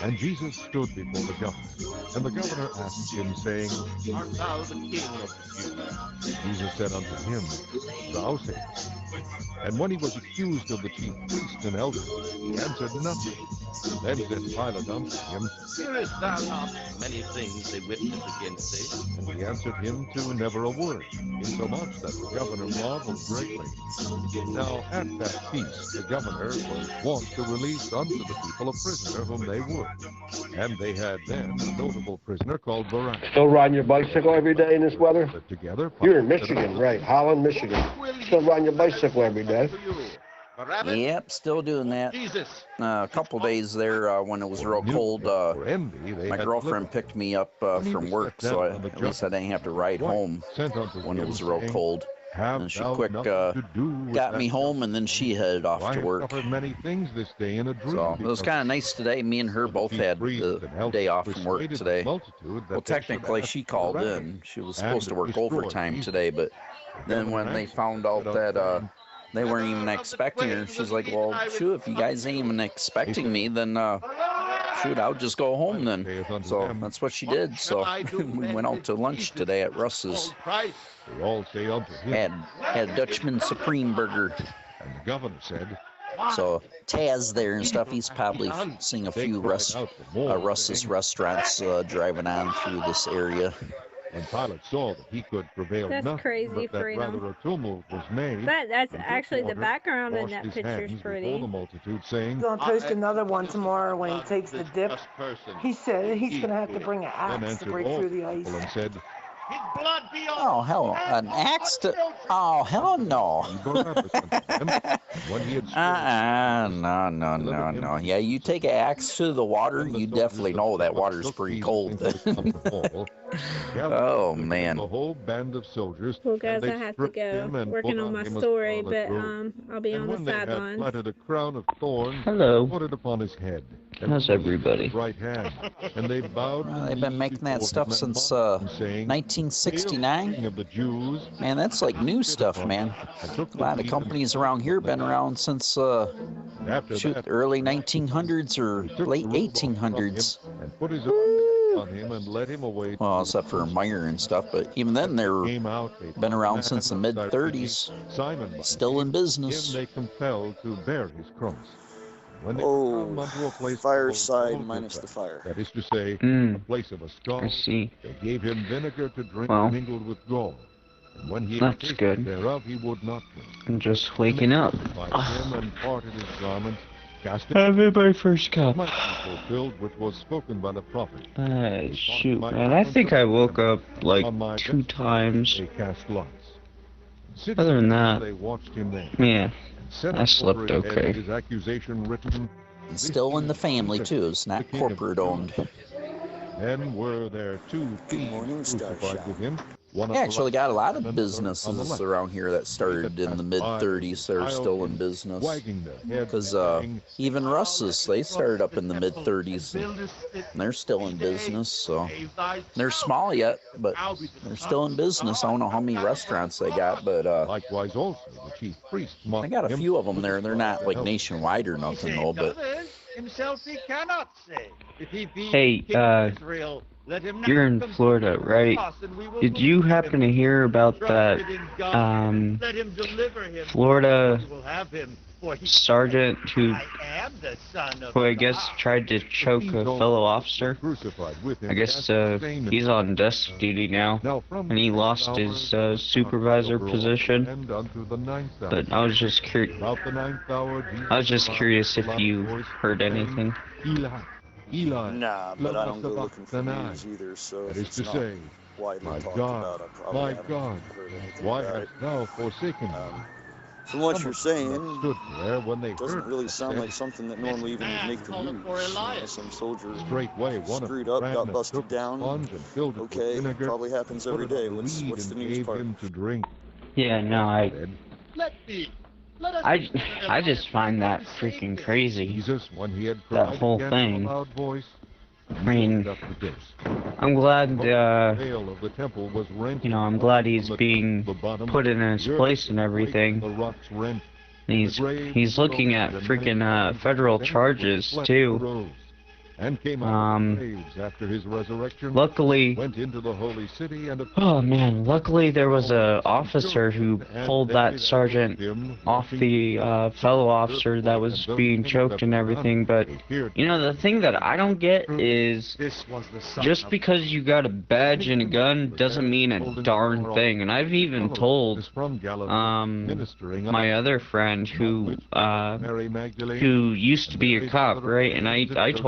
And Jesus stood before the governor, and the governor asked him, saying, Art thou the king of the Jews? Jesus said unto him, Thou sayest. And when he was accused of the chief priests and elders, he answered nothing. Then said Pilate unto him, Hearest thou not many things they witness against thee? And he answered him to never a word, insomuch that the governor marveled greatly. Now at that feast the governor was wont to release unto the people a prisoner whom they would. And they had then a notable prisoner called Barabbas. Still riding your bicycle every day in this weather? But together, You're in Michigan, right? Holland, Michigan. Still riding your bicycle every day? Yep, still doing that. A couple days there when it was real cold. My girlfriend picked me up from work, so at least I didn't have to ride home when it was real cold. And she quick got me home, and then she headed off to work. So it was kind of nice today. Me and her both had the day off from work today. Well, technically, she called in. She was supposed to work overtime today, but then when they found out that they weren't even expecting her, she's like, well, shoot, if you guys ain't even expecting me, then shoot, I'll just go home then. So that's what she did. So we went out to lunch today at Russ's. Had Dutchman Supreme Burger. And the governor said, So Taz there and stuff, he's probably seeing a few Russ's restaurants driving on through this area. And Pilate saw that he could prevail That's nothing, crazy, but that Freedom. rather a tumult was made. That's and actually the water, background in washed that his picture's hands pretty. before the multitude, saying, He's gonna post another one tomorrow when he takes the dip. He said he's gonna have to bring an Then axe to answered break all through the the ice. people and said, Blood be on Oh, hell, an axe to... Oh, hell no. when he had No. Yeah, you take an axe to the water, you definitely know that water's pretty cold. Oh, man. The whole band of soldiers. Well, guys, and they I have to stripped go. him and Working put on my him a story, scarlet but robe. I'll be And on the when they had sidelines. planted a crown of thorns, Hello. put it upon his head. And How's put it in everybody? his right hand. And they bowed. Well, they've been making that stuff since 1969. Of the Jews. Man, that's like new stuff, man. A lot of companies around here been around since the early 1900s or late 1800s. on him and led him away. Well, except for Meyer and stuff, but even then they've been around since the mid-30s, still in business. Him they compelled to bear his cross. When they Oh, come unto a place fireside called minus Golgotha, the fire. that is to say, a place of a skull, I see. they gave him vinegar to drink Well, mingled with gall. And when he had that's tasted good. thereof, he would not drink. I'm just waking up. By him and parted his garments, cast Having my first cup. might be fulfilled which was spoken by the prophet. Shoot, man. I think I woke up like 2 times. They cast lots. Sitting Other than there, that, they watched him there. yeah, Set I up slept over his head okay. his accusation written, And still in the family, too. It's not corporate-owned. then were there 2 thieves crucified with him. One They at the actually right got a lot and of another on the businesses left. around here that started in the mid-30s that are still in business. Wagging their heads, Because saying, even Russ's, they started up in the mid-30s, and they're still in business, so... They're small yet, but they're still in business. I don't know how many restaurants they got, but likewise also the chief priest they got a few of them there. They're not, like, nationwide or nothing, though, but... Himself he cannot say. If he be Hey, king of Israel, let him you're now in come Florida, to right? us, and we will Did you believe happen him. to hear about that, Trusted in God, let him deliver him. Florida We will have him, for he sergeant who, am the son of I guess tried to choke a fellow officer? I guess he's on desk duty now, and he lost his supervisor position. But I was just curious. I was just curious if you heard anything. Nah, but I don't go looking for news either, so if it's not widely talked about, I probably haven't heard anything why about hast it. thou forsaken me? From what you're saying, Stood there when they it doesn't heard really it sound said, like something that normally even would make the news. You know, some soldier straightway one of screwed them up, ran got and busted took a down. sponge and filled it with Okay, vinegar, probably happens every put it day. on What's reed the and news gave part? him to drink. Yeah, no, Let me. Let us I just find that freaking crazy. Jesus, when he had That cried whole again thing. in a loud voice, I mean, lifted up the ghost. I'm glad, The veil of the temple was rent you know, I'm glad he's from the being top to the bottom. put in his The earth place and was everything. break, the rocks rent. He's looking at freaking federal charges too. And came out of the graves after his resurrection. Luckily, Went into the holy city and oh man, luckily there was a officer who pulled that sergeant off the fellow officer that was being choked and everything. But you know, the thing that I don't get is just because you got a badge and a gun doesn't mean a darn thing. And I've even told my other friend who used to be a cop, right? And I told